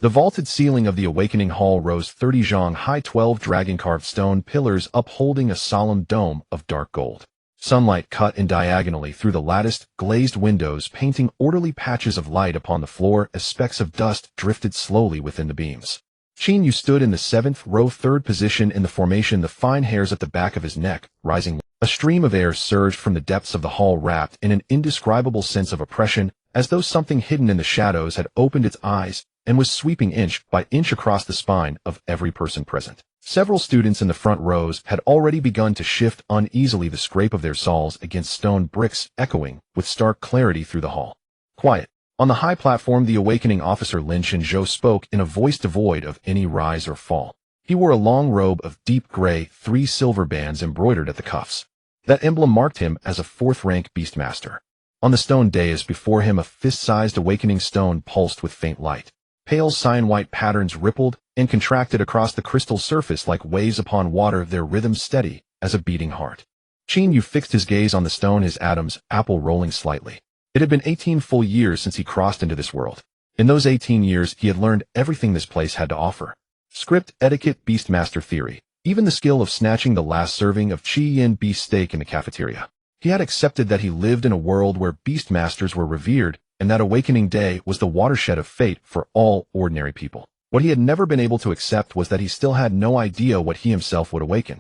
The vaulted ceiling of the Awakening Hall rose 30 zhang high, 12 dragon-carved stone pillars upholding a solemn dome of dark gold. Sunlight cut in diagonally through the latticed, glazed windows, painting orderly patches of light upon the floor as specks of dust drifted slowly within the beams. Qin Yu stood in the 7th row, 3rd position in the formation, the fine hairs at the back of his neck rising. A stream of air surged from the depths of the hall, wrapped in an indescribable sense of oppression, as though something hidden in the shadows had opened its eyes and was sweeping inch by inch across the spine of every person present. Several students in the front rows had already begun to shift uneasily, the scrape of their soles against stone bricks echoing with stark clarity through the hall. Quiet. On the high platform, the awakening officer Lin Shenzhou spoke in a voice devoid of any rise or fall. He wore a long robe of deep gray, 3 silver bands embroidered at the cuffs. That emblem marked him as a 4th-rank beastmaster. On the stone dais before him, a fist-sized awakening stone pulsed with faint light. Pale cyan-white patterns rippled and contracted across the crystal surface like waves upon water, their rhythm steady as a beating heart. Qin Yu fixed his gaze on the stone, his Adam's apple rolling slightly. It had been 18 full years since he crossed into this world. In those 18 years, he had learned everything this place had to offer. Script, etiquette, beastmaster theory, even the skill of snatching the last serving of Qi Yin beef steak in the cafeteria. He had accepted that he lived in a world where beastmasters were revered, and that Awakening Day was the watershed of fate for all ordinary people. What he had never been able to accept was that he still had no idea what he himself would awaken.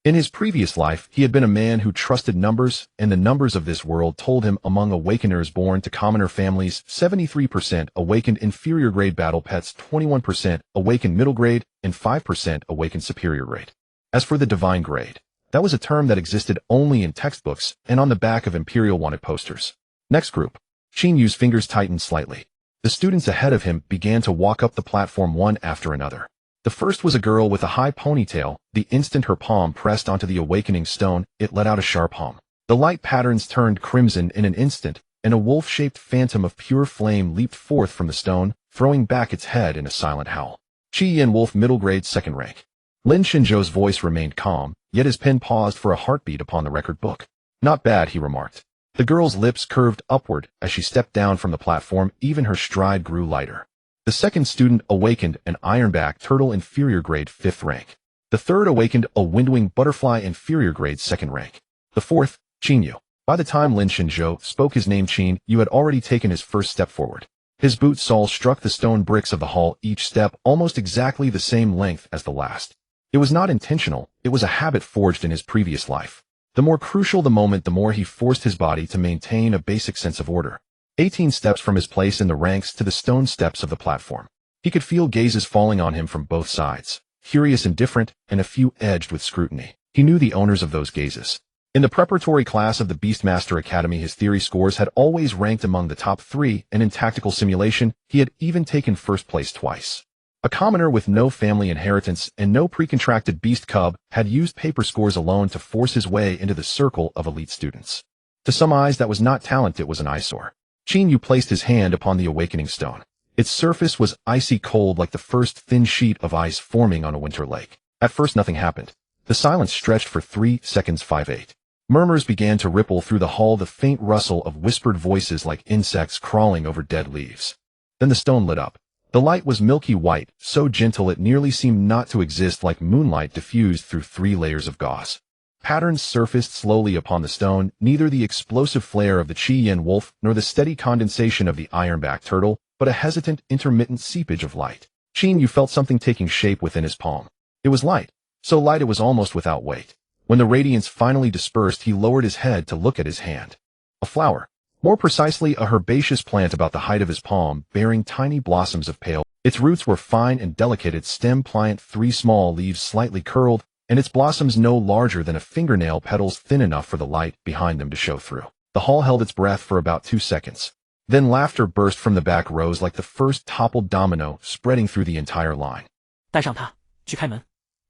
In his previous life, he had been a man who trusted numbers, and the numbers of this world told him among awakeners born to commoner families, 73% awakened inferior grade battle pets, 21% awakened middle grade, and 5% awakened superior grade. As for the divine grade, that was a term that existed only in textbooks and on the back of Imperial wanted posters. Next group. Qin Yu's fingers tightened slightly. The students ahead of him began to walk up the platform one after another. The first was a girl with a high ponytail. The instant her palm pressed onto the awakening stone, it let out a sharp hum. The light patterns turned crimson in an instant, and a wolf-shaped phantom of pure flame leaped forth from the stone, throwing back its head in a silent howl. Qi Yin Wolf, middle grade, 2nd rank. Lin Shenzhou's voice remained calm, yet his pen paused for a heartbeat upon the record book. Not bad, he remarked. The girl's lips curved upward as she stepped down from the platform. Even her stride grew lighter. The second student awakened an ironback turtle, inferior grade, 5th rank. The third awakened a windwing butterfly, inferior grade, 2nd rank. The fourth, Qin Yu. By the time Lin Shenzhou spoke his name, Qin Yu had already taken his first step forward. His boot sole struck the stone bricks of the hall, each step almost exactly the same length as the last. It was not intentional, it was a habit forged in his previous life. The more crucial the moment, the more he forced his body to maintain a basic sense of order. 18 steps from his place in the ranks to the stone steps of the platform. He could feel gazes falling on him from both sides, curious and different, and a few edged with scrutiny. He knew the owners of those gazes. In the preparatory class of the Beastmaster Academy, his theory scores had always ranked among the top 3, and in tactical simulation, he had even taken first place twice. A commoner with no family inheritance and no pre-contracted beast cub had used paper scores alone to force his way into the circle of elite students. To some eyes, that was not talent, it was an eyesore. Qin Yu placed his hand upon the awakening stone. Its surface was icy cold, like the first thin sheet of ice forming on a winter lake. At first nothing happened. The silence stretched for 3 seconds. 5-8. Murmurs began to ripple through the hall, the faint rustle of whispered voices like insects crawling over dead leaves. Then the stone lit up. The light was milky white, so gentle it nearly seemed not to exist, like moonlight diffused through 3 layers of gauze. Patterns surfaced slowly upon the stone, neither the explosive flare of the Qi Yin wolf nor the steady condensation of the ironback turtle, but a hesitant, intermittent seepage of light. Qin Yu felt something taking shape within his palm. It was light, so light it was almost without weight. When the radiance finally dispersed, he lowered his head to look at his hand. A flower. More precisely, a herbaceous plant about the height of his palm, bearing tiny blossoms of pale. Its roots were fine and delicate, its stem pliant, 3 small leaves slightly curled, and its blossoms no larger than a fingernail, petals thin enough for the light behind them to show through. The hall held its breath for about 2 seconds. Then laughter burst from the back rows like the first toppled domino, spreading through the entire line. 带上他，去开门。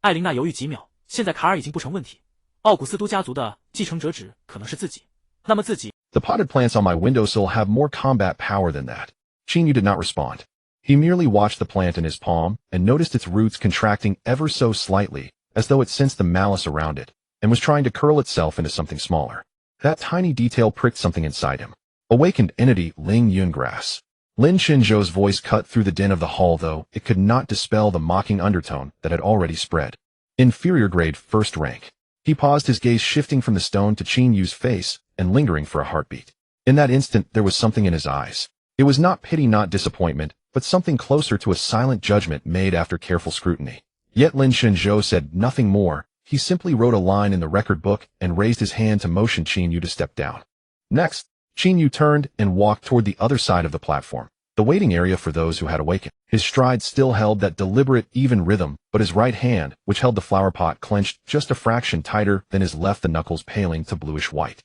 艾琳娜犹豫几秒，现在卡尔已经不成问题。奥古斯都家族的继承者只可能是自己，那么自己。The potted plants on my windowsill have more combat power than that. Qin Yu did not respond. He merely watched the plant in his palm and noticed its roots contracting ever so slightly, as though it sensed the malice around it, and was trying to curl itself into something smaller. That tiny detail pricked something inside him. Awakened entity Ling Yun grass. Lin Qinzhou's voice cut through the din of the hall, though it could not dispel the mocking undertone that had already spread. Inferior grade, first rank. He paused, his gaze shifting from the stone to Qin Yu's face and lingering for a heartbeat. In that instant, there was something in his eyes. It was not pity, not disappointment, but something closer to a silent judgment made after careful scrutiny. Yet Lin Qinzhou said nothing more. He simply wrote a line in the record book and raised his hand to motion Qin Yu to step down. Next, Qin Yu turned and walked toward the other side of the platform, the waiting area for those who had awakened. His stride still held that deliberate, even rhythm, but his right hand, which held the flower pot, clenched just a fraction tighter than his left, the knuckles paling to bluish white.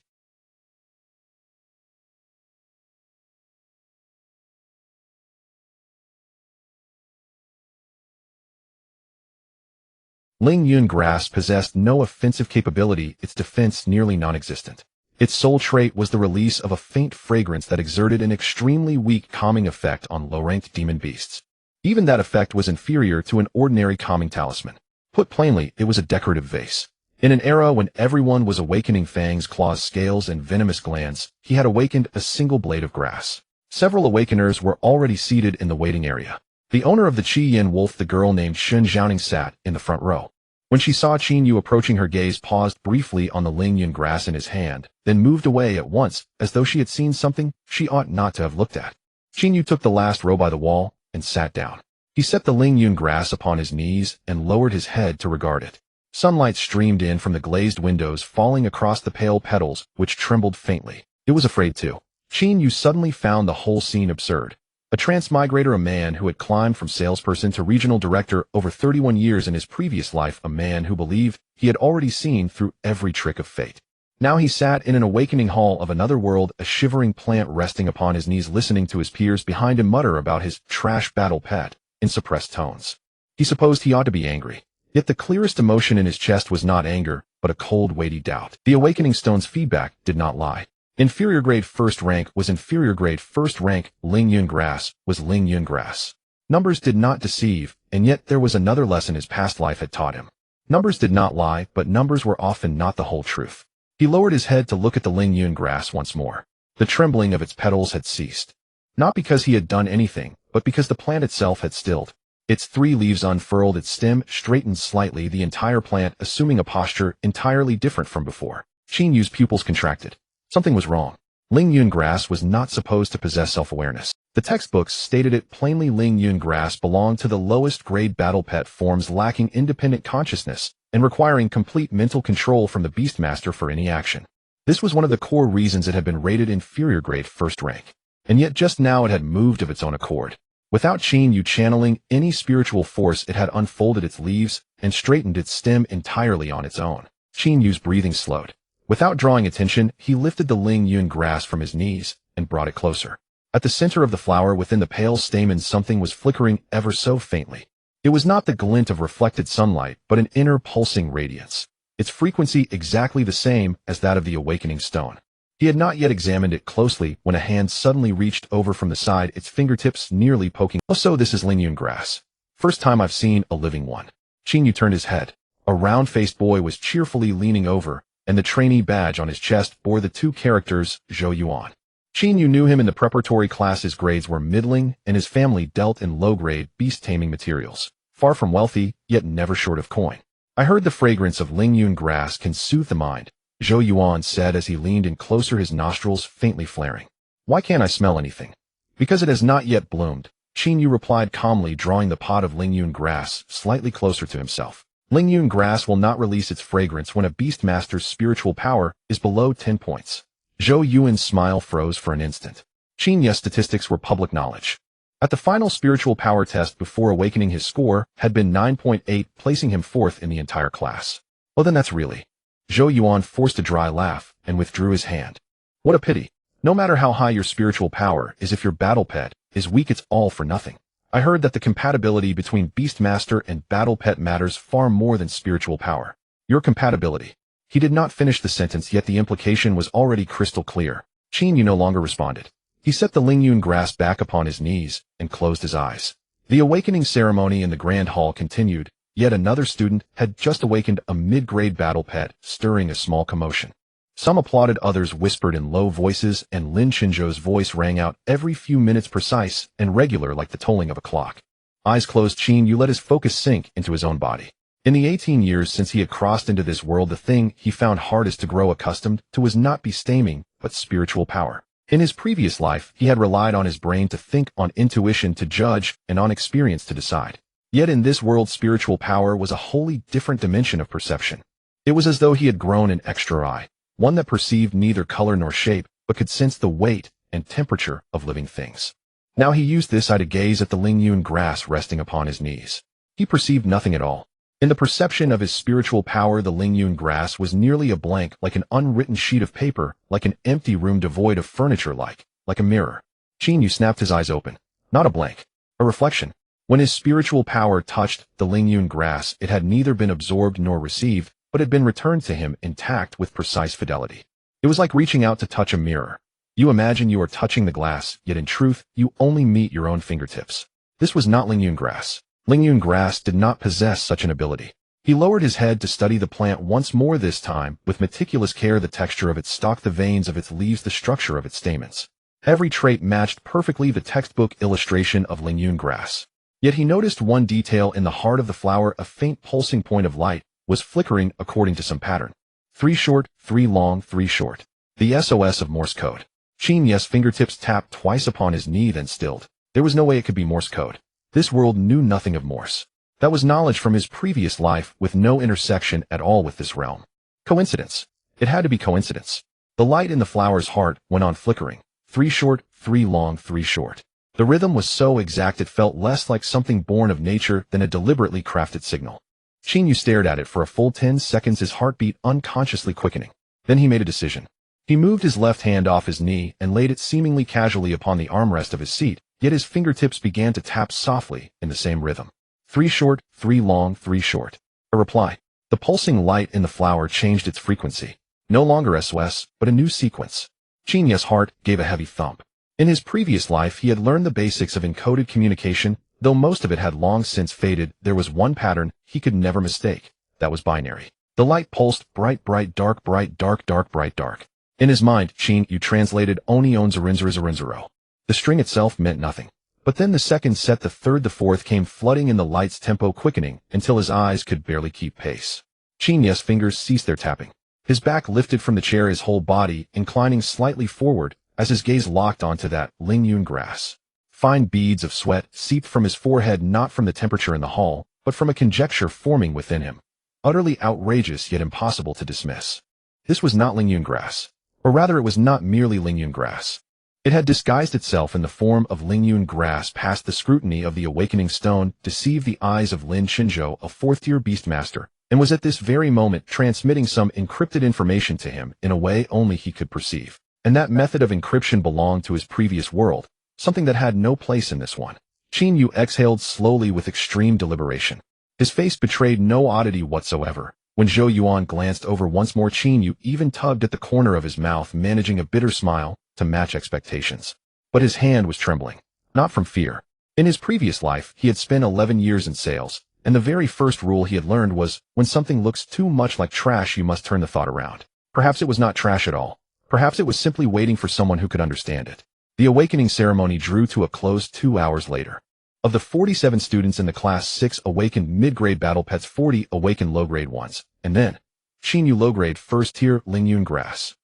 Ling Yun grass possessed no offensive capability, its defense nearly non-existent. Its sole trait was the release of a faint fragrance that exerted an extremely weak calming effect on low-ranked demon beasts. Even that effect was inferior to an ordinary calming talisman. Put plainly, it was a decorative vase. In an era when everyone was awakening fangs, claws, scales, and venomous glands, he had awakened a single blade of grass. Several awakeners were already seated in the waiting area. The owner of the Qi Yin Wolf, the girl named Shun Zhaoning, sat in the front row. When she saw Qin Yu approaching, her gaze paused briefly on the Ling Yun grass in his hand, then moved away at once, as though she had seen something she ought not to have looked at. Qin Yu took the last row by the wall and sat down. He set the Ling Yun grass upon his knees and lowered his head to regard it. Sunlight streamed in from the glazed windows, falling across the pale petals, which trembled faintly. It was afraid too. Qin Yu suddenly found the whole scene absurd. A transmigrator, a man who had climbed from salesperson to regional director over 31 years in his previous life, a man who believed he had already seen through every trick of fate. Now he sat in an awakening hall of another world, a shivering plant resting upon his knees, listening to his peers behind him mutter about his trash battle pet in suppressed tones. He supposed he ought to be angry. Yet the clearest emotion in his chest was not anger, but a cold, weighty doubt. The awakening stone's feedback did not lie. Inferior grade first rank was inferior grade first rank. Ling Yun grass was Ling Yun grass. Numbers did not deceive, and yet there was another lesson his past life had taught him. Numbers did not lie, but numbers were often not the whole truth. He lowered his head to look at the Ling Yun grass once more. The trembling of its petals had ceased. Not because he had done anything, but because the plant itself had stilled. Its 3 leaves unfurled, its stem straightened slightly, the entire plant assuming a posture entirely different from before. Qin Yu's pupils contracted. Something was wrong. Ling Yun grass was not supposed to possess self-awareness. The textbooks stated it plainly. Ling Yun grass belonged to the lowest grade battle pet forms, lacking independent consciousness and requiring complete mental control from the Beastmaster for any action. This was one of the core reasons it had been rated inferior grade first rank. And yet just now it had moved of its own accord. Without Qin Yu channeling any spiritual force, it had unfolded its leaves and straightened its stem entirely on its own. Qin Yu's breathing slowed. Without drawing attention, he lifted the Ling Yun grass from his knees and brought it closer. At the center of the flower, within the pale stamens, something was flickering ever so faintly. It was not the glint of reflected sunlight, but an inner pulsing radiance, its frequency exactly the same as that of the awakening stone. He had not yet examined it closely when a hand suddenly reached over from the side, its fingertips nearly poking. Also, this is Ling Yun grass. First time I've seen a living one. Qin Yu turned his head. A round-faced boy was cheerfully leaning over, and the trainee badge on his chest bore the 2 characters, Zhou Yuan. Qin Yu knew him in the preparatory class. His grades were middling, and his family dealt in low-grade, beast-taming materials. Far from wealthy, yet never short of coin. I heard the fragrance of Ling Yun grass can soothe the mind, Zhou Yuan said as he leaned in closer, his nostrils faintly flaring. Why can't I smell anything? Because it has not yet bloomed, Qin Yu replied calmly, drawing the pot of Ling Yun grass slightly closer to himself. Ling Yun grass will not release its fragrance when a Beastmaster's spiritual power is below 10 points. Zhou Yuan's smile froze for an instant. Qin Yu's statistics were public knowledge. At the final spiritual power test before awakening, his score had been 9.8, placing him 4th in the entire class. Well, then that's really... Zhou Yuan forced a dry laugh and withdrew his hand. What a pity. No matter how high your spiritual power is, if your battle pet is weak, it's all for nothing. I heard that the compatibility between Beastmaster and battle pet matters far more than spiritual power. Your compatibility. He did not finish the sentence, yet the implication was already crystal clear. Qin Yu no longer responded. He set the Ling Yun grass back upon his knees and closed his eyes. The awakening ceremony in the grand hall continued. Yet another student had just awakened a mid-grade battle pet, stirring a small commotion. Some applauded, others whispered in low voices, and Lin Qinzhou's voice rang out every few minutes, precise and regular like the tolling of a clock. Eyes closed, Qin Yu let his focus sink into his own body. In the 18 years since he had crossed into this world, the thing he found hardest to grow accustomed to was not Taming, but spiritual power. In his previous life, he had relied on his brain to think, on intuition to judge, and on experience to decide. Yet in this world, spiritual power was a wholly different dimension of perception. It was as though he had grown an extra eye, one that perceived neither color nor shape, but could sense the weight and temperature of living things. Now he used this eye to gaze at the Lingyun grass resting upon his knees. He perceived nothing at all. In the perception of his spiritual power, the Lingyun grass was nearly a blank, like an unwritten sheet of paper, like an empty room devoid of furniture, like a mirror. Qin Yu snapped his eyes open. Not a blank. A reflection. When his spiritual power touched the Lingyun grass, it had neither been absorbed nor received, but had been returned to him intact with precise fidelity. It was like reaching out to touch a mirror. You imagine you are touching the glass, yet in truth, you only meet your own fingertips. This was not Lingyun grass. Lingyun grass did not possess such an ability. He lowered his head to study the plant once more, this time, with meticulous care, the texture of its stalk, the veins of its leaves, the structure of its stamens. Every trait matched perfectly the textbook illustration of Lingyun grass. Yet he noticed one detail in the heart of the flower. A faint pulsing point of light was flickering according to some pattern. 3 short, 3 long, 3 short. The SOS of Morse code. Qin Yu's fingertips tapped twice upon his knee, then stilled. There was no way it could be Morse code. This world knew nothing of Morse. That was knowledge from his previous life, with no intersection at all with this realm. Coincidence. It had to be coincidence. The light in the flower's heart went on flickering. 3 short, 3 long, 3 short. The rhythm was so exact it felt less like something born of nature than a deliberately crafted signal. Qin Yu stared at it for a full 10 seconds, his heartbeat unconsciously quickening. Then he made a decision. He moved his left hand off his knee and laid it seemingly casually upon the armrest of his seat, yet his fingertips began to tap softly in the same rhythm. 3 short, 3 long, 3 short. A reply. The pulsing light in the flower changed its frequency. No longer SOS, but a new sequence. Qin Yu's heart gave a heavy thump. In his previous life, he had learned the basics of encoded communication. Though most of it had long since faded, there was one pattern he could never mistake. That was binary. The light pulsed bright, bright, dark, bright, dark, dark, bright, dark. In his mind, Qin Yu translated Oni on Zarinzero. The string itself meant nothing. But then the second set, the third, the fourth came flooding in, the light's tempo quickening until his eyes could barely keep pace. Qin Yu's fingers ceased their tapping. His back lifted from the chair, his whole body inclining slightly forward as his gaze locked onto that Lingyun grass. Fine beads of sweat seeped from his forehead, not from the temperature in the hall, but from a conjecture forming within him. Utterly outrageous, yet impossible to dismiss. This was not Lingyun grass. Or rather, it was not merely Lingyun grass. It had disguised itself in the form of Lingyun grass, past the scrutiny of the awakening stone, deceived the eyes of Lin Qinzhou, a 4th-tier beastmaster, and was at this very moment transmitting some encrypted information to him in a way only he could perceive. And that method of encryption belonged to his previous world, something that had no place in this one. Qin Yu exhaled slowly with extreme deliberation. His face betrayed no oddity whatsoever. When Zhou Yuan glanced over once more, Qin Yu even tugged at the corner of his mouth, managing a bitter smile to match expectations. But his hand was trembling. Not from fear. In his previous life, he had spent 11 years in sales, and the very first rule he had learned was, when something looks too much like trash, you must turn the thought around. Perhaps it was not trash at all. Perhaps it was simply waiting for someone who could understand it. The awakening ceremony drew to a close 2 hours later. Of the 47 students in the class, 6 awakened mid-grade battle pets, 40 awakened low-grade ones, and then Qin Yu low-grade first-tier Lingyun grass.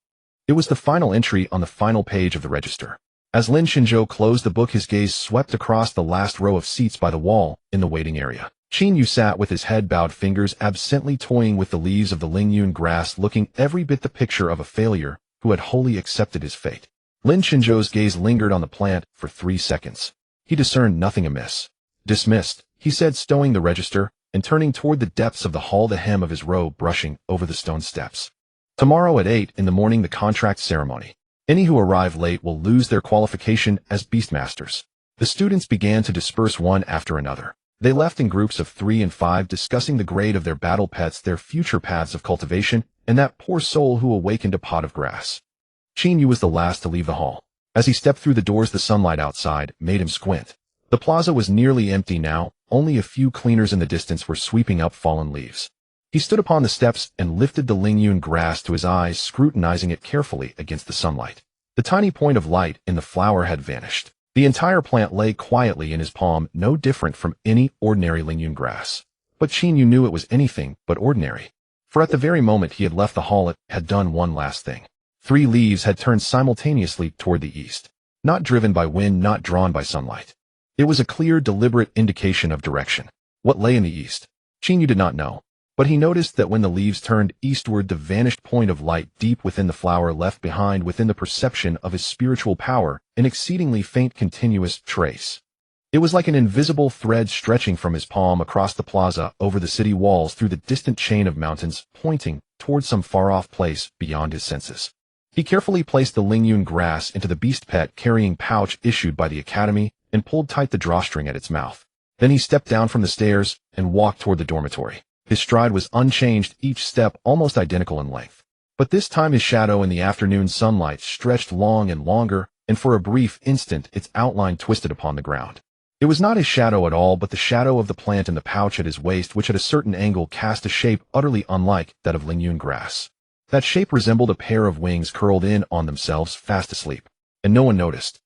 It was the final entry on the final page of the register. As Lin Qinzhou closed the book, his gaze swept across the last row of seats by the wall in the waiting area. Qin Yu sat with his head bowed, fingers absently toying with the leaves of the Lingyun grass, looking every bit the picture of a failure who had wholly accepted his fate. Lin Qinzhou's gaze lingered on the plant for 3 seconds. He discerned nothing amiss. Dismissed, he said, stowing the register and turning toward the depths of the hall, the hem of his robe brushing over the stone steps. Tomorrow at 8 in the morning, the contract ceremony. Any who arrive late will lose their qualification as beastmasters. The students began to disperse one after another. They left in groups of 3 and 5, discussing the grade of their battle pets, their future paths of cultivation, and that poor soul who awakened a pot of grass. Qin Yu was the last to leave the hall. As he stepped through the doors, the sunlight outside made him squint. The plaza was nearly empty now. Only a few cleaners in the distance were sweeping up fallen leaves. He stood upon the steps and lifted the Lingyun grass to his eyes, scrutinizing it carefully against the sunlight. The tiny point of light in the flower had vanished. The entire plant lay quietly in his palm, no different from any ordinary Lingyun grass. But Qin knew it was anything but ordinary. For at the very moment he had left the hall, it had done one last thing. 3 leaves had turned simultaneously toward the east. Not driven by wind, not drawn by sunlight. It was a clear, deliberate indication of direction. What lay in the east? Qin did not know. But he noticed that when the leaves turned eastward, the vanished point of light deep within the flower left behind within the perception of his spiritual power an exceedingly faint continuous trace. It was like an invisible thread stretching from his palm across the plaza, over the city walls, through the distant chain of mountains, pointing toward some far-off place beyond his senses. He carefully placed the Lingyun grass into the beast pet carrying pouch issued by the academy and pulled tight the drawstring at its mouth. Then he stepped down from the stairs and walked toward the dormitory. His stride was unchanged, each step almost identical in length. But this time his shadow in the afternoon sunlight stretched long and longer, and for a brief instant its outline twisted upon the ground. It was not his shadow at all, but the shadow of the plant in the pouch at his waist, which at a certain angle cast a shape utterly unlike that of Lingyun grass. That shape resembled a pair of wings curled in on themselves, fast asleep. And no one noticed.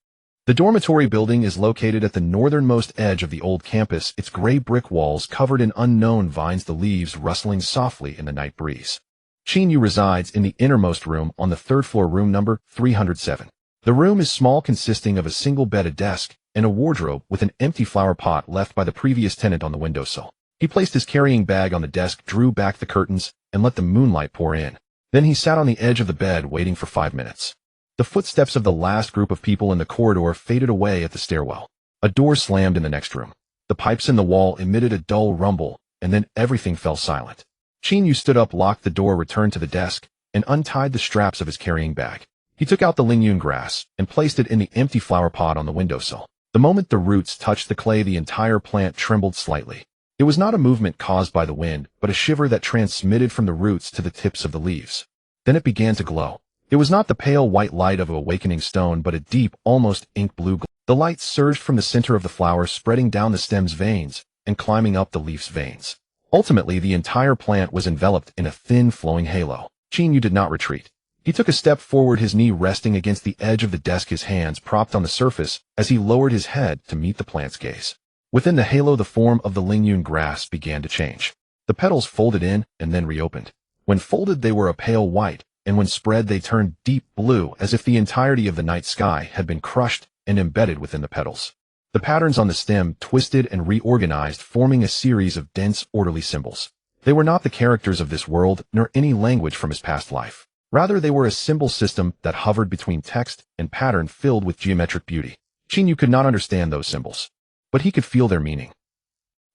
The dormitory building is located at the northernmost edge of the old campus, its gray brick walls covered in unknown vines, the leaves rustling softly in the night breeze. Qin resides in the innermost room on the 3rd floor, room number 307. The room is small, consisting of a single bed, a desk, and a wardrobe with an empty flower pot left by the previous tenant on the windowsill. He placed his carrying bag on the desk, drew back the curtains, and let the moonlight pour in. Then he sat on the edge of the bed, waiting for 5 minutes. The footsteps of the last group of people in the corridor faded away at the stairwell. A door slammed in the next room. The pipes in the wall emitted a dull rumble, and then everything fell silent. Qin stood up, locked the door, returned to the desk, and untied the straps of his carrying bag. He took out the Lingyun grass and placed it in the empty flower pot on the windowsill. The moment the roots touched the clay, the entire plant trembled slightly. It was not a movement caused by the wind, but a shiver that transmitted from the roots to the tips of the leaves. Then it began to glow. It was not the pale white light of awakening stone, but a deep, almost ink blue glow. The light surged from the center of the flower, spreading down the stem's veins and climbing up the leaf's veins. Ultimately, the entire plant was enveloped in a thin, flowing halo. Qin did not retreat. He took a step forward, his knee resting against the edge of the desk, his hands propped on the surface as he lowered his head to meet the plant's gaze. Within the halo, the form of the Lingyun grass began to change. The petals folded in and then reopened. When folded, they were a pale white, and when spread they turned deep blue, as if the entirety of the night sky had been crushed and embedded within the petals. The patterns on the stem twisted and reorganized, forming a series of dense, orderly symbols. They were not the characters of this world, nor any language from his past life. Rather, they were a symbol system that hovered between text and pattern, filled with geometric beauty. Qin could not understand those symbols, but he could feel their meaning.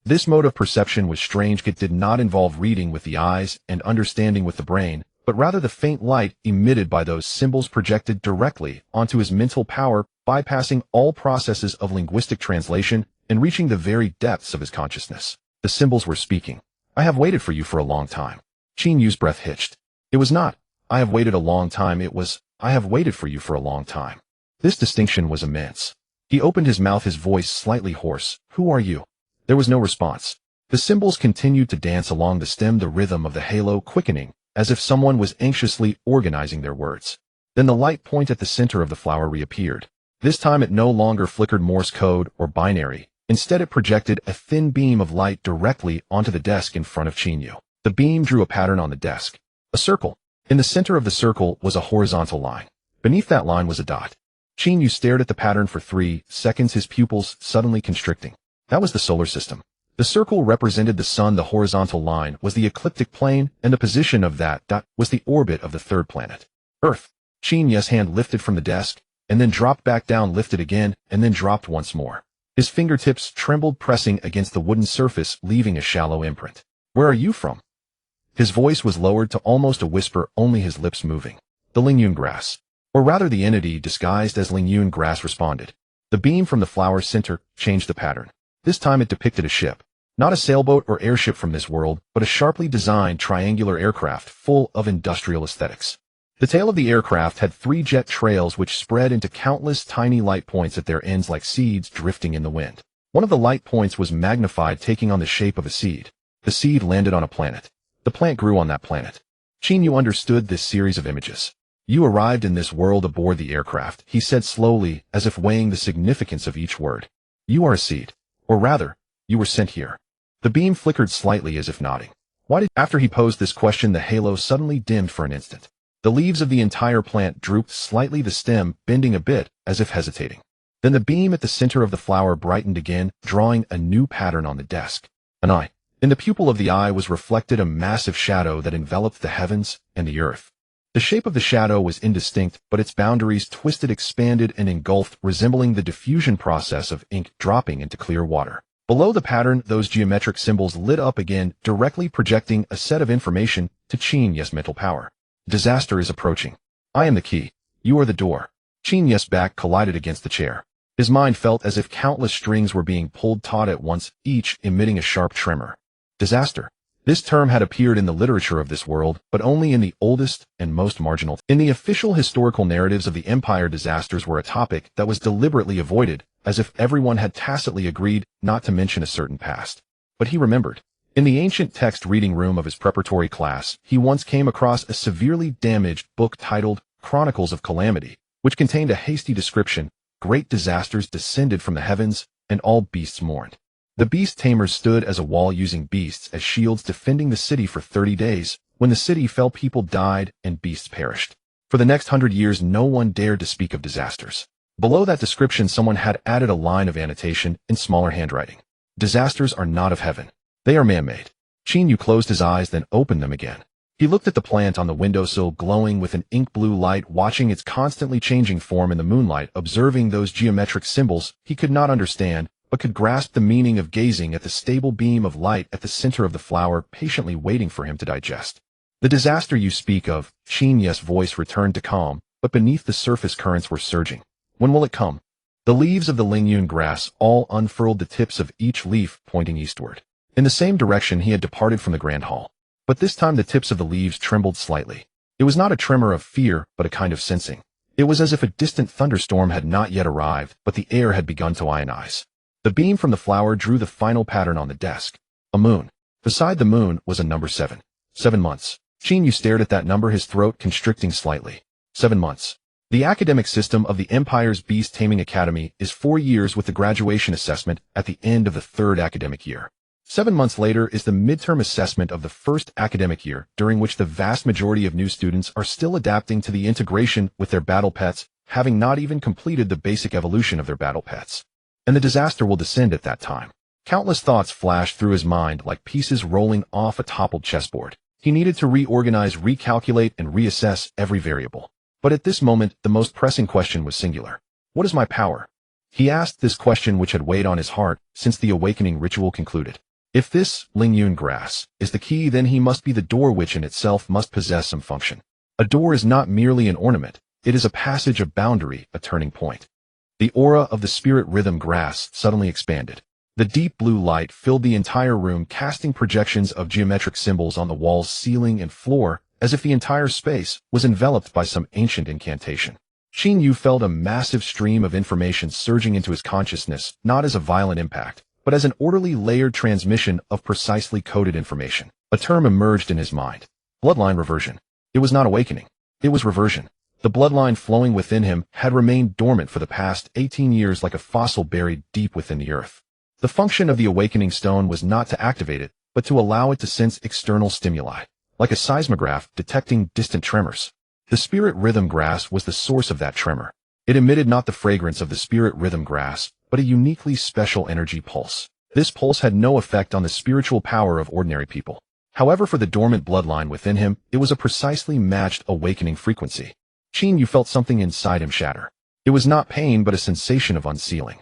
This mode of perception was strange. It did not involve reading with the eyes and understanding with the brain, but rather the faint light emitted by those symbols projected directly onto his mental power, bypassing all processes of linguistic translation and reaching the very depths of his consciousness. The symbols were speaking. "I have waited for you for a long time." Qin's breath hitched. It was not, "I have waited a long time," it was, "I have waited for you for a long time." This distinction was immense. He opened his mouth, his voice slightly hoarse. "Who are you?" There was no response. The symbols continued to dance along the stem, the rhythm of the halo quickening, as if someone was anxiously organizing their words. Then the light point at the center of the flower reappeared. This time it no longer flickered Morse code or binary. Instead, it projected a thin beam of light directly onto the desk in front of Qin. The beam drew a pattern on the desk. A circle. In the center of the circle was a horizontal line. Beneath that line was a dot. Qin stared at the pattern for 3 seconds, his pupils suddenly constricting. That was the solar system. The circle represented the sun, the horizontal line was the ecliptic plane, and the position of that dot was the orbit of the 3rd planet, Earth. Qin's hand lifted from the desk, and then dropped back down, lifted again, and then dropped once more. His fingertips trembled, pressing against the wooden surface, leaving a shallow imprint. "Where are you from?" His voice was lowered to almost a whisper, only his lips moving. "The Lingyun grass." Or rather, the entity disguised as Lingyun grass responded. The beam from the flower center changed the pattern. This time it depicted a ship. Not a sailboat or airship from this world, but a sharply designed triangular aircraft full of industrial aesthetics. The tail of the aircraft had 3 jet trails which spread into countless tiny light points at their ends like seeds drifting in the wind. One of the light points was magnified, taking on the shape of a seed. The seed landed on a planet. The plant grew on that planet. Qin Yu understood this series of images. You arrived in this world aboard the aircraft, he said slowly, as if weighing the significance of each word. You are a seed. Or rather, you were sent here. The beam flickered slightly as if nodding. After he posed this question, the halo suddenly dimmed for an instant. The leaves of the entire plant drooped slightly, the stem bending a bit, as if hesitating. Then the beam at the center of the flower brightened again, drawing a new pattern on the desk. An eye. In the pupil of the eye was reflected a massive shadow that enveloped the heavens and the earth. The shape of the shadow was indistinct, but its boundaries twisted, expanded, and engulfed, resembling the diffusion process of ink dropping into clear water. Below the pattern, those geometric symbols lit up again, directly projecting a set of information to Qin Yu's mental power. Disaster is approaching. I am the key. You are the door. Qin Yu's back collided against the chair. His mind felt as if countless strings were being pulled taut at once, each emitting a sharp tremor. Disaster. This term had appeared in the literature of this world, but only in the oldest and most marginal. In the official historical narratives of the Empire, disasters were a topic that was deliberately avoided, as if everyone had tacitly agreed not to mention a certain past. But he remembered. In the ancient text reading room of his preparatory class, he once came across a severely damaged book titled Chronicles of Calamity, which contained a hasty description. Great disasters descended from the heavens, and all beasts mourned. The beast tamers stood as a wall, using beasts as shields, defending the city for 30 days. When the city fell, people died and beasts perished. For the next 100 years, no one dared to speak of disasters. Below that description, someone had added a line of annotation in smaller handwriting. Disasters are not of heaven. They are man-made. Qin Yu closed his eyes, then opened them again. He looked at the plant on the windowsill, glowing with an ink-blue light, watching its constantly changing form in the moonlight, observing those geometric symbols he could not understand, but could grasp the meaning of, gazing at the stable beam of light at the center of the flower, patiently waiting for him to digest. The disaster you speak of, Qin Yu's voice returned to calm, but beneath the surface currents were surging. When will it come? The leaves of the Lingyun grass all unfurled, the tips of each leaf pointing eastward. In the same direction he had departed from the Grand Hall. But this time the tips of the leaves trembled slightly. It was not a tremor of fear, but a kind of sensing. It was as if a distant thunderstorm had not yet arrived, but the air had begun to ionize. The beam from the flower drew the final pattern on the desk. A moon. Beside the moon was a number 7. 7 months. Qin Yu stared at that number, his throat constricting slightly. 7 months. The academic system of the Empire's Beast Taming Academy is 4 years, with the graduation assessment at the end of the 3rd academic year. 7 months later is the midterm assessment of the 1st academic year, during which the vast majority of new students are still adapting to the integration with their battle pets, having not even completed the basic evolution of their battle pets. And the disaster will descend at that time. Countless thoughts flashed through his mind like pieces rolling off a toppled chessboard. He needed to reorganize, recalculate, and reassess every variable. But at this moment, the most pressing question was singular. What is my power? He asked this question, which had weighed on his heart since the awakening ritual concluded. If this Lingyun grass is the key, then he must be the door, which in itself must possess some function. A door is not merely an ornament. It is a passage, a boundary, a turning point. The aura of the spirit rhythm grass suddenly expanded. The deep blue light filled the entire room, casting projections of geometric symbols on the walls, ceiling, and floor, as if the entire space was enveloped by some ancient incantation. Qin Yu felt a massive stream of information surging into his consciousness, not as a violent impact, but as an orderly, layered transmission of precisely coded information. A term emerged in his mind. Bloodline reversion. It was not awakening. It was reversion. The bloodline flowing within him had remained dormant for the past 18 years, like a fossil buried deep within the earth. The function of the awakening stone was not to activate it, but to allow it to sense external stimuli, like a seismograph detecting distant tremors. The spirit rhythm grass was the source of that tremor. It emitted not the fragrance of the spirit rhythm grass, but a uniquely special energy pulse. This pulse had no effect on the spiritual power of ordinary people. However, for the dormant bloodline within him, it was a precisely matched awakening frequency. Qin Yu felt something inside him shatter. It was not pain, but a sensation of unsealing.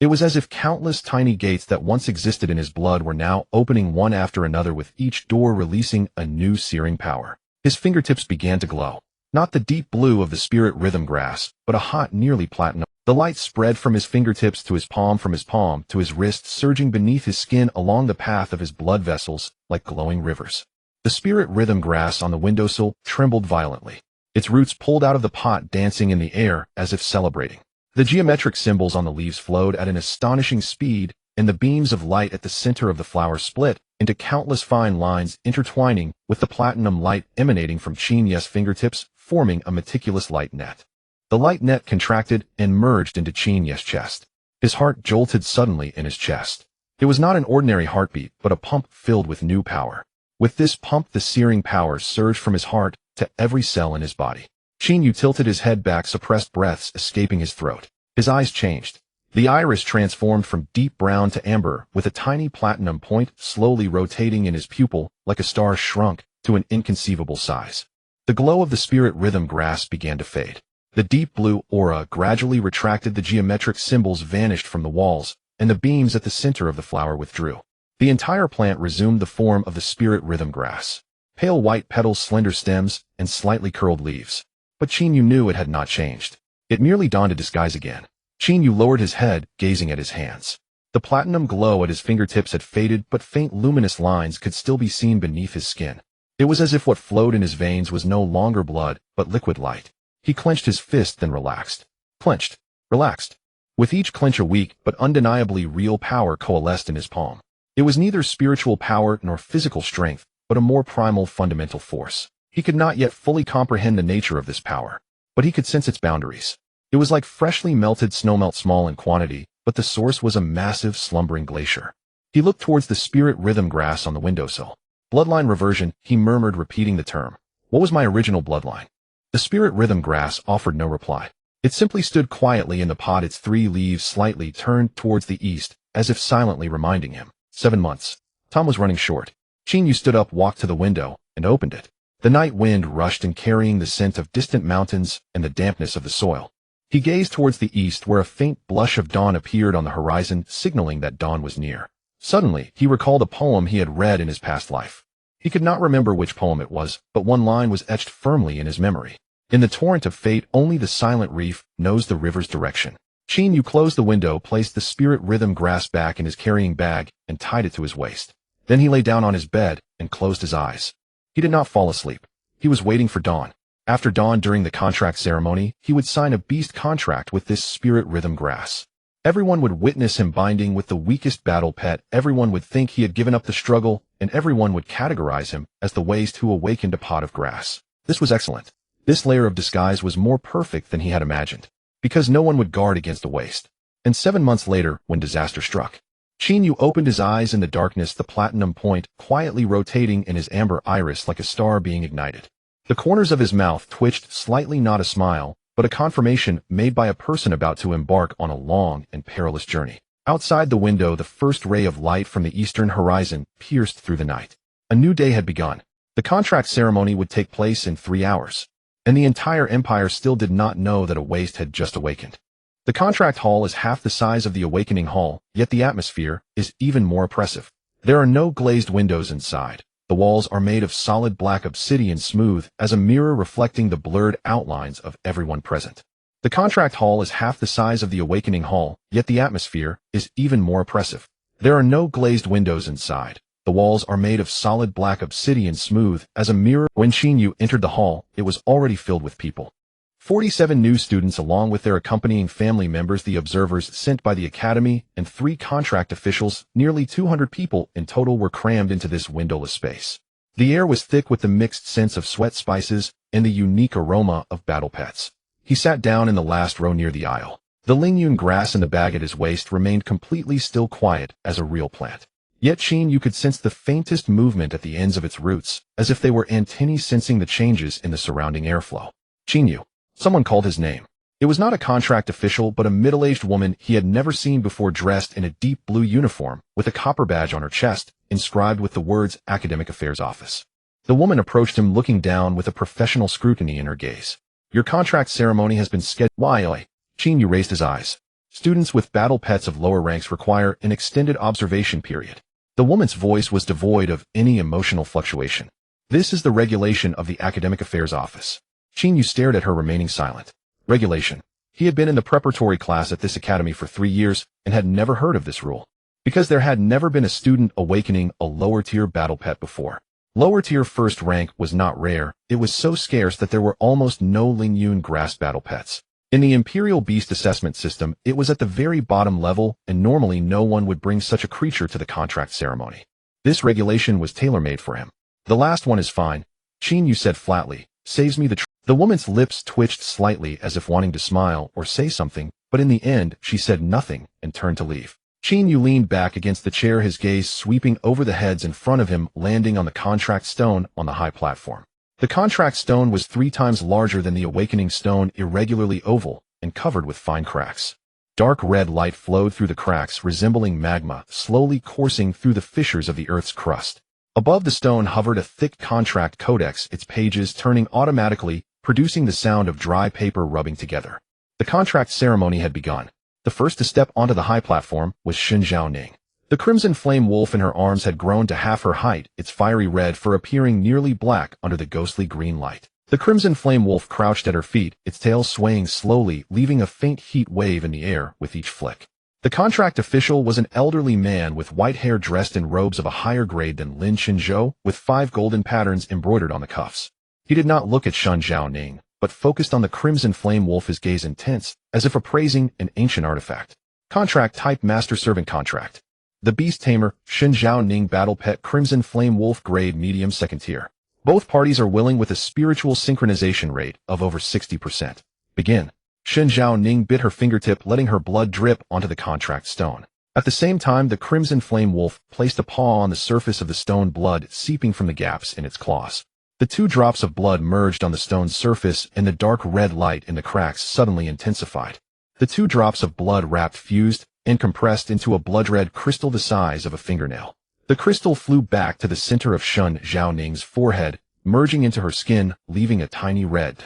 It was as if countless tiny gates that once existed in his blood were now opening one after another, with each door releasing a new searing power. His fingertips began to glow. Not the deep blue of the spirit rhythm grass, but a hot, nearly platinum. The light spread from his fingertips to his palm, from his palm to his wrist, surging beneath his skin along the path of his blood vessels like glowing rivers. The spirit rhythm grass on the windowsill trembled violently. Its roots pulled out of the pot, dancing in the air as if celebrating. The geometric symbols on the leaves flowed at an astonishing speed, and the beams of light at the center of the flower split into countless fine lines intertwining with the platinum light emanating from Qin Ye's fingertips, forming a meticulous light net. The light net contracted and merged into Qin Ye's chest. His heart jolted suddenly in his chest. It was not an ordinary heartbeat, but a pump filled with new power. With this pump, the searing power surged from his heart to every cell in his body. Qin Yu tilted his head back, suppressed breaths escaping his throat. His eyes changed. The iris transformed from deep brown to amber, with a tiny platinum point slowly rotating in his pupil like a star shrunk to an inconceivable size. The glow of the spirit rhythm grass began to fade. The deep blue aura gradually retracted, the geometric symbols vanished from the walls, and the beams at the center of the flower withdrew. The entire plant resumed the form of the spirit rhythm grass. Pale white petals, slender stems, and slightly curled leaves. But Qin Yu knew it had not changed. It merely donned a disguise again. Qin Yu lowered his head, gazing at his hands. The platinum glow at his fingertips had faded, but faint luminous lines could still be seen beneath his skin. It was as if what flowed in his veins was no longer blood, but liquid light. He clenched his fist, then relaxed. Clenched. Relaxed. With each clench a weak, but undeniably real power coalesced in his palm. It was neither spiritual power nor physical strength, but a more primal fundamental force. He could not yet fully comprehend the nature of this power, but he could sense its boundaries. It was like freshly melted snowmelt, small in quantity, but the source was a massive, slumbering glacier. He looked towards the spirit rhythm grass on the windowsill. Bloodline reversion, he murmured, repeating the term. What was my original bloodline? The spirit rhythm grass offered no reply. It simply stood quietly in the pot, its 3 leaves slightly turned towards the east, as if silently reminding him. 7 months. Time was running short. Qin Yu stood up, walked to the window, and opened it. The night wind rushed in, carrying the scent of distant mountains and the dampness of the soil. He gazed towards the east, where a faint blush of dawn appeared on the horizon, signaling that dawn was near. Suddenly, he recalled a poem he had read in his past life. He could not remember which poem it was, but one line was etched firmly in his memory. In the torrent of fate, only the silent reef knows the river's direction. Qin Yu closed the window, placed the spirit rhythm grass back in his carrying bag, and tied it to his waist. Then he lay down on his bed and closed his eyes. He did not fall asleep. He was waiting for dawn. After dawn, during the contract ceremony, he would sign a beast contract with this spirit rhythm grass. Everyone would witness him binding with the weakest battle pet, everyone would think he had given up the struggle, and everyone would categorize him as the waste who awakened a pot of grass. This was excellent. This layer of disguise was more perfect than he had imagined, because no one would guard against a waste. And 7 months later, when disaster struck, Qin Yu opened his eyes in the darkness, the platinum point quietly rotating in his amber iris like a star being ignited. The corners of his mouth twitched slightly, not a smile, but a confirmation made by a person about to embark on a long and perilous journey. Outside the window, the first ray of light from the eastern horizon pierced through the night. A new day had begun. The contract ceremony would take place in 3 hours, and the entire empire still did not know that a waste had just awakened. The contract hall is half the size of the awakening hall, yet the atmosphere is even more oppressive. There are no glazed windows inside. The walls are made of solid black obsidian, smooth as a mirror, reflecting the blurred outlines of everyone present. The contract hall is half the size of the awakening hall, yet the atmosphere is even more oppressive. There are no glazed windows inside. The walls are made of solid black obsidian, smooth as a mirror. When Qin Yu entered the hall, it was already filled with people. 47 new students along with their accompanying family members, the observers sent by the academy, and 3 contract officials. Nearly 200 people in total were crammed into this windowless space. The air was thick with the mixed scents of sweat, spices, and the unique aroma of battle pets. He sat down in the last row near the aisle. The Lingyun grass in the bag at his waist remained completely still, quiet as a real plant. Yet Qin Yu could sense the faintest movement at the ends of its roots, as if they were antennae sensing the changes in the surrounding airflow. Qin Yu. Someone called his name. It was not a contract official, but a middle-aged woman he had never seen before, dressed in a deep blue uniform, with a copper badge on her chest, inscribed with the words Academic Affairs Office. The woman approached him, looking down with a professional scrutiny in her gaze. Your contract ceremony has been scheduled. Why? Qin Yu raised his eyes. Students with battle pets of lower ranks require an extended observation period. The woman's voice was devoid of any emotional fluctuation. This is the regulation of the Academic Affairs Office. Qin Yu stared at her, remaining silent. Regulation. He had been in the preparatory class at this academy for 3 years and had never heard of this rule, because there had never been a student awakening a lower-tier battle pet before. Lower-tier first rank was not rare, it was so scarce that there were almost no Lingyun grass battle pets. In the Imperial Beast Assessment System, it was at the very bottom level, and normally no one would bring such a creature to the contract ceremony. This regulation was tailor-made for him. The last one is fine, Qin Yu said flatly. Saves me The woman's lips twitched slightly as if wanting to smile or say something, but in the end, she said nothing and turned to leave. Qin Yu leaned back against the chair, his gaze sweeping over the heads in front of him, landing on the contract stone on the high platform. The contract stone was 3 times larger than the awakening stone, irregularly oval, and covered with fine cracks. Dark red light flowed through the cracks, resembling magma, slowly coursing through the fissures of the Earth's crust. Above the stone hovered a thick contract codex, its pages turning automatically, producing the sound of dry paper rubbing together. The contract ceremony had begun. The first to step onto the high platform was Shen Ning. The crimson flame wolf in her arms had grown to half her height, its fiery red fur appearing nearly black under the ghostly green light. The crimson flame wolf crouched at her feet, its tail swaying slowly, leaving a faint heat wave in the air with each flick. The contract official was an elderly man with white hair, dressed in robes of a higher grade than Lin Qinzhou, with 5 golden patterns embroidered on the cuffs. He did not look at Shen Ning, but focused on the crimson flame wolf, his gaze intense, as if appraising an ancient artifact. Contract type: Master Servant Contract. The Beast Tamer, Shen Ning Battle Pet, Crimson Flame Wolf, grade medium, 2nd tier. Both parties are willing, with a spiritual synchronization rate of over 60%. Begin. Shen Ning bit her fingertip, letting her blood drip onto the contract stone. At the same time, the Crimson Flame Wolf placed a paw on the surface of the stone, blood seeping from the gaps in its claws. The 2 drops of blood merged on the stone's surface, and the dark red light in the cracks suddenly intensified. The 2 drops of blood wrapped, fused, and compressed into a blood-red crystal the size of a fingernail. The crystal flew back to the center of Shen Ning's forehead, merging into her skin, leaving a tiny red.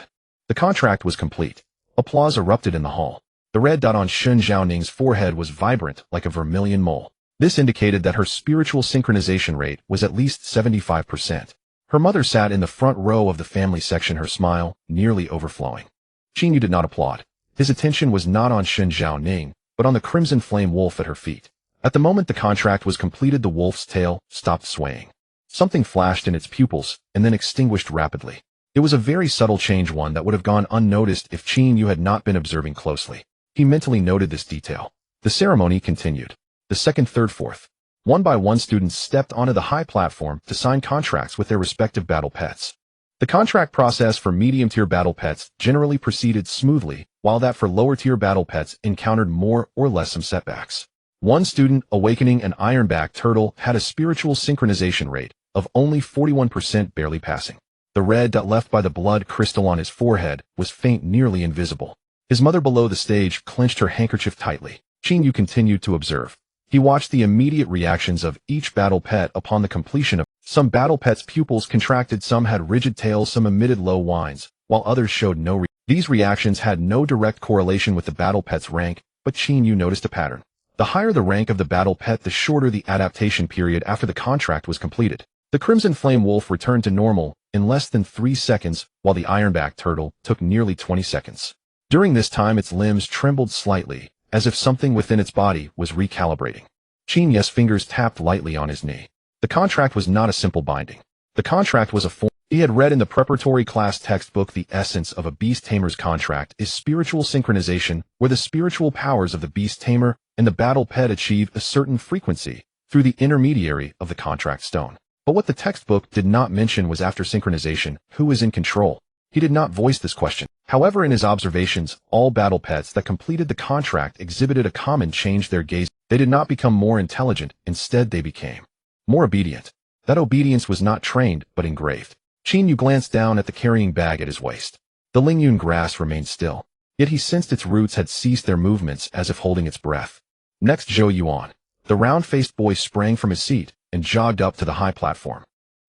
The contract was complete. Applause erupted in the hall. The red dot on Shen Ning's forehead was vibrant, like a vermilion mole. This indicated that her spiritual synchronization rate was at least 75%. Her mother sat in the front row of the family section, her smile nearly overflowing. Qin Yu did not applaud. His attention was not on Shen Ning, but on the crimson flame wolf at her feet. At the moment the contract was completed, the wolf's tail stopped swaying. Something flashed in its pupils, and then extinguished rapidly. It was a very subtle change, one that would have gone unnoticed if Qin Yu had not been observing closely. He mentally noted this detail. The ceremony continued. The 2nd, 3rd, 4th. One by one, students stepped onto the high platform to sign contracts with their respective battle pets. The contract process for medium-tier battle pets generally proceeded smoothly, while that for lower-tier battle pets encountered more or less some setbacks. One student, awakening an ironback turtle, had a spiritual synchronization rate of only 41%, barely passing. The red dot left by the blood crystal on his forehead was faint, nearly invisible. His mother below the stage clenched her handkerchief tightly. Qin Yu continued to observe. He watched the immediate reactions of each battle pet upon the completion of. Some battle pets' pupils contracted, some had rigid tails, some emitted low whines, while others showed no These reactions had no direct correlation with the battle pet's rank, but Qin Yu noticed a pattern. The higher the rank of the battle pet, the shorter the adaptation period after the contract was completed. The Crimson Flame Wolf returned to normal in less than 3 seconds, while the ironback turtle took nearly 20 seconds. During this time, its limbs trembled slightly, as if something within its body was recalibrating. Qin Yu's fingers tapped lightly on his knee. The contract was not a simple binding. The contract was a form. He had read in the preparatory class textbook, the essence of a beast tamer's contract is spiritual synchronization, where the spiritual powers of the beast tamer and the battle pet achieve a certain frequency through the intermediary of the contract stone. But what the textbook did not mention was, after synchronization, who is in control? He did not voice this question. However, in his observations, all battle pets that completed the contract exhibited a common change: their gaze. They did not become more intelligent, instead they became more obedient. That obedience was not trained, but engraved. Qin Yu glanced down at the carrying bag at his waist. The Lingyun grass remained still, yet he sensed its roots had ceased their movements, as if holding its breath. Next, Zhou Yuan. The round-faced boy sprang from his seat and jogged up to the high platform.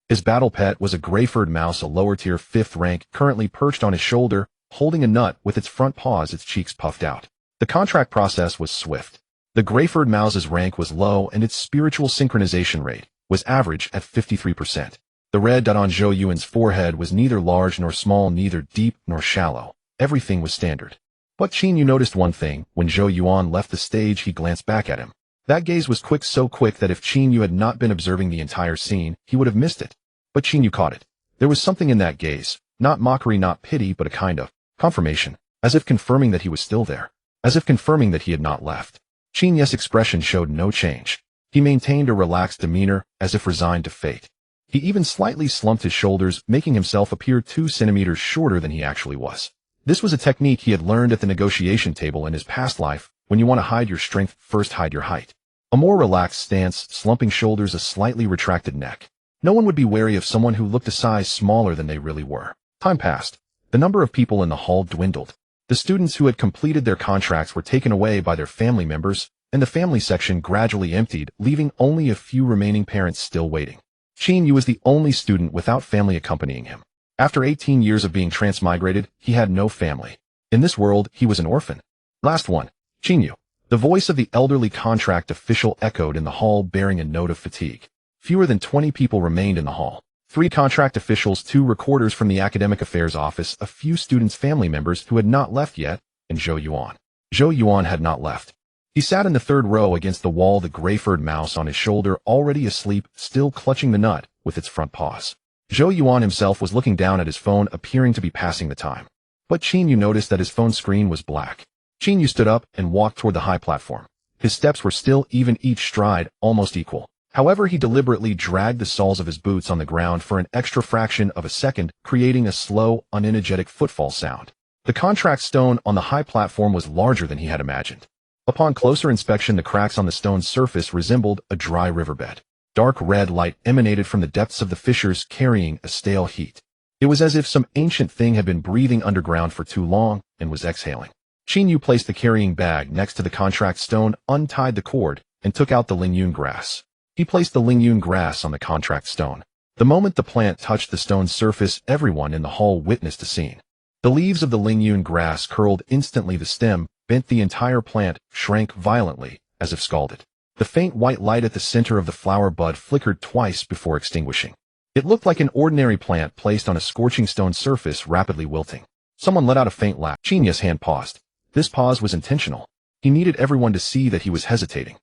His battle pet was a gray-furred mouse, a lower-tier 5th rank, currently perched on his shoulder, holding a nut with its front paws, its cheeks puffed out. The contract process was swift. The gray-furred mouse's rank was low, and its spiritual synchronization rate was average at 53%. The red dot on Zhou Yuan's forehead was neither large nor small, neither deep nor shallow. Everything was standard. But Qin Yu noticed one thing. When Zhou Yuan left the stage, he glanced back at him. That gaze was quick, so quick that if Qin Yu had not been observing the entire scene, he would have missed it. But Qin Yu caught it. There was something in that gaze, not mockery, not pity, but a kind of confirmation. as if confirming that he was still there, as if confirming that he had not left. Qin Ye's expression showed no change. He maintained a relaxed demeanor, as if resigned to fate. He even slightly slumped his shoulders, making himself appear 2 centimeters shorter than he actually was. This was a technique he had learned at the negotiation table in his past life. When you want to hide your strength, first hide your height. A more relaxed stance, slumping shoulders, a slightly retracted neck. No one would be wary of someone who looked a size smaller than they really were. Time passed. The number of people in the hall dwindled. The students who had completed their contracts were taken away by their family members, and the family section gradually emptied, leaving only a few remaining parents still waiting. Qin Yu was the only student without family accompanying him. After 18 years of being transmigrated, he had no family. In this world, he was an orphan. Last one. Qin Yu. The voice of the elderly contract official echoed in the hall, bearing a note of fatigue. Fewer than 20 people remained in the hall. 3 contract officials, 2 recorders from the academic affairs office, a few students' family members who had not left yet, and Zhou Yuan. Zhou Yuan had not left. He sat in the 3rd row against the wall, the gray-furred mouse on his shoulder, already asleep, still clutching the nut with its front paws. Zhou Yuan himself was looking down at his phone, appearing to be passing the time. But Qin Yu noticed that his phone screen was black. Qin Yu stood up and walked toward the high platform. His steps were still even, each stride almost equal. However, he deliberately dragged the soles of his boots on the ground for an extra fraction of a second, creating a slow, unenergetic footfall sound. The contract stone on the high platform was larger than he had imagined. Upon closer inspection, the cracks on the stone's surface resembled a dry riverbed. Dark red light emanated from the depths of the fissures, carrying a stale heat. It was as if some ancient thing had been breathing underground for too long and was exhaling. Qin Yu placed the carrying bag next to the contract stone, untied the cord, and took out the Lingyun grass. He placed the Lingyun grass on the contract stone. The moment the plant touched the stone's surface, everyone in the hall witnessed a scene. The leaves of the Lingyun grass curled instantly, the stem bent, the entire plant shrank violently, as if scalded. The faint white light at the center of the flower bud flickered twice before extinguishing. It looked like an ordinary plant placed on a scorching stone surface, rapidly wilting. Someone let out a faint laugh. Qin Yu's hand paused. This pause was intentional. He needed everyone to see that he was hesitating.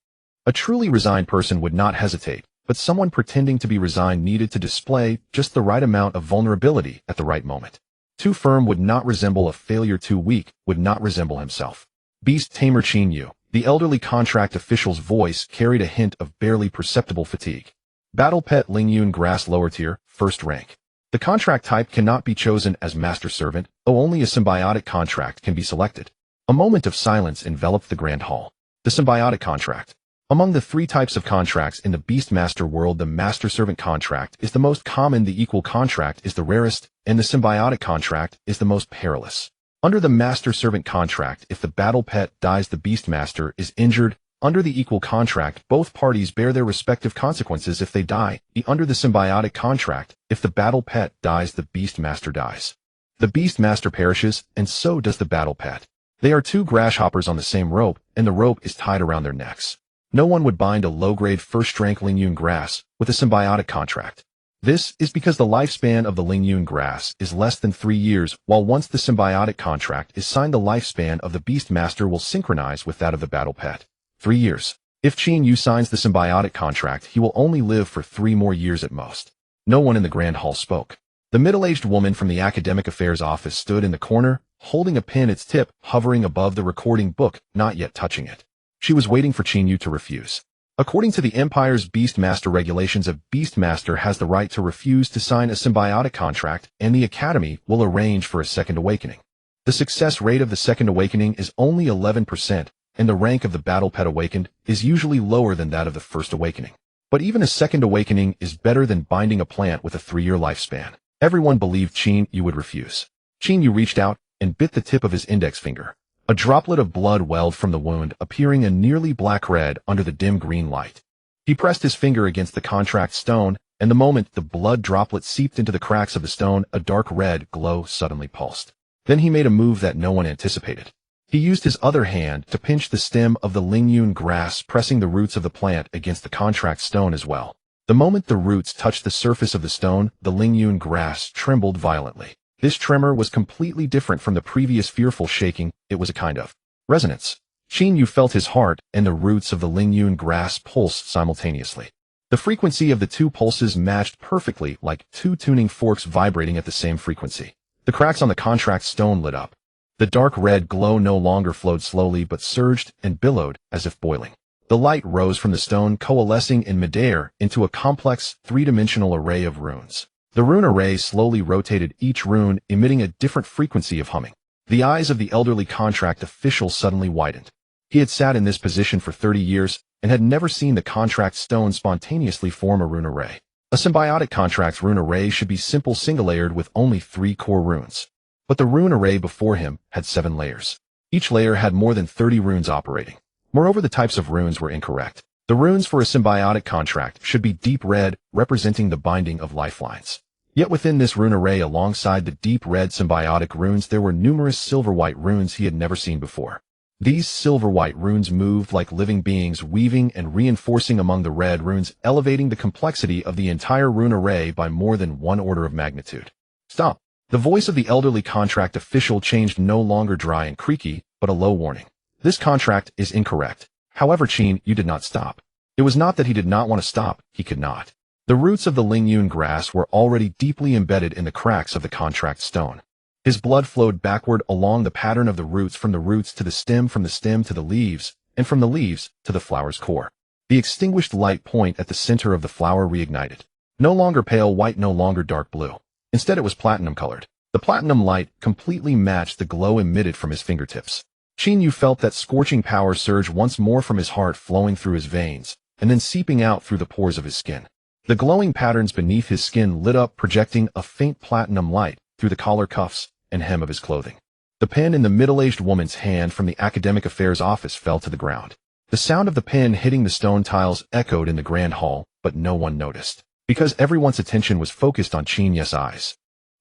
A truly resigned person would not hesitate, but someone pretending to be resigned needed to display just the right amount of vulnerability at the right moment. Too firm would not resemble a failure, too weak would not resemble himself. Beast tamer Qin Yu. The elderly contract official's voice carried a hint of barely perceptible fatigue. Battle Pet Lingyun Grass, lower tier, 1st rank. The contract type cannot be chosen as master servant, though only a symbiotic contract can be selected. A moment of silence enveloped the grand hall. The symbiotic contract. Among the 3 types of contracts in the Beastmaster world, the master servant contract is the most common, the equal contract is the rarest, and the symbiotic contract is the most perilous. Under the master servant contract, if the battle pet dies, the Beastmaster is injured. Under the equal contract, both parties bear their respective consequences if they die. Under the symbiotic contract, if the battle pet dies, the Beastmaster dies. The Beastmaster perishes, and so does the battle pet. They are 2 grasshoppers on the same rope, and the rope is tied around their necks. No one would bind a low-grade 1st-rank Lingyun grass with a symbiotic contract. This is because the lifespan of the Lingyun grass is less than 3 years, while once the symbiotic contract is signed, the lifespan of the Beastmaster will synchronize with that of the battle pet. 3 years. If Qin Yu signs the symbiotic contract, he will only live for 3 more years at most. No one in the grand hall spoke. The middle-aged woman from the academic affairs office stood in the corner, holding a pen, its tip hovering above the recording book, not yet touching it. She was waiting for Qin Yu to refuse. According to the Empire's Beastmaster regulations, a Beastmaster has the right to refuse to sign a symbiotic contract, and the Academy will arrange for a second awakening. The success rate of the second awakening is only 11%, and the rank of the battle pet awakened is usually lower than that of the first awakening. But even a second awakening is better than binding a plant with a 3-year lifespan. Everyone believed Qin Yu would refuse. Qin Yu reached out and bit the tip of his index finger. A droplet of blood welled from the wound, appearing a nearly black red under the dim green light. He pressed his finger against the contract stone, and the moment the blood droplet seeped into the cracks of the stone, a dark red glow suddenly pulsed. Then he made a move that no one anticipated. He used his other hand to pinch the stem of the Lingyun grass, pressing the roots of the plant against the contract stone as well. The moment the roots touched the surface of the stone, the Lingyun grass trembled violently. This tremor was completely different from the previous fearful shaking. It was a kind of resonance. Qin Yu felt his heart and the roots of the Lingyun grass pulse simultaneously. The frequency of the 2 pulses matched perfectly, like 2 tuning forks vibrating at the same frequency. The cracks on the contract stone lit up. The dark red glow no longer flowed slowly but surged and billowed as if boiling. The light rose from the stone, coalescing in midair into a complex, three-dimensional array of runes. The rune array slowly rotated, each rune emitting a different frequency of humming. The eyes of the elderly contract official suddenly widened. He had sat in this position for 30 years and had never seen the contract stone spontaneously form a rune array. A symbiotic contract rune array should be simple single-layered with only 3 core runes. But the rune array before him had 7 layers. Each layer had more than 30 runes operating. Moreover, the types of runes were incorrect. The runes for a symbiotic contract should be deep red, representing the binding of lifelines. Yet within this rune array, alongside the deep red symbiotic runes, there were numerous silver-white runes he had never seen before. These silver-white runes moved like living beings, weaving and reinforcing among the red runes, elevating the complexity of the entire rune array by more than 1 order of magnitude. Stop! The voice of the elderly contract official changed, no longer dry and creaky, but a low warning. This contract is incorrect. However, Qin, you did not stop. It was not that he did not want to stop, he could not. The roots of the Lingyun grass were already deeply embedded in the cracks of the contract stone. His blood flowed backward along the pattern of the roots, from the roots to the stem, from the stem to the leaves, and from the leaves to the flower's core. The extinguished light point at the center of the flower reignited. No longer pale white, no longer dark blue. Instead, it was platinum-colored. The platinum light completely matched the glow emitted from his fingertips. Qin Yu felt that scorching power surge once more from his heart, flowing through his veins, and then seeping out through the pores of his skin. The glowing patterns beneath his skin lit up, projecting a faint platinum light through the collar, cuffs, and hem of his clothing. The pen in the middle-aged woman's hand from the academic affairs office fell to the ground. The sound of the pen hitting the stone tiles echoed in the grand hall, but no one noticed, because everyone's attention was focused on Qin Yu's eyes.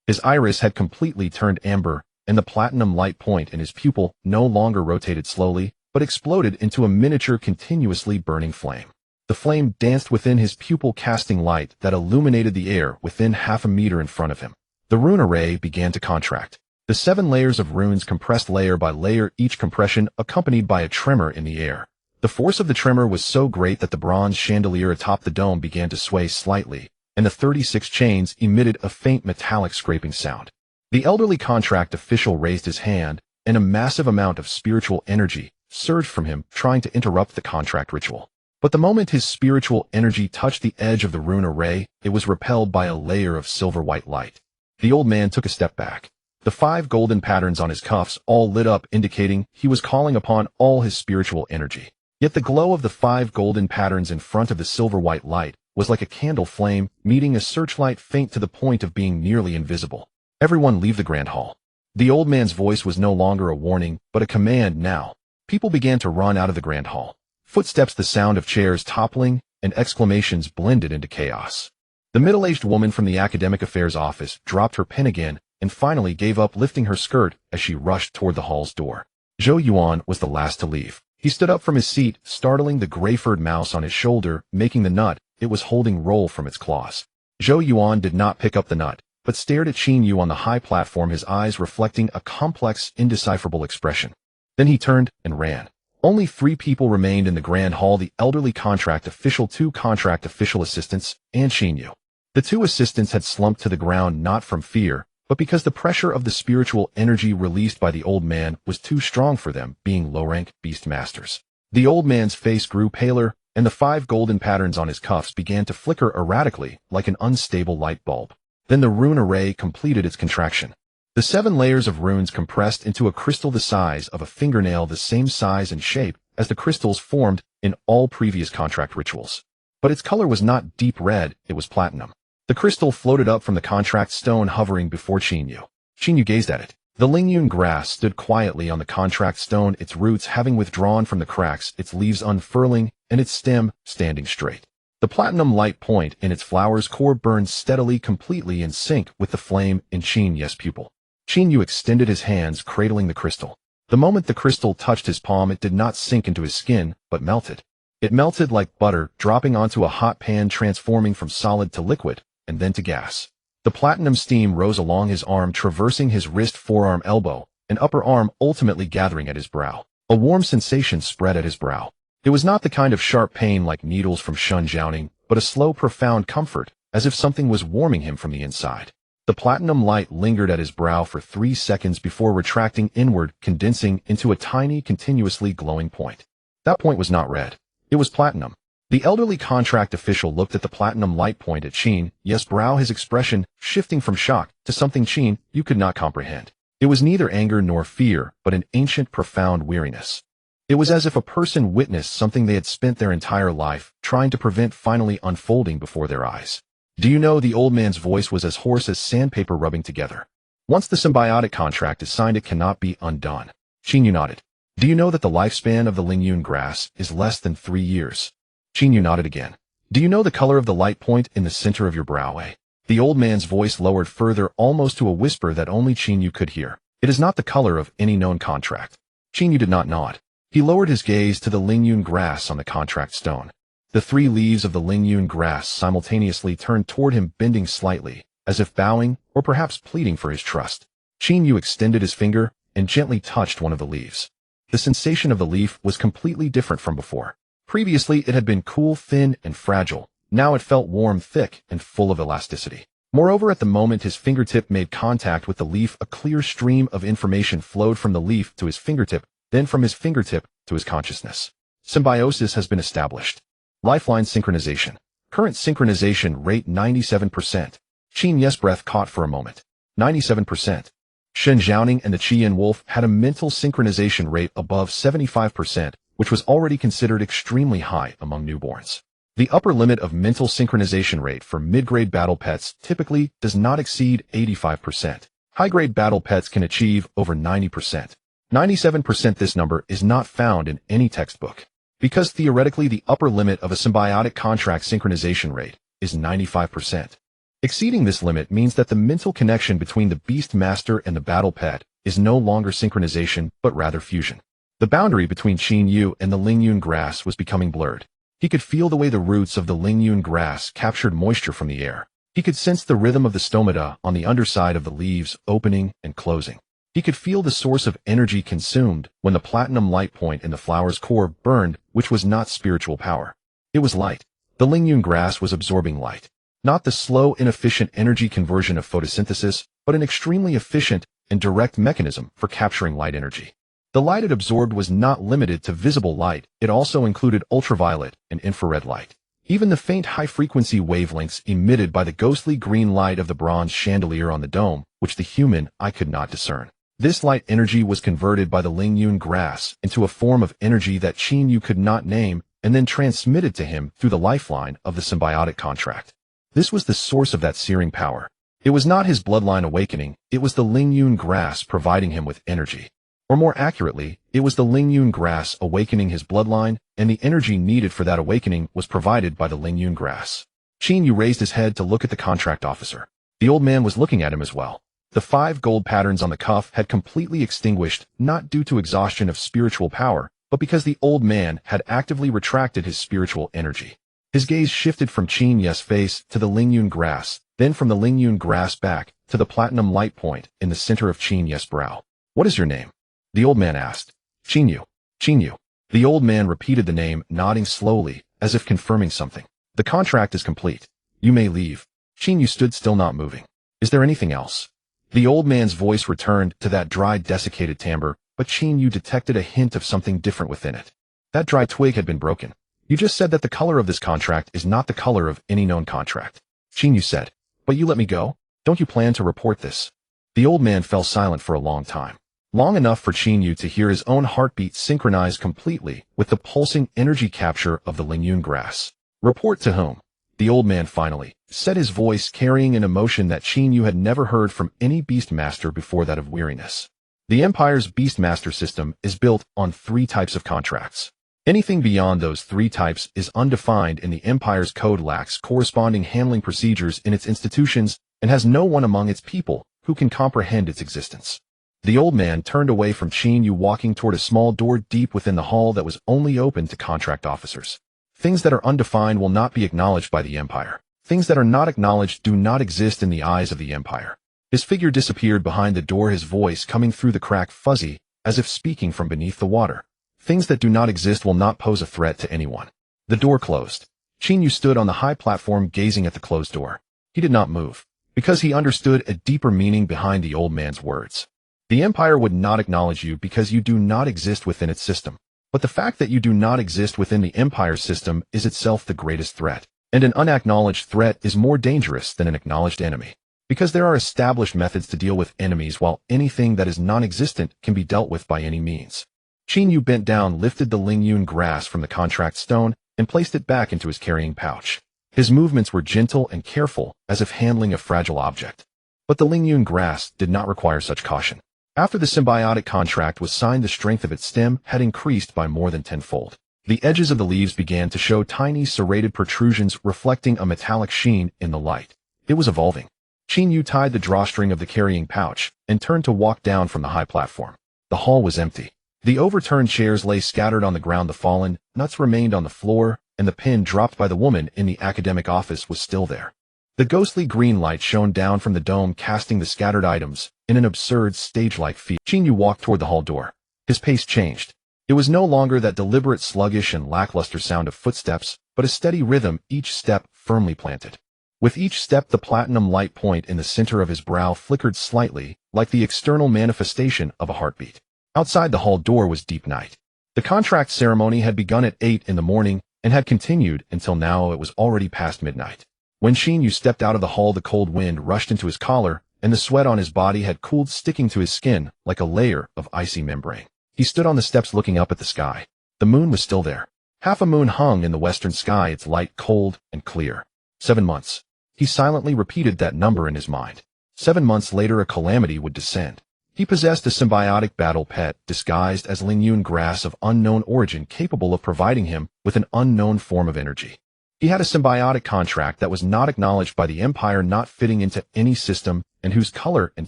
His iris had completely turned amber, and the platinum light point in his pupil no longer rotated slowly, but exploded into a miniature, continuously burning flame. The flame danced within his pupil, casting light that illuminated the air within half a meter in front of him. The rune array began to contract. The 7 layers of runes compressed layer by layer, each compression accompanied by a tremor in the air. The force of the tremor was so great that the bronze chandelier atop the dome began to sway slightly, and the 36 chains emitted a faint metallic scraping sound. The elderly contract official raised his hand, and a massive amount of spiritual energy surged from him, trying to interrupt the contract ritual. But the moment his spiritual energy touched the edge of the rune array, it was repelled by a layer of silver-white light. The old man took a step back. The 5 golden patterns on his cuffs all lit up, indicating he was calling upon all his spiritual energy. Yet the glow of the 5 golden patterns in front of the silver-white light was like a candle flame meeting a searchlight, faint to the point of being nearly invisible. Everyone leave the grand hall. The old man's voice was no longer a warning, but a command now. People began to run out of the grand hall. Footsteps, the sound of chairs toppling, and exclamations blended into chaos. The middle-aged woman from the academic affairs office dropped her pen again and finally gave up, lifting her skirt as she rushed toward the hall's door. Zhou Yuan was the last to leave. He stood up from his seat, startling the gray-furred mouse on his shoulder, making the nut it was holding roll from its claws. Zhou Yuan did not pick up the nut, but stared at Qin Yu on the high platform, his eyes reflecting a complex, indecipherable expression. Then he turned and ran. Only 3 people remained in the grand hall: the elderly contract official, 2 contract official assistants, and Qin Yu. The 2 assistants had slumped to the ground not from fear, but because the pressure of the spiritual energy released by the old man was too strong for them, being low-rank beast masters. The old man's face grew paler, and the 5 golden patterns on his cuffs began to flicker erratically like an unstable light bulb. Then the rune array completed its contraction. The 7 layers of runes compressed into a crystal the size of a fingernail, the same size and shape as the crystals formed in all previous contract rituals. But its color was not deep red, it was platinum. The crystal floated up from the contract stone, hovering before Qin Yu. Qin Yu gazed at it. The Lingyun grass stood quietly on the contract stone, its roots having withdrawn from the cracks, its leaves unfurling, and its stem standing straight. The platinum light point in its flower's core burned steadily, completely in sync with the flame in Qin Yu's pupil. Qin Yu extended his hands, cradling the crystal. The moment the crystal touched his palm, it did not sink into his skin, but melted. It melted like butter, dropping onto a hot pan, transforming from solid to liquid, and then to gas. The platinum steam rose along his arm, traversing his wrist, forearm, elbow, and upper arm, ultimately gathering at his brow. A warm sensation spread at his brow. It was not the kind of sharp pain like needles from Shun Jiaoning, but a slow, profound comfort, as if something was warming him from the inside. The platinum light lingered at his brow for 3 seconds before retracting inward, condensing into a tiny, continuously glowing point. That point was not red. It was platinum. The elderly contract official looked at the platinum light point at Qin Ye's brow, his expression shifting from shock to something Qin Yu could not comprehend. It was neither anger nor fear, but an ancient, profound weariness. It was as if a person witnessed something they had spent their entire life trying to prevent finally unfolding before their eyes. Do you know, the old man's voice was as hoarse as sandpaper rubbing together. Once the symbiotic contract is signed, it cannot be undone. Qin Yu nodded. Do you know that the lifespan of the Lingyun grass is less than 3 years? Qin Yu nodded again. Do you know the color of the light point in the center of your brow? The old man's voice lowered further, almost to a whisper that only Qin Yu could hear. It is not the color of any known contract. Qin Yu did not nod. He lowered his gaze to the Lingyun grass on the contract stone. The 3 leaves of the Lingyun grass simultaneously turned toward him, bending slightly, as if bowing or perhaps pleading for his trust. Qin Yu extended his finger and gently touched one of the leaves. The sensation of the leaf was completely different from before. Previously, it had been cool, thin, and fragile. Now it felt warm, thick, and full of elasticity. Moreover, at the moment his fingertip made contact with the leaf, a clear stream of information flowed from the leaf to his fingertip, then from his fingertip to his consciousness. Symbiosis has been established. Lifeline synchronization. Current synchronization rate 97%. Qin Ye's breath caught for a moment. 97%. Shen Zhaoning and the Qian wolf had a mental synchronization rate above 75%, which was already considered extremely high among newborns. The upper limit of mental synchronization rate for mid-grade battle pets typically does not exceed 85%. High-grade battle pets can achieve over 90%. 97%. This number is not found in any textbook, because theoretically the upper limit of a symbiotic contract synchronization rate is 95%. Exceeding this limit means that the mental connection between the beast master and the battle pet is no longer synchronization, but rather fusion. The boundary between Qin Yu and the Lingyun grass was becoming blurred. He could feel the way the roots of the Lingyun grass captured moisture from the air. He could sense the rhythm of the stomata on the underside of the leaves opening and closing. He could feel the source of energy consumed when the platinum light point in the flower's core burned, which was not spiritual power. It was light. The Lingyun grass was absorbing light. Not the slow, inefficient energy conversion of photosynthesis, but an extremely efficient and direct mechanism for capturing light energy. The light it absorbed was not limited to visible light, it also included ultraviolet and infrared light. Even the faint high-frequency wavelengths emitted by the ghostly green light of the bronze chandelier on the dome, which the human eye could not discern. This light energy was converted by the Lingyun grass into a form of energy that Qin Yu could not name, and then transmitted to him through the lifeline of the symbiotic contract. This was the source of that searing power. It was not his bloodline awakening, it was the Lingyun grass providing him with energy. Or more accurately, it was the Lingyun grass awakening his bloodline, and the energy needed for that awakening was provided by the Lingyun grass. Qin Yu raised his head to look at the contract officer. The old man was looking at him as well. The 5 gold patterns on the cuff had completely extinguished, not due to exhaustion of spiritual power, but because the old man had actively retracted his spiritual energy. His gaze shifted from Qin Ye's face to the Lingyun grass, then from the Lingyun grass back to the platinum light point in the center of Qin Ye's brow. What is your name? The old man asked. Qin Yu. Qin Yu. The old man repeated the name, nodding slowly, as if confirming something. The contract is complete. You may leave. Qin Yu stood still, not moving. Is there anything else? The old man's voice returned to that dry, desiccated timbre, but Qin Yu detected a hint of something different within it. That dry twig had been broken. You just said that the color of this contract is not the color of any known contract. Qin Yu said. But you let me go? Don't you plan to report this? The old man fell silent for a long time. Long enough for Qin Yu to hear his own heartbeat synchronized completely with the pulsing energy capture of the Lingyun grass. Report to whom? The old man finally said, his voice carrying an emotion that Qin Yu had never heard from any beastmaster before, that of weariness. The Empire's beastmaster system is built on 3 types of contracts. Anything beyond those 3 types is undefined, and the Empire's code lacks corresponding handling procedures in its institutions and has no one among its people who can comprehend its existence. The old man turned away from Qin Yu, walking toward a small door deep within the hall that was only open to contract officers. Things that are undefined will not be acknowledged by the Empire. Things that are not acknowledged do not exist in the eyes of the Empire. His figure disappeared behind the door, his voice coming through the crack fuzzy, as if speaking from beneath the water. Things that do not exist will not pose a threat to anyone. The door closed. Qin Yu stood on the high platform, gazing at the closed door. He did not move. because he understood a deeper meaning behind the old man's words. The Empire would not acknowledge you because you do not exist within its system. But the fact that you do not exist within the Empire's system is itself the greatest threat. And an unacknowledged threat is more dangerous than an acknowledged enemy. Because there are established methods to deal with enemies, while anything that is non-existent can be dealt with by any means. Qin Yu bent down, lifted the Lingyun grass from the contract stone, and placed it back into his carrying pouch. His movements were gentle and careful, as if handling a fragile object. But the Lingyun grass did not require such caution. After the symbiotic contract was signed, the strength of its stem had increased by more than tenfold. The edges of the leaves began to show tiny serrated protrusions reflecting a metallic sheen in the light. It was evolving. Qin Yu tied the drawstring of the carrying pouch and turned to walk down from the high platform. The hall was empty. The overturned chairs lay scattered on the ground. The fallen nuts remained on the floor, and the pin dropped by the woman in the academic office was still there. The ghostly green light shone down from the dome, casting the scattered items in an absurd stage-like feat. Qin Yu walked toward the hall door. His pace changed. It was no longer that deliberate, sluggish, and lackluster sound of footsteps, but a steady rhythm, each step firmly planted. With each step, the platinum light point in the center of his brow flickered slightly, like the external manifestation of a heartbeat. Outside the hall door was deep night. The contract ceremony had begun at 8 in the morning and had continued until now it was already past midnight. When Qin Yu stepped out of the hall, the cold wind rushed into his collar, and the sweat on his body had cooled, sticking to his skin like a layer of icy membrane. He stood on the steps looking up at the sky. The moon was still there. Half a moon hung in the western sky, its light cold and clear. 7 months. He silently repeated that number in his mind. 7 months later, a calamity would descend. He possessed a symbiotic battle pet disguised as Lingyun grass of unknown origin, capable of providing him with an unknown form of energy. He had a symbiotic contract that was not acknowledged by the Empire, not fitting into any system, and whose color and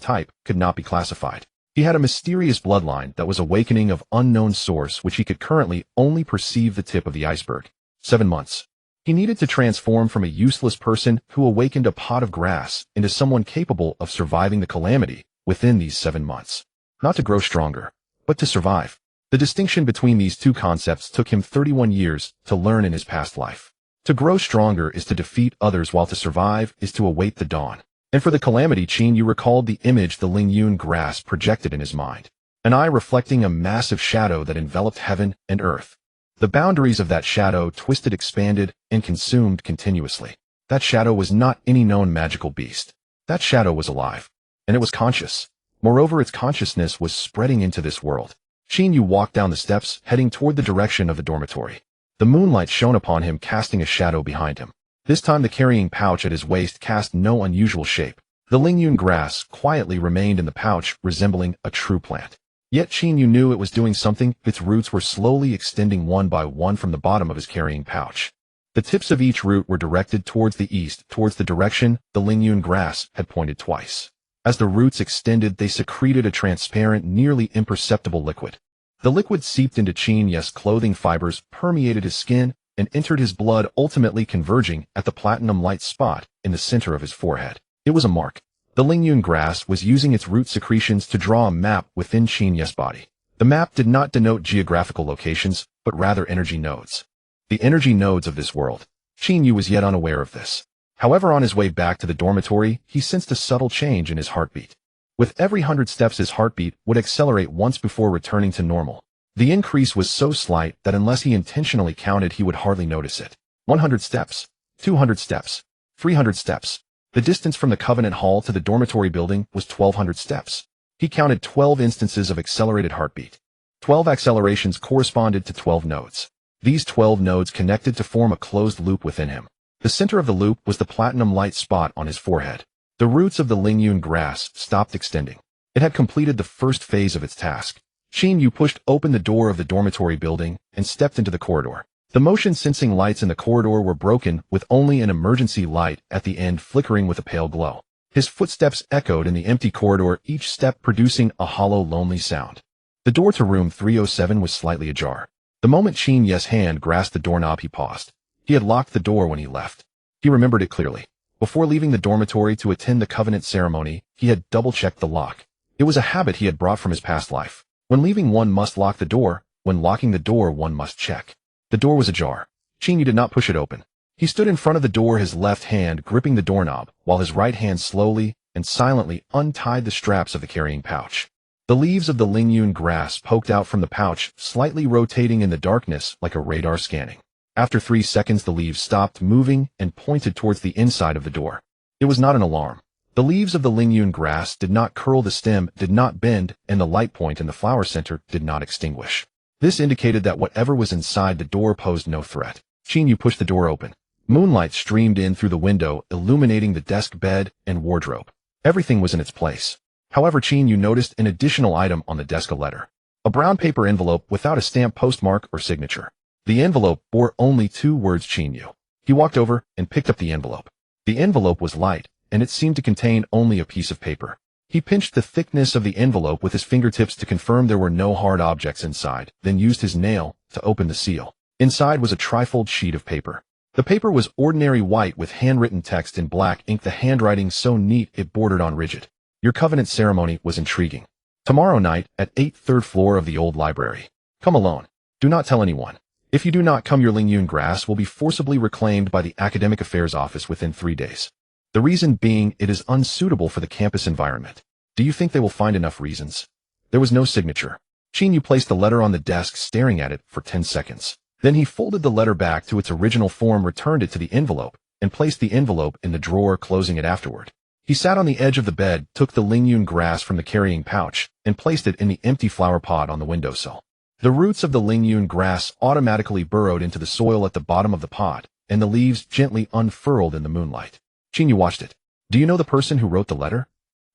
type could not be classified. He had a mysterious bloodline that was awakening of unknown source, which he could currently only perceive the tip of the iceberg. 7 months. He needed to transform from a useless person who awakened a pot of grass into someone capable of surviving the calamity within these 7 months. Not to grow stronger, but to survive. The distinction between these two concepts took him 31 years to learn in his past life. To grow stronger is to defeat others, while to survive is to await the dawn. And for the calamity, Qin Yu recalled the image the Lingyun grass projected in his mind. An eye reflecting a massive shadow that enveloped heaven and earth. The boundaries of that shadow twisted, expanded, and consumed continuously. That shadow was not any known magical beast. That shadow was alive. And it was conscious. Moreover, its consciousness was spreading into this world. Qin Yu walked down the steps, heading toward the direction of the dormitory. The moonlight shone upon him, casting a shadow behind him. This time the carrying pouch at his waist cast no unusual shape. The Lingyun grass quietly remained in the pouch, resembling a true plant. Yet Qin Yu knew it was doing something. Its roots were slowly extending one by one from the bottom of his carrying pouch. The tips of each root were directed towards the east, towards the direction the Lingyun grass had pointed twice. As the roots extended, they secreted a transparent, nearly imperceptible liquid. The liquid seeped into Qin Yu's clothing fibers, permeated his skin, and entered his blood, ultimately converging at the platinum light spot in the center of his forehead. It was a mark. The Lingyun grass was using its root secretions to draw a map within Qin Yu's body. The map did not denote geographical locations, but rather energy nodes. The energy nodes of this world. Qin Yu was yet unaware of this. However, on his way back to the dormitory, he sensed a subtle change in his heartbeat. With every 100 steps, his heartbeat would accelerate once before returning to normal. The increase was so slight that unless he intentionally counted, he would hardly notice it. 100 steps, 200 steps, 300 steps. The distance from the Covenant Hall to the dormitory building was 1,200 steps. He counted 12 instances of accelerated heartbeat. 12 accelerations corresponded to 12 nodes. These 12 nodes connected to form a closed loop within him. The center of the loop was the platinum light spot on his forehead. The roots of the Lingyun grass stopped extending. It had completed the first phase of its task. Qin Yu pushed open the door of the dormitory building and stepped into the corridor. The motion-sensing lights in the corridor were broken, with only an emergency light at the end flickering with a pale glow. His footsteps echoed in the empty corridor, each step producing a hollow, lonely sound. The door to room 307 was slightly ajar. The moment Qin Yu's hand grasped the doorknob, he paused. He had locked the door when he left. He remembered it clearly. Before leaving the dormitory to attend the covenant ceremony, he had double-checked the lock. It was a habit he had brought from his past life. When leaving, one must lock the door. When locking the door, one must check. The door was ajar. Qin Yu did not push it open. He stood in front of the door, his left hand gripping the doorknob, while his right hand slowly and silently untied the straps of the carrying pouch. The leaves of the Lingyun grass poked out from the pouch, slightly rotating in the darkness like a radar scanning. After 3 seconds, the leaves stopped moving and pointed towards the inside of the door. It was not an alarm. The leaves of the Lingyun grass did not curl, the stem did not bend, and the light point in the flower center did not extinguish. This indicated that whatever was inside the door posed no threat. Qinyu pushed the door open. Moonlight streamed in through the window, illuminating the desk, bed, and wardrobe. Everything was in its place. However, Qinyu noticed an additional item on the desk, a letter. A brown paper envelope without a stamp, postmark, or signature. The envelope bore only 2 words, Qinyu. He walked over and picked up the envelope. The envelope was light, and it seemed to contain only a piece of paper. He pinched the thickness of the envelope with his fingertips to confirm there were no hard objects inside, then used his nail to open the seal. Inside was a trifold sheet of paper. The paper was ordinary white with handwritten text in black ink, the handwriting so neat it bordered on rigid. Your covenant ceremony was intriguing. Tomorrow night at 8th, 3rd floor of the old library. Come alone. Do not tell anyone. If you do not come, your Lingyun grass will be forcibly reclaimed by the Academic Affairs Office within 3 days. The reason being, it is unsuitable for the campus environment. Do you think they will find enough reasons? There was no signature. Qinyu placed the letter on the desk, staring at it for 10 seconds. Then he folded the letter back to its original form, returned it to the envelope, and placed the envelope in the drawer, closing it afterward. He sat on the edge of the bed, took the Lingyun grass from the carrying pouch, and placed it in the empty flower pot on the windowsill. The roots of the Lingyun grass automatically burrowed into the soil at the bottom of the pot, and the leaves gently unfurled in the moonlight. Qinyu watched it. Do you know the person who wrote the letter?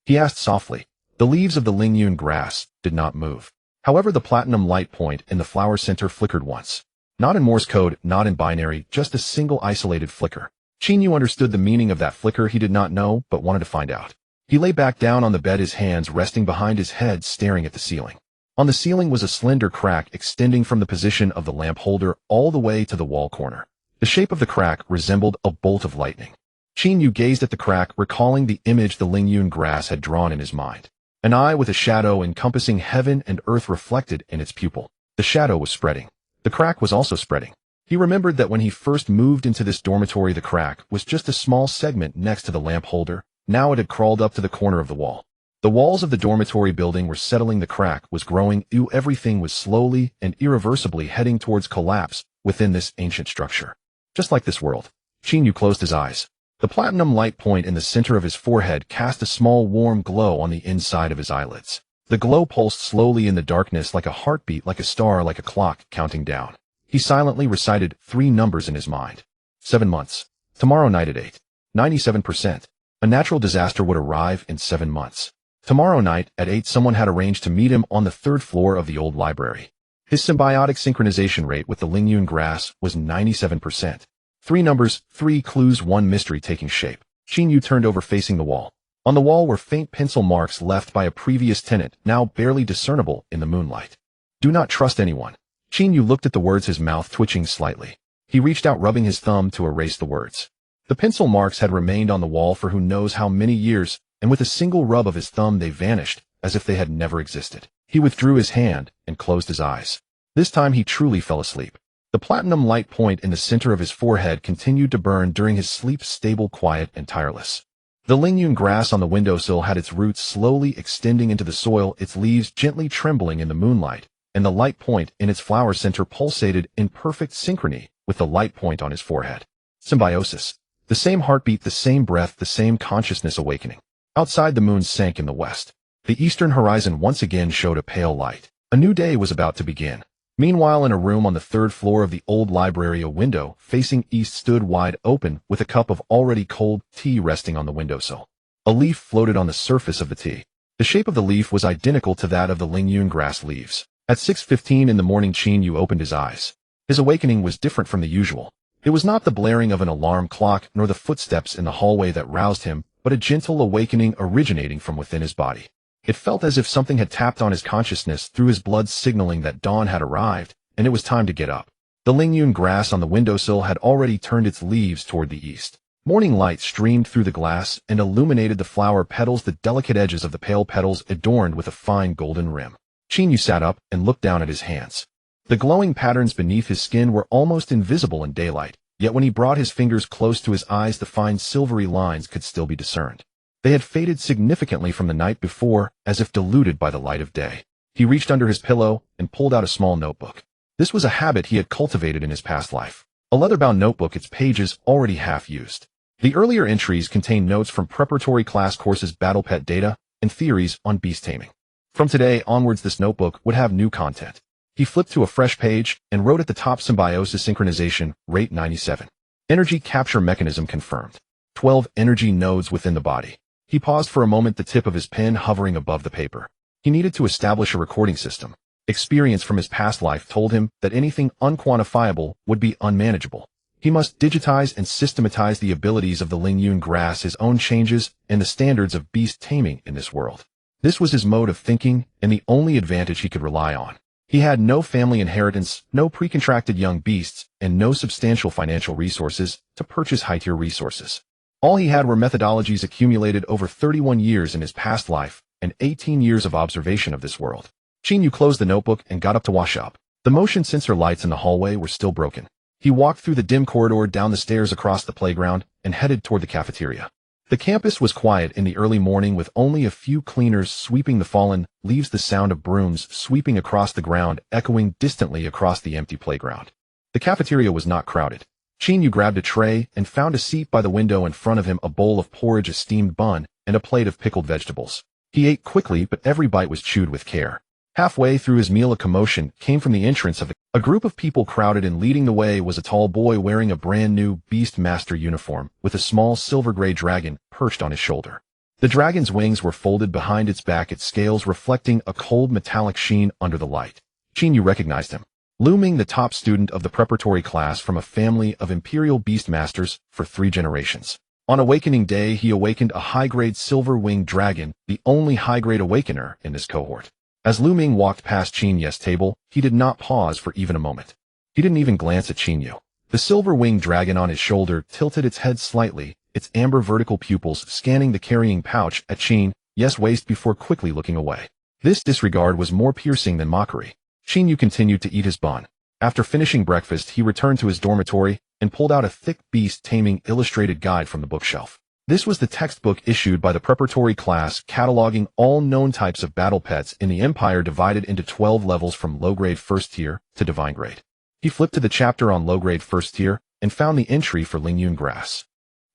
He asked softly. The leaves of the Lingyun grass did not move. However, the platinum light point in the flower center flickered once. Not in Morse code, not in binary, just a single isolated flicker. Qinyu understood the meaning of that flicker. He did not know, but wanted to find out. He lay back down on the bed, his hands resting behind his head, staring at the ceiling. On the ceiling was a slender crack extending from the position of the lamp holder all the way to the wall corner. The shape of the crack resembled a bolt of lightning. Qinyu gazed at the crack, recalling the image the Lingyun grass had drawn in his mind. An eye with a shadow encompassing heaven and earth reflected in its pupil. The shadow was spreading. The crack was also spreading. He remembered that when he first moved into this dormitory, the crack was just a small segment next to the lamp holder. Now it had crawled up to the corner of the wall. The walls of the dormitory building were settling, the crack was growing. Everything was slowly and irreversibly heading towards collapse within this ancient structure. Just like this world. Qinyu closed his eyes. The platinum light point in the center of his forehead cast a small warm glow on the inside of his eyelids. The glow pulsed slowly in the darkness like a heartbeat, like a star, like a clock counting down. He silently recited 3 numbers in his mind. 7 months. Tomorrow night at 8. 97%. A natural disaster would arrive in 7 months. Tomorrow night at 8, someone had arranged to meet him on the 3rd floor of the old library. His symbiotic synchronization rate with the Lingyun grass was 97%. 3 numbers, 3 clues, 1 mystery taking shape. Qinyu turned over, facing the wall. On the wall were faint pencil marks left by a previous tenant, now barely discernible in the moonlight. Do not trust anyone. Qinyu looked at the words, his mouth twitching slightly. He reached out, rubbing his thumb to erase the words. The pencil marks had remained on the wall for who knows how many years, and with a single rub of his thumb they vanished, as if they had never existed. He withdrew his hand and closed his eyes. This time he truly fell asleep. The platinum light point in the center of his forehead continued to burn during his sleep, stable, quiet, and tireless. The Lingyun grass on the windowsill had its roots slowly extending into the soil, its leaves gently trembling in the moonlight, and the light point in its flower center pulsated in perfect synchrony with the light point on his forehead. Symbiosis. The same heartbeat, the same breath, the same consciousness awakening. Outside, the moon sank in the west. The eastern horizon once again showed a pale light. A new day was about to begin. Meanwhile, in a room on the 3rd floor of the old library, a window facing east stood wide open with a cup of already cold tea resting on the windowsill. A leaf floated on the surface of the tea. The shape of the leaf was identical to that of the Lingyun grass leaves. At 6:15 in the morning, Qinyu opened his eyes. His awakening was different from the usual. It was not the blaring of an alarm clock nor the footsteps in the hallway that roused him, but a gentle awakening originating from within his body. It felt as if something had tapped on his consciousness through his blood, signaling that dawn had arrived, and it was time to get up. The Lingyun grass on the windowsill had already turned its leaves toward the east. Morning light streamed through the glass and illuminated the flower petals, the delicate edges of the pale petals adorned with a fine golden rim. Qinyu sat up and looked down at his hands. The glowing patterns beneath his skin were almost invisible in daylight, Yet when he brought his fingers close to his eyes, the fine silvery lines could still be discerned. They had faded significantly from the night before, as if diluted by the light of day. He reached under his pillow and pulled out a small notebook. This was a habit he had cultivated in his past life. A leather-bound notebook, its pages already half used. The earlier entries contained notes from preparatory class courses, battle pet data, and theories on beast taming. From today onwards, this notebook would have new content. He flipped to a fresh page and wrote at the top, symbiosis synchronization, rate 97. Energy capture mechanism confirmed. 12 energy nodes within the body. He paused for a moment, the tip of his pen hovering above the paper. He needed to establish a recording system. Experience from his past life told him that anything unquantifiable would be unmanageable. He must digitize and systematize the abilities of the Lingyun grass, his own changes, and the standards of beast taming in this world. This was his mode of thinking and the only advantage he could rely on. He had no family inheritance, no pre-contracted young beasts, and no substantial financial resources to purchase high-tier resources. All he had were methodologies accumulated over 31 years in his past life and 18 years of observation of this world. Qin Yu closed the notebook and got up to wash up. The motion sensor lights in the hallway were still broken. He walked through the dim corridor, down the stairs, across the playground, and headed toward the cafeteria. The campus was quiet in the early morning, with only a few cleaners sweeping the fallen leaves, the sound of brooms sweeping across the ground echoing distantly across the empty playground. The cafeteria was not crowded. Qin Yu grabbed a tray and found a seat by the window. In front of him, a bowl of porridge, a steamed bun, and a plate of pickled vegetables. He ate quickly, but every bite was chewed with care. Halfway through his meal, a commotion came from the entrance of a group of people crowded in. Leading the way was a tall boy wearing a brand new Beast Master uniform, with a small silver-gray dragon perched on his shoulder. The dragon's wings were folded behind its back, its scales reflecting a cold metallic sheen under the light. Qin Yu recognized him. Looming, the top student of the preparatory class from a family of Imperial Beast Masters for 3 generations. On Awakening Day, he awakened a high-grade silver-winged dragon, the only high-grade awakener in this cohort. As Lu Ming walked past Qin Yu's table, he did not pause for even a moment. He didn't even glance at Qin Yu. The silver-winged dragon on his shoulder tilted its head slightly, its amber vertical pupils scanning the carrying pouch at Qin Yu's waist before quickly looking away. This disregard was more piercing than mockery. Qin Yu continued to eat his bun. After finishing breakfast, he returned to his dormitory and pulled out a thick beast taming illustrated guide from the bookshelf. This was the textbook issued by the preparatory class, cataloging all known types of battle pets in the Empire, divided into 12 levels from low-grade first tier to divine grade. He flipped to the chapter on low-grade first tier and found the entry for Lingyun grass.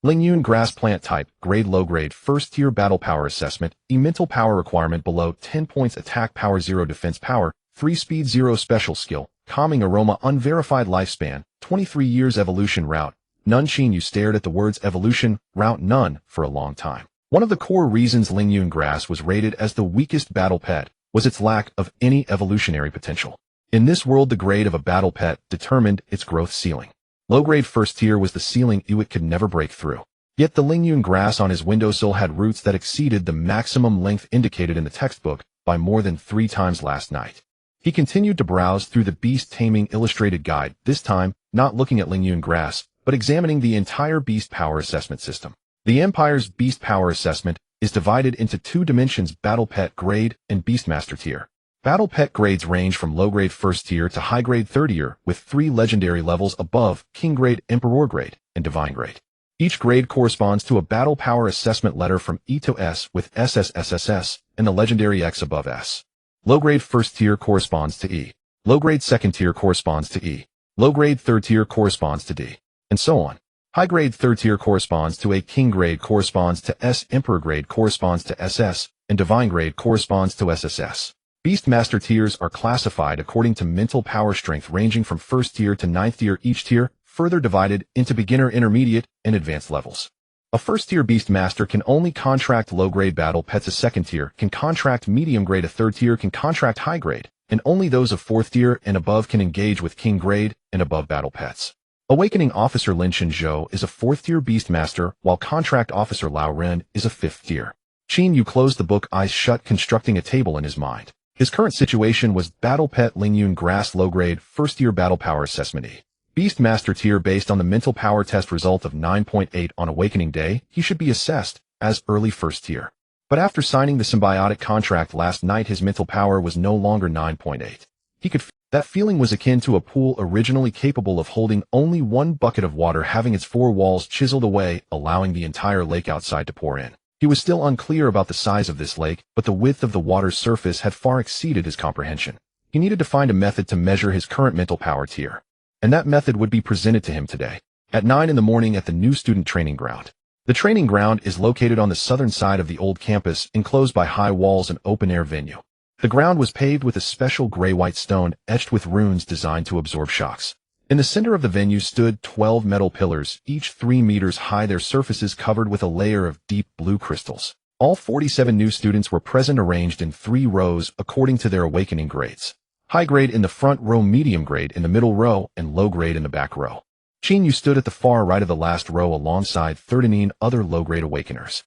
Lingyun grass plant type, grade low-grade first tier, battle power assessment, mental power requirement below 10 points, attack power 0, defense power 3, speed 0, special skill, calming aroma, unverified lifespan, 23 years, evolution route. None. Qin Yu stared at the words evolution, route, none for a long time. One of the core reasons Lingyun grass was rated as the weakest battle pet was its lack of any evolutionary potential. In this world, the grade of a battle pet determined its growth ceiling. Low-grade first tier was the ceiling it could never break through. Yet the Lingyun grass on his windowsill had roots that exceeded the maximum length indicated in the textbook by more than 3 times last night. He continued to browse through the beast taming illustrated guide, this time not looking at Lingyun grass, but examining the entire beast power assessment system. The Empire's beast power assessment is divided into 2 dimensions: battle pet grade and beastmaster tier. Battle pet grades range from low-grade first tier to high-grade third tier, with 3 legendary levels above: king grade, emperor grade, and divine grade. Each grade corresponds to a battle power assessment letter from E to S, with SSSSS and the legendary X above S. Low-grade first tier corresponds to E. Low-grade second tier corresponds to E. Low-grade third tier corresponds to D. And so on. High-grade third tier corresponds to A, king grade corresponds to S, emperor grade corresponds to SS, and divine grade corresponds to SSS. Beastmaster tiers are classified according to mental power strength, ranging from first tier to 9th tier, each tier further divided into beginner, intermediate, and advanced levels. A first-tier Beastmaster can only contract low-grade battle pets, a second tier can contract medium grade, a third tier can contract high grade, and only those of 4th tier and above can engage with king grade and above battle pets. Awakening Officer Lin Shenzhou is a 4th-tier Beastmaster, while Contract Officer Lao Ren is a 5th tier. Qin Yu closed the book, eyes shut, constructing a table in his mind. His current situation was Battle Pet Lingyun Grass low-grade, first-tier battle power assessment E. Beastmaster tier. Based on the mental power test result of 9.8 on Awakening Day, he should be assessed as early first tier. But after signing the symbiotic contract last night, his mental power was no longer 9.8. He could That feeling was akin to a pool originally capable of holding only one bucket of water having its four walls chiseled away, allowing the entire lake outside to pour in. He was still unclear about the size of this lake, but the width of the water's surface had far exceeded his comprehension. He needed to find a method to measure his current mental power tier. And that method would be presented to him today, at 9 in the morning at the new student training ground. The training ground is located on the southern side of the old campus, enclosed by high walls and open-air venue. The ground was paved with a special gray-white stone etched with runes designed to absorb shocks. In the center of the venue stood 12 metal pillars, each 3 meters high, their surfaces covered with a layer of deep blue crystals. All 47 new students were present, arranged in 3 rows according to their awakening grades. High grade in the front row, medium grade in the middle row, and low grade in the back row. Yu stood at the far right of the last row alongside 13 other low-grade awakeners.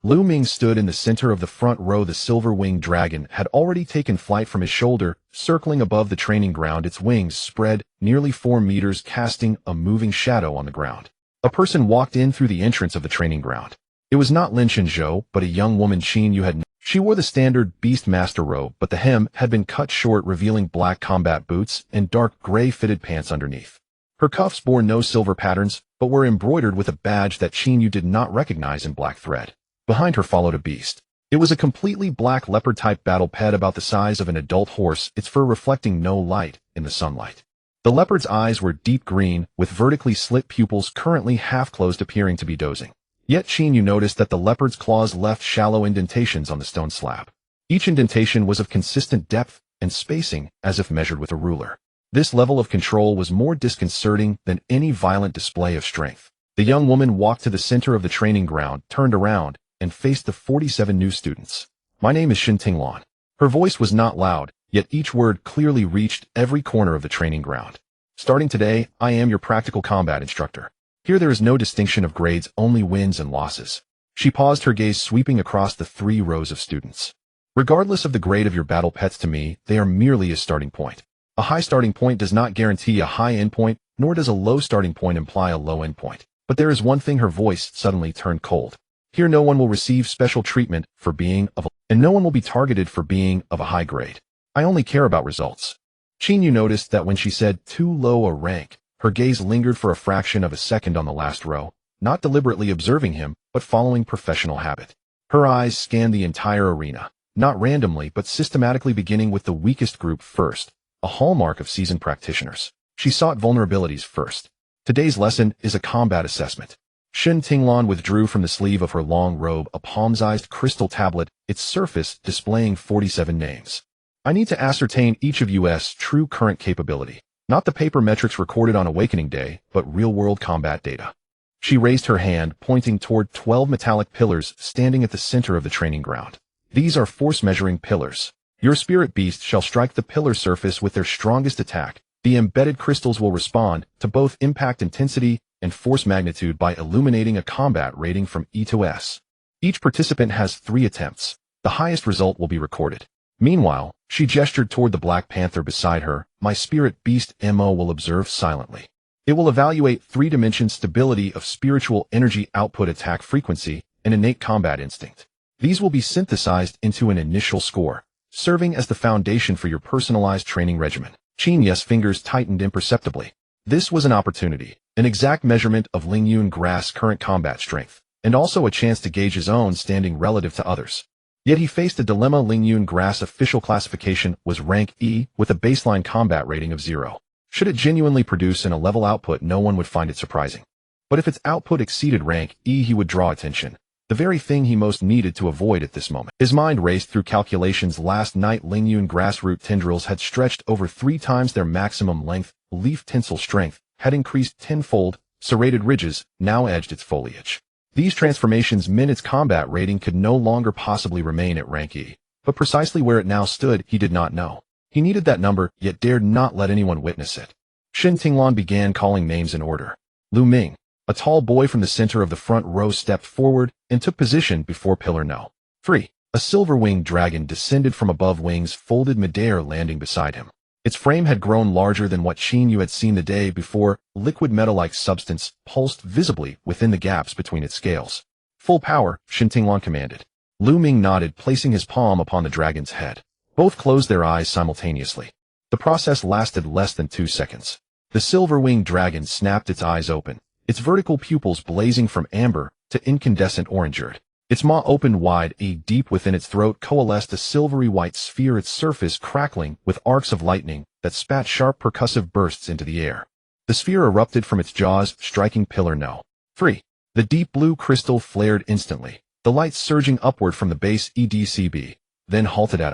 Lu Ming stood in the center of the front row. The silver-winged dragon had already taken flight from his shoulder, circling above the training ground, its wings spread nearly 4 meters, casting a moving shadow on the ground. A person walked in through the entrance of the training ground. It was not Lin Shenzhou, but a young woman Yu had known. She wore the standard Beastmaster robe, but the hem had been cut short, revealing black combat boots and dark gray fitted pants underneath. Her cuffs bore no silver patterns, but were embroidered with a badge that Yu did not recognize in black thread. Behind her followed a beast. It was a completely black leopard-type battle pet about the size of an adult horse, its fur reflecting no light in the sunlight. The leopard's eyes were deep green, with vertically slit pupils currently half-closed, appearing to be dozing. Yet Yu noticed that the leopard's claws left shallow indentations on the stone slab. Each indentation was of consistent depth and spacing, as if measured with a ruler. This level of control was more disconcerting than any violent display of strength. The young woman walked to the center of the training ground, turned around, and faced the 47 new students. "My name is Shin Tinglan." Her voice was not loud, yet each word clearly reached every corner of the training ground. "Starting today, I am your practical combat instructor. Here there is no distinction of grades, only wins and losses." She paused, her gaze sweeping across the 3 rows of students. "Regardless of the grade of your battle pets, to me, they are merely a starting point. A high starting point does not guarantee a high endpoint, nor does a low starting point imply a low endpoint. But there is one thing." Her voice suddenly turned cold. "Here no one will receive special treatment for being of a, and no one will be targeted for being of a high grade. I only care about results." Yu noticed that when she said too low a rank, her gaze lingered for a fraction of a second on the last row, not deliberately observing him, but following professional habit. Her eyes scanned the entire arena, not randomly but systematically, beginning with the weakest group first, a hallmark of seasoned practitioners. She sought vulnerabilities first. Today's lesson is a combat assessment. Shin Tinglan withdrew from the sleeve of her long robe a palm-sized crystal tablet, its surface displaying 47 names. "I need to ascertain each of you's true current capability. Not the paper metrics recorded on Awakening Day, but real-world combat data." She raised her hand, pointing toward 12 metallic pillars standing at the center of the training ground. "These are force-measuring pillars. Your spirit beast shall strike the pillar surface with their strongest attack. The embedded crystals will respond to both impact intensity and force magnitude by illuminating a combat rating from E to S. Each participant has 3 attempts. The highest result will be recorded." Meanwhile, she gestured toward the Black Panther beside her. "My spirit beast MO will observe silently. It will evaluate 3-dimension stability of spiritual energy output, attack frequency, and innate combat instinct. These will be synthesized into an initial score, serving as the foundation for your personalized training regimen." Yu's fingers tightened imperceptibly. This was an opportunity, an exact measurement of Lingyun Grass' current combat strength, and also a chance to gauge his own standing relative to others. Yet he faced a dilemma. Lingyun Grass' official classification was rank E, with a baseline combat rating of 0. Should it genuinely produce a level output, no one would find it surprising. But if its output exceeded rank E, he would draw attention, the very thing he most needed to avoid at this moment. His mind raced through calculations. Last night, Lingyun grass root tendrils had stretched over 3 times their maximum length, leaf tinsel strength had increased tenfold, serrated ridges now edged its foliage. These transformations meant its combat rating could no longer possibly remain at rank E, but precisely where it now stood he did not know. He needed that number, yet dared not let anyone witness it. Shin Tinglan began calling names in order. Lu Ming. A tall boy from the center of the front row stepped forward and took position before Pillar No. 3. A silver-winged dragon descended from above, wings folded midair, landing beside him. Its frame had grown larger than what Yu had seen the day before. Liquid metal-like substance pulsed visibly within the gaps between its scales. "Full power," Shin Tinglan commanded. Lu Ming nodded, placing his palm upon the dragon's head. Both closed their eyes simultaneously. The process lasted less than 2 seconds. The silver-winged dragon snapped its eyes open, its vertical pupils blazing from amber to incandescent orange-red. Its maw opened wide, deep within its throat coalesced a silvery white sphere, its surface crackling with arcs of lightning that spat sharp percussive bursts into the air. The sphere erupted from its jaws, striking Pillar No. 3. The deep blue crystal flared instantly, the light surging upward from the base EDCB, then halted at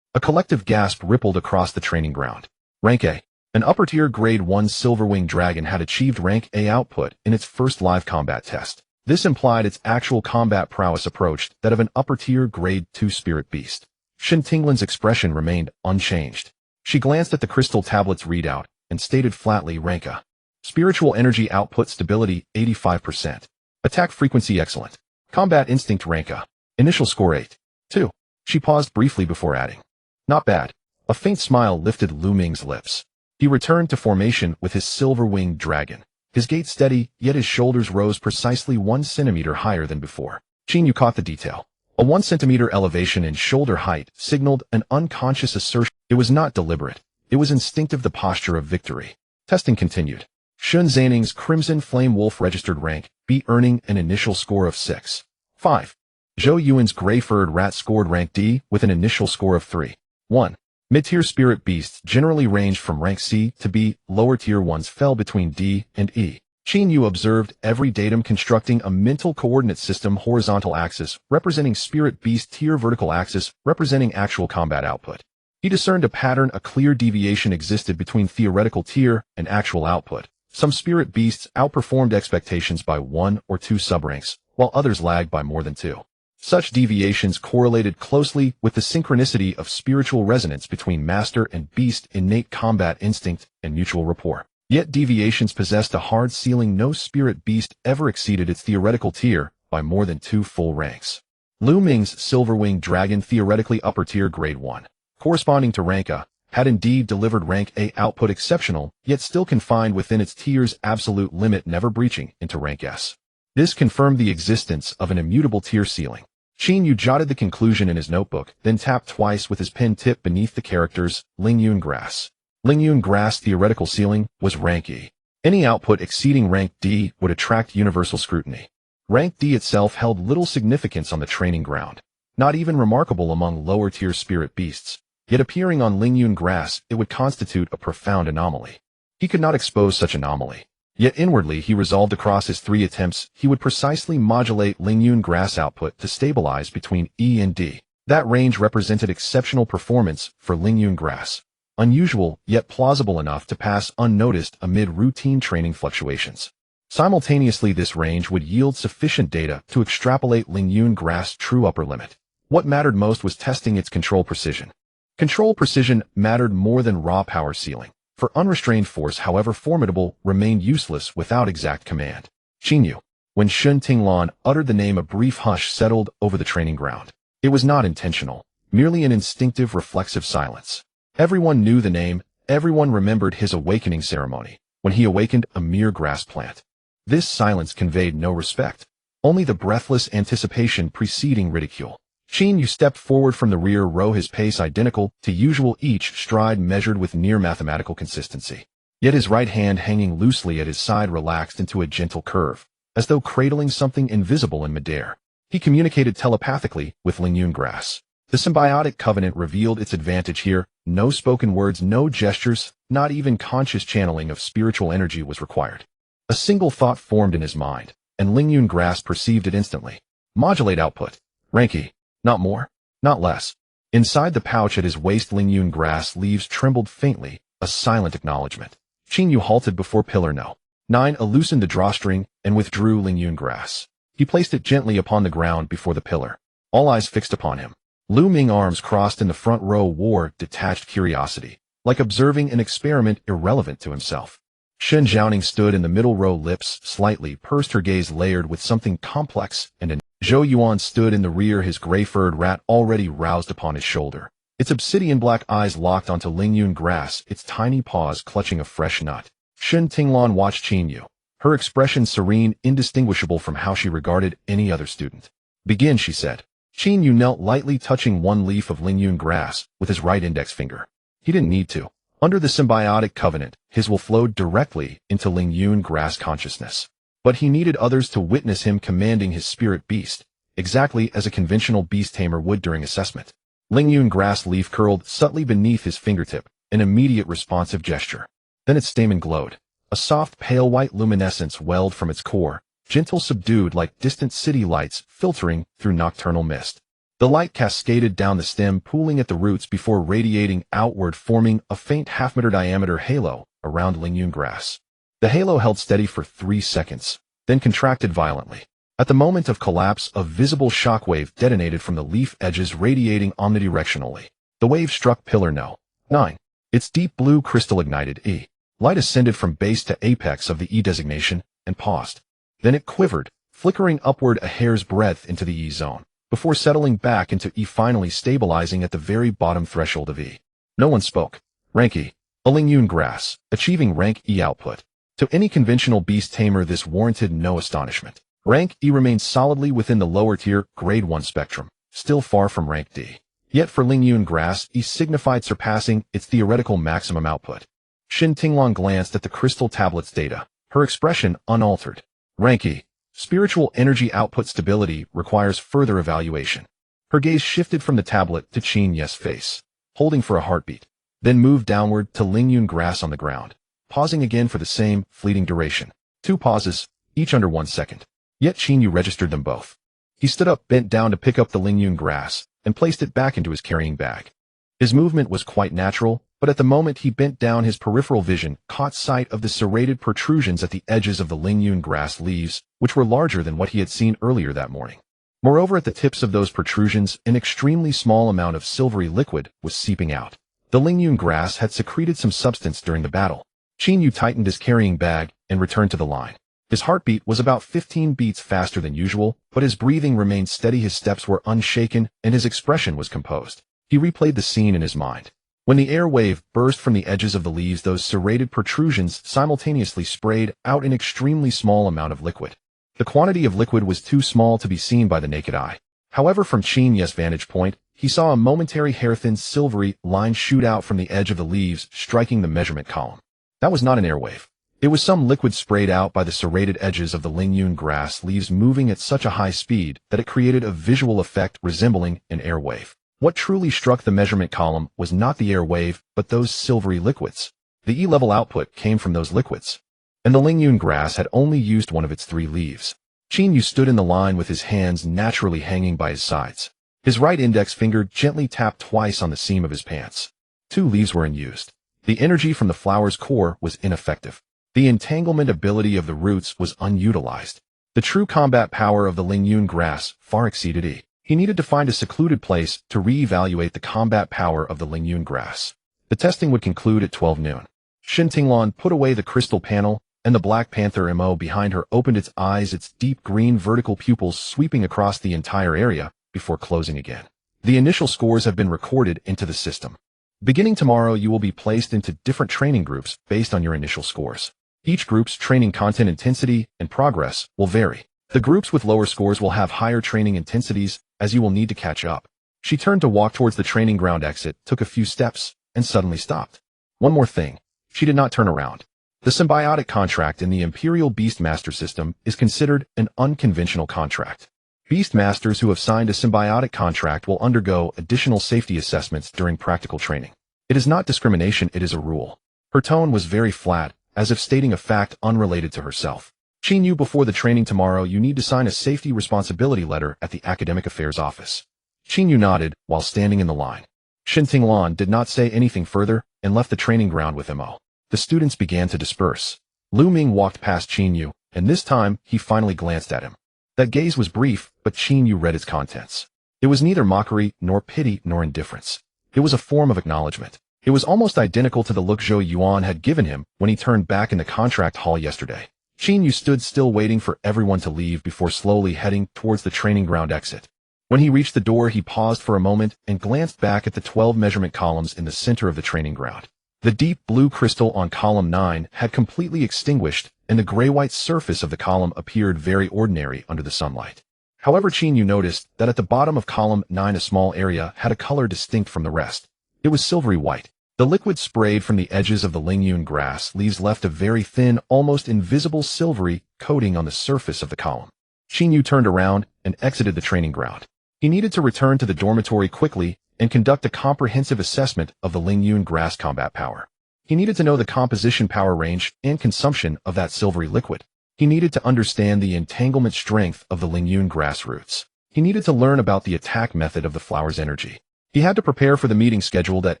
a collective gasp rippled across the training ground. Rank A. An upper-tier Grade 1 Silver-Winged Dragon had achieved Rank A output in its first live combat test. This implied its actual combat prowess approached that of an upper-tier Grade 2 Spirit Beast. Shen Tinglan's expression remained unchanged. She glanced at the crystal tablet's readout and stated flatly, Rank A. Spiritual energy output stability 85%. Attack frequency excellent. Combat instinct Rank A. Initial score 8. 2. She paused briefly before adding, not bad. A faint smile lifted Lu Ming's lips. He returned to formation with his silver-winged dragon. His gait steady, yet his shoulders rose precisely 1 centimeter higher than before. Qin Yu caught the detail. A 1 centimeter elevation in shoulder height signaled an unconscious assertion. It was not deliberate. It was instinctive, the posture of victory. Testing continued. Shun Zhanning's Crimson Flame Wolf registered rank B, earning an initial score of 6. 5. Zhou Yuan's Gray-Furred Rat scored rank D with an initial score of 3. 1. Mid-tier spirit beasts generally ranged from rank C to B, lower-tier ones fell between D and E. Qin Yu observed every datum constructing a mental coordinate system, horizontal axis representing spirit beast tier, vertical axis representing actual combat output. He discerned a pattern, a clear deviation existed between theoretical tier and actual output. Some spirit beasts outperformed expectations by 1 or 2 subranks, while others lagged by more than 2. Such deviations correlated closely with the synchronicity of spiritual resonance between master and beast, innate combat instinct, and mutual rapport. Yet deviations possessed a hard ceiling. No spirit beast ever exceeded its theoretical tier by more than 2 full ranks. Lu Ming's silver-winged dragon, theoretically upper tier Grade 1, corresponding to rank A, had indeed delivered rank A output exceptional, yet still confined within its tier's absolute limit, never breaching into rank S. This confirmed the existence of an immutable tier ceiling. Qin Yu jotted the conclusion in his notebook, then tapped twice with his pen tip beneath the characters, Lingyun Grass. Lingyun Grass' theoretical ceiling was rank E. Any output exceeding rank D would attract universal scrutiny. Rank D itself held little significance on the training ground, not even remarkable among lower-tier spirit beasts. Yet appearing on Lingyun Grass, it would constitute a profound anomaly. He could not expose such anomaly. Yet inwardly he resolved across his 3 attempts he would precisely modulate Lingyun Grass output to stabilize between E and D. That range represented exceptional performance for Lingyun Grass. Unusual, yet plausible enough to pass unnoticed amid routine training fluctuations. Simultaneously, this range would yield sufficient data to extrapolate Lingyun Grass' true upper limit. What mattered most was testing its control precision. Control precision mattered more than raw power ceiling. For unrestrained force, however formidable, remained useless without exact command. Qin Yu. When Shun Tinglan uttered the name, a brief hush settled over the training ground. It was not intentional, merely an instinctive, reflexive silence. Everyone knew the name, everyone remembered his awakening ceremony, when he awakened a mere grass plant. This silence conveyed no respect, only the breathless anticipation preceding ridicule. Qin Yu stepped forward from the rear row, his pace identical to usual, each stride measured with near mathematical consistency. Yet his right hand hanging loosely at his side relaxed into a gentle curve, as though cradling something invisible in midair. He communicated telepathically with Lingyun Grass. The symbiotic covenant revealed its advantage here. No spoken words, no gestures, not even conscious channeling of spiritual energy was required. A single thought formed in his mind, and Lingyun Grass perceived it instantly. Modulate output. Rank E. Not more, not less. Inside the pouch at his waist, Lingyun Grass leaves trembled faintly, a silent acknowledgement. Qin Yu halted before Pillar No. 9, loosened the drawstring, and withdrew Lingyun Grass. He placed it gently upon the ground before the pillar. All eyes fixed upon him. Lu Ming, arms crossed in the front row, wore detached curiosity, like observing an experiment irrelevant to himself. Shen Zhanning stood in the middle row, lips slightly pursed, her gaze layered with something complex and Zhou Yuan stood in the rear, his gray-furred rat already roused upon his shoulder. Its obsidian-black eyes locked onto Lingyun Grass, its tiny paws clutching a fresh nut. Shen Tinglan watched Qin Yu, her expression serene, indistinguishable from how she regarded any other student. Begin, she said. Qin Yu knelt lightly, touching one leaf of Lingyun Grass with his right index finger. He didn't need to. Under the symbiotic covenant, his will flowed directly into Ling Yun Grass consciousness. But he needed others to witness him commanding his spirit beast, exactly as a conventional beast tamer would during assessment. Ling Yun Grass leaf curled subtly beneath his fingertip, an immediate responsive gesture. Then its stamen glowed. A soft pale white luminescence welled from its core, gentle subdued like distant city lights filtering through nocturnal mist. The light cascaded down the stem, pooling at the roots before radiating outward, forming a faint half-meter diameter halo around Ling Yun Grass. The halo held steady for 3 seconds, then contracted violently. At the moment of collapse, a visible shockwave detonated from the leaf edges, radiating omnidirectionally. The wave struck pillar No. 9. Its deep blue crystal ignited E. Light ascended from base to apex of the E designation and paused. Then it quivered, flickering upward a hair's breadth into the E zone, before settling back into E, finally stabilizing at the very bottom threshold of E. No one spoke. Rank E. A Ling Yun Grass, achieving rank E output. To any conventional beast tamer, this warranted no astonishment. Rank E remained solidly within the lower tier, grade 1 spectrum, still far from rank D. Yet for Ling Yun Grass, E signified surpassing its theoretical maximum output. Shin Tinglong glanced at the crystal tablet's data, her expression unaltered. Rank E. Spiritual energy output stability requires further evaluation. Her gaze shifted from the tablet to Qin Ye's face, holding for a heartbeat, then moved downward to Ling Yun Grass on the ground, pausing again for the same fleeting duration. 2 pauses, each under 1 second. Yet Qin Yu registered them both. He stood up, bent down to pick up the Ling Yun Grass, and placed it back into his carrying bag. His movement was quite natural, but at the moment he bent down, his peripheral vision caught sight of the serrated protrusions at the edges of the Ling Yun Grass leaves, which were larger than what he had seen earlier that morning. Moreover, at the tips of those protrusions, an extremely small amount of silvery liquid was seeping out. The Ling Yun Grass had secreted some substance during the battle. Qin Yu tightened his carrying bag and returned to the line. His heartbeat was about 15 beats faster than usual, but his breathing remained steady, his steps were unshaken, and his expression was composed. He replayed the scene in his mind. When the air wave burst from the edges of the leaves, those serrated protrusions simultaneously sprayed out an extremely small amount of liquid. The quantity of liquid was too small to be seen by the naked eye. However, from Qin Ye's vantage point, he saw a momentary hair-thin silvery line shoot out from the edge of the leaves, striking the measurement column. That was not an air wave. It was some liquid sprayed out by the serrated edges of the Ling Yun Grass leaves, moving at such a high speed that it created a visual effect resembling an air wave. What truly struck the measurement column was not the air wave, but those silvery liquids. The E-level output came from those liquids. And the Ling Yun Grass had only used one of its 3 leaves. Qin Yu stood in the line with his hands naturally hanging by his sides. His right index finger gently tapped twice on the seam of his pants. 2 leaves were unused. The energy from the flower's core was ineffective. The entanglement ability of the roots was unutilized. The true combat power of the Ling Yun Grass far exceeded E. He needed to find a secluded place to re-evaluate the combat power of the Ling Yun Grass. The testing would conclude at 12 noon. Shin Tinglong put away the crystal panel, and the Black Panther MO behind her opened its eyes, its deep green vertical pupils sweeping across the entire area, before closing again. The initial scores have been recorded into the system. Beginning tomorrow, you will be placed into different training groups based on your initial scores. Each group's training content intensity and progress will vary. The groups with lower scores will have higher training intensities, as you will need to catch up. She turned to walk towards the training ground exit, took a few steps, and suddenly stopped. One more thing. She did not turn around. The symbiotic contract in the Imperial Beastmaster system is considered an unconventional contract. Beastmasters who have signed a symbiotic contract will undergo additional safety assessments during practical training. It is not discrimination, it is a rule. Her tone was very flat, as if stating a fact unrelated to herself. Qin Yu, before the training tomorrow, you need to sign a safety responsibility letter at the Academic Affairs office. Qin Yu nodded while standing in the line. Shin Tinglong did not say anything further and left the training ground with Mo. The students began to disperse. Lu Ming walked past Qin Yu, and this time he finally glanced at him. That gaze was brief, but Qin Yu read its contents. It was neither mockery, nor pity, nor indifference. It was a form of acknowledgement. It was almost identical to the look Zhou Yuan had given him when he turned back in the contract hall yesterday. Qin Yu stood still, waiting for everyone to leave before slowly heading towards the training ground exit. When he reached the door, he paused for a moment and glanced back at the 12 measurement columns in the center of the training ground. The deep blue crystal on column 9 had completely extinguished, and the gray-white surface of the column appeared very ordinary under the sunlight. However, Qin Yu noticed that at the bottom of column 9 a small area had a color distinct from the rest. It was silvery white. The liquid sprayed from the edges of the Lingyun grass leaves left a very thin, almost invisible silvery coating on the surface of the column. Xinyu turned around and exited the training ground. He needed to return to the dormitory quickly and conduct a comprehensive assessment of the Lingyun grass combat power. He needed to know the composition power range and consumption of that silvery liquid. He needed to understand the entanglement strength of the Lingyun grass roots. He needed to learn about the attack method of the flower's energy. He had to prepare for the meeting scheduled at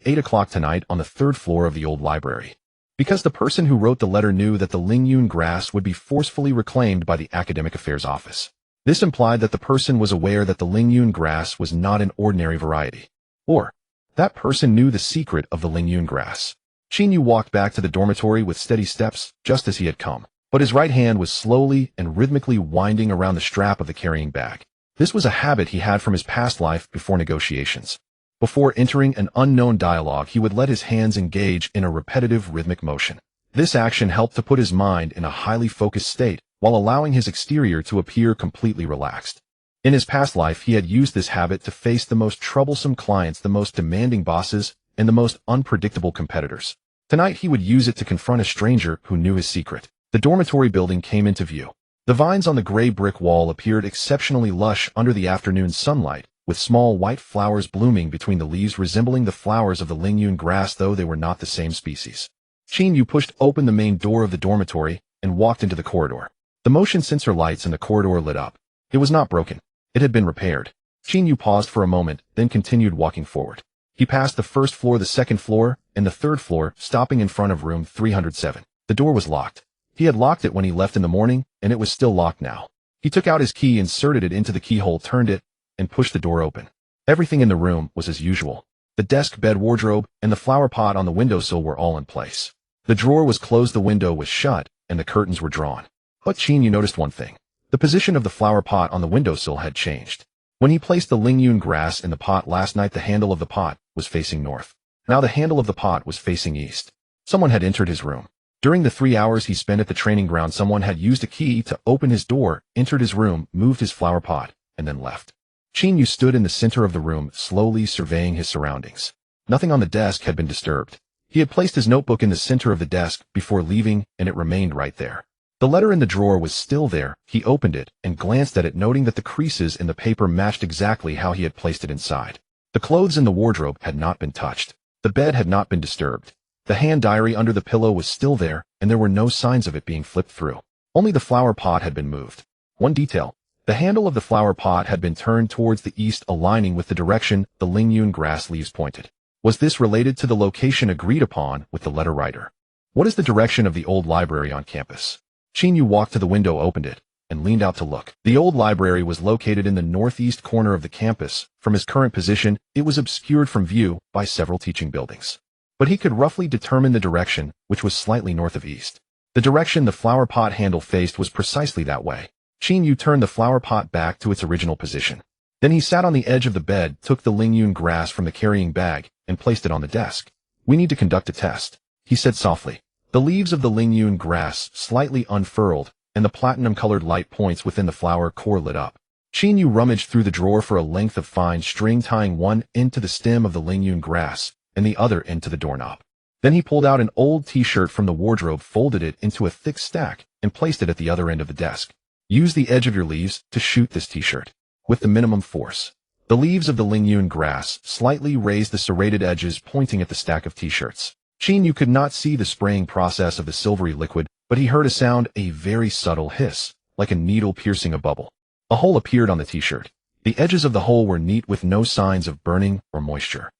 8 o'clock tonight on the 3rd floor of the old library. Because the person who wrote the letter knew that the Lingyun grass would be forcefully reclaimed by the Academic Affairs Office. This implied that the person was aware that the Lingyun grass was not an ordinary variety. Or, that person knew the secret of the Lingyun grass. Xinyu walked back to the dormitory with steady steps, just as he had come, but his right hand was slowly and rhythmically winding around the strap of the carrying bag. This was a habit he had from his past life before negotiations. Before entering an unknown dialogue, he would let his hands engage in a repetitive rhythmic motion. This action helped to put his mind in a highly focused state, while allowing his exterior to appear completely relaxed. In his past life, he had used this habit to face the most troublesome clients, the most demanding bosses, and the most unpredictable competitors. Tonight, he would use it to confront a stranger who knew his secret. The dormitory building came into view. The vines on the gray brick wall appeared exceptionally lush under the afternoon sunlight, with small white flowers blooming between the leaves resembling the flowers of the Lingyun grass, though they were not the same species. Xinyu pushed open the main door of the dormitory and walked into the corridor. The motion sensor lights in the corridor lit up. It was not broken. It had been repaired. Xinyu paused for a moment, then continued walking forward. He passed the 1st floor, the 2nd floor, and the 3rd floor, stopping in front of room 307. The door was locked. He had locked it when he left in the morning, and it was still locked now. He took out his key, inserted it into the keyhole, turned it, and pushed the door open. Everything in the room was as usual. The desk, bed, wardrobe, and the flower pot on the windowsill were all in place. The drawer was closed, the window was shut, and the curtains were drawn. But Xinyu noticed one thing. The position of the flower pot on the windowsill had changed. When he placed the Lingyun grass in the pot last night, the handle of the pot was facing north. Now the handle of the pot was facing east. Someone had entered his room. During the 3 hours he spent at the training ground, someone had used a key to open his door, entered his room, moved his flower pot, and then left. Xinyu stood in the center of the room, slowly surveying his surroundings. Nothing on the desk had been disturbed. He had placed his notebook in the center of the desk before leaving, and it remained right there. The letter in the drawer was still there. He opened it and glanced at it, noting that the creases in the paper matched exactly how he had placed it inside. The clothes in the wardrobe had not been touched. The bed had not been disturbed. The hand diary under the pillow was still there, and there were no signs of it being flipped through. Only the flower pot had been moved. One detail. The handle of the flower pot had been turned towards the east, aligning with the direction the Lingyun grass leaves pointed. Was this related to the location agreed upon with the letter writer? What is the direction of the old library on campus? Xinyu walked to the window, opened it, and leaned out to look. The old library was located in the northeast corner of the campus. From his current position, it was obscured from view by several teaching buildings. But he could roughly determine the direction, which was slightly north of east. The direction the flower pot handle faced was precisely that way. Xinyu turned the flower pot back to its original position. Then he sat on the edge of the bed, took the Lingyun grass from the carrying bag, and placed it on the desk. "We need to conduct a test," he said softly. The leaves of the Lingyun grass slightly unfurled, and the platinum-colored light points within the flower core lit up. Xinyu rummaged through the drawer for a length of fine string, tying one end to the stem of the Lingyun grass and the other end to the doorknob. Then he pulled out an old t-shirt from the wardrobe, folded it into a thick stack, and placed it at the other end of the desk. "Use the edge of your leaves to shoot this t-shirt with the minimum force." The leaves of the Lingyun grass slightly raised the serrated edges, pointing at the stack of t-shirts. Xinyu could not see the spraying process of the silvery liquid, but he heard a sound, a very subtle hiss, like a needle piercing a bubble. A hole appeared on the t-shirt. The edges of the hole were neat, with no signs of burning or moisture.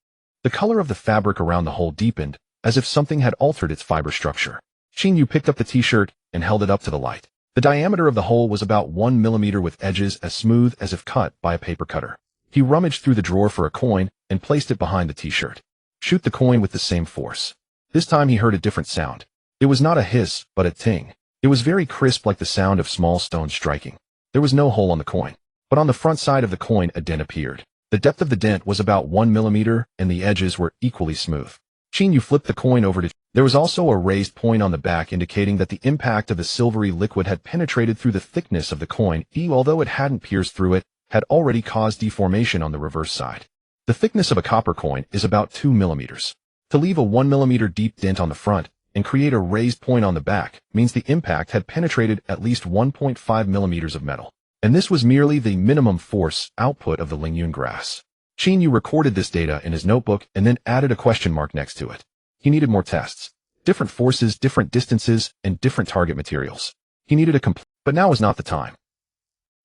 The color of the fabric around the hole deepened, as if something had altered its fiber structure. Xinyu picked up the t-shirt and held it up to the light. The diameter of the hole was about 1 millimeter, with edges as smooth as if cut by a paper cutter. He rummaged through the drawer for a coin and placed it behind the t-shirt. "Shoot the coin with the same force." This time he heard a different sound. It was not a hiss, but a ting. It was very crisp, like the sound of small stones striking. There was no hole on the coin, but on the front side of the coin a dent appeared. The depth of the dent was about 1 millimeter, and the edges were equally smooth. Xinyu flipped the coin over to. There was also a raised point on the back, indicating that the impact of the silvery liquid had penetrated through the thickness of the coin, although it hadn't pierced through it, had already caused deformation on the reverse side. The thickness of a copper coin is about 2 millimeters. To leave a 1 mm deep dent on the front and create a raised point on the back means the impact had penetrated at least 1.5 mm of metal. And this was merely the minimum force output of the Lingyun grass. Qin Yu recorded this data in his notebook and then added a question mark next to it. He needed more tests. Different forces, different distances, and different target materials. He needed a complete, but now was not the time.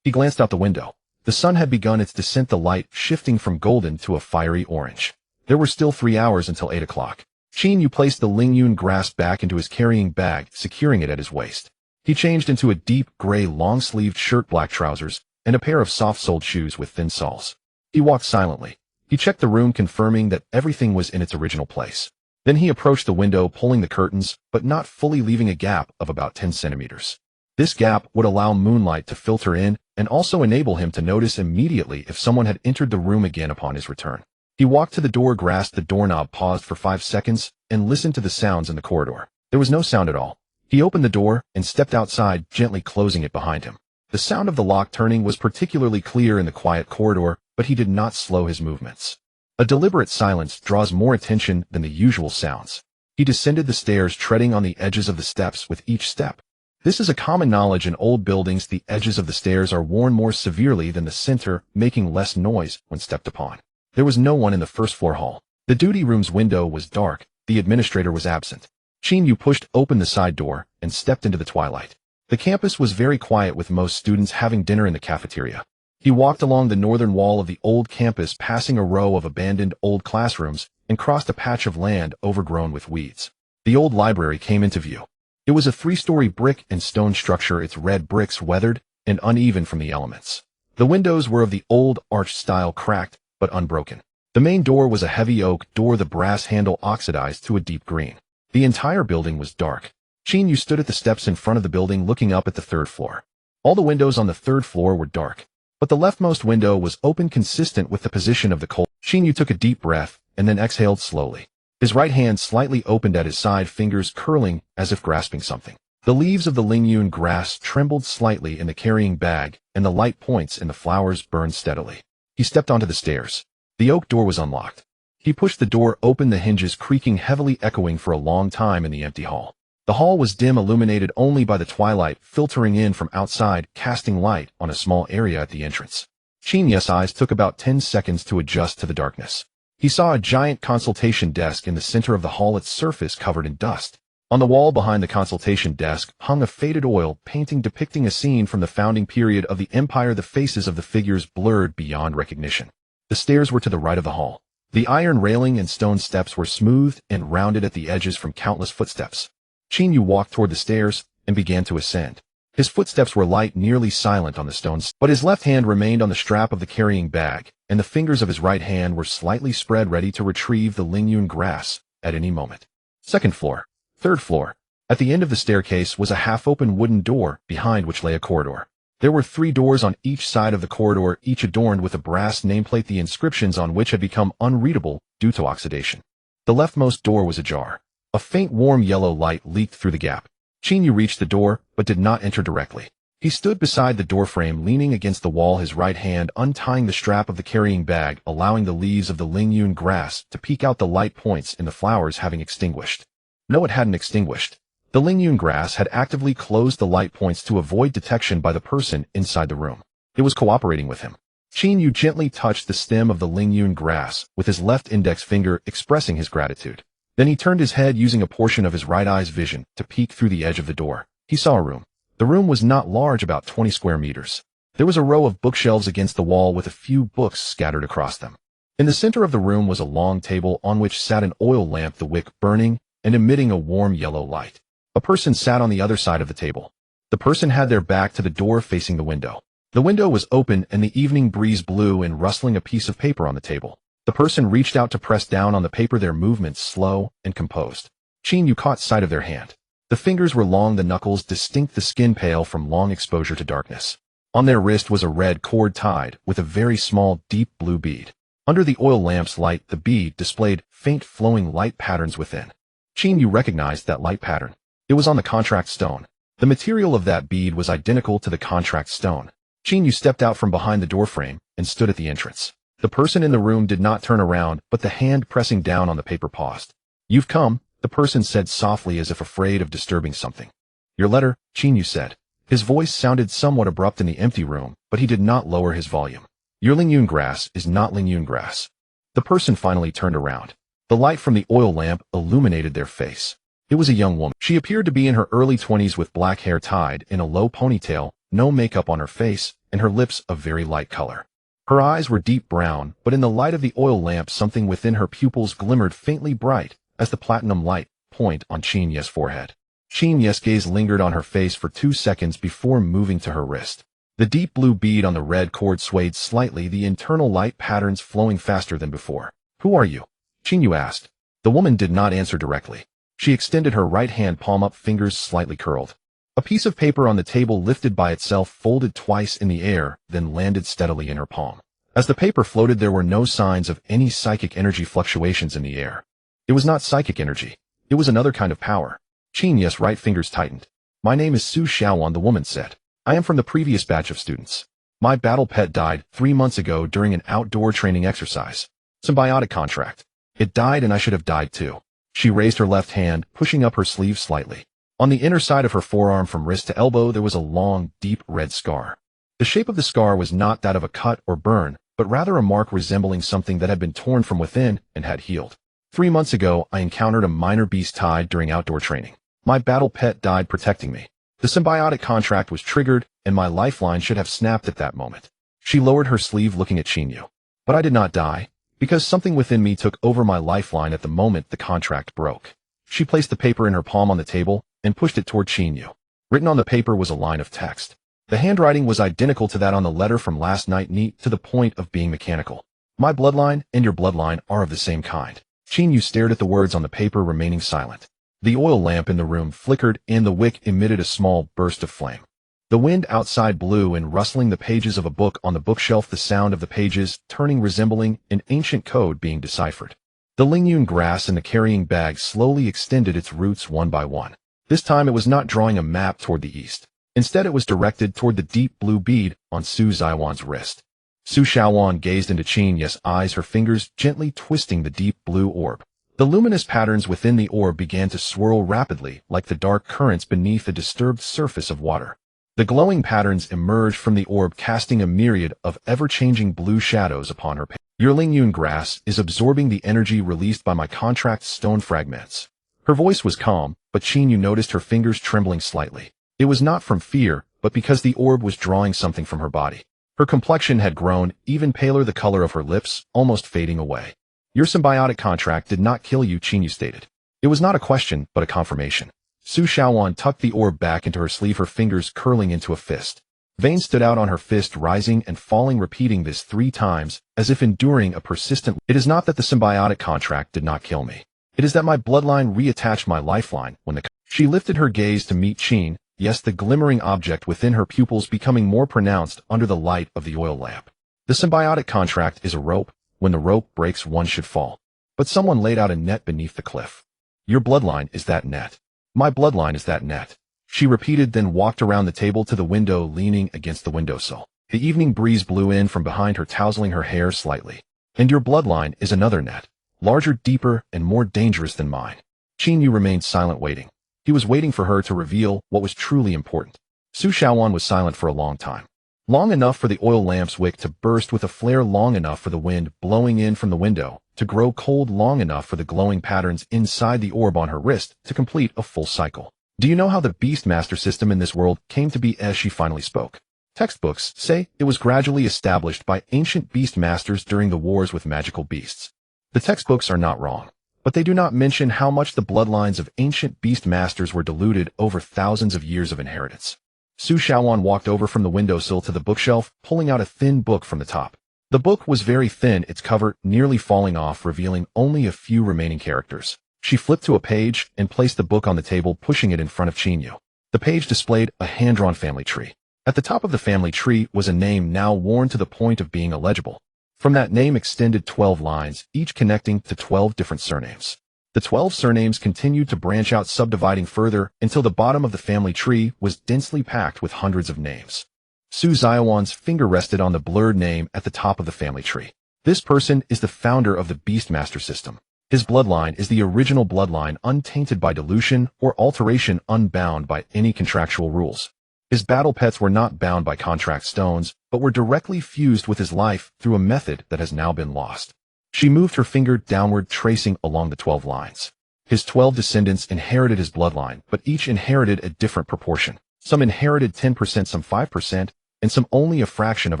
He glanced out the window. The sun had begun its descent, the light shifting from golden to a fiery orange. There were still 3 hours until 8 o'clock. Qin Yu placed the Lingyun grass back into his carrying bag, securing it at his waist. He changed into a deep gray long-sleeved shirt, black trousers, and a pair of soft-soled shoes with thin soles. He walked silently. He checked the room, confirming that everything was in its original place. Then he approached the window, pulling the curtains, but not fully, leaving a gap of about 10 centimeters. This gap would allow moonlight to filter in and also enable him to notice immediately if someone had entered the room again upon his return. He walked to the door, grasped the doorknob, paused for 5 seconds, and listened to the sounds in the corridor. There was no sound at all. He opened the door and stepped outside, gently closing it behind him. The sound of the lock turning was particularly clear in the quiet corridor, but he did not slow his movements. A deliberate silence draws more attention than the usual sounds. He descended the stairs, treading on the edges of the steps with each step. This is a common knowledge in old buildings. The edges of the stairs are worn more severely than the center, making less noise when stepped upon. There was no one in the first-floor hall. The duty room's window was dark. The administrator was absent. Qin Yu pushed open the side door and stepped into the twilight. The campus was very quiet, with most students having dinner in the cafeteria. He walked along the northern wall of the old campus, passing a row of abandoned old classrooms, and crossed a patch of land overgrown with weeds. The old library came into view. It was a 3-story brick and stone structure, its red bricks weathered and uneven from the elements. The windows were of the old arched style, cracked but unbroken. The main door was a heavy oak door, the brass handle oxidized to a deep green. The entire building was dark. Qin Yu stood at the steps in front of the building, looking up at the 3rd floor. All the windows on the 3rd floor were dark, but the leftmost window was open, consistent with the position of the coal. Qin Yu took a deep breath and then exhaled slowly. His right hand slightly opened at his side, fingers curling as if grasping something. The leaves of the Lingyun grass trembled slightly in the carrying bag, and the light points in the flowers burned steadily. He stepped onto the stairs. The oak door was unlocked. He pushed the door open, the hinges creaking heavily, echoing for a long time in the empty hall. The hall was dim, illuminated only by the twilight filtering in from outside, casting light on a small area at the entrance. Qin Yu's eyes took about 10 seconds to adjust to the darkness. He saw a giant consultation desk in the center of the hall, its surface covered in dust. On the wall behind the consultation desk hung a faded oil painting depicting a scene from the founding period of the empire, the faces of the figures blurred beyond recognition. The stairs were to the right of the hall. The iron railing and stone steps were smoothed and rounded at the edges from countless footsteps. Qin Yu walked toward the stairs and began to ascend. His footsteps were light, nearly silent on the stones, but his left hand remained on the strap of the carrying bag, and the fingers of his right hand were slightly spread, ready to retrieve the Lingyun grass at any moment. 2nd floor. 3rd floor. At the end of the staircase was a half-open wooden door, behind which lay a corridor. There were 3 doors on each side of the corridor, each adorned with a brass nameplate, the inscriptions on which had become unreadable due to oxidation. The leftmost door was ajar. A faint warm yellow light leaked through the gap. Qin Yu reached the door, but did not enter directly. He stood beside the doorframe, leaning against the wall, his right hand untying the strap of the carrying bag, allowing the leaves of the Lingyun grass to peek out, the light points in the flowers having extinguished. No, it hadn't extinguished. The Lingyun grass had actively closed the light points to avoid detection by the person inside the room. It was cooperating with him. Qin Yu gently touched the stem of the Lingyun grass with his left index finger, expressing his gratitude. Then he turned his head, using a portion of his right eye's vision to peek through the edge of the door. He saw a room. The room was not large, about 20 square meters. There was a row of bookshelves against the wall with a few books scattered across them. In the center of the room was a long table on which sat an oil lamp, the wick burning and emitting a warm yellow light. A person sat on the other side of the table. The person had their back to the door, facing the window. The window was open and the evening breeze blew in, rustling a piece of paper on the table. The person reached out to press down on the paper, their movements slow and composed. Qin Yu caught sight of their hand. The fingers were long, the knuckles distinct, the skin pale from long exposure to darkness. On their wrist was a red cord tied with a very small, deep blue bead. Under the oil lamp's light, the bead displayed faint flowing light patterns within. Qin Yu recognized that light pattern. It was on the contract stone. The material of that bead was identical to the contract stone. Qin Yu stepped out from behind the doorframe and stood at the entrance. The person in the room did not turn around, but the hand pressing down on the paper paused. You've come, the person said softly as if afraid of disturbing something. Your letter, Chinyu said. His voice sounded somewhat abrupt in the empty room, but he did not lower his volume. Your Lingyun grass is not Lingyun grass. The person finally turned around. The light from the oil lamp illuminated their face. It was a young woman. She appeared to be in her early 20s with black hair tied in a low ponytail, no makeup on her face, and her lips a very light color. Her eyes were deep brown, but in the light of the oil lamp something within her pupils glimmered faintly bright as the platinum light point on Chinye's forehead. Chinye's gaze lingered on her face for 2 seconds before moving to her wrist. The deep blue bead on the red cord swayed slightly, the internal light patterns flowing faster than before. Who are you? Chinyu asked. The woman did not answer directly. She extended her right hand palm up, fingers slightly curled. A piece of paper on the table lifted by itself, folded twice in the air, then landed steadily in her palm. As the paper floated, there were no signs of any psychic energy fluctuations in the air. It was not psychic energy. It was another kind of power. Chinye's right fingers tightened. My name is Su Xiaowan, the woman said. I am from the previous batch of students. My battle pet died 3 months ago during an outdoor training exercise. Symbiotic contract. It died and I should have died too. She raised her left hand, pushing up her sleeve slightly. On the inner side of her forearm from wrist to elbow there was a long, deep red scar. The shape of the scar was not that of a cut or burn, but rather a mark resembling something that had been torn from within and had healed. 3 months ago, I encountered a minor beast tied during outdoor training. My battle pet died protecting me. The symbiotic contract was triggered, and my lifeline should have snapped at that moment. She lowered her sleeve, looking at Chinyu. But I did not die, because something within me took over my lifeline at the moment the contract broke. She placed the paper in her palm on the table and pushed it toward Chinyu. Written on the paper was a line of text. The handwriting was identical to that on the letter from last night, neat to the point of being mechanical. My bloodline and your bloodline are of the same kind. Chinyu stared at the words on the paper, remaining silent. The oil lamp in the room flickered and the wick emitted a small burst of flame. The wind outside blew and rustling the pages of a book on the bookshelf, the sound of the pages turning resembling an ancient code being deciphered. The Lingyun grass in the carrying bag slowly extended its roots one by one. This time it was not drawing a map toward the east. Instead it was directed toward the deep blue bead on Su Xiaowan's wrist. Su Xiaowan gazed into Chinye's eyes, her fingers gently twisting the deep blue orb. The luminous patterns within the orb began to swirl rapidly like the dark currents beneath a disturbed surface of water. The glowing patterns emerged from the orb, casting a myriad of ever-changing blue shadows upon her. Your Lingyun grass is absorbing the energy released by my contract stone fragments. Her voice was calm, but Chinyu noticed her fingers trembling slightly. It was not from fear, but because the orb was drawing something from her body. Her complexion had grown even paler, the color of her lips almost fading away. Your symbiotic contract did not kill you, Chinyu stated. It was not a question, but a confirmation. Su Xiaowan tucked the orb back into her sleeve, her fingers curling into a fist. Veins stood out on her fist, rising and falling, repeating this 3 times, as if enduring a persistent. It is not that the symbiotic contract did not kill me. It is that my bloodline reattached my lifeline when the. She lifted her gaze to meet Chin, yes, the glimmering object within her pupils becoming more pronounced under the light of the oil lamp. The symbiotic contract is a rope. When the rope breaks, one should fall. But someone laid out a net beneath the cliff. Your bloodline is that net. My bloodline is that net. She repeated, then walked around the table to the window, leaning against the windowsill. The evening breeze blew in from behind her, tousling her hair slightly. And your bloodline is another net. Larger, deeper, and more dangerous than mine. Chinyu remained silent, waiting. He was waiting for her to reveal what was truly important. Su Xiaowan was silent for a long time. Long enough for the oil lamp's wick to burst with a flare, long enough for the wind blowing in from the window to grow cold, long enough for the glowing patterns inside the orb on her wrist to complete a full cycle. Do you know how the Beastmaster system in this world came to be? As she finally spoke. Textbooks say it was gradually established by ancient Beastmasters during the wars with magical beasts. The textbooks are not wrong, but they do not mention how much the bloodlines of ancient Beastmasters were diluted over thousands of years of inheritance. Su Xiaowan walked over from the windowsill to the bookshelf, pulling out a thin book from the top. The book was very thin, its cover nearly falling off, revealing only a few remaining characters. She flipped to a page and placed the book on the table, pushing it in front of Chinyu. The page displayed a hand-drawn family tree. At the top of the family tree was a name now worn to the point of being illegible. From that name extended 12 lines, each connecting to 12 different surnames. The 12 surnames continued to branch out, subdividing further until the bottom of the family tree was densely packed with hundreds of names. Su Xiaowan's finger rested on the blurred name at the top of the family tree. This person is the founder of the Beastmaster system. His bloodline is the original bloodline, untainted by dilution or alteration, unbound by any contractual rules. His battle pets were not bound by contract stones, but were directly fused with his life through a method that has now been lost. She moved her finger downward, tracing along the 12 lines. His 12 descendants inherited his bloodline, but each inherited a different proportion. Some inherited 10%, some 5%, and some only a fraction of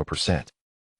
a percent.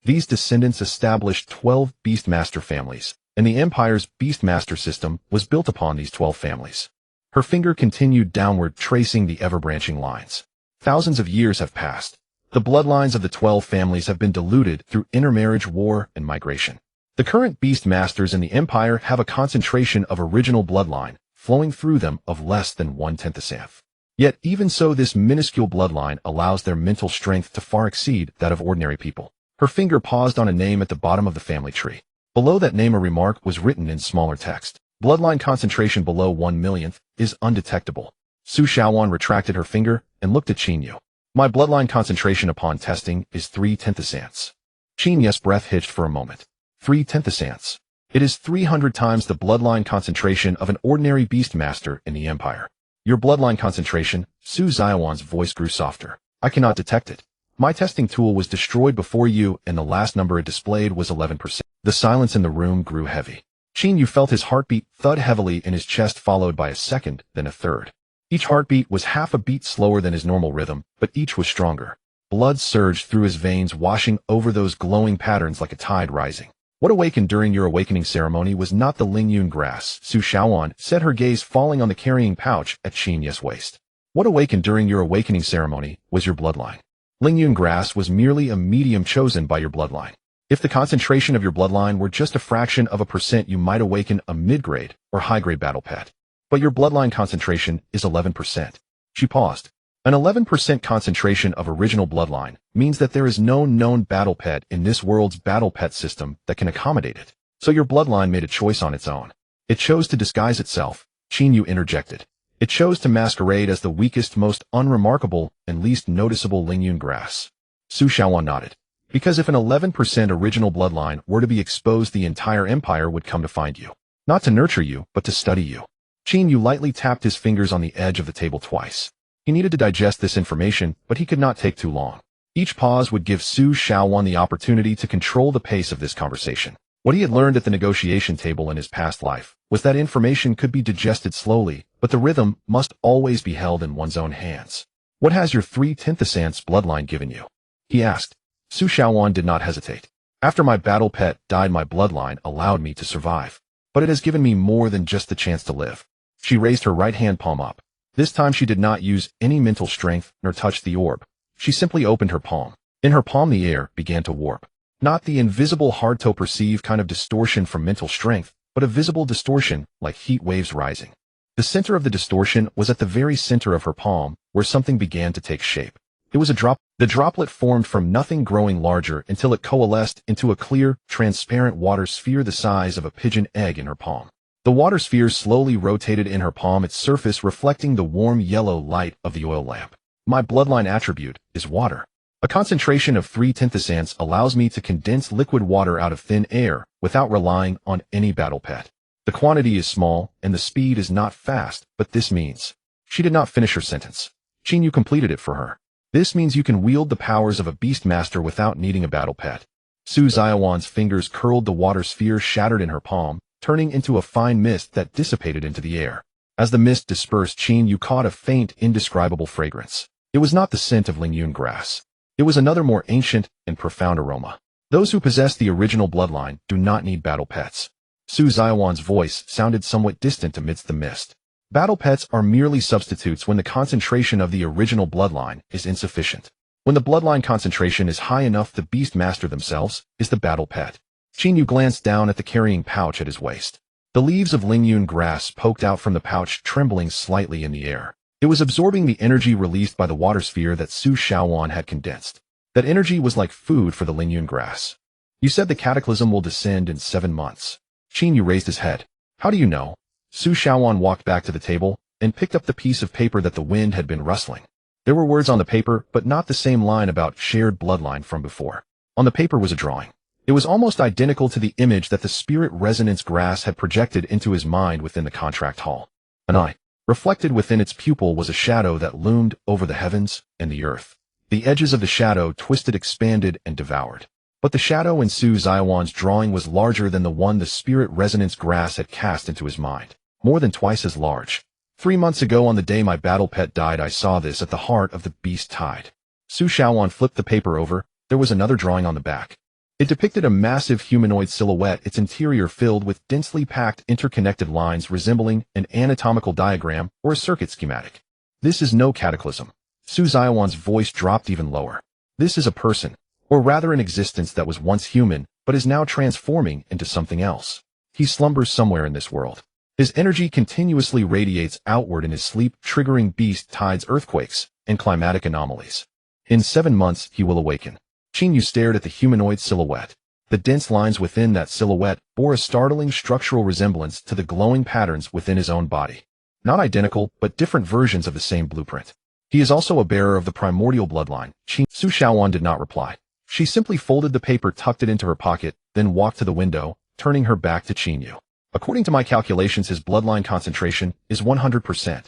These descendants established 12 Beastmaster families, and the Empire's Beastmaster system was built upon these 12 families. Her finger continued downward, tracing the ever-branching lines. Thousands of years have passed. The bloodlines of the 12 families have been diluted through intermarriage, war, and migration. The current Beastmasters in the Empire have a concentration of original bloodline flowing through them of less than 1/10. Yet even so, this minuscule bloodline allows their mental strength to far exceed that of ordinary people. Her finger paused on a name at the bottom of the family tree. Below that name a remark was written in smaller text. Bloodline concentration below 1/1,000,000th is undetectable. Su Xiaowan retracted her finger and looked at Qin Yu. My bloodline concentration upon testing is 3/10. Qin Yu's breath hitched for a moment. 3/10. It is 300 times the bloodline concentration of an ordinary Beastmaster in the Empire. Your bloodline concentration, Su Xiaowan's voice grew softer. I cannot detect it. My testing tool was destroyed before you, and the last number it displayed was 11%. The silence in the room grew heavy. Qin Yu felt his heartbeat thud heavily in his chest, followed by a second, then a third. Each heartbeat was half a beat slower than his normal rhythm, but each was stronger. Blood surged through his veins, washing over those glowing patterns like a tide rising. What awakened during your awakening ceremony was not the Lingyun grass, Su Xiaowan said, her gaze falling on the carrying pouch at Qin Yu's waist. What awakened during your awakening ceremony was your bloodline. Lingyun grass was merely a medium chosen by your bloodline. If the concentration of your bloodline were just a fraction of a percent, you might awaken a mid-grade or high-grade battle pet. But your bloodline concentration is 11%. She paused. An 11% concentration of original bloodline means that there is no known battle pet in this world's battle pet system that can accommodate it. So your bloodline made a choice on its own. It chose to disguise itself, Qin Yu interjected. It chose to masquerade as the weakest, most unremarkable, and least noticeable Lingyun grass. Su Xiaowan nodded. Because if an 11% original bloodline were to be exposed, the entire empire would come to find you. Not to nurture you, but to study you. Qin Yu lightly tapped his fingers on the edge of the table twice. He needed to digest this information, but he could not take too long. Each pause would give Su Xiaowan the opportunity to control the pace of this conversation. What he had learned at the negotiation table in his past life was that information could be digested slowly, but the rhythm must always be held in one's own hands. What has your 3/10 bloodline given you? He asked. Su Xiaowan did not hesitate. After my battle pet died, my bloodline allowed me to survive. But it has given me more than just the chance to live. She raised her right hand palm up. This time she did not use any mental strength nor touch the orb. She simply opened her palm. In her palm the air began to warp. Not the invisible, hard-to-perceive kind of distortion from mental strength, but a visible distortion, like heat waves rising. The center of the distortion was at the very center of her palm, where something began to take shape. It was a drop. The droplet formed from nothing, growing larger until it coalesced into a clear, transparent water sphere the size of a pigeon egg in her palm. The water sphere slowly rotated in her palm, its surface reflecting the warm yellow light of the oil lamp. My bloodline attribute is water. A concentration of 3/10 allows me to condense liquid water out of thin air without relying on any battle pet. The quantity is small and the speed is not fast, but this means... She did not finish her sentence. Qin Yu completed it for her. This means you can wield the powers of a Beastmaster without needing a battle pet. Su Xiaowan's fingers curled, the water sphere shattered in her palm, turning into a fine mist that dissipated into the air. As the mist dispersed, Qin Yu caught a faint, indescribable fragrance. It was not the scent of Lingyun grass. It was another, more ancient and profound aroma. Those who possess the original bloodline do not need battle pets. Su Xiaowan's voice sounded somewhat distant amidst the mist. Battle pets are merely substitutes when the concentration of the original bloodline is insufficient. When the bloodline concentration is high enough, the Beastmaster themselves is the battle pet. Qin Yu glanced down at the carrying pouch at his waist. The leaves of Lingyun grass poked out from the pouch, trembling slightly in the air. It was absorbing the energy released by the water sphere that Su Xiaowan had condensed. That energy was like food for the Lingyun grass. You said the cataclysm will descend in 7 months. Qin Yu raised his head. How do you know? Su Xiaowan walked back to the table and picked up the piece of paper that the wind had been rustling. There were words on the paper, but not the same line about shared bloodline from before. On the paper was a drawing. It was almost identical to the image that the spirit resonance grass had projected into his mind within the contract hall. An eye. Reflected within its pupil was a shadow that loomed over the heavens and the earth. The edges of the shadow twisted, expanded, and devoured. But the shadow in Su Zaiwan's drawing was larger than the one the spirit resonance grass had cast into his mind. More than twice as large. 3 months ago on the day my battle pet died, I saw this at the heart of the beast tide. Su Shaoan flipped the paper over. There was another drawing on the back. It depicted a massive humanoid silhouette, its interior filled with densely packed interconnected lines resembling an anatomical diagram or a circuit schematic. This is no cataclysm. Su Zaiwan's voice dropped even lower. This is a person, or rather an existence that was once human, but is now transforming into something else. He slumbers somewhere in this world. His energy continuously radiates outward in his sleep, triggering beast tides, earthquakes, and climatic anomalies. In 7 months, he will awaken. Qin Yu stared at the humanoid silhouette. The dense lines within that silhouette bore a startling structural resemblance to the glowing patterns within his own body. Not identical, but different versions of the same blueprint. He is also a bearer of the primordial bloodline. Su Shaoan did not reply. She simply folded the paper, tucked it into her pocket, then walked to the window, turning her back to Qin Yu. According to my calculations, his bloodline concentration is 100%.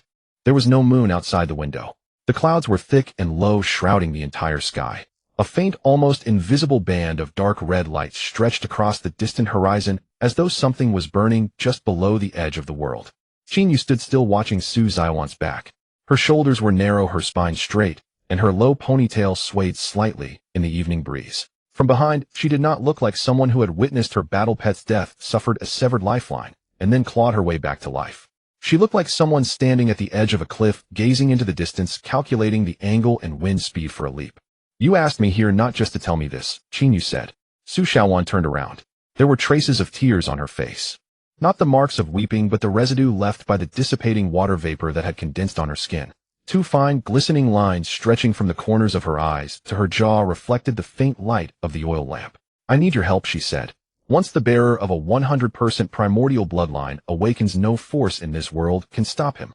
There was no moon outside the window. The clouds were thick and low, shrouding the entire sky. A faint, almost invisible band of dark red light stretched across the distant horizon as though something was burning just below the edge of the world. Qin Yu stood still, watching Su Zaiwan's back. Her shoulders were narrow, her spine straight, and her low ponytail swayed slightly in the evening breeze. From behind, she did not look like someone who had witnessed her battle pet's death, suffered a severed lifeline, and then clawed her way back to life. She looked like someone standing at the edge of a cliff, gazing into the distance, calculating the angle and wind speed for a leap. You asked me here not just to tell me this, Qin Yu said. Su Shaoan turned around. There were traces of tears on her face. Not the marks of weeping, but the residue left by the dissipating water vapor that had condensed on her skin. 2 fine, glistening lines stretching from the corners of her eyes to her jaw reflected the faint light of the oil lamp. I need your help, she said. Once the bearer of a 100% primordial bloodline awakens, no force in this world can stop him.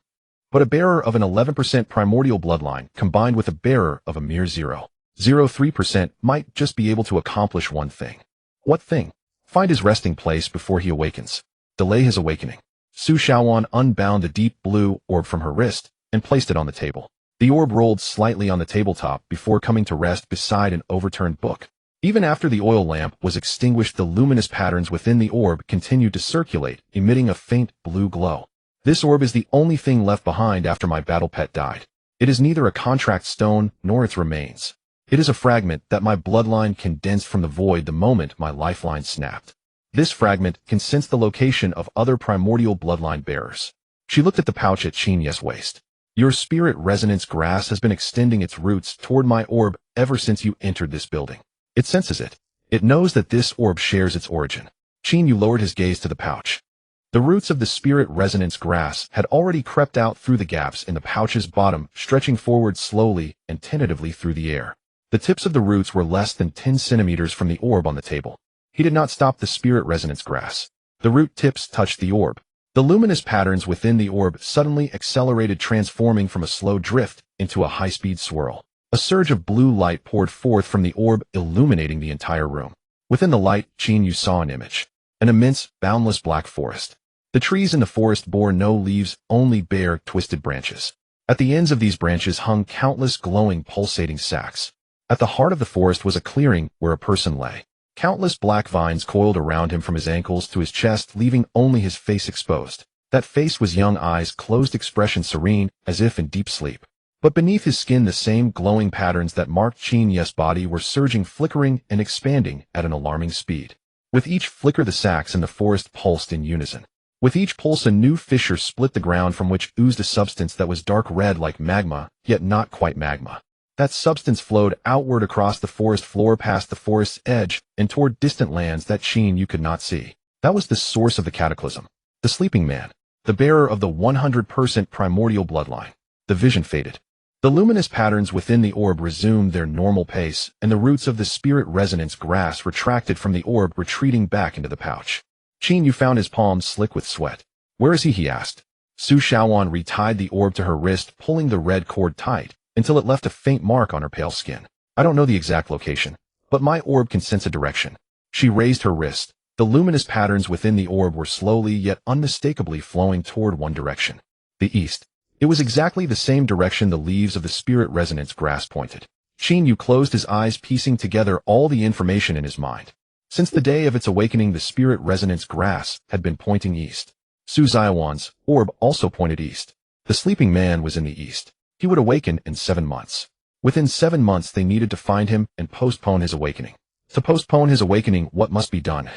But a bearer of an 11% primordial bloodline combined with a bearer of a mere 0.03% might just be able to accomplish one thing. What thing? Find his resting place before he awakens. Delay his awakening. Su Shaoan unbound the deep blue orb from her wrist and placed it on the table. The orb rolled slightly on the tabletop before coming to rest beside an overturned book. Even after the oil lamp was extinguished, the luminous patterns within the orb continued to circulate, emitting a faint blue glow. This orb is the only thing left behind after my battle pet died. It is neither a contract stone nor its remains. It is a fragment that my bloodline condensed from the void the moment my lifeline snapped. This fragment can sense the location of other primordial bloodline bearers. She looked at the pouch at Qin Yu's waist. Your spirit resonance grass has been extending its roots toward my orb ever since you entered this building. It senses it. It knows that this orb shares its origin. Qin Yu lowered his gaze to the pouch. The roots of the spirit resonance grass had already crept out through the gaps in the pouch's bottom, stretching forward slowly and tentatively through the air. The tips of the roots were less than 10 centimeters from the orb on the table. He did not stop the spirit resonance grass. The root tips touched the orb. The luminous patterns within the orb suddenly accelerated, transforming from a slow drift into a high-speed swirl. A surge of blue light poured forth from the orb, illuminating the entire room. Within the light, Qin Yu saw an image. An immense, boundless black forest. The trees in the forest bore no leaves, only bare, twisted branches. At the ends of these branches hung countless glowing, pulsating sacs. At the heart of the forest was a clearing where a person lay. Countless black vines coiled around him from his ankles to his chest, leaving only his face exposed. That face was young, eyes closed, expression serene, as if in deep sleep. But beneath his skin, the same glowing patterns that marked Qin Yu's body were surging, flickering, and expanding at an alarming speed. With each flicker, the sacs in the forest pulsed in unison. With each pulse, a new fissure split the ground from which oozed a substance that was dark red like magma, yet not quite magma. That substance flowed outward across the forest floor, past the forest's edge, and toward distant lands that Qin Yu could not see. That was the source of the cataclysm. The sleeping man. The bearer of the 100% primordial bloodline. The vision faded. The luminous patterns within the orb resumed their normal pace, and the roots of the spirit resonance grass retracted from the orb, retreating back into the pouch. Qin Yu found his palms slick with sweat. Where is he? He asked. Su Shaoan retied the orb to her wrist, pulling the red cord tight, until it left a faint mark on her pale skin. I don't know the exact location, but my orb can sense a direction. She raised her wrist. The luminous patterns within the orb were slowly yet unmistakably flowing toward one direction. The east. It was exactly the same direction the leaves of the spirit resonance grass pointed. Qin Yu closed his eyes, piecing together all the information in his mind. Since the day of its awakening, the spirit resonance grass had been pointing east. Su Zaiwan's orb also pointed east. The sleeping man was in the east. He would awaken in 7 months. Within 7 months they needed to find him and postpone his awakening. To postpone his awakening, what must be done?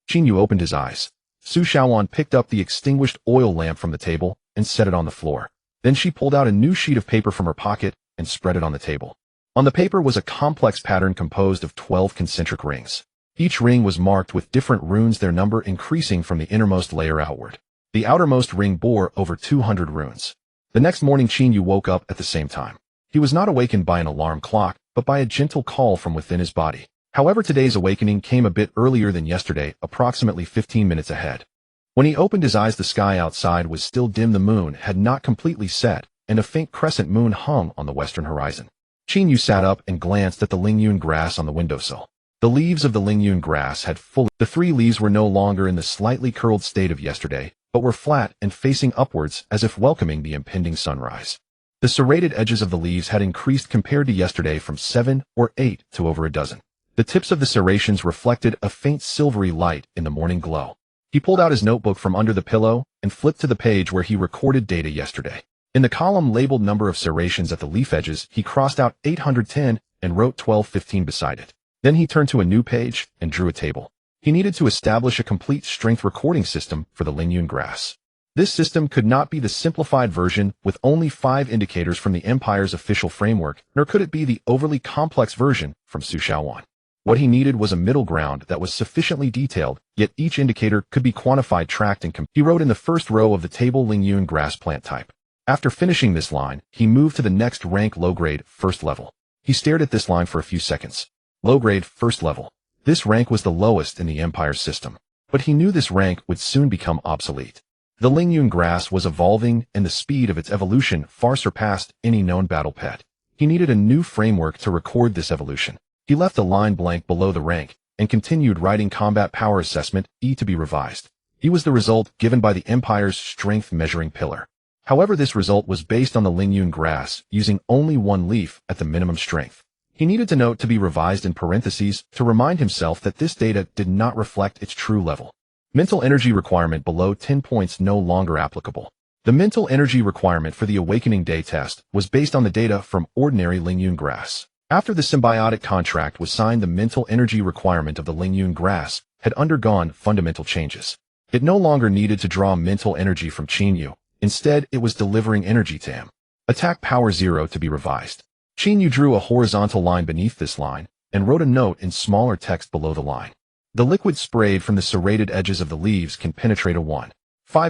Qin Yu opened his eyes. Su Shaoan picked up the extinguished oil lamp from the table and set it on the floor. Then she pulled out a new sheet of paper from her pocket and spread it on the table. On the paper was a complex pattern composed of 12 concentric rings. Each ring was marked with different runes, their number increasing from the innermost layer outward. The outermost ring bore over 200 runes. The next morning Qin Yu woke up at the same time. He was not awakened by an alarm clock, but by a gentle call from within his body. However, today's awakening came a bit earlier than yesterday, approximately 15 minutes ahead. When he opened his eyes, the sky outside was still dim, the moon had not completely set, and a faint crescent moon hung on the western horizon. Qin Yu sat up and glanced at the Lingyun grass on the windowsill. The leaves of the Lingyun grass had fully— the 3 leaves were no longer in the slightly curled state of yesterday, but were flat and facing upwards as if welcoming the impending sunrise. The serrated edges of the leaves had increased compared to yesterday from 7 or 8 to over a dozen. The tips of the serrations reflected a faint silvery light in the morning glow. He pulled out his notebook from under the pillow and flipped to the page where he recorded data yesterday. In the column labeled number of serrations at the leaf edges, he crossed out 810 and wrote 1215 beside it. Then he turned to a new page and drew a table. He needed to establish a complete strength recording system for the Lingyun grass. This system could not be the simplified version with only 5 indicators from the Empire's official framework, nor could it be the overly complex version from Su Shaoan. What he needed was a middle ground that was sufficiently detailed, yet each indicator could be quantified, tracked, and He wrote in the first row of the table Lingyun grass plant type. After finishing this line, he moved to the next rank, low-grade, first level. He stared at this line for a few seconds. Low-grade, first level. This rank was the lowest in the Empire's system. But he knew this rank would soon become obsolete. The Lingyun grass was evolving, and the speed of its evolution far surpassed any known battle pet. He needed a new framework to record this evolution. He left a line blank below the rank, and continued writing combat power assessment, E to be revised. E was the result given by the Empire's strength measuring pillar. However, this result was based on the Lingyun grass, using only 1 leaf at the minimum strength. He needed to note to be revised in parentheses to remind himself that this data did not reflect its true level. Mental energy requirement below 10 points no longer applicable. The mental energy requirement for the Awakening Day test was based on the data from ordinary Lingyun grass. After the symbiotic contract was signed, the mental energy requirement of the Lingyun grass had undergone fundamental changes. It no longer needed to draw mental energy from Qin Yu. Instead, it was delivering energy to him. Attack power 0 to be revised. Qin Yu drew a horizontal line beneath this line and wrote a note in smaller text below the line. The liquid sprayed from the serrated edges of the leaves can penetrate a 1.5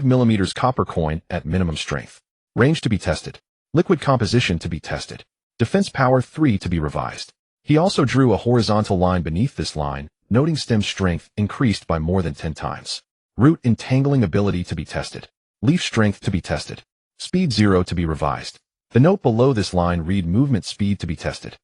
mm copper coin at minimum strength. Range to be tested. Liquid composition to be tested. Defense power 3 to be revised. He also drew a horizontal line beneath this line, noting stem strength increased by more than 10 times. Root entangling ability to be tested. Leaf strength to be tested. Speed 0 to be revised. The note below this line read movement speed to be tested.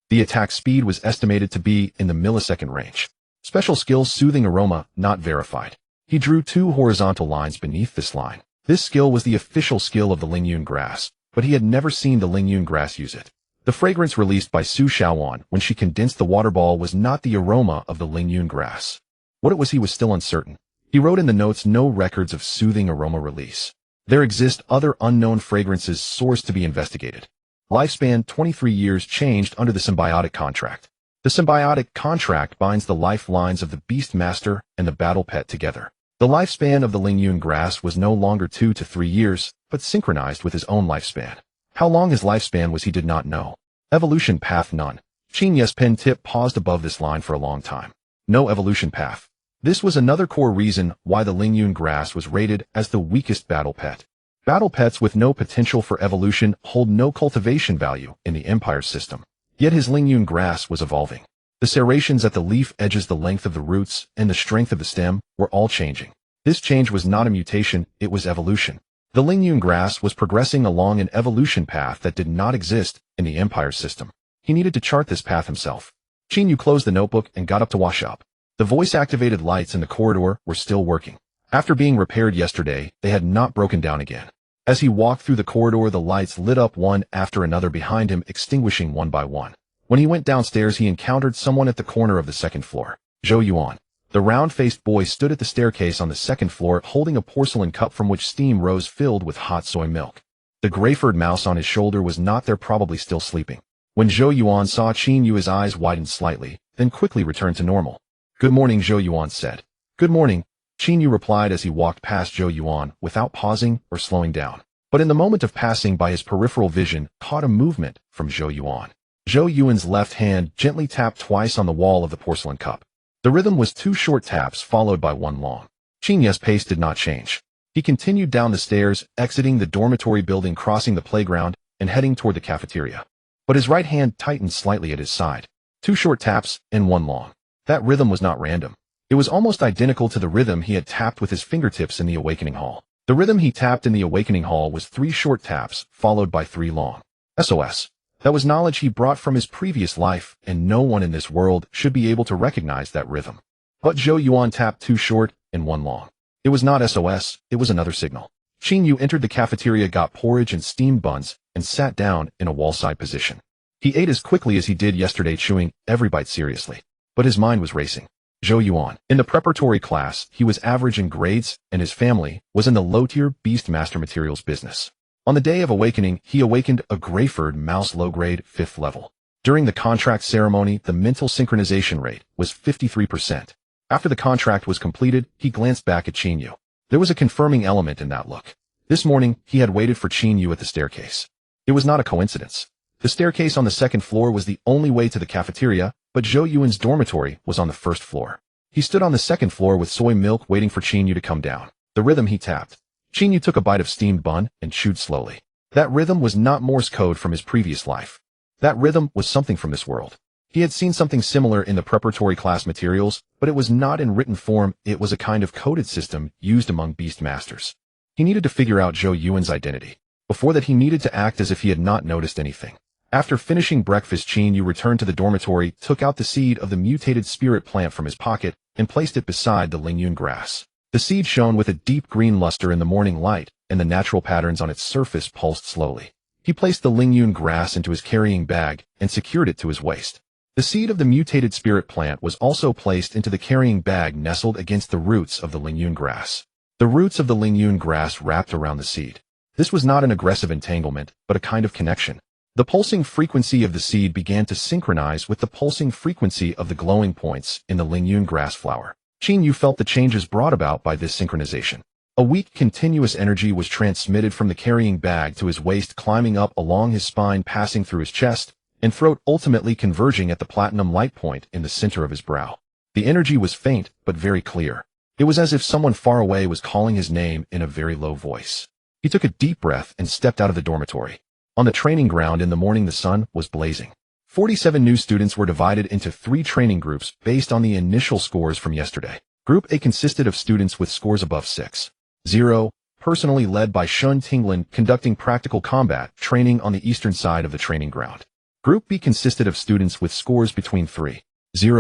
The attack speed was estimated to be in the millisecond range. Special skill soothing aroma not verified. He drew 2 horizontal lines beneath this line. This skill was the official skill of the Lingyun grass, but he had never seen the Lingyun grass use it. The fragrance released by Su Shaoan when she condensed the water ball was not the aroma of the Lingyun grass. What it was, he was still uncertain. He wrote in the notes no records of soothing aroma release. There exist other unknown fragrances source to be investigated. Lifespan 23 years changed under the symbiotic contract. The symbiotic contract binds the lifelines of the beast master and the battle pet together. The lifespan of the Lingyun grass was no longer 2 to 3 years, but synchronized with his own lifespan. How long his lifespan was he did not know. Evolution path none. Qin Yu's pen tip paused above this line for a long time. No evolution path. This was another core reason why the Lingyun grass was rated as the weakest battle pet. Battle pets with no potential for evolution hold no cultivation value in the Empire system. Yet his Lingyun grass was evolving. The serrations at the leaf edges, the length of the roots, and the strength of the stem were all changing. This change was not a mutation, it was evolution. The Lingyun grass was progressing along an evolution path that did not exist in the Empire system. He needed to chart this path himself. Qin Yu closed the notebook and got up to wash up. The voice-activated lights in the corridor were still working. After being repaired yesterday, they had not broken down again. As he walked through the corridor, the lights lit up one after another behind him, extinguishing one by one. When he went downstairs, he encountered someone at the corner of the second floor. Zhou Yuan. The round-faced boy stood at the staircase on the second floor, holding a porcelain cup from which steam rose filled with hot soy milk. The gray-furred mouse on his shoulder was not there, probably still sleeping. When Zhou Yuan saw Qin Yu, his eyes widened slightly, then quickly returned to normal. "Good morning," Zhou Yuan said. "Good morning," Qin Yu replied as he walked past Zhou Yuan without pausing or slowing down. But in the moment of passing by, his peripheral vision caught a movement from Zhou Yuan. Zhou Yuan's left hand gently tapped twice on the wall of the porcelain cup. The rhythm was 2 short taps followed by 1 long. Qin Yu's pace did not change. He continued down the stairs, exiting the dormitory building, crossing the playground, and heading toward the cafeteria. But his right hand tightened slightly at his side. 2 short taps and 1 long. That rhythm was not random. It was almost identical to the rhythm he had tapped with his fingertips in the Awakening Hall. The rhythm he tapped in the Awakening Hall was 3 short taps, followed by 3 long. SOS. That was knowledge he brought from his previous life, and no one in this world should be able to recognize that rhythm. But Zhou Yuan tapped 2 short and 1 long. It was not SOS, it was another signal. Qin Yu entered the cafeteria, got porridge and steamed buns, and sat down in a wall-side position. He ate as quickly as he did yesterday, chewing every bite seriously. But his mind was racing. Zhou Yuan. In the preparatory class, he was average in grades, and his family was in the low-tier Beastmaster materials business. On the day of awakening, he awakened a gray-furred mouse, low-grade, 5th level. During the contract ceremony, the mental synchronization rate was 53%. After the contract was completed, he glanced back at Qin Yu. There was a confirming element in that look. This morning, he had waited for Qin Yu at the staircase. It was not a coincidence. The staircase on the second floor was the only way to the cafeteria, but Zhou Yuan's dormitory was on the first floor. He stood on the second floor with soy milk, waiting for Qin Yu to come down. The rhythm he tapped. Qin Yu took a bite of steamed bun and chewed slowly. That rhythm was not Morse code from his previous life. That rhythm was something from this world. He had seen something similar in the preparatory class materials, but it was not in written form. It was a kind of coded system used among Beastmasters. He needed to figure out Zhou Yuan's identity. Before that, he needed to act as if he had not noticed anything. After finishing breakfast, Qin Yu returned to the dormitory, took out the seed of the mutated spirit plant from his pocket, and placed it beside the Lingyun grass. The seed shone with a deep green luster in the morning light, and the natural patterns on its surface pulsed slowly. He placed the Lingyun grass into his carrying bag and secured it to his waist. The seed of the mutated spirit plant was also placed into the carrying bag, nestled against the roots of the Lingyun grass. The roots of the Lingyun grass wrapped around the seed. This was not an aggressive entanglement, but a kind of connection. The pulsing frequency of the seed began to synchronize with the pulsing frequency of the glowing points in the Lingyun grass flower. Qin Yu felt the changes brought about by this synchronization. A weak, continuous energy was transmitted from the carrying bag to his waist, climbing up along his spine, passing through his chest and throat, ultimately converging at the platinum light point in the center of his brow. The energy was faint, but very clear. It was as if someone far away was calling his name in a very low voice. He took a deep breath and stepped out of the dormitory. On the training ground in the morning, the sun was blazing. 47 new students were divided into 3 training groups based on the initial scores from yesterday. Group A consisted of students with scores above 6.0, personally led by Shun Tinglin, conducting practical combat training on the eastern side of the training ground. Group B consisted of students with scores between 3.0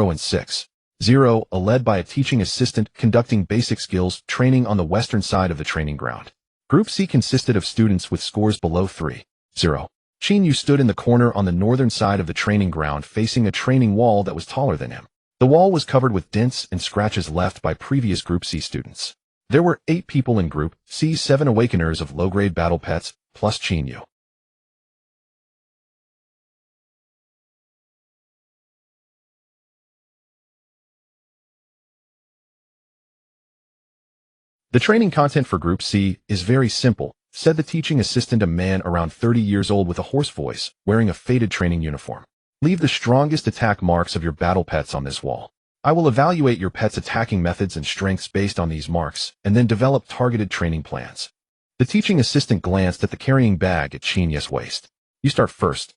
and 6.0, led by a teaching assistant conducting basic skills training on the western side of the training ground. Group C consisted of students with scores below 3.0. Qin Yu stood in the corner on the northern side of the training ground, facing a training wall that was taller than him. The wall was covered with dents and scratches left by previous Group C students. There were 8 people in Group C, 7 awakeners of low-grade battle pets, plus Qin Yu. The training content for Group C is very simple, said the teaching assistant, a man around 30 years old with a hoarse voice, wearing a faded training uniform. Leave the strongest attack marks of your battle pets on this wall. I will evaluate your pet's attacking methods and strengths based on these marks, and then develop targeted training plans. The teaching assistant glanced at the carrying bag at Qin Yu's waist. You start first.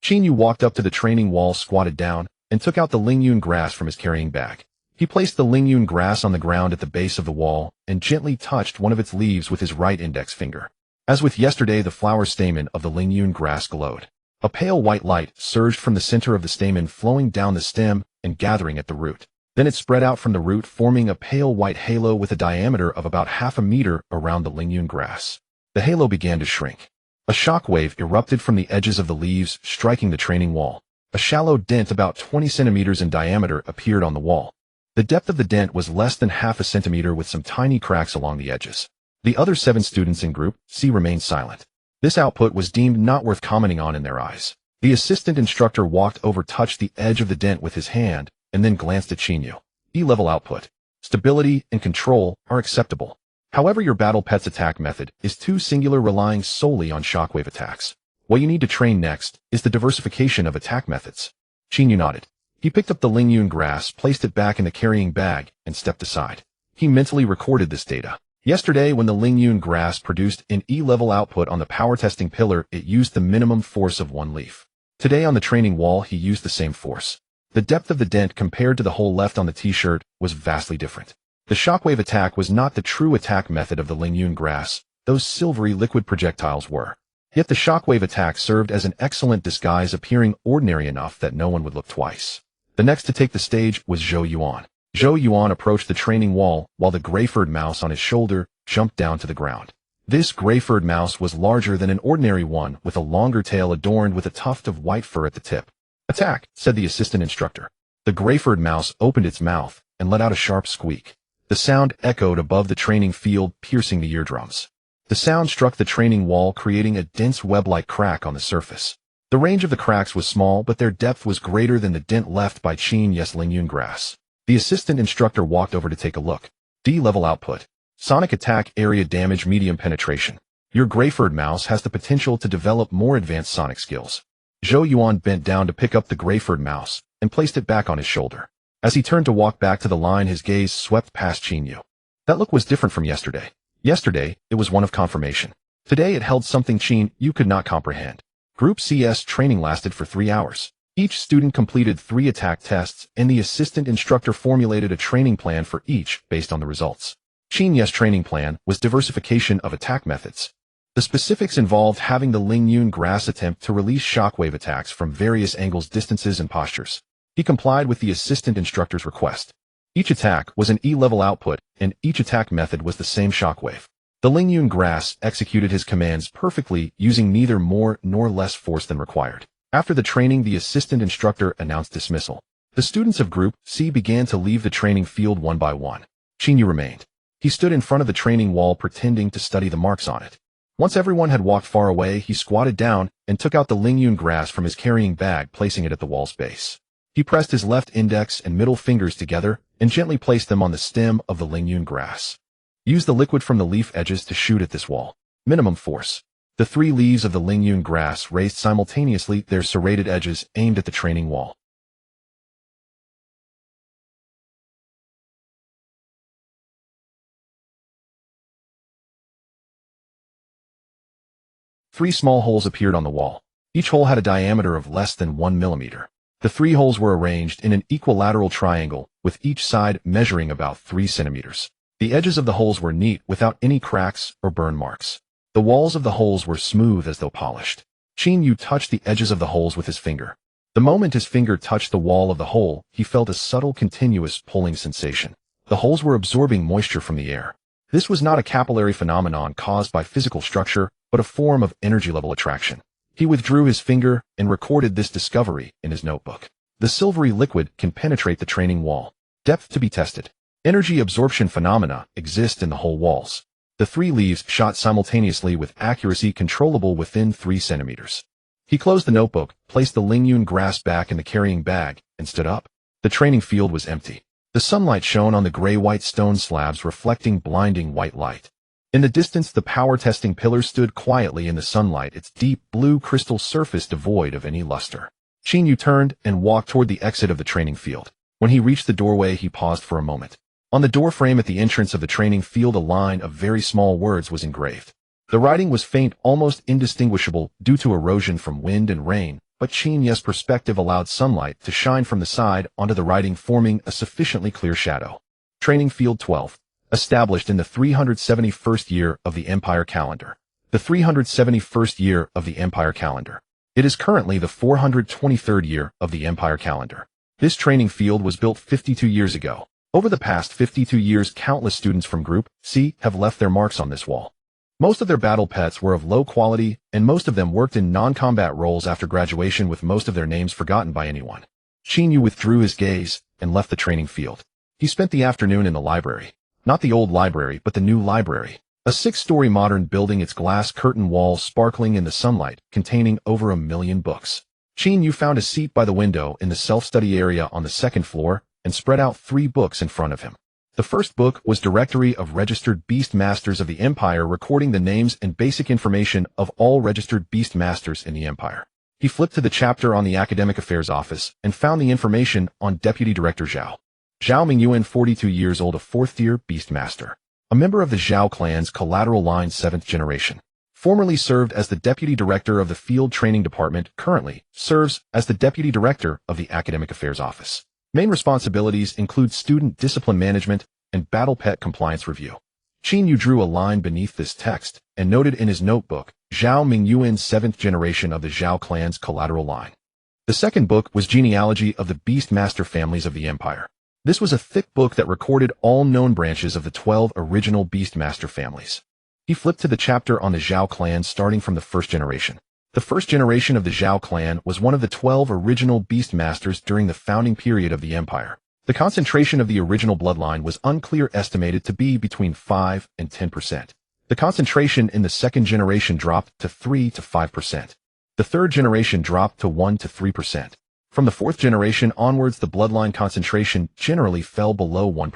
Qin Yu walked up to the training wall, squatted down, and took out the Lingyun grass from his carrying bag. He placed the Lingyun grass on the ground at the base of the wall and gently touched one of its leaves with his right index finger. As with yesterday, the flower stamen of the Lingyun grass glowed. A pale white light surged from the center of the stamen, flowing down the stem and gathering at the root. Then it spread out from the root, forming a pale white halo with a diameter of about half a meter around the Lingyun grass. The halo began to shrink. A shock wave erupted from the edges of the leaves, striking the training wall. A shallow dent about 20 centimeters in diameter appeared on the wall. The depth of the dent was less than half a centimeter with some tiny cracks along the edges. The other 7 students in Group C remained silent. This output was deemed not worth commenting on in their eyes. The assistant instructor walked over, touched the edge of the dent with his hand, and then glanced at Chinyu. E-level output. Stability and control are acceptable. However, your battle pet's attack method is too singular, relying solely on shockwave attacks. What you need to train next is the diversification of attack methods. Chinyu nodded. He picked up the Lingyun grass, placed it back in the carrying bag, and stepped aside. He mentally recorded this data. Yesterday, when the Lingyun grass produced an E-level output on the power testing pillar, it used the minimum force of 1 leaf. Today on the training wall, he used the same force. The depth of the dent compared to the hole left on the t-shirt was vastly different. The shockwave attack was not the true attack method of the Lingyun grass. Those silvery liquid projectiles were. Yet the shockwave attack served as an excellent disguise, appearing ordinary enough that no one would look twice. The next to take the stage was Zhou Yuan. Zhou Yuan approached the training wall while the gray-furred mouse on his shoulder jumped down to the ground. This gray-furred mouse was larger than an ordinary one, with a longer tail adorned with a tuft of white fur at the tip. "Attack," said the assistant instructor. The gray-furred mouse opened its mouth and let out a sharp squeak. The sound echoed above the training field, piercing the eardrums. The sound struck the training wall, creating a dense web-like crack on the surface. The range of the cracks was small, but their depth was greater than the dent left by Chinyu's Lingyun grass. The assistant instructor walked over to take a look. D-level output. Sonic attack area damage, medium penetration. Your gray-furred mouse has the potential to develop more advanced sonic skills. Zhou Yuan bent down to pick up the gray-furred mouse and placed it back on his shoulder. As he turned to walk back to the line, his gaze swept past Chinyu. That look was different from yesterday. Yesterday, it was one of confirmation. Today it held something Chinyu could not comprehend. Group CS training lasted for 3 hours. Each student completed 3 attack tests, and the assistant instructor formulated a training plan for each based on the results. Chinyu's training plan was diversification of attack methods. The specifics involved having the Lingyun grass attempt to release shockwave attacks from various angles, distances, and postures. He complied with the assistant instructor's request. Each attack was an E-level output, and each attack method was the same shockwave. The Lingyun grass executed his commands perfectly, using neither more nor less force than required. After the training, the assistant instructor announced dismissal. The students of Group C began to leave the training field one by one. Chinyu remained. He stood in front of the training wall, pretending to study the marks on it. Once everyone had walked far away, he squatted down and took out the Lingyun grass from his carrying bag, placing it at the wall's base. He pressed his left index and middle fingers together and gently placed them on the stem of the Lingyun grass. Use the liquid from the leaf edges to shoot at this wall. Minimum force. The 3 leaves of the Lingyun grass raised simultaneously, their serrated edges aimed at the training wall. Three small holes appeared on the wall. Each hole had a diameter of less than 1 millimeter. The 3 holes were arranged in an equilateral triangle, with each side measuring about 3 centimeters. The edges of the holes were neat, without any cracks or burn marks. The walls of the holes were smooth as though polished. Chinyu touched the edges of the holes with his finger. The moment his finger touched the wall of the hole, he felt a subtle, continuous pulling sensation. The holes were absorbing moisture from the air. This was not a capillary phenomenon caused by physical structure, but a form of energy-level attraction. He withdrew his finger and recorded this discovery in his notebook. The silvery liquid can penetrate the training wall. Depth to be tested. Energy absorption phenomena exist in the whole walls. The 3 leaves shot simultaneously with accuracy controllable within 3 centimeters. He closed the notebook, placed the Lingyun grass back in the carrying bag, and stood up. The training field was empty. The sunlight shone on the gray-white stone slabs, reflecting blinding white light. In the distance, the power testing pillar stood quietly in the sunlight, its deep blue crystal surface devoid of any luster. Chinyu turned and walked toward the exit of the training field. When he reached the doorway, he paused for a moment. On the doorframe at the entrance of the training field, a line of very small words was engraved. The writing was faint, almost indistinguishable due to erosion from wind and rain, but Chinyu's perspective allowed sunlight to shine from the side onto the writing, forming a sufficiently clear shadow. Training Field 12. Established in the 371st year of the Empire calendar. The 371st year of the Empire calendar. It is currently the 423rd year of the Empire calendar. This training field was built 52 years ago. Over the past 52 years, countless students from Group C have left their marks on this wall. Most of their battle pets were of low quality, and most of them worked in non-combat roles after graduation, with most of their names forgotten by anyone. Qin Yu withdrew his gaze and left the training field. He spent the afternoon in the library. Not the old library, but the new library. A 6-story modern building, its glass curtain walls sparkling in the sunlight, containing over 1 million books. Qin Yu found a seat by the window in the self-study area on the second floor and spread out 3 books in front of him. The first book was Directory of Registered Beast Masters of the Empire, recording the names and basic information of all registered beast masters in the Empire. He flipped to the chapter on the Academic Affairs Office and found the information on Deputy Director Zhao. Zhao Mingyuan, 42 years old, a 4th-tier beast master. A member of the Zhao clan's collateral line 7th generation. Formerly served as the Deputy Director of the Field Training Department, currently serves as the Deputy Director of the Academic Affairs Office. Main responsibilities include student discipline management and battle pet compliance review. Qin Yu drew a line beneath this text and noted in his notebook, Zhao Mingyuan, 7th generation of the Zhao clan's collateral line. The second book was Genealogy of the Beast Master Families of the Empire. This was a thick book that recorded all known branches of the 12 original Beastmaster families. He flipped to the chapter on the Zhao clan, starting from the 1st generation. The 1st generation of the Zhao clan was one of the 12 original Beastmasters during the founding period of the Empire. The concentration of the original bloodline was unclear, estimated to be between 5 and 10%. The concentration in the 2nd generation dropped to 3 to 5%. The 3rd generation dropped to 1 to 3%. From the 4th generation onwards, the bloodline concentration generally fell below 1%.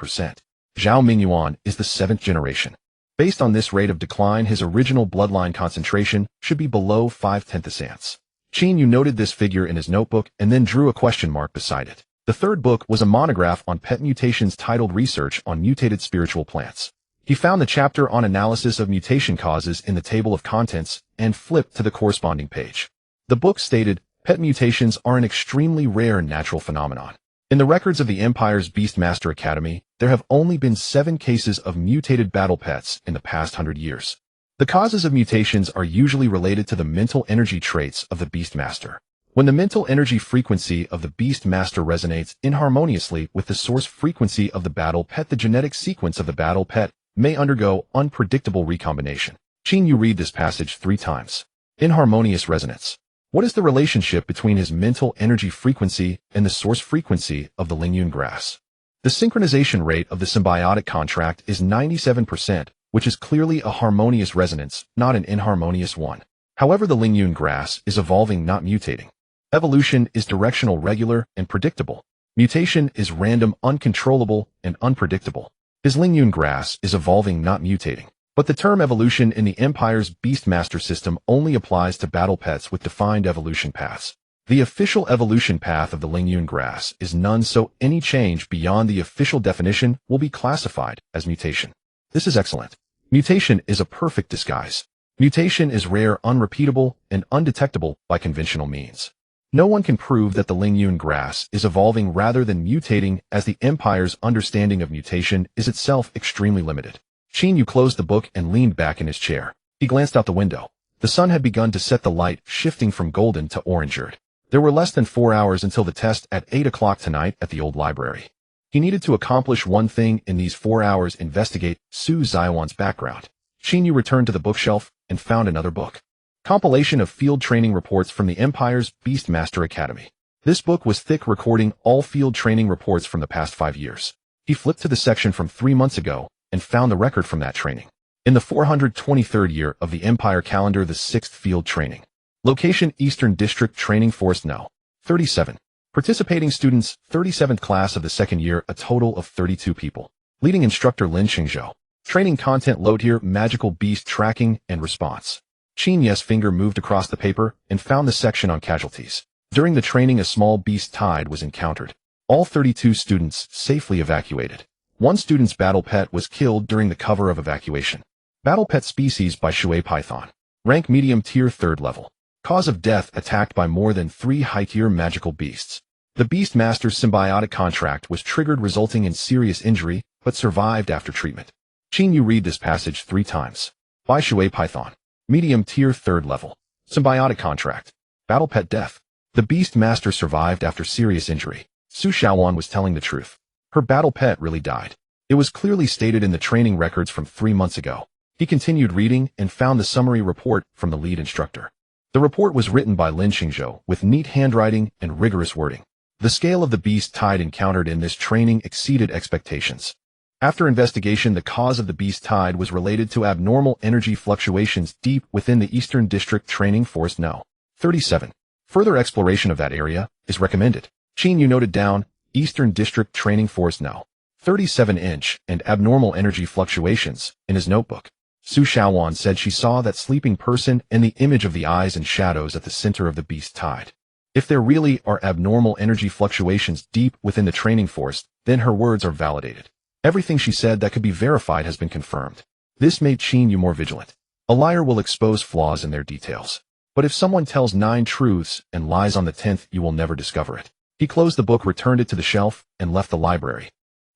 Zhao Mingyuan is the 7th generation. Based on this rate of decline, his original bloodline concentration should be below 0.5%. Qin Yu noted this figure in his notebook and then drew a question mark beside it. The third book was a monograph on pet mutations titled Research on Mutated Spiritual Plants. He found the chapter on analysis of mutation causes in the table of contents and flipped to the corresponding page. The book stated, pet mutations are an extremely rare natural phenomenon. In the records of the Empire's Beastmaster Academy, there have only been 7 cases of mutated battle pets in the past 100 years. The causes of mutations are usually related to the mental energy traits of the Beastmaster. When the mental energy frequency of the Beastmaster resonates inharmoniously with the source frequency of the battle pet, the genetic sequence of the battle pet may undergo unpredictable recombination. Qin Yu read this passage 3 times. Inharmonious resonance. What is the relationship between his mental energy frequency and the source frequency of the Lingyun grass? The synchronization rate of the symbiotic contract is 97%, which is clearly a harmonious resonance, not an inharmonious one. However, the Lingyun grass is evolving, not mutating. Evolution is directional, regular, and predictable. Mutation is random, uncontrollable, and unpredictable. His Lingyun grass is evolving, not mutating. But the term evolution in the Empire's Beastmaster system only applies to battle pets with defined evolution paths. The official evolution path of the Lingyun grass is none, so any change beyond the official definition will be classified as mutation. This is excellent. Mutation is a perfect disguise. Mutation is rare, unrepeatable, and undetectable by conventional means. No one can prove that the Lingyun grass is evolving rather than mutating, as the Empire's understanding of mutation is itself extremely limited. Qin Yu closed the book and leaned back in his chair. He glanced out the window. The sun had begun to set, the light shifting from golden to orange-eared. There were less than 4 hours until the test at 8 o'clock tonight at the old library. He needed to accomplish one thing in these 4 hours: investigate Su Zaiwan's background. Qin Yu returned to the bookshelf and found another book. Compilation of field training reports from the Empire's Beastmaster Academy. This book was thick, recording all field training reports from the past 5 years. He flipped to the section from 3 months ago and found the record from that training. In the 423rd year of the Empire calendar, the 6th field training. Location: Eastern District Training Force No. 37. Participating students, 37th class of the 2nd year, a total of 32 people. Leading instructor Lin Qingzhou. Training content load here: magical beast tracking and response. Qin Yu's finger moved across the paper and found the section on casualties. During the training, a small beast tide was encountered. All 32 students safely evacuated. One student's battle pet was killed during the cover of evacuation. Battle pet species by Shui Python. Rank medium tier, 3rd level. Cause of death: attacked by more than 3 high-tier magical beasts. The Beastmaster's symbiotic contract was triggered, resulting in serious injury, but survived after treatment. Qin Yu read this passage 3 times. By Shui Python. Medium tier, 3rd level. Symbiotic contract. Battle pet death. The Beastmaster survived after serious injury. Su Xiaowan was telling the truth. Her battle pet really died. It was clearly stated in the training records from 3 months ago. He continued reading and found the summary report from the lead instructor. The report was written by Lin Xingzhou with neat handwriting and rigorous wording. The scale of the beast tide encountered in this training exceeded expectations. After investigation, the cause of the beast tide was related to abnormal energy fluctuations deep within the Eastern District Training Forest No. 37. Further exploration of that area is recommended. Qin Yu noted down, Eastern District Training Force No. 37-inch and abnormal energy fluctuations in his notebook. Su Xiaowan said she saw that sleeping person and the image of the eyes and shadows at the center of the beast tide. If there really are abnormal energy fluctuations deep within the training forest, then her words are validated. Everything she said that could be verified has been confirmed. This made Qin Yu more vigilant. A liar will expose flaws in their details. But if someone tells 9 truths and lies on the 10th, you will never discover it. He closed the book, returned it to the shelf, and left the library.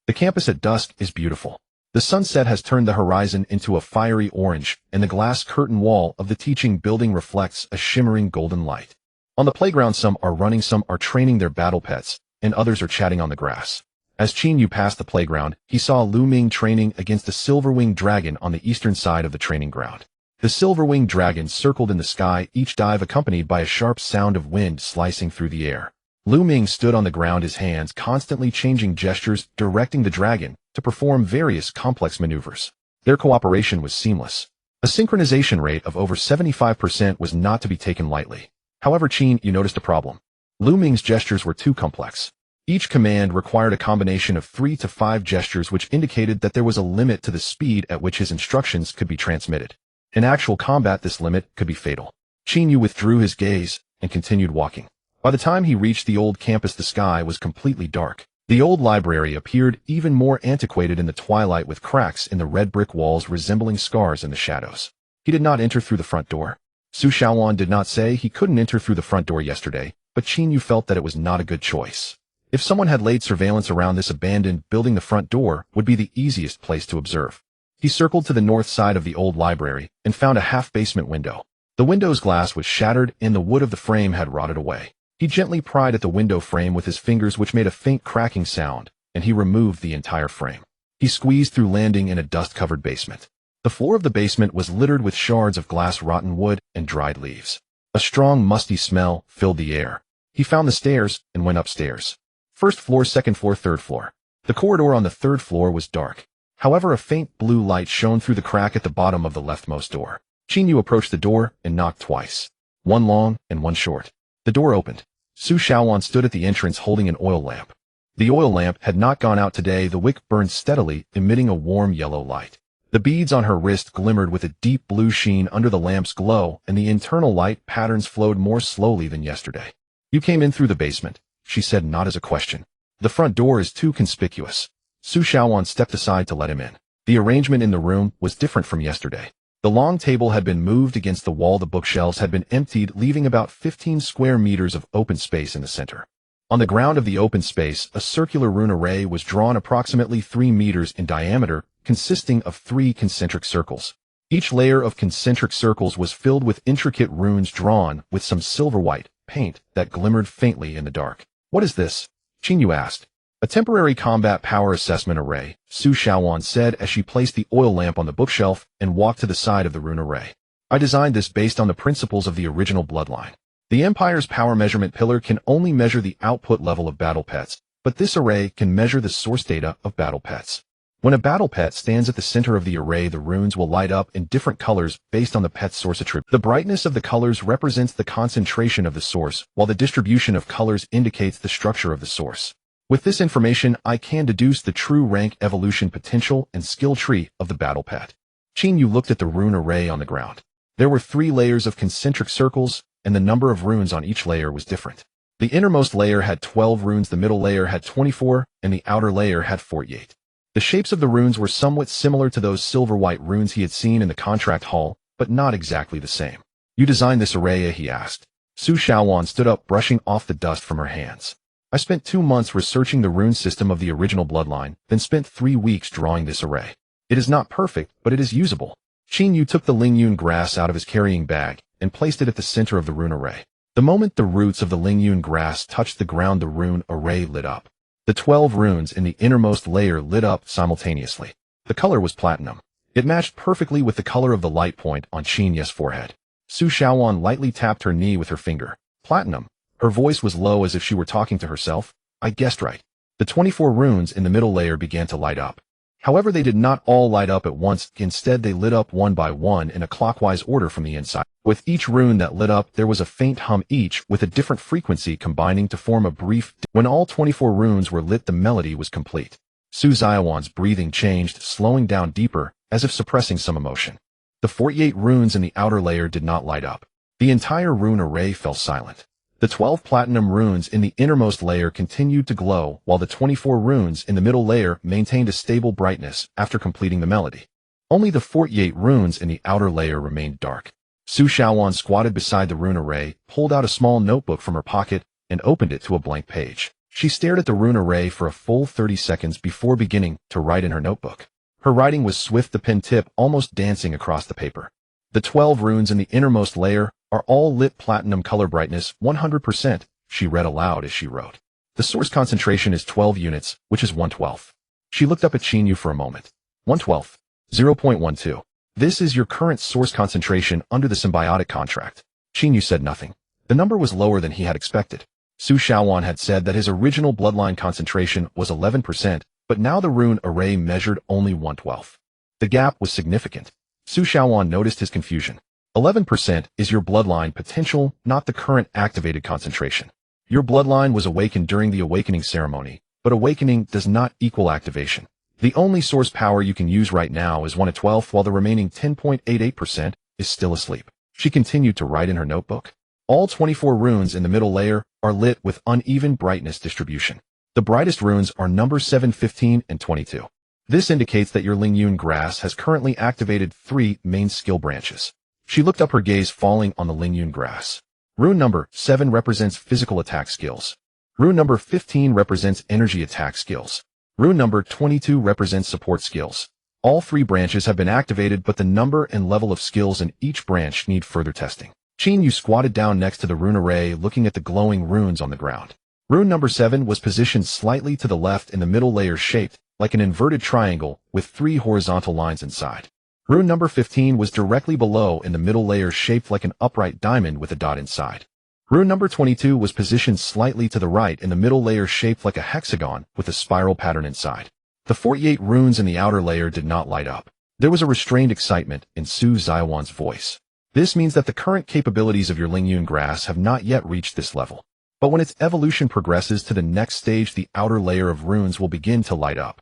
The campus at dusk is beautiful. The sunset has turned the horizon into a fiery orange, and the glass curtain wall of the teaching building reflects a shimmering golden light. On the playground, some are running, some are training their battle pets, and others are chatting on the grass. As Qin Yu passed the playground, he saw Lu Ming training against the silver-winged dragon on the eastern side of the training ground. The silver-winged dragon circled in the sky, each dive accompanied by a sharp sound of wind slicing through the air. Lu Ming stood on the ground, his hands constantly changing gestures, directing the dragon to perform various complex maneuvers. Their cooperation was seamless. A synchronization rate of over 75% was not to be taken lightly. However, Qin Yu noticed a problem. Lu Ming's gestures were too complex. Each command required a combination of 3 to 5 gestures, which indicated that there was a limit to the speed at which his instructions could be transmitted. In actual combat, this limit could be fatal. Qin Yu withdrew his gaze and continued walking. By the time he reached the old campus, the sky was completely dark. The old library appeared even more antiquated in the twilight, with cracks in the red brick walls resembling scars in the shadows. He did not enter through the front door. Su Xiaowan did not say he couldn't enter through the front door yesterday, but Qin Yu felt that it was not a good choice. If someone had laid surveillance around this abandoned building, the front door would be the easiest place to observe. He circled to the north side of the old library and found a half-basement window. The window's glass was shattered and the wood of the frame had rotted away. He gently pried at the window frame with his fingers, which made a faint cracking sound, and he removed the entire frame. He squeezed through, landing in a dust-covered basement. The floor of the basement was littered with shards of glass, rotten wood, and dried leaves. A strong, musty smell filled the air. He found the stairs and went upstairs. First floor, second floor, third floor. The corridor on the third floor was dark. However, a faint blue light shone through the crack at the bottom of the leftmost door. Qin Yu approached the door and knocked twice. One long and one short. The door opened. Su Xiaowan stood at the entrance holding an oil lamp. The oil lamp had not gone out today. The wick burned steadily, emitting a warm yellow light. The beads on her wrist glimmered with a deep blue sheen under the lamp's glow, and the internal light patterns flowed more slowly than yesterday. You came in through the basement, she said, not as a question. The front door is too conspicuous. Su Xiaowan stepped aside to let him in. The arrangement in the room was different from yesterday. The long table had been moved against the wall. The bookshelves had been emptied, leaving about 15 square meters of open space in the center. On the ground of the open space, a circular rune array was drawn approximately 3 meters in diameter, consisting of 3 concentric circles. Each layer of concentric circles was filled with intricate runes drawn with some silver-white paint that glimmered faintly in the dark. What is this? Qin Yu asked. A temporary combat power assessment array, Su Xiaowan said as she placed the oil lamp on the bookshelf and walked to the side of the rune array. I designed this based on the principles of the original bloodline. The Empire's power measurement pillar can only measure the output level of battle pets, but this array can measure the source data of battle pets. When a battle pet stands at the center of the array, the runes will light up in different colors based on the pet's source attribute. The brightness of the colors represents the concentration of the source, while the distribution of colors indicates the structure of the source. With this information, I can deduce the true rank, evolution potential, and skill tree of the battle pet. Qin Yu looked at the rune array on the ground. There were 3 layers of concentric circles, and the number of runes on each layer was different. The innermost layer had 12 runes, the middle layer had 24, and the outer layer had 48. The shapes of the runes were somewhat similar to those silver-white runes he had seen in the contract hall, but not exactly the same. You designed this array? He asked. Su Xiaowan stood up, brushing off the dust from her hands. I spent 2 months researching the rune system of the original bloodline, then spent 3 weeks drawing this array. It is not perfect, but it is usable. Qin Yu took the Lingyun grass out of his carrying bag and placed it at the center of the rune array. The moment the roots of the Lingyun grass touched the ground, the rune array lit up. The 12 runes in the innermost layer lit up simultaneously. The color was platinum. It matched perfectly with the color of the light point on Qin Ye's forehead. Su Xiaowan lightly tapped her knee with her finger. Platinum. Her voice was low as if she were talking to herself. I guessed right. The 24 runes in the middle layer began to light up. However, they did not all light up at once. Instead, they lit up one by one in a clockwise order from the inside. With each rune that lit up, there was a faint hum, each with a different frequency combining to form a brief. When all 24 runes were lit, the melody was complete. Su Xiaowan's breathing changed, slowing down deeper, as if suppressing some emotion. The 48 runes in the outer layer did not light up. The entire rune array fell silent. The 12 platinum runes in the innermost layer continued to glow, while the 24 runes in the middle layer maintained a stable brightness after completing the melody. Only the 48 runes in the outer layer remained dark. Su Xiaowan squatted beside the rune array, pulled out a small notebook from her pocket, and opened it to a blank page. She stared at the rune array for a full 30 seconds before beginning to write in her notebook. Her writing was swift, the pen tip almost dancing across the paper. The 12 runes in the innermost layer are all lit platinum color, brightness 100%, she read aloud as she wrote. The source concentration is 12 units, which is 1/12. She looked up at Qin for a moment. 1/12. 0.12. This is your current source concentration under the symbiotic contract. Qin said nothing. The number was lower than he had expected. Su Xiaowan had said that his original bloodline concentration was 11%, but now the rune array measured only 1/12. The gap was significant. Su Xiaowan noticed his confusion. 11% is your bloodline potential, not the current activated concentration. Your bloodline was awakened during the awakening ceremony, but awakening does not equal activation. The only source power you can use right now is 1/12, while the remaining 10.88% is still asleep. She continued to write in her notebook. All 24 runes in the middle layer are lit with uneven brightness distribution. The brightest runes are number 7, 15, and 22. This indicates that your Lingyun grass has currently activated 3 main skill branches. She looked up, her gaze falling on the Lingyun grass. Rune number 7 represents physical attack skills. Rune number 15 represents energy attack skills. Rune number 22 represents support skills. All 3 branches have been activated, but the number and level of skills in each branch need further testing. Qin squatted down next to the rune array, looking at the glowing runes on the ground. Rune number 7 was positioned slightly to the left in the middle layer, shaped like an inverted triangle with 3 horizontal lines inside. Rune number 15 was directly below in the middle layer, shaped like an upright diamond with a dot inside. Rune number 22 was positioned slightly to the right in the middle layer, shaped like a hexagon with a spiral pattern inside. The 48 runes in the outer layer did not light up. There was a restrained excitement in Su Xiaowan's voice. This means that the current capabilities of your Lingyun grass have not yet reached this level. But when its evolution progresses to the next stage, the outer layer of runes will begin to light up.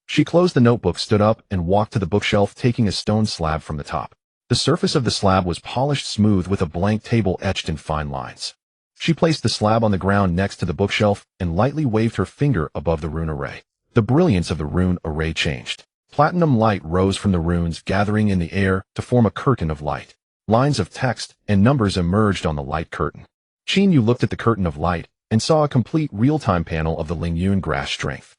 She closed the notebook, stood up, and walked to the bookshelf, taking a stone slab from the top. The surface of the slab was polished smooth with a blank table etched in fine lines. She placed the slab on the ground next to the bookshelf and lightly waved her finger above the rune array. The brilliance of the rune array changed. Platinum light rose from the runes, gathering in the air to form a curtain of light. Lines of text and numbers emerged on the light curtain. Qin looked at the curtain of light and saw a complete real-time panel of the Lingyun grass strength.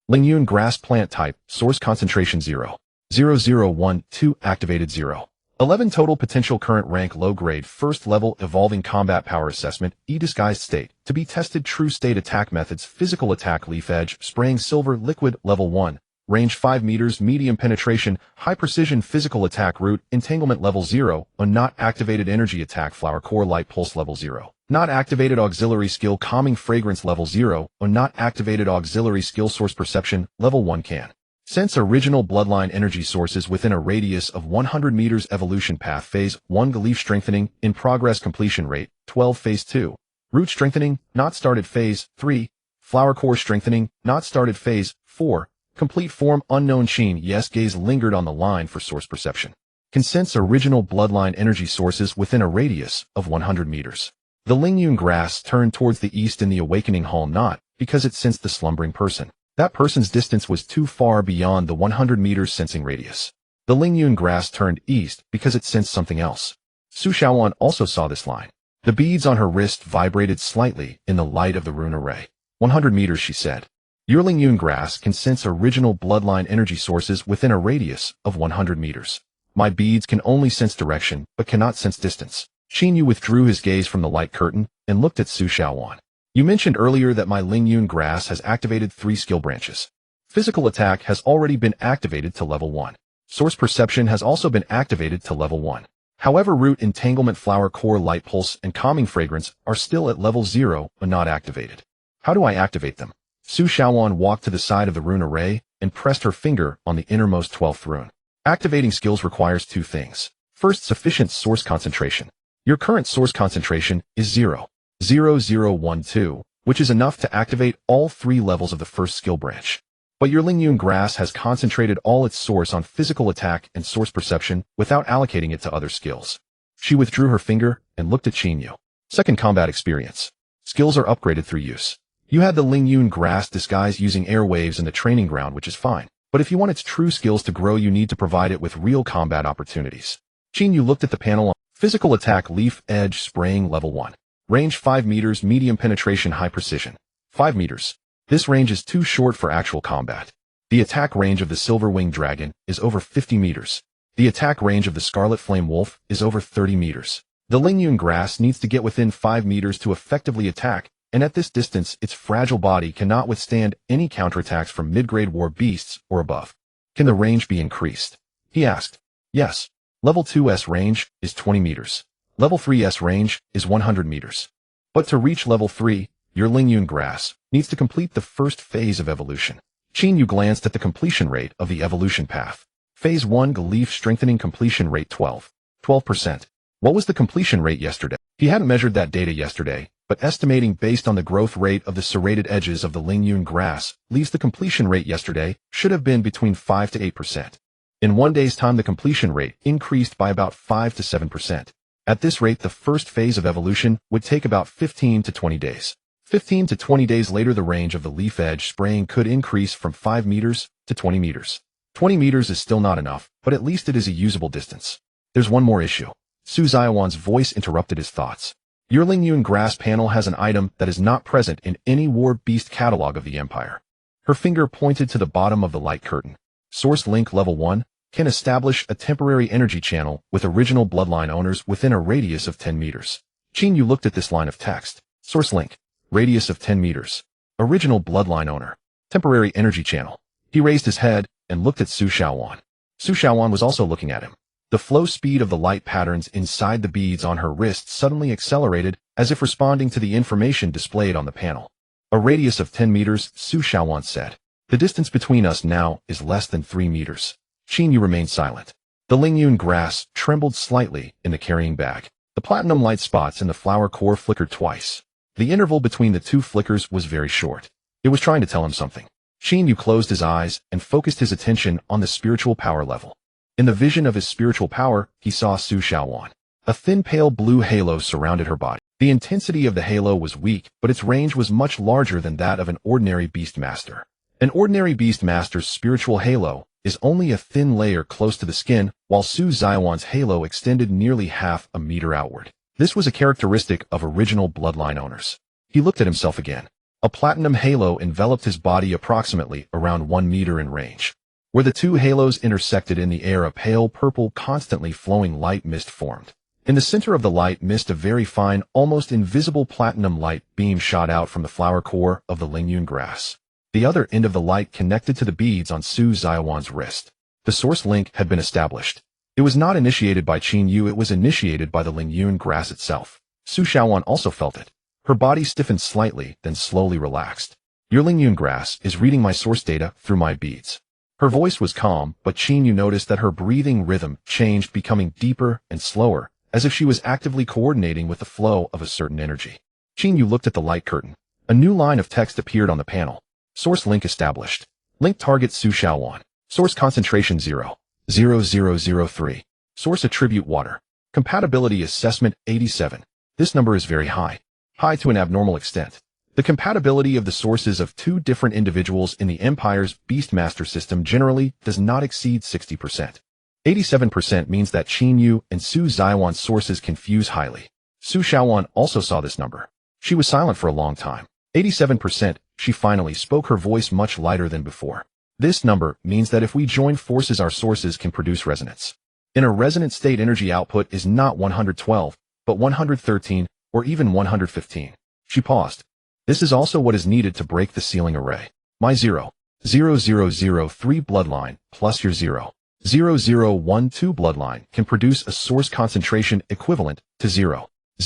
Lingyun grass plant type, source concentration 0. 0012 activated 0. 11 total potential, current rank low grade, first level evolving combat power assessment, disguised state, to be tested, true state, attack methods, physical attack, leaf edge, spraying silver, liquid, level 1. Range 5 meters, medium penetration, high precision, physical attack, root, entanglement level 0, a not activated energy attack, flower core, light pulse level 0. Not activated auxiliary skill, calming fragrance level 0, or not activated auxiliary skill, source perception, level 1, can sense original bloodline energy sources within a radius of 100 meters, evolution path, phase 1, leaf strengthening, in progress, completion rate, 12, phase 2, root strengthening, not started, phase 3, flower core strengthening, not started, phase 4, complete form, unknown. Qin's gaze lingered on the line for source perception. Can sense original bloodline energy sources within a radius of 100 meters. The Lingyun grass turned towards the east in the awakening hall, not because it sensed the slumbering person. That person's distance was too far beyond the 100 meters sensing radius. The Lingyun grass turned east because it sensed something else. Su Xiaowan also saw this line. The beads on her wrist vibrated slightly in the light of the rune array. 100 meters, she said. Your Lingyun grass can sense original bloodline energy sources within a radius of 100 meters. My beads can only sense direction, but cannot sense distance. Qin Yu withdrew his gaze from the light curtain and looked at Su Xiaowan. You mentioned earlier that my Lingyun grass has activated 3 skill branches. Physical attack has already been activated to level 1. Source perception has also been activated to level 1. However, root entanglement, flower core, light pulse, and calming fragrance are still at level 0 but not activated. How do I activate them? Su Xiaowan walked to the side of the rune array and pressed her finger on the innermost 12th rune. Activating skills requires 2 things. First, sufficient source concentration. Your current source concentration is 0.0012, which is enough to activate all 3 levels of the first skill branch. But your Lingyun grass has concentrated all its source on physical attack and source perception without allocating it to other skills. She withdrew her finger and looked at Qin Yu. Second, combat experience. Skills are upgraded through use. You had the Lingyun grass disguise using air waves in the training ground, which is fine. But if you want its true skills to grow, you need to provide it with real combat opportunities. Qin Yu looked at the panel on physical attack, leaf edge spraying level 1. Range 5 meters, medium penetration, high precision. 5 meters. This range is too short for actual combat. The attack range of the silver-winged dragon is over 50 meters. The attack range of the scarlet flame wolf is over 30 meters. The Lingyun grass needs to get within 5 meters to effectively attack, and at this distance its fragile body cannot withstand any counterattacks from mid-grade war beasts or above. Can the range be increased? He asked. Yes. Level 2's range is 20 meters. Level 3's range is 100 meters. But to reach level 3, your Lingyun grass needs to complete the first phase of evolution. Qin Yu glanced at the completion rate of the evolution path. Phase 1 leaf strengthening, completion rate 12%. What was the completion rate yesterday? He hadn't measured that data yesterday, but estimating based on the growth rate of the serrated edges of the Lingyun grass leaves the completion rate yesterday should have been between 5 to 8%. In 1 day's time, the completion rate increased by about 5 to 7%. At this rate, the first phase of evolution would take about 15 to 20 days. 15 to 20 days later, the range of the leaf edge spraying could increase from 5 meters to 20 meters. 20 meters is still not enough, but at least it is a usable distance. There's one more issue. Su Xiaowan's voice interrupted his thoughts. Your Lingyun grass panel has an item that is not present in any war beast catalog of the Empire. Her finger pointed to the bottom of the light curtain. Source link level 1 can establish a temporary energy channel with original bloodline owners within a radius of 10 meters. Qin Yu looked at this line of text. Source link. Radius of 10 meters. Original bloodline owner. Temporary energy channel. He raised his head and looked at Su Xiaowan. Su Xiaowan was also looking at him. The flow speed of the light patterns inside the beads on her wrist suddenly accelerated, as if responding to the information displayed on the panel. A radius of 10 meters, Su Xiaowan said. The distance between us now is less than 3 meters. Qin Yu remained silent. The Lingyun grass trembled slightly in the carrying bag. The platinum light spots in the flower core flickered twice. The interval between the 2 flickers was very short. It was trying to tell him something. Qin Yu closed his eyes and focused his attention on the spiritual power level. In the vision of his spiritual power, he saw Su Xiaowan. A thin pale blue halo surrounded her body. The intensity of the halo was weak, but its range was much larger than that of an ordinary beast master. An ordinary beast master's spiritual halo is only a thin layer close to the skin, while Su Xiaowan's halo extended nearly half a meter outward. This was a characteristic of original bloodline owners. He looked at himself again. A platinum halo enveloped his body approximately around 1 meter in range. Where the 2 halos intersected in the air, a pale purple, constantly flowing light mist formed. In the center of the light mist, a very fine, almost invisible platinum light beam shot out from the flower core of the Lingyun grass. The other end of the light connected to the beads on Su Xiaowan's wrist. The source link had been established. It was not initiated by Qin Yu, it was initiated by the Lingyun grass itself. Su Xiaowan also felt it. Her body stiffened slightly, then slowly relaxed. Your Lingyun grass is reading my source data through my beads. Her voice was calm, but Qin Yu noticed that her breathing rhythm changed, becoming deeper and slower, as if she was actively coordinating with the flow of a certain energy. Qin Yu looked at the light curtain. A new line of text appeared on the panel. Source link established. Link target Su Xiaowan. Source concentration 0.0003. Source attribute water. Compatibility assessment 87. This number is very high. High to an abnormal extent. The compatibility of the sources of 2 different individuals in the Empire's Beastmaster system generally does not exceed 60%. 87% means that Qin Yu and Su Xiaowan's sources confuse highly. Su Xiaowan also saw this number. She was silent for a long time. 87%, she finally spoke, her voice much lighter than before. This number means that if we join forces, our sources can produce resonance. In a resonant state, energy output is not 112, but 113, or even 115. She paused. This is also what is needed to break the ceiling array. My 0.0003 bloodline plus your 0.0012 bloodline can produce a source concentration equivalent to 0.0030 to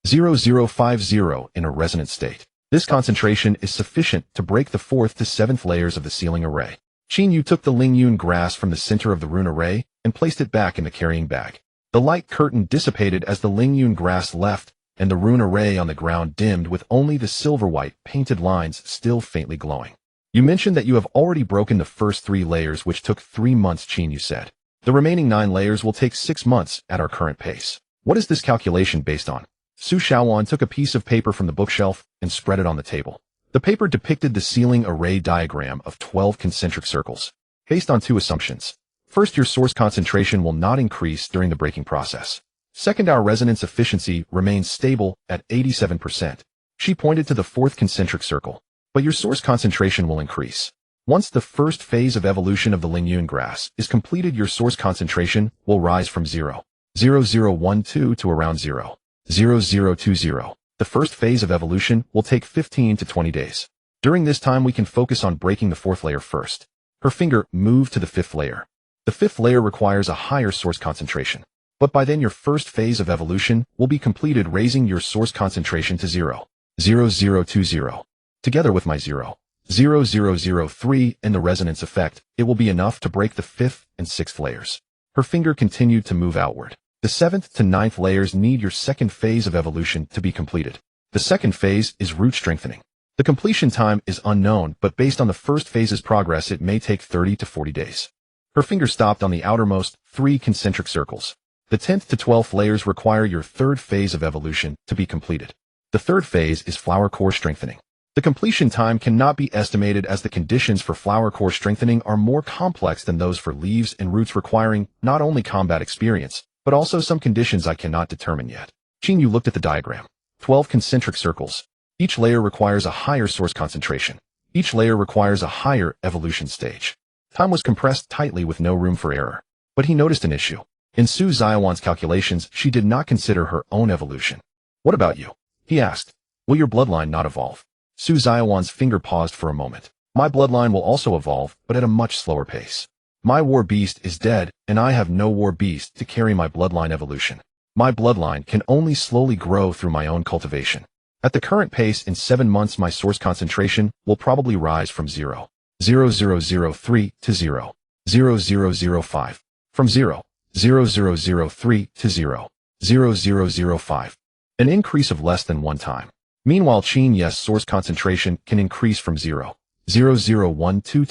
0.0050 in a resonant state. This concentration is sufficient to break the 4th to 7th layers of the ceiling array. Qin Yu took the Lingyun grass from the center of the rune array and placed it back in the carrying bag. The light curtain dissipated as the Lingyun grass left, and the rune array on the ground dimmed with only the silver-white painted lines still faintly glowing. You mentioned that you have already broken the first 3 layers, which took 3 months, Qin Yu said. The remaining 9 layers will take 6 months at our current pace. What is this calculation based on? Su Shaowan took a piece of paper from the bookshelf and spread it on the table. The paper depicted the ceiling array diagram of 12 concentric circles, based on 2 assumptions. First, your source concentration will not increase during the breaking process. Second, our resonance efficiency remains stable at 87%. She pointed to the 4th concentric circle. But your source concentration will increase. Once the first phase of evolution of the Lingyun grass is completed, your source concentration will rise from 0.0012 to around 0.0020. The first phase of evolution will take 15 to 20 days. During this time, we can focus on breaking the 4th layer first. Her finger moved to the 5th layer. The 5th layer requires a higher source concentration. But by then, your first phase of evolution will be completed, raising your source concentration to 0.0020. Together with my 0.0003 and the resonance effect, it will be enough to break the 5th and 6th layers. Her finger continued to move outward. The 7th to 9th layers need your second phase of evolution to be completed. The second phase is root strengthening. The completion time is unknown, but based on the first phase's progress, it may take 30 to 40 days. Her finger stopped on the outermost 3 concentric circles. The 10th to 12th layers require your third phase of evolution to be completed. The third phase is flower core strengthening. The completion time cannot be estimated, as the conditions for flower core strengthening are more complex than those for leaves and roots, requiring not only combat experience, but also some conditions I cannot determine yet. Qin Yu looked at the diagram. 12 concentric circles. Each layer requires a higher source concentration. Each layer requires a higher evolution stage. Time was compressed tightly with no room for error. But he noticed an issue. In Su Xiaowan's calculations, she did not consider her own evolution. What about you? He asked. Will your bloodline not evolve? Su Xiaowan's finger paused for a moment. My bloodline will also evolve, but at a much slower pace. My war beast is dead, and I have no war beast to carry my bloodline evolution. My bloodline can only slowly grow through my own cultivation. At the current pace, in 7 months my source concentration will probably rise from 0.0003 to 0.0005. From 0.0003 to 0.0005. An increase of less than 1 time. Meanwhile, Qin Yu's source concentration can increase from 0.0012 to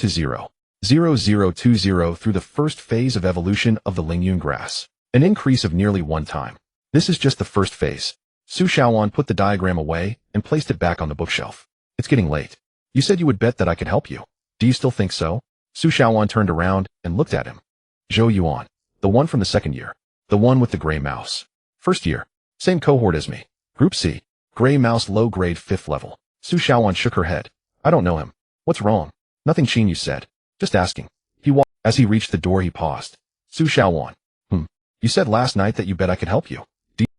0.0020 through the first phase of evolution of the Lingyun grass. An increase of nearly 1 time. This is just the first phase. Su Shaowan put the diagram away and placed it back on the bookshelf. It's getting late. You said you would bet that I could help you. Do you still think so? Su Shaowan turned around and looked at him. Zhou Yuan. The one from the 2nd year. The one with the gray mouse. 1st year. Same cohort as me. Group C. Gray mouse, low grade, 5th level. Su Shaowan shook her head. I don't know him. What's wrong? Nothing, Qin Yu said. Just asking. He walked. As he reached the door, he paused. Su Shaowan. You said last night that you bet I could help you.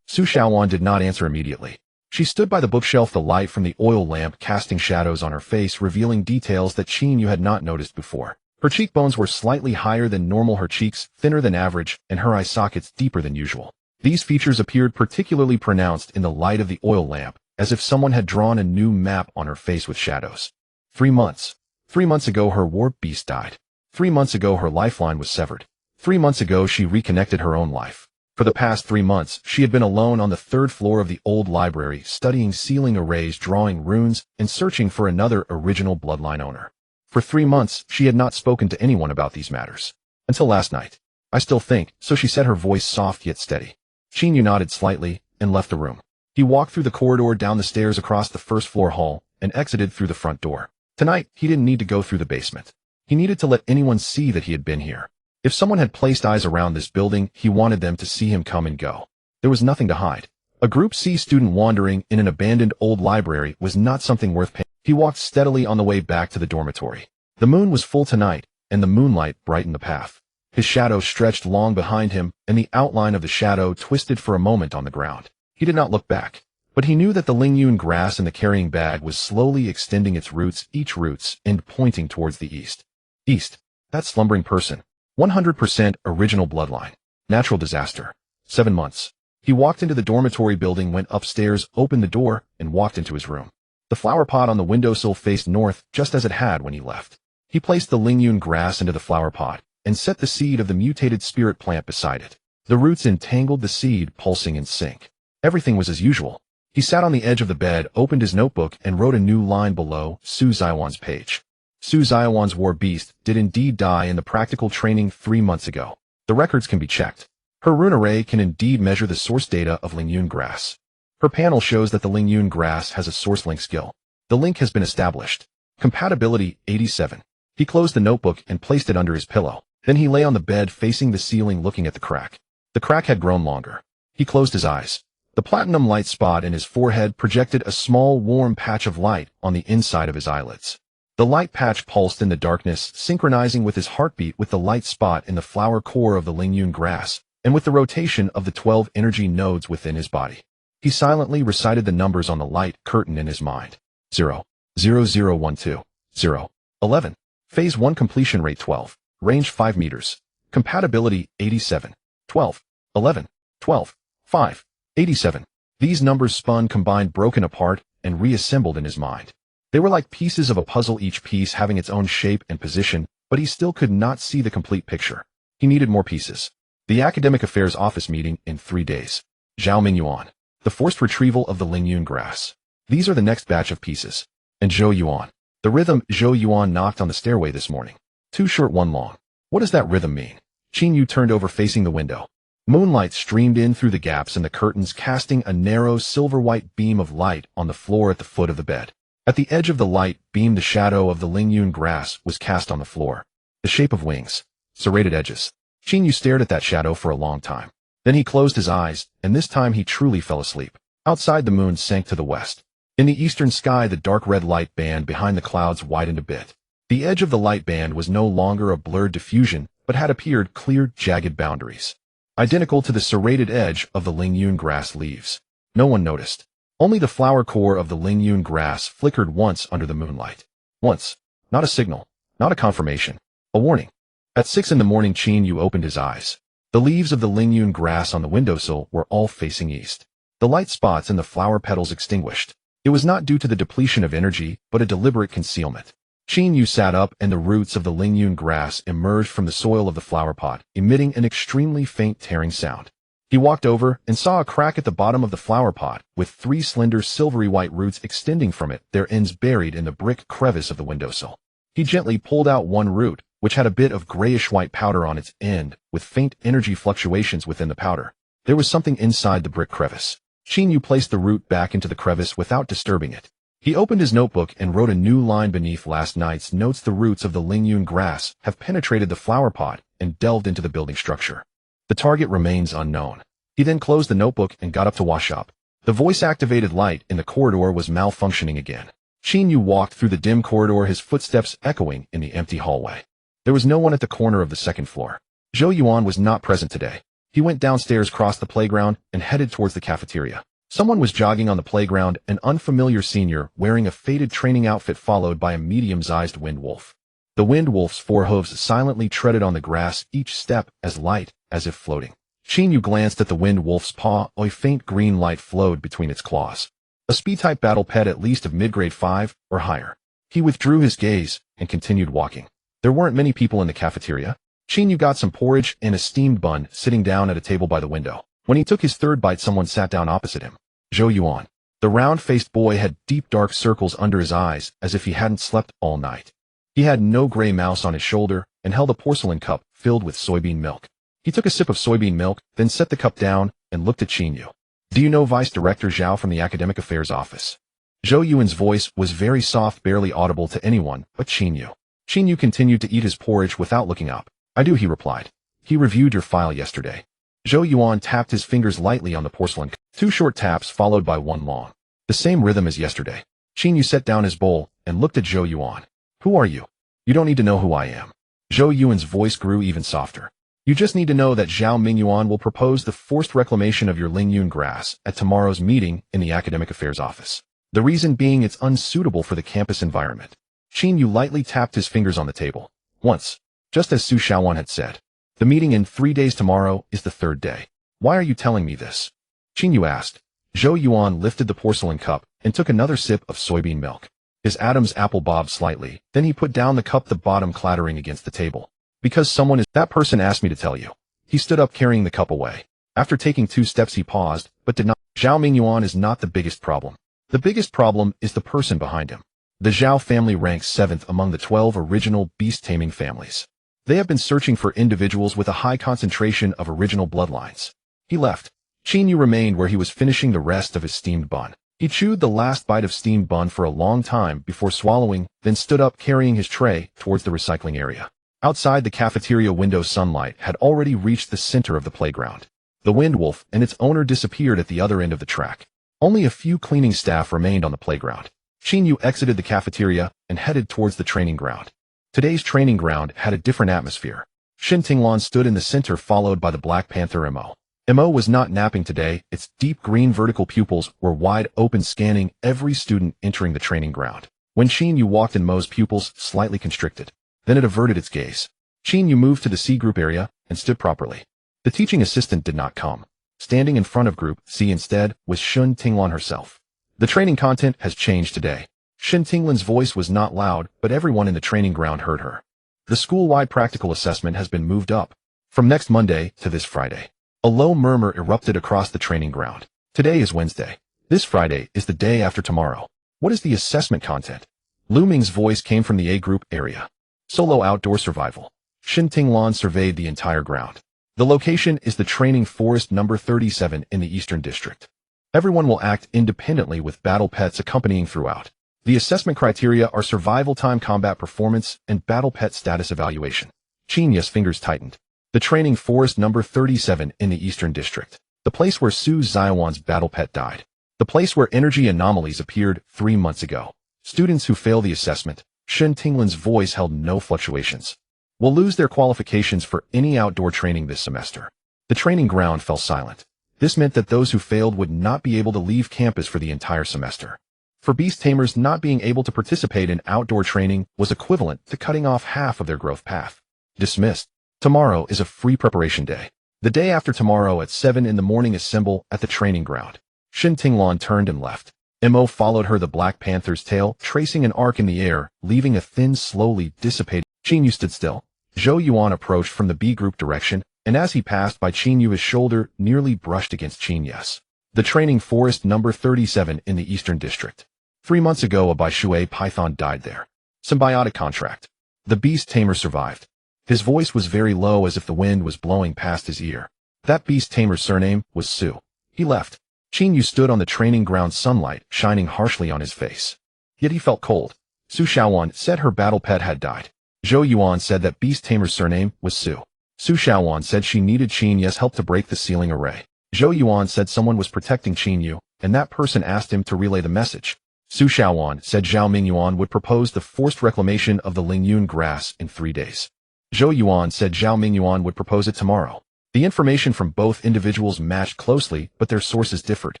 Su Shaowan did not answer immediately. She stood by the bookshelf, the light from the oil lamp casting shadows on her face, revealing details that Qin Yu had not noticed before. Her cheekbones were slightly higher than normal, her cheeks thinner than average, and her eye sockets deeper than usual. These features appeared particularly pronounced in the light of the oil lamp, as if someone had drawn a new map on her face with shadows. 3 months. 3 months ago her war beast died. 3 months ago her lifeline was severed. 3 months ago she reconnected her own life. For the past 3 months, she had been alone on the 3rd floor of the old library, studying ceiling arrays, drawing runes, and searching for another original bloodline owner. For 3 months, she had not spoken to anyone about these matters. Until last night. I still think, so, she said, her voice soft yet steady. Qin Yu nodded slightly and left the room. He walked through the corridor, down the stairs, across the 1st floor hall, and exited through the front door. Tonight, he didn't need to go through the basement. He needed to let anyone see that he had been here. If someone had placed eyes around this building, he wanted them to see him come and go. There was nothing to hide. A Group C student wandering in an abandoned old library was not something worth paying. He walked steadily on the way back to the dormitory. The moon was full tonight, and the moonlight brightened the path. His shadow stretched long behind him, and the outline of the shadow twisted for a moment on the ground. He did not look back, but he knew that the Lingyun grass in the carrying bag was slowly extending its roots, each root's end pointing towards the east. East. That slumbering person. 100% original bloodline. Natural disaster. 7 months. He walked into the dormitory building, went upstairs, opened the door, and walked into his room. The flower pot on the windowsill faced north, just as it had when he left. He placed the Lingyun grass into the flower pot, and set the seed of the mutated spirit plant beside it. The roots entangled the seed, pulsing in sync. Everything was as usual. He sat on the edge of the bed, opened his notebook, and wrote a new line below Su Zaiwan's page. Su Zaiwan's war beast did indeed die in the practical training 3 months ago. The records can be checked. Her rune array can indeed measure the source data of Lingyun grass. Her panel shows that the Lingyun grass has a source link skill. The link has been established. Compatibility 87. He closed the notebook and placed it under his pillow. Then he lay on the bed facing the ceiling, looking at the crack. The crack had grown longer. He closed his eyes. The platinum light spot in his forehead projected a small warm patch of light on the inside of his eyelids. The light patch pulsed in the darkness, synchronizing with his heartbeat with the light spot in the flower core of the Lingyun grass, and with the rotation of the 12 energy nodes within his body. He silently recited the numbers on the light curtain in his mind. 0, 0, 0, 1, 2, 0, 11. Phase 1 completion rate 12. Range 5 meters. Compatibility 87. 12, 11, 12, 5, 87. These numbers spun, combined, broken apart, and reassembled in his mind. They were like pieces of a puzzle, each piece having its own shape and position, but he still could not see the complete picture. He needed more pieces. The Academic Affairs Office meeting in 3 days. Zhao Mingyuan. The forced retrieval of the Lingyun grass. These are the next batch of pieces. And Zhou Yuan. The rhythm. Zhou Yuan knocked on the stairway this morning. 2 short, 1 long. What does that rhythm mean? Qin Yu turned over, facing the window. Moonlight streamed in through the gaps in the curtains, casting a narrow silver-white beam of light on the floor at the foot of the bed. At the edge of the light beam, the shadow of the Lingyun grass was cast on the floor. The shape of wings. Serrated edges. Qin Yu stared at that shadow for a long time. Then he closed his eyes, and this time he truly fell asleep. Outside, the moon sank to the west. In the eastern sky, the dark red light band behind the clouds widened a bit. The edge of the light band was no longer a blurred diffusion, but had appeared clear, jagged boundaries. Identical to the serrated edge of the Lingyun grass leaves. No one noticed. Only the flower core of the Lingyun grass flickered once under the moonlight. Once. Not a signal. Not a confirmation. A warning. At 6 in the morning, Qin Yu opened his eyes. The leaves of the Lingyun grass on the windowsill were all facing east. The light spots in the flower petals extinguished. It was not due to the depletion of energy, but a deliberate concealment. Qin Yu sat up, and the roots of the Lingyun grass emerged from the soil of the flower pot, emitting an extremely faint tearing sound. He walked over and saw a crack at the bottom of the flower pot, with 3 slender silvery white roots extending from it, their ends buried in the brick crevice of the windowsill. He gently pulled out one root, which had a bit of grayish-white powder on its end, with faint energy fluctuations within the powder. There was something inside the brick crevice. Qin Yu placed the root back into the crevice without disturbing it. He opened his notebook and wrote a new line beneath last night's notes. The roots of the Lingyun grass have penetrated the flower pot and delved into the building structure. The target remains unknown. He then closed the notebook and got up to wash up. The voice-activated light in the corridor was malfunctioning again. Qin Yu walked through the dim corridor, his footsteps echoing in the empty hallway. There was no one at the corner of the 2nd floor. Zhou Yuan was not present today. He went downstairs, crossed the playground, and headed towards the cafeteria. Someone was jogging on the playground, an unfamiliar senior wearing a faded training outfit, followed by a medium-sized wind wolf. The wind wolf's 4 hooves silently treaded on the grass, each step as light as if floating. Qin Yu glanced at the wind wolf's paw. A faint green light flowed between its claws. A speed-type battle pet, at least of mid-grade 5 or higher. He withdrew his gaze and continued walking. There weren't many people in the cafeteria. Qin Yu got some porridge and a steamed bun, sitting down at a table by the window. When he took his 3rd bite, someone sat down opposite him. Zhou Yuan. The round-faced boy had deep dark circles under his eyes, as if he hadn't slept all night. He had no gray mouse on his shoulder and held a porcelain cup filled with soybean milk. He took a sip of soybean milk, then set the cup down and looked at Qin Yu. Do you know Vice Director Zhao from the Academic Affairs Office? Zhou Yuan's voice was very soft, barely audible to anyone but Qin Yu. Qin Yu continued to eat his porridge without looking up. I do, he replied. He reviewed your file yesterday. Zhou Yuan tapped his fingers lightly on the porcelain cup. 2 short taps followed by 1 long. The same rhythm as yesterday. Qin Yu set down his bowl and looked at Zhou Yuan. Who are you? You don't need to know who I am. Zhou Yuan's voice grew even softer. You just need to know that Zhao Mingyuan will propose the forced reclamation of your Lingyun grass at tomorrow's meeting in the Academic Affairs Office. The reason being it's unsuitable for the campus environment. Qin Yu lightly tapped his fingers on the table. Once, just as Su Shaowan had said. The meeting in 3 days tomorrow is the third day. Why are you telling me this? Qin Yu asked. Zhou Yuan lifted the porcelain cup and took another sip of soybean milk. His Adam's apple bobbed slightly, then he put down the cup, the bottom clattering against the table. Because someone is— that person asked me to tell you. He stood up carrying the cup away. After taking 2 steps he paused, but did not. Zhao Mingyuan is not the biggest problem. The biggest problem is the person behind him. The Zhao family ranks 7th among the 12 original beast-taming families. They have been searching for individuals with a high concentration of original bloodlines. He left. Qin Yu remained where he was finishing the rest of his steamed bun. He chewed the last bite of steamed bun for a long time before swallowing, then stood up carrying his tray towards the recycling area. Outside the cafeteria window, sunlight had already reached the center of the playground. The Wind Wolf and its owner disappeared at the other end of the track. Only a few cleaning staff remained on the playground. Qin Yu exited the cafeteria and headed towards the training ground. Today's training ground had a different atmosphere. Shin Tinglan stood in the center, followed by the Black Panther Mo. Mo was not napping today. Its deep green vertical pupils were wide open, scanning every student entering the training ground. When Qin Yu walked in, Mo's pupils slightly constricted. Then it averted its gaze. Qin Yu moved to the C group area and stood properly. The teaching assistant did not come. Standing in front of Group C instead was Shun Tinglan herself. The training content has changed today. Shin Tinglan's voice was not loud, but everyone in the training ground heard her. The school-wide practical assessment has been moved up from next Monday to this Friday. A low murmur erupted across the training ground. Today is Wednesday. This Friday is the day after tomorrow. What is the assessment content? Lu Ming's voice came from the A group area. Solo outdoor survival. Shin Tinglan surveyed the entire ground. The location is the training forest number 37 in the Eastern District. Everyone will act independently with battle pets accompanying throughout. The assessment criteria are survival time, combat performance, and battle pet status evaluation. Qin Yu's fingers tightened. The training forest number 37 in the Eastern District. The place where Su Xiaowan's battle pet died. The place where energy anomalies appeared 3 months ago. Students who fail the assessment, Shin Tinglan's voice held no fluctuations, will lose their qualifications for any outdoor training this semester. The training ground fell silent. This meant that those who failed would not be able to leave campus for the entire semester. For beast tamers, not being able to participate in outdoor training was equivalent to cutting off half of their growth path. Dismissed. Tomorrow is a free preparation day. The day after tomorrow at 7 in the morning, assemble at the training ground. Shin Tinglan turned and left. Mo followed her, the Black Panther's tail tracing an arc in the air, leaving a thin, slowly dissipating. Qin Yu stood still. Zhou Yuan approached from the B group direction, and as he passed by Qin Yu, his shoulder nearly brushed against Qin Yu's. The training forest number 37 in the Eastern District. 3 months ago, a Baishui python died there. Symbiotic contract. The beast tamer survived. His voice was very low, as if the wind was blowing past his ear. That beast tamer's surname was Su. He left. Qin Yu stood on the training ground, sunlight shining harshly on his face. Yet he felt cold. Su Shaowan said her battle pet had died. Zhou Yuan said that beast tamer's surname was Su. Su Shaowan said she needed Qin Yu's help to break the ceiling array. Zhou Yuan said someone was protecting Qin Yu, and that person asked him to relay the message. Su Shaowan said Zhao Mingyuan would propose the forced reclamation of the Lingyun grass in 3 days. Zhou Yuan said Zhao Mingyuan would propose it tomorrow. The information from both individuals matched closely, but their sources differed.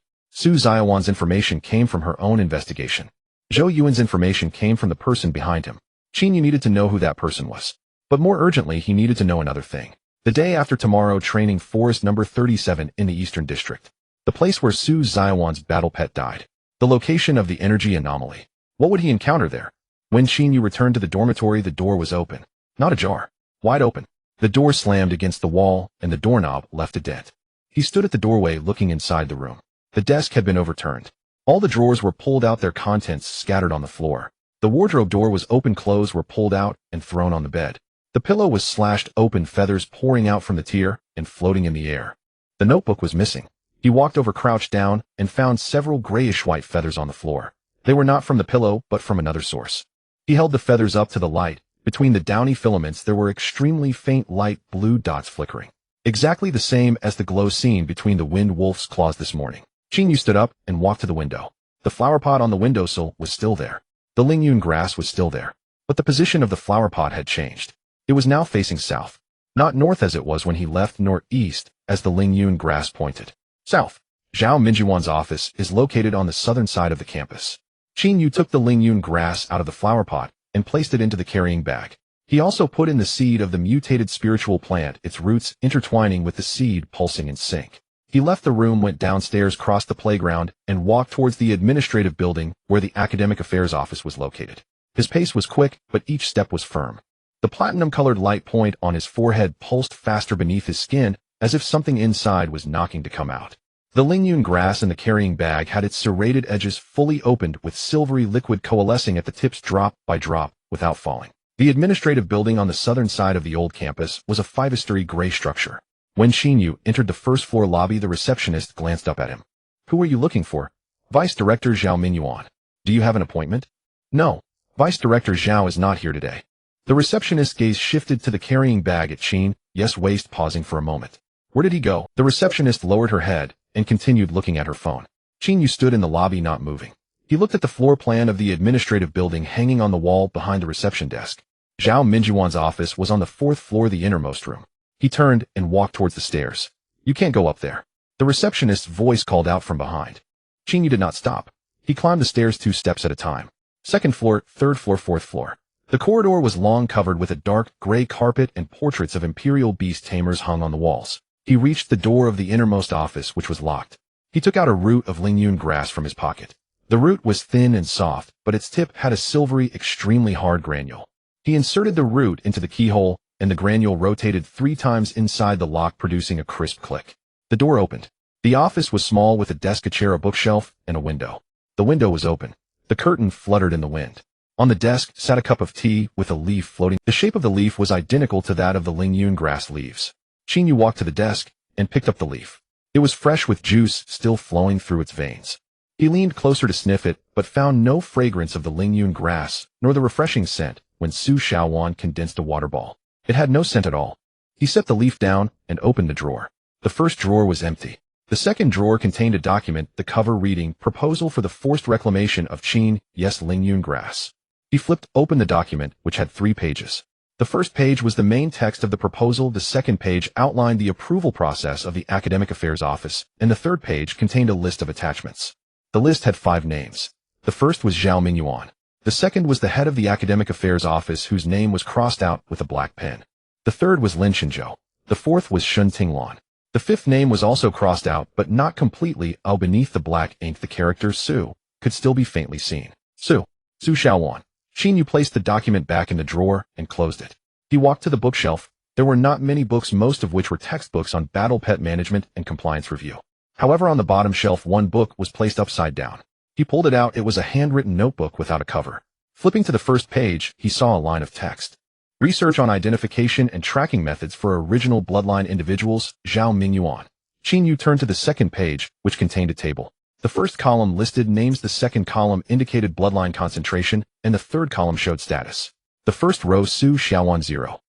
Su Xiaowan's information came from her own investigation. Zhou Yuan's information came from the person behind him. Qin Yu needed to know who that person was. But more urgently, he needed to know another thing. The day after tomorrow, training forest number 37 in the Eastern District. The place where Su Xiaowan's battle pet died. The location of the energy anomaly. What would he encounter there? When Qin Yu returned to the dormitory, the door was open. Not ajar. Wide open. The door slammed against the wall, and the doorknob left a dent. He stood at the doorway looking inside the room. The desk had been overturned. All the drawers were pulled out, their contents scattered on the floor. The wardrobe door was open, clothes were pulled out and thrown on the bed. The pillow was slashed open, feathers pouring out from the tier and floating in the air. The notebook was missing. He walked over, crouched down, and found several grayish-white feathers on the floor. They were not from the pillow, but from another source. He held the feathers up to the light. Between the downy filaments there were extremely faint light blue dots flickering. Exactly the same as the glow seen between the Wind Wolf's claws this morning. Qin Yu stood up and walked to the window. The flower pot on the windowsill was still there. The Lingyun grass was still there. But the position of the flower pot had changed. It was now facing south. Not north as it was when he left, nor east, as the Lingyun grass pointed. South. Zhao Minjuan's office is located on the southern side of the campus. Qin Yu took the Lingyun grass out of the flower pot and placed it into the carrying bag. He also put in the seed of the mutated spiritual plant, its roots intertwining with the seed pulsing in sync. He left the room, went downstairs, crossed the playground, and walked towards the administrative building where the academic affairs office was located. His pace was quick, but each step was firm. The platinum-colored light point on his forehead pulsed faster beneath his skin, as if something inside was knocking to come out. The Lingyun grass in the carrying bag had its serrated edges fully opened, with silvery liquid coalescing at the tips drop by drop without falling. The administrative building on the southern side of the old campus was a five-story gray structure. When Qin Yu entered the first-floor lobby, the receptionist glanced up at him. "Who are you looking for?" "Vice Director Zhao Mingyuan." "Do you have an appointment?" "No. Vice Director Zhao is not here today." The receptionist's gaze shifted to the carrying bag at Qin Yu's waist, pausing for a moment. "Where did he go?" The receptionist lowered her head and continued looking at her phone. Qin Yu stood in the lobby, not moving. He looked at the floor plan of the administrative building hanging on the wall behind the reception desk. Zhao Minjuan's office was on the fourth floor, the innermost room. He turned and walked towards the stairs. "You can't go up there." The receptionist's voice called out from behind. Qin Yu did not stop. He climbed the stairs 2 steps at a time. Second floor, third floor, fourth floor. The corridor was long, covered with a dark gray carpet, and portraits of imperial beast tamers hung on the walls. He reached the door of the innermost office, which was locked. He took out a root of Lingyun grass from his pocket. The root was thin and soft, but its tip had a silvery, extremely hard granule. He inserted the root into the keyhole, and the granule rotated 3 times inside the lock, producing a crisp click. The door opened. The office was small, with a desk, a chair, a bookshelf, and a window. The window was open. The curtain fluttered in the wind. On the desk sat a cup of tea with a leaf floating. The shape of the leaf was identical to that of the Lingyun grass leaves. Qin Yu walked to the desk and picked up the leaf. It was fresh, with juice still flowing through its veins. He leaned closer to sniff it, but found no fragrance of the Lingyun grass, nor the refreshing scent when Su Xiaowan condensed a water ball. It had no scent at all. He set the leaf down and opened the drawer. The first drawer was empty. The second drawer contained a document, the cover reading, "Proposal for the Forced Reclamation of Qin Yu's Lingyun Grass." He flipped open the document, which had 3 pages. The first page was the main text of the proposal, the second page outlined the approval process of the Academic Affairs Office, and the third page contained a list of attachments. The list had 5 names. The first was Zhao Mingyuan. The second was the head of the Academic Affairs Office, whose name was crossed out with a black pen. The third was Lin Shenzhou. The fourth was Shun Tinglan. The fifth name was also crossed out, but not completely, as beneath the black ink the character Su could still be faintly seen. Su Xiaowan. Qin Yu placed the document back in the drawer and closed it. He walked to the bookshelf. There were not many books, most of which were textbooks on battle pet management and compliance review. However, on the bottom shelf, one book was placed upside down. He pulled it out. It was a handwritten notebook without a cover. Flipping to the first page, he saw a line of text. Research on identification and tracking methods for original bloodline individuals, Zhao Mingyuan. Qin Yu turned to the second page, which contained a table. The first column listed names, the second column indicated bloodline concentration, and the third column showed status. The first row, Su Xiaowan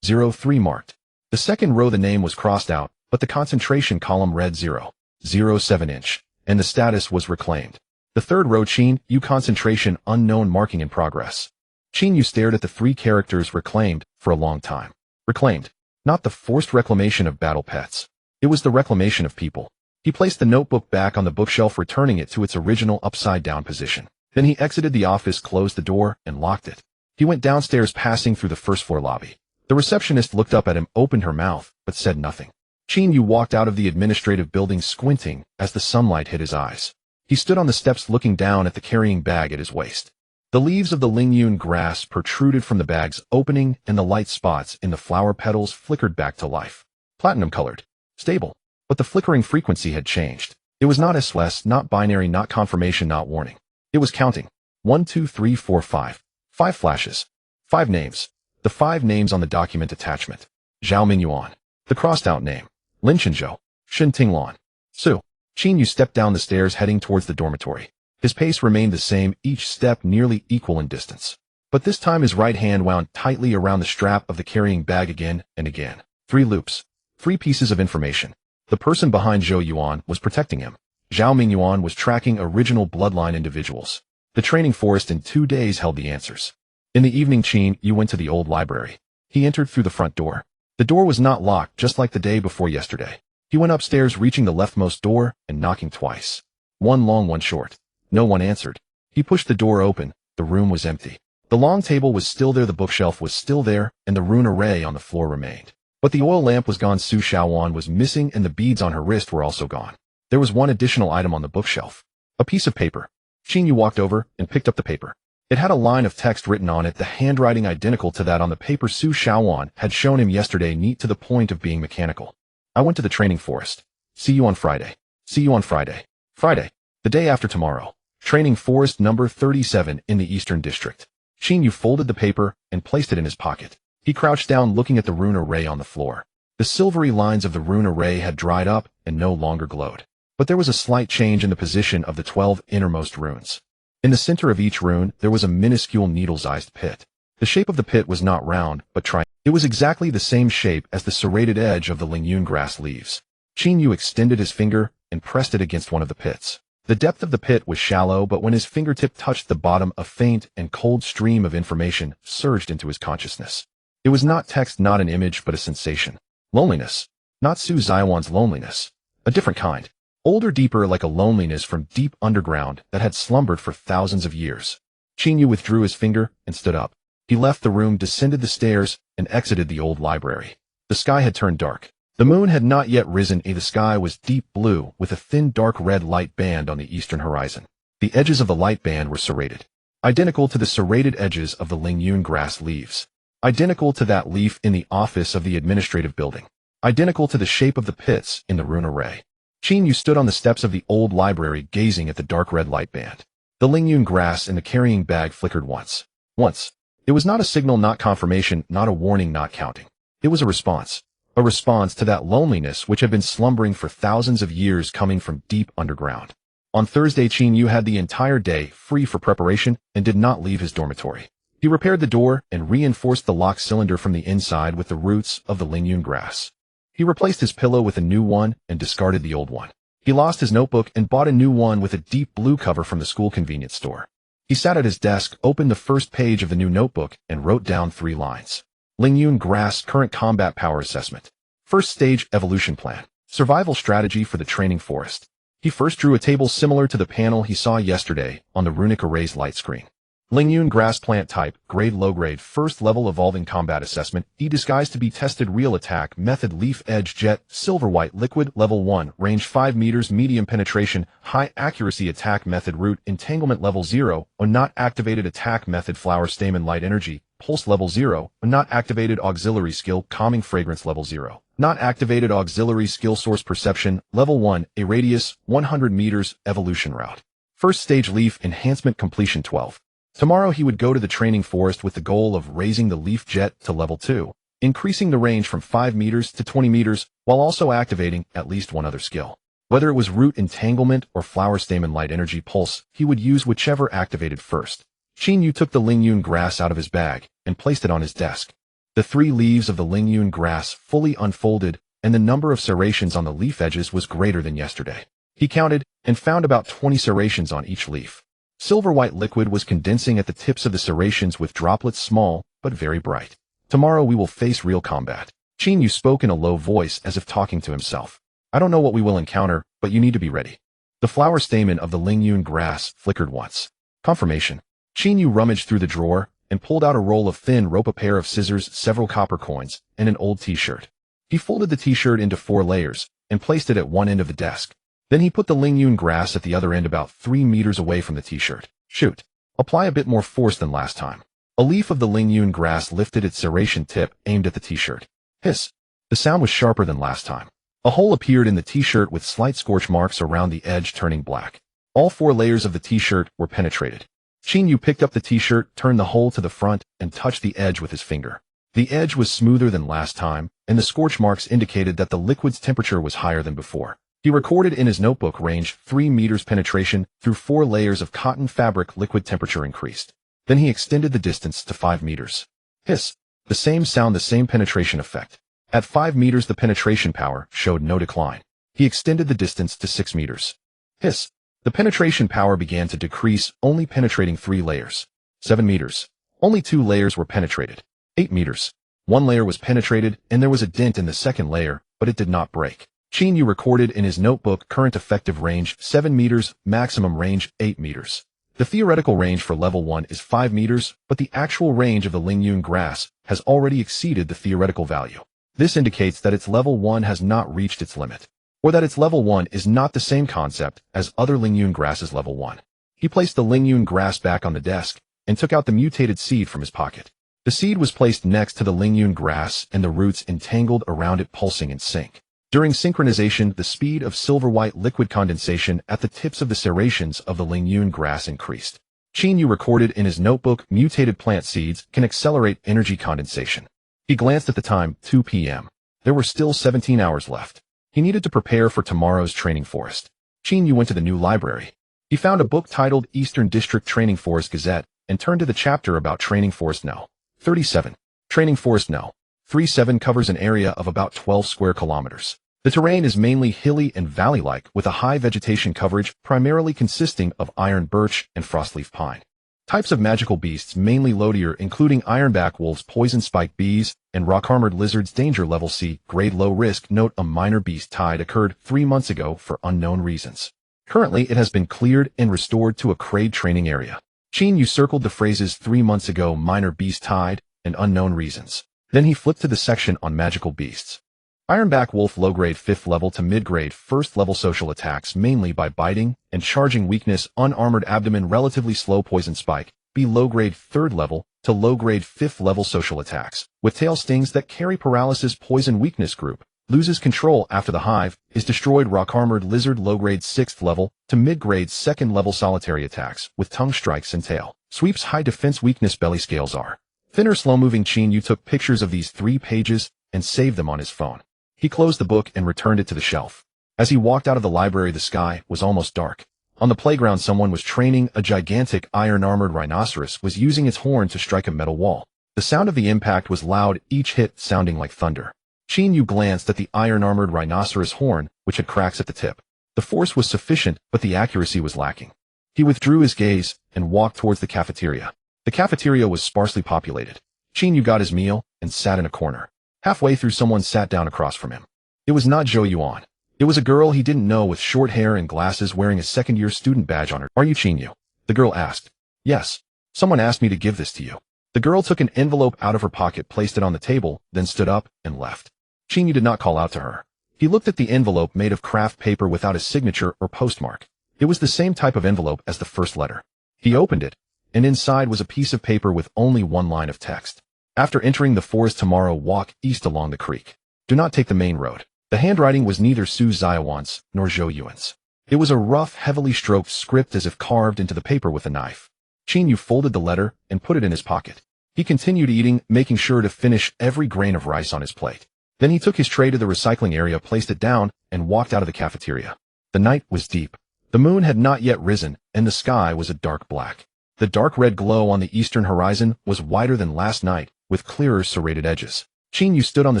003 marked. The second row, the name was crossed out, but the concentration column read 0.07 inch, and the status was reclaimed. The third row, Qin Yu concentration unknown, marking in progress. Qin Yu stared at the 3 characters reclaimed for a long time. Reclaimed. Not the forced reclamation of battle pets. It was the reclamation of people. He placed the notebook back on the bookshelf, returning it to its original upside-down position. Then he exited the office, closed the door, and locked it. He went downstairs, passing through the first-floor lobby. The receptionist looked up at him, opened her mouth, but said nothing. Qin Yu walked out of the administrative building, squinting as the sunlight hit his eyes. He stood on the steps, looking down at the carrying bag at his waist. The leaves of the Lingyun grass protruded from the bag's opening, and the light spots in the flower petals flickered back to life. Platinum-colored. Stable. But the flickering frequency had changed. It was not SLS, not binary, not confirmation, not warning. It was counting. 1, 2, 3, 4, 5. 5 flashes. 5 names. The 5 names on the document attachment. Zhao Mingyuan. The crossed-out name. Lin Shenzhou. Shun Tinglan. Su. Qin Yu stepped down the stairs, heading towards the dormitory. His pace remained the same, each step nearly equal in distance. But this time his right hand wound tightly around the strap of the carrying bag again and again. 3 loops. 3 pieces of information. The person behind Zhou Yuan was protecting him. Zhao Mingyuan was tracking original bloodline individuals. The training forest in 2 days held the answers. In the evening, Qin Yu went to the old library. He entered through the front door. The door was not locked, just like the day before yesterday. He went upstairs, reaching the leftmost door and knocking twice. One long, one short. No one answered. He pushed the door open. The room was empty. The long table was still there, the bookshelf was still there, and the rune array on the floor remained. But the oil lamp was gone, Su Shaoan was missing, and the beads on her wrist were also gone. There was one additional item on the bookshelf. A piece of paper. Qin Yu walked over and picked up the paper. It had a line of text written on it, the handwriting identical to that on the paper Su Shaoan had shown him yesterday, neat to the point of being mechanical. I went to the training forest. See you on Friday. See you on Friday. Friday. The day after tomorrow. Training forest number 37 in the Eastern District. Qin Yu folded the paper and placed it in his pocket. He crouched down, looking at the rune array on the floor. The silvery lines of the rune array had dried up and no longer glowed. But there was a slight change in the position of the 12 innermost runes. In the center of each rune, there was a minuscule needle-sized pit. The shape of the pit was not round, but triangular. It was exactly the same shape as the serrated edge of the Lingyun grass leaves. Qin Yu extended his finger and pressed it against one of the pits. The depth of the pit was shallow, but when his fingertip touched the bottom, a faint and cold stream of information surged into his consciousness. It was not text, not an image, but a sensation. Loneliness. Not Su Zaiwan's loneliness. A different kind. Older, deeper, like a loneliness from deep underground that had slumbered for thousands of years. Qin Yu withdrew his finger and stood up. He left the room, descended the stairs, and exited the old library. The sky had turned dark. The moon had not yet risen, the sky was deep blue, with a thin dark red light band on the eastern horizon. The edges of the light band were serrated, identical to the serrated edges of the Lingyun grass leaves, identical to that leaf in the office of the administrative building, identical to the shape of the pits in the rune array. Qin Yu stood on the steps of the old library, gazing at the dark red light band. The Lingyun grass in the carrying bag flickered once. Once. It was not a signal, not confirmation, not a warning, not counting. It was a response. A response to that loneliness which had been slumbering for thousands of years, coming from deep underground. On Thursday, Qin Yu had the entire day free for preparation and did not leave his dormitory. He repaired the door and reinforced the lock cylinder from the inside with the roots of the Lingyun grass. He replaced his pillow with a new one and discarded the old one. He lost his notebook and bought a new one with a deep blue cover from the school convenience store. He sat at his desk, opened the first page of the new notebook, and wrote down 3 lines. Lingyun Grass Current Combat Power Assessment. First Stage Evolution Plan. Survival Strategy for the Training Forest. He first drew a table similar to the panel he saw yesterday on the runic array's light screen. Lingyun Grass Plant Type, Grade Low Grade, First Level Evolving Combat Assessment, Disguised to be Tested, Real Attack, Method Leaf Edge Jet, Silver White Liquid, Level 1, Range 5 meters, Medium Penetration, High Accuracy Attack Method, Root Entanglement Level 0, or Not Activated Attack Method, Flower Stamen Light Energy, Pulse Level 0, or Not Activated Auxiliary Skill, Calming Fragrance Level 0. Not Activated Auxiliary Skill, Source Perception, Level 1, a Radius, 100 meters, Evolution Route. First Stage Leaf Enhancement Completion 12. Tomorrow he would go to the training forest with the goal of raising the Leaf Jet to Level 2, increasing the range from 5 meters to 20 meters, while also activating at least one other skill. Whether it was Root Entanglement or Flower Stamen Light Energy Pulse, he would use whichever activated first. Qin Yu took the Lingyun grass out of his bag and placed it on his desk. The 3 leaves of the Lingyun grass fully unfolded, and the number of serrations on the leaf edges was greater than yesterday. He counted and found about 20 serrations on each leaf. Silver white liquid was condensing at the tips of the serrations with droplets small but very bright. Tomorrow we will face real combat. Qin Yu spoke in a low voice as if talking to himself. I don't know what we will encounter, but you need to be ready. The flower stamen of the Lingyun grass flickered once. Confirmation. Qin Yu rummaged through the drawer and pulled out a roll of thin rope, a pair of scissors, several copper coins, and an old t-shirt. He folded the t-shirt into 4 layers and placed it at one end of the desk. Then he put the Lingyun grass at the other end, about 3 meters away from the t-shirt. Shoot. Apply a bit more force than last time. A leaf of the Lingyun grass lifted its serration tip, aimed at the t-shirt. Hiss. The sound was sharper than last time. A hole appeared in the t-shirt with slight scorch marks around the edge turning black. All 4 layers of the t-shirt were penetrated. Qin Yu picked up the t-shirt, turned the hole to the front, and touched the edge with his finger. The edge was smoother than last time, and the scorch marks indicated that the liquid's temperature was higher than before. He recorded in his notebook range 3 meters penetration through 4 layers of cotton fabric, liquid temperature increased. Then he extended the distance to 5 meters. Hiss. The same sound, the same penetration effect. At 5 meters the penetration power showed no decline. He extended the distance to 6 meters. Hiss. The penetration power began to decrease, only penetrating 3 layers. 7 meters. Only 2 layers were penetrated. 8 meters. One layer was penetrated, and there was a dent in the second layer, but it did not break. Qin Yu recorded in his notebook current effective range 7 meters, maximum range 8 meters. The theoretical range for level 1 is 5 meters, but the actual range of the Lingyun grass has already exceeded the theoretical value. This indicates that its level 1 has not reached its limit, or that its level 1 is not the same concept as other Lingyun grass's level 1. He placed the Lingyun grass back on the desk and took out the mutated seed from his pocket. The seed was placed next to the Lingyun grass and the roots entangled around it, pulsing in sync. During synchronization, the speed of silver-white liquid condensation at the tips of the serrations of the Lingyun grass increased. Qin Yu recorded in his notebook mutated plant seeds can accelerate energy condensation. He glanced at the time, 2 p.m. There were still 17 hours left. He needed to prepare for tomorrow's training forest. Qin Yu went to the new library. He found a book titled Eastern District Training Forest Gazette and turned to the chapter about Training Forest No. 37. Training Forest No. 37 covers an area of about 12 square kilometers. The terrain is mainly hilly and valley-like, with a high vegetation coverage primarily consisting of iron birch and frostleaf pine. Types of magical beasts mainly low-tier, including ironback wolves, poison-spike bees, and rock-armored lizards. Danger level C, grade low risk. Note: a minor beast tide occurred 3 months ago for unknown reasons. Currently, it has been cleared and restored to a Kraid training area. Qin Yu circled the phrases 3 months ago, minor beast tide, and unknown reasons. Then he flipped to the section on magical beasts. Ironback wolf, low-grade 5th level to mid-grade 1st level, social attacks mainly by biting and charging, weakness unarmored abdomen, relatively slow, poison spike. B, low-grade 3rd level to low-grade 5th level, social attacks with tail stings that carry paralysis, poison, weakness group, loses control after the hive is destroyed. Rock-armored lizard, low-grade 6th level to mid-grade 2nd level, solitary attacks with tongue strikes and tail sweeps, high defense, weakness, belly scales are thinner, slow-moving. Qin Yu took pictures of these 3 pages and saved them on his phone. He closed the book and returned it to the shelf. As he walked out of the library, the sky was almost dark. On the playground, someone was training. A gigantic iron-armored rhinoceros was using its horn to strike a metal wall. The sound of the impact was loud, each hit sounding like thunder. Qin Yu glanced at the iron-armored rhinoceros horn, which had cracks at the tip. The force was sufficient, but the accuracy was lacking. He withdrew his gaze and walked towards the cafeteria. The cafeteria was sparsely populated. Qin Yu got his meal and sat in a corner. Halfway through, someone sat down across from him. It was not Zhou Yuan. It was a girl he didn't know, with short hair and glasses, wearing a second-year student badge on her. "Are you Qin Yu?" the girl asked. "Yes. Someone asked me to give this to you." The girl took an envelope out of her pocket, placed it on the table, then stood up and left. Qin Yu did not call out to her. He looked at the envelope, made of craft paper without a signature or postmark. It was the same type of envelope as the first letter. He opened it, and inside was a piece of paper with only one line of text. "After entering the forest tomorrow, walk east along the creek. Do not take the main road." The handwriting was neither Su Zhiawan's nor Zhou Yuan's. It was a rough, heavily stroked script, as if carved into the paper with a knife. Qin Yu folded the letter and put it in his pocket. He continued eating, making sure to finish every grain of rice on his plate. Then he took his tray to the recycling area, placed it down, and walked out of the cafeteria. The night was deep. The moon had not yet risen, and the sky was a dark black. The dark red glow on the eastern horizon was wider than last night, with clearer serrated edges. Qin Yu stood on the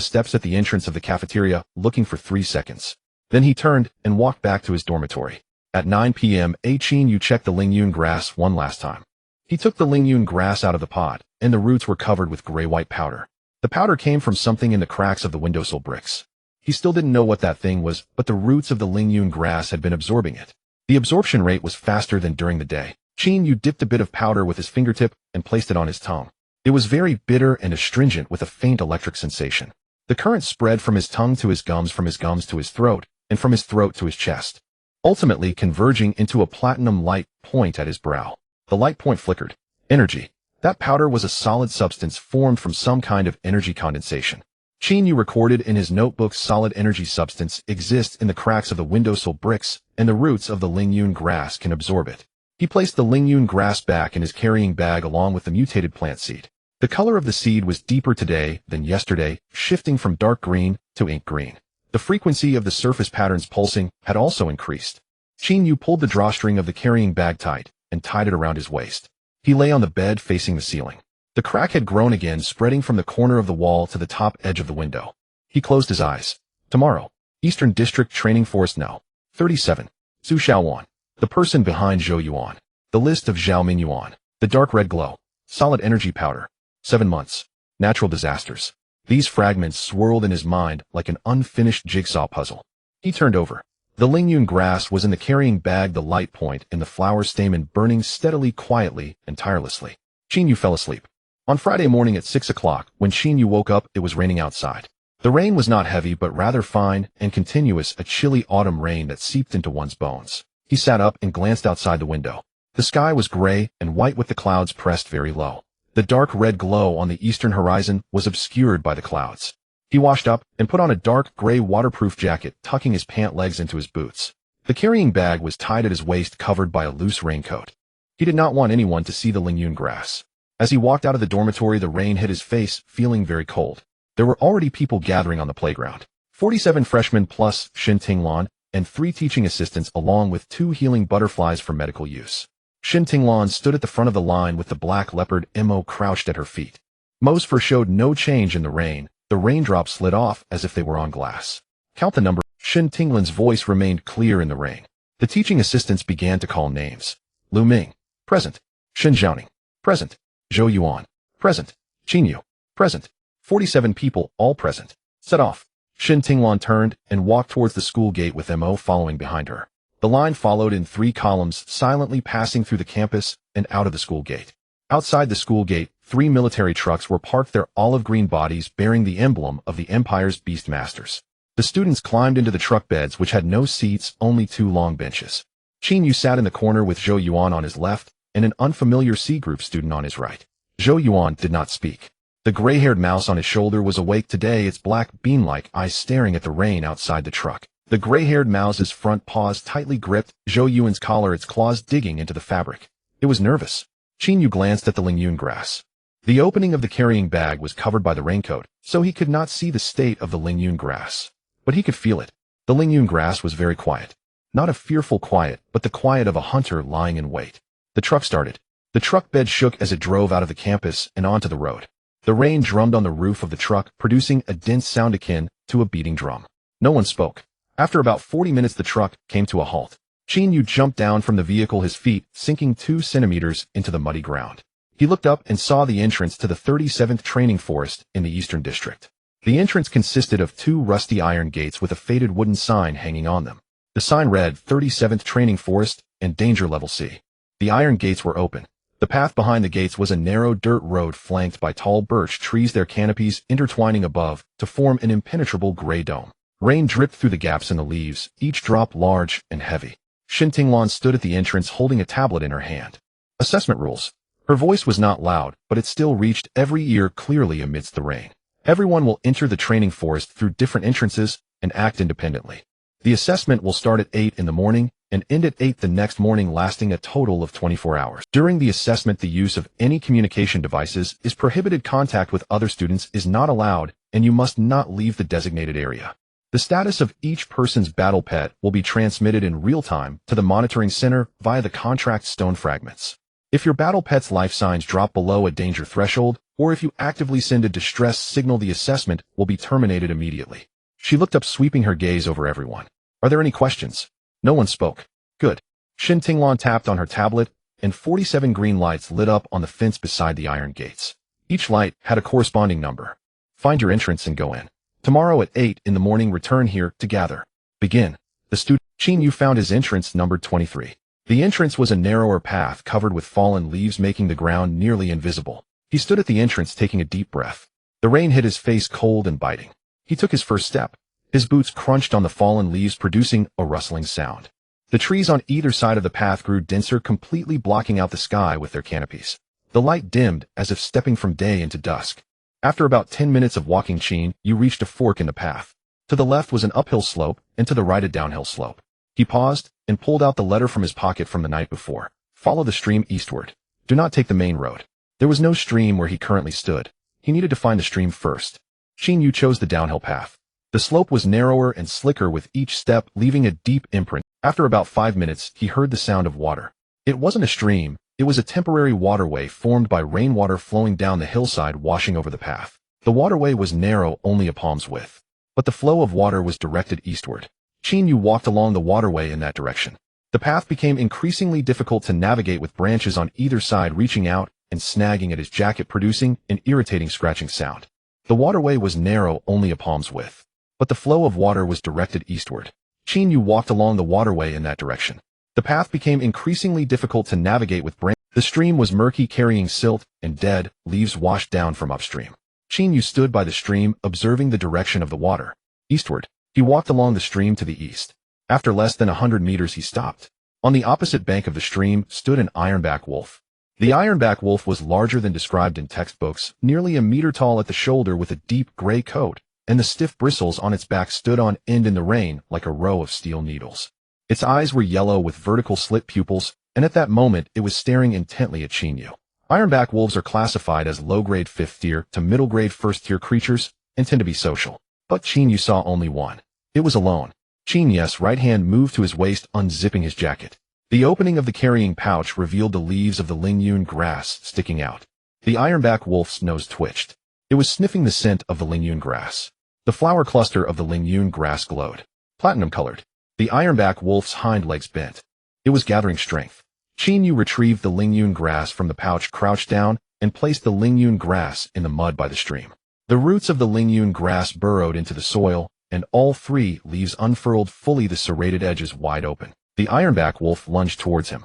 steps at the entrance of the cafeteria, looking for 3 seconds. Then he turned and walked back to his dormitory. At 9 p.m., Qin Yu checked the Lingyun grass one last time. He took the Lingyun grass out of the pot, and the roots were covered with gray-white powder. The powder came from something in the cracks of the windowsill bricks. He still didn't know what that thing was, but the roots of the Lingyun grass had been absorbing it. The absorption rate was faster than during the day. Qin Yu dipped a bit of powder with his fingertip and placed it on his tongue. It was very bitter and astringent, with a faint electric sensation. The current spread from his tongue to his gums, from his gums to his throat, and from his throat to his chest, ultimately converging into a platinum light point at his brow. The light point flickered. Energy. That powder was a solid substance formed from some kind of energy condensation. Qin Yu recorded in his notebook, solid energy substance exists in the cracks of the windowsill bricks, and the roots of the Lingyun grass can absorb it. He placed the Lingyun grass back in his carrying bag along with the mutated plant seed. The color of the seed was deeper today than yesterday, shifting from dark green to ink green. The frequency of the surface patterns pulsing had also increased. Qin Yu pulled the drawstring of the carrying bag tight and tied it around his waist. He lay on the bed facing the ceiling. The crack had grown again, spreading from the corner of the wall to the top edge of the window. He closed his eyes. Tomorrow. Eastern District Training Forest No. 37. Su Xiaowan. The person behind Zhou Yuan. The list of Zhao Minyuan. The dark red glow. Solid energy powder. 7 months. Natural disasters. These fragments swirled in his mind like an unfinished jigsaw puzzle. He turned over. The Lingyun grass was in the carrying bag, the light point in the flower stamen burning steadily, quietly, and tirelessly. Xinyu fell asleep. On Friday morning at 6 o'clock, when Xinyu woke up, it was raining outside. The rain was not heavy but rather fine and continuous, a chilly autumn rain that seeped into one's bones. He sat up and glanced outside the window. The sky was gray and white with the clouds pressed very low. The dark red glow on the eastern horizon was obscured by the clouds. He washed up and put on a dark gray waterproof jacket, tucking his pant legs into his boots. The carrying bag was tied at his waist, covered by a loose raincoat. He did not want anyone to see the Lingyun grass. As he walked out of the dormitory, the rain hit his face, feeling very cold. There were already people gathering on the playground. 47 freshmen plus Shin Tinglan and 3 teaching assistants, along with 2 healing butterflies for medical use. Shin Tinglan stood at the front of the line with the black leopard Mo crouched at her feet. Mo's fur showed no change in the rain. The raindrops slid off as if they were on glass. Count the number. Shin Tinglan's voice remained clear in the rain. The teaching assistants began to call names. Lu Ming, present. Shin Zhaoning, present. Zhou Yuan, present. Qinyu, present. 47 people, all present. Set off. Shin Tinglan turned and walked towards the school gate with Mo following behind her. The line followed in 3 columns, silently passing through the campus and out of the school gate. Outside the school gate, 3 military trucks were parked, their olive-green bodies bearing the emblem of the Empire's Beastmasters. The students climbed into the truck beds, which had no seats, only 2 long benches. Qinyu sat in the corner with Zhou Yuan on his left and an unfamiliar C Group student on his right. Zhou Yuan did not speak. The gray-haired mouse on his shoulder was awake today, its black bean-like eyes staring at the rain outside the truck. The gray-haired mouse's front paws tightly gripped Zhou Yuan's collar, its claws digging into the fabric. It was nervous. Qinyu glanced at the Lingyun grass. The opening of the carrying bag was covered by the raincoat, so he could not see the state of the Lingyun grass. But he could feel it. The Lingyun grass was very quiet. Not a fearful quiet, but the quiet of a hunter lying in wait. The truck started. The truck bed shook as it drove out of the campus and onto the road. The rain drummed on the roof of the truck, producing a dense sound akin to a beating drum. No one spoke. After about 40 minutes, the truck came to a halt. Qinyu jumped down from the vehicle, his feet sinking 2 centimeters into the muddy ground. He looked up and saw the entrance to the 37th Training Forest in the Eastern District. The entrance consisted of 2 rusty iron gates with a faded wooden sign hanging on them. The sign read 37th Training Forest and Danger Level C. The iron gates were open. The path behind the gates was a narrow dirt road flanked by tall birch trees, their canopies intertwining above to form an impenetrable gray dome. Rain dripped through the gaps in the leaves, each drop large and heavy. Shin Tinglan stood at the entrance holding a tablet in her hand. Assessment rules. Her voice was not loud, but it still reached every ear clearly amidst the rain. Everyone will enter the training forest through different entrances and act independently. The assessment will start at 8 in the morning and end at 8 the next morning, lasting a total of 24 hours. During the assessment, the use of any communication devices is prohibited. Contact with other students is not allowed, and you must not leave the designated area. The status of each person's battle pet will be transmitted in real time to the monitoring center via the contract stone fragments. If your battle pet's life signs drop below a danger threshold, or if you actively send a distress signal, the assessment will be terminated immediately. She looked up, sweeping her gaze over everyone. Are there any questions? No one spoke. Good. Shin Tinglan tapped on her tablet, and 47 green lights lit up on the fence beside the iron gates. Each light had a corresponding number. Find your entrance and go in. Tomorrow at 8 in the morning, return here to gather. Begin. The student Qinyu found his entrance numbered 23. The entrance was a narrower path covered with fallen leaves, making the ground nearly invisible. He stood at the entrance, taking a deep breath. The rain hit his face, cold and biting. He took his first step. His boots crunched on the fallen leaves, producing a rustling sound. The trees on either side of the path grew denser, completely blocking out the sky with their canopies. The light dimmed, as if stepping from day into dusk. After about 10 minutes of walking, you reached a fork in the path. To the left was an uphill slope, and to the right a downhill slope. He paused and pulled out the letter from his pocket from the night before. Follow the stream eastward. Do not take the main road. There was no stream where he currently stood. He needed to find the stream first. Qinyu chose the downhill path. The slope was narrower and slicker with each step, leaving a deep imprint. After about 5 minutes, he heard the sound of water. It wasn't a stream. It was a temporary waterway formed by rainwater flowing down the hillside, washing over the path. The waterway was narrow, only a palm's width. But the flow of water was directed eastward. Qinyu walked along the waterway in that direction. The path became increasingly difficult to navigate, with branches on either side reaching out and snagging at his jacket, producing an irritating scratching sound. The waterway was narrow, only a palm's width, but the flow of water was directed eastward. Qin Yu walked along the waterway in that direction. The path became increasingly difficult to navigate with branches. The stream was murky, carrying silt and dead leaves washed down from upstream. Qin Yu stood by the stream, observing the direction of the water. Eastward. He walked along the stream to the east. After less than 100 meters he stopped. On the opposite bank of the stream stood an ironback wolf. The ironback wolf was larger than described in textbooks, nearly a meter tall at the shoulder with a deep gray coat, and the stiff bristles on its back stood on end in the rain like a row of steel needles. Its eyes were yellow with vertical slit pupils, and at that moment it was staring intently at Qin Yu. Ironback wolves are classified as low-grade 5th tier to middle-grade 1st tier creatures and tend to be social. But Qin Yu saw only one. It was alone. Qin Yu's right hand moved to his waist, unzipping his jacket. The opening of the carrying pouch revealed the leaves of the Lingyun grass sticking out. The ironback wolf's nose twitched. It was sniffing the scent of the Lingyun grass. The flower cluster of the Lingyun grass glowed. Platinum-colored. The ironback wolf's hind legs bent. It was gathering strength. Qin Yu retrieved the Lingyun grass from the pouch, crouched down, and placed the Lingyun grass in the mud by the stream. The roots of the Lingyun grass burrowed into the soil, and all 3 leaves unfurled fully, the serrated edges wide open. The ironback wolf lunged towards him.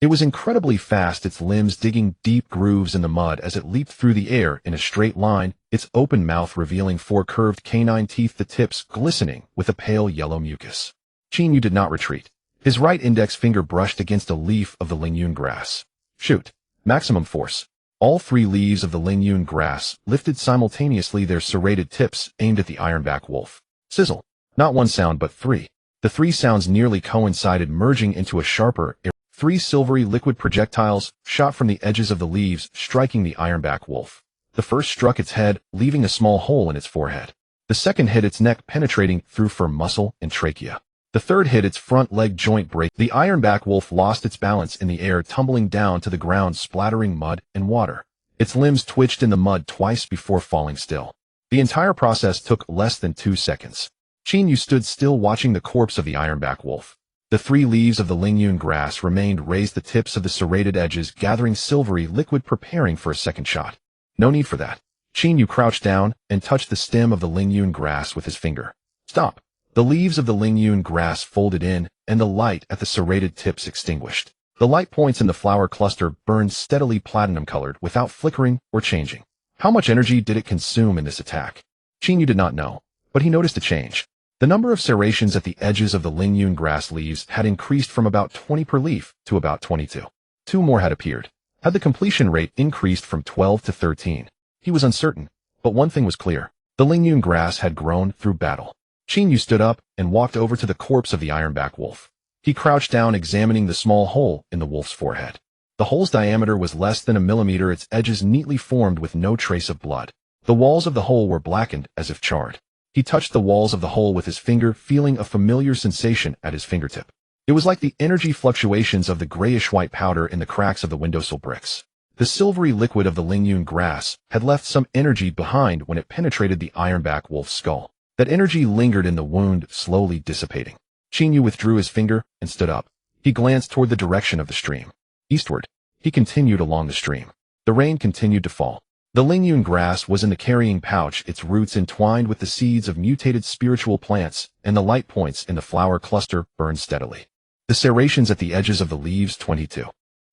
It was incredibly fast, its limbs digging deep grooves in the mud as it leaped through the air in a straight line, its open mouth revealing 4 curved canine teeth, the tips glistening with a pale yellow mucus. Qin Yu did not retreat. His right index finger brushed against a leaf of the Lingyun grass. Shoot. Maximum force. All 3 leaves of the Lingyun grass lifted simultaneously, their serrated tips aimed at the ironback wolf. Sizzle. Not one sound but 3. The 3 sounds nearly coincided, merging into a sharper, 3 silvery liquid projectiles shot from the edges of the leaves, striking the ironback wolf. The first struck its head, leaving a small hole in its forehead. The second hit its neck, penetrating through firm muscle and trachea. The third hit its front leg joint, break. The ironback wolf lost its balance in the air, tumbling down to the ground, splattering mud and water. Its limbs twitched in the mud twice before falling still. The entire process took less than 2 seconds. Qin Yu stood still, watching the corpse of the ironback wolf. The 3 leaves of the Lingyun grass remained raised, the tips of the serrated edges gathering silvery liquid, preparing for a second shot. No need for that. Qin Yu crouched down and touched the stem of the Lingyun grass with his finger. Stop. The leaves of the Lingyun grass folded in, and the light at the serrated tips extinguished. The light points in the flower cluster burned steadily, platinum-colored, without flickering or changing. How much energy did it consume in this attack? Qin Yu did not know, but he noticed a change. The number of serrations at the edges of the Lingyun grass leaves had increased from about 20 per leaf to about 22. 2 more had appeared. Had the completion rate increased from 12 to 13? He was uncertain, but one thing was clear. The Lingyun grass had grown through battle. Qin Yu stood up and walked over to the corpse of the ironback wolf. He crouched down, examining the small hole in the wolf's forehead. The hole's diameter was less than a millimeter, its edges neatly formed with no trace of blood. The walls of the hole were blackened as if charred. He touched the walls of the hole with his finger, feeling a familiar sensation at his fingertip. It was like the energy fluctuations of the grayish-white powder in the cracks of the windowsill bricks. The silvery liquid of the Lingyun grass had left some energy behind when it penetrated the ironback wolf's skull. That energy lingered in the wound, slowly dissipating. Qin Yu withdrew his finger and stood up. He glanced toward the direction of the stream. Eastward. He continued along the stream. The rain continued to fall. The Lingyun grass was in the carrying pouch, its roots entwined with the seeds of mutated spiritual plants, and the light points in the flower cluster burned steadily. The serrations at the edges of the leaves 22.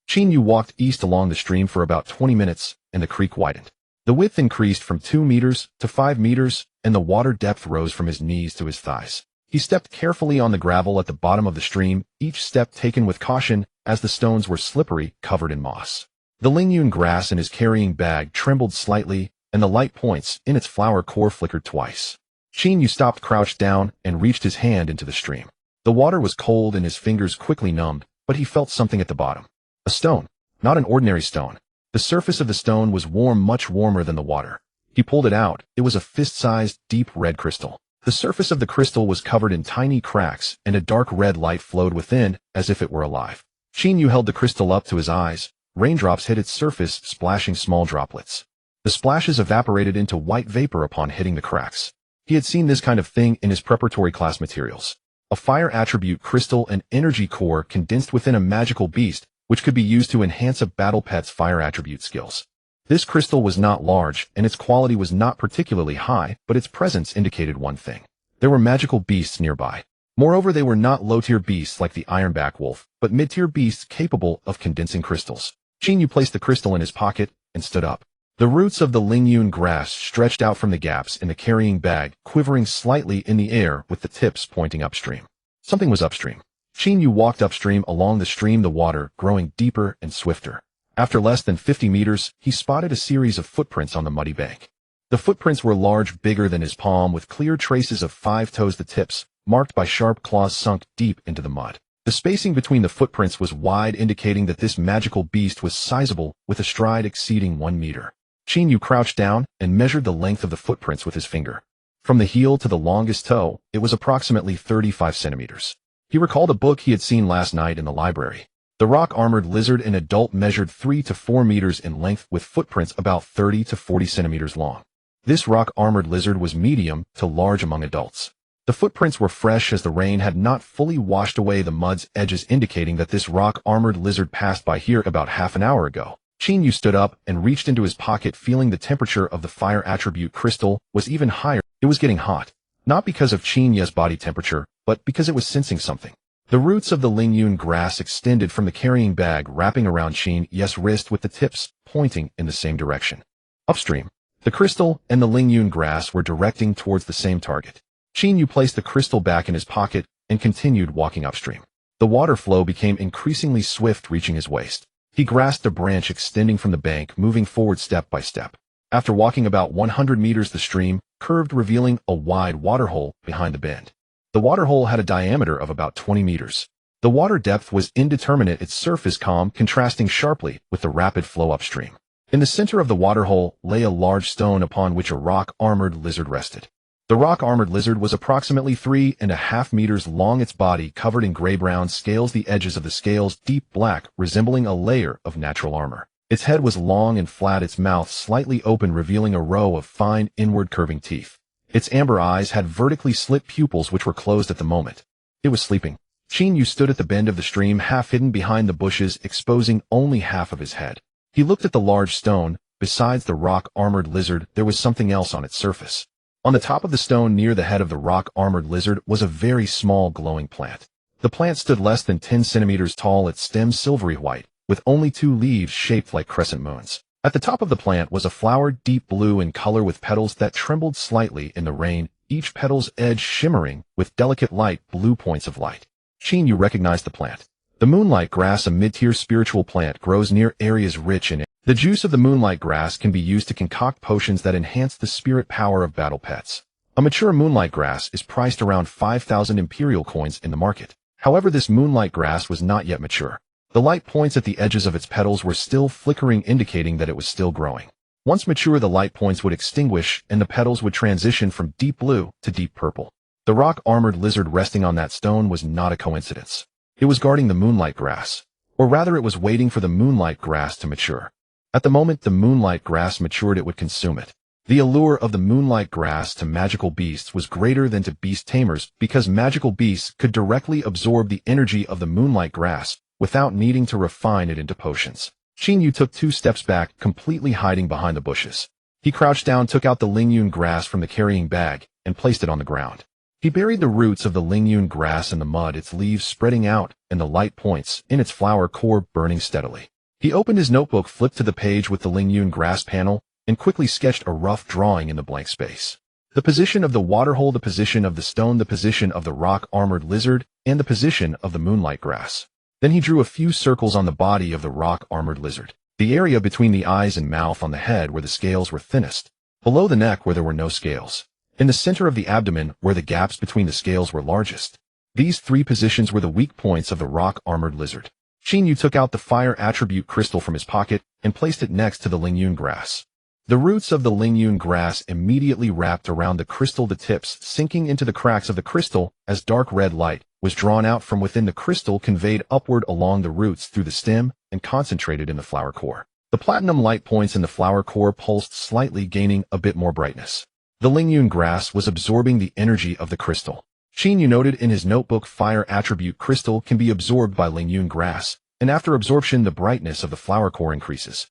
Qin Yu walked east along the stream for about 20 minutes, and the creek widened. The width increased from 2 meters to 5 meters, and the water depth rose from his knees to his thighs. He stepped carefully on the gravel at the bottom of the stream, each step taken with caution, as the stones were slippery, covered in moss. The Lingyun grass in his carrying bag trembled slightly, and the light points in its flower core flickered twice. Qin Yu stopped, crouched down, and reached his hand into the stream. The water was cold and his fingers quickly numbed, but he felt something at the bottom. A stone. Not an ordinary stone. The surface of the stone was warm, much warmer than the water. He pulled it out. It was a fist-sized, deep red crystal. The surface of the crystal was covered in tiny cracks, and a dark red light flowed within, as if it were alive. Qin Yu held the crystal up to his eyes. Raindrops hit its surface, splashing small droplets. The splashes evaporated into white vapor upon hitting the cracks. He had seen this kind of thing in his preparatory class materials. A fire attribute crystal and energy core condensed within a magical beast, which could be used to enhance a battle pet's fire attribute skills. This crystal was not large, and its quality was not particularly high, but its presence indicated one thing. There were magical beasts nearby. Moreover, they were not low-tier beasts like the ironback wolf, but mid-tier beasts capable of condensing crystals. Qin Yu placed the crystal in his pocket and stood up. The roots of the Lingyun grass stretched out from the gaps in the carrying bag, quivering slightly in the air with the tips pointing upstream. Something was upstream. Qin Yu walked upstream along the stream, the water growing deeper and swifter. After less than 50 meters, he spotted a series of footprints on the muddy bank. The footprints were large, bigger than his palm, with clear traces of 5 toes, the tips, marked by sharp claws sunk deep into the mud. The spacing between the footprints was wide, indicating that this magical beast was sizable, with a stride exceeding 1 meter. Qin Yu crouched down and measured the length of the footprints with his finger. From the heel to the longest toe, it was approximately 35 centimeters. He recalled a book he had seen last night in the library. The rock-armored lizard, an adult, measured 3 to 4 meters in length with footprints about 30 to 40 centimeters long. This rock-armored lizard was medium to large among adults. The footprints were fresh as the rain had not fully washed away the mud's edges, indicating that this rock-armored lizard passed by here about half an hour ago. Qin Yu stood up and reached into his pocket, feeling the temperature of the fire attribute crystal was even higher. It was getting hot. Not because of Qin Yu's body temperature, but because it was sensing something. The roots of the Lingyun grass extended from the carrying bag, wrapping around Qin Yu's wrist with the tips pointing in the same direction. Upstream, the crystal and the Lingyun grass were directing towards the same target. Qin Yu placed the crystal back in his pocket and continued walking upstream. The water flow became increasingly swift, reaching his waist. He grasped a branch extending from the bank, moving forward step by step. After walking about 100 meters, the stream curved, revealing a wide waterhole behind the bend. The waterhole had a diameter of about 20 meters. The water depth was indeterminate, its surface calm, contrasting sharply with the rapid flow upstream. In the center of the waterhole lay a large stone upon which a rock-armored lizard rested. The rock-armored lizard was approximately 3.5 meters long, its body covered in gray-brown scales, the edges of the scales deep black, resembling a layer of natural armor. Its head was long and flat, its mouth slightly open, revealing a row of fine, inward curving teeth. Its amber eyes had vertically slit pupils which were closed at the moment. It was sleeping. Qin Yu stood at the bend of the stream, half hidden behind the bushes, exposing only half of his head. He looked at the large stone. Besides the rock-armored lizard, there was something else on its surface. On the top of the stone near the head of the rock-armored lizard was a very small glowing plant. The plant stood less than 10 centimeters tall, its stem silvery white, with only 2 leaves shaped like crescent moons. At the top of the plant was a flower, deep blue in color, with petals that trembled slightly in the rain, each petal's edge shimmering with delicate light blue points of light. Qin Yu recognized the plant. The moonlight grass, a mid-tier spiritual plant, grows near areas rich in it. The juice of the moonlight grass can be used to concoct potions that enhance the spirit power of battle pets. A mature moonlight grass is priced around 5,000 imperial coins in the market. However, this moonlight grass was not yet mature. The light points at the edges of its petals were still flickering, indicating that it was still growing. Once mature, the light points would extinguish and the petals would transition from deep blue to deep purple. The rock-armored lizard resting on that stone was not a coincidence. It was guarding the moonlight grass. Or rather, it was waiting for the moonlight grass to mature. At the moment the moonlight grass matured, it would consume it. The allure of the moonlight grass to magical beasts was greater than to beast tamers, because magical beasts could directly absorb the energy of the moonlight grass without needing to refine it into potions. Qin Yu took 2 steps back, completely hiding behind the bushes. He crouched down, took out the Lingyun grass from the carrying bag, and placed it on the ground. He buried the roots of the Lingyun grass in the mud, its leaves spreading out and the light points in its flower core burning steadily. He opened his notebook, flipped to the page with the Lingyun grass panel, and quickly sketched a rough drawing in the blank space. The position of the waterhole, the position of the stone, the position of the rock-armored lizard, and the position of the moonlight grass. Then he drew a few circles on the body of the rock-armored lizard, the area between the eyes and mouth, on the head where the scales were thinnest, below the neck where there were no scales, in the center of the abdomen where the gaps between the scales were largest. These 3 positions were the weak points of the rock-armored lizard. Qin Yu took out the fire attribute crystal from his pocket and placed it next to the Lingyun grass. The roots of the Lingyun grass immediately wrapped around the crystal, the tips sinking into the cracks of the crystal as dark red light was drawn out from within the crystal, conveyed upward along the roots through the stem and concentrated in the flower core. The platinum light points in the flower core pulsed slightly, gaining a bit more brightness. The Lingyun grass was absorbing the energy of the crystal. Qin Yu noted in his notebook, fire attribute crystal can be absorbed by Lingyun grass, and after absorption the brightness of the flower core increases.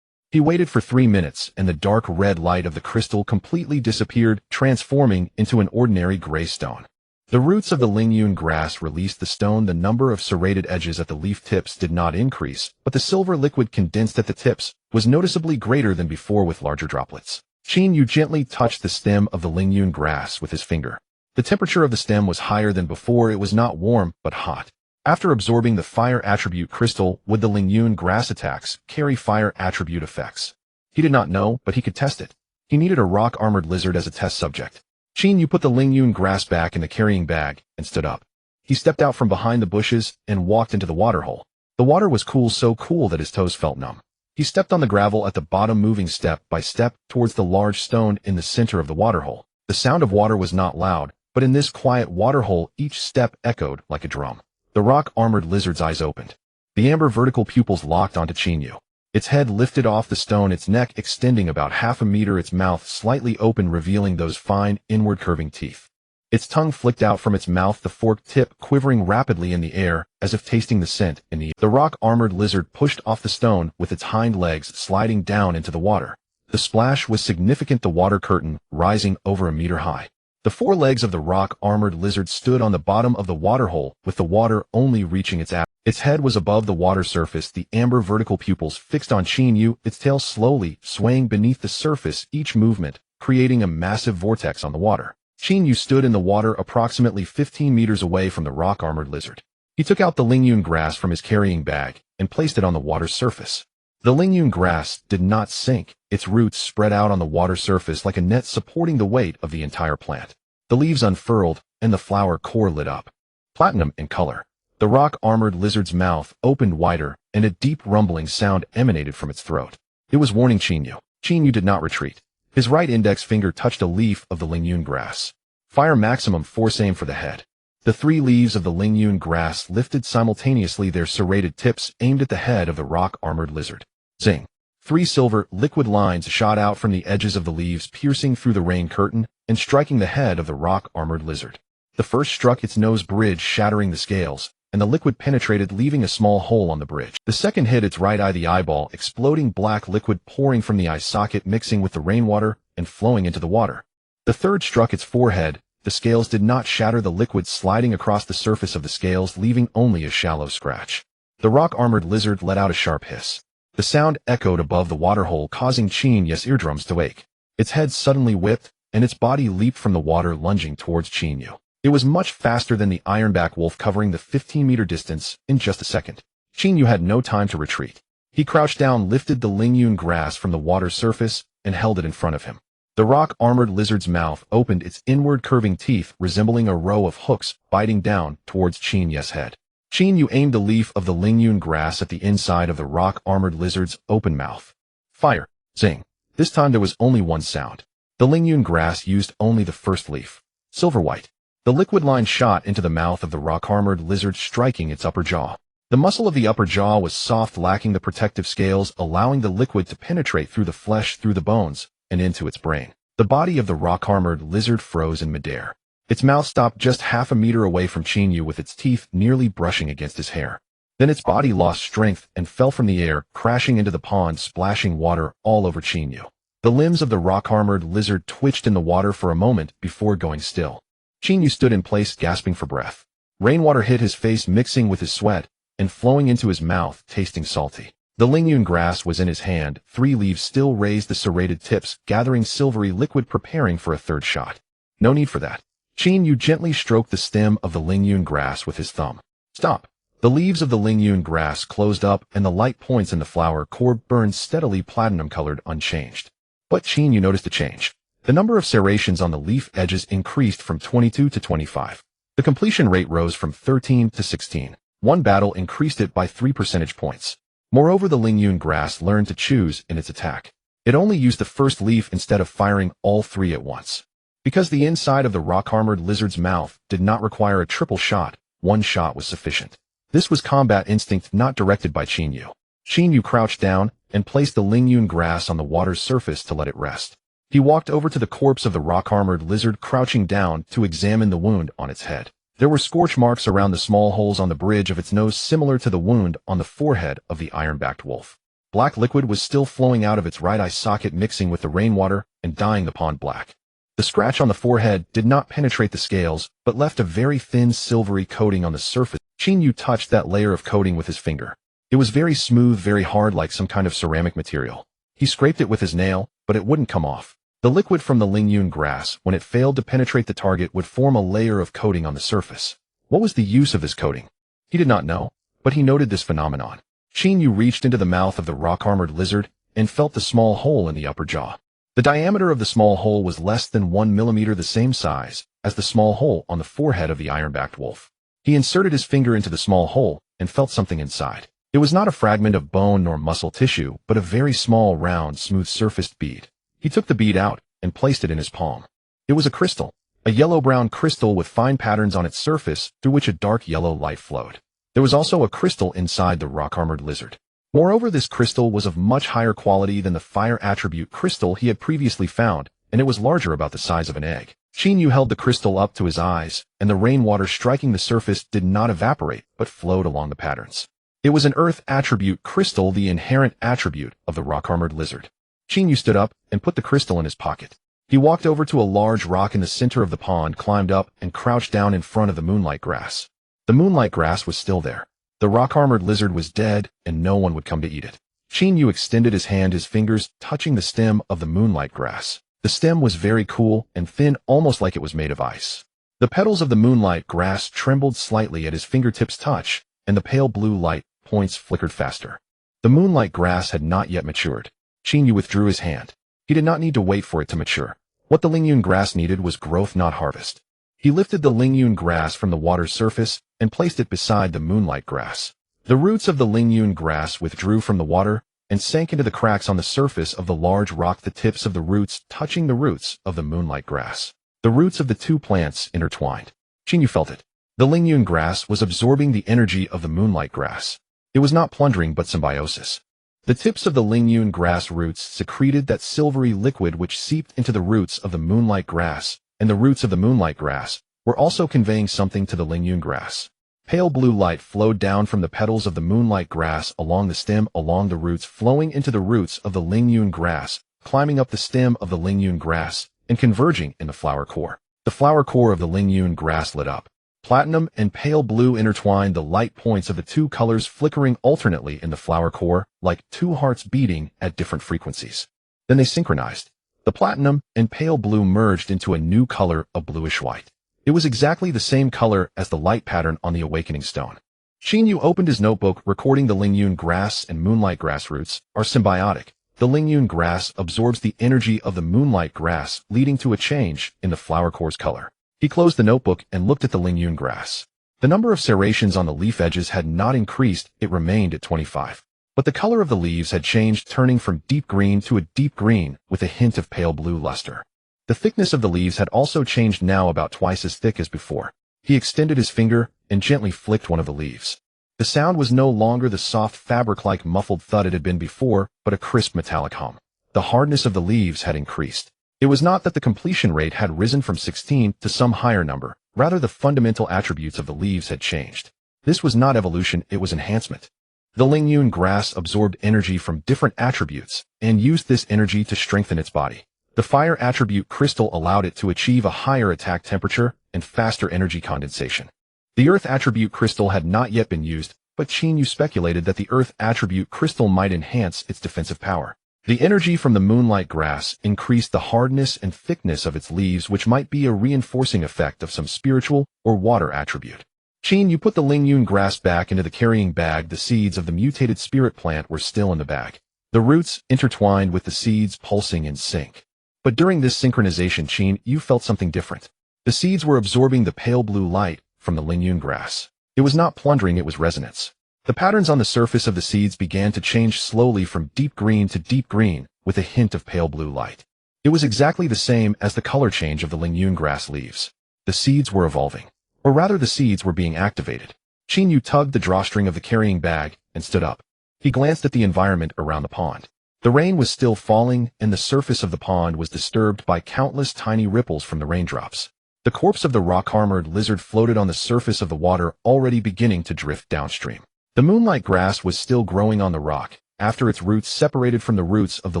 He waited for 3 minutes, and the dark red light of the crystal completely disappeared, transforming into an ordinary gray stone. The roots of the Lingyun grass released the stone. The number of serrated edges at the leaf tips did not increase, but the silver liquid condensed at the tips was noticeably greater than before with larger droplets. Qin Yu gently touched the stem of the Lingyun grass with his finger. The temperature of the stem was higher than before. It was not warm, but hot. After absorbing the fire attribute crystal, would the Lingyun grass attacks carry fire attribute effects? He did not know, but he could test it. He needed a rock-armored lizard as a test subject. Qin Yu put the Lingyun grass back in the carrying bag and stood up. He stepped out from behind the bushes and walked into the waterhole. The water was cool, so cool that his toes felt numb. He stepped on the gravel at the bottom, moving step by step towards the large stone in the center of the waterhole. The sound of water was not loud, but in this quiet waterhole each step echoed like a drum. The rock-armored lizard's eyes opened. The amber vertical pupils locked onto Qin Yu. Its head lifted off the stone, its neck extending about half a meter, its mouth slightly open, revealing those fine, inward curving teeth. Its tongue flicked out from its mouth, the forked tip quivering rapidly in the air, as if tasting the scent in the air. The rock-armored lizard pushed off the stone with its hind legs sliding down into the water. The splash was significant, the water curtain rising over a meter high. The four legs of the rock-armored lizard stood on the bottom of the waterhole, with the water only reaching its ass. Its head was above the water surface, the amber vertical pupils fixed on Qin Yu, its tail slowly swaying beneath the surface, each movement creating a massive vortex on the water. Qin Yu stood in the water approximately 15 meters away from the rock-armored lizard. He took out the Lingyun grass from his carrying bag and placed it on the water's surface. The Lingyun grass did not sink. Its roots spread out on the water surface like a net, supporting the weight of the entire plant. The leaves unfurled, and the flower core lit up, platinum in color. The rock-armored lizard's mouth opened wider, and a deep rumbling sound emanated from its throat. It was warning Qin Yu. Qin Yu did not retreat. His right index finger touched a leaf of the Lingyun grass. Fire maximum force, aim for the head. The 3 leaves of the Lingyun grass lifted simultaneously, their serrated tips aimed at the head of the rock-armored lizard. Zing! 3 silver, liquid lines shot out from the edges of the leaves, piercing through the rain curtain and striking the head of the rock-armored lizard. The first struck its nose bridge, shattering the scales, and the liquid penetrated, leaving a small hole on the bridge. The second hit its right eye, the eyeball, exploding black liquid pouring from the eye socket, mixing with the rainwater and flowing into the water. The third struck its forehead. The scales did not shatter, the liquid sliding across the surface of the scales, leaving only a shallow scratch. The rock-armored lizard let out a sharp hiss. The sound echoed above the waterhole, causing Qin Yu's eardrums to ache. Its head suddenly whipped, and its body leaped from the water, lunging towards Qin Yu. It was much faster than the ironback wolf, covering the 15-meter distance in just a second. Qin Yu had no time to retreat. He crouched down, lifted the Lingyun grass from the water's surface, and held it in front of him. The rock-armored lizard's mouth opened, its inward curving teeth resembling a row of hooks biting down towards Qin Yu's head. Qin Yu aimed a leaf of the Lingyun grass at the inside of the rock-armored lizard's open mouth. Fire! Zing! This time there was only one sound. The Lingyun grass used only the first leaf. Silver white. The liquid line shot into the mouth of the rock-armored lizard, striking its upper jaw. The muscle of the upper jaw was soft, lacking the protective scales, allowing the liquid to penetrate through the flesh, through the bones, and into its brain. The body of the rock-armored lizard froze in midair. Its mouth stopped just half a meter away from Qin Yu, with its teeth nearly brushing against his hair. Then its body lost strength and fell from the air, crashing into the pond, splashing water all over Qin Yu. The limbs of the rock-armored lizard twitched in the water for a moment before going still. Qin Yu stood in place, gasping for breath. Rainwater hit his face, mixing with his sweat and flowing into his mouth, tasting salty. The Lingyun grass was in his hand. 3 leaves still raised the serrated tips, gathering silvery liquid, preparing for a third shot. No need for that. Qin Yu gently stroked the stem of the Lingyun grass with his thumb. Stop. The leaves of the Lingyun grass closed up, and the light points in the flower core burned steadily, platinum-colored, unchanged. But Qin Yu noticed a change. The number of serrations on the leaf edges increased from 22 to 25. The completion rate rose from 13 to 16. One battle increased it by 3 percentage points. Moreover, the Lingyun grass learned to choose in its attack. It only used the first leaf instead of firing all 3 at once. Because the inside of the rock-armored lizard's mouth did not require a triple shot, 1 shot was sufficient. This was combat instinct, not directed by Qin Yu. Qin Yu crouched down and placed the Lingyun grass on the water's surface to let it rest. He walked over to the corpse of the rock-armored lizard, crouching down to examine the wound on its head. There were scorch marks around the small holes on the bridge of its nose, similar to the wound on the forehead of the iron-backed wolf. Black liquid was still flowing out of its right eye socket, mixing with the rainwater and dyeing the pond black. The scratch on the forehead did not penetrate the scales, but left a very thin silvery coating on the surface. Qin Yu touched that layer of coating with his finger. It was very smooth, very hard, like some kind of ceramic material. He scraped it with his nail, but it wouldn't come off. The liquid from the Lingyun grass, when it failed to penetrate the target, would form a layer of coating on the surface. What was the use of this coating? He did not know, but he noted this phenomenon. Qin Yu reached into the mouth of the rock-armored lizard and felt the small hole in the upper jaw. The diameter of the small hole was less than 1 millimeter, the same size as the small hole on the forehead of the iron-backed wolf. He inserted his finger into the small hole and felt something inside. It was not a fragment of bone nor muscle tissue, but a very small, round, smooth-surfaced bead. He took the bead out and placed it in his palm. It was a crystal, a yellow-brown crystal with fine patterns on its surface through which a dark yellow light flowed. There was also a crystal inside the rock-armored lizard. Moreover, this crystal was of much higher quality than the fire attribute crystal he had previously found, and it was larger, about the size of an egg. Qin Yu held the crystal up to his eyes, and the rainwater striking the surface did not evaporate, but flowed along the patterns. It was an earth attribute crystal, the inherent attribute of the rock-armored lizard. Qin Yu stood up and put the crystal in his pocket. He walked over to a large rock in the center of the pond, climbed up, and crouched down in front of the moonlight grass. The moonlight grass was still there. The rock-armored lizard was dead, and no one would come to eat it. Qin Yu extended his hand, his fingers touching the stem of the moonlight grass. The stem was very cool and thin, almost like it was made of ice. The petals of the moonlight grass trembled slightly at his fingertips' touch, and the pale blue light points flickered faster. The moonlight grass had not yet matured. Qin Yu withdrew his hand. He did not need to wait for it to mature. What the Lingyun grass needed was growth, not harvest. He lifted the Lingyun grass from the water's surface and placed it beside the moonlight grass. The roots of the Lingyun grass withdrew from the water and sank into the cracks on the surface of the large rock, the tips of the roots touching the roots of the moonlight grass. The roots of the two plants intertwined. Qin Yu felt it. The Lingyun grass was absorbing the energy of the moonlight grass. It was not plundering, but symbiosis. The tips of the Lingyun grass roots secreted that silvery liquid which seeped into the roots of the moonlight grass, and the roots of the moonlight grass were also conveying something to the Lingyun grass. Pale blue light flowed down from the petals of the moonlight grass along the stem, along the roots, flowing into the roots of the Lingyun grass, climbing up the stem of the Lingyun grass, and converging in the flower core. The flower core of the Lingyun grass lit up. Platinum and pale blue intertwined, the light points of the two colors flickering alternately in the flower core, like two hearts beating at different frequencies. Then they synchronized. The platinum and pale blue merged into a new color of bluish white. It was exactly the same color as the light pattern on the awakening stone. Qin Yu opened his notebook, recording the Lingyun grass and moonlight grass roots are symbiotic. The Lingyun grass absorbs the energy of the moonlight grass, leading to a change in the flower core's color. He closed the notebook and looked at the Lingyun grass. The number of serrations on the leaf edges had not increased, it remained at 25. But the color of the leaves had changed, turning from deep green to a deep green with a hint of pale blue luster. The thickness of the leaves had also changed, now about twice as thick as before. He extended his finger and gently flicked one of the leaves. The sound was no longer the soft fabric-like muffled thud it had been before, but a crisp metallic hum. The hardness of the leaves had increased. It was not that the completion rate had risen from 16 to some higher number, rather the fundamental attributes of the leaves had changed. This was not evolution, it was enhancement. The Lingyun grass absorbed energy from different attributes and used this energy to strengthen its body. The fire attribute crystal allowed it to achieve a higher attack temperature and faster energy condensation. The earth attribute crystal had not yet been used, but Qin Yu speculated that the earth attribute crystal might enhance its defensive power. The energy from the moonlight grass increased the hardness and thickness of its leaves, which might be a reinforcing effect of some spiritual or water attribute. Qin Yu put the Lingyun grass back into the carrying bag. The seeds of the mutated spirit plant were still in the bag. The roots intertwined with the seeds, pulsing in sync. But during this synchronization, Qin Yu felt something different. The seeds were absorbing the pale blue light from the Lingyun grass. It was not plundering, it was resonance. The patterns on the surface of the seeds began to change slowly from deep green to deep green, with a hint of pale blue light. It was exactly the same as the color change of the Lingyun grass leaves. The seeds were evolving. Or rather, the seeds were being activated. Qin Yu tugged the drawstring of the carrying bag and stood up. He glanced at the environment around the pond. The rain was still falling, and the surface of the pond was disturbed by countless tiny ripples from the raindrops. The corpse of the rock-armored lizard floated on the surface of the water, already beginning to drift downstream. The moonlight grass was still growing on the rock, After its roots separated from the roots of the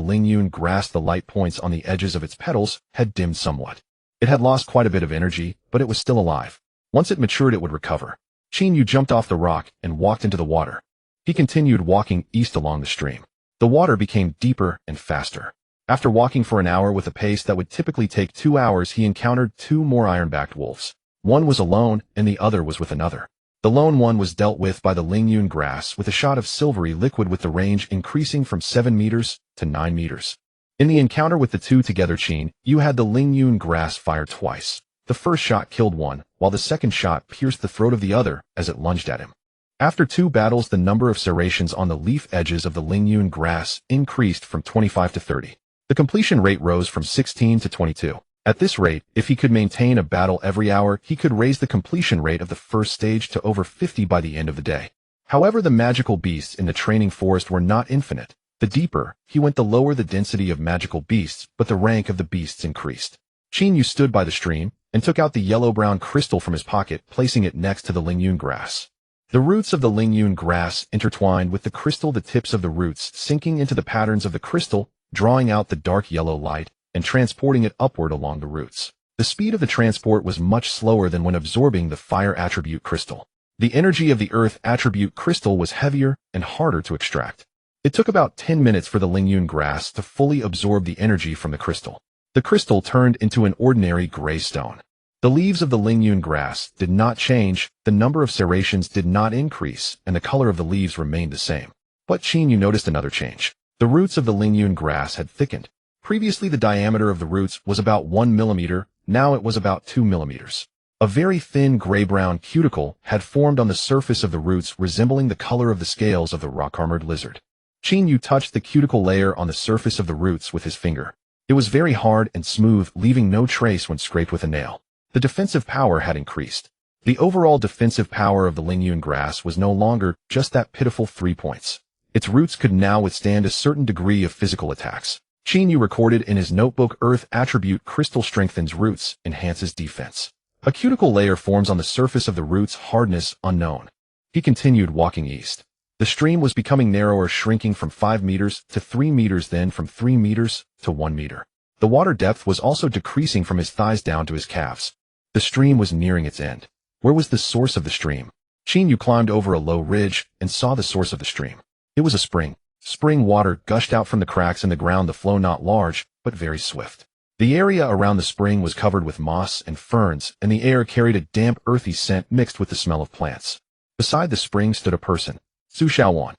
Lingyun grass, the light points on the edges of its petals had dimmed somewhat. It had lost quite a bit of energy, but it was still alive. Once it matured, it would recover. Qin Yu jumped off the rock and walked into the water. He continued walking east along the stream. The water became deeper and faster. After walking for an hour with a pace that would typically take 2 hours, he encountered 2 more iron-backed wolves. One was alone, and the other was with another. The lone one was dealt with by the Lingyun grass with a shot of silvery liquid, with the range increasing from 7 meters to 9 meters. In the encounter with the two together, Qin Yu had the Lingyun grass fire twice. The first shot killed one, while the second shot pierced the throat of the other as it lunged at him. After 2 battles, the number of serrations on the leaf edges of the Lingyun grass increased from 25 to 30. The completion rate rose from 16 to 22. At this rate, if he could maintain a battle every hour, he could raise the completion rate of the first stage to over 50 by the end of the day. However, the magical beasts in the training forest were not infinite. The deeper he went, the lower the density of magical beasts, but the rank of the beasts increased. Qin Yu stood by the stream and took out the yellow-brown crystal from his pocket, placing it next to the Lingyun grass. The roots of the Lingyun grass intertwined with the crystal, the tips of the roots sinking into the patterns of the crystal, drawing out the dark yellow light and transporting it upward along the roots. The speed of the transport was much slower than when absorbing the fire attribute crystal. The energy of the earth attribute crystal was heavier and harder to extract. It took about 10 minutes for the Lingyun grass to fully absorb the energy from the crystal. The crystal turned into an ordinary gray stone. The leaves of the Lingyun grass did not change, the number of serrations did not increase, and the color of the leaves remained the same. But Qin Yu noticed another change. The roots of the Lingyun grass had thickened. Previously, the diameter of the roots was about 1 millimeter, now it was about 2 millimeters. A very thin gray-brown cuticle had formed on the surface of the roots, resembling the color of the scales of the rock-armored lizard. Qin Yu touched the cuticle layer on the surface of the roots with his finger. It was very hard and smooth, leaving no trace when scraped with a nail. The defensive power had increased. The overall defensive power of the Lingyun grass was no longer just that pitiful 3 points. Its roots could now withstand a certain degree of physical attacks. Qin Yu recorded in his notebook, Earth attribute crystal strengthens roots, enhances defense. A cuticle layer forms on the surface of the roots, hardness unknown. He continued walking east. The stream was becoming narrower, shrinking from 5 meters to 3 meters, then from 3 meters to 1 meter. The water depth was also decreasing from his thighs down to his calves. The stream was nearing its end. Where was the source of the stream? Qin Yu climbed over a low ridge and saw the source of the stream. It was a spring. Spring water gushed out from the cracks in the ground, the flow not large, but very swift. The area around the spring was covered with moss and ferns, and the air carried a damp, earthy scent mixed with the smell of plants. Beside the spring stood a person, Su Xiaowan.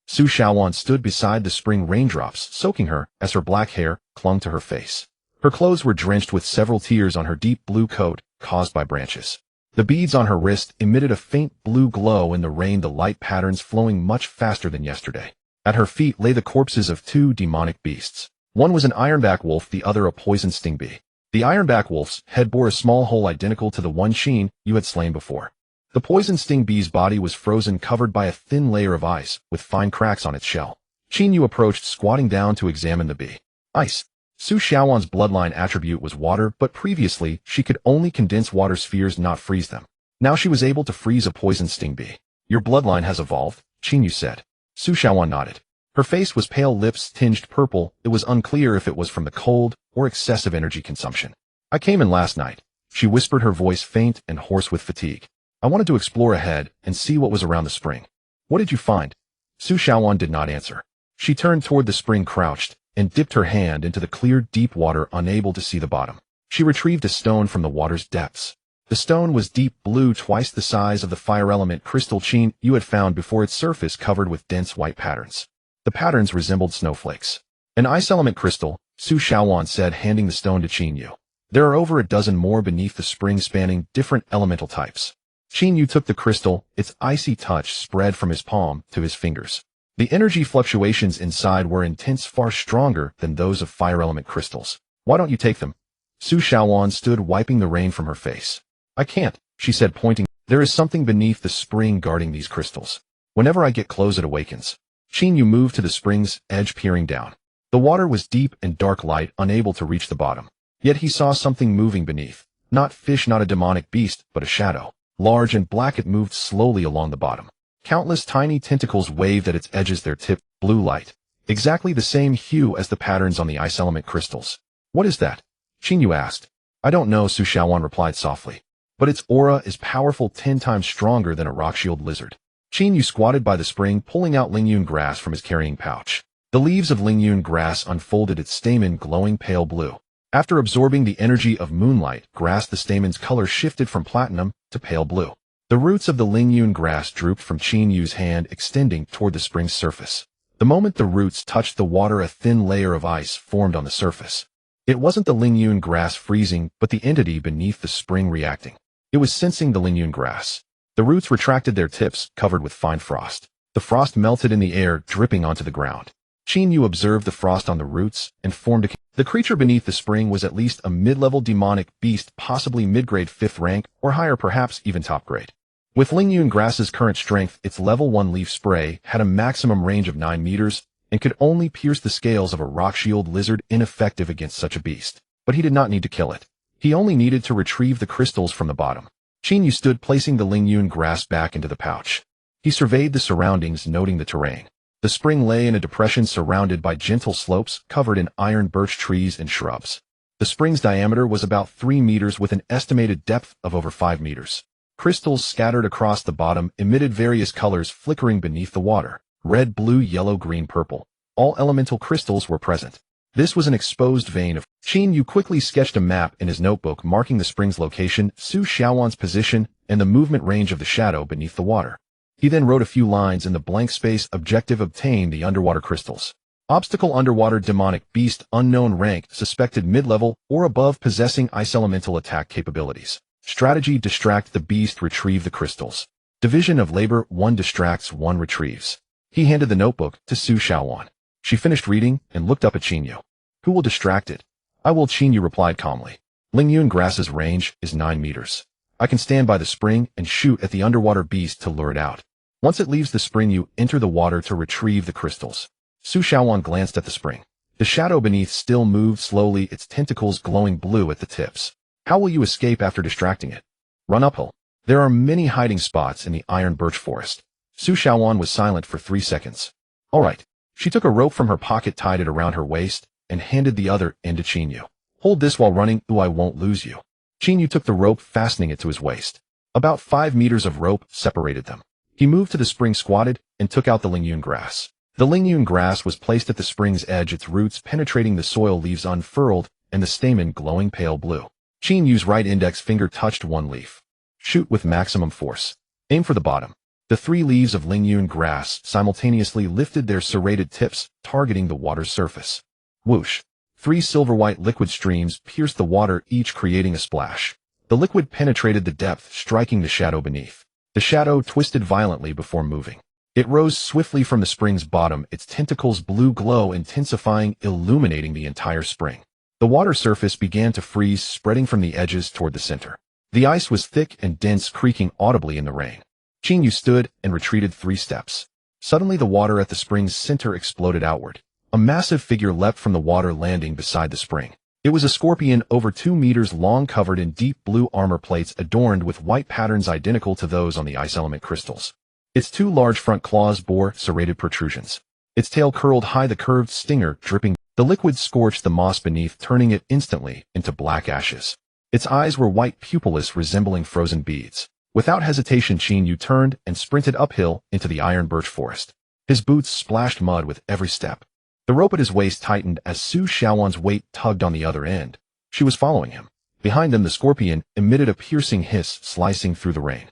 Su Xiaowan stood beside the spring, raindrops soaking her as her black hair clung to her face. Her clothes were drenched with several tears on her deep blue coat, caused by branches. The beads on her wrist emitted a faint blue glow in the rain, the light patterns flowing much faster than yesterday. At her feet lay the corpses of 2 demonic beasts. One was an ironback wolf, the other a poison sting bee. The ironback wolf's head bore a small hole identical to the one Qin Yu had slain before. The poison sting bee's body was frozen, covered by a thin layer of ice, with fine cracks on its shell. Qin Yu approached, squatting down to examine the bee. Ice. Su Xiaowan's bloodline attribute was water, but previously she could only condense water spheres, not freeze them. Now she was able to freeze a poison sting bee. Your bloodline has evolved, Qin Yu said. Su Xiaowan nodded. Her face was pale, lips tinged purple. It was unclear if it was from the cold or excessive energy consumption. I came in last night, she whispered, her voice faint and hoarse with fatigue. I wanted to explore ahead and see what was around the spring. What did you find? Su Xiaowan did not answer. She turned toward the spring, crouched, and dipped her hand into the clear, deep water, unable to see the bottom. She retrieved a stone from the water's depths. The stone was deep blue, twice the size of the fire element crystal Qin Yu had found before, its surface covered with dense white patterns. The patterns resembled snowflakes. An ice element crystal, Su Xiaowan said, handing the stone to Qin Yu. There are over a dozen more beneath the spring, spanning different elemental types. Qin Yu took the crystal, its icy touch spread from his palm to his fingers. The energy fluctuations inside were intense, far stronger than those of fire element crystals. Why don't you take them? Su Xiaowan stood, wiping the rain from her face. I can't, she said, pointing. There is something beneath the spring guarding these crystals. Whenever I get close, it awakens. Qin Yu moved to the spring's edge, peering down. The water was deep and dark, light unable to reach the bottom. Yet he saw something moving beneath. Not fish, not a demonic beast, but a shadow. Large and black, it moved slowly along the bottom. Countless tiny tentacles waved at its edges, their tip Blue light. Exactly the same hue as the patterns on the ice element crystals. What is that? Qingyu asked. I don't know, Su Xiaowan replied softly. But its aura is powerful 10 times stronger than a rock shield lizard. Qingyu squatted by the spring, pulling out Lingyun grass from his carrying pouch. The leaves of Lingyun grass unfolded its stamen glowing pale blue. After absorbing the energy of moonlight, the stamen's color shifted from platinum to pale blue. The roots of the Lingyun grass drooped from Qinyu's hand, extending toward the spring's surface. The moment the roots touched the water, a thin layer of ice formed on the surface. It wasn't the Lingyun grass freezing, but the entity beneath the spring reacting. It was sensing the Lingyun grass. The roots retracted their tips, covered with fine frost. The frost melted in the air, dripping onto the ground. Qingyu observed the frost on the roots and formed a... The creature beneath the spring was at least a mid-level demonic beast, possibly mid-grade 5th rank, or higher, perhaps even top grade. With Lingyun grass's current strength, its level 1 leaf spray had a maximum range of 9 meters and could only pierce the scales of a rock shield lizard, ineffective against such a beast. But he did not need to kill it. He only needed to retrieve the crystals from the bottom. Qingyu stood, placing the Lingyun grass back into the pouch. He surveyed the surroundings, noting the terrain. The spring lay in a depression surrounded by gentle slopes covered in iron birch trees and shrubs. The spring's diameter was about 3 meters with an estimated depth of over 5 meters. Crystals scattered across the bottom emitted various colors flickering beneath the water. Red, blue, yellow, green, purple. All elemental crystals were present. This was an exposed vein of... Qingyu quickly sketched a map in his notebook marking the spring's location, Su Xiaowan's position, and the movement range of the shadow beneath the water. He then wrote a few lines in the blank space. Objective: obtain the underwater crystals. Obstacle: underwater demonic beast, unknown rank, suspected mid-level or above, possessing ice elemental attack capabilities. Strategy: distract the beast, retrieve the crystals. Division of labor: 1 distracts, 1 retrieves. He handed the notebook to Su Xiaowan. She finished reading and looked up at Qingyu. Who will distract it? I will, Qingyu replied calmly. Lingyun grass's range is 9 meters. I can stand by the spring and shoot at the underwater beast to lure it out. Once it leaves the spring, you enter the water to retrieve the crystals. Su Xiaowan glanced at the spring. The shadow beneath still moved slowly, its tentacles glowing blue at the tips. How will you escape after distracting it? Run uphill. There are many hiding spots in the iron birch forest. Su Xiaowan was silent for 3 seconds. All right. She took a rope from her pocket, tied it around her waist, and handed the other end to Qingyu. Hold this while running, I won't lose you. Qingyu took the rope, fastening it to his waist. About 5 meters of rope separated them. He moved to the spring, squatted, and took out the Lingyun grass. The Lingyun grass was placed at the spring's edge, its roots penetrating the soil, leaves unfurled, and the stamen glowing pale blue. Qinyu's right index finger touched one leaf. Shoot with maximum force. Aim for the bottom. The 3 leaves of Lingyun grass simultaneously lifted their serrated tips, targeting the water's surface. Whoosh. 3 silver-white liquid streams pierced the water, each creating a splash. The liquid penetrated the depth, striking the shadow beneath. The shadow twisted violently before moving. It rose swiftly from the spring's bottom, its tentacles blue glow intensifying, illuminating the entire spring. The water surface began to freeze, spreading from the edges toward the center. The ice was thick and dense, creaking audibly in the rain. Qingyu stood and retreated 3 steps. Suddenly the water at the spring's center exploded outward. A massive figure leapt from the water, landing beside the spring. It was a scorpion over 2 meters long, covered in deep blue armor plates adorned with white patterns identical to those on the ice element crystals. Its 2 large front claws bore serrated protrusions. Its tail curled high, the curved stinger dripping. The liquid scorched the moss beneath, turning it instantly into black ashes. Its eyes were white, pupilless, resembling frozen beads. Without hesitation, Qingyu turned and sprinted uphill into the iron birch forest. His boots splashed mud with every step. The rope at his waist tightened as Su Xiaowan's weight tugged on the other end. She was following him. Behind them, the scorpion emitted a piercing hiss, slicing through the rain.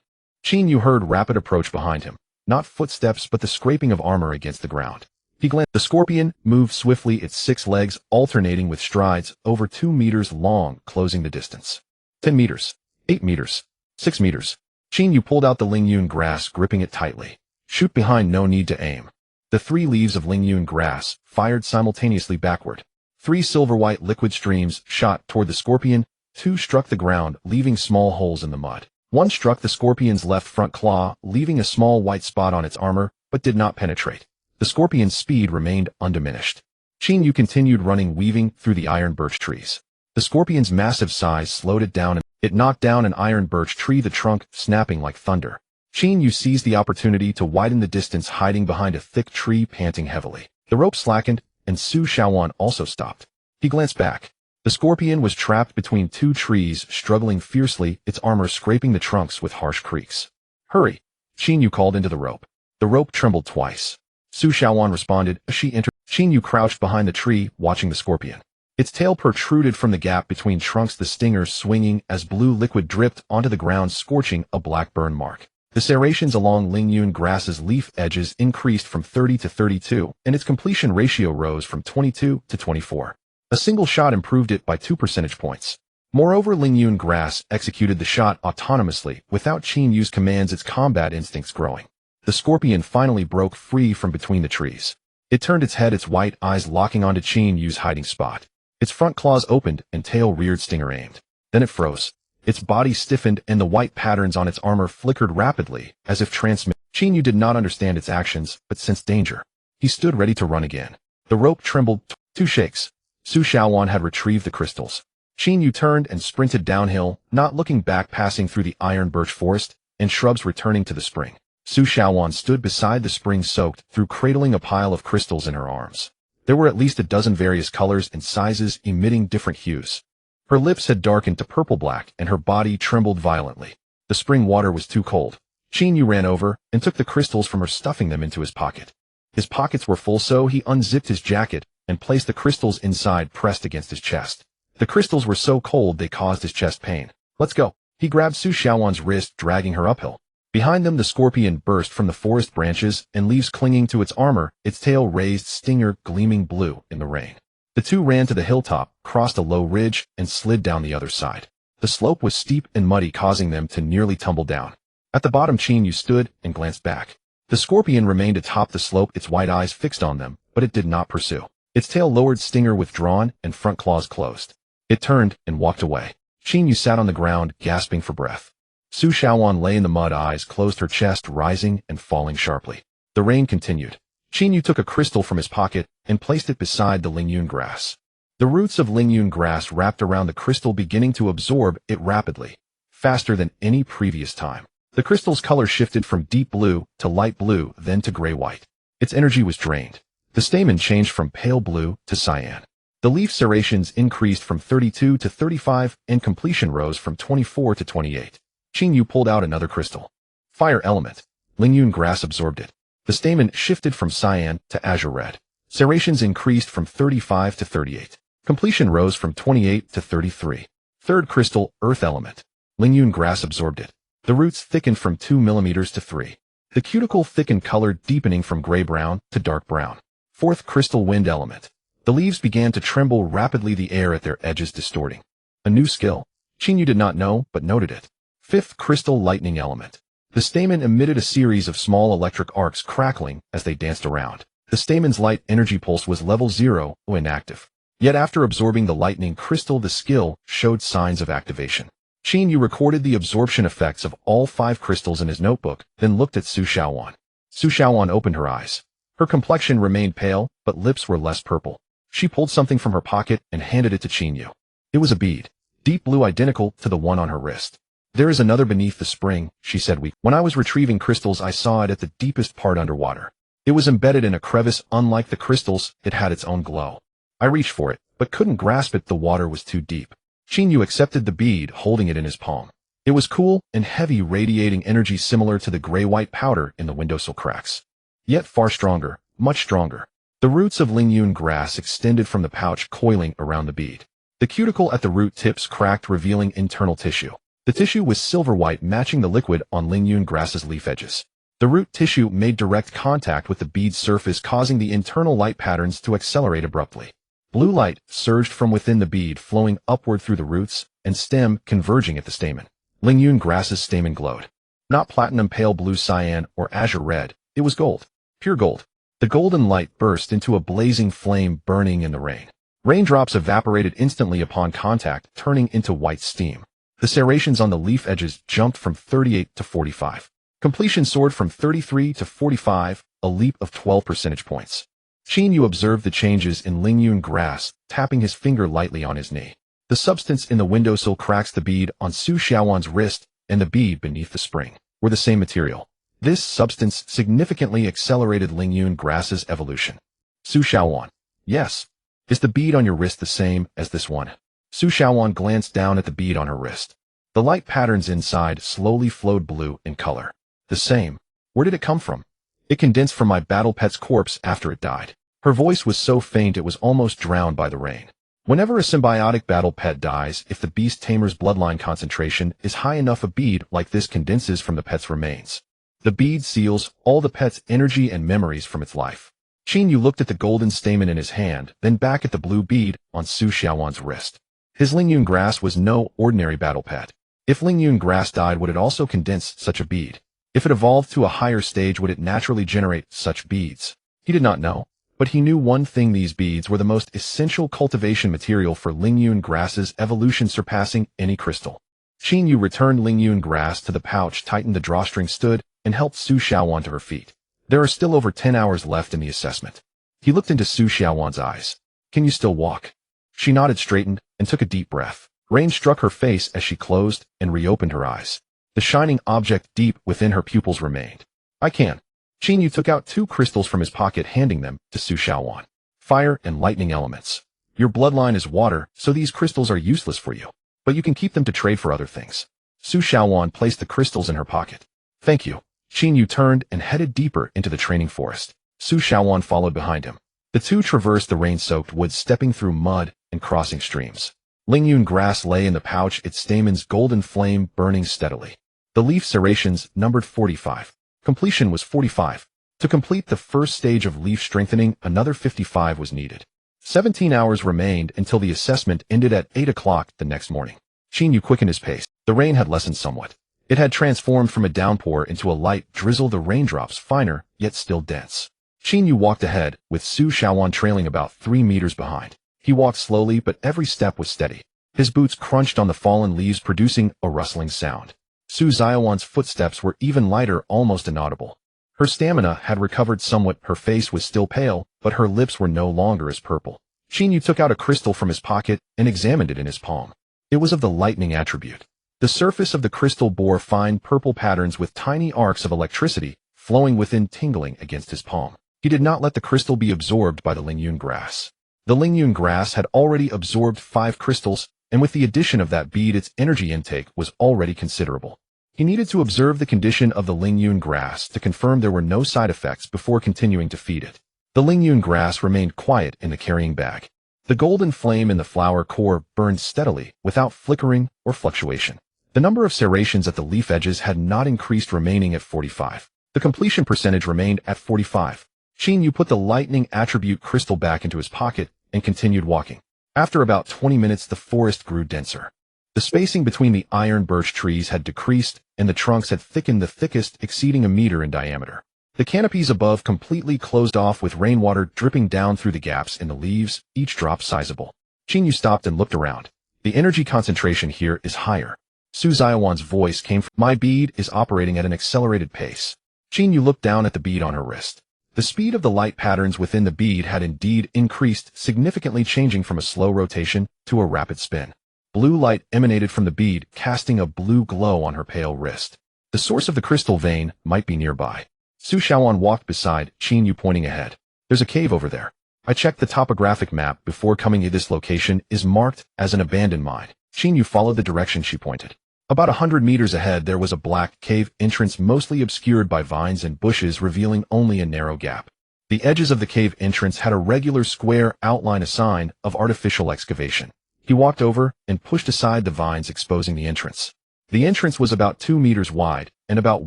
Qingyu heard rapid approach behind him. Not footsteps, but the scraping of armor against the ground. He glanced. The scorpion moved swiftly, its 6 legs alternating with strides over 2 meters long, closing the distance. 10 meters. 8 meters. 6 meters. Qingyu pulled out the Lingyun grass, gripping it tightly. Shoot behind, no need to aim. The 3 leaves of Lingyun grass fired simultaneously backward. 3 silver-white liquid streams shot toward the scorpion. 2 struck the ground, leaving small holes in the mud. 1 struck the scorpion's left front claw, leaving a small white spot on its armor, but did not penetrate. The scorpion's speed remained undiminished. Qingyu continued running, weaving through the iron birch trees. The scorpion's massive size slowed it down, and it knocked down an iron birch tree, the trunk snapping like thunder. Qin Yu seized the opportunity to widen the distance, hiding behind a thick tree, panting heavily. The rope slackened, and Su Xiaowan also stopped. He glanced back. The scorpion was trapped between two trees, struggling fiercely, its armor scraping the trunks with harsh creaks. Hurry! Qin Yu called into the rope. The rope trembled twice. Su Xiaowan responded as she entered. Qin Yu crouched behind the tree, watching the scorpion. Its tail protruded from the gap between trunks, the stinger swinging as blue liquid dripped onto the ground, scorching a black burn mark. The serrations along Lingyun grass's leaf edges increased from 30 to 32, and its completion ratio rose from 22 to 24. A single shot improved it by 2 percentage points. Moreover, Lingyun grass executed the shot autonomously, without Qin Yu's commands, its combat instincts growing. The scorpion finally broke free from between the trees. It turned its head, its white eyes locking onto Qin Yu's hiding spot. Its front claws opened and tail reared, stinger aimed. Then it froze. Its body stiffened and the white patterns on its armor flickered rapidly, as if transmitted. Qin Yu did not understand its actions, but sensed danger. He stood ready to run again. The rope trembled. 2 shakes. Su Xiaowan had retrieved the crystals. Qin Yu turned and sprinted downhill, not looking back, passing through the iron birch forest and shrubs, returning to the spring. Su Xiaowan stood beside the spring, soaked through, cradling a pile of crystals in her arms. There were at least a dozen various colors and sizes, emitting different hues. Her lips had darkened to purple-black, and her body trembled violently. The spring water was too cold. Qin Yu ran over and took the crystals from her, stuffing them into his pocket. His pockets were full, so he unzipped his jacket and placed the crystals inside, pressed against his chest. The crystals were so cold they caused his chest pain. Let's go. He grabbed Su Xiaowan's wrist, dragging her uphill. Behind them, the scorpion burst from the forest branches and leaves clinging to its armor, its tail raised, stinger gleaming blue in the rain. The two ran to the hilltop, crossed a low ridge, and slid down the other side. The slope was steep and muddy, causing them to nearly tumble down. At the bottom, Qin Yu stood and glanced back. The scorpion remained atop the slope, its white eyes fixed on them, but it did not pursue. Its tail lowered, stinger withdrawn, and front claws closed. It turned and walked away. Qin Yu sat on the ground, gasping for breath. Su Xiaowan lay in the mud, eyes closed, her chest rising and falling sharply. The rain continued. Qin Yu took a crystal from his pocket and placed it beside the Lingyun grass. The roots of Lingyun grass wrapped around the crystal, beginning to absorb it rapidly, faster than any previous time. The crystal's color shifted from deep blue to light blue, then to gray-white. Its energy was drained. The stamen changed from pale blue to cyan. The leaf serrations increased from 32 to 35, and completion rose from 24 to 28. Qin Yu pulled out another crystal. Fire element. Lingyun grass absorbed it. The stamen shifted from cyan to azure red. Serrations increased from 35 to 38. Completion rose from 28 to 33. Third crystal, earth element. Lingyun grass absorbed it. The roots thickened from 2 millimeters to 3. The cuticle thickened, color deepening from gray-brown to dark brown. Fourth crystal, wind element. The leaves began to tremble rapidly, the air at their edges distorting. A new skill. Qin Yu did not know, but noted it. Fifth crystal, lightning element. The stamen emitted a series of small electric arcs, crackling as they danced around. The stamen's light energy pulse was level 0, inactive. Yet after absorbing the lightning crystal, the skill showed signs of activation. Qin Yu recorded the absorption effects of all 5 crystals in his notebook, then looked at Su Xiaowan. Su Xiaowan opened her eyes. Her complexion remained pale, but lips were less purple. She pulled something from her pocket and handed it to Qin Yu. It was a bead, deep blue, identical to the one on her wrist. There is another beneath the spring, she said weakly. When I was retrieving crystals, I saw it at the deepest part underwater. It was embedded in a crevice. Unlike the crystals, it had its own glow. I reached for it, but couldn't grasp it. The water was too deep. Qin Yu accepted the bead, holding it in his palm. It was cool and heavy, radiating energy similar to the gray-white powder in the windowsill cracks. Yet far stronger, much stronger. The roots of Lingyun grass extended from the pouch, coiling around the bead. The cuticle at the root tips cracked, revealing internal tissue. The tissue was silver-white, matching the liquid on Lingyun grass's leaf edges. The root tissue made direct contact with the bead's surface, causing the internal light patterns to accelerate abruptly. Blue light surged from within the bead, flowing upward through the roots and stem, converging at the stamen. Lingyun grass's stamen glowed. Not platinum, pale blue, cyan, or azure red. It was gold. Pure gold. The golden light burst into a blazing flame, burning in the rain. Raindrops evaporated instantly upon contact, turning into white steam. The serrations on the leaf edges jumped from 38 to 45. Completion soared from 33 to 45, a leap of 12 percentage points. Qin Yu observed the changes in Lingyun grass, tapping his finger lightly on his knee. The substance in the windowsill cracks, the bead on Su Xiaowan's wrist, and the bead beneath the spring. were the same material. This substance significantly accelerated Lingyun grass's evolution. Su Xiaowan. Yes. Is the bead on your wrist the same as this one? Su Xiaowan glanced down at the bead on her wrist. The light patterns inside slowly flowed blue in color. The same. Where did it come from? It condensed from my battle pet's corpse after it died. Her voice was so faint it was almost drowned by the rain. Whenever a symbiotic battle pet dies, if the beast tamer's bloodline concentration is high enough, a bead like this condenses from the pet's remains. The bead seals all the pet's energy and memories from its life. Qin Yu looked at the golden stamen in his hand, then back at the blue bead on Su Xiaowan's wrist. His Lingyun grass was no ordinary battle pet. If Lingyun grass died, would it also condense such a bead? If it evolved to a higher stage, would it naturally generate such beads? He did not know, but he knew one thing: these beads were the most essential cultivation material for Lingyun grass's evolution, surpassing any crystal. Qin Yu returned Lingyun grass to the pouch, tightened the drawstring, stood, and helped Su Xiaowan to her feet. There are still over 10 hours left in the assessment. He looked into Su Xiaowan's eyes. Can you still walk? She nodded, straightened, and took a deep breath. Rain struck her face as she closed and reopened her eyes. The shining object deep within her pupils remained. I can. Qin Yu took out 2 crystals from his pocket, handing them to Su Xiaowan. Fire and lightning elements. Your bloodline is water, so these crystals are useless for you. But you can keep them to trade for other things. Su Xiaowan placed the crystals in her pocket. Thank you. Qin Yu turned and headed deeper into the training forest. Su Xiaowan followed behind him. The two traversed the rain-soaked woods, stepping through mud and crossing streams. Lingyun grass lay in the pouch, its stamens golden flame burning steadily. The leaf serrations numbered 45. Completion was 45. To complete the first stage of leaf strengthening, another 55 was needed. 17 hours remained until the assessment ended at 8 o'clock the next morning. Qin Yu quickened his pace. The rain had lessened somewhat. It had transformed from a downpour into a light drizzle, the raindrops finer, yet still dense. Qin Yu walked ahead, with Su Xiaowan trailing about 3 meters behind. He walked slowly, but every step was steady. His boots crunched on the fallen leaves, producing a rustling sound. Su Xiaowan's footsteps were even lighter, almost inaudible. Her stamina had recovered somewhat. Her face was still pale, but her lips were no longer as purple. Qin Yu took out a crystal from his pocket and examined it in his palm. It was of the lightning attribute. The surface of the crystal bore fine purple patterns with tiny arcs of electricity flowing within, tingling against his palm. He did not let the crystal be absorbed by the Lingyun grass. The Lingyun grass had already absorbed 5 crystals, and with the addition of that bead, its energy intake was already considerable. He needed to observe the condition of the Lingyun grass to confirm there were no side effects before continuing to feed it. The Lingyun grass remained quiet in the carrying bag. The golden flame in the flower core burned steadily, without flickering or fluctuation. The number of serrations at the leaf edges had not increased, remaining at 45. The completion percentage remained at 45. Qin Yu put the lightning attribute crystal back into his pocket and continued walking. After about 20 minutes, the forest grew denser. The spacing between the iron birch trees had decreased, and the trunks had thickened, the thickest exceeding a meter in diameter. The canopies above completely closed off, with rainwater dripping down through the gaps in the leaves, each drop sizable. Qin Yu stopped and looked around. The energy concentration here is higher. Su Xiaowan's voice came from, my bead is operating at an accelerated pace. Qin Yu looked down at the bead on her wrist. The speed of the light patterns within the bead had indeed increased, significantly changing from a slow rotation to a rapid spin. Blue light emanated from the bead, casting a blue glow on her pale wrist. The source of the crystal vein might be nearby. Su Xiaowan walked beside Qin Yu, pointing ahead. There's a cave over there. I checked the topographic map before coming here. This location is marked as an abandoned mine. Qin Yu followed the direction she pointed. About 100 meters ahead, there was a black cave entrance, mostly obscured by vines and bushes, revealing only a narrow gap. The edges of the cave entrance had a regular square outline, a sign of artificial excavation. He walked over and pushed aside the vines, exposing the entrance. The entrance was about 2 meters wide and about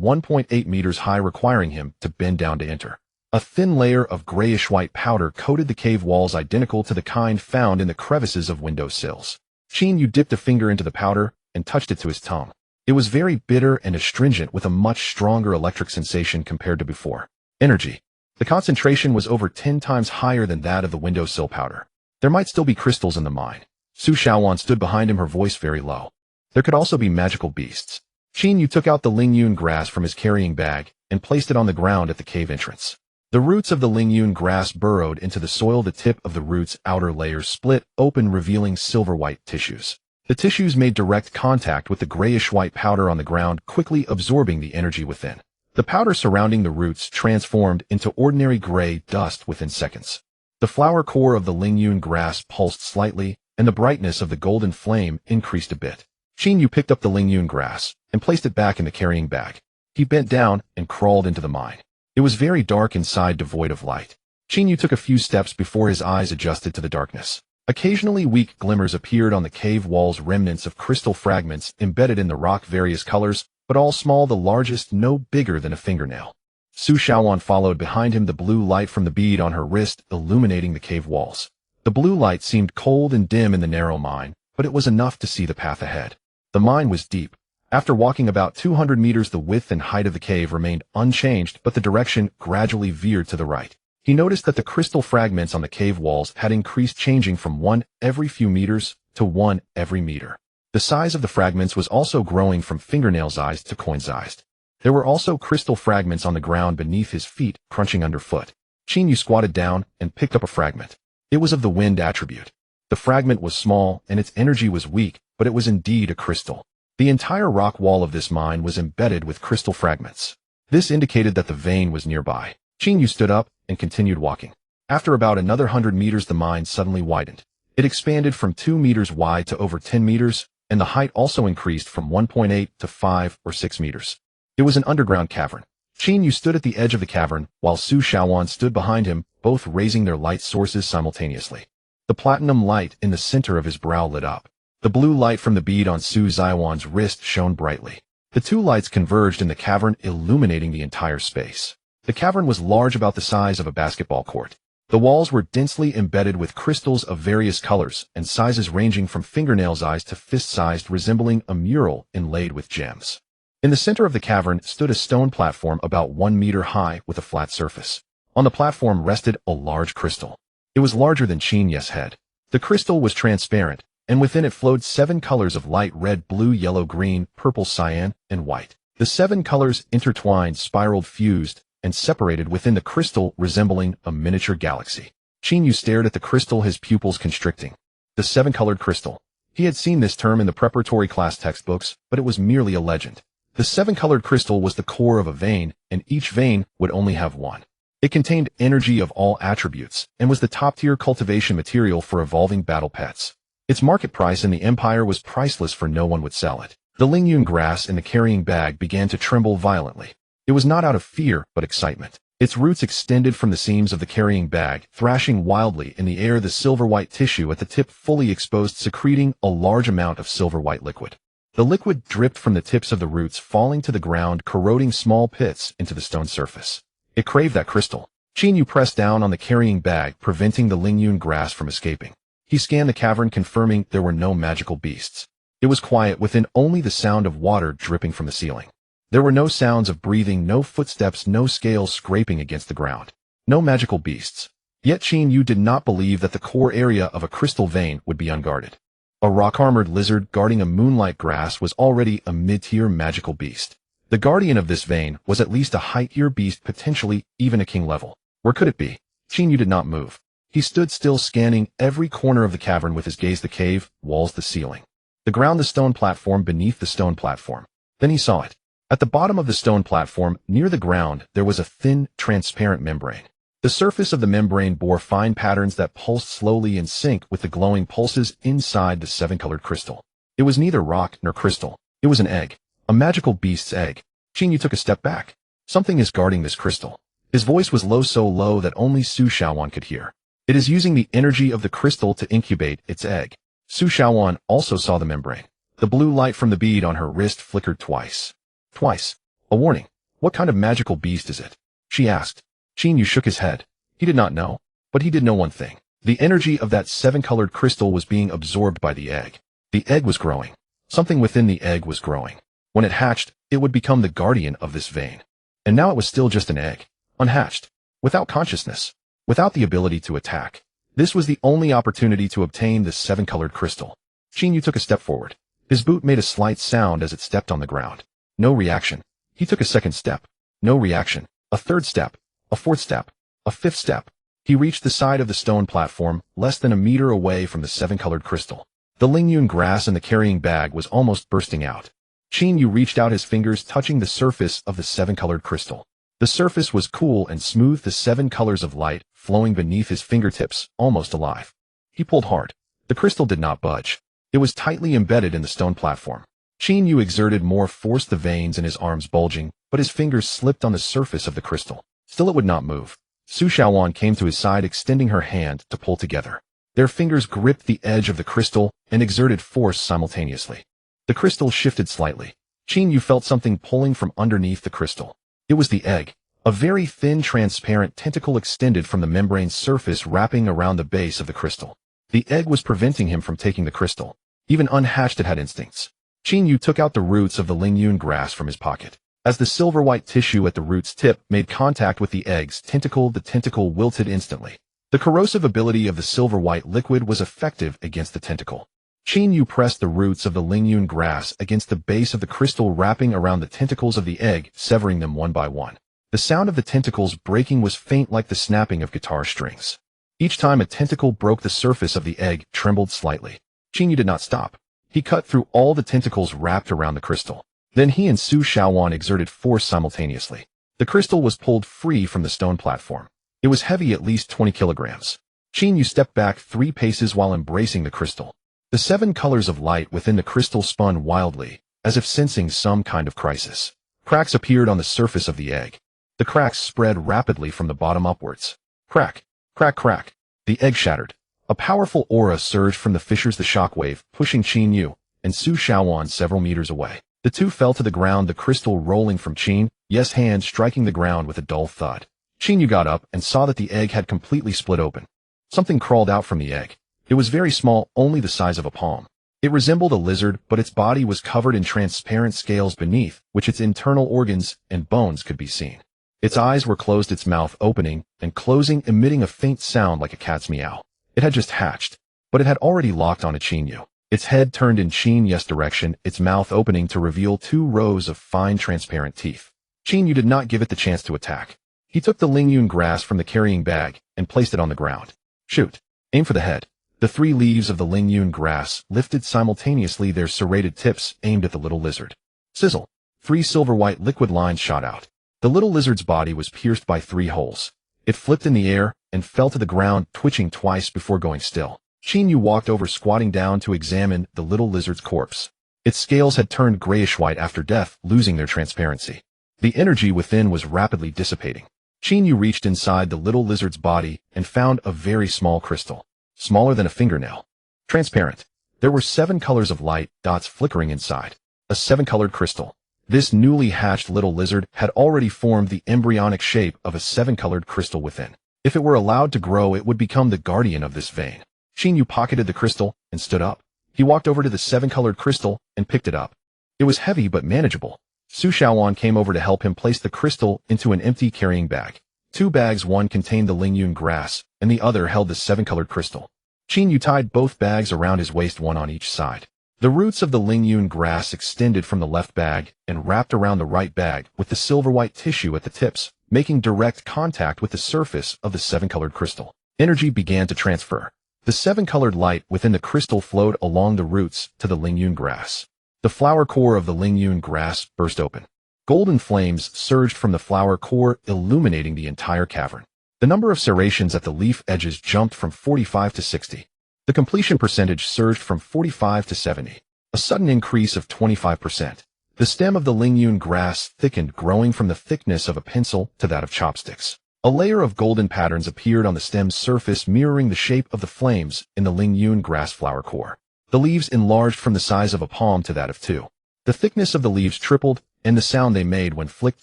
1.8 meters high, requiring him to bend down to enter. A thin layer of grayish-white powder coated the cave walls, identical to the kind found in the crevices of window sills. Qin Yu dipped a finger into the powder and touched it to his tongue. It was very bitter and astringent, with a much stronger electric sensation compared to before. Energy. The concentration was over 10 times higher than that of the windowsill powder. There might still be crystals in the mine. Su Xiaowan stood behind him, her voice very low. There could also be magical beasts. Qin Yu took out the Lingyun grass from his carrying bag and placed it on the ground at the cave entrance. The roots of the Lingyun grass burrowed into the soil. The tip of the root's outer layers split open, revealing silver-white tissues. The tissues made direct contact with the grayish-white powder on the ground, quickly absorbing the energy within. The powder surrounding the roots transformed into ordinary gray dust within seconds. The flower core of the Lingyun grass pulsed slightly, and the brightness of the golden flame increased a bit. Xinyu picked up the Lingyun grass and placed it back in the carrying bag. He bent down and crawled into the mine. It was very dark inside, devoid of light. Xinyu took a few steps before his eyes adjusted to the darkness. Occasionally weak glimmers appeared on the cave walls, remnants of crystal fragments embedded in the rock, various colors, but all small, the largest no bigger than a fingernail. Su Shaoan followed behind him, the blue light from the bead on her wrist illuminating the cave walls. The blue light seemed cold and dim in the narrow mine, but it was enough to see the path ahead. The mine was deep. After walking about 200 meters, the width and height of the cave remained unchanged, but the direction gradually veered to the right. He noticed that the crystal fragments on the cave walls had increased, changing from one every few meters to one every meter. The size of the fragments was also growing from fingernail-sized to coin-sized. There were also crystal fragments on the ground beneath his feet, crunching underfoot. Xinyu squatted down and picked up a fragment. It was of the wind attribute. The fragment was small and its energy was weak, but it was indeed a crystal. The entire rock wall of this mine was embedded with crystal fragments. This indicated that the vein was nearby. Xinyu stood up and continued walking. After about another 100 meters, the mine suddenly widened. It expanded from 2 meters wide to over 10 meters, and the height also increased from 1.8 to 5 or 6 meters. It was an underground cavern. Xinyu stood at the edge of the cavern, while Su Shaoan stood behind him, both raising their light sources simultaneously. The platinum light in the center of his brow lit up. The blue light from the bead on Su Zaiwan's wrist shone brightly. The two lights converged in the cavern, illuminating the entire space. The cavern was large, about the size of a basketball court. The walls were densely embedded with crystals of various colors and sizes, ranging from fingernail-sized to fist-sized, resembling a mural inlaid with gems. In the center of the cavern stood a stone platform about 1 meter high with a flat surface. On the platform rested a large crystal. It was larger than Xinya's head. The crystal was transparent, and within it flowed 7 colors of light: red, blue, yellow, green, purple, cyan, and white. The 7 colors intertwined, spiraled, fused, and separated within the crystal, resembling a miniature galaxy. Xinyu stared at the crystal, his pupils constricting. The 7-colored crystal. He had seen this term in the preparatory class textbooks, but it was merely a legend. The 7-colored crystal was the core of a vein, and each vein would only have one. It contained energy of all attributes, and was the top-tier cultivation material for evolving battle pets. Its market price in the Empire was priceless, for no one would sell it. The Lingyun grass in the carrying bag began to tremble violently. It was not out of fear, but excitement. Its roots extended from the seams of the carrying bag, thrashing wildly in the air, the silver-white tissue at the tip fully exposed, secreting a large amount of silver-white liquid. The liquid dripped from the tips of the roots, falling to the ground, corroding small pits into the stone surface. It craved that crystal. Xinyu pressed down on the carrying bag, preventing the Lingyun grass from escaping. He scanned the cavern, confirming there were no magical beasts. It was quiet, within only the sound of water dripping from the ceiling. There were no sounds of breathing, no footsteps, no scales scraping against the ground. No magical beasts. Yet Xinyu did not believe that the core area of a crystal vein would be unguarded. A rock-armored lizard guarding a moonlight grass was already a mid-tier magical beast. The guardian of this vein was at least a high-tier beast, potentially even a king level. Where could it be? Xinyu did not move. He stood still, scanning every corner of the cavern with his gaze: the cave, walls, the ceiling, the ground, the stone platform, beneath the stone platform. Then he saw it. At the bottom of the stone platform, near the ground, there was a thin, transparent membrane. The surface of the membrane bore fine patterns that pulsed slowly in sync with the glowing pulses inside the 7-colored crystal. It was neither rock nor crystal. It was an egg. A magical beast's egg. Xinyu took a step back. Something is guarding this crystal. His voice was low, so low that only Su Shaoan could hear. It is using the energy of the crystal to incubate its egg. Su Shaoan also saw the membrane. The blue light from the bead on her wrist flickered twice. Twice. A warning. What kind of magical beast is it? She asked. Xinyu shook his head. He did not know. But he did know one thing. The energy of that 7-colored crystal was being absorbed by the egg. The egg was growing. Something within the egg was growing. When it hatched, it would become the guardian of this vein. And now it was still just an egg. Unhatched. Without consciousness. Without the ability to attack. This was the only opportunity to obtain this 7-colored crystal. Xinyu took a step forward. His boot made a slight sound as it stepped on the ground. No reaction. He took a second step. No reaction. A third step. A fourth step. A fifth step. He reached the side of the stone platform, less than a meter away from the 7-colored crystal. The Lingyun grass in the carrying bag was almost bursting out. Qin Yu reached out his fingers, touching the surface of the seven-colored crystal. The surface was cool and smooth, the 7 colors of light flowing beneath his fingertips, almost alive. He pulled hard. The crystal did not budge. It was tightly embedded in the stone platform. Qin Yu exerted more force, the veins in his arms bulging, but his fingers slipped on the surface of the crystal. Still it would not move. Su Xiaowan came to his side, extending her hand to pull together. Their fingers gripped the edge of the crystal and exerted force simultaneously. The crystal shifted slightly. Qin Yu felt something pulling from underneath the crystal. It was the egg. A very thin, transparent tentacle extended from the membrane's surface, wrapping around the base of the crystal. The egg was preventing him from taking the crystal. Even unhatched, it had instincts. Qin Yu took out the roots of the Lingyun grass from his pocket. As the silver-white tissue at the root's tip made contact with the egg's tentacle, the tentacle wilted instantly. The corrosive ability of the silver-white liquid was effective against the tentacle. Qin Yu pressed the roots of the Lingyun grass against the base of the crystal, wrapping around the tentacles of the egg, severing them one by one. The sound of the tentacles breaking was faint, like the snapping of guitar strings. Each time a tentacle broke, the surface of the egg trembled slightly. Qin Yu did not stop. He cut through all the tentacles wrapped around the crystal. Then he and Su Xiaowan exerted force simultaneously. The crystal was pulled free from the stone platform. It was heavy, at least 20 kilograms. Qin Yu stepped back 3 paces while embracing the crystal. The 7 colors of light within the crystal spun wildly, as if sensing some kind of crisis. Cracks appeared on the surface of the egg. The cracks spread rapidly from the bottom upwards. Crack, crack, crack. The egg shattered. A powerful aura surged from the fissures, the shockwave, pushing Qin Yu and Su Xiaowan several meters away. The two fell to the ground, the crystal rolling from Qin Yu's hand, striking the ground with a dull thud. Qin Yu got up and saw that the egg had completely split open. Something crawled out from the egg. It was very small, only the size of a palm. It resembled a lizard, but its body was covered in transparent scales beneath which its internal organs and bones could be seen. Its eyes were closed, its mouth opening and closing, emitting a faint sound like a cat's meow. It had just hatched, but it had already locked onto Qin Yu. Its head turned in Qin Yu's direction, its mouth opening to reveal 2 rows of fine, transparent teeth. Qin Yu did not give it the chance to attack. He took the Lingyun grass from the carrying bag and placed it on the ground. Shoot. Aim for the head. The 3 leaves of the Lingyun grass lifted simultaneously, their serrated tips aimed at the little lizard. Sizzle. 3 silver-white liquid lines shot out. The little lizard's body was pierced by 3 holes. It flipped in the air and fell to the ground, twitching twice before going still. Qin Yu walked over, squatting down to examine the little lizard's corpse. Its scales had turned grayish-white after death, losing their transparency. The energy within was rapidly dissipating. Qin Yu reached inside the little lizard's body and found a very small crystal. Smaller than a fingernail. Transparent. There were 7 colors of light, dots flickering inside. A 7-colored crystal. This newly hatched little lizard had already formed the embryonic shape of a 7-colored crystal within. If it were allowed to grow, it would become the guardian of this vein. Qin Yu pocketed the crystal and stood up. He walked over to the 7-colored crystal and picked it up. It was heavy but manageable. Su Xiaowan came over to help him place the crystal into an empty carrying bag. 2 bags, one contained the Lingyun grass, and the other held the 7-colored crystal. Qin Yu tied both bags around his waist, one on each side. The roots of the Lingyun grass extended from the left bag and wrapped around the right bag with the silver-white tissue at the tips, making direct contact with the surface of the 7-colored crystal. Energy began to transfer. The 7-colored light within the crystal flowed along the roots to the Lingyun grass. The flower core of the Lingyun grass burst open. Golden flames surged from the flower core, illuminating the entire cavern. The number of serrations at the leaf edges jumped from 45 to 60. The completion percentage surged from 45 to 70. A sudden increase of 25%. The stem of the Lingyun grass thickened, growing from the thickness of a pencil to that of chopsticks. A layer of golden patterns appeared on the stem's surface, mirroring the shape of the flames in the Lingyun grass flower core. The leaves enlarged from the size of a palm to that of 2. The thickness of the leaves tripled, and the sound they made when flicked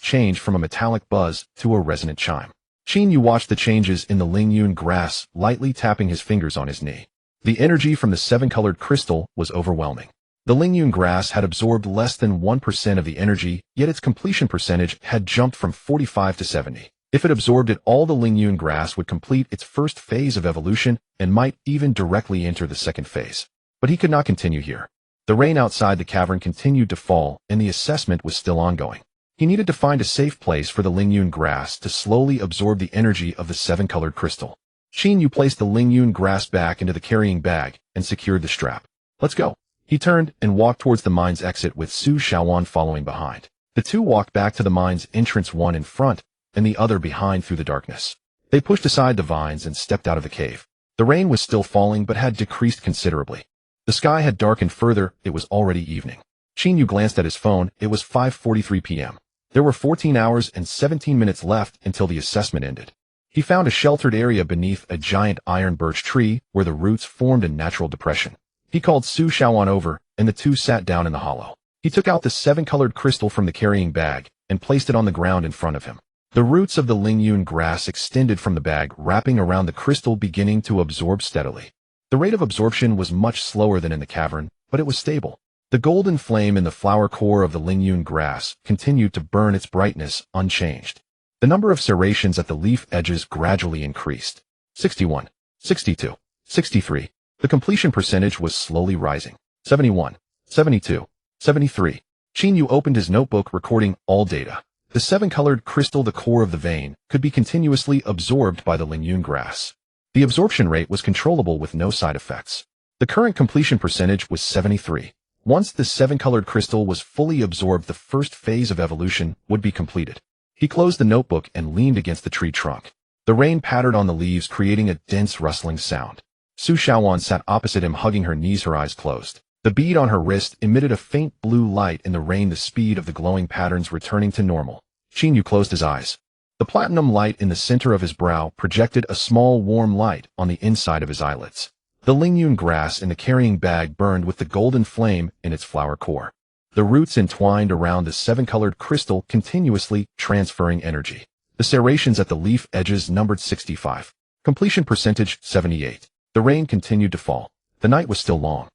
changed from a metallic buzz to a resonant chime. Qin Yu watched the changes in the Lingyun grass, lightly tapping his fingers on his knee. The energy from the 7-colored crystal was overwhelming. The Lingyun grass had absorbed less than 1% of the energy, yet its completion percentage had jumped from 45 to 70. If it absorbed it all, the Lingyun grass would complete its first phase of evolution and might even directly enter the second phase. But he could not continue here. The rain outside the cavern continued to fall, and the assessment was still ongoing. He needed to find a safe place for the Lingyun grass to slowly absorb the energy of the 7-colored crystal. Qin Yu placed the Lingyun grass back into the carrying bag and secured the strap. Let's go. He turned and walked towards the mine's exit with Su Shaoan following behind. The two walked back to the mine's entrance, one in front and the other behind through the darkness. They pushed aside the vines and stepped out of the cave. The rain was still falling but had decreased considerably. The sky had darkened further. It was already evening. Qin Yu glanced at his phone. It was 5:43 p.m. There were 14 hours and 17 minutes left until the assessment ended. He found a sheltered area beneath a giant iron birch tree where the roots formed a natural depression. He called Su Shaoan over, and the two sat down in the hollow. He took out the 7-colored crystal from the carrying bag and placed it on the ground in front of him. The roots of the Lingyun grass extended from the bag, wrapping around the crystal, beginning to absorb steadily. The rate of absorption was much slower than in the cavern, but it was stable. The golden flame in the flower core of the Lingyun grass continued to burn, its brightness unchanged. The number of serrations at the leaf edges gradually increased. 61, 62, 63. The completion percentage was slowly rising. 71, 72, 73. Qin Yu opened his notebook, recording all data. The 7-colored crystal, the core of the vein, could be continuously absorbed by the Lingyun grass. The absorption rate was controllable with no side effects. The current completion percentage was 73. Once the 7-colored crystal was fully absorbed, the first phase of evolution would be completed. He closed the notebook and leaned against the tree trunk. The rain pattered on the leaves, creating a dense rustling sound. Su Shaoan sat opposite him, hugging her knees, her eyes closed. The bead on her wrist emitted a faint blue light in the rain, the speed of the glowing patterns returning to normal. Qin Yu closed his eyes. The platinum light in the center of his brow projected a small warm light on the inside of his eyelids. The Lingyun grass in the carrying bag burned with the golden flame in its flower core. The roots entwined around the 7-colored crystal, continuously transferring energy. The serrations at the leaf edges numbered 65. Completion percentage 78. The rain continued to fall. The night was still long.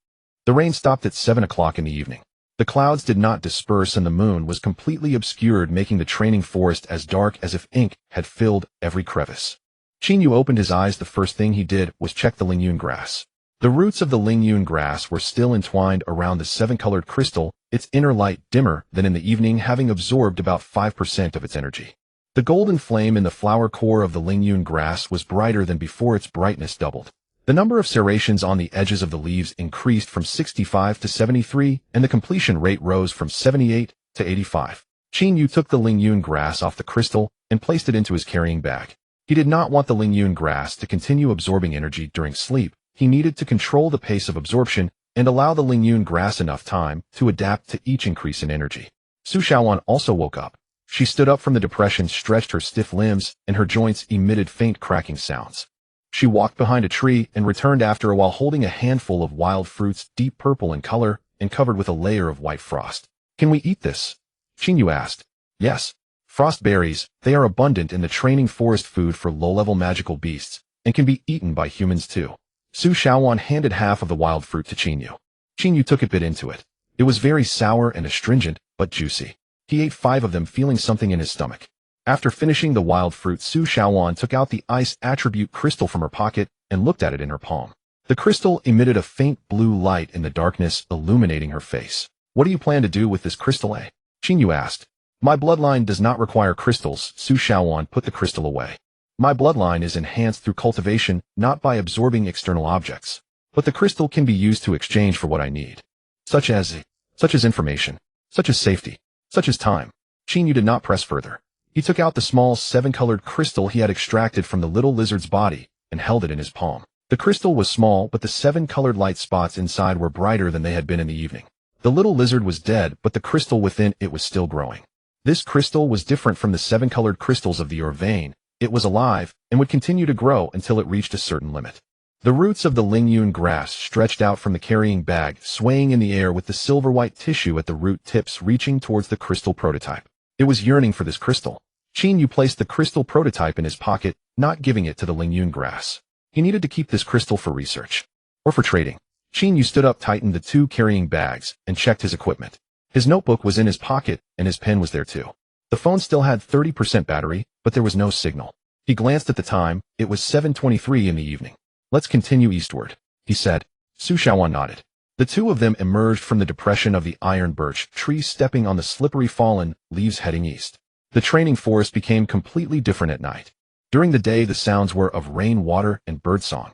The rain stopped at 7 o'clock in the evening. The clouds did not disperse and the moon was completely obscured, making the training forest as dark as if ink had filled every crevice. Qin Yu opened his eyes. The first thing he did was check the Lingyun grass. The roots of the Lingyun grass were still entwined around the 7-colored crystal, its inner light dimmer than in the evening, having absorbed about 5% of its energy. The golden flame in the flower core of the Lingyun grass was brighter than before. Its brightness doubled. The number of serrations on the edges of the leaves increased from 65 to 73, and the completion rate rose from 78 to 85. Qin Yu took the Lingyun grass off the crystal and placed it into his carrying bag. He did not want the Lingyun grass to continue absorbing energy during sleep. He needed to control the pace of absorption and allow the Lingyun grass enough time to adapt to each increase in energy. Su Shaoan also woke up. She stood up from the depression, stretched her stiff limbs, and her joints emitted faint cracking sounds. She walked behind a tree and returned after a while, holding a handful of wild fruits, deep purple in color and covered with a layer of white frost. "Can we eat this?" Qin Yu asked. "Yes. Frost berries, they are abundant in the training forest, food for low-level magical beasts, and can be eaten by humans too." Su Shaoan handed half of the wild fruit to Qin Yu. Qin Yu took a bit into it. It was very sour and astringent, but juicy. He ate 5 of them, feeling something in his stomach. After finishing the wild fruit, Su Shaoan took out the ice attribute crystal from her pocket and looked at it in her palm. The crystal emitted a faint blue light in the darkness, illuminating her face. "What do you plan to do with this crystal, eh?" Qin Yu asked. "My bloodline does not require crystals." Su Shaoan put the crystal away. "My bloodline is enhanced through cultivation, not by absorbing external objects. But the crystal can be used to exchange for what I need. Such as information, such as safety, such as time." Qin Yu did not press further. He took out the small 7-colored crystal he had extracted from the little lizard's body and held it in his palm. The crystal was small, but the 7-colored light spots inside were brighter than they had been in the evening. The little lizard was dead, but the crystal within it was still growing. This crystal was different from the 7-colored crystals of the vein. It was alive and would continue to grow until it reached a certain limit. The roots of the Lingyun grass stretched out from the carrying bag, swaying in the air with the silver-white tissue at the root tips reaching towards the crystal prototype. It was yearning for this crystal. Qin Yu placed the crystal prototype in his pocket, not giving it to the Lingyun grass. He needed to keep this crystal for research. Or for trading. Qin Yu stood up, tightened the 2 carrying bags, and checked his equipment. His notebook was in his pocket, and his pen was there too. The phone still had 30% battery, but there was no signal. He glanced at the time. It was 7:23 in the evening. "Let's continue eastward," he said. Su Shaoan nodded. The two of them emerged from the depression of the iron birch tree, stepping on the slippery fallen leaves, heading east. The training forest became completely different at night. During the day, the sounds were of rain, water, and birdsong.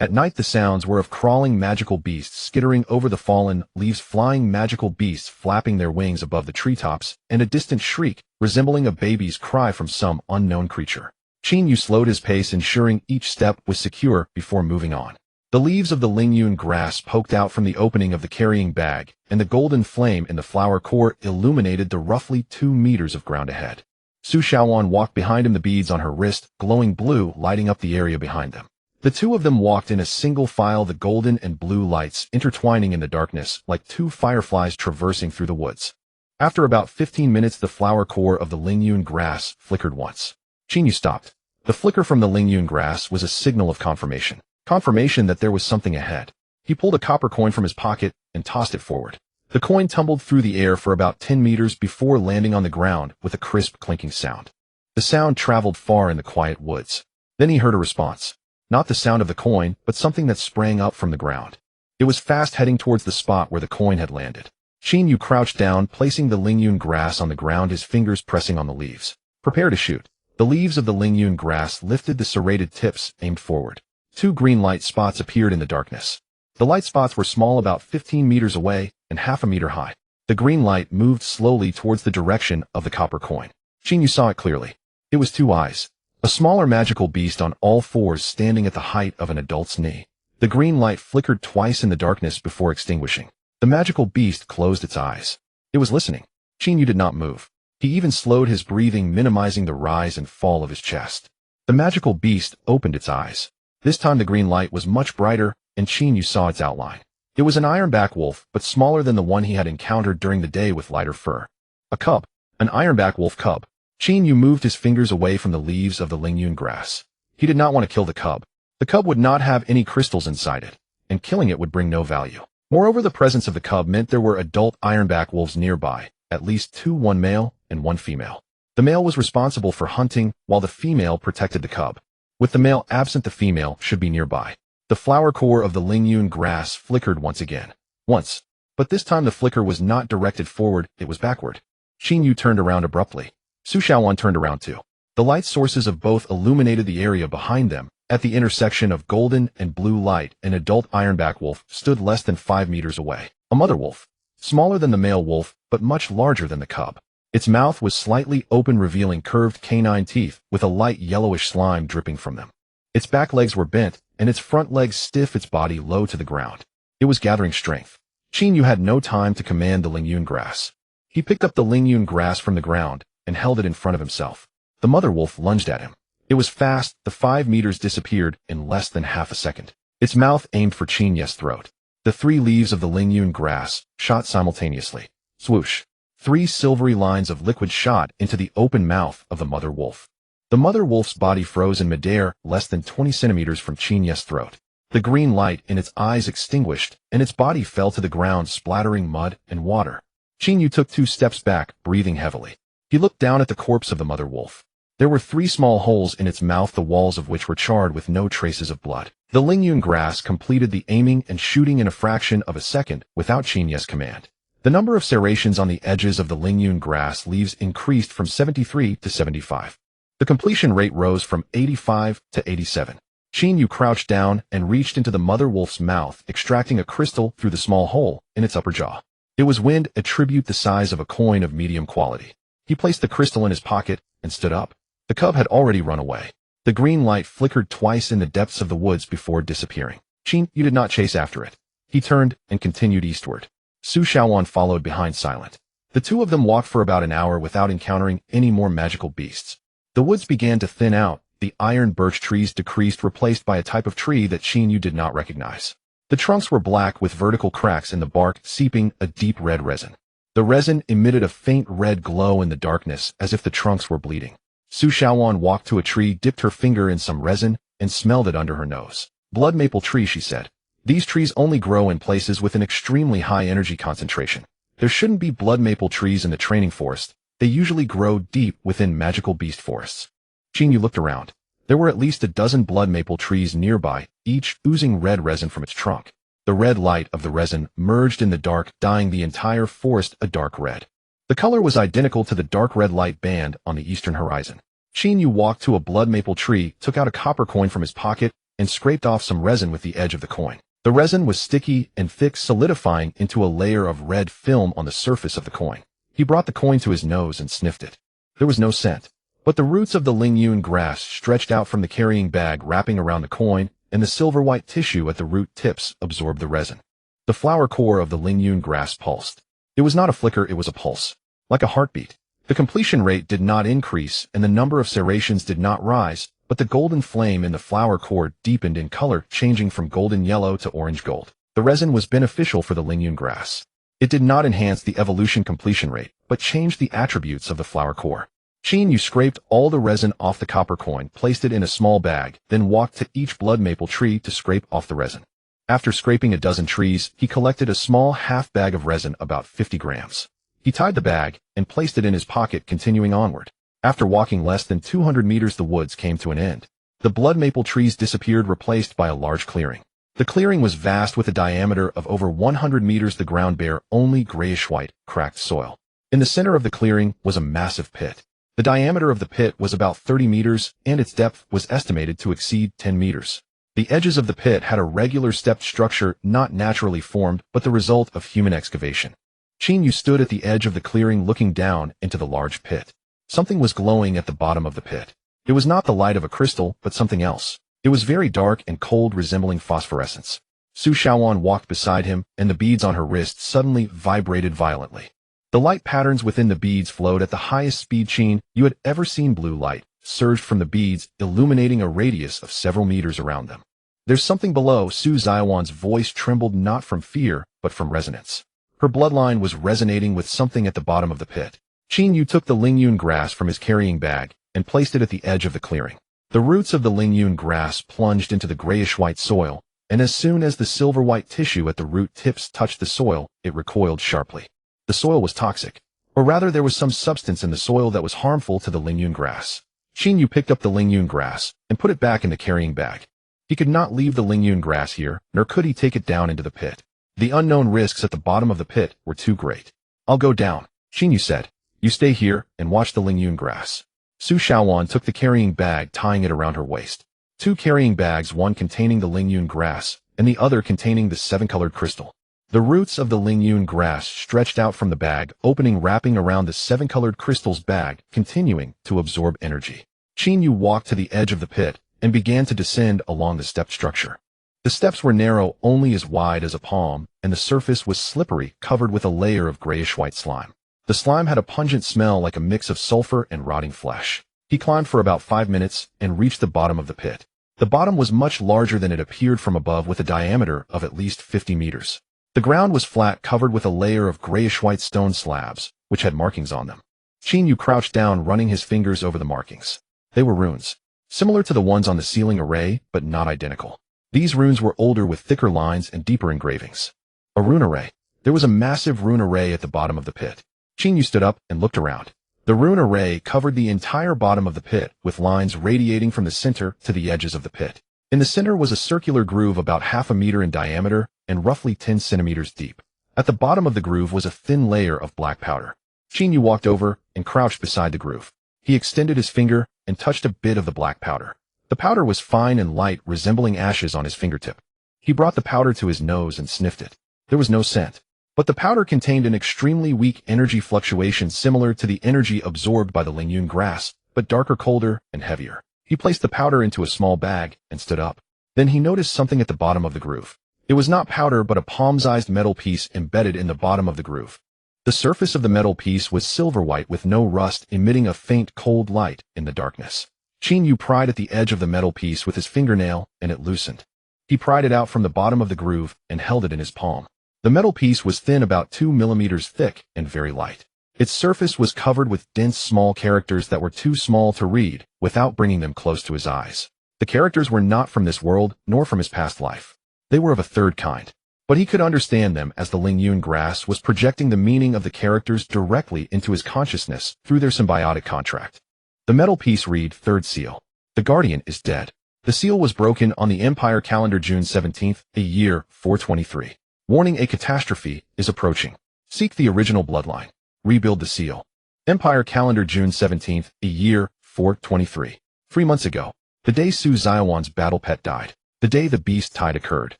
At night the sounds were of crawling magical beasts skittering over the fallen leaves, flying magical beasts flapping their wings above the treetops, and a distant shriek resembling a baby's cry from some unknown creature. Qin Yu slowed his pace, ensuring each step was secure before moving on. The leaves of the Lingyun grass poked out from the opening of the carrying bag, and the golden flame in the flower core illuminated the roughly 2 meters of ground ahead. Su Xiaowan walked behind him, the beads on her wrist, glowing blue, lighting up the area behind them. The two of them walked in a single file, the golden and blue lights intertwining in the darkness like two fireflies traversing through the woods. After about 15 minutes, the flower core of the Lingyun grass flickered once. Qin Yu stopped. The flicker from the Lingyun grass was a signal of confirmation. Confirmation that there was something ahead. He pulled a copper coin from his pocket and tossed it forward. The coin tumbled through the air for about 10 meters before landing on the ground with a crisp clinking sound. The sound traveled far in the quiet woods. Then he heard a response. Not the sound of the coin, but something that sprang up from the ground. It was fast, heading towards the spot where the coin had landed. Qin Yu crouched down, placing the Lingyun grass on the ground, his fingers pressing on the leaves. Prepare to shoot. The leaves of the Lingyun grass lifted, the serrated tips aimed forward. 2 green light spots appeared in the darkness. The light spots were small, about 15 meters away and half a meter high. The green light moved slowly towards the direction of the copper coin. Qin Yu saw it clearly. It was 2 eyes. A smaller magical beast on all fours, standing at the height of an adult's knee. The green light flickered twice in the darkness before extinguishing. The magical beast closed its eyes. It was listening. Qin Yu did not move. He even slowed his breathing, minimizing the rise and fall of his chest. The magical beast opened its eyes. This time the green light was much brighter, and Qin Yu saw its outline. It was an ironback wolf, but smaller than the one he had encountered during the day, with lighter fur. A cub. An ironback wolf cub. Qin Yu moved his fingers away from the leaves of the Lingyun grass. He did not want to kill the cub. The cub would not have any crystals inside it, and killing it would bring no value. Moreover, the presence of the cub meant there were adult ironback wolves nearby, at least 2, 1 male and 1 female. The male was responsible for hunting, while the female protected the cub. With the male absent, the female should be nearby. The flower core of the Lingyun grass flickered once again. Once. But this time the flicker was not directed forward, it was backward. Qin Yu turned around abruptly. Su Xiaowan turned around too. The light sources of both illuminated the area behind them. At the intersection of golden and blue light, an adult ironback wolf stood less than 5 meters away. A mother wolf. Smaller than the male wolf, but much larger than the cub. Its mouth was slightly open, revealing curved canine teeth with a light yellowish slime dripping from them. Its back legs were bent, and its front legs stiff, its body low to the ground. It was gathering strength. Qin Yu had no time to command the Lingyun grass. He picked up the Lingyun grass from the ground and held it in front of himself. The mother wolf lunged at him. It was fast. The 5 meters disappeared in less than half a second. Its mouth aimed for Qin Yu's throat. The 3 leaves of the Lingyun grass shot simultaneously. Swoosh. 3 silvery lines of liquid shot into the open mouth of the mother wolf. The mother wolf's body froze in midair, less than 20 centimeters from Qin Yu's throat. The green light in its eyes extinguished, and its body fell to the ground, splattering mud and water. Qin Yu took 2 steps back, breathing heavily. He looked down at the corpse of the mother wolf. There were 3 small holes in its mouth, the walls of which were charred with no traces of blood. The Lingyun grass completed the aiming and shooting in a fraction of a second without Qin Yu's command. The number of serrations on the edges of the Lingyun grass leaves increased from 73 to 75. The completion rate rose from 85 to 87. Qin Yu crouched down and reached into the mother wolf's mouth, extracting a crystal through the small hole in its upper jaw. It was wind, a tribute the size of a coin of medium quality. He placed the crystal in his pocket and stood up. The cub had already run away. The green light flickered twice in the depths of the woods before disappearing. Qin Yu did not chase after it. He turned and continued eastward. Su Xiaowan followed behind, silent. The 2 of them walked for about an hour without encountering any more magical beasts. The woods began to thin out. The iron birch trees decreased, replaced by a type of tree that Qin Yu did not recognize. The trunks were black with vertical cracks in the bark, seeping a deep red resin. The resin emitted a faint red glow in the darkness, as if the trunks were bleeding. Su Xiaowan walked to a tree, dipped her finger in some resin, and smelled it under her nose. Blood maple tree, she said. These trees only grow in places with an extremely high energy concentration. There shouldn't be blood maple trees in the training forest. They usually grow deep within magical beast forests. Qin Yu looked around. There were at least a dozen blood maple trees nearby, each oozing red resin from its trunk. The red light of the resin merged in the dark, dyeing the entire forest a dark red. The color was identical to the dark red light band on the eastern horizon. Qin Yu walked to a blood maple tree, took out a copper coin from his pocket, and scraped off some resin with the edge of the coin. The resin was sticky and thick, solidifying into a layer of red film on the surface of the coin. He brought the coin to his nose and sniffed it. There was no scent, but the roots of the Lingyun grass stretched out from the carrying bag wrapping around the coin, and the silver-white tissue at the root tips absorbed the resin. The flower core of the Lingyun grass pulsed. It was not a flicker, it was a pulse, like a heartbeat. The completion rate did not increase and the number of serrations did not rise, but the golden flame in the flower core deepened in color, changing from golden yellow to orange gold. The resin was beneficial for the Lingyun grass. It did not enhance the evolution completion rate, but changed the attributes of the flower core. Qin Yu scraped all the resin off the copper coin, placed it in a small bag, then walked to each blood maple tree to scrape off the resin. After scraping a dozen trees, he collected a small half bag of resin, about 50 grams. He tied the bag and placed it in his pocket, continuing onward. After walking less than 200 meters, the woods came to an end. The blood maple trees disappeared, replaced by a large clearing. The clearing was vast with a diameter of over 100 meters, the ground bare only grayish-white, cracked soil. In the center of the clearing was a massive pit. The diameter of the pit was about 30 meters, and its depth was estimated to exceed 10 meters. The edges of the pit had a regular stepped structure, not naturally formed, but the result of human excavation. Qin Yu stood at the edge of the clearing, looking down into the large pit. Something was glowing at the bottom of the pit. It was not the light of a crystal, but something else. It was very dark and cold, resembling phosphorescence. Su Shaoan walked beside him, and the beads on her wrists suddenly vibrated violently. The light patterns within the beads flowed at the highest speed Qin Yu had ever seen. Blue light surged from the beads, illuminating a radius of several meters around them. "There's something below." Su Xiaowan's voice trembled, not from fear, but from resonance. Her bloodline was resonating with something at the bottom of the pit. Qin Yu took the Lingyun grass from his carrying bag and placed it at the edge of the clearing. The roots of the Lingyun grass plunged into the grayish-white soil, and as soon as the silver-white tissue at the root tips touched the soil, it recoiled sharply. The soil was toxic, or rather there was some substance in the soil that was harmful to the Lingyun grass. Qin Yu picked up the Lingyun grass and put it back in the carrying bag. He could not leave the Lingyun grass here, nor could he take it down into the pit. The unknown risks at the bottom of the pit were too great. "I'll go down," Qin Yu said. "You stay here and watch the Lingyun grass." Su Shaoan took the carrying bag, tying it around her waist. Two carrying bags, one containing the Lingyun grass and the other containing the seven-colored crystal. The roots of the Lingyun grass stretched out from the bag, opening, wrapping around the seven-colored crystal's bag, continuing to absorb energy. Qin Yu walked to the edge of the pit and began to descend along the stepped structure. The steps were narrow, only as wide as a palm, and the surface was slippery, covered with a layer of grayish-white slime. The slime had a pungent smell like a mix of sulfur and rotting flesh. He climbed for about 5 minutes and reached the bottom of the pit. The bottom was much larger than it appeared from above, with a diameter of at least 50 meters. The ground was flat, covered with a layer of grayish-white stone slabs, which had markings on them. Qin Yu crouched down, running his fingers over the markings. They were runes, similar to the ones on the ceiling array, but not identical. These runes were older, with thicker lines and deeper engravings. A rune array. There was a massive rune array at the bottom of the pit. Qin Yu stood up and looked around. The rune array covered the entire bottom of the pit, with lines radiating from the center to the edges of the pit. In the center was a circular groove about half a meter in diameter and roughly 10 centimeters deep. At the bottom of the groove was a thin layer of black powder. Qin Yu walked over and crouched beside the groove. He extended his finger and touched a bit of the black powder. The powder was fine and light, resembling ashes on his fingertip. He brought the powder to his nose and sniffed it. There was no scent, but the powder contained an extremely weak energy fluctuation, similar to the energy absorbed by the Lingyun grass, but darker, colder, and heavier. He placed the powder into a small bag and stood up. Then he noticed something at the bottom of the groove. It was not powder, but a palm-sized metal piece embedded in the bottom of the groove. The surface of the metal piece was silver-white with no rust, emitting a faint, cold light in the darkness. Qin Yu pried at the edge of the metal piece with his fingernail, and it loosened. He pried it out from the bottom of the groove and held it in his palm. The metal piece was thin, about 2 millimeters thick, and very light. Its surface was covered with dense, small characters that were too small to read without bringing them close to his eyes. The characters were not from this world, nor from his past life. They were of a third kind, but he could understand them, as the Lingyun grass was projecting the meaning of the characters directly into his consciousness through their symbiotic contract. The metal piece read, "Third seal. The Guardian is dead." The seal was broken on the Empire calendar, June 17th, a year 423. Warning: a catastrophe is approaching. Seek the original bloodline. Rebuild the seal. Empire calendar, June 17th, a year 423. 3 months ago, the day Su Xiaowan's battle pet died. The day the beast tide occurred.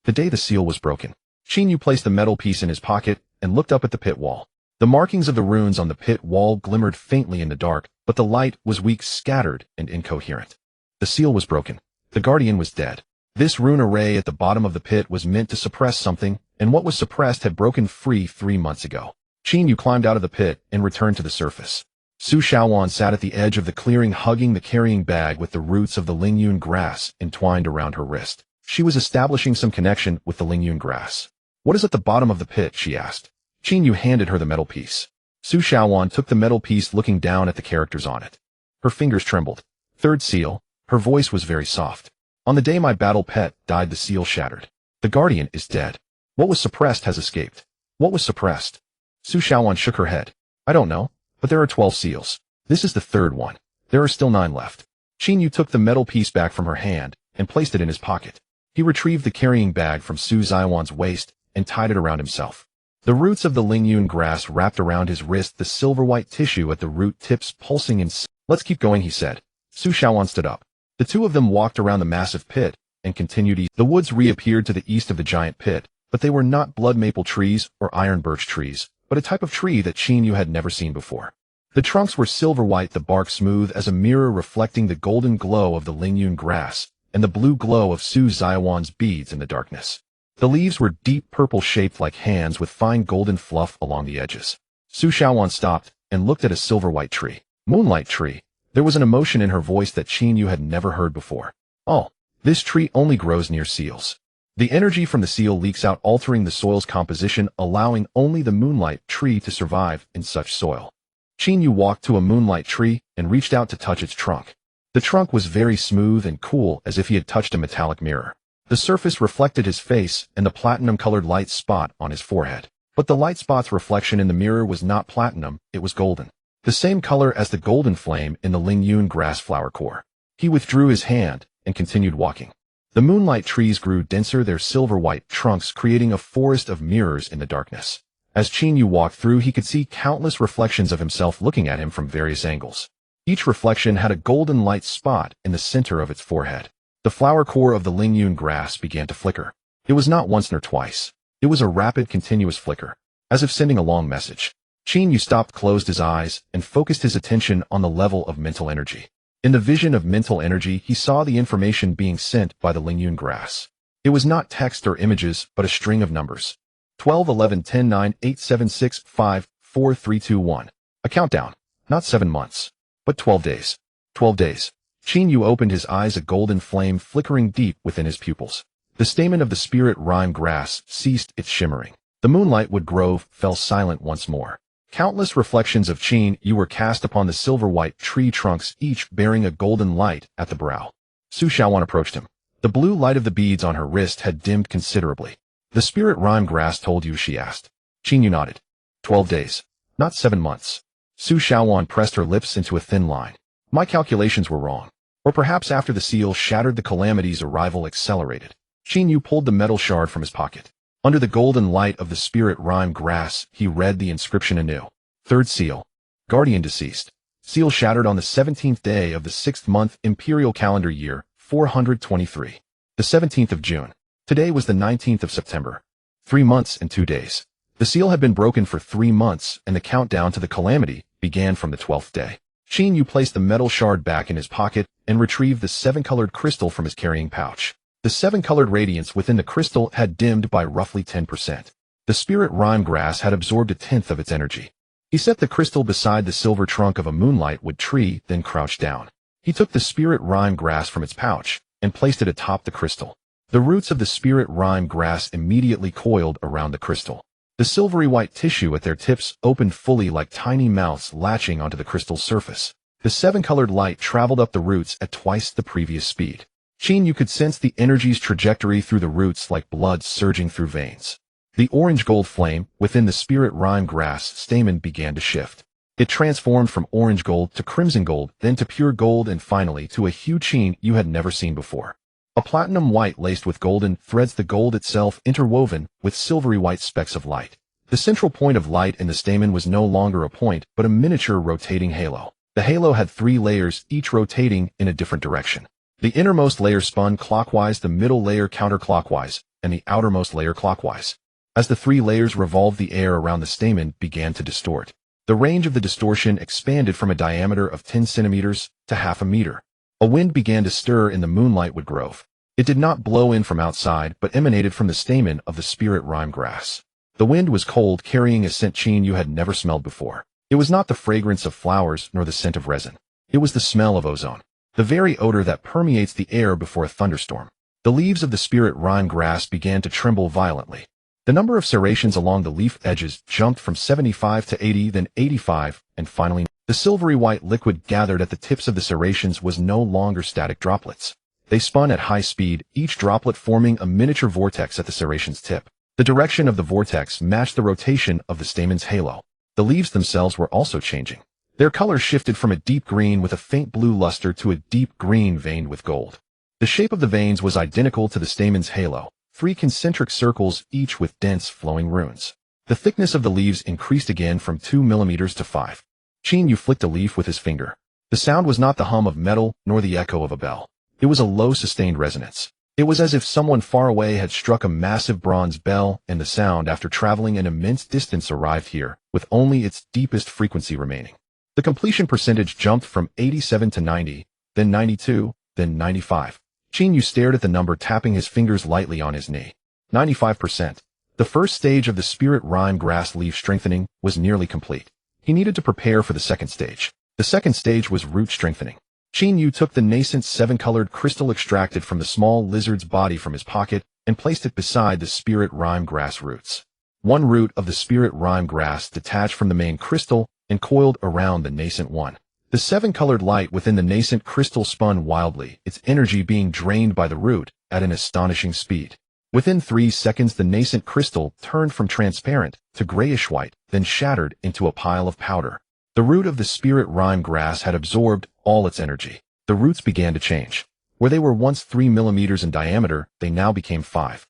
The day the seal was broken. Qin Yu placed the metal piece in his pocket and looked up at the pit wall. The markings of the runes on the pit wall glimmered faintly in the dark, but the light was weak, scattered, and incoherent. The seal was broken. The guardian was dead. This rune array at the bottom of the pit was meant to suppress something, and what was suppressed had broken free 3 months ago. Qin Yu climbed out of the pit and returned to the surface. Su Shaoan sat at the edge of the clearing, hugging the carrying bag with the roots of the Lingyun grass entwined around her wrist. She was establishing some connection with the Lingyun grass. "What is at the bottom of the pit?" she asked. Qin Yu handed her the metal piece. Su Shaoan took the metal piece, looking down at the characters on it. Her fingers trembled. "Third seal." Her voice was very soft. "On the day my battle pet died, the seal shattered. The guardian is dead. What was suppressed has escaped." "What was suppressed?" Su Shaoan shook her head. "I don't know, but there are 12 seals. This is the third one. There are still 9 left." Qin Yu took the metal piece back from her hand and placed it in his pocket. He retrieved the carrying bag from Su Zaiwan's waist and tied it around himself. The roots of the Lingyun grass wrapped around his wrist, the silver-white tissue at the root tips pulsing in. "Let's keep going," he said. Su Shaoan stood up. The two of them walked around the massive pit and continued east. The woods reappeared to the east of the giant pit, but they were not blood maple trees or iron birch trees, but a type of tree that Qin Yu had never seen before. The trunks were silver-white, the bark smooth as a mirror, reflecting the golden glow of the Lingyun grass and the blue glow of Su Zaiwan's beads in the darkness. The leaves were deep purple, shaped like hands with fine golden fluff along the edges. Su Shaoan stopped and looked at a silver-white tree. "Moonlight tree." There was an emotion in her voice that Qin Yu had never heard before. "Oh, this tree only grows near seals. The energy from the seal leaks out, altering the soil's composition, allowing only the moonlight tree to survive in such soil." Qin Yu walked to a moonlight tree and reached out to touch its trunk. The trunk was very smooth and cool, as if he had touched a metallic mirror. The surface reflected his face and the platinum-colored light spot on his forehead. But the light spot's reflection in the mirror was not platinum, it was golden. The same color as the golden flame in the Lingyun grass flower core. He withdrew his hand and continued walking. The moonlight trees grew denser, their silver-white trunks creating a forest of mirrors in the darkness. As Qin Yu walked through, he could see countless reflections of himself looking at him from various angles. Each reflection had a golden light spot in the center of its forehead. The flower core of the Lingyun grass began to flicker. It was not once nor twice. It was a rapid, continuous flicker, as if sending a long message. Qin Yu stopped, closed his eyes, and focused his attention on the level of mental energy. In the vision of mental energy, he saw the information being sent by the Lingyun grass. It was not text or images, but a string of numbers. 12, 11, 10, 9, 8, 7, 6, 5, 4, 3, 2, 1. A countdown. Not 7 months, but 12 days. 12 days. Qin Yu opened his eyes, a golden flame flickering deep within his pupils. The stamen of the spirit rime grass ceased its shimmering. The moonlight wood grove fell silent once more. Countless reflections of Qin Yu were cast upon the silver-white tree trunks, each bearing a golden light at the brow. Su Shaoan approached him. The blue light of the beads on her wrist had dimmed considerably. "The spirit rime grass told you?" she asked. Qin Yu nodded. 12 days. Not 7 months. Su Shaoan pressed her lips into a thin line. "My calculations were wrong. Or perhaps after the seal shattered, the calamity's arrival accelerated." Qin Yu pulled the metal shard from his pocket. Under the golden light of the spirit rime grass, he read the inscription anew. "Third seal. Guardian deceased. Seal shattered on the 17th day of the 6th month, imperial calendar year, 423. The 17th of June. Today was the 19th of September. 3 months and 2 days. The seal had been broken for 3 months, and the countdown to the calamity began from the 12th day." Qin Yu placed the metal shard back in his pocket and retrieved the 7-colored crystal from his carrying pouch. The 7-colored radiance within the crystal had dimmed by roughly 10%. The spirit rime grass had absorbed 1/10 of its energy. He set the crystal beside the silver trunk of a moonlight wood tree, then crouched down. He took the spirit rime grass from its pouch and placed it atop the crystal. The roots of the spirit rime grass immediately coiled around the crystal. The silvery white tissue at their tips opened fully, like tiny mouths latching onto the crystal's surface. The 7-colored light traveled up the roots at twice the previous speed. Qin Yu could sense the energy's trajectory through the roots like blood surging through veins. The orange-gold flame within the spirit rime grass stamen began to shift. It transformed from orange gold to crimson gold, then to pure gold, and finally to a hue Qin Yu had never seen before. A platinum white laced with golden threads, the gold itself interwoven with silvery white specks of light. The central point of light in the stamen was no longer a point, but a miniature rotating halo. The halo had 3 layers, each rotating in a different direction. The innermost layer spun clockwise, the middle layer counterclockwise, and the outermost layer clockwise. As the three layers revolved, the air around the stamen began to distort. The range of the distortion expanded from a diameter of 10 centimeters to half a meter. A wind began to stir in the moonlightwood grove. It did not blow in from outside, but emanated from the stamen of the spirit rime grass. The wind was cold, carrying a scent Qin Yu had never smelled before. It was not the fragrance of flowers nor the scent of resin. It was the smell of ozone, the very odor that permeates the air before a thunderstorm. The leaves of the spirit rime grass began to tremble violently. The number of serrations along the leaf edges jumped from 75 to 80, then 85, and finally, the silvery white liquid gathered at the tips of the serrations was no longer static droplets. They spun at high speed, each droplet forming a miniature vortex at the serration's tip. The direction of the vortex matched the rotation of the stamen's halo. The leaves themselves were also changing. Their color shifted from a deep green with a faint blue luster to a deep green veined with gold. The shape of the veins was identical to the stamen's halo, 3 concentric circles, each with dense flowing runes. The thickness of the leaves increased again from 2 millimeters to 5. Qin Yu flicked a leaf with his finger. The sound was not the hum of metal nor the echo of a bell. It was a low sustained resonance. It was as if someone far away had struck a massive bronze bell, and the sound, after traveling an immense distance, arrived here, with only its deepest frequency remaining. The completion percentage jumped from 87 to 90, then 92, then 95. Qin Yu stared at the number, tapping his fingers lightly on his knee. 95%. The first stage of the spirit rime grass leaf strengthening was nearly complete. He needed to prepare for the second stage. The second stage was root strengthening. Qin Yu took the nascent 7-colored crystal extracted from the small lizard's body from his pocket and placed it beside the spirit rime grass roots. One root of the spirit rime grass detached from the main crystal and coiled around the nascent one. The 7-colored light within the nascent crystal spun wildly, its energy being drained by the root at an astonishing speed. Within 3 seconds, the nascent crystal turned from transparent to grayish white, then shattered into a pile of powder. The root of the spirit rime grass had absorbed all its energy. The roots began to change. Where they were once 3 millimeters in diameter, they now became 5.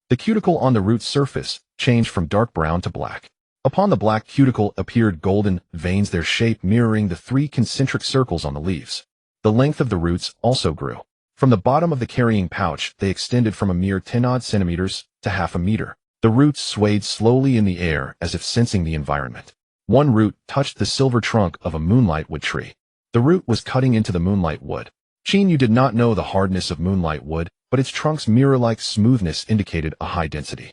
The cuticle on the root's surface changed from dark brown to black. Upon the black cuticle appeared golden veins, their shape mirroring the 3 concentric circles on the leaves. The length of the roots also grew. From the bottom of the carrying pouch, they extended from a mere 10-odd centimeters to half a meter. The roots swayed slowly in the air as if sensing the environment. One root touched the silver trunk of a moonlightwood tree. The root was cutting into the moonlight wood. Qin Yu did not know the hardness of moonlight wood, but its trunk's mirror-like smoothness indicated a high density.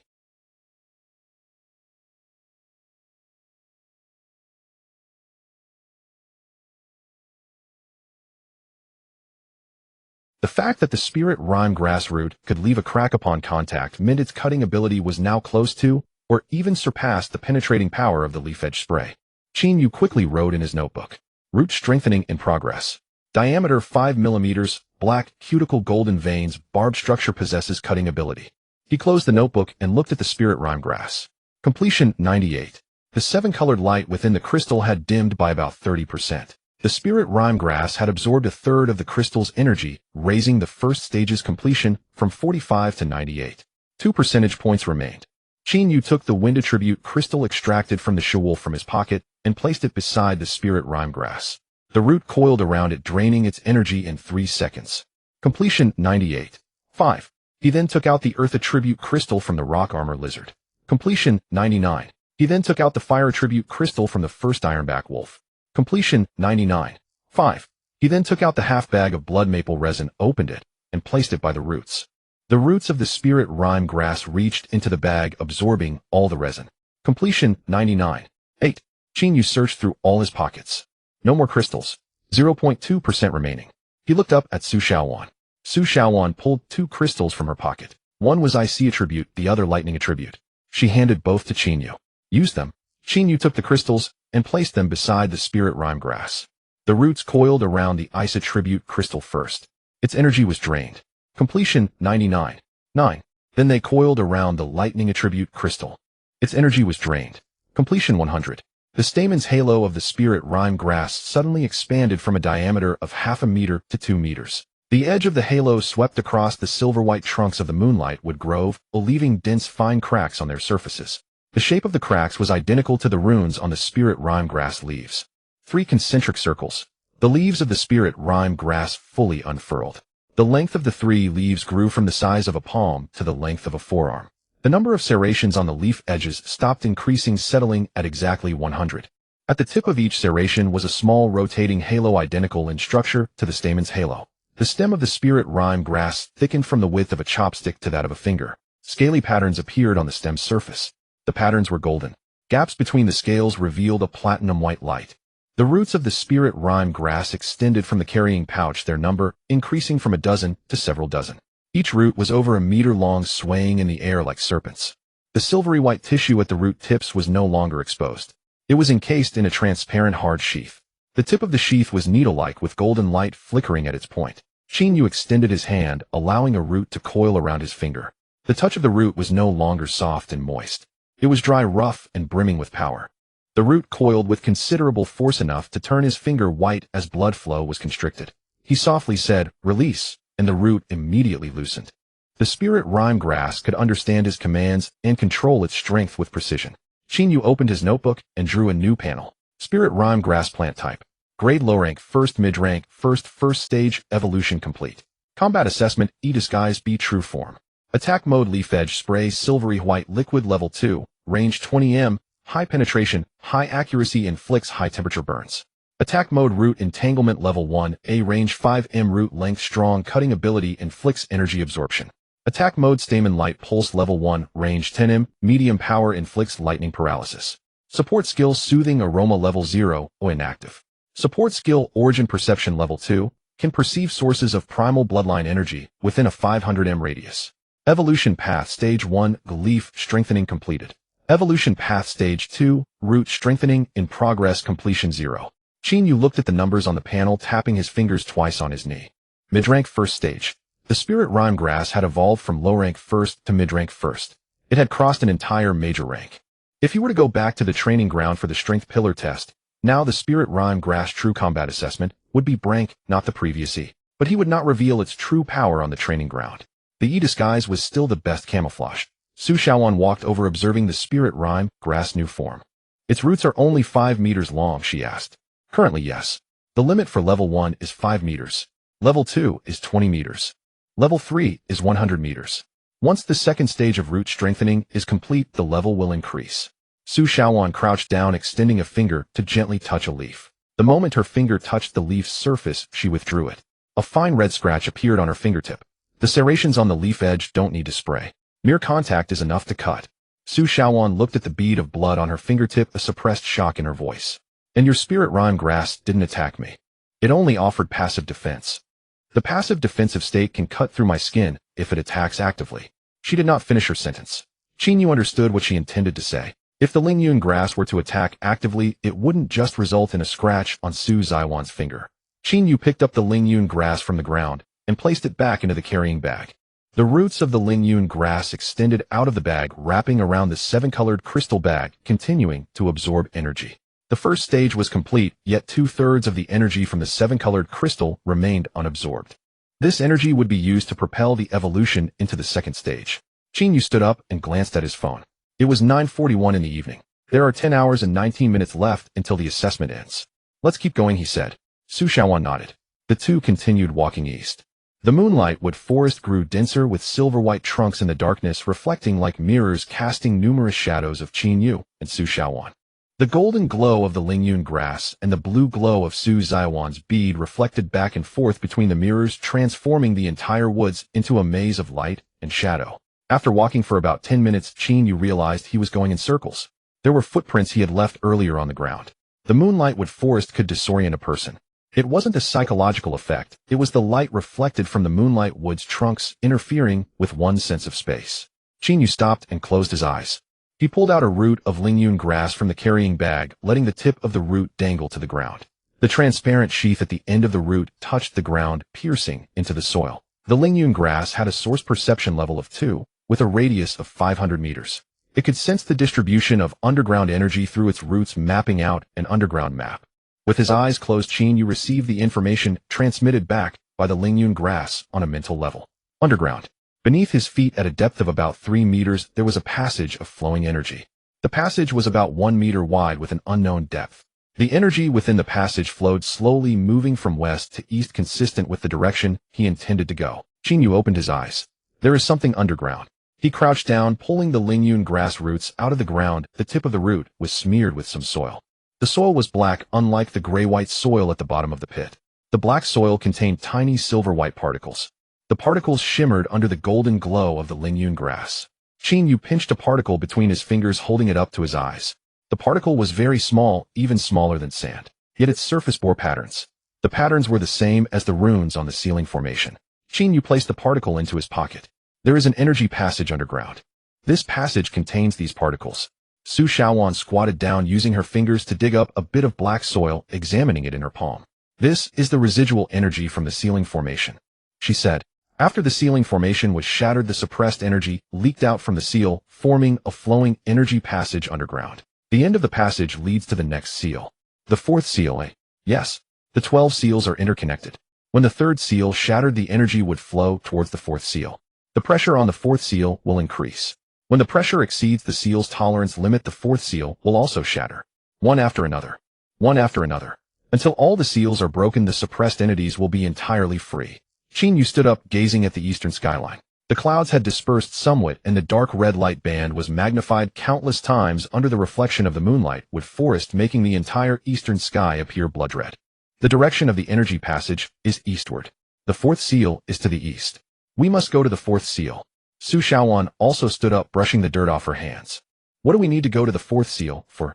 The fact that the spirit rime grass root could leave a crack upon contact meant its cutting ability was now close to, or even surpassed, the penetrating power of the leaf edge spray. Qin Yu quickly wrote in his notebook, "Root strengthening in progress. Diameter 5 millimeters, black, cuticle golden veins, barbed structure, possesses cutting ability." He closed the notebook and looked at the spirit rime grass. Completion 98. The 7-colored light within the crystal had dimmed by about 30%. The spirit rime grass had absorbed a third of the crystal's energy, raising the first stage's completion from 45 to 98. 2 percentage points remained. Qin Yu took the wind attribute crystal extracted from the Shewolf from his pocket and placed it beside the spirit rime grass. The root coiled around it, draining its energy in 3 seconds. Completion 98. 5. He then took out the earth attribute crystal from the rock armor lizard. Completion 99. He then took out the fire attribute crystal from the first ironback wolf. Completion 99. 5. He then took out the half bag of blood maple resin, opened it, and placed it by the roots. The roots of the spirit rime grass reached into the bag, absorbing all the resin. Completion 99. 8. Qin Yu searched through all his pockets. No more crystals. 0.2% remaining. He looked up at Su Xiaowan. Su Xiaowan pulled 2 crystals from her pocket. One was IC attribute, the other lightning attribute. She handed both to Qin Yu. Use them. Qin Yu took the crystals and placed them beside the spirit rime grass. The roots coiled around the ice attribute crystal first. Its energy was drained. Completion 99. 9. Then they coiled around the lightning attribute crystal. Its energy was drained. Completion 100. The stamen's halo of the spirit rime grass suddenly expanded from a diameter of half a meter to 2 meters. The edge of the halo swept across the silver-white trunks of the moonlightwood grove, leaving dense fine cracks on their surfaces. The shape of the cracks was identical to the runes on the spirit rime grass leaves. 3 concentric circles. The leaves of the spirit rime grass fully unfurled. The length of the 3 leaves grew from the size of a palm to the length of a forearm. The number of serrations on the leaf edges stopped increasing, settling at exactly 100. At the tip of each serration was a small rotating halo identical in structure to the stamen's halo. The stem of the spirit rime grass thickened from the width of a chopstick to that of a finger. Scaly patterns appeared on the stem's surface. The patterns were golden. Gaps between the scales revealed a platinum-white light. The roots of the spirit rime grass extended from the carrying pouch, their number increasing from a dozen to several dozen. Each root was over a meter long, swaying in the air like serpents. The silvery white tissue at the root tips was no longer exposed. It was encased in a transparent hard sheath. The tip of the sheath was needle-like with golden light flickering at its point. Qin Yu extended his hand, allowing a root to coil around his finger. The touch of the root was no longer soft and moist. It was dry, rough, and brimming with power. The root coiled with considerable force, enough to turn his finger white as blood flow was constricted. He softly said, "Release," and the root immediately loosened. The spirit rime grass could understand his commands and control its strength with precision. Qin Yu opened his notebook and drew a new panel. Spirit rime grass plant type. Grade low rank, first mid rank, first stage, evolution complete. Combat assessment, E disguise, B true form. Attack mode, leaf edge spray, silvery white liquid, level 2, range 20 m, high penetration, high accuracy, inflicts high temperature burns. Attack mode, root entanglement, level 1, A, range 5 m, root length, strong cutting ability, inflicts energy absorption. Attack mode, stamen light pulse, level 1, range 10 m, medium power, inflicts lightning paralysis. Support skill, soothing aroma, level 0, O, inactive. Support skill, origin perception, level 2, can perceive sources of primal bloodline energy within a 500 m radius. Evolution path, stage 1, leaf strengthening completed. Evolution path, stage 2, root strengthening in progress, completion 0. Qin Yu looked at the numbers on the panel, tapping his fingers twice on his knee. Mid-rank, first stage. The spirit rime grass had evolved from low-rank first to mid-rank first. It had crossed an entire major rank. If he were to go back to the training ground for the strength pillar test, now the spirit rime grass true combat assessment would be rank, not the previous E. But he would not reveal its true power on the training ground. The E disguise was still the best camouflage. Su Shaoan walked over, observing the spirit rime grass new form. Its roots are only 5 meters long, she asked. Currently, yes. The limit for level 1 is 5 meters. Level 2 is 20 meters. Level 3 is 100 meters. Once the second stage of root strengthening is complete, the level will increase. Su Shaoan crouched down, extending a finger to gently touch a leaf. The moment her finger touched the leaf's surface, she withdrew it. A fine red scratch appeared on her fingertip. The serrations on the leaf edge don't need to spray. Mere contact is enough to cut. Su Shaoan looked at the bead of blood on her fingertip, a suppressed shock in her voice. And your spirit rime grass didn't attack me. It only offered passive defense. The passive defensive state can cut through my skin if it attacks actively. She did not finish her sentence. Qin Yu understood what she intended to say. If the Lingyun grass were to attack actively, it wouldn't just result in a scratch on Su Zaiwan's finger. Qin Yu picked up the Lingyun grass from the ground and placed it back into the carrying bag. The roots of the Lingyun grass extended out of the bag, wrapping around the 7-colored crystal bag, continuing to absorb energy. The first stage was complete, yet 2/3 of the energy from the 7-colored crystal remained unabsorbed. This energy would be used to propel the evolution into the second stage. Qin Yu stood up and glanced at his phone. It was 9:41 in the evening. There are 10 hours and 19 minutes left until the assessment ends. Let's keep going, he said. Su Shaoan nodded. The two continued walking east. The moonlight wood forest grew denser, with silver-white trunks in the darkness reflecting like mirrors, casting numerous shadows of Qin Yu and Su Shaoan. The golden glow of the Lingyun grass and the blue glow of Su Zaiwan's bead reflected back and forth between the mirrors, transforming the entire woods into a maze of light and shadow. After walking for about 10 minutes, Qin Yu realized he was going in circles. There were footprints he had left earlier on the ground. The moonlight wood forest could disorient a person. It wasn't a psychological effect, it was the light reflected from the moonlight wood's trunks interfering with one's sense of space. Qin Yu stopped and closed his eyes. He pulled out a root of Lingyun grass from the carrying bag, letting the tip of the root dangle to the ground. The transparent sheath at the end of the root touched the ground, piercing into the soil. The Lingyun grass had a source perception level of 2, with a radius of 500 meters. It could sense the distribution of underground energy through its roots, mapping out an underground map. With his eyes closed, Qin Yu received the information transmitted back by the Lingyun grass on a mental level. Underground. Beneath his feet, at a depth of about 3 meters, there was a passage of flowing energy. The passage was about 1 meter wide with an unknown depth. The energy within the passage flowed slowly, moving from west to east consistent with the direction he intended to go. Qin Yu opened his eyes. There is something underground. He crouched down, pulling the Lingyun grass roots out of the ground. The tip of the root was smeared with some soil. The soil was black, unlike the gray-white soil at the bottom of the pit. The black soil contained tiny silver-white particles. The particles shimmered under the golden glow of the Lingyun grass. Qin Yu pinched a particle between his fingers, holding it up to his eyes. The particle was very small, even smaller than sand. Yet its surface bore patterns. The patterns were the same as the runes on the ceiling formation. Qin Yu placed the particle into his pocket. There is an energy passage underground. This passage contains these particles. Su Xiaowan squatted down, using her fingers to dig up a bit of black soil, examining it in her palm. This is the residual energy from the ceiling formation, she said. After the ceiling formation was shattered, the suppressed energy leaked out from the seal, forming a flowing energy passage underground. The end of the passage leads to the next seal. The fourth seal, Yes. The 12 seals are interconnected. When the third seal shattered, the energy would flow towards the fourth seal. The pressure on the fourth seal will increase. When the pressure exceeds the seal's tolerance limit, the fourth seal will also shatter. One after another. One after another. Until all the seals are broken, the suppressed entities will be entirely free. Qin Yu stood up, gazing at the eastern skyline. The clouds had dispersed somewhat, and the dark red light band was magnified countless times under the reflection of the moonlight, with forest making the entire eastern sky appear blood red. The direction of the energy passage is eastward. The fourth seal is to the east. We must go to the fourth seal. Su Xiaowan also stood up, brushing the dirt off her hands. What do we need to go to the fourth seal for?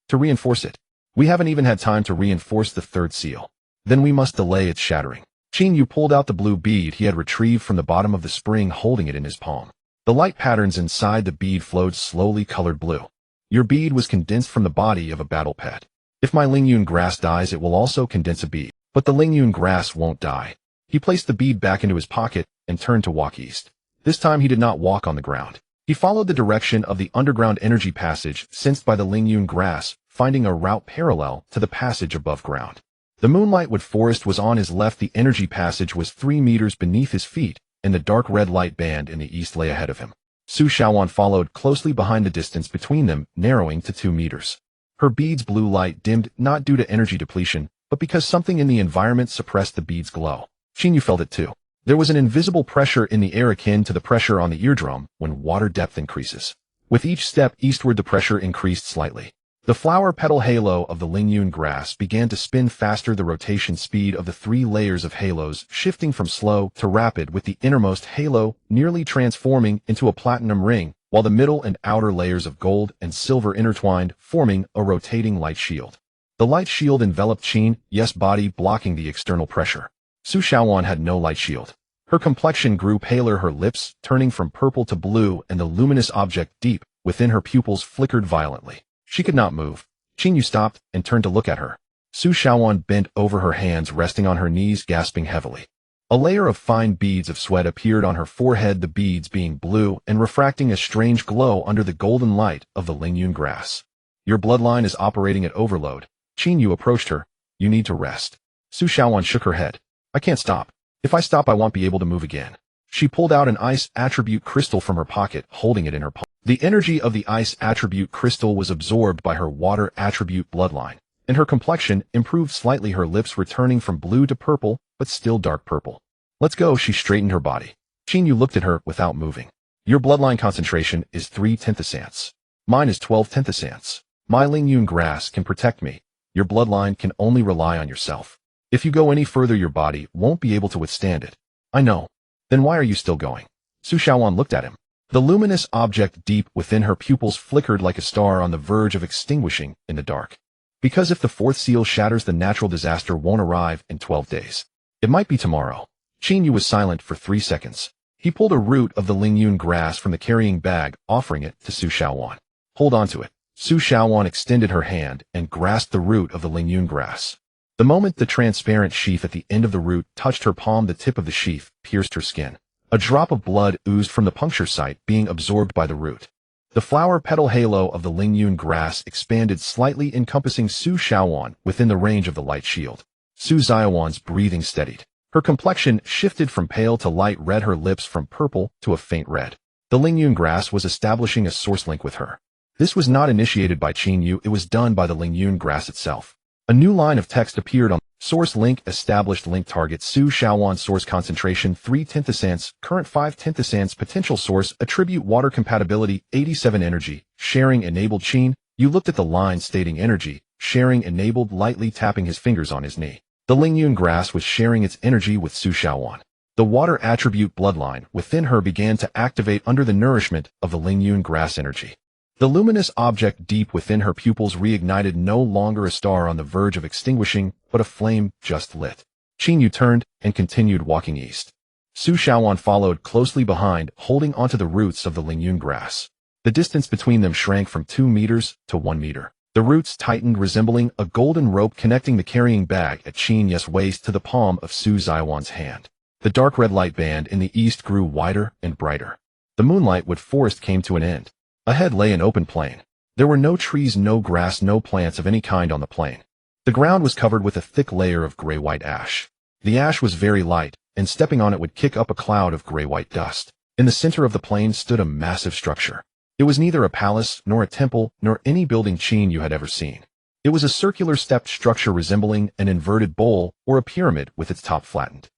To reinforce it. We haven't even had time to reinforce the third seal. Then we must delay its shattering. Qin Yu pulled out the blue bead he had retrieved from the bottom of the spring, holding it in his palm. The light patterns inside the bead flowed slowly, colored blue. Your bead was condensed from the body of a battle pet. If my Lingyun grass dies, it will also condense a bead. But the Lingyun grass won't die. He placed the bead back into his pocket and turned to walk east. This time he did not walk on the ground. He followed the direction of the underground energy passage sensed by the Lingyun grass, finding a route parallel to the passage above ground. The moonlight-wood forest was on his left, the energy passage was 3 meters beneath his feet, and the dark red light band in the east lay ahead of him. Su Xiaowan followed closely behind, the distance between them narrowing to 2 meters. Her bead's blue light dimmed, not due to energy depletion, but because something in the environment suppressed the bead's glow. Qin Yu felt it too. There was an invisible pressure in the air akin to the pressure on the eardrum when water depth increases. With each step eastward, the pressure increased slightly. The flower petal halo of the Lingyun grass began to spin faster, the rotation speed of the 3 layers of halos shifting from slow to rapid, with the innermost halo nearly transforming into a platinum ring, while the middle and outer layers of gold and silver intertwined, forming a rotating light shield. The light shield enveloped Qin Yu's body, blocking the external pressure. Su Xiaowan had no light shield. Her complexion grew paler, her lips turning from purple to blue, and the luminous object deep within her pupils flickered violently. She could not move. Qin Yu stopped and turned to look at her. Su Xiaowan bent over, her hands resting on her knees, gasping heavily. A layer of fine beads of sweat appeared on her forehead, the beads being blue and refracting a strange glow under the golden light of the Lingyun grass. Your bloodline is operating at overload. Qin Yu approached her. You need to rest. Su Xiaowan shook her head. I can't stop. If I stop, I won't be able to move again. She pulled out an ice attribute crystal from her pocket, holding it in her palm. The energy of the ice attribute crystal was absorbed by her water attribute bloodline, and her complexion improved slightly, her lips returning from blue to purple, but still dark purple. Let's go. She straightened her body. Qin Yu looked at her without moving. Your bloodline concentration is 3 tenthasants. Mine is 12 tenthasants. My Lingyun grass can protect me. Your bloodline can only rely on yourself. If you go any further, your body won't be able to withstand it. I know. Then why are you still going? Su Xiaowan looked at him. The luminous object deep within her pupils flickered like a star on the verge of extinguishing in the dark. Because if the fourth seal shatters, the natural disaster won't arrive in 12 days. It might be tomorrow. Qin Yu was silent for 3 seconds. He pulled a root of the Lingyun grass from the carrying bag, offering it to Su Xiaowan. Hold on to it. Su Xiaowan extended her hand and grasped the root of the Lingyun grass. The moment the transparent sheath at the end of the root touched her palm, the tip of the sheath pierced her skin. A drop of blood oozed from the puncture site, being absorbed by the root. The flower petal halo of the Lingyun grass expanded slightly, encompassing Su Xiaowan within the range of the light shield. Su Xiaowan's breathing steadied. Her complexion shifted from pale to light red, her lips from purple to a faint red. The Lingyun grass was establishing a source link with her. This was not initiated by Qin Yu, it was done by the Lingyun grass itself. A new line of text appeared on source link established link target Su Shaoan source concentration 3 tenthasants, current 5 tenthasants potential source attribute water compatibility 87 energy, sharing enabled Qin. You looked at the line stating energy, sharing enabled lightly tapping his fingers on his knee. The Lingyun grass was sharing its energy with Su Shaoan. The water attribute bloodline within her began to activate under the nourishment of the Lingyun grass energy. The luminous object deep within her pupils reignited no longer a star on the verge of extinguishing, but a flame just lit. Qin Yu turned and continued walking east. Su Shaoan followed closely behind, holding onto the roots of the Lingyun grass. The distance between them shrank from 2 meters to 1 meter. The roots tightened, resembling a golden rope connecting the carrying bag at Qin Yu's waist to the palm of Su Zaiwan's hand. The dark red light band in the east grew wider and brighter. The moonlight-wood forest came to an end. Ahead lay an open plain. There were no trees, no grass, no plants of any kind on the plain. The ground was covered with a thick layer of gray-white ash. The ash was very light, and stepping on it would kick up a cloud of gray-white dust. In the center of the plain stood a massive structure. It was neither a palace, nor a temple, nor any building Qin Yu had ever seen. It was a circular stepped structure resembling an inverted bowl or a pyramid with its top flattened.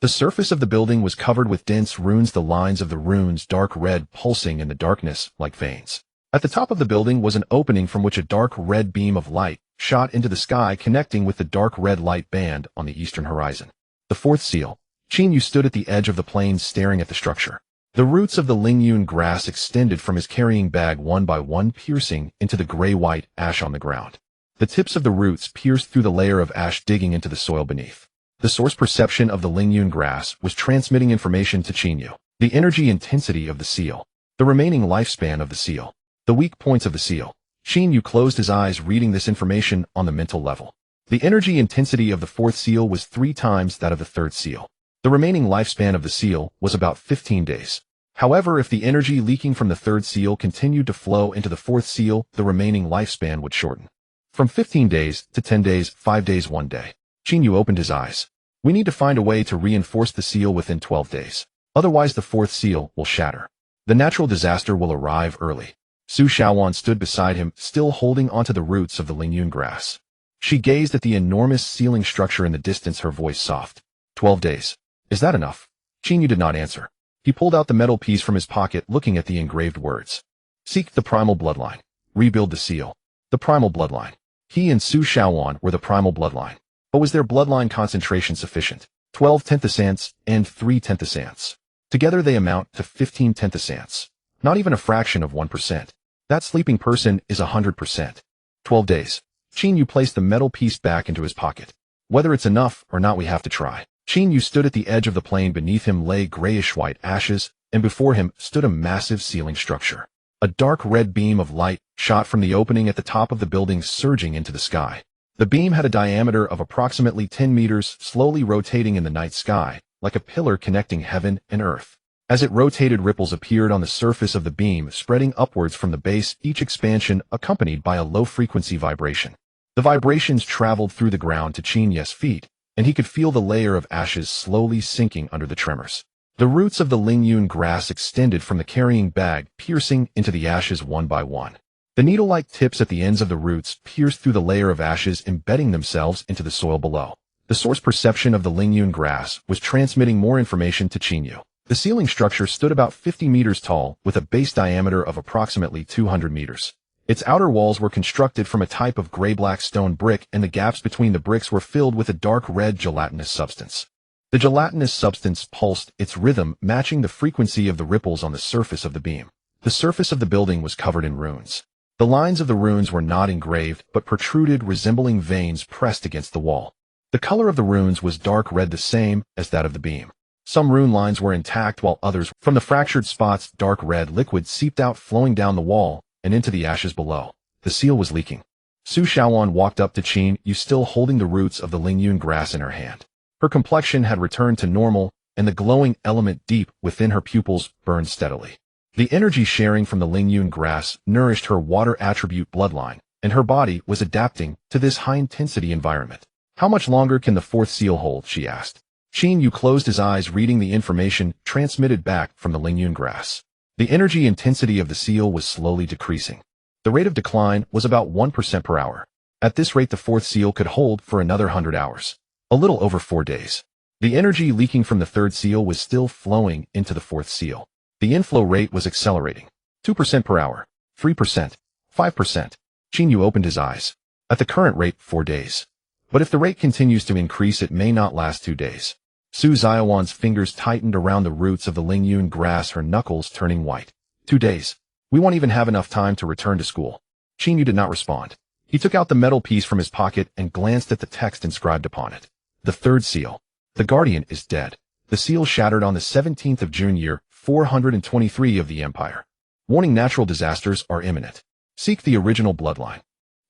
The surface of the building was covered with dense runes, the lines of the runes dark red, pulsing in the darkness like veins. At the top of the building was an opening from which a dark red beam of light shot into the sky, connecting with the dark red light band on the eastern horizon. The fourth seal. Qin Yu stood at the edge of the plain staring at the structure. The roots of the Lingyun grass extended from his carrying bag one by one, piercing into the gray-white ash on the ground. The tips of the roots pierced through the layer of ash digging into the soil beneath. The source perception of the Lingyun grass was transmitting information to Qin Yu. The energy intensity of the seal. The remaining lifespan of the seal. The weak points of the seal. Qin Yu closed his eyes, reading this information on the mental level. The energy intensity of the fourth seal was 3 times that of the third seal. The remaining lifespan of the seal was about 15 days. However, if the energy leaking from the third seal continued to flow into the fourth seal, the remaining lifespan would shorten. From 15 days to 10 days, 5 days, 1 day. Qin Yu opened his eyes. We need to find a way to reinforce the seal within 12 days. Otherwise the fourth seal will shatter. The natural disaster will arrive early. Su Shaoan stood beside him, still holding onto the roots of the Lingyun grass. She gazed at the enormous ceiling structure in the distance, her voice soft. 12 days. Is that enough? Qin Yu did not answer. He pulled out the metal piece from his pocket, looking at the engraved words. Seek the primal bloodline. Rebuild the seal. The primal bloodline. He and Su Shaoan were the primal bloodline. But was their bloodline concentration sufficient? 12 tenthasants and 3 tenthasants. Together they amount to 15 tenthasants. Not even a fraction of 1%. That sleeping person is 100%. 12 days. Qin Yu placed the metal piece back into his pocket. Whether it's enough or not, we have to try. Qin Yu stood at the edge of the plain. Beneath him lay grayish-white ashes, and before him stood a massive ceiling structure. A dark red beam of light shot from the opening at the top of the building, surging into the sky. The beam had a diameter of approximately 10 meters, slowly rotating in the night sky, like a pillar connecting heaven and earth. As it rotated, ripples appeared on the surface of the beam, spreading upwards from the base, each expansion accompanied by a low-frequency vibration. The vibrations traveled through the ground to Qin Yu's feet, and he could feel the layer of ashes slowly sinking under the tremors. The roots of the Lingyun grass extended from the carrying bag, piercing into the ashes one by one. The needle-like tips at the ends of the roots pierced through the layer of ashes, embedding themselves into the soil below. The source perception of the Lingyun grass was transmitting more information to Qin Yu. The ceiling structure stood about 50 meters tall, with a base diameter of approximately 200 meters. Its outer walls were constructed from a type of gray-black stone brick, and the gaps between the bricks were filled with a dark red gelatinous substance. The gelatinous substance pulsed, its rhythm matching the frequency of the ripples on the surface of the beam. The surface of the building was covered in runes. The lines of the runes were not engraved, but protruded, resembling veins pressed against the wall. The color of the runes was dark red, the same as that of the beam. Some rune lines were intact, while others, from the fractured spots, dark red liquid seeped out, flowing down the wall and into the ashes below. The seal was leaking. Su Shaoan walked up to Qin Yu, still holding the roots of the Lingyun grass in her hand. Her complexion had returned to normal, and the glowing element deep within her pupils burned steadily. The energy sharing from the Lingyun grass nourished her water attribute bloodline, and her body was adapting to this high-intensity environment. How much longer can the fourth seal hold? She asked. Qin Yu closed his eyes, reading the information transmitted back from the Lingyun grass. The energy intensity of the seal was slowly decreasing. The rate of decline was about 1% per hour. At this rate, the fourth seal could hold for another 100 hours. A little over 4 days. The energy leaking from the third seal was still flowing into the fourth seal. The inflow rate was accelerating. 2% per hour. 3%. 5%. Qin Yu opened his eyes. At the current rate, 4 days. But if the rate continues to increase, it may not last 2 days. Su Xiaowan's fingers tightened around the roots of the Lingyun grass, her knuckles turning white. 2 days. We won't even have enough time to return to school. Qin Yu did not respond. He took out the metal piece from his pocket and glanced at the text inscribed upon it. The third seal. The Guardian is dead. The seal shattered on the 17th of June year 423 of the Empire. Warning: natural disasters are imminent. Seek the original bloodline.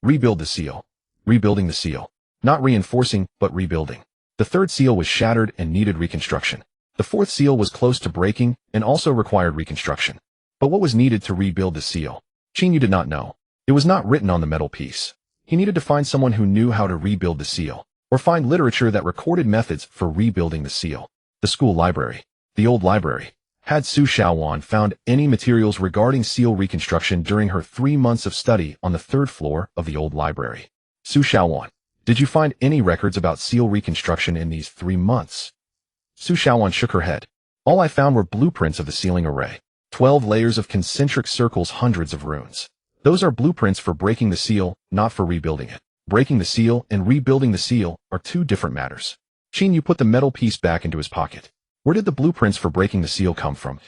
Rebuild the seal. Rebuilding the seal. Not reinforcing, but rebuilding. The third seal was shattered and needed reconstruction. The fourth seal was close to breaking and also required reconstruction. But what was needed to rebuild the seal? Qin Yu did not know. It was not written on the metal piece. He needed to find someone who knew how to rebuild the seal, or find literature that recorded methods for rebuilding the seal. The school library. The old library. Had Su Xiaowan found any materials regarding seal reconstruction during her 3 months of study on the 3rd floor of the old library? Su Xiaowan, did you find any records about seal reconstruction in these 3 months? Su Xiaowan shook her head. All I found were blueprints of the sealing array. 12 layers of concentric circles, hundreds of runes. Those are blueprints for breaking the seal, not for rebuilding it. Breaking the seal and rebuilding the seal are 2 different matters. Qin Yu put the metal piece back into his pocket. Where did the blueprints for breaking the seal come from?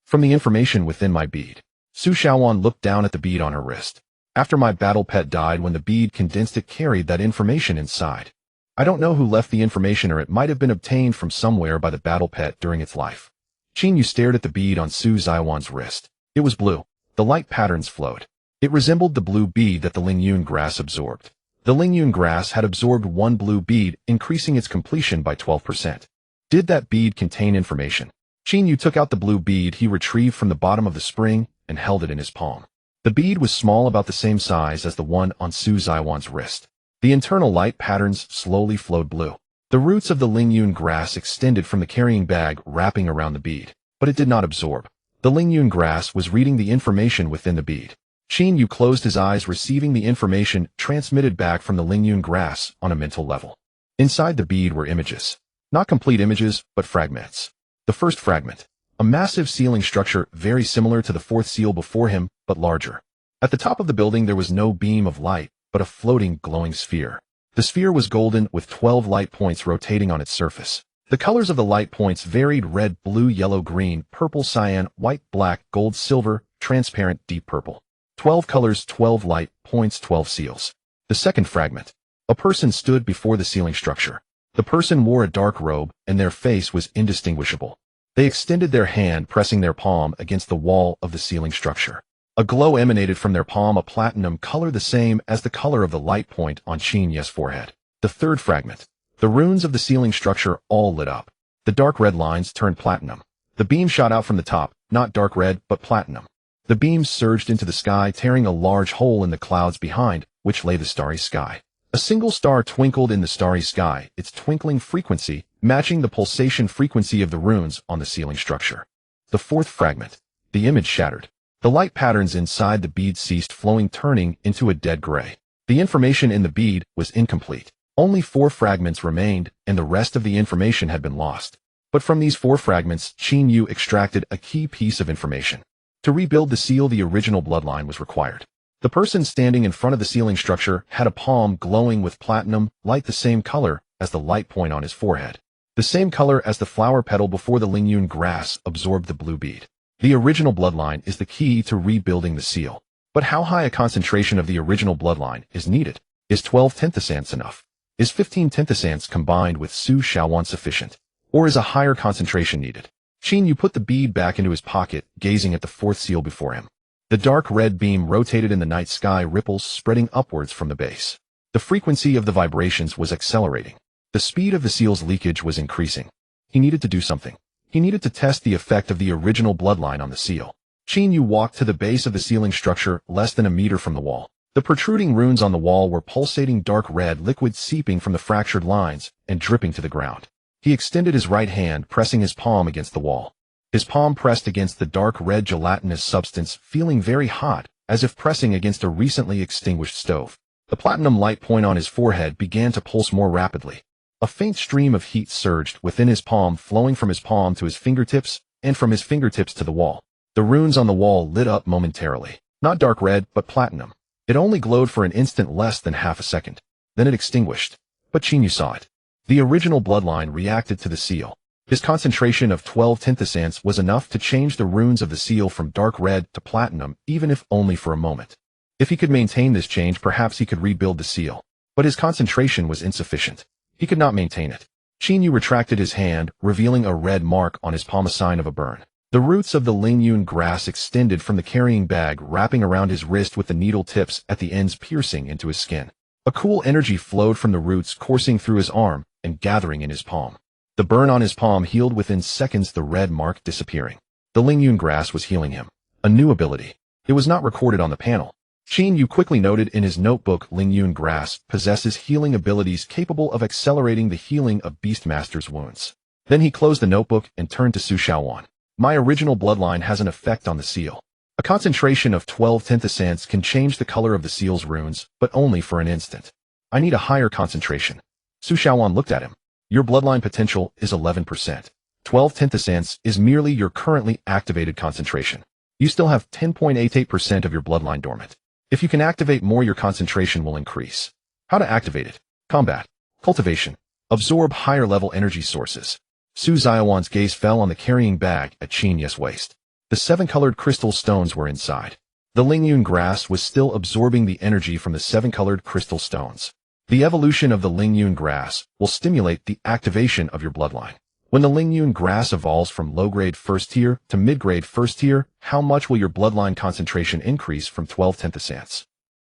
From the information within my bead. Su Xiaowan looked down at the bead on her wrist. After my battle pet died, when the bead condensed, it carried that information inside. I don't know who left the information, or it might have been obtained from somewhere by the battle pet during its life. Qin Yu stared at the bead on Su Xiaowan's wrist. It was blue. The light patterns flowed. It resembled the blue bead that the Lingyun grass absorbed. The Lingyun grass had absorbed 1 blue bead, increasing its completion by 12%. Did that bead contain information? Qin Yu took out the blue bead he retrieved from the bottom of the spring and held it in his palm. The bead was small, about the same size as the one on Su Xiaowan's wrist. The internal light patterns slowly flowed blue. The roots of the Lingyun grass extended from the carrying bag, wrapping around the bead, but it did not absorb. The Lingyun grass was reading the information within the bead. Qin Yu closed his eyes, receiving the information transmitted back from the Lingyun grass on a mental level. Inside the bead were images. Not complete images, but fragments. The first fragment. A massive sealing structure very similar to the fourth seal before him, but larger. At the top of the building there was no beam of light, but a floating, glowing sphere. The sphere was golden, with 12 light points rotating on its surface. The colors of the light points varied: red, blue, yellow, green, purple, cyan, white, black, gold, silver, transparent, deep purple. 12 colors, 12 light points, 12 seals. The second fragment. A person stood before the sealing structure. The person wore a dark robe, and their face was indistinguishable. They extended their hand, pressing their palm against the wall of the sealing structure. A glow emanated from their palm, a platinum color the same as the color of the light point on Qin Yu's forehead. The third fragment. The runes of the sealing structure all lit up. The dark red lines turned platinum. The beam shot out from the top, not dark red, but platinum. The beams surged into the sky, tearing a large hole in the clouds behind which lay the starry sky. A single star twinkled in the starry sky, its twinkling frequency matching the pulsation frequency of the runes on the sealing structure. The fourth fragment. The image shattered. The light patterns inside the bead ceased flowing, turning into a dead gray. The information in the bead was incomplete. Only 4 fragments remained, and the rest of the information had been lost. But from these 4 fragments, Qin Yu extracted a key piece of information. To rebuild the seal, the original bloodline was required. The person standing in front of the sealing structure had a palm glowing with platinum light, the same color as the light point on his forehead. The same color as the flower petal before the Lingyun grass absorbed the blue bead. The original bloodline is the key to rebuilding the seal. But how high a concentration of the original bloodline is needed? Is 12 tenthasants enough? Is 15 tenthasants combined with Su Xiaowan sufficient? Or is a higher concentration needed? Qin Yu put the bead back into his pocket, gazing at the fourth seal before him. The dark red beam rotated in the night sky, ripples spreading upwards from the base. The frequency of the vibrations was accelerating. The speed of the seal's leakage was increasing. He needed to do something. He needed to test the effect of the original bloodline on the seal. Qin Yu walked to the base of the sealing structure, less than a meter from the wall. The protruding runes on the wall were pulsating dark red liquid, seeping from the fractured lines and dripping to the ground. He extended his right hand, pressing his palm against the wall. His palm pressed against the dark red gelatinous substance, feeling very hot, as if pressing against a recently extinguished stove. The platinum light point on his forehead began to pulse more rapidly. A faint stream of heat surged within his palm, flowing from his palm to his fingertips, and from his fingertips to the wall. The runes on the wall lit up momentarily. Not dark red, but platinum. It only glowed for an instant, less than half a second. Then it extinguished. But Chinyu saw it. The original bloodline reacted to the seal. His concentration of 12 tinthasants was enough to change the runes of the seal from dark red to platinum, even if only for a moment. If he could maintain this change, perhaps he could rebuild the seal. But his concentration was insufficient. He could not maintain it. Chinyu retracted his hand, revealing a red mark on his palm, a sign of a burn. The roots of the Lingyun grass extended from the carrying bag, wrapping around his wrist with the needle tips at the ends piercing into his skin. A cool energy flowed from the roots, coursing through his arm and gathering in his palm. The burn on his palm healed within seconds, the red mark disappearing. The Lingyun grass was healing him. A new ability. It was not recorded on the panel. Chinyu quickly noted in his notebook, Lingyun grass possesses healing abilities capable of accelerating the healing of Beastmaster's wounds. Then he closed the notebook and turned to Su Shaowan. My original bloodline has an effect on the seal. A concentration of 12 tinthasants can change the color of the seal's runes, but only for an instant. I need a higher concentration. Su Shaowan looked at him. Your bloodline potential is 11%. 12 tinthasants is merely your currently activated concentration. You still have 10.88% of your bloodline dormant. If you can activate more, your concentration will increase. How to activate it? Combat. Cultivation. Absorb higher level energy sources. Su Xiaowan's gaze fell on the carrying bag at Chinyu's waist. The 7-colored crystal stones were inside. The Lingyun grass was still absorbing the energy from the 7-colored crystal stones. The evolution of the Lingyun grass will stimulate the activation of your bloodline. When the Lingyun grass evolves from low-grade first tier to mid-grade first tier, how much will your bloodline concentration increase from 12 tinthasants?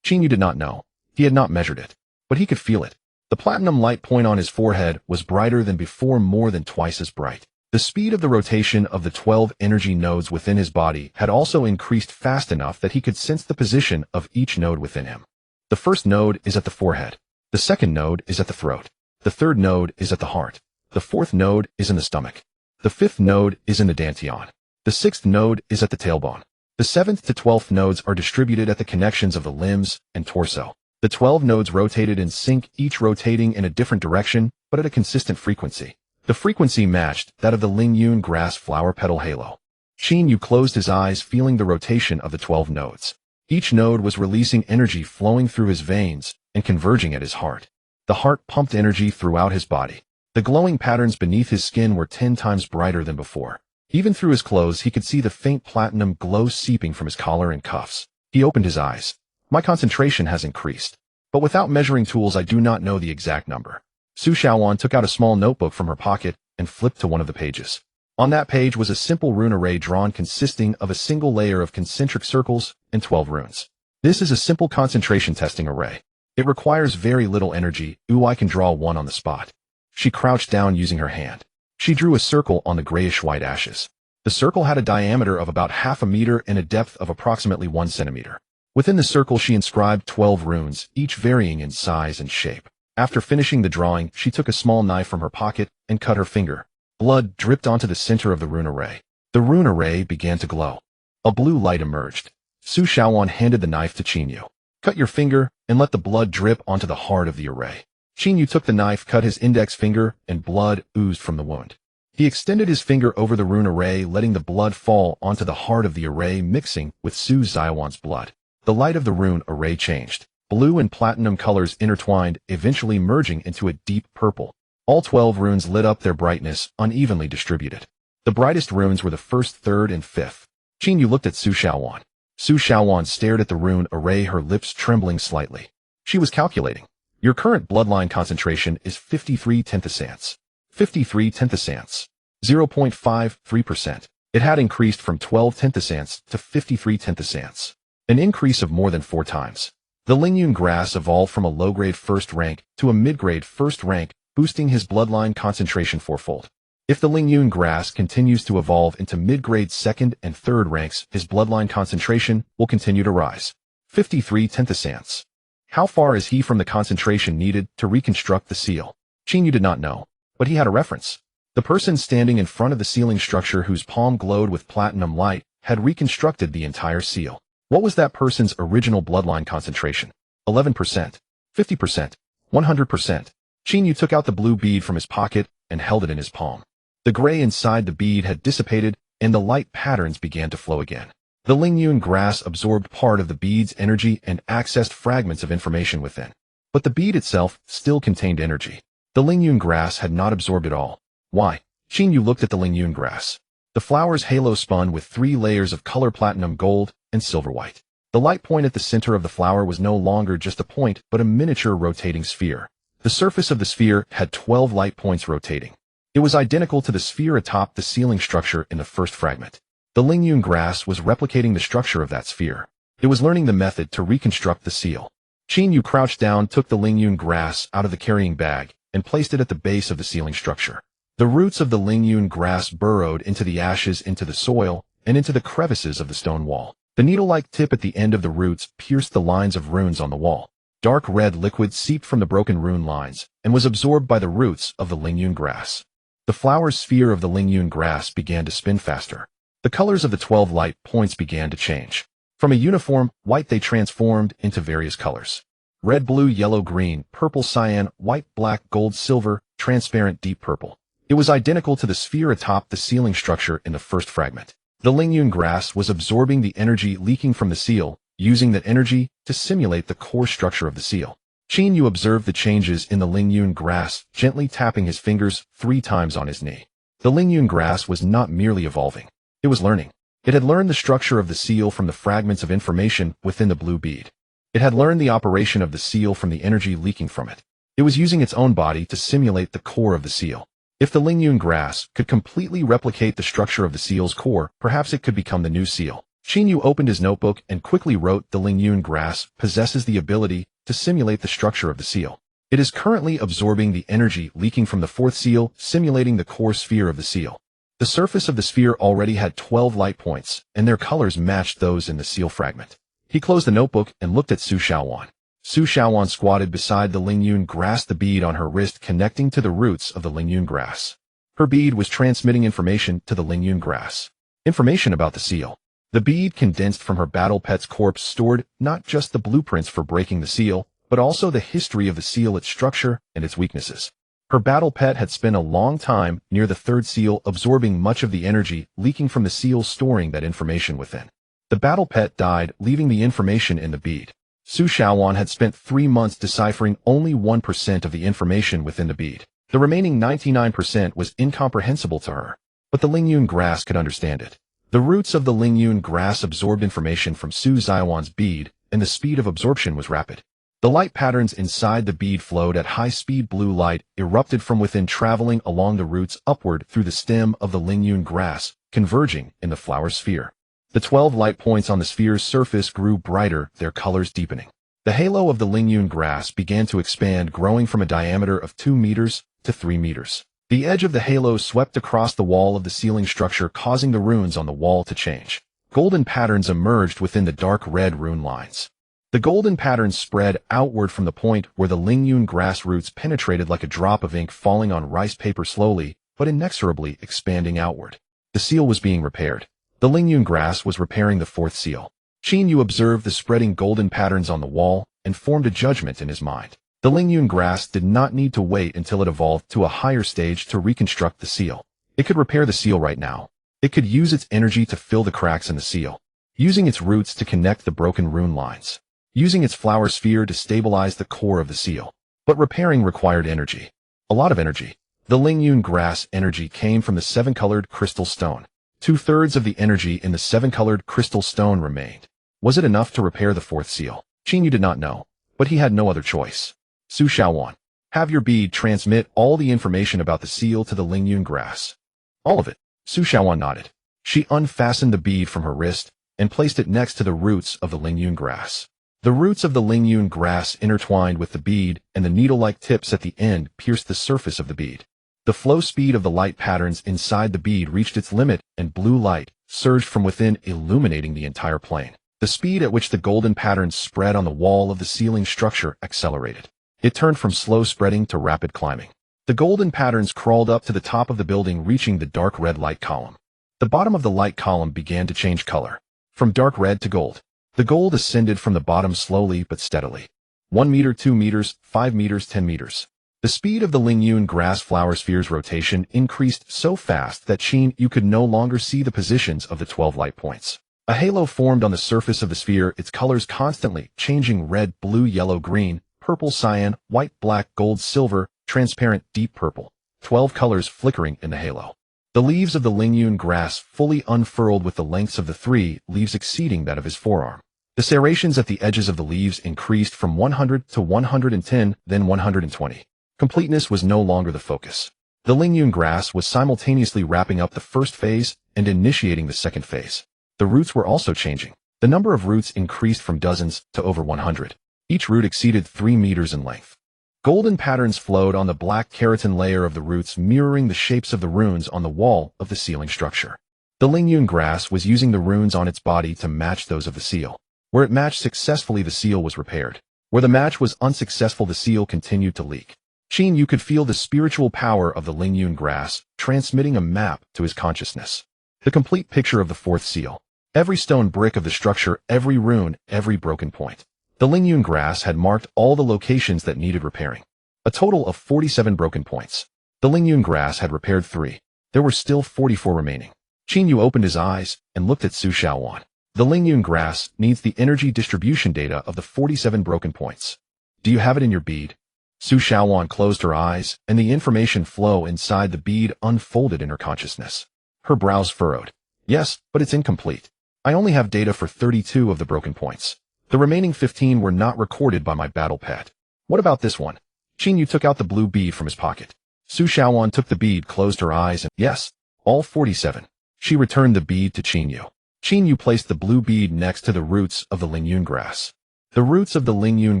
Chinyu did not know. He had not measured it. But he could feel it. The platinum light point on his forehead was brighter than before, more than twice as bright. The speed of the rotation of the 12 energy nodes within his body had also increased fast enough that he could sense the position of each node within him. The first node is at the forehead. The second node is at the throat. The third node is at the heart. The fourth node is in the stomach. The fifth node is in the dantian. The sixth node is at the tailbone. The 7th to 12th nodes are distributed at the connections of the limbs and torso. The 12 nodes rotated in sync, each rotating in a different direction, but at a consistent frequency. The frequency matched that of the Lingyun grass flower petal halo. Chinyu closed his eyes, feeling the rotation of the 12 nodes. Each node was releasing energy flowing through his veins and converging at his heart. The heart pumped energy throughout his body. The glowing patterns beneath his skin were 10 times brighter than before. Even through his clothes, he could see the faint platinum glow seeping from his collar and cuffs. He opened his eyes. My concentration has increased. But without measuring tools, I do not know the exact number. Su Shaowan took out a small notebook from her pocket and flipped to one of the pages. On that page was a simple rune array drawn consisting of a single layer of concentric circles and 12 runes. This is a simple concentration testing array. It requires very little energy. I can draw one on the spot. She crouched down using her hand. She drew a circle on the grayish-white ashes. The circle had a diameter of about half a meter and a depth of approximately 1 centimeter. Within the circle, she inscribed 12 runes, each varying in size and shape. After finishing the drawing, she took a small knife from her pocket and cut her finger. Blood dripped onto the center of the rune array. The rune array began to glow. A blue light emerged. Su Shaowan handed the knife to Chinyu. Cut your finger and let the blood drip onto the heart of the array. Chinyu took the knife, cut his index finger, and blood oozed from the wound. He extended his finger over the rune array, letting the blood fall onto the heart of the array, mixing with Su Xiaowan's blood. The light of the rune array changed. Blue and platinum colors intertwined, eventually merging into a deep purple. All 12 runes lit up, their brightness unevenly distributed. The brightest runes were the first, third, and fifth. Chinyu looked at Su Shaowan. Su Shaowan stared at the rune array, her lips trembling slightly. She was calculating. Your current bloodline concentration is 53 tinthasants. 53 tinthasants. 0.53%. It had increased from 12 tinthasants to 53 tinthasants. An increase of more than 4 times. The Lingyun grass evolved from a low-grade first rank to a mid-grade first rank, boosting his bloodline concentration 4-fold. If the Lingyun grass continues to evolve into mid-grade second and third ranks, his bloodline concentration will continue to rise. 53 tinthasants. How far is he from the concentration needed to reconstruct the seal? Chinyu did not know, but he had a reference. The person standing in front of the sealing structure, whose palm glowed with platinum light, had reconstructed the entire seal. What was that person's original bloodline concentration? 11%. 50%, 100%. Qingyu took out the blue bead from his pocket and held it in his palm. The gray inside the bead had dissipated, and the light patterns began to flow again. The Lingyun grass absorbed part of the bead's energy and accessed fragments of information within. But the bead itself still contained energy. The Lingyun grass had not absorbed it all. Why? Qingyu looked at the Lingyun grass. The flower's halo spun with 3 layers of color platinum gold and silver white. The light point at the center of the flower was no longer just a point, but a miniature rotating sphere. The surface of the sphere had 12 light points rotating. It was identical to the sphere atop the ceiling structure in the first fragment. The Lingyun grass was replicating the structure of that sphere. It was learning the method to reconstruct the seal. Qingyu crouched down, took the Lingyun grass out of the carrying bag, and placed it at the base of the ceiling structure. The roots of the Lingyun grass burrowed into the ashes, into the soil, and into the crevices of the stone wall. The needle-like tip at the end of the roots pierced the lines of runes on the wall. Dark red liquid seeped from the broken rune lines, and was absorbed by the roots of the Lingyun grass. The flower sphere of the Lingyun grass began to spin faster. The colors of the 12 light points began to change. From a uniform white they transformed into various colors. Red, blue, yellow, green, purple, cyan, white, black, gold, silver, transparent, deep purple. It was identical to the sphere atop the ceiling structure in the first fragment. The Lingyun grass was absorbing the energy leaking from the seal, using that energy to simulate the core structure of the seal. Qingyu observed the changes in the Lingyun grass, gently tapping his fingers 3 times on his knee. The Lingyun grass was not merely evolving. It was learning. It had learned the structure of the seal from the fragments of information within the blue bead. It had learned the operation of the seal from the energy leaking from it. It was using its own body to simulate the core of the seal. If the Lingyun grass could completely replicate the structure of the seal's core, perhaps it could become the new seal. Qingyu opened his notebook and quickly wrote, "The Lingyun grass possesses the ability to simulate the structure of the seal. It is currently absorbing the energy leaking from the 4th seal, simulating the core sphere of the seal." The surface of the sphere already had 12 light points, and their colors matched those in the seal fragment. He closed the notebook and looked at Su Xiaowan. Su Xiaowan squatted beside the Lingyun grass, the bead on her wrist connecting to the roots of the Lingyun grass. Her bead was transmitting information to the Lingyun grass. Information about the seal. The bead condensed from her battle pet's corpse stored not just the blueprints for breaking the seal, but also the history of the seal, its structure, and its weaknesses. Her battle pet had spent a long time near the 3rd seal, absorbing much of the energy leaking from the seal, storing that information within. The battle pet died, leaving the information in the bead. Su Xiaowan had spent 3 months deciphering only 1% of the information within the bead. The remaining 99% was incomprehensible to her. But the Lingyun grass could understand it. The roots of the Lingyun grass absorbed information from Su Xiaowan's bead, and the speed of absorption was rapid. The light patterns inside the bead flowed at high speed. Blue light erupted from within, traveling along the roots upward through the stem of the Lingyun grass, converging in the flower sphere. The 12 light points on the sphere's surface grew brighter, their colors deepening. The halo of the Lingyun grass began to expand, growing from a diameter of 2 meters to 3 meters. The edge of the halo swept across the wall of the ceiling structure, causing the runes on the wall to change. Golden patterns emerged within the dark red rune lines. The golden patterns spread outward from the point where the Lingyun grass roots penetrated, like a drop of ink falling on rice paper, slowly but inexorably expanding outward. The seal was being repaired. The Lingyun grass was repairing the 4th seal. Qingyu observed the spreading golden patterns on the wall and formed a judgment in his mind. The Lingyun grass did not need to wait until it evolved to a higher stage to reconstruct the seal. It could repair the seal right now. It could use its energy to fill the cracks in the seal, using its roots to connect the broken rune lines, using its flower sphere to stabilize the core of the seal. But repairing required energy. A lot of energy. The Lingyun grass energy came from the 7-colored crystal stone. 2/3 of the energy in the 7-colored crystal stone remained. Was it enough to repair the 4th seal? Qingyu did not know, but he had no other choice. Su Xiaowan, have your bead transmit all the information about the seal to the Lingyun grass. All of it. Su Xiaowan nodded. She unfastened the bead from her wrist and placed it next to the roots of the Lingyun grass. The roots of the Lingyun grass intertwined with the bead, and the needle-like tips at the end pierced the surface of the bead. The flow speed of the light patterns inside the bead reached its limit, and blue light surged from within, illuminating the entire plane. The speed at which the golden patterns spread on the wall of the ceiling structure accelerated. It turned from slow spreading to rapid climbing. The golden patterns crawled up to the top of the building, reaching the dark red light column. The bottom of the light column began to change color, from dark red to gold. The gold ascended from the bottom slowly but steadily. 1 meter, 2 meters, 5 meters, 10 meters. The speed of the Lingyun grass flower sphere's rotation increased so fast that you could no longer see the positions of the 12 light points. A halo formed on the surface of the sphere, its colors constantly changing: red, blue, yellow, green, purple, cyan, white, black, gold, silver, transparent, deep purple. 12 colors flickering in the halo. The leaves of the Lingyun grass fully unfurled, with the lengths of the 3 leaves exceeding that of his forearm. The serrations at the edges of the leaves increased from 100 to 110, then 120. Completeness was no longer the focus. The Lingyun grass was simultaneously wrapping up the first phase and initiating the second phase. The roots were also changing. The number of roots increased from dozens to over 100. Each root exceeded 3 meters in length. Golden patterns flowed on the black keratin layer of the roots, mirroring the shapes of the runes on the wall of the sealing structure. The Lingyun grass was using the runes on its body to match those of the seal. Where it matched successfully, the seal was repaired. Where the match was unsuccessful, the seal continued to leak. You could feel the spiritual power of the Lingyun grass, transmitting a map to his consciousness. The complete picture of the fourth seal. Every stone brick of the structure, every rune, every broken point. The Lingyun grass had marked all the locations that needed repairing. A total of 47 broken points. The Lingyun grass had repaired 3. There were still 44 remaining. Qin Yu opened his eyes and looked at Su Xiaowan. The Lingyun grass needs the energy distribution data of the 47 broken points. Do you have it in your bead? Su Xiaowan closed her eyes, and the information flow inside the bead unfolded in her consciousness. Her brows furrowed. Yes, but it's incomplete. I only have data for 32 of the broken points. The remaining 15 were not recorded by my battle pet. What about this one? Qin Yu took out the blue bead from his pocket. Su Xiaowan took the bead, closed her eyes, and yes, all 47. She returned the bead to Qin Yu. Qin Yu placed the blue bead next to the roots of the Lingyun grass. The roots of the Lingyun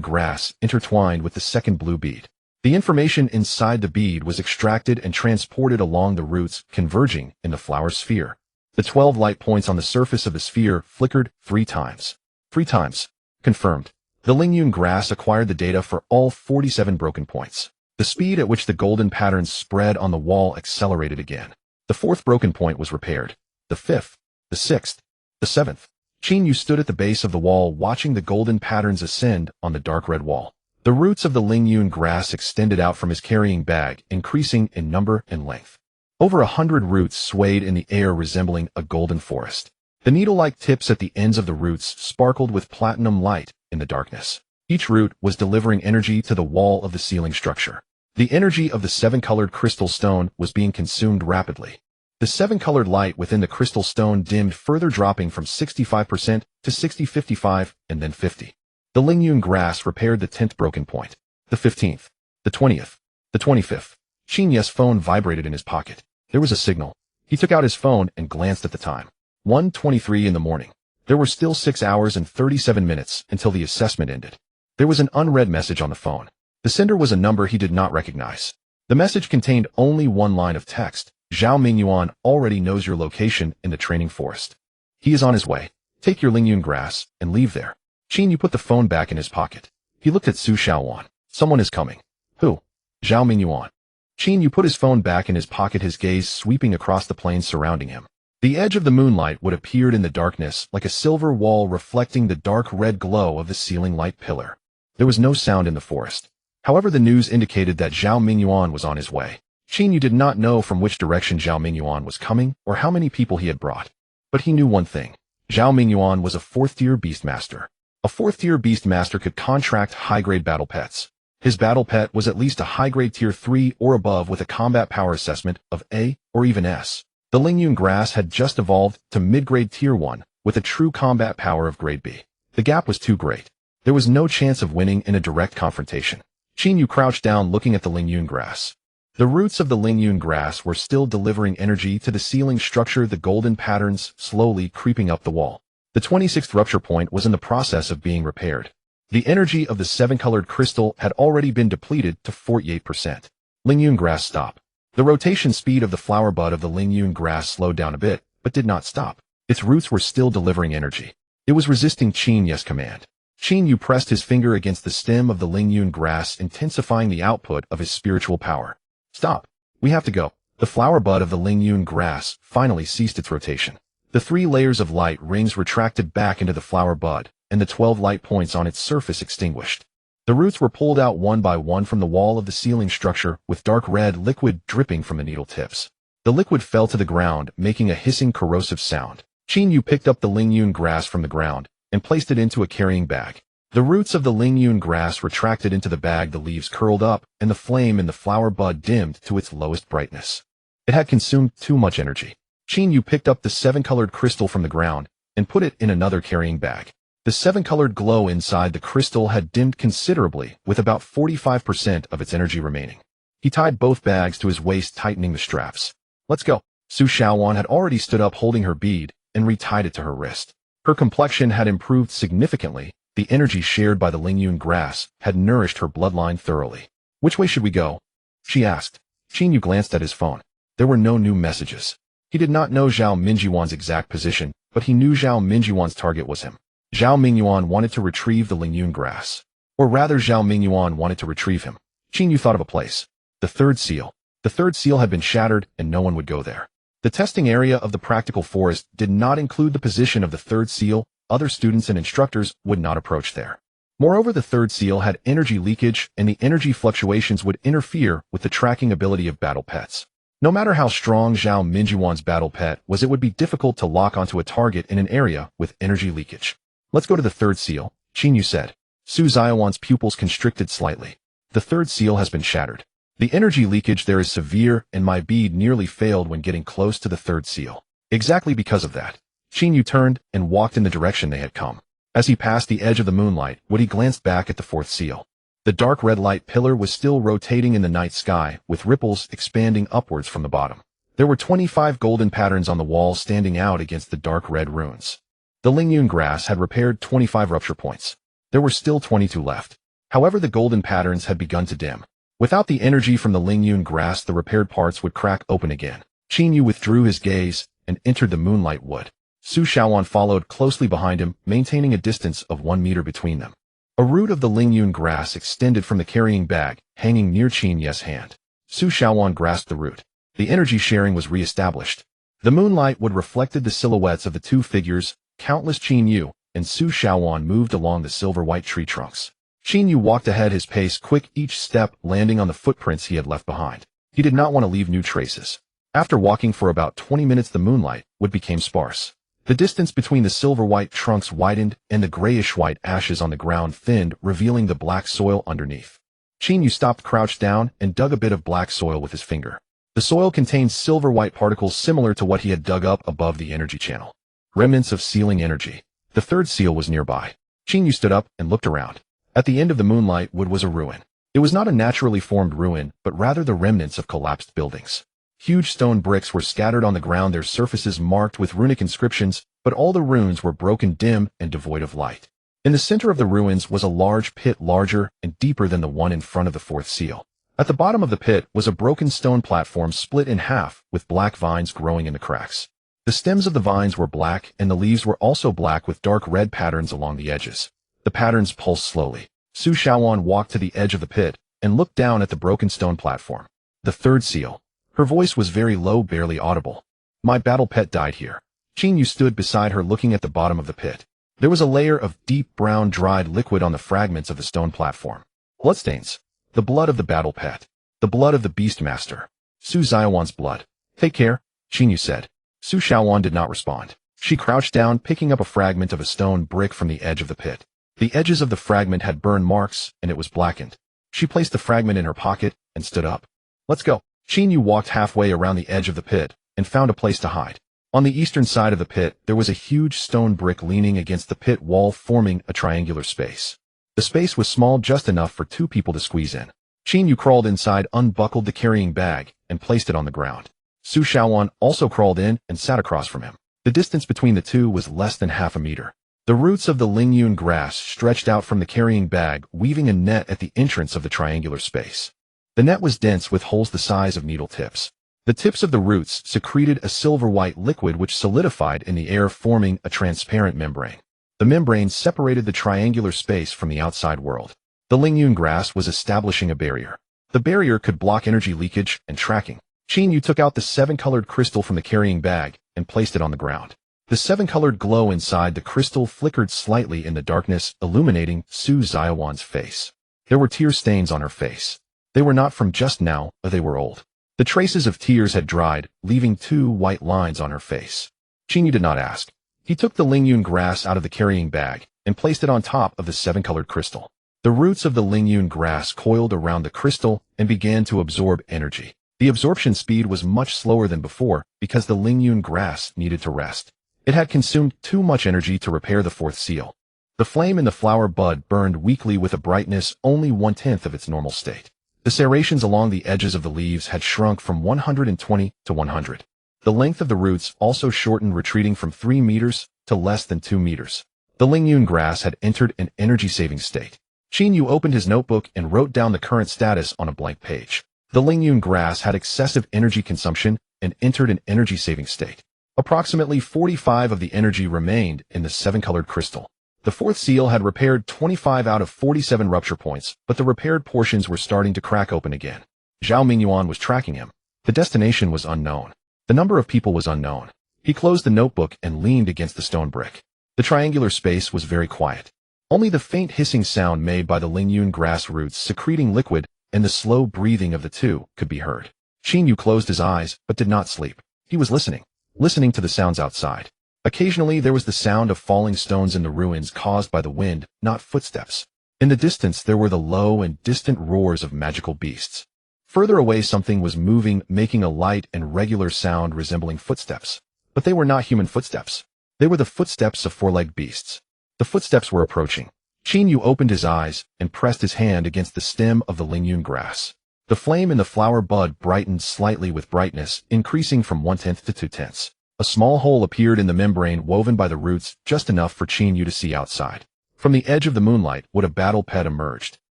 grass intertwined with the second blue bead. The information inside the bead was extracted and transported along the roots, converging in the flower sphere. The 12 light points on the surface of the sphere flickered 3 times. 3 times. Confirmed. The Lingyun grass acquired the data for all 47 broken points. The speed at which the golden patterns spread on the wall accelerated again. The 4th broken point was repaired. The 5th. The 6th. The 7th. Qin Yu stood at the base of the wall, watching the golden patterns ascend on the dark red wall. The roots of the Lingyun grass extended out from his carrying bag, increasing in number and length. Over 100 roots swayed in the air, resembling a golden forest. The needle-like tips at the ends of the roots sparkled with platinum light in the darkness. Each root was delivering energy to the wall of the sealing structure. The energy of the 7-colored crystal stone was being consumed rapidly. The 7-colored light within the crystal stone dimmed further, dropping from 65% to 60, 55, and then 50. The Lingyun grass repaired the 10th broken point, the 15th, the 20th, the 25th. Qin Yu's phone vibrated in his pocket. There was a signal. He took out his phone and glanced at the time. 1:23 in the morning. There were still 6 hours and 37 minutes until the assessment ended. There was an unread message on the phone. The sender was a number he did not recognize. The message contained only one line of text. Zhao Mingyuan already knows your location in the training forest. He is on his way. Take your Lingyun grass and leave there. Qin Yu put the phone back in his pocket. He looked at Su Xiaowan. Someone is coming. Who? Zhao Mingyuan. Qin Yu put his phone back in his pocket, his gaze sweeping across the plains surrounding him. The edge of the moonlight would appear in the darkness like a silver wall, reflecting the dark red glow of the ceiling light pillar. There was no sound in the forest. However, the news indicated that Zhao Mingyuan was on his way. Qin Yu did not know from which direction Zhao Mingyuan was coming or how many people he had brought. But he knew one thing. Zhao Mingyuan was a 4th-tier beastmaster. A 4th-tier beastmaster could contract high-grade battle pets. His battle pet was at least a high-grade tier 3 or above with a combat power assessment of A or even S. The Lingyun grass had just evolved to mid-grade tier 1 with a true combat power of grade B. The gap was too great. There was no chance of winning in a direct confrontation. Qin Yu crouched down, looking at the Lingyun grass. The roots of the Lingyun grass were still delivering energy to the ceiling structure, the golden patterns slowly creeping up the wall. The 26th rupture point was in the process of being repaired. The energy of the 7-colored crystal had already been depleted to 48%. Lingyun grass stop. The rotation speed of the flower bud of the Lingyun grass slowed down a bit, but did not stop. Its roots were still delivering energy. It was resisting Qin Yu's command. Qin Yu pressed his finger against the stem of the Lingyun grass, intensifying the output of his spiritual power. Stop. We have to go. The flower bud of the Lingyun grass finally ceased its rotation. The 3 layers of light rings retracted back into the flower bud, and the 12 light points on its surface extinguished. The roots were pulled out one by one from the wall of the ceiling structure, with dark red liquid dripping from the needle tips. The liquid fell to the ground, making a hissing, corrosive sound. Qin Yu picked up the Lingyun grass from the ground and placed it into a carrying bag. The roots of the Lingyun grass retracted into the bag, the leaves curled up, and the flame in the flower bud dimmed to its lowest brightness. It had consumed too much energy. Qin Yu picked up the 7-colored crystal from the ground and put it in another carrying bag. The 7-colored glow inside the crystal had dimmed considerably, with about 45% of its energy remaining. He tied both bags to his waist, tightening the straps. Let's go. Su Xiaowan had already stood up holding her bead and retied it to her wrist. Her complexion had improved significantly. The energy shared by the Lingyun grass had nourished her bloodline thoroughly. Which way should we go? She asked. Qin Yu glanced at his phone. There were no new messages. He did not know Zhao Mingyuan's exact position, but he knew Zhao Mingyuan's target was him. Zhao Mingyuan wanted to retrieve the Lingyun grass. Or rather, Zhao Mingyuan wanted to retrieve him. Qin Yu thought of a place. The third seal. The third seal had been shattered, and no one would go there. The testing area of the practical forest did not include the position of the third seal. Other students and instructors would not approach there. Moreover, the third seal had energy leakage, and the energy fluctuations would interfere with the tracking ability of battle pets. No matter how strong Zhao Mingyuan's battle pet was, it would be difficult to lock onto a target in an area with energy leakage. Let's go to the third seal, Qin Yu said. Su Xiaowan's pupils constricted slightly. The third seal has been shattered. The energy leakage there is severe, and my bead nearly failed when getting close to the third seal. Exactly because of that, Qin Yu turned and walked in the direction they had come. As he passed the edge of the moonlight, he glanced back at the fourth seal. The dark red light pillar was still rotating in the night sky, with ripples expanding upwards from the bottom. There were 25 golden patterns on the wall standing out against the dark red runes. The Lingyun grass had repaired 25 rupture points. There were still 22 left. However, the golden patterns had begun to dim. Without the energy from the Lingyun grass, the repaired parts would crack open again. Qin Yu withdrew his gaze and entered the moonlight wood. Su Xiaowan followed closely behind him, maintaining a distance of 1 meter between them. A root of the Lingyun grass extended from the carrying bag, hanging near Qin Yu's hand. Su Xiaowan grasped the root. The energy sharing was re-established. The moonlight would reflected the silhouettes of the two figures. Countless Qin Yu and Su Xiaowan moved along the silver-white tree trunks. Qin Yu walked ahead, his pace quick, each step landing on the footprints he had left behind. He did not want to leave new traces. After walking for about 20 minutes, the moonlight became sparse. The distance between the silver-white trunks widened, and the grayish-white ashes on the ground thinned, revealing the black soil underneath. Qin Yu stopped, crouched down, and dug a bit of black soil with his finger. The soil contained silver-white particles similar to what he had dug up above the energy channel. Remnants of sealing energy. The third seal was nearby. Qin Yu stood up and looked around. At the end of the moonlight wood was a ruin. It was not a naturally formed ruin, but rather the remnants of collapsed buildings. Huge stone bricks were scattered on the ground, their surfaces marked with runic inscriptions, but all the runes were broken, dim, and devoid of light. In the center of the ruins was a large pit, larger and deeper than the one in front of the fourth seal. At the bottom of the pit was a broken stone platform split in half, with black vines growing in the cracks. The stems of the vines were black, and the leaves were also black with dark red patterns along the edges. The patterns pulsed slowly. Su Xiaowan walked to the edge of the pit and looked down at the broken stone platform. The third seal. Her voice was very low, barely audible. My battle pet died here. Qin Yu stood beside her, looking at the bottom of the pit. There was a layer of deep brown dried liquid on the fragments of the stone platform. Bloodstains. The blood of the battle pet. The blood of the Beastmaster. Su Xiaowan's blood. Take care, Qin Yu said. Su Xiaowan did not respond. She crouched down, picking up a fragment of a stone brick from the edge of the pit. The edges of the fragment had burn marks, and it was blackened. She placed the fragment in her pocket and stood up. Let's go. Qin Yu walked halfway around the edge of the pit and found a place to hide. On the eastern side of the pit, there was a huge stone brick leaning against the pit wall, forming a triangular space. The space was small, just enough for 2 people to squeeze in. Qin Yu crawled inside, unbuckled the carrying bag, and placed it on the ground. Su Xiaowan also crawled in and sat across from him. The distance between the two was less than half a meter. The roots of the Lingyun grass stretched out from the carrying bag, weaving a net at the entrance of the triangular space. The net was dense, with holes the size of needle tips. The tips of the roots secreted a silver-white liquid which solidified in the air, forming a transparent membrane. The membrane separated the triangular space from the outside world. The Lingyun grass was establishing a barrier. The barrier could block energy leakage and tracking. Qin Yu took out the 7-colored crystal from the carrying bag and placed it on the ground. The 7-colored glow inside the crystal flickered slightly in the darkness, illuminating Su Xiaowan's face. There were tear stains on her face. They were not from just now, but they were old. The traces of tears had dried, leaving 2 white lines on her face. Qingyu did not ask. He took the Lingyun grass out of the carrying bag and placed it on top of the 7-colored crystal. The roots of the Lingyun grass coiled around the crystal and began to absorb energy. The absorption speed was much slower than before because the Lingyun grass needed to rest. It had consumed too much energy to repair the 4th seal. The flame in the flower bud burned weakly with a brightness only 1/10 of its normal state. The serrations along the edges of the leaves had shrunk from 120 to 100. The length of the roots also shortened, retreating from 3 meters to less than 2 meters. The Lingyun grass had entered an energy-saving state. Qingyu opened his notebook and wrote down the current status on a blank page. The Lingyun grass had excessive energy consumption and entered an energy-saving state. Approximately 45 of the energy remained in the 7-colored crystal. The 4th seal had repaired 25 out of 47 rupture points, but the repaired portions were starting to crack open again. Zhao Mingyuan was tracking him. The destination was unknown. The number of people was unknown. He closed the notebook and leaned against the stone brick. The triangular space was very quiet. Only the faint hissing sound made by the Lingyun grass roots secreting liquid and the slow breathing of the 2 could be heard. Qingyu closed his eyes but did not sleep. He was listening to the sounds outside. Occasionally there was the sound of falling stones in the ruins caused by the wind, not footsteps. In the distance there were the low and distant roars of magical beasts. Further away something was moving, making a light and regular sound resembling footsteps. But they were not human footsteps. They were the footsteps of 4-legged beasts. The footsteps were approaching. Qingyu opened his eyes and pressed his hand against the stem of the Lingyun grass. The flame in the flower bud brightened slightly with brightness, increasing from 1/10 to 2/10. A small hole appeared in the membrane woven by the roots, just enough for Qingyu to see outside. From the edge of the moonlight, what a battle pet emerged.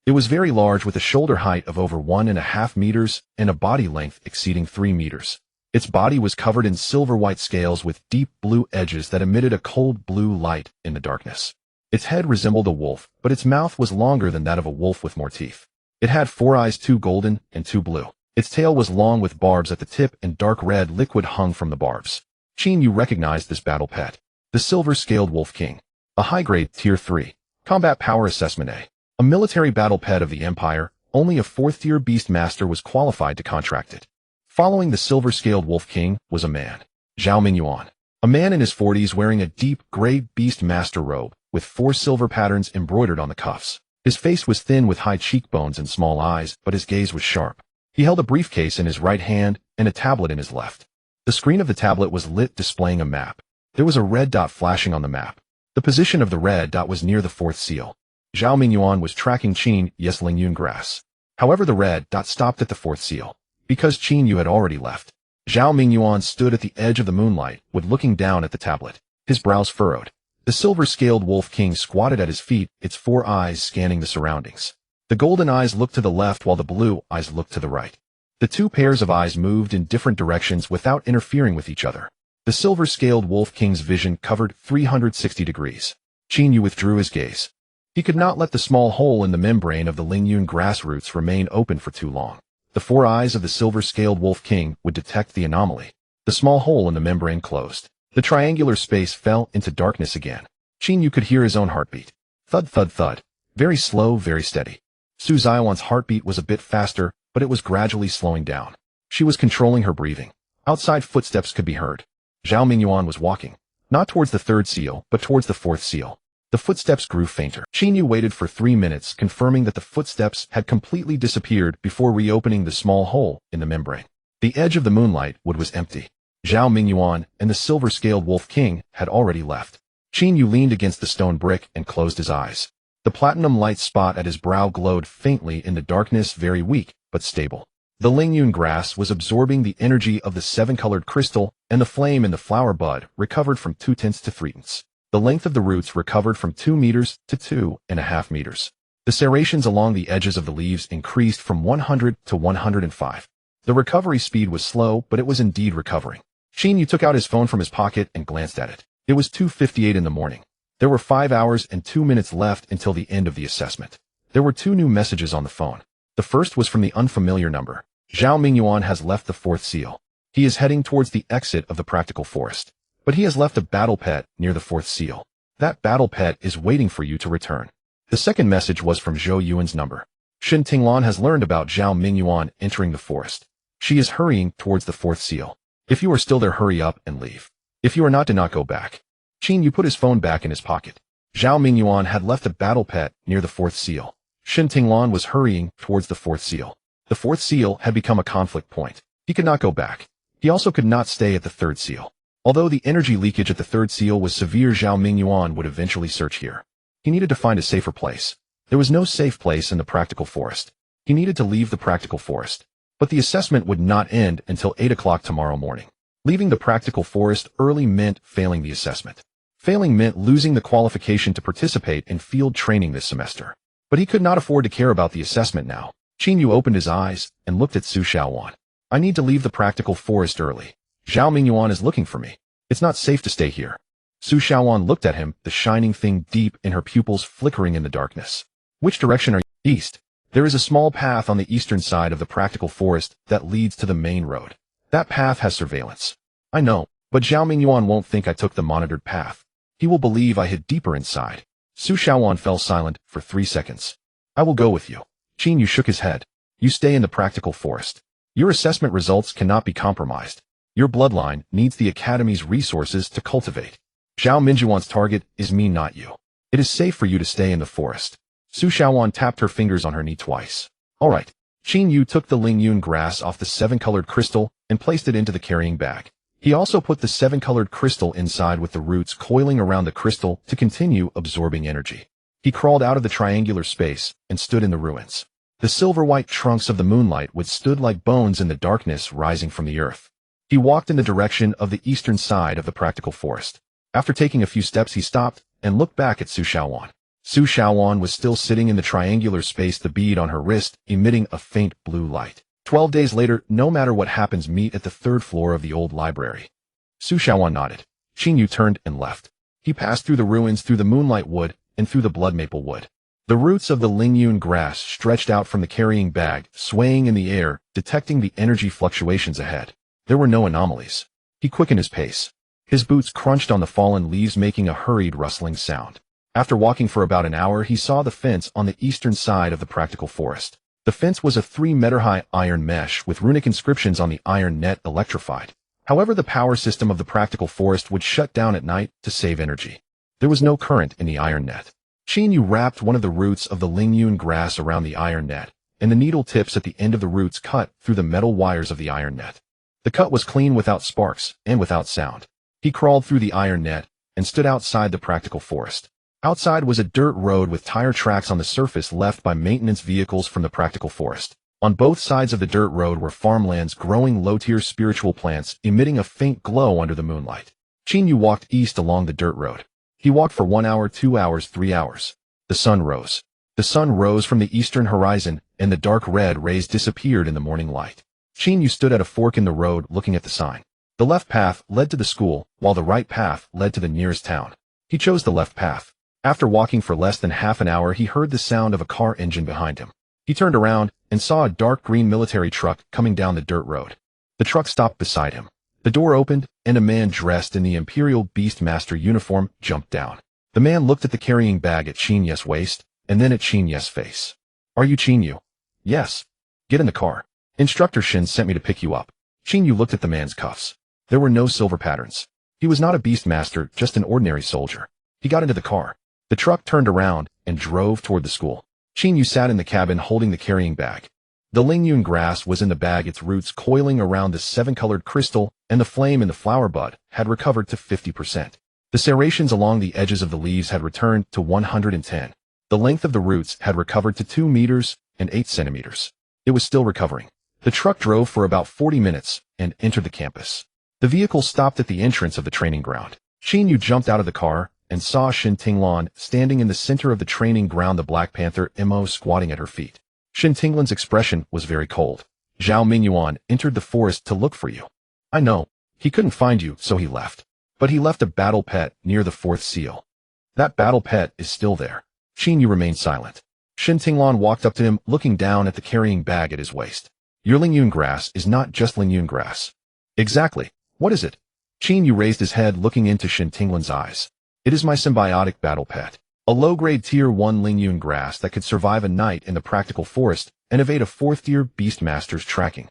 It was very large, with a shoulder height of over 1.5 meters and a body length exceeding 3 meters. Its body was covered in silver-white scales with deep blue edges that emitted a cold blue light in the darkness. Its head resembled a wolf, but its mouth was longer than that of a wolf with more teeth. It had 4 eyes, 2 golden and 2 blue. Its tail was long with barbs at the tip, and dark red liquid hung from the barbs. Qingyu recognized this battle pet. The Silver-Scaled Wolf King. A high-grade Tier 3. Combat Power Assessment A. A military battle pet of the Empire. Only a 4th-tier Beast Master was qualified to contract it. Following the Silver-Scaled Wolf King was a man. Zhao Mingyuan. A man in his 40s wearing a deep gray Beast Master robe, with 4 silver patterns embroidered on the cuffs. His face was thin with high cheekbones and small eyes, but his gaze was sharp. He held a briefcase in his right hand and a tablet in his left. The screen of the tablet was lit, displaying a map. There was a red dot flashing on the map. The position of the red dot was near the 4th seal. Zhao Mingyuan was tracking Qing's Lingyun grass. However, the red dot stopped at the 4th seal. Because Qingyu had already left. Zhao Mingyuan stood at the edge of the moonlight, looking down at the tablet. His brows furrowed. The Silver-Scaled Wolf King squatted at his feet, its 4 eyes scanning the surroundings. The golden eyes looked to the left while the blue eyes looked to the right. The 2 pairs of eyes moved in different directions without interfering with each other. The Silver-Scaled Wolf King's vision covered 360 degrees. Qingyu withdrew his gaze. He could not let the small hole in the membrane of the Lingyun grass roots remain open for too long. The 4 eyes of the Silver-Scaled Wolf King would detect the anomaly. The small hole in the membrane closed. The triangular space fell into darkness again. Qingyu could hear his own heartbeat. Thud, thud, thud. Very slow, very steady. Su Zaiwan's heartbeat was a bit faster, but it was gradually slowing down. She was controlling her breathing. Outside footsteps could be heard. Zhao Mingyuan was walking, not towards the 3rd seal, but towards the 4th seal. The footsteps grew fainter. Qingyu waited for 3 minutes, confirming that the footsteps had completely disappeared before reopening the small hole in the membrane. The edge of the moonlight was empty. Zhao Mingyuan and the Silver-Scaled Wolf King had already left. Qingyu leaned against the stone brick and closed his eyes. The platinum light spot at his brow glowed faintly in the darkness, very weak, but stable. The Lingyun grass was absorbing the energy of the 7-colored crystal, and the flame in the flower bud recovered from 2/10 to 3/10. The length of the roots recovered from 2 meters to 2.5 meters. The serrations along the edges of the leaves increased from 100 to 105. The recovery speed was slow, but it was indeed recovering. Qingyu took out his phone from his pocket and glanced at it. It was 2:58 in the morning. There were 5 hours and 2 minutes left until the end of the assessment. There were 2 new messages on the phone. The first was from the unfamiliar number. Zhao Mingyuan has left the 4th seal. He is heading towards the exit of the practical forest. But he has left a battle pet near the 4th seal. That battle pet is waiting for you to return. The second message was from Zhou Yuan's number. Shin Tinglan has learned about Zhao Mingyuan entering the forest. She is hurrying towards the fourth seal. If you are still there, hurry up and leave. If you are not, do not go back. Qin Yu put his phone back in his pocket. Zhao Mingyuan had left a battle pet near the fourth seal. Shin Tinglan was hurrying towards the fourth seal. The fourth seal had become a conflict point. He could not go back. He also could not stay at the third seal. Although the energy leakage at the third seal was severe, Zhao Mingyuan would eventually search here. He needed to find a safer place. There was no safe place in the practical forest. He needed to leave the practical forest. But the assessment would not end until 8 o'clock tomorrow morning. Leaving the practical forest early meant failing the assessment. Failing meant losing the qualification to participate in field training this semester. But he could not afford to care about the assessment now. Qin Yu opened his eyes and looked at Su Xiaowan. I need to leave the practical forest early. Zhao Mingyuan is looking for me. It's not safe to stay here. Su Xiaowan looked at him, the shining thing deep in her pupils flickering in the darkness. Which direction are you? East. There is a small path on the eastern side of the practical forest that leads to the main road. That path has surveillance. I know, but Zhao Mingyuan won't think I took the monitored path. He will believe I hid deeper inside. Su Xiaowan fell silent for 3 seconds. I will go with you. Qin Yu shook his head. You stay in the practical forest. Your assessment results cannot be compromised. Your bloodline needs the Academy's resources to cultivate. Zhao Mingyuan's target is me, not you. It is safe for you to stay in the forest. Su Xiaowan tapped her fingers on her knee twice. All right. Qin Yu took the Lingyun grass off the 7-colored crystal and placed it into the carrying bag. He also put the 7-colored crystal inside with the roots coiling around the crystal to continue absorbing energy. He crawled out of the triangular space and stood in the ruins. The silver-white trunks of the moonlight would stood like bones in the darkness rising from the earth. He walked in the direction of the eastern side of the practical forest. After taking a few steps, he stopped and looked back at Su Xiaowan. Su Xiaowan was still sitting in the triangular space, the bead on her wrist emitting a faint blue light. 12 days later, no matter what happens, meet at the 3rd floor of the old library. Su Xiaowan nodded. Qin Yu turned and left. He passed through the ruins, through the moonlight wood, and through the blood maple wood. The roots of the Lingyun grass stretched out from the carrying bag, swaying in the air, detecting the energy fluctuations ahead. There were no anomalies. He quickened his pace. His boots crunched on the fallen leaves, making a hurried rustling sound. After walking for about an hour, he saw the fence on the eastern side of the practical forest. The fence was a 3-meter-high iron mesh with runic inscriptions on the iron net electrified. However, the power system of the practical forest would shut down at night to save energy. There was no current in the iron net. Qin Yu wrapped one of the roots of the Lingyun grass around the iron net, and the needle tips at the end of the roots cut through the metal wires of the iron net. The cut was clean, without sparks and without sound. He crawled through the iron net and stood outside the practical forest. Outside was a dirt road with tire tracks on the surface left by maintenance vehicles from the practical forest. On both sides of the dirt road were farmlands growing low-tier spiritual plants, emitting a faint glow under the moonlight. Qin Yu walked east along the dirt road. He walked for 1 hour, 2 hours, 3 hours. The sun rose. The sun rose from the eastern horizon, and the dark red rays disappeared in the morning light. Qin Yu stood at a fork in the road looking at the sign. The left path led to the school, while the right path led to the nearest town. He chose the left path. After walking for less than half an hour, he heard the sound of a car engine behind him. He turned around and saw a dark green military truck coming down the dirt road. The truck stopped beside him. The door opened, and a man dressed in the Imperial Beastmaster uniform jumped down. The man looked at the carrying bag at Qin Yu's waist, and then at Qin Yu's face. Are you Qin Yu? Yes. Get in the car. Instructor Shin sent me to pick you up. Qin Yu looked at the man's cuffs. There were no silver patterns. He was not a Beastmaster, just an ordinary soldier. He got into the car. The truck turned around and drove toward the school. Qin Yu sat in the cabin holding the carrying bag. The Lingyun grass was in the bag, its roots coiling around the 7-colored crystal, and the flame in the flower bud had recovered to 50%. The serrations along the edges of the leaves had returned to 110. The length of the roots had recovered to 2 meters and 8 centimeters. It was still recovering. The truck drove for about 40 minutes and entered the campus. The vehicle stopped at the entrance of the training ground. Qin Yu jumped out of the car and saw Shin Tinglan standing in the center of the training ground, the Black Panther Mo squatting at her feet. Shin Tinglan's expression was very cold. Zhao Mingyuan entered the forest to look for you. I know. He couldn't find you, so he left. But he left a battle pet near the 4th seal. That battle pet is still there. Qin Yu remained silent. Shin Tinglan walked up to him, looking down at the carrying bag at his waist. Your Lingyun grass is not just Lingyun grass. Exactly. What is it? Qin Yu raised his head, looking into Shin Tinglan's eyes. It is my symbiotic battle pet. A low-grade Tier 1 Lingyun grass that could survive a night in the practical forest and evade a 4th-tier Beastmaster's tracking.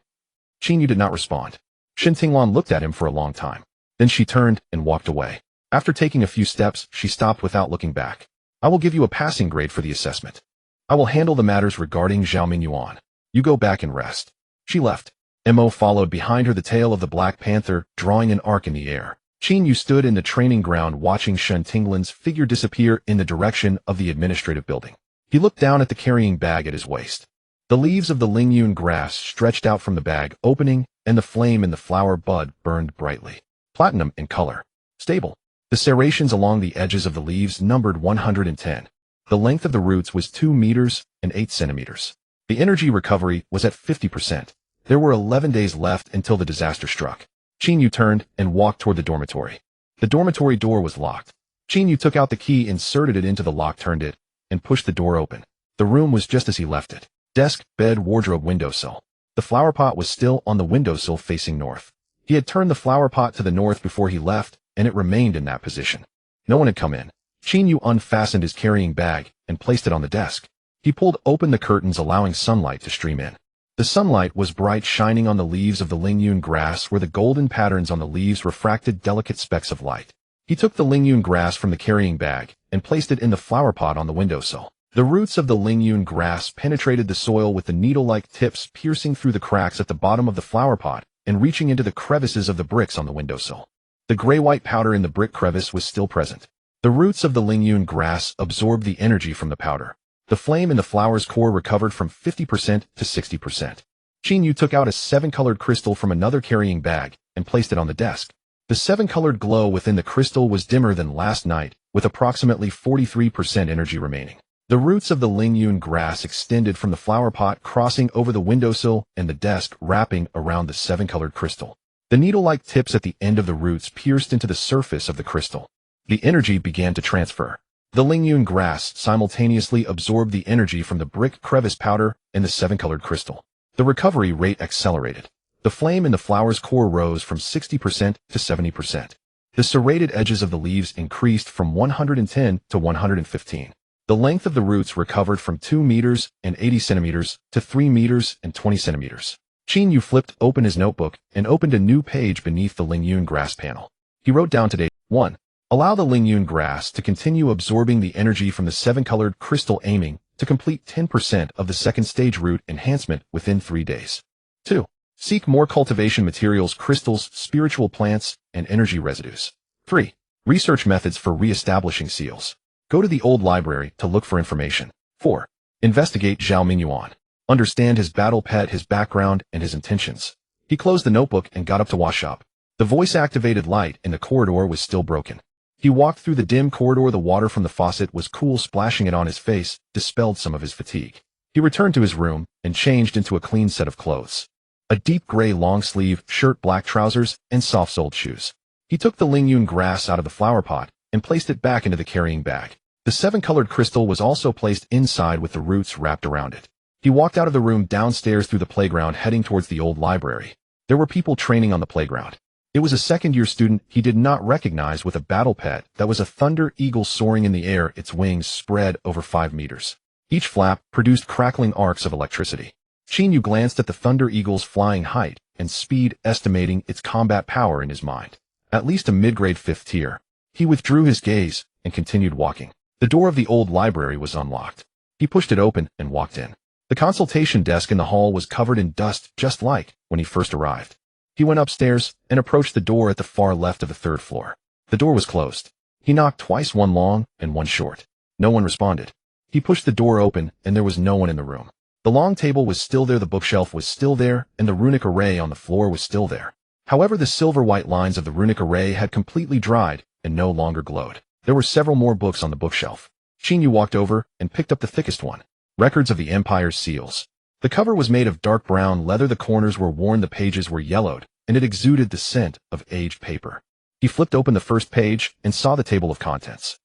Qingyu did not respond. Shen Tinglan looked at him for a long time. Then she turned and walked away. After taking a few steps, she stopped without looking back. I will give you a passing grade for the assessment. I will handle the matters regarding Zhao Mingyuan. You go back and rest. She left. Mo followed behind her, the tail of the Black Panther, drawing an arc in the air. Qingyu stood in the training ground watching Shen Tinglan's figure disappear in the direction of the administrative building. He looked down at the carrying bag at his waist. The leaves of the Lingyun grass stretched out from the bag opening, and the flame in the flower bud burned brightly. Platinum in color. Stable. The serrations along the edges of the leaves numbered 110. The length of the roots was 2 meters and 8 centimeters. The energy recovery was at 50%. There were 11 days left until the disaster struck. Qingyu turned and walked toward the dormitory. The dormitory door was locked. Qingyu took out the key, inserted it into the lock, turned it, and pushed the door open. The room was just as he left it. Desk, bed, wardrobe, windowsill. The flower pot was still on the windowsill facing north. He had turned the flower pot to the north before he left, and it remained in that position. No one had come in. Qingyu unfastened his carrying bag and placed it on the desk. He pulled open the curtains, allowing sunlight to stream in. The sunlight was bright, shining on the leaves of the Lingyun grass where the golden patterns on the leaves refracted delicate specks of light. He took the Lingyun grass from the carrying bag and placed it in the flower pot on the windowsill. The roots of the Lingyun grass penetrated the soil with the needle-like tips piercing through the cracks at the bottom of the flower pot and reaching into the crevices of the bricks on the windowsill. The gray-white powder in the brick crevice was still present. The roots of the Lingyun grass absorbed the energy from the powder. The flame in the flower's core recovered from 50% to 60%. Qingyu took out a 7-colored crystal from another carrying bag and placed it on the desk. The 7-colored glow within the crystal was dimmer than last night, with approximately 43% energy remaining. The roots of the Lingyun grass extended from the flower pot, crossing over the windowsill and the desk, wrapping around the 7-colored crystal. The needle-like tips at the end of the roots pierced into the surface of the crystal. The energy began to transfer. The Lingyun grass simultaneously absorbed the energy from the brick crevice powder and the 7-colored crystal. The recovery rate accelerated. The flame in the flower's core rose from 60% to 70%. The serrated edges of the leaves increased from 110 to 115. The length of the roots recovered from 2 meters and 80 centimeters to 3 meters and 20 centimeters. Qingyu flipped open his notebook and opened a new page beneath the Lingyun grass panel. He wrote down today, 1. Allow the Lingyun grass to continue absorbing the energy from the 7-colored crystal, aiming to complete 10% of the second stage root enhancement within 3 days. 2. Seek more cultivation materials, crystals, spiritual plants, and energy residues. 3. Research methods for re-establishing seals. Go to the old library to look for information. 4. Investigate Zhao Mingyuan. Understand his battle pet, his background, and his intentions. He closed the notebook and got up to wash up. The voice-activated light in the corridor was still broken. He walked through the dim corridor. The water from the faucet was cool, splashing it on his face dispelled some of his fatigue. He returned to his room and changed into a clean set of clothes. A deep gray long-sleeve shirt, black trousers, and soft-soled shoes. He took the Lingyun grass out of the flower pot and placed it back into the carrying bag. The 7-colored crystal was also placed inside with the roots wrapped around it. He walked out of the room, downstairs through the playground, heading towards the old library. There were people training on the playground. It was a second-year student he did not recognize with a battle pet that was a thunder eagle soaring in the air, its wings spread over 5 meters. Each flap produced crackling arcs of electricity. Qingyu glanced at the thunder eagle's flying height and speed, estimating its combat power in his mind. At least a mid-grade 5th tier. He withdrew his gaze and continued walking. The door of the old library was unlocked. He pushed it open and walked in. The consultation desk in the hall was covered in dust, just like when he first arrived. He went upstairs and approached the door at the far left of the 3rd floor. The door was closed. He knocked twice, one long and one short. No one responded. He pushed the door open and there was no one in the room. The long table was still there, the bookshelf was still there, and the runic array on the floor was still there. However, the silver-white lines of the runic array had completely dried and no longer glowed. There were several more books on the bookshelf. Qingyu walked over and picked up the thickest one. Records of the Empire's Seals. The cover was made of dark brown leather, the corners were worn, the pages were yellowed, and it exuded the scent of aged paper. He flipped open the first page and saw the table of contents.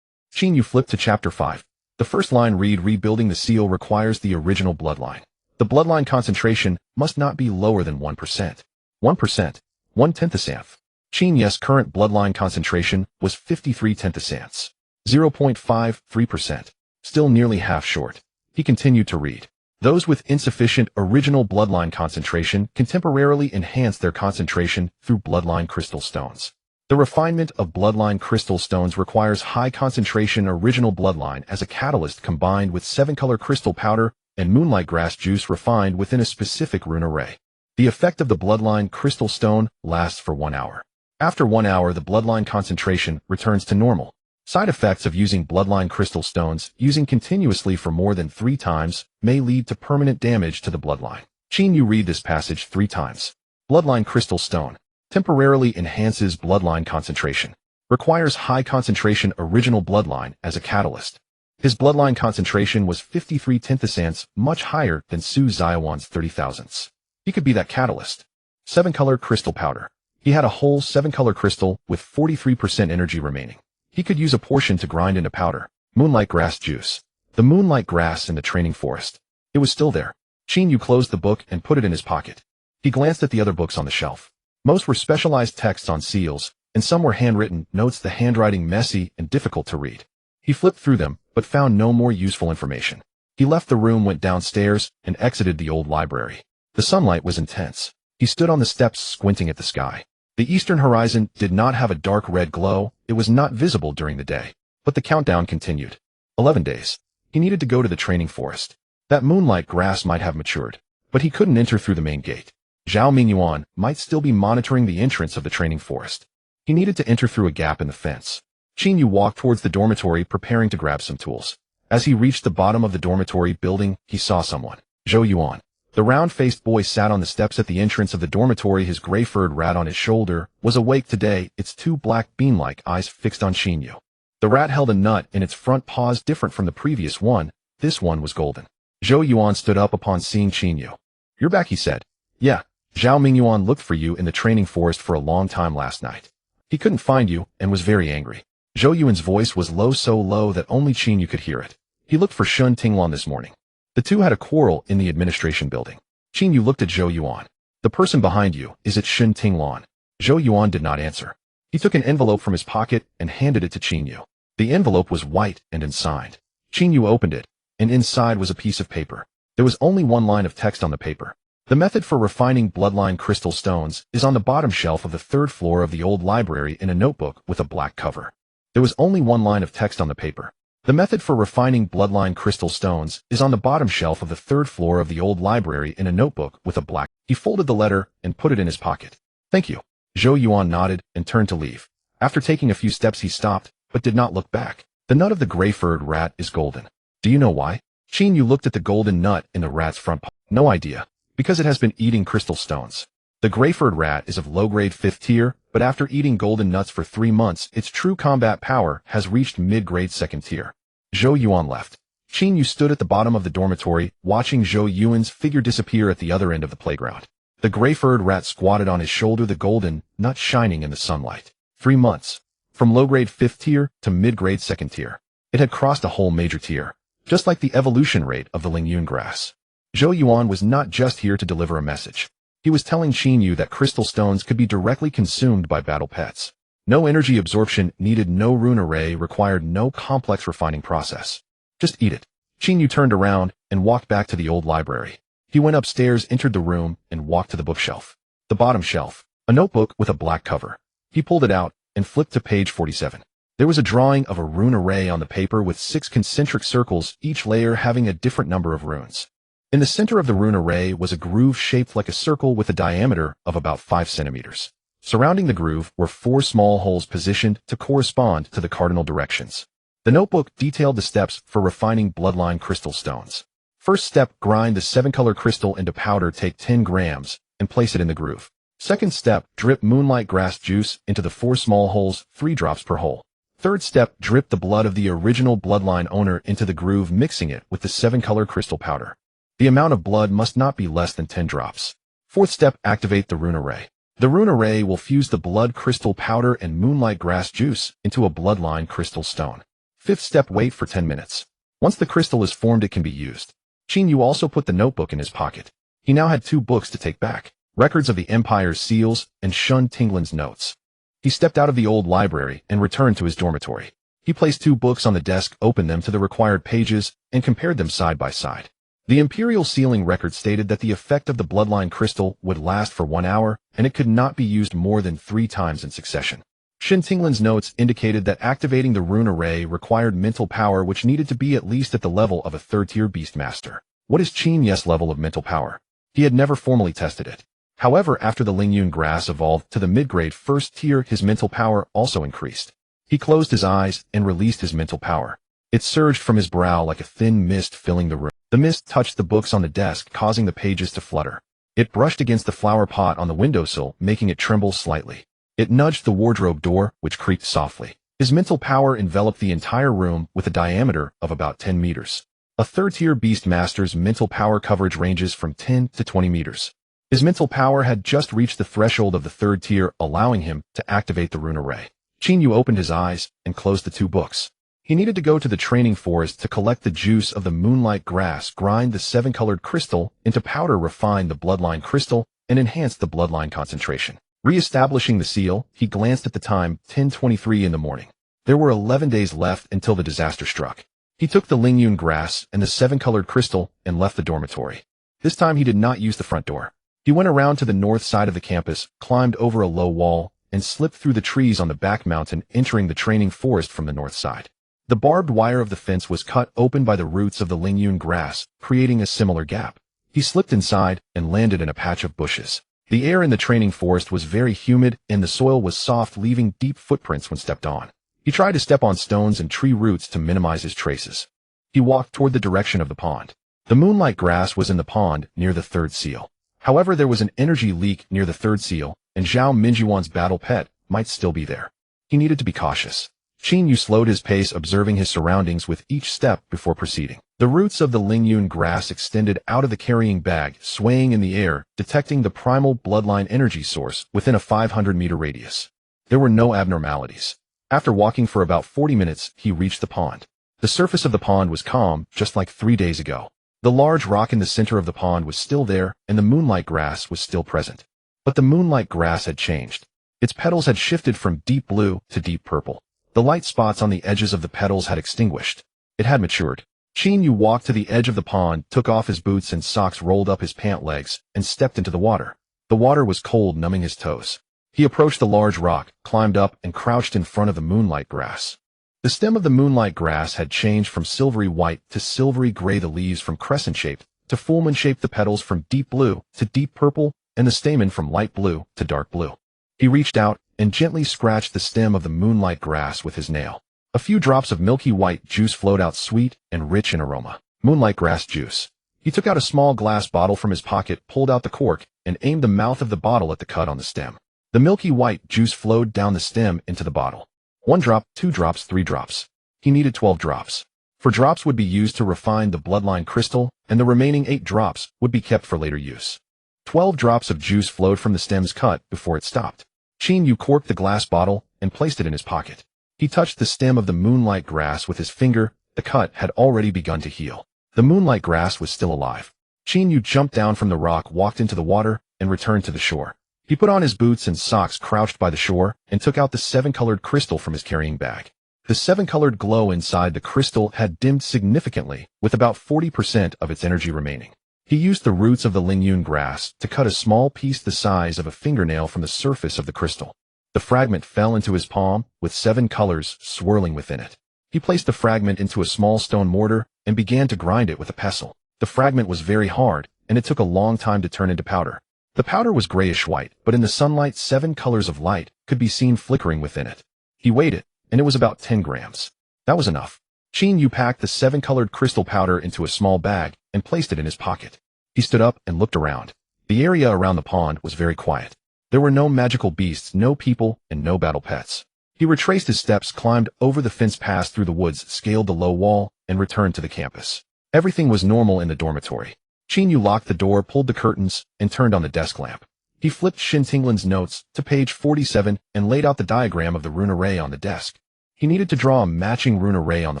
Qingyu flipped to chapter 5. The first line read, rebuilding the seal requires the original bloodline. The bloodline concentration must not be lower than 1%. 1%, 1/10%. Qingyu's current bloodline concentration was 53/10%. 0.53%. Still nearly half short. He continued to read. Those with insufficient original bloodline concentration can temporarily enhance their concentration through bloodline crystal stones. The refinement of bloodline crystal stones requires high concentration original bloodline as a catalyst combined with 7-color crystal powder and moonlight grass juice refined within a specific rune array. The effect of the bloodline crystal stone lasts for 1 hour. After 1 hour, the bloodline concentration returns to normal. Side effects of using bloodline crystal stones using continuously for more than 3 times may lead to permanent damage to the bloodline. Qin Yu read this passage 3 times. Bloodline crystal stone temporarily enhances bloodline concentration. Requires high concentration original bloodline as a catalyst. His bloodline concentration was 53 tenthasants, much higher than Su Ziyuan's 30 thousandths. He could be that catalyst. 7-color crystal powder. He had a whole 7-color crystal with 43% energy remaining. He could use a portion to grind into powder. Moonlight grass juice. The moonlight grass in the training forest. It was still there. Qin Yu closed the book and put it in his pocket. He glanced at the other books on the shelf. Most were specialized texts on seals, and some were handwritten notes, the handwriting messy and difficult to read. He flipped through them, but found no more useful information. He left the room, went downstairs, and exited the old library. The sunlight was intense. He stood on the steps squinting at the sky. The eastern horizon did not have a dark red glow. It was not visible during the day. But the countdown continued. 11 days. He needed to go to the training forest. That moonlight grass might have matured, but he couldn't enter through the main gate. Zhao Mingyuan might still be monitoring the entrance of the training forest. He needed to enter through a gap in the fence. Qin Yu walked towards the dormitory, preparing to grab some tools. As he reached the bottom of the dormitory building, he saw someone. Zhou Yuan. The round-faced boy sat on the steps at the entrance of the dormitory, his gray-furred rat on his shoulder, was awake today, its 2 black bean-like eyes fixed on Qin Yu. The rat held a nut in its front paws different from the previous one. This one was golden. Zhou Yuan stood up upon seeing Qin Yu. You're back, he said. Yeah. Zhao Mingyuan looked for you in the training forest for a long time last night. He couldn't find you and was very angry. Zhou Yuan's voice was low, so low that only Qin Yu could hear it. He looked for Shun Tinglan this morning. The two had a quarrel in the administration building. Qin Yu looked at Zhou Yuan. The person behind you, is it Shun Tinglan? Zhou Yuan did not answer. He took an envelope from his pocket and handed it to Qin Yu. The envelope was white and unsigned. Qin Yu opened it, and inside was a piece of paper. There was only 1 line of text on the paper. The method for refining bloodline crystal stones is on the bottom shelf of the 3rd floor of the old library in a notebook with a black cover. There was only 1 line of text on the paper. The method for refining bloodline crystal stones is on the bottom shelf of the 3rd floor of the old library in a notebook with a black. He folded the letter and put it in his pocket. Thank you. Zhou Yuan nodded and turned to leave. After taking a few steps, he stopped, but did not look back. The nut of the gray-furred rat is golden. Do you know why? Qin Yu looked at the golden nut in the rat's front paw. No idea. Because it has been eating crystal stones. The gray-furred rat is of low-grade 5th tier, but after eating golden nuts for 3 months, its true combat power has reached mid-grade 2nd tier. Zhou Yuan left. Qin Yu stood at the bottom of the dormitory, watching Zhou Yuan's figure disappear at the other end of the playground. The gray-furred rat squatted on his shoulder, the golden nut shining in the sunlight. 3 months. From low-grade 5th tier to mid-grade 2nd tier. It had crossed a whole major tier. Just like the evolution rate of the Lingyun grass. Zhou Yuan was not just here to deliver a message. He was telling Qin Yu that crystal stones could be directly consumed by battle pets. No energy absorption needed, no rune array required, no complex refining process. Just eat it. Qin Yu turned around and walked back to the old library. He went upstairs, entered the room, and walked to the bookshelf. The bottom shelf. A notebook with a black cover. He pulled it out and flipped to page 47. There was a drawing of a rune array on the paper with 6 concentric circles, each layer having a different number of runes. In the center of the rune array was a groove shaped like a circle with a diameter of about 5 centimeters. Surrounding the groove were 4 small holes positioned to correspond to the cardinal directions. The notebook detailed the steps for refining bloodline crystal stones. First step, grind the 7-color crystal into powder, take 10 grams, and place it in the groove. Second step, drip moonlight grass juice into the 4 small holes, 3 drops per hole. Third step, drip the blood of the original bloodline owner into the groove, mixing it with the 7-color crystal powder. The amount of blood must not be less than 10 drops. Fourth step, activate the rune array. The rune array will fuse the blood crystal powder and moonlight grass juice into a bloodline crystal stone. Fifth step, wait for 10 minutes. Once the crystal is formed, it can be used. Qin Yu also put the notebook in his pocket. He now had 2 books to take back, records of the Empire's seals and Shun Tinglan's notes. He stepped out of the old library and returned to his dormitory. He placed 2 books on the desk, opened them to the required pages, and compared them side by side. The Imperial sealing record stated that the effect of the bloodline crystal would last for 1 hour, and it could not be used more than 3 times in succession. Shin Tinglin's notes indicated that activating the rune array required mental power which needed to be at least at the level of a 3rd-tier Beastmaster. What is Qin Ye's level of mental power? He had never formally tested it. However, after the Lingyun grass evolved to the mid-grade 1st tier, his mental power also increased. He closed his eyes and released his mental power. It surged from his brow like a thin mist filling the room. The mist touched the books on the desk, causing the pages to flutter. It brushed against the flower pot on the windowsill, making it tremble slightly. It nudged the wardrobe door, which creaked softly. His mental power enveloped the entire room with a diameter of about 10 meters. A 3rd-tier Beastmaster's mental power coverage ranges from 10 to 20 meters. His mental power had just reached the threshold of the 3rd tier, allowing him to activate the rune array. Qin Yu opened his eyes and closed the 2 books. He needed to go to the training forest to collect the juice of the moonlight grass, grind the 7-colored crystal into powder, refine the bloodline crystal, and enhance the bloodline concentration. Re-establishing the seal, he glanced at the time, 10:23 in the morning. There were 11 days left until the disaster struck. He took the Lingyun grass and the 7-colored crystal and left the dormitory. This time he did not use the front door. He went around to the north side of the campus, climbed over a low wall, and slipped through the trees on the back mountain, entering the training forest from the north side. The barbed wire of the fence was cut open by the roots of the Lingyun grass, creating a similar gap. He slipped inside and landed in a patch of bushes. The air in the training forest was very humid, and the soil was soft, leaving deep footprints when stepped on. He tried to step on stones and tree roots to minimize his traces. He walked toward the direction of the pond. The moonlight grass was in the pond near the 3rd seal. However, there was an energy leak near the 3rd seal, and Zhao Minjuan's battle pet might still be there. He needed to be cautious. Qin Yu slowed his pace, observing his surroundings with each step before proceeding. The roots of the Lingyun grass extended out of the carrying bag, swaying in the air, detecting the primal bloodline energy source within a 500-meter radius. There were no abnormalities. After walking for about 40 minutes, he reached the pond. The surface of the pond was calm, just like 3 days ago. The large rock in the center of the pond was still there, and the moonlight grass was still present. But the moonlight grass had changed. Its petals had shifted from deep blue to deep purple. The light spots on the edges of the petals had extinguished. It had matured. Qin Yu walked to the edge of the pond, took off his boots and socks, rolled up his pant legs, and stepped into the water. The water was cold, numbing his toes. He approached the large rock, climbed up, and crouched in front of the moonlight grass. The stem of the moonlight grass had changed from silvery white to silvery gray, the leaves from crescent-shaped to fulmon-shaped, the petals from deep blue to deep purple, and the stamen from light blue to dark blue. He reached out and gently scratched the stem of the moonlight grass with his nail. A few drops of milky white juice flowed out, sweet and rich in aroma. Moonlight grass juice. He took out a small glass bottle from his pocket, pulled out the cork, and aimed the mouth of the bottle at the cut on the stem. The milky white juice flowed down the stem into the bottle. 1 drop, 2 drops, 3 drops. He needed 12 drops. 4 drops would be used to refine the bloodline crystal, and the remaining 8 drops would be kept for later use. 12 drops of juice flowed from the stem's cut before it stopped. Qin Yu corked the glass bottle and placed it in his pocket. He touched the stem of the moonlight grass with his finger. The cut had already begun to heal. The moonlight grass was still alive. Qin Yu jumped down from the rock, walked into the water, and returned to the shore. He put on his boots and socks, crouched by the shore, and took out the 7-colored crystal from his carrying bag. The 7-colored glow inside the crystal had dimmed significantly, with about 40% of its energy remaining. He used the roots of the Lingyun grass to cut a small piece the size of a fingernail from the surface of the crystal. The fragment fell into his palm, with 7 colors swirling within it. He placed the fragment into a small stone mortar and began to grind it with a pestle. The fragment was very hard, and it took a long time to turn into powder. The powder was grayish-white, but in the sunlight 7 colors of light could be seen flickering within it. He weighed it, and it was about 10 grams. That was enough. Qin Yu packed the 7-colored crystal powder into a small bag and placed it in his pocket. He stood up and looked around. The area around the pond was very quiet. There were no magical beasts, no people, and no battle pets. He retraced his steps, climbed over the fence, passed through the woods, scaled the low wall, and returned to the campus. Everything was normal in the dormitory. Qin Yu locked the door, pulled the curtains, and turned on the desk lamp. He flipped Shin Tinglin's notes to page 47 and laid out the diagram of the rune array on the desk. He needed to draw a matching rune array on the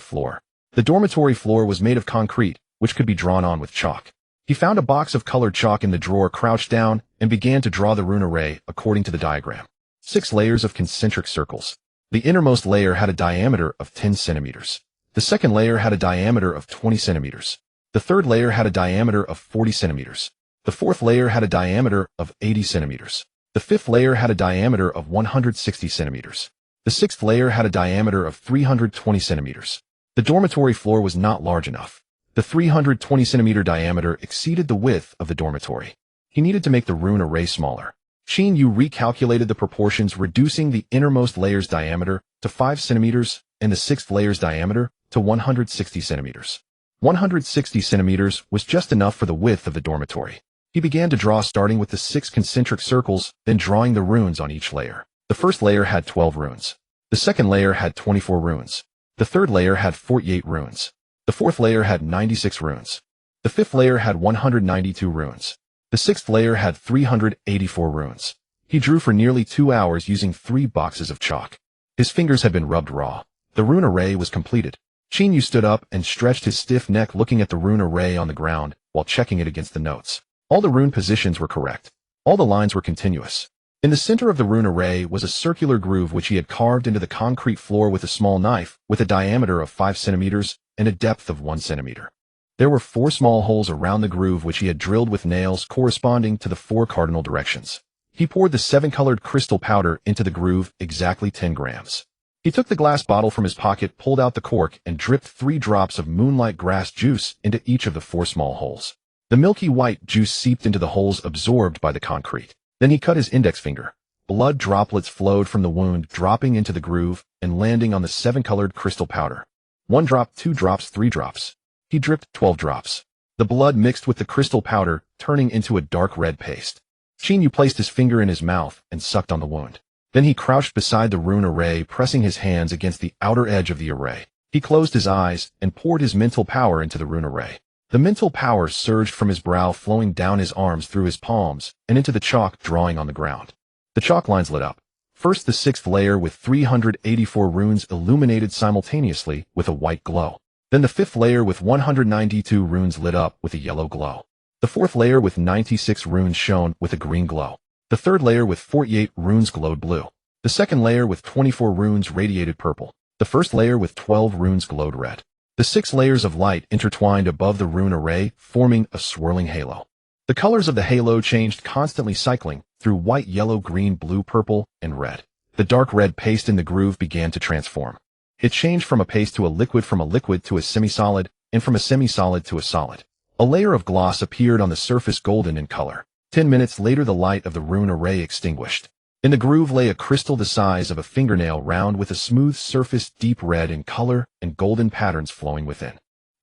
floor. The dormitory floor was made of concrete, which could be drawn on with chalk. He found a box of colored chalk in the drawer, crouched down, and began to draw the rune array according to the diagram. 6 layers of concentric circles. The innermost layer had a diameter of 10 centimeters. The second layer had a diameter of 20 centimeters. The third layer had a diameter of 40 centimeters. The fourth layer had a diameter of 80 centimeters. The fifth layer had a diameter of 160 centimeters. The sixth layer had a diameter of 320 centimeters. The dormitory floor was not large enough. The 320 centimeter diameter exceeded the width of the dormitory. He needed to make the rune array smaller. Qin Yu recalculated the proportions, reducing the innermost layer's diameter to 5 centimeters and the sixth layer's diameter to 160 centimeters. 160 centimeters was just enough for the width of the dormitory. He began to draw, starting with the 6 concentric circles, then drawing the runes on each layer. The first layer had 12 runes. The second layer had 24 runes. The third layer had 48 runes. The fourth layer had 96 runes. The fifth layer had 192 runes. The sixth layer had 384 runes. He drew for nearly 2 hours using 3 boxes of chalk. His fingers had been rubbed raw. The rune array was completed. Qin Yu stood up and stretched his stiff neck, looking at the rune array on the ground while checking it against the notes. All the rune positions were correct. All the lines were continuous. In the center of the rune array was a circular groove which he had carved into the concrete floor with a small knife, with a diameter of 5 centimeters and a depth of 1 centimeter. There were 4 small holes around the groove which he had drilled with nails corresponding to the 4 cardinal directions. He poured the 7-colored crystal powder into the groove, exactly 10 grams. He took the glass bottle from his pocket, pulled out the cork, and dripped 3 drops of moonlight grass juice into each of the 4 small holes. The milky white juice seeped into the holes, absorbed by the concrete. Then he cut his index finger. Blood droplets flowed from the wound, dropping into the groove and landing on the 7-colored crystal powder. 1 drop, 2 drops, 3 drops. He dripped 12 drops. The blood mixed with the crystal powder, turning into a dark red paste. Qin Yu placed his finger in his mouth and sucked on the wound. Then he crouched beside the rune array, pressing his hands against the outer edge of the array. He closed his eyes and poured his mental power into the rune array. The mental power surged from his brow, flowing down his arms, through his palms, and into the chalk drawing on the ground. The chalk lines lit up. First, the 6th layer with 384 runes illuminated simultaneously with a white glow. Then the 5th layer with 192 runes lit up with a yellow glow. The 4th layer with 96 runes shone with a green glow. The 3rd layer with 48 runes glowed blue. The 2nd layer with 24 runes radiated purple. The 1st layer with 12 runes glowed red. The 6 layers of light intertwined above the rune array, forming a swirling halo. The colors of the halo changed, constantly cycling through white, yellow, green, blue, purple, and red. The dark red paste in the groove began to transform. It changed from a paste to a liquid, from a liquid to a semi-solid, and from a semi-solid to a solid. A layer of gloss appeared on the surface, golden in color. 10 minutes later, the light of the rune array extinguished. In the groove lay a crystal the size of a fingernail, round with a smooth surface, deep red in color and golden patterns flowing within.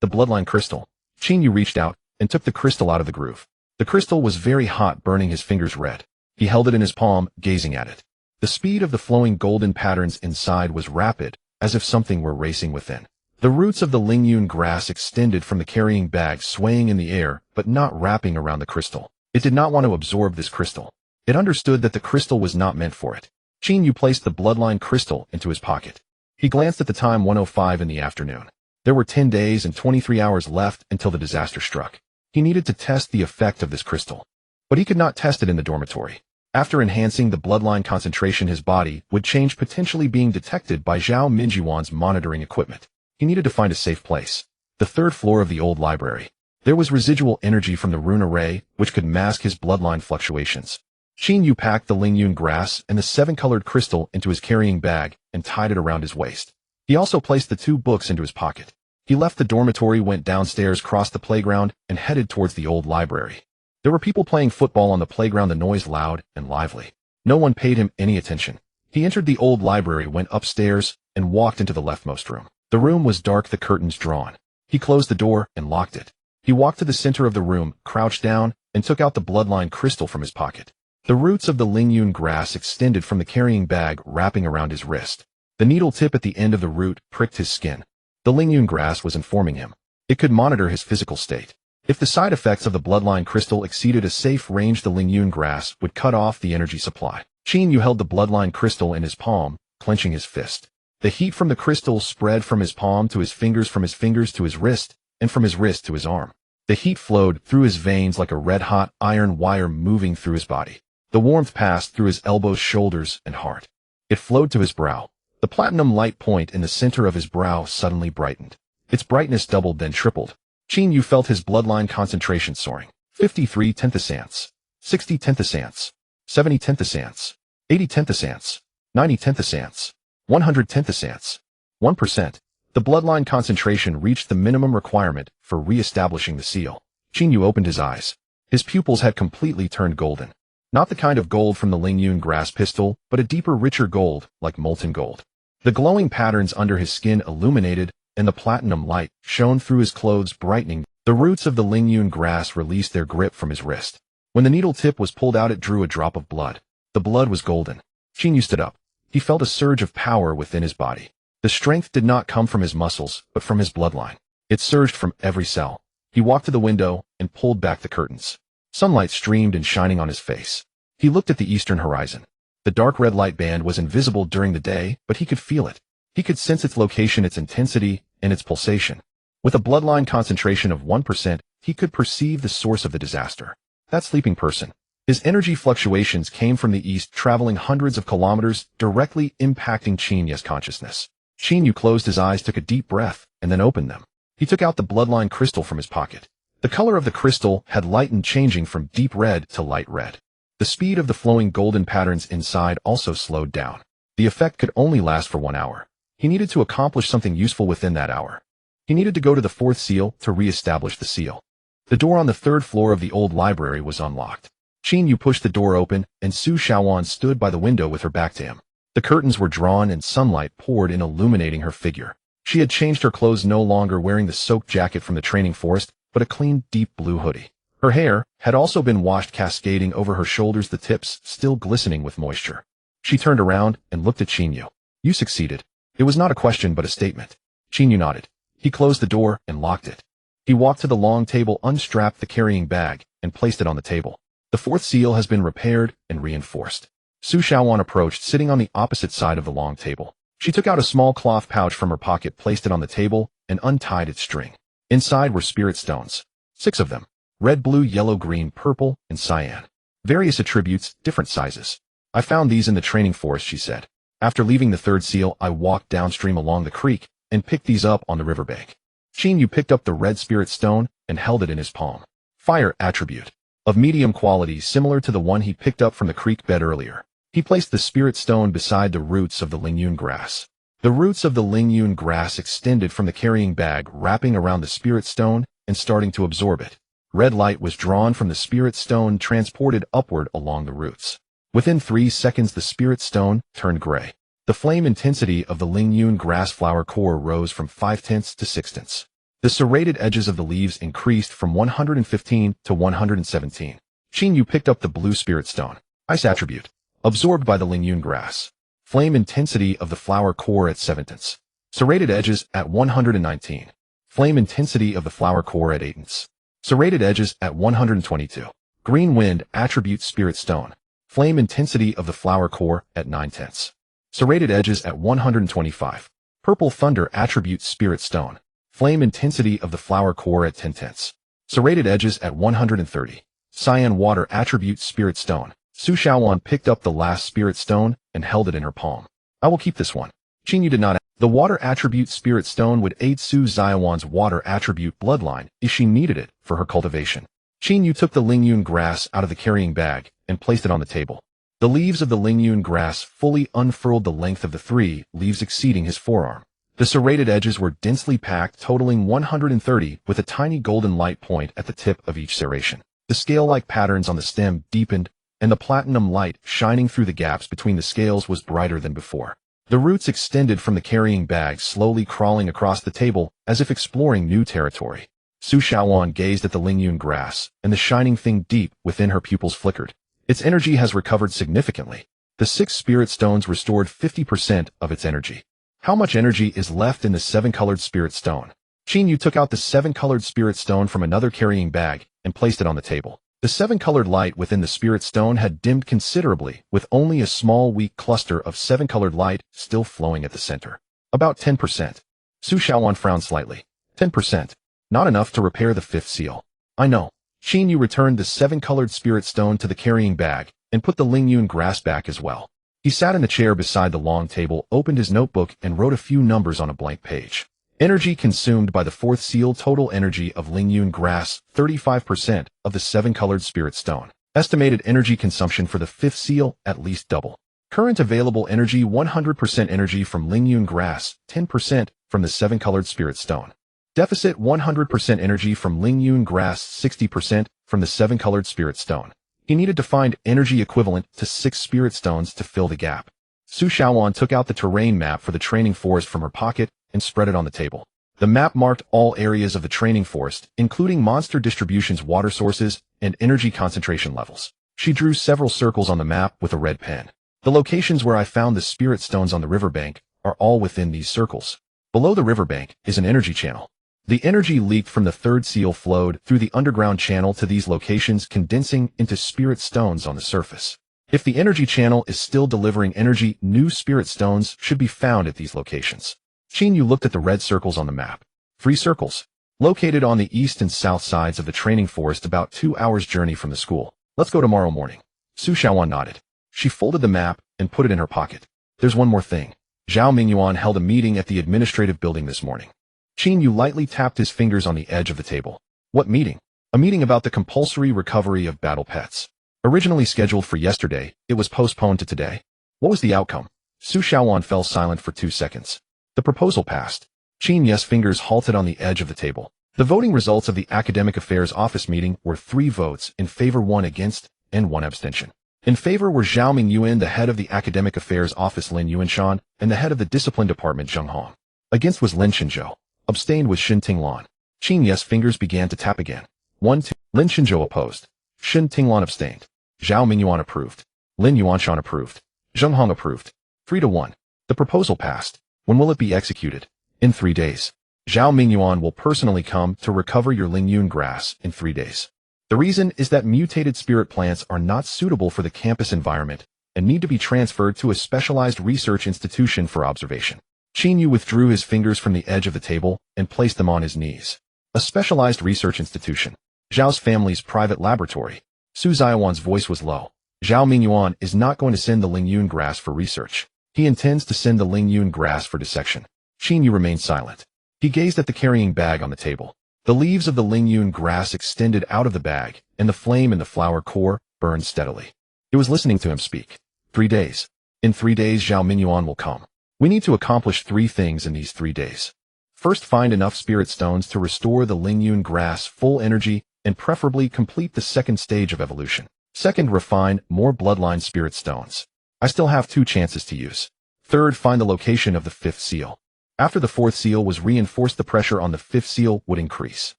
The bloodline crystal. Qin Yu reached out and took the crystal out of the groove. The crystal was very hot, burning his fingers red. He held it in his palm, gazing at it. The speed of the flowing golden patterns inside was rapid, as if something were racing within. The roots of the Lingyun grass extended from the carrying bag, swaying in the air, but not wrapping around the crystal. It did not want to absorb this crystal. It understood that the crystal was not meant for it. Qin Yu placed the bloodline crystal into his pocket. He glanced at the time, 1:05 in the afternoon. There were 10 days and 23 hours left until the disaster struck. He needed to test the effect of this crystal. But he could not test it in the dormitory. After enhancing the bloodline concentration, his body would change, potentially being detected by Zhao Minjiwan's monitoring equipment. He needed to find a safe place. The 3rd floor of the old library. There was residual energy from the rune array, which could mask his bloodline fluctuations. Qin Yu packed the Lingyun grass and the 7-colored crystal into his carrying bag and tied it around his waist. He also placed the 2 books into his pocket. He left the dormitory, went downstairs, crossed the playground, and headed towards the old library. There were people playing football on the playground, the noise loud and lively. No one paid him any attention. He entered the old library, went upstairs, and walked into the leftmost room. The room was dark, the curtains drawn. He closed the door and locked it. He walked to the center of the room, crouched down, and took out the bloodline crystal from his pocket. The roots of the Lingyun grass extended from the carrying bag, wrapping around his wrist. The needle tip at the end of the root pricked his skin. The Lingyun grass was informing him. It could monitor his physical state. If the side effects of the bloodline crystal exceeded a safe range, the Lingyun grass would cut off the energy supply. Qin Yu held the bloodline crystal in his palm, clenching his fist. The heat from the crystal spread from his palm to his fingers, from his fingers to his wrist, and from his wrist to his arm. The heat flowed through his veins like a red-hot iron wire moving through his body. The warmth passed through his elbows, shoulders, and heart. It flowed to his brow. The platinum light point in the center of his brow suddenly brightened. Its brightness doubled then tripled. Qin Yu felt his bloodline concentration soaring. 53 tenthasants, 60 tenthasants, 70 tenthasants, 80 tenthasants, 90 tenthasants, 100 tenthasants, 1%. The bloodline concentration reached the minimum requirement for re-establishing the seal. Qin Yu opened his eyes. His pupils had completely turned golden. Not the kind of gold from the Lingyun grass pistol, but a deeper, richer gold, like molten gold. The glowing patterns under his skin illuminated, and the platinum light shone through his clothes, brightening. The roots of the Lingyun grass released their grip from his wrist. When the needle tip was pulled out, it drew a drop of blood. The blood was golden. Qin Yu stood up. He felt a surge of power within his body. The strength did not come from his muscles, but from his bloodline. It surged from every cell. He walked to the window and pulled back the curtains. Sunlight streamed and shining on his face. He looked at the eastern horizon. The dark red light band was invisible during the day, but he could feel it. He could sense its location, its intensity, and its pulsation. With a bloodline concentration of 1%, he could perceive the source of the disaster. That sleeping person. His energy fluctuations came from the east, traveling hundreds of kilometers, directly impacting Qin Yu's consciousness. Qin Yu closed his eyes, took a deep breath, and then opened them. He took out the bloodline crystal from his pocket. The color of the crystal had lightened, changing from deep red to light red. The speed of the flowing golden patterns inside also slowed down. The effect could only last for 1 hour. He needed to accomplish something useful within that hour. He needed to go to the fourth seal to re-establish the seal. The door on the third floor of the old library was unlocked. Qin Yu pushed the door open, and Su Shaoan stood by the window with her back to him. The curtains were drawn and sunlight poured in, illuminating her figure. She had changed her clothes, no longer wearing the soaked jacket from the training forest, but a clean, deep blue hoodie. Her hair had also been washed, cascading over her shoulders, the tips still glistening with moisture. She turned around and looked at Qin Yu. You succeeded. It was not a question but a statement. Qin Yu nodded. He closed the door and locked it. He walked to the long table, unstrapped the carrying bag, and placed it on the table. The fourth seal has been repaired and reinforced. Su Shaoan approached, sitting on the opposite side of the long table. She took out a small cloth pouch from her pocket, placed it on the table, and untied its string. Inside were spirit stones. 6 of them. Red, blue, yellow, green, purple, and cyan. Various attributes, different sizes. I found these in the training forest, she said. After leaving the third seal, I walked downstream along the creek and picked these up on the riverbank. Qin Yu picked up the red spirit stone and held it in his palm. Fire attribute. Of medium quality, similar to the one he picked up from the creek bed earlier. He placed the spirit stone beside the roots of the Lingyun grass. The roots of the Lingyun grass extended from the carrying bag, wrapping around the spirit stone and starting to absorb it. Red light was drawn from the spirit stone, transported upward along the roots. Within 3 seconds, the spirit stone turned gray. The flame intensity of the Lingyun grass flower core rose from 5 tenths to 6 tenths. The serrated edges of the leaves increased from 115 to 117. Qin Yu picked up the blue spirit stone. Ice attribute. Absorbed by the Lingyun grass. Flame intensity of the flower core at 7 tenths. Serrated edges at 119. Flame intensity of the flower core at 8 tenths. Serrated edges at 122. Green wind attribute spirit stone. Flame intensity of the flower core at 9 tenths. Serrated edges at 125. Purple thunder attribute spirit stone. Flame intensity of the flower core at 10 tenths. Serrated edges at 130. Cyan water attribute spirit stone. Su Shaoan picked up the last spirit stone and held it in her palm. I will keep this one. Qin Yu did not. The water attribute spirit stone would aid Su Xiaowan's water attribute bloodline if she needed it for her cultivation. Qin Yu took the Lingyun grass out of the carrying bag and placed it on the table. The leaves of the Lingyun grass fully unfurled, the length of the 3 leaves exceeding his forearm. The serrated edges were densely packed, totaling 130, with a tiny golden light point at the tip of each serration. The scale-like patterns on the stem deepened, and the platinum light shining through the gaps between the scales was brighter than before. The roots extended from the carrying bag, slowly crawling across the table as if exploring new territory. Su Shaoan gazed at the Lingyun grass, and the shining thing deep within her pupils flickered. Its energy has recovered significantly. The 6 spirit stones restored 50% of its energy. How much energy is left in the 7-colored spirit stone? Qin Yu took out the 7-colored spirit stone from another carrying bag and placed it on the table. The 7-colored light within the spirit stone had dimmed considerably, with only a small, weak cluster of 7-colored light still flowing at the center. About 10%. Su Shaoan frowned slightly. 10%. Not enough to repair the 5th seal. I know. Qin Yu returned the 7-colored spirit stone to the carrying bag and put the Lingyun grass back as well. He sat in the chair beside the long table, opened his notebook, and wrote a few numbers on a blank page. Energy consumed by the fourth seal, total energy of Lingyun grass, 35% of the 7-colored spirit stone. Estimated energy consumption for the fifth seal, at least double. Current available energy, 100% energy from Lingyun grass, 10% from the 7-colored spirit stone. Deficit, 100% energy from Lingyun grass, 60% from the 7-colored spirit stone. He needed to find energy equivalent to 6 spirit stones to fill the gap. Su Xiaowan took out the terrain map for the training forest from her pocket and spread it on the table. The map marked all areas of the training forest, including monster distributions, water sources, and energy concentration levels. She drew several circles on the map with a red pen. The locations where I found the spirit stones on the riverbank are all within these circles. Below the riverbank is an energy channel. The energy leaked from the third seal flowed through the underground channel to these locations, condensing into spirit stones on the surface. If the energy channel is still delivering energy, new spirit stones should be found at these locations. Qin Yu looked at the red circles on the map. 3 circles. Located on the east and south sides of the training forest, about 2 hours' journey from the school. Let's go tomorrow morning. Su Xiaowan nodded. She folded the map and put it in her pocket. There's one more thing. Zhao Mingyuan held a meeting at the administrative building this morning. Qin Yu lightly tapped his fingers on the edge of the table. What meeting? A meeting about the compulsory recovery of battle pets. Originally scheduled for yesterday, it was postponed to today. What was the outcome? Su Xiaowan fell silent for 2 seconds. The proposal passed. Qin Yu's fingers halted on the edge of the table. The voting results of the Academic Affairs Office meeting were 3 votes in favor, 1 against, and 1 abstention. In favor were Zhao Mingyuan, the head of the Academic Affairs Office Lin Yuanshan, and the head of the Discipline Department Zheng Hong. Against was Lin Shenzhou. Abstained was Shen Tinglan. Qin Yu's fingers began to tap again. 1, 2. Lin Shenzhou opposed. Shen Tinglan abstained. Zhao Mingyuan approved. Lin Yuanshan approved. Zheng Hong approved. 3 to 1. The proposal passed. When will it be executed? In 3 days. Zhao Mingyuan will personally come to recover your Lingyun grass in 3 days. The reason is that mutated spirit plants are not suitable for the campus environment and need to be transferred to a specialized research institution for observation. Qin Yu withdrew his fingers from the edge of the table and placed them on his knees. A specialized research institution. Zhao's family's private laboratory. Su Xiaowan's voice was low. Zhao Mingyuan is not going to send the Lingyun grass for research. He intends to send the Lingyun grass for dissection. Qin Yu remained silent. He gazed at the carrying bag on the table. The leaves of the Lingyun grass extended out of the bag, and the flame in the flower core burned steadily. He was listening to him speak. 3 days. In 3 days Zhao Mingyuan will come. We need to accomplish 3 things in these 3 days. First, find enough spirit stones to restore the Lingyun grass full energy and preferably complete the 2nd stage of evolution. Second, refine more bloodline spirit stones. I still have 2 chances to use. Third, find the location of the 5th seal. After the 4th seal was reinforced, the pressure on the 5th seal would increase.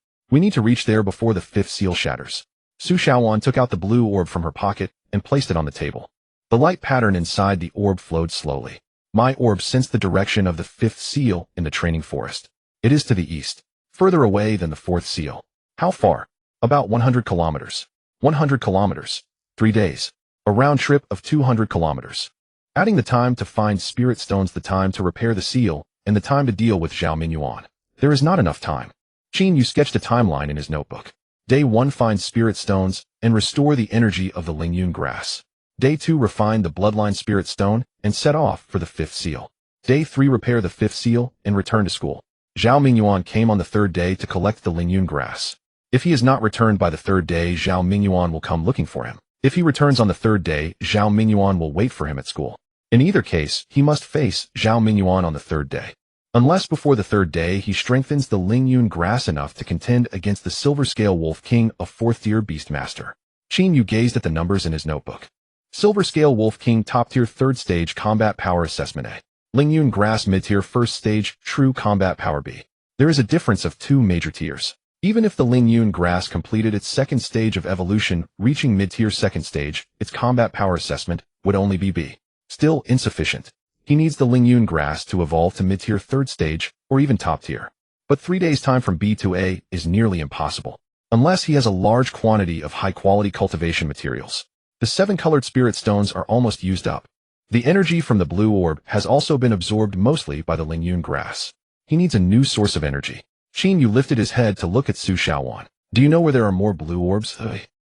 We need to reach there before the 5th seal shatters. Su Xiaowan took out the blue orb from her pocket and placed it on the table. The light pattern inside the orb flowed slowly. My orb sensed the direction of the 5th seal in the training forest. It is to the east, further away than the 4th seal. How far? About 100 kilometers. 100 kilometers. 3 days. A round trip of 200 kilometers. Adding the time to find spirit stones, the time to repair the seal, and the time to deal with Zhao Mingyuan. There is not enough time. Qin Yu sketched a timeline in his notebook. Day 1, find spirit stones and restore the energy of the Lingyun grass. Day 2, refine the bloodline spirit stone and set off for the 5th seal. Day 3, repair the 5th seal and return to school. Zhao Mingyuan came on the 3rd day to collect the Lingyun grass. If he is not returned by the 3rd day, Zhao Mingyuan will come looking for him. If he returns on the 3rd day, Zhao Mingyuan will wait for him at school. In either case, he must face Zhao Mingyuan on the 3rd day. Unless before the 3rd day he strengthens the Lingyun grass enough to contend against the Silver Scale Wolf King, a 4th-tier Beastmaster. Qin Yu gazed at the numbers in his notebook. Silver Scale Wolf King, top-tier 3rd stage combat power assessment A. Lingyun grass, mid-tier 1st stage true combat power B. There is a difference of 2 major tiers. Even if the Lingyun grass completed its 2nd stage of evolution, reaching mid-tier 2nd stage, its combat power assessment would only be B. Still insufficient. He needs the Lingyun grass to evolve to mid-tier 3rd stage, or even top tier. But 3 days' time from B to A is nearly impossible, unless he has a large quantity of high-quality cultivation materials. The 7 colored spirit stones are almost used up. The energy from the blue orb has also been absorbed mostly by the Lingyun grass. He needs a new source of energy. Qin Yu lifted his head to look at Su Xiaowan. Do you know where there are more blue orbs?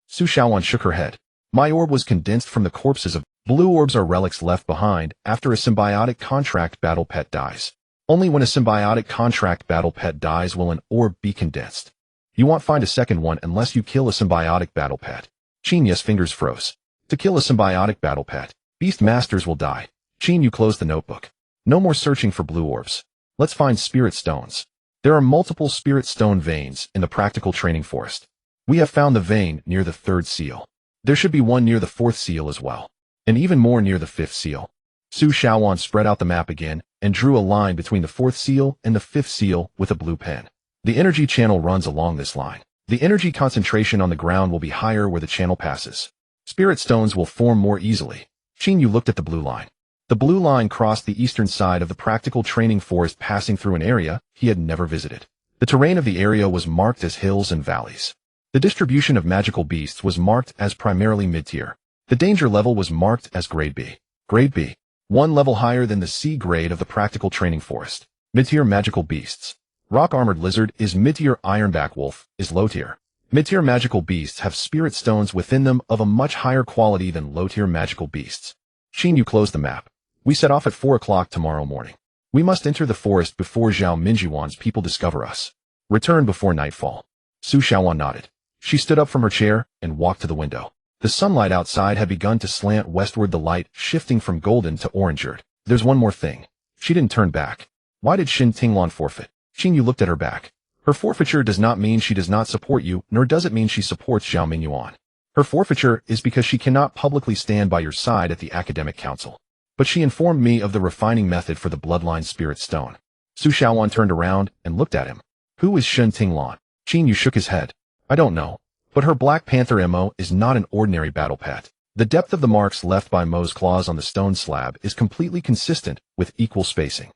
Su Xiaowan shook her head. My orb was condensed from the corpses of Blue orbs are relics left behind after a symbiotic contract battle pet dies. Only when a symbiotic contract battle pet dies will an orb be condensed. You won't find a second one unless you kill a symbiotic battle pet. Chinya's fingers froze. To kill a symbiotic battle pet, beast masters will die. Chin, you closed the notebook. No more searching for blue orbs. Let's find spirit stones. There are multiple spirit stone veins in the practical training forest. We have found the vein near the 3rd seal. There should be one near the 4th seal as well, and even more near the 5th seal. Su Shaoan spread out the map again and drew a line between the 4th seal and the 5th seal with a blue pen. The energy channel runs along this line. The energy concentration on the ground will be higher where the channel passes. Spirit stones will form more easily. Qin Yu looked at the blue line. The blue line crossed the eastern side of the practical training forest, passing through an area he had never visited. The terrain of the area was marked as hills and valleys. The distribution of magical beasts was marked as primarily mid-tier. The danger level was marked as Grade B. Grade B, one level higher than the C grade of the practical training forest. Mid-tier magical beasts. Rock-armored lizard is mid-tier. Ironback wolf is low-tier. Mid-tier magical beasts have spirit stones within them of a much higher quality than low-tier magical beasts. Qin Yu closed the map. We set off at 4 o'clock tomorrow morning. We must enter the forest before Zhao Minjuan's people discover us. Return before nightfall. Su Shaoan nodded. She stood up from her chair and walked to the window. The sunlight outside had begun to slant westward, the light shifting from golden to orangered. There's one more thing. She didn't turn back. Why did Shin Tinglan forfeit? Qin Yu looked at her back. Her forfeiture does not mean she does not support you, nor does it mean she supports Zhao Mingyuan. Her forfeiture is because she cannot publicly stand by your side at the academic council. But she informed me of the refining method for the bloodline spirit stone. Su Shaoan turned around and looked at him. Who is Shin Tinglan? Qin Yu shook his head. I don't know. But her Black Panther MO is not an ordinary battle pet. The depth of the marks left by Mo's claws on the stone slab is completely consistent with equal spacing.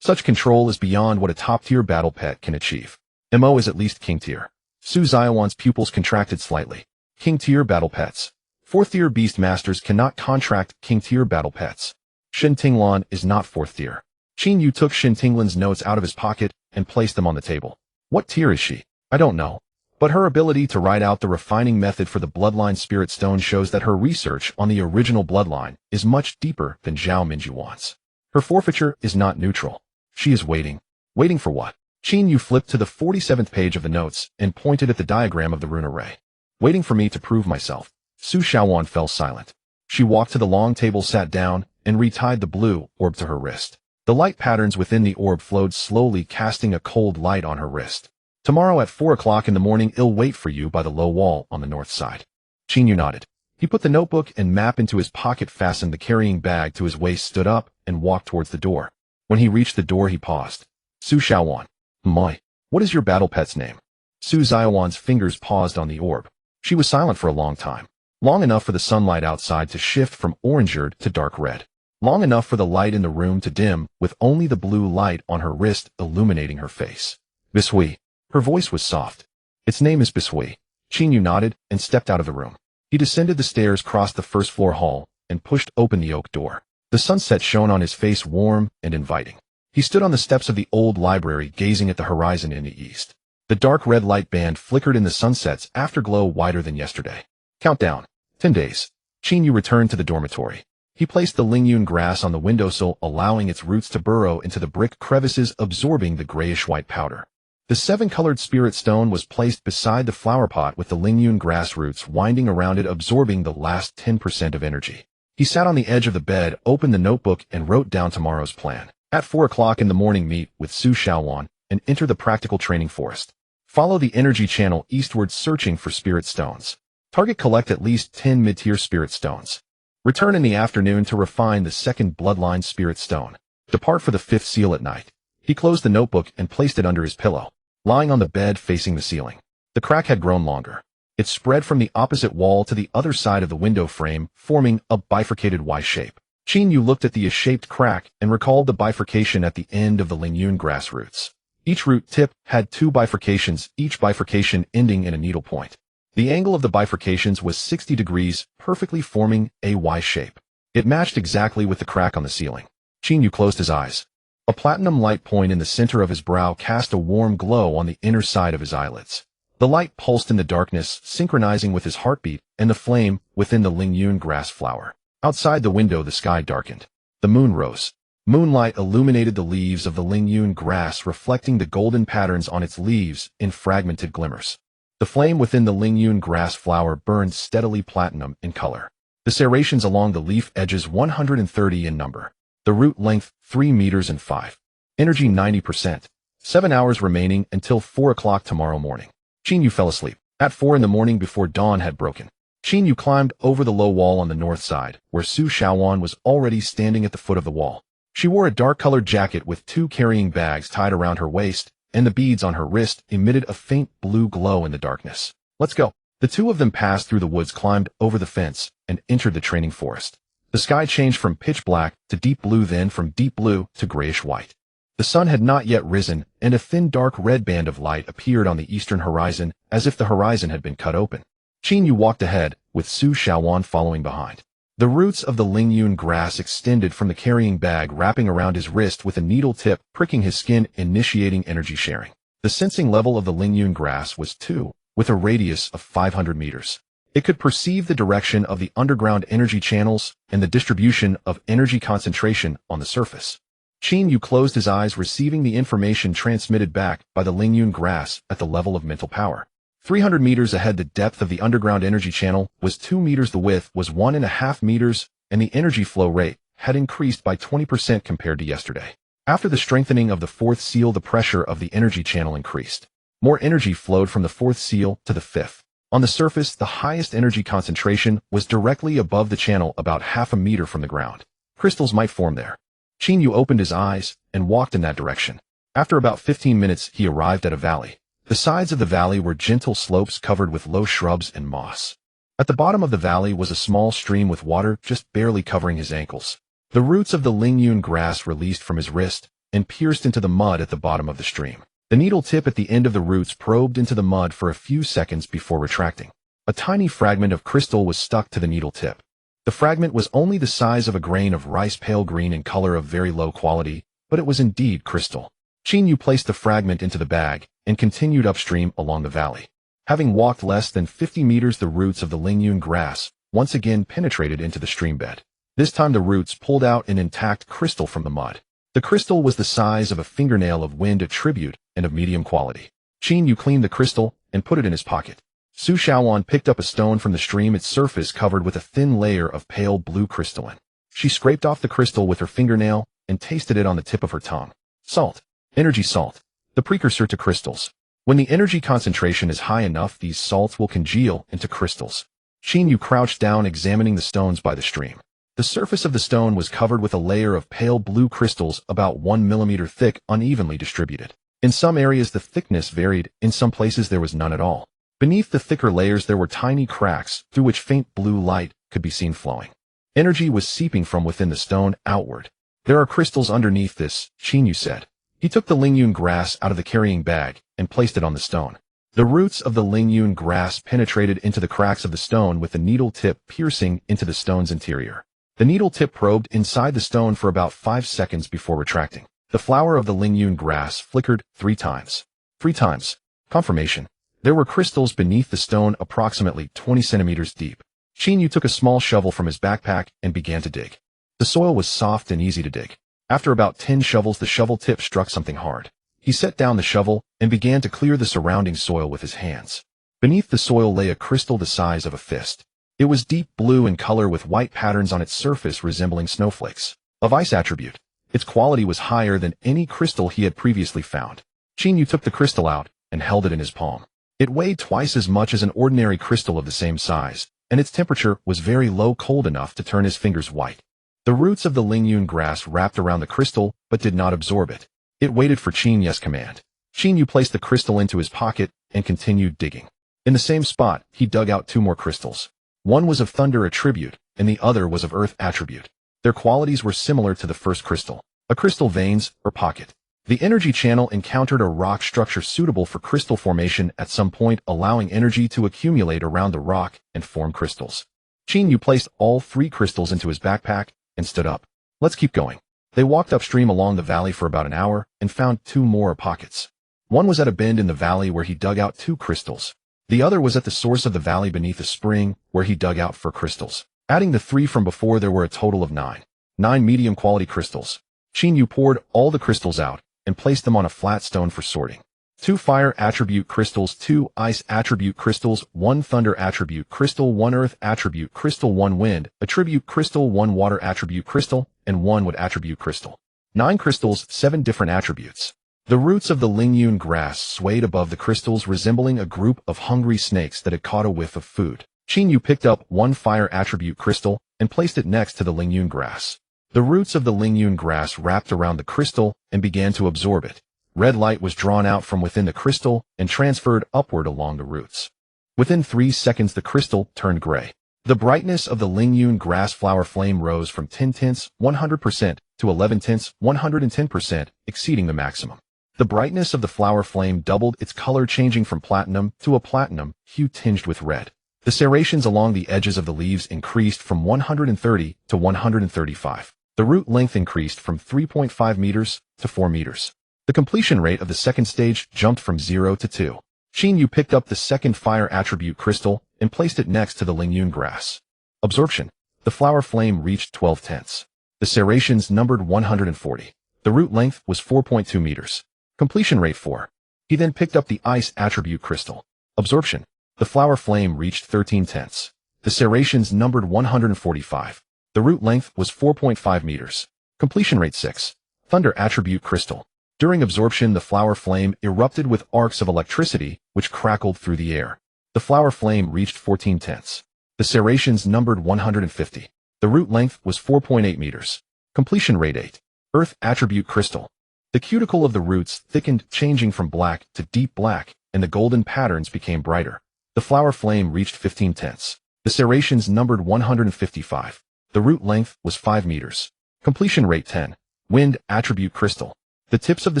Such control is beyond what a top-tier battle pet can achieve. MO is at least king-tier. Su Xiaowan's pupils contracted slightly. King-tier battle pets. 4th-tier beast masters cannot contract king-tier battle pets. Shin Tinglan is not 4th tier. Qin Yu took Shin Tinglan's notes out of his pocket and placed them on the table. What tier is she? I don't know. But her ability to write out the refining method for the bloodline spirit stone shows that her research on the original bloodline is much deeper than Zhao Minjuan's. Her forfeiture is not neutral. She is waiting. Waiting for what? Qin Yu flipped to the 47th page of the notes and pointed at the diagram of the rune array. Waiting for me to prove myself. Su Shaoan fell silent. She walked to the long table, sat down, and retied the blue orb to her wrist. The light patterns within the orb flowed slowly, casting a cold light on her wrist. Tomorrow at 4 o'clock in the morning, I'll wait for you by the low wall on the north side. Qin Yu nodded. He put the notebook and map into his pocket, fastened the carrying bag to his waist, stood up, and walked towards the door. When he reached the door, he paused. Su Shaoan. My. What is your battle pet's name? Su Xiaowan's fingers paused on the orb. She was silent for a long time. Long enough for the sunlight outside to shift from orangered to dark red. Long enough for the light in the room to dim, with only the blue light on her wrist illuminating her face. Bishui. Her voice was soft. Its name is Bishui. Qin Yu nodded and stepped out of the room. He descended the stairs, crossed the first-floor hall, and pushed open the oak door. The sunset shone on his face, warm and inviting. He stood on the steps of the old library, gazing at the horizon in the east. The dark red light band flickered in the sunset's afterglow, wider than yesterday. Countdown. 10 days. Qin Yu returned to the dormitory. He placed the lingyun grass on the windowsill, allowing its roots to burrow into the brick crevices, absorbing the grayish-white powder. The 7-colored spirit stone was placed beside the flower pot, with the lingyun grass roots winding around it, absorbing the last 10% of energy. He sat on the edge of the bed, opened the notebook, and wrote down tomorrow's plan. At 4 o'clock in the morning, meet with Su Shaoan and enter the practical training forest. Follow the energy channel eastward, searching for spirit stones. Target collect at least 10 mid-tier spirit stones. Return in the afternoon to refine the 2nd bloodline spirit stone. Depart for the 5th seal at night. He closed the notebook and placed it under his pillow. Lying on the bed facing the ceiling. The crack had grown longer. It spread from the opposite wall to the other side of the window frame, forming a bifurcated Y shape. Qin Yu looked at the shaped crack and recalled the bifurcation at the end of the lingyun grass roots. Each root tip had 2 bifurcations, each bifurcation ending in a needle point. The angle of the bifurcations was 60 degrees, perfectly forming a Y shape. It matched exactly with the crack on the ceiling. Qin Yu closed his eyes. A platinum light point in the center of his brow cast a warm glow on the inner side of his eyelids. The light pulsed in the darkness, synchronizing with his heartbeat and the flame within the lingyun grass flower. Outside the window, the sky darkened. The moon rose. Moonlight illuminated the leaves of the Lingyun grass, reflecting the golden patterns on its leaves in fragmented glimmers. The flame within the Lingyun grass flower burned steadily platinum in color. The serrations along the leaf edges 130 in number. The root length 3 meters and 5. Energy 90%. 7 hours remaining until 4 o'clock tomorrow morning. Qinyu fell asleep. At 4 in the morning, before dawn had broken, Qinyu climbed over the low wall on the north side, where Su Shaoan was already standing at the foot of the wall. She wore a dark-colored jacket with 2 carrying bags tied around her waist, and the beads on her wrist emitted a faint blue glow in the darkness. Let's go. The two of them passed through the woods, climbed over the fence, and entered the training forest. The sky changed from pitch black to deep blue, then from deep blue to grayish-white. The sun had not yet risen, and a thin dark red band of light appeared on the eastern horizon, as if the horizon had been cut open. Qinyu walked ahead, with Su Shaoan following behind. The roots of the Lingyun grass extended from the carrying bag, wrapping around his wrist with a needle tip, pricking his skin, initiating energy sharing. The sensing level of the Lingyun grass was 2, with a radius of 500 meters. It could perceive the direction of the underground energy channels and the distribution of energy concentration on the surface. Qinyu closed his eyes, receiving the information transmitted back by the Lingyun grass at the level of mental power. 300 meters ahead, the depth of the underground energy channel was 2 meters, the width was 1.5 meters, and the energy flow rate had increased by 20% compared to yesterday. After the strengthening of the 4th seal, the pressure of the energy channel increased. More energy flowed from the 4th seal to the 5th. On the surface, the highest energy concentration was directly above the channel, about half a meter from the ground. Crystals might form there. Qinyu opened his eyes and walked in that direction. After about 15 minutes, he arrived at a valley. The sides of the valley were gentle slopes covered with low shrubs and moss. At the bottom of the valley was a small stream with water just barely covering his ankles. The roots of the Lingyun grass released from his wrist and pierced into the mud at the bottom of the stream. The needle tip at the end of the roots probed into the mud for a few seconds before retracting. A tiny fragment of crystal was stuck to the needle tip. The fragment was only the size of a grain of rice, pale green in color, of very low quality, but it was indeed crystal. Qinyu placed the fragment into the bag and continued upstream along the valley. Having walked less than 50 meters, the roots of the Lingyun grass once again penetrated into the stream bed. This time the roots pulled out an intact crystal from the mud. The crystal was the size of a fingernail, of wind attribute and of medium quality. Qinyu cleaned the crystal and put it in his pocket. Su Shaoan picked up a stone from the stream, its surface covered with a thin layer of pale blue crystalline. She scraped off the crystal with her fingernail and tasted it on the tip of her tongue. Salt. Energy salt. The precursor to crystals. When the energy concentration is high enough, these salts will congeal into crystals. Qinyu crouched down, examining the stones by the stream. The surface of the stone was covered with a layer of pale blue crystals about 1 millimeter thick, unevenly distributed. In some areas the thickness varied, in some places there was none at all. Beneath the thicker layers there were tiny cracks, through which faint blue light could be seen flowing. Energy was seeping from within the stone outward. There are crystals underneath this, Qinyu said. He took the Lingyun grass out of the carrying bag and placed it on the stone. The roots of the Lingyun grass penetrated into the cracks of the stone, with the needle tip piercing into the stone's interior. The needle tip probed inside the stone for about 5 seconds before retracting. The flower of the Lingyun grass flickered 3 times. 3 times. Confirmation. There were crystals beneath the stone, approximately 20 centimeters deep. Qinyu took a small shovel from his backpack and began to dig. The soil was soft and easy to dig. After about 10 shovels, the shovel tip struck something hard. He set down the shovel and began to clear the surrounding soil with his hands. Beneath the soil lay a crystal the size of a fist. It was deep blue in color, with white patterns on its surface resembling snowflakes. Of ice attribute. Its quality was higher than any crystal he had previously found. Qinyu took the crystal out and held it in his palm. It weighed twice as much as an ordinary crystal of the same size, and its temperature was very low, cold enough to turn his fingers white. The roots of the Lingyun grass wrapped around the crystal, but did not absorb it. It waited for Qinyu's command. Qinyu placed the crystal into his pocket and continued digging. In the same spot, he dug out 2 more crystals. One was of thunder attribute, and the other was of earth attribute. Their qualities were similar to the first crystal. A crystal veins, or pocket. The energy channel encountered a rock structure suitable for crystal formation at some point, allowing energy to accumulate around the rock and form crystals. Qinyu placed all 3 crystals into his backpack and stood up. Let's keep going. They walked upstream along the valley for about an hour and found 2 more pockets. One was at a bend in the valley where he dug out 2 crystals. The other was at the source of the valley beneath a spring where he dug out 4 crystals. Adding the 3 from before, there were a total of 9. 9 medium-quality crystals. Qin Yu poured all the crystals out and placed them on a flat stone for sorting. 2 fire attribute crystals, 2 ice attribute crystals, 1 thunder attribute crystal, 1 earth attribute crystal, 1 wind attribute crystal, 1 water attribute crystal, and 1 wood attribute crystal. 9 crystals, 7 different attributes. The roots of the Lingyun grass swayed above the crystals, resembling a group of hungry snakes that had caught a whiff of food. Qin Yu picked up 1 fire attribute crystal and placed it next to the Lingyun grass. The roots of the Lingyun grass wrapped around the crystal and began to absorb it. Red light was drawn out from within the crystal and transferred upward along the roots. Within 3 seconds, the crystal turned gray. The brightness of the Lingyun grass flower flame rose from 10 tenths, 100%, to 11 tenths, 110%, exceeding the maximum. The brightness of the flower flame doubled, its color changing from platinum to a platinum hue tinged with red. The serrations along the edges of the leaves increased from 130 to 135. The root length increased from 3.5 meters to 4 meters. The completion rate of the second stage jumped from 0 to 2. Qin Yu picked up the second fire attribute crystal and placed it next to the Lingyun grass. Absorption. The flower flame reached 12 tenths. The serrations numbered 140. The root length was 4.2 meters. Completion rate 4. He then picked up the ice attribute crystal. Absorption. The flower flame reached 13 tenths. The serrations numbered 145. The root length was 4.5 meters. Completion rate 6. Thunder attribute crystal. During absorption, the flower flame erupted with arcs of electricity, which crackled through the air. The flower flame reached 14 tenths. The serrations numbered 150. The root length was 4.8 meters. Completion rate 8. Earth attribute crystal. The cuticle of the roots thickened, changing from black to deep black, and the golden patterns became brighter. The flower flame reached 15 tenths. The serrations numbered 155. The root length was 5 meters. Completion rate 10. Wind attribute crystal. The tips of the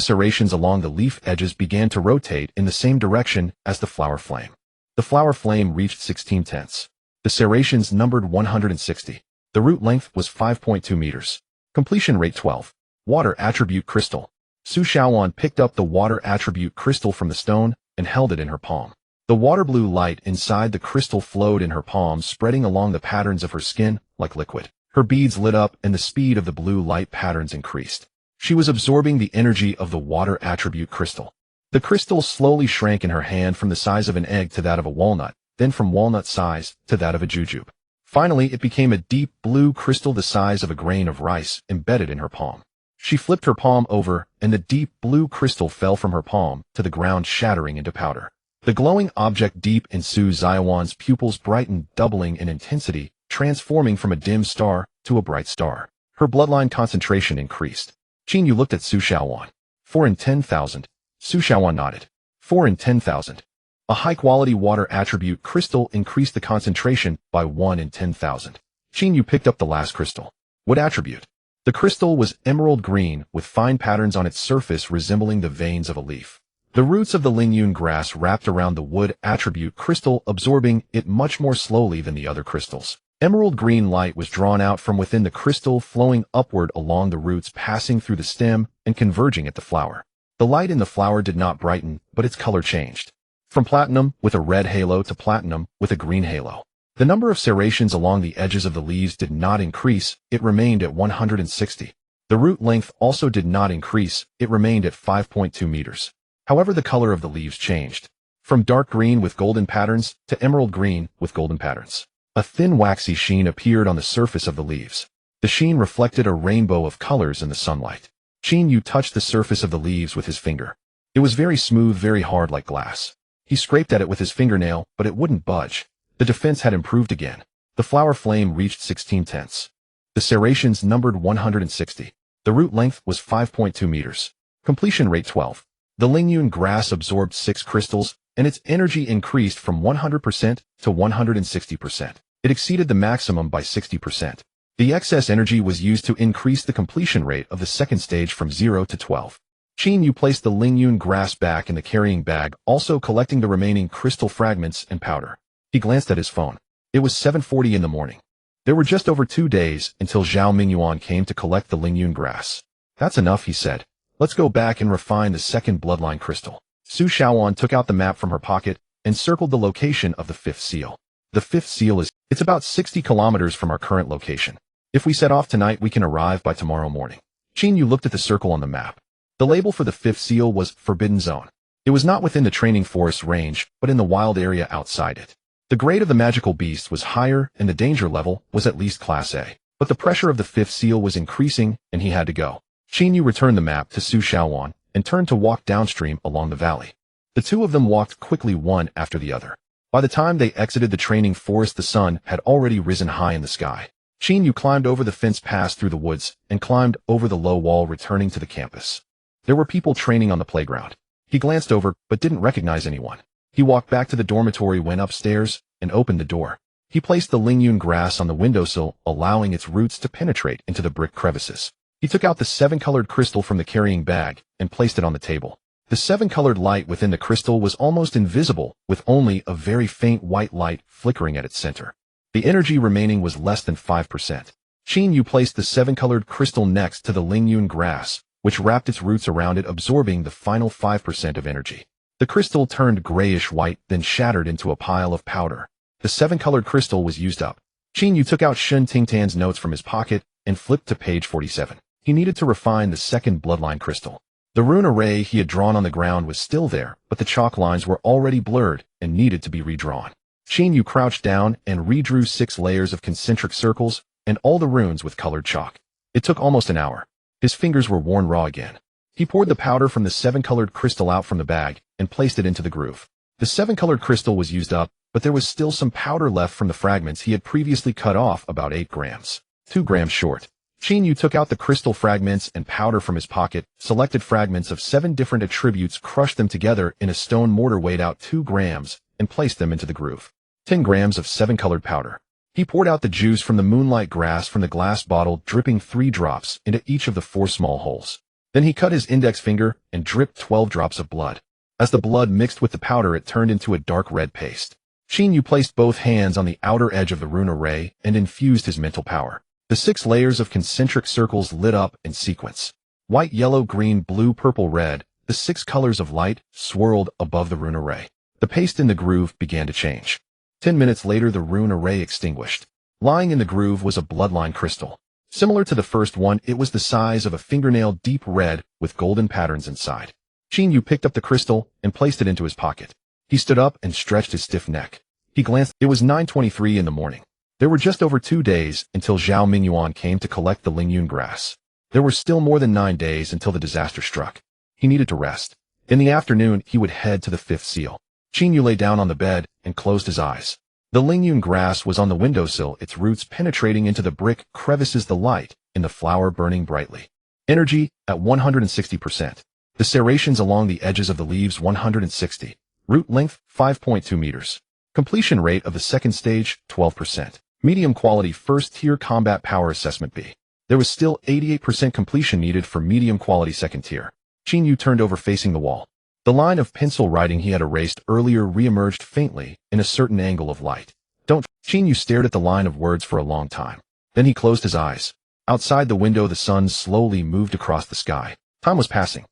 serrations along the leaf edges began to rotate in the same direction as the flower flame. The flower flame reached 16 tenths. The serrations numbered 160. The root length was 5.2 meters. Completion rate 12. Water attribute crystal. Su Xiaowan picked up the water attribute crystal from the stone and held it in her palm. The water blue light inside the crystal flowed in her palm, spreading along the patterns of her skin like liquid. Her beads lit up and the speed of the blue light patterns increased. She was absorbing the energy of the water attribute crystal. The crystal slowly shrank in her hand from the size of an egg to that of a walnut, then from walnut size to that of a jujube. Finally, it became a deep blue crystal the size of a grain of rice embedded in her palm. She flipped her palm over, and the deep blue crystal fell from her palm to the ground, shattering into powder. The glowing object deep in Su Xiaowan's pupils brightened, doubling in intensity, transforming from a dim star to a bright star. Her bloodline concentration increased. Qin Yu looked at Su Xiaowan. 4 in 10,000. Su Xiaowan nodded. 4 in 10,000. A high-quality water attribute crystal increased the concentration by 1 in 10,000. Qin Yu picked up the last crystal. What attribute? The crystal was emerald green, with fine patterns on its surface resembling the veins of a leaf. The roots of the Lingyun grass wrapped around the wood attribute crystal, absorbing it much more slowly than the other crystals. Emerald green light was drawn out from within the crystal, flowing upward along the roots, passing through the stem and converging at the flower. The light in the flower did not brighten, but its color changed. From platinum with a red halo to platinum with a green halo. The number of serrations along the edges of the leaves did not increase, it remained at 160. The root length also did not increase, it remained at 5.2 meters. However, the color of the leaves changed. From dark green with golden patterns to emerald green with golden patterns. A thin waxy sheen appeared on the surface of the leaves. The sheen reflected a rainbow of colors in the sunlight. Qin Yu touched the surface of the leaves with his finger. It was very smooth, very hard like glass. He scraped at it with his fingernail, but it wouldn't budge. The defense had improved again. The flower flame reached 16 tenths. The serrations numbered 160. The root length was 5.2 meters. Completion rate 12. The Lingyun grass absorbed 6 crystals, and its energy increased from 100% to 160%. It exceeded the maximum by 60%. The excess energy was used to increase the completion rate of the second stage from 0 to 12. Qin Yu placed the Lingyun grass back in the carrying bag, also collecting the remaining crystal fragments and powder. He glanced at his phone. It was 7:40 in the morning. There were just over 2 days until Zhao Mingyuan came to collect the Lingyun grass. That's enough, he said. Let's go back and refine the second bloodline crystal. Su Xiaowan took out the map from her pocket and circled the location of the 5th seal. The fifth seal it's about 60 kilometers from our current location. If we set off tonight, we can arrive by tomorrow morning. Qin Yu looked at the circle on the map. The label for the fifth seal was Forbidden Zone. It was not within the training forest range, but in the wild area outside it. The grade of the magical beast was higher, and the danger level was at least Class A. But the pressure of the fifth seal was increasing, and he had to go. Qin Yu returned the map to Su Shaowan and turned to walk downstream along the valley. The two of them walked quickly one after the other. By the time they exited the training forest, the sun had already risen high in the sky. Qin Yu climbed over the fence pass through the woods and climbed over the low wall, returning to the campus. There were people training on the playground. He glanced over but didn't recognize anyone. He walked back to the dormitory, went upstairs, and opened the door. He placed the Lingyun grass on the windowsill, allowing its roots to penetrate into the brick crevices. He took out the 7-colored crystal from the carrying bag and placed it on the table. The 7-colored light within the crystal was almost invisible, with only a very faint white light flickering at its center. The energy remaining was less than 5%. Qin Yu placed the 7-colored crystal next to the Lingyun grass, which wrapped its roots around it, absorbing the final 5% of energy. The crystal turned grayish-white, then shattered into a pile of powder. The 7-colored crystal was used up. Qin Yu took out Shun Tingtan's notes from his pocket and flipped to page 47. He needed to refine the second bloodline crystal. The rune array he had drawn on the ground was still there, but the chalk lines were already blurred and needed to be redrawn. Qin Yu crouched down and redrew 6 layers of concentric circles and all the runes with colored chalk. It took almost an hour. His fingers were worn raw again. He poured the powder from the 7-colored crystal out from the bag and placed it into the groove. The 7-colored crystal was used up, but there was still some powder left from the fragments he had previously cut off, about 8 grams. 2 grams short. Qin Yu took out the crystal fragments and powder from his pocket, selected fragments of 7 different attributes, crushed them together in a stone mortar, weighed out 2 grams, and placed them into the groove. 10 grams of 7-colored powder. He poured out the juice from the moonlight grass from the glass bottle, dripping 3 drops into each of the 4 small holes. Then he cut his index finger and dripped 12 drops of blood. As the blood mixed with the powder, it turned into a dark red paste. Qin Yu placed both hands on the outer edge of the rune array and infused his mental power. The 6 layers of concentric circles lit up in sequence. White, yellow, green, blue, purple, red, the 6 colors of light swirled above the rune array. The paste in the groove began to change. 10 minutes later, the rune array extinguished. Lying in the groove was a bloodline crystal. Similar to the first one, it was the size of a fingernail, deep red, with golden patterns inside. Qin Yu picked up the crystal and placed it into his pocket. He stood up and stretched his stiff neck. He glanced. It was 9:23 in the morning. There were just over 2 days until Zhao Mingyuan came to collect the Lingyun grass. There were still more than 9 days until the disaster struck. He needed to rest. In the afternoon, he would head to the 5th seal. Qin Yu lay down on the bed and closed his eyes. The Lingyun grass was on the windowsill, its roots penetrating into the brick crevices, the light in the flower burning brightly. Energy at 160%. The serrations along the edges of the leaves 160. Root length 5.2 meters. Completion rate of the second stage 12%. Medium quality first tier combat power assessment B. There was still 88% completion needed for medium quality second tier. Qin Yu turned over facing the wall. The line of pencil writing he had erased earlier reemerged faintly in a certain angle of light. Don't. Qin Yu stared at the line of words for a long time. Then he closed his eyes. Outside the window, the sun slowly moved across the sky. Time was passing.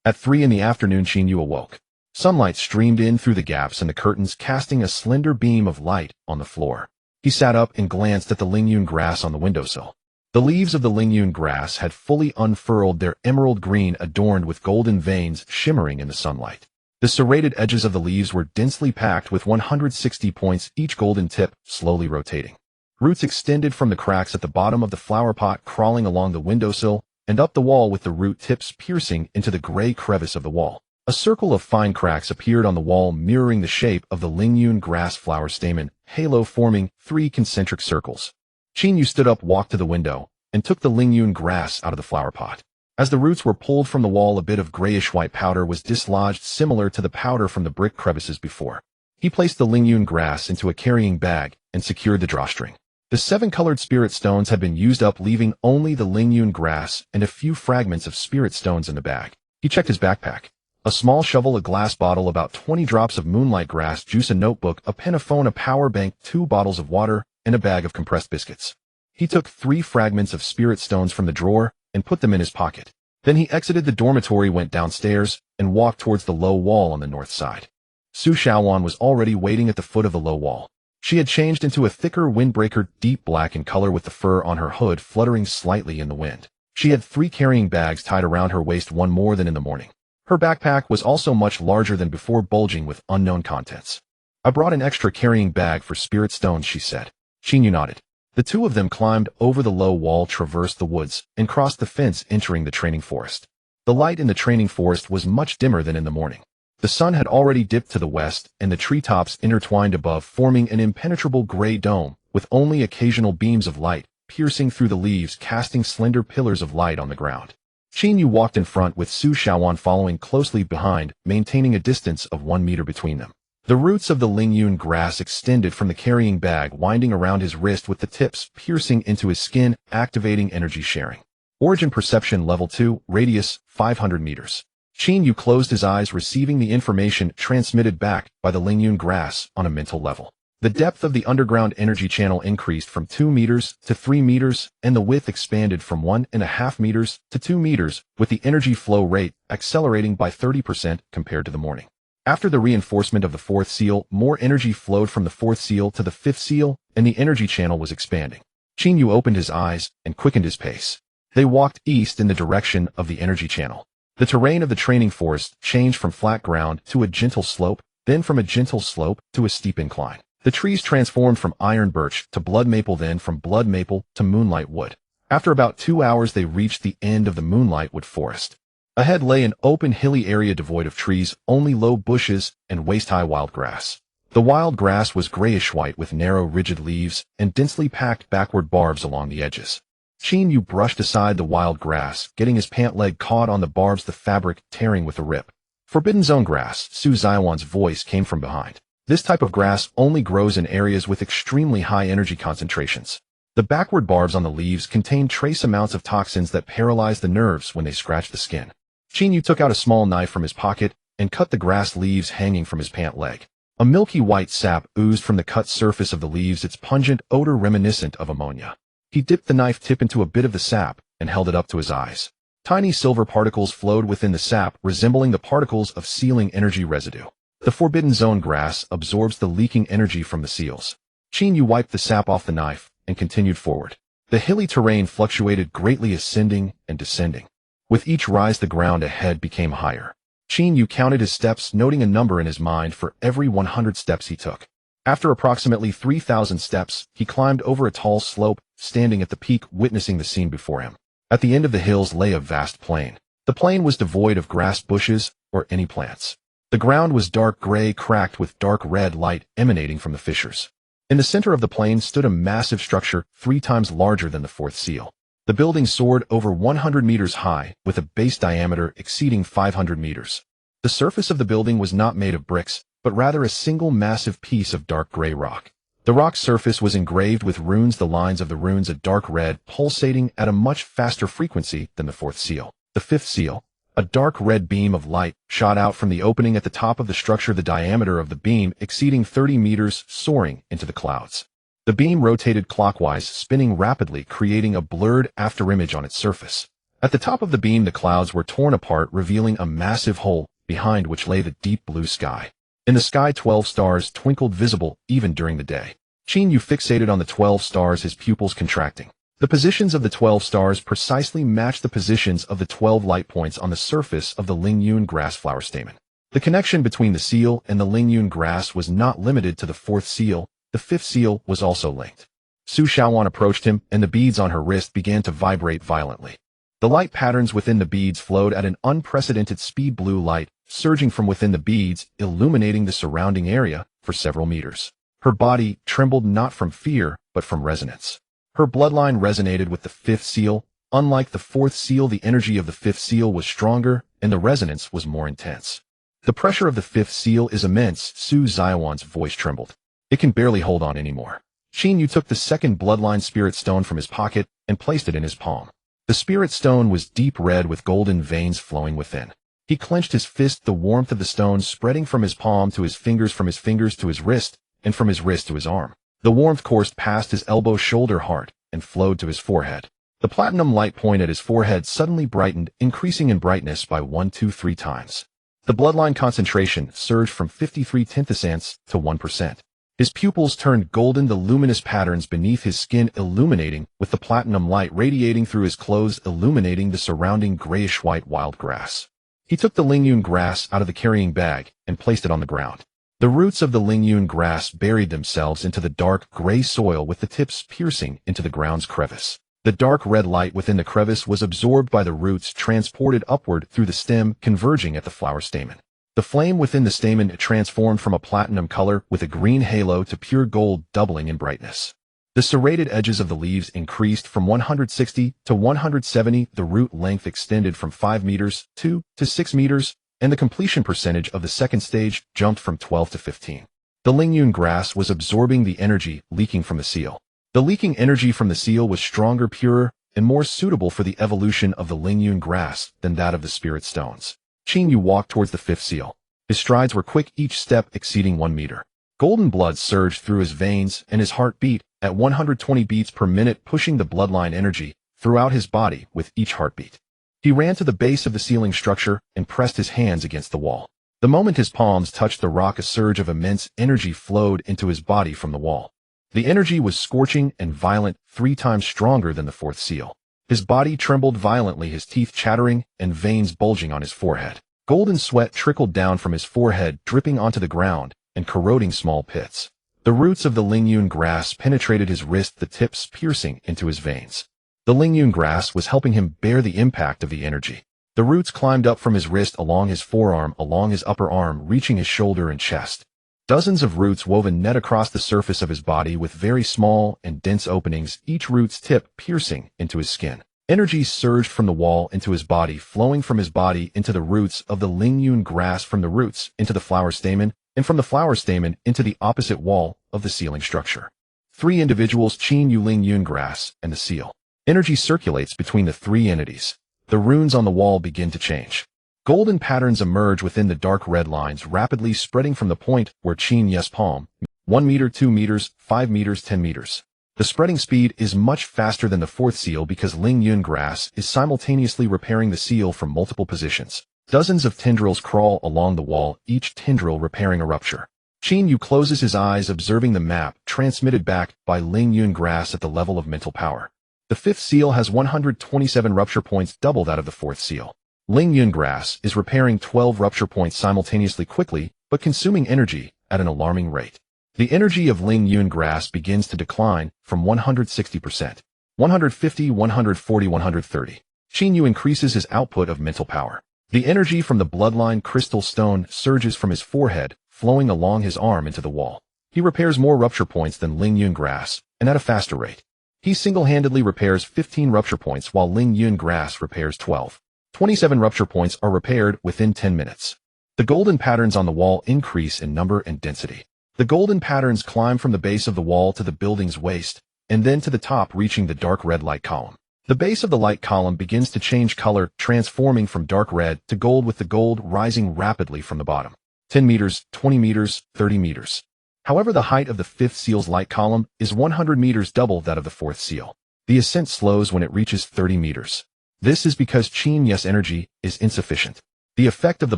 At 3 in the afternoon, Qin Yu awoke. Sunlight streamed in through the gaps in the curtains, casting a slender beam of light on the floor. He sat up and glanced at the Lingyun grass on the windowsill. The leaves of the Lingyun grass had fully unfurled, their emerald green adorned with golden veins shimmering in the sunlight. The serrated edges of the leaves were densely packed with 160 points, each golden tip slowly rotating. Roots extended from the cracks at the bottom of the flower pot, crawling along the windowsill and up the wall, with the root tips piercing into the gray crevice of the wall. A circle of fine cracks appeared on the wall, mirroring the shape of the Lingyun grass flower stamen, halo forming 3 concentric circles. Qin Yu stood up, walked to the window, and took the Lingyun grass out of the flower pot. As the roots were pulled from the wall, a bit of grayish-white powder was dislodged, similar to the powder from the brick crevices before. He placed the Lingyun grass into a carrying bag and secured the drawstring. The 7 colored spirit stones had been used up, leaving only the Lingyun grass and a few fragments of spirit stones in the bag. He checked his backpack. A small shovel, a glass bottle, about 20 drops of moonlight grass juice, a notebook, a pen, a phone, a power bank, 2 bottles of water, and a bag of compressed biscuits. He took 3 fragments of spirit stones from the drawer and put them in his pocket. Then he exited the dormitory, went downstairs, and walked towards the low wall on the north side. Su Shaowan was already waiting at the foot of the low wall. She had changed into a thicker windbreaker, deep black in color, with the fur on her hood fluttering slightly in the wind. She had 3 carrying bags tied around her waist, one more than in the morning. Her backpack was also much larger than before, bulging with unknown contents. "I brought an extra carrying bag for spirit stones," she said. Xinyu nodded. The two of them climbed over the low wall, traversed the woods, and crossed the fence, entering the training forest. The light in the training forest was much dimmer than in the morning. The sun had already dipped to the west, and the treetops intertwined above, forming an impenetrable gray dome, with only occasional beams of light piercing through the leaves, casting slender pillars of light on the ground. Xinyu walked in front, with Su Shaoan following closely behind, maintaining a distance of 1 meter between them. The roots of the Lingyun grass extended from the carrying bag, winding around his wrist, with the tips piercing into his skin, activating energy sharing. Origin perception level 2, radius 500 meters. Xinyu closed his eyes, receiving the information transmitted back by the Lingyun grass on a mental level. The depth of the underground energy channel increased from 2 meters to 3 meters, and the width expanded from 1.5 meters to 2 meters, with the energy flow rate accelerating by 30% compared to the morning. After the reinforcement of the 4th seal, more energy flowed from the 4th seal to the 5th seal, and the energy channel was expanding. Xinyu opened his eyes and quickened his pace. They walked east in the direction of the energy channel. The terrain of the training forest changed from flat ground to a gentle slope, then from a gentle slope to a steep incline. The trees transformed from iron birch to blood maple, then from blood maple to moonlight wood. After about 2 hours, they reached the end of the moonlight wood forest. Ahead lay an open, hilly area devoid of trees, only low bushes and waist-high wild grass. The wild grass was grayish-white, with narrow, rigid leaves and densely packed backward barbs along the edges. Xinyu brushed aside the wild grass, getting his pant leg caught on the barbs, the fabric tearing with a rip. "Forbidden zone grass," Su Zaiwan's voice came from behind. "This type of grass only grows in areas with extremely high energy concentrations. The backward barbs on the leaves contain trace amounts of toxins that paralyze the nerves when they scratch the skin." Xinyu took out a small knife from his pocket and cut the grass leaves hanging from his pant leg. A milky white sap oozed from the cut surface of the leaves, its pungent odor reminiscent of ammonia. He dipped the knife tip into a bit of the sap and held it up to his eyes. Tiny silver particles flowed within the sap, resembling the particles of sealing energy residue. The Forbidden Zone grass absorbs the leaking energy from the seals. Xinyu wiped the sap off the knife and continued forward. The hilly terrain fluctuated greatly, ascending and descending. With each rise, the ground ahead became higher. Xinyu counted his steps, noting a number in his mind for every 100 steps he took. After approximately 3,000 steps, he climbed over a tall slope, standing at the peak, witnessing the scene before him. At the end of the hills lay a vast plain. The plain was devoid of grass, bushes, or any plants. The ground was dark gray, cracked with dark red light emanating from the fissures. In the center of the plain stood a massive structure 3 times larger than the 4th seal. The building soared over 100 meters high, with a base diameter exceeding 500 meters. The surface of the building was not made of bricks, but rather a single massive piece of dark gray rock. The rock's surface was engraved with runes, the lines of the runes a dark red, pulsating at a much faster frequency than the 4th seal. The 5th seal. A dark red beam of light shot out from the opening at the top of the structure, the diameter of the beam exceeding 30 meters, soaring into the clouds. The beam rotated clockwise, spinning rapidly, creating a blurred afterimage on its surface. At the top of the beam, the clouds were torn apart, revealing a massive hole, behind which lay the deep blue sky. In the sky, 12 stars twinkled, visible even during the day. Xinyu fixated on the 12 stars, his pupils contracting. The positions of the 12 stars precisely matched the positions of the 12 light points on the surface of the Lingyun grass flower stamen. The connection between the seal and the Lingyun grass was not limited to the 4th seal. The 5th seal was also linked. Su Shaoan approached him, and the beads on her wrist began to vibrate violently. The light patterns within the beads flowed at an unprecedented speed, blue light surging from within the beads, illuminating the surrounding area for several meters. Her body trembled, not from fear, but from resonance. Her bloodline resonated with the 5th seal. Unlike the 4th seal, the energy of the 5th seal was stronger, and the resonance was more intense. "The pressure of the 5th seal is immense." Su Zaiwan's voice trembled. "It can barely hold on anymore." Xinyu took the 2nd bloodline spirit stone from his pocket and placed it in his palm. The spirit stone was deep red, with golden veins flowing within. He clenched his fist, the warmth of the stone spreading from his palm to his fingers, from his fingers to his wrist, and from his wrist to his arm. The warmth coursed past his elbow, shoulder, heart, and flowed to his forehead. The platinum light point at his forehead suddenly brightened, increasing in brightness by 1, 2, 3 times. The bloodline concentration surged from 53 tenths to 1%. His pupils turned golden, the luminous patterns beneath his skin illuminating, with the platinum light radiating through his clothes illuminating the surrounding grayish-white wild grass. He took the Lingyun grass out of the carrying bag and placed it on the ground. The roots of the Lingyun grass buried themselves into the dark gray soil with the tips piercing into the ground's crevice. The dark red light within the crevice was absorbed by the roots, transported upward through the stem, converging at the flower stamen. The flame within the stamen transformed from a platinum color with a green halo to pure gold, doubling in brightness. The serrated edges of the leaves increased from 160 to 170, the root length extended from 5 meters, 2 to 6 meters, and the completion percentage of the second stage jumped from 12 to 15. The Lingyun grass was absorbing the energy leaking from the seal. The leaking energy from the seal was stronger, purer, and more suitable for the evolution of the Lingyun grass than that of the spirit stones. Qin Yu walked towards the fifth seal. His strides were quick, each step exceeding 1 meter. Golden blood surged through his veins, and his heart beat at 120 beats per minute, pushing the bloodline energy throughout his body with each heartbeat. He ran to the base of the ceiling structure and pressed his hands against the wall. The moment his palms touched the rock, a surge of immense energy flowed into his body from the wall. The energy was scorching and violent, 3 times stronger than the fourth seal. His body trembled violently, his teeth chattering and veins bulging on his forehead. Golden sweat trickled down from his forehead, dripping onto the ground and corroding small pits. The roots of the Lingyun grass penetrated his wrist, the tips piercing into his veins. The Lingyun grass was helping him bear the impact of the energy. The roots climbed up from his wrist, along his forearm, along his upper arm, reaching his shoulder and chest. Dozens of roots wove a net across the surface of his body with very small and dense openings, each root's tip piercing into his skin. Energy surged from the wall into his body, flowing from his body into the roots of the Lingyun grass, from the roots into the flower stamen, and from the flower stamen into the opposite wall of the ceiling structure. 3 individuals, Qin Yu, Lingyun grass, and the seal. Energy circulates between the 3 entities. The runes on the wall begin to change. Golden patterns emerge within the dark red lines, rapidly spreading from the point where Qin Yu's palm, 1 meter, 2 meters, 5 meters, 10 meters. The spreading speed is much faster than the fourth seal because Lingyun grass is simultaneously repairing the seal from multiple positions. Dozens of tendrils crawl along the wall, each tendril repairing a rupture. Qin Yu closes his eyes, observing the map transmitted back by Lingyun grass at the level of mental power. The fifth seal has 127 rupture points, double that of the fourth seal. Lingyun grass is repairing 12 rupture points simultaneously, quickly, but consuming energy at an alarming rate. The energy of Lingyun grass begins to decline from 160%, 150, 140, 130. Qin Yu increases his output of mental power. The energy from the bloodline crystal stone surges from his forehead, flowing along his arm into the wall. He repairs more rupture points than Lingyun grass, and at a faster rate. He single-handedly repairs 15 rupture points while Lingyun grass repairs 12. 27 rupture points are repaired within 10 minutes. The golden patterns on the wall increase in number and density. The golden patterns climb from the base of the wall to the building's waist, and then to the top, reaching the dark red light column. The base of the light column begins to change color, transforming from dark red to gold, with the gold rising rapidly from the bottom. 10 meters, 20 meters, 30 meters. However, the height of the fifth seal's light column is 100 meters, double that of the fourth seal. The ascent slows when it reaches 30 meters. This is because Qin Yu's energy is insufficient. The effect of the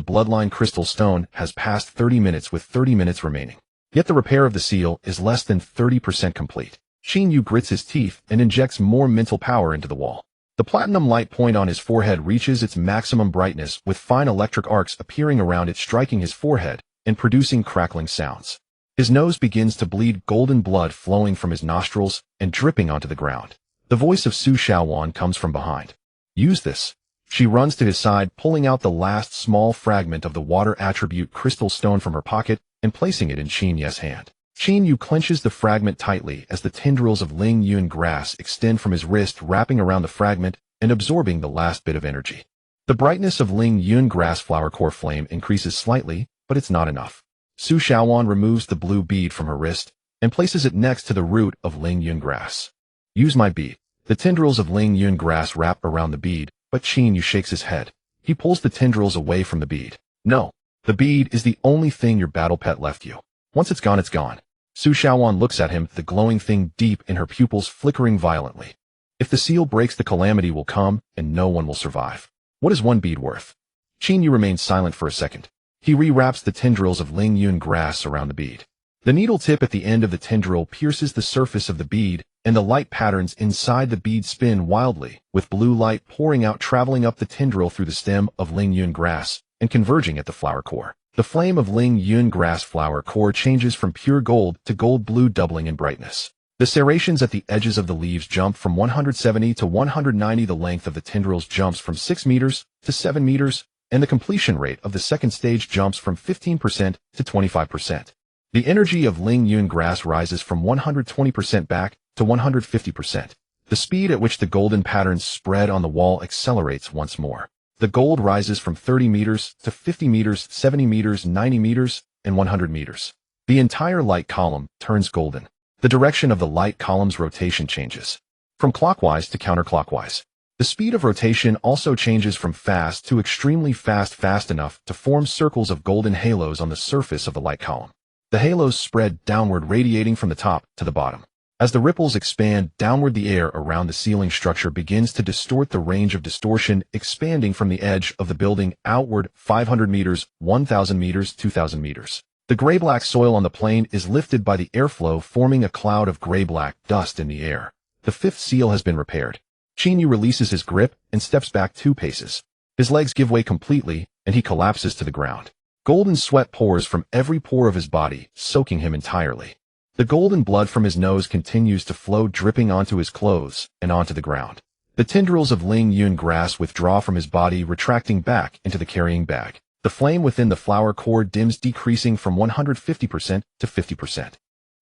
bloodline crystal stone has passed 30 minutes, with 30 minutes remaining. Yet the repair of the seal is less than 30% complete. Qin Yu grits his teeth and injects more mental power into the wall. The platinum light point on his forehead reaches its maximum brightness, with fine electric arcs appearing around it, striking his forehead and producing crackling sounds. His nose begins to bleed, golden blood flowing from his nostrils and dripping onto the ground. The voice of Su Shaowan comes from behind. Use this. She runs to his side, pulling out the last small fragment of the water attribute crystal stone from her pocket and placing it in Qin Yu's hand. Qin Yu clenches the fragment tightly as the tendrils of Lingyun grass extend from his wrist, wrapping around the fragment and absorbing the last bit of energy. The brightness of Lingyun grass flower core flame increases slightly, but it's not enough. Su Shaowan removes the blue bead from her wrist and places it next to the root of Lingyun grass. Use my bead. The tendrils of Lingyun grass wrap around the bead, but Qin Yu shakes his head. He pulls the tendrils away from the bead. No, the bead is the only thing your battle pet left you. Once it's gone, it's gone. Su Shaowan looks at him, the glowing thing deep in her pupils flickering violently. If the seal breaks, the calamity will come, and no one will survive. What is 1 bead worth? Qin Yu remains silent for a second. He rewraps the tendrils of Lingyun grass around the bead. The needle tip at the end of the tendril pierces the surface of the bead, and the light patterns inside the bead spin wildly, with blue light pouring out, traveling up the tendril through the stem of Ling Yun grass and converging at the flower core. The flame of Ling Yun grass flower core changes from pure gold to gold-blue, doubling in brightness. The serrations at the edges of the leaves jump from 170 to 190. The length of the tendrils jumps from 6 meters to 7 meters, and the completion rate of the second stage jumps from 15% to 25%. The energy of Ling Yun grass rises from 120% back to 150%. The speed at which the golden patterns spread on the wall accelerates once more. The gold rises from 30 meters to 50 meters, 70 meters, 90 meters, and 100 meters. The entire light column turns golden. The direction of the light column's rotation changes from clockwise to counterclockwise. The speed of rotation also changes from fast to extremely fast, fast enough to form circles of golden halos on the surface of the light column. The halos spread downward, radiating from the top to the bottom. As the ripples expand downward, the air around the ceiling structure begins to distort. The range of distortion expanding from the edge of the building outward 500 meters, 1,000 meters, 2,000 meters. The gray-black soil on the plain is lifted by the airflow, forming a cloud of gray-black dust in the air. The fifth seal has been repaired. Qin Yu releases his grip and steps back 2 paces. His legs give way completely, and he collapses to the ground. Golden sweat pours from every pore of his body, soaking him entirely. The golden blood from his nose continues to flow, dripping onto his clothes and onto the ground. The tendrils of Ling Yun grass withdraw from his body, retracting back into the carrying bag. The flame within the flower core dims, decreasing from 150% to 50%.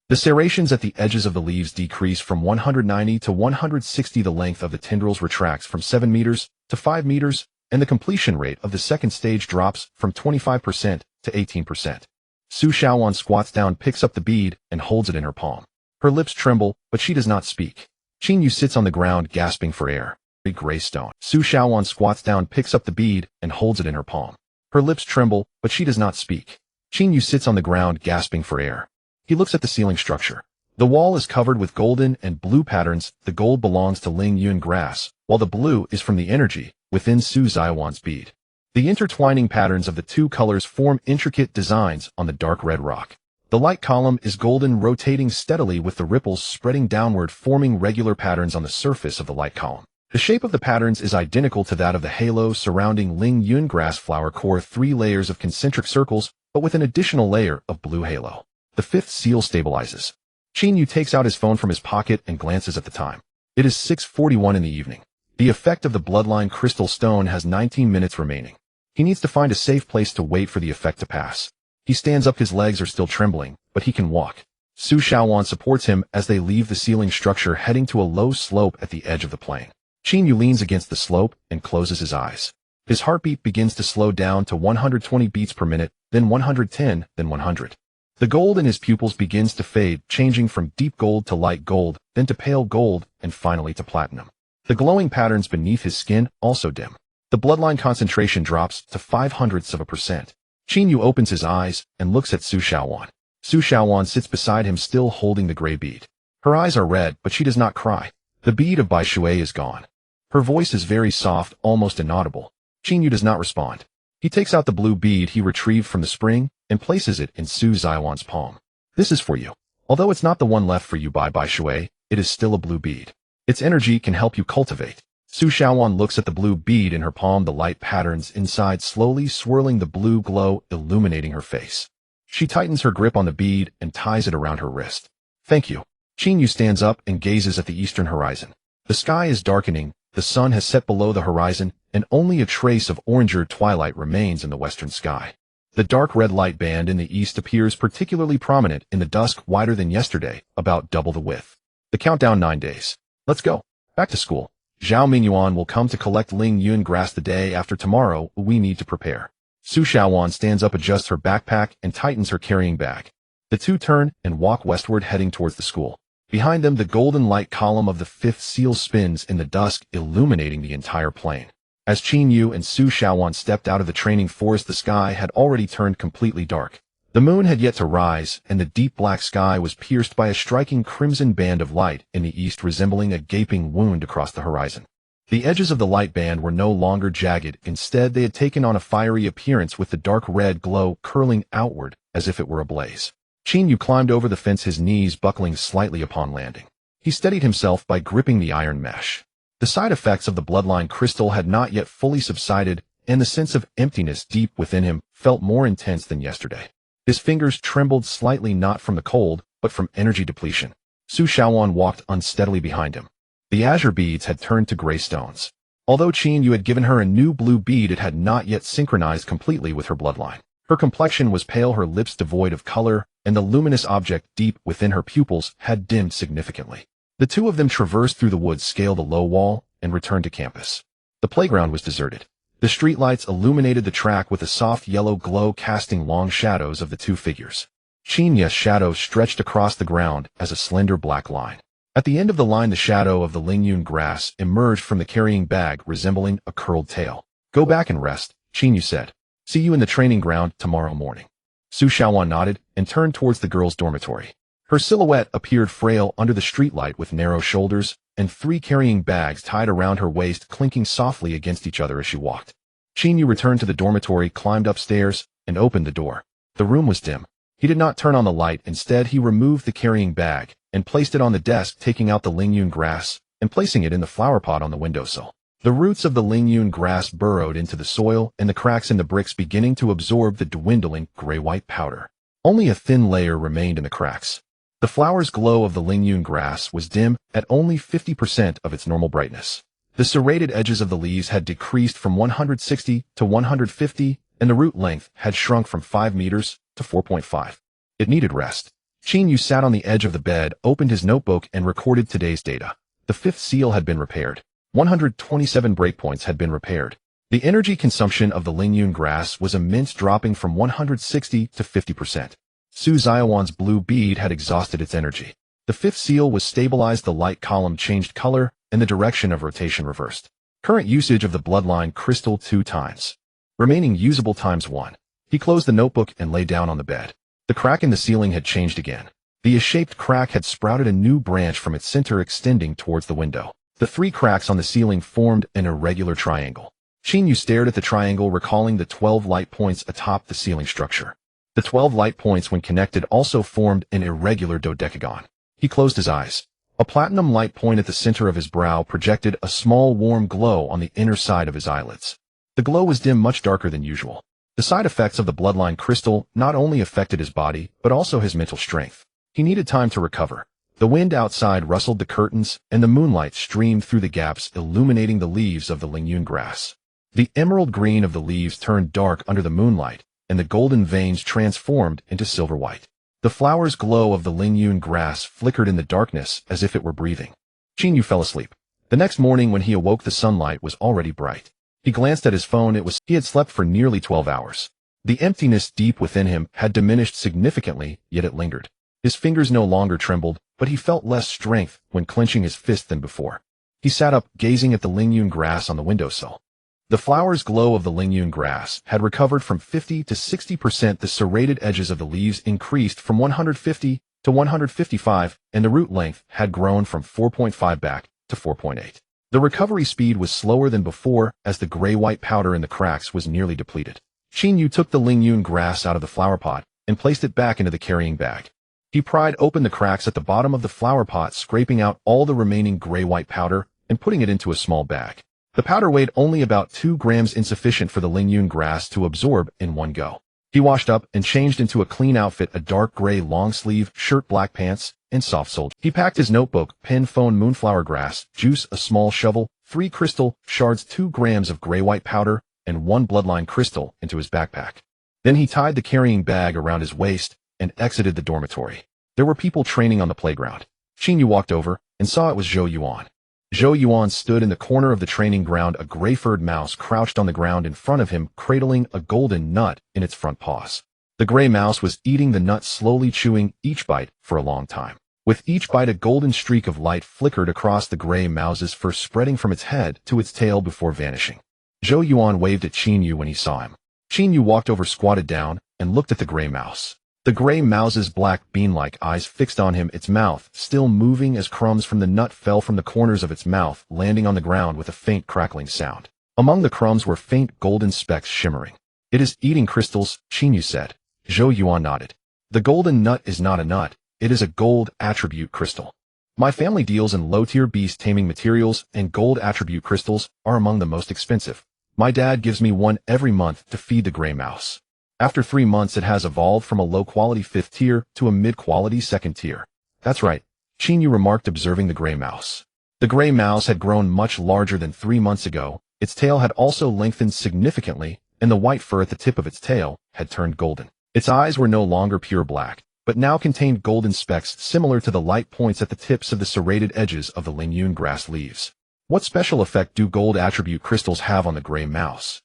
The serrations at the edges of the leaves decrease from 190 to 160. The length of the tendrils retracts from 7 meters to 5 meters, and the completion rate of the second stage drops from 25% to 18%. Su Xiaowan squats down, picks up the bead, and holds it in her palm. Her lips tremble, but she does not speak. Qin Yu sits on the ground, gasping for air. A gray stone. Su Xiaowan squats down, picks up the bead, and holds it in her palm. Her lips tremble, but she does not speak. Qin Yu sits on the ground, gasping for air. He looks at the ceiling structure. The wall is covered with golden and blue patterns. The gold belongs to Ling Yun grass, while the blue is from the energy within Su Xiaowan's bead. The intertwining patterns of the 2 colors form intricate designs on the dark red rock. The light column is golden, rotating steadily with the ripples spreading downward, forming regular patterns on the surface of the light column. The shape of the patterns is identical to that of the halo surrounding Ling Yun grass flower core, 3 layers of concentric circles, but with an additional layer of blue halo. The 5th seal stabilizes. Qin Yu takes out his phone from his pocket and glances at the time. It is 6:41 in the evening. The effect of the bloodline crystal stone has 19 minutes remaining. He needs to find a safe place to wait for the effect to pass. He stands up, his legs are still trembling, but he can walk. Su Xiaowan supports him as they leave the ceiling structure, heading to a low slope at the edge of the plain. Qin Yu leans against the slope and closes his eyes. His heartbeat begins to slow down to 120 beats per minute, then 110, then 100. The gold in his pupils begins to fade, changing from deep gold to light gold, then to pale gold, and finally to platinum. The glowing patterns beneath his skin also dim. The bloodline concentration drops to 0.05%. Qin Yu opens his eyes and looks at Su Xiaowan. Su Xiaowan sits beside him, still holding the gray bead. Her eyes are red, but she does not cry. The bead of Bai Shui is gone. Her voice is very soft, almost inaudible. Qin Yu does not respond. He takes out the blue bead he retrieved from the spring and places it in Su Xiaowan's palm. This is for you. Although it's not the one left for you by Bai Shui, it is still a blue bead. Its energy can help you cultivate. Su Xiaowan looks at the blue bead in her palm, the light patterns inside slowly swirling, the blue glow illuminating her face. She tightens her grip on the bead and ties it around her wrist. Thank you. Qin Yu stands up and gazes at the eastern horizon. The sky is darkening, the sun has set below the horizon, and only a trace of oranger twilight remains in the western sky. The dark red light band in the east appears particularly prominent in the dusk, wider than yesterday, about double the width. The countdown 9 days. Let's go. Back to school. Zhao Mingyuan will come to collect Ling Yun grass the day after tomorrow. We need to prepare. Su Xiaowan stands up, adjusts her backpack, and tightens her carrying bag. The 2 turn and walk westward, heading towards the school. Behind them, the golden light column of the 5th seal spins in the dusk, illuminating the entire plain. As Qin Yu and Su Xiaowan stepped out of the training forest, the sky had already turned completely dark. The moon had yet to rise, and the deep black sky was pierced by a striking crimson band of light in the east, resembling a gaping wound across the horizon. The edges of the light band were no longer jagged. Instead, they had taken on a fiery appearance, with the dark red glow curling outward as if it were ablaze. Qin Yu climbed over the fence, his knees buckling slightly upon landing. He steadied himself by gripping the iron mesh. The side effects of the bloodline crystal had not yet fully subsided, and the sense of emptiness deep within him felt more intense than yesterday. His fingers trembled slightly, not from the cold, but from energy depletion. Su Xiaowan walked unsteadily behind him. The azure beads had turned to gray stones. Although Qin Yu had given her a new blue bead, it had not yet synchronized completely with her bloodline. Her complexion was pale, her lips devoid of color, and the luminous object deep within her pupils had dimmed significantly. The two of them traversed through the woods, scaled a low wall, and returned to campus. The playground was deserted. The streetlights illuminated the track with a soft yellow glow, casting long shadows of the two figures. Qin Yu's shadow stretched across the ground as a slender black line. At the end of the line, the shadow of the Lingyun grass emerged from the carrying bag, resembling a curled tail. "Go back and rest," Qin Yu said. "See you in the training ground tomorrow morning." Su Xiaowan nodded and turned towards the girls' dormitory. Her silhouette appeared frail under the streetlight, with narrow shoulders and 3 carrying bags tied around her waist, clinking softly against each other as she walked. Qin Yu returned to the dormitory, climbed upstairs, and opened the door. The room was dim. He did not turn on the light. Instead, he removed the carrying bag and placed it on the desk, taking out the Lingyun grass and placing it in the flower pot on the windowsill. The roots of the Lingyun grass burrowed into the soil, and the cracks in the bricks beginning to absorb the dwindling gray-white powder. Only a thin layer remained in the cracks. The flower's glow of the Lingyun grass was dim, at only 50% of its normal brightness. The serrated edges of the leaves had decreased from 160 to 150, and the root length had shrunk from 5 meters to 4.5. It needed rest. Qin Yu sat on the edge of the bed, opened his notebook, and recorded today's data. The 5th seal had been repaired. 127 breakpoints had been repaired. The energy consumption of the Lingyun grass was immense, dropping from 160 to 50%. Su Xiaowan's blue bead had exhausted its energy. The 5th seal was stabilized, the light column changed color, and the direction of rotation reversed. Current usage of the bloodline crystal 2 times. Remaining usable times 1. He closed the notebook and lay down on the bed. The crack in the ceiling had changed again. The S-shaped crack had sprouted a new branch from its center, extending towards the window. The 3 cracks on the ceiling formed an irregular triangle. Qin Yu stared at the triangle, recalling the 12 light points atop the ceiling structure. The 12 light points, when connected, also formed an irregular dodecagon. He closed his eyes. A platinum light point at the center of his brow projected a small warm glow on the inner side of his eyelids. The glow was dim, much darker than usual. The side effects of the bloodline crystal not only affected his body, but also his mental strength. He needed time to recover. The wind outside rustled the curtains, and the moonlight streamed through the gaps, illuminating the leaves of the Lingyun grass. The emerald green of the leaves turned dark under the moonlight, and the golden veins transformed into silver white. The flower's glow of the Lingyun grass flickered in the darkness as if it were breathing. Qin Yu fell asleep. The next morning, when he awoke, the sunlight was already bright. He glanced at his phone. He had slept for nearly 12 hours. The emptiness deep within him had diminished significantly, yet it lingered. His fingers no longer trembled, but he felt less strength when clenching his fist than before. He sat up, gazing at the Lingyun grass on the windowsill. The flower's glow of the Lingyun grass had recovered from 50 to 60%. The serrated edges of the leaves increased from 150 to 155, and the root length had grown from 4.5 back to 4.8. The recovery speed was slower than before, as the gray-white powder in the cracks was nearly depleted. Qin Yu took the Lingyun grass out of the flower pot and placed it back into the carrying bag. He pried open the cracks at the bottom of the flower pot, scraping out all the remaining gray-white powder and putting it into a small bag. The powder weighed only about 2 grams, insufficient for the Lingyun grass to absorb in one go. He washed up and changed into a clean outfit, a dark gray long-sleeve shirt, black pants, and soft-soled. He packed his notebook, pen, phone, moonflower grass, juice, a small shovel, 3 crystal shards, 2 grams of gray-white powder, and 1 bloodline crystal into his backpack. Then he tied the carrying bag around his waist and exited the dormitory. There were people training on the playground. Qin Yu walked over and saw it was Zhou Yuan. Zhou Yuan stood in the corner of the training ground. A gray-furred mouse crouched on the ground in front of him, cradling a golden nut in its front paws. The gray mouse was eating the nut, slowly chewing each bite for a long time. With each bite, a golden streak of light flickered across the gray mouse's fur, spreading from its head to its tail before vanishing. Zhou Yuan waved at Qin Yu when he saw him. Qin Yu walked over, squatted down, and looked at the gray mouse. The gray mouse's black bean-like eyes fixed on him, its mouth still moving as crumbs from the nut fell from the corners of its mouth, landing on the ground with a faint crackling sound. Among the crumbs were faint golden specks shimmering. "It is eating crystals," Qin Yu said. Zhou Yuan nodded. The golden nut is not a nut, it is a gold attribute crystal. My family deals in low-tier beast taming materials, and gold attribute crystals are among the most expensive. My dad gives me one every month to feed the gray mouse. After 3 months it has evolved from a low-quality 5th tier to a mid-quality 2nd tier. That's right, Chinyu remarked, observing the gray mouse. The gray mouse had grown much larger than 3 months ago, its tail had also lengthened significantly, and the white fur at the tip of its tail had turned golden. Its eyes were no longer pure black, but now contained golden specks similar to the light points at the tips of the serrated edges of the Lingyun grass leaves. What special effect do gold attribute crystals have on the gray mouse?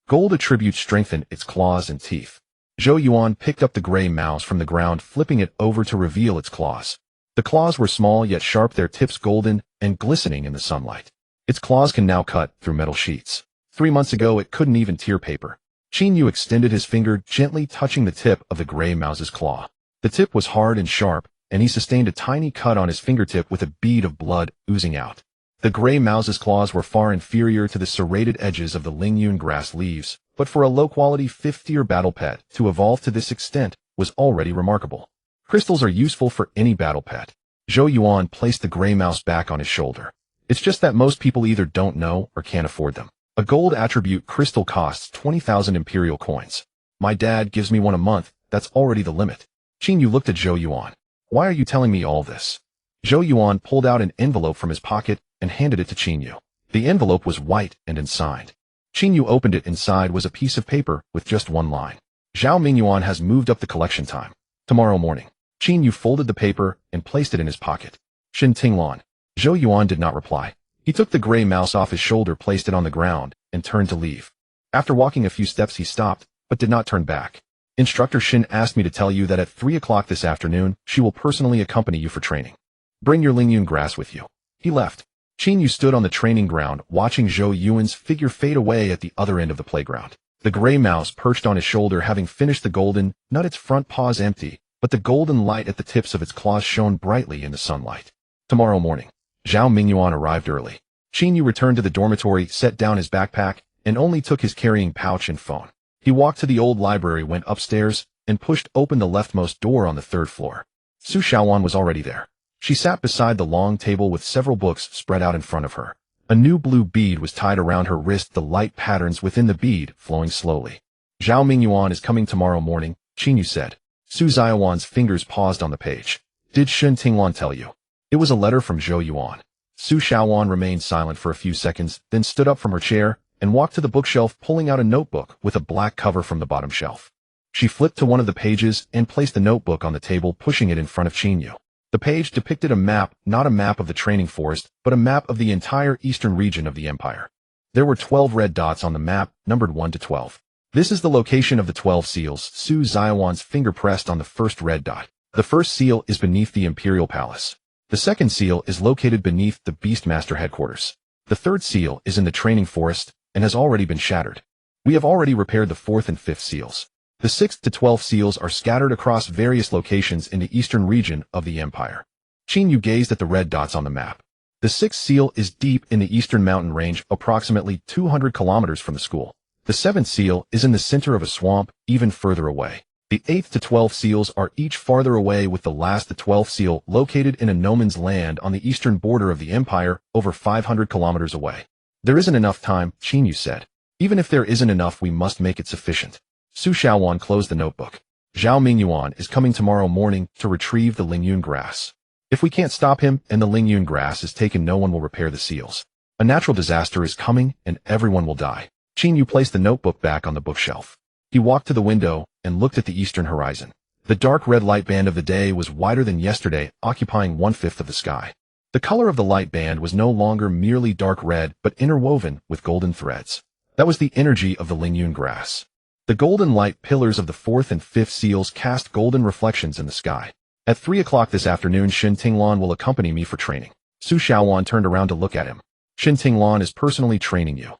Gold attributes strengthen its claws and teeth. Zhou Yuan picked up the gray mouse from the ground, flipping it over to reveal its claws. The claws were small yet sharp, their tips golden and glistening in the sunlight. Its claws can now cut through metal sheets. 3 months ago it couldn't even tear paper. Chinyu extended his finger, gently touching the tip of the gray mouse's claw. The tip was hard and sharp, and he sustained a tiny cut on his fingertip with a bead of blood oozing out. The gray mouse's claws were far inferior to the serrated edges of the Lingyun grass leaves, but for a low-quality 5th-tier battle pet to evolve to this extent was already remarkable. Crystals are useful for any battle pet. Zhou Yuan placed the gray mouse back on his shoulder. It's just that most people either don't know or can't afford them. A gold attribute crystal costs 20,000 imperial coins. My dad gives me one a month, that's already the limit. Chinyu looked at Zhou Yuan. Why are you telling me all this? Zhou Yuan pulled out an envelope from his pocket and handed it to Chinyu. The envelope was white and unsigned. Chinyu opened it. Inside was a piece of paper with just one line. Zhao Mingyuan has moved up the collection time. Tomorrow morning. Chinyu folded the paper and placed it in his pocket. Shin Tinglan. Zhou Yuan did not reply. He took the gray mouse off his shoulder, placed it on the ground, and turned to leave. After walking a few steps he stopped, but did not turn back. Instructor Shin asked me to tell you that at 3 o'clock this afternoon, she will personally accompany you for training. Bring your Lingyun grass with you. He left. Chinyu stood on the training ground, watching Zhou Yuan's figure fade away at the other end of the playground. The gray mouse perched on his shoulder, having finished the golden nut, its front paws empty, but the golden light at the tips of its claws shone brightly in the sunlight. Tomorrow morning. Zhao Mingyuan arrived early. Chinyu returned to the dormitory, set down his backpack, and only took his carrying pouch and phone. He walked to the old library, went upstairs, and pushed open the leftmost door on the 3rd floor. Su Xiaowan was already there. She sat beside the long table with several books spread out in front of her. A new blue bead was tied around her wrist, the light patterns within the bead flowing slowly. Zhao Mingyuan is coming tomorrow morning, Chinyu said. Su Xiaowan's fingers paused on the page. Did Shen Tinglan tell you? It was a letter from Zhou Yuan. Su Xiaowan remained silent for a few seconds, then stood up from her chair and walked to the bookshelf, pulling out a notebook with a black cover from the bottom shelf. She flipped to one of the pages and placed the notebook on the table, pushing it in front of Chinyu. The page depicted a map, not a map of the training forest, but a map of the entire eastern region of the empire. There were 12 red dots on the map, numbered 1 to 12. This is the location of the 12 seals. Su Xiaowan's finger pressed on the first red dot. The first seal is beneath the Imperial Palace. The second seal is located beneath the Beastmaster headquarters. The third seal is in the training forest and has already been shattered. We have already repaired the 4th and 5th seals. The 6th to 12th seals are scattered across various locations in the eastern region of the empire. Chinyu gazed at the red dots on the map. The 6th seal is deep in the eastern mountain range, approximately 200 kilometers from the school. The 7th seal is in the center of a swamp, even further away. The 8th to 12th seals are each farther away, with the last, the 12th seal, located in a no man's land on the eastern border of the empire, over 500 kilometers away. There isn't enough time, Chinyu said. Even if there isn't enough, we must make it sufficient. Su Xiaowan closed the notebook. Zhao Mingyuan is coming tomorrow morning to retrieve the Lingyun grass. If we can't stop him and the Lingyun grass is taken, no one will repair the seals. A natural disaster is coming and everyone will die. Chinyu placed the notebook back on the bookshelf. He walked to the window and looked at the eastern horizon. The dark red light band of the day was wider than yesterday, occupying 1/5 of the sky. The color of the light band was no longer merely dark red, but interwoven with golden threads. That was the energy of the Lingyun grass. The golden light pillars of the 4th and 5th seals cast golden reflections in the sky. At 3 o'clock this afternoon, Shin Tinglan will accompany me for training. Su Xiaowan turned around to look at him. Shin Tinglan is personally training you.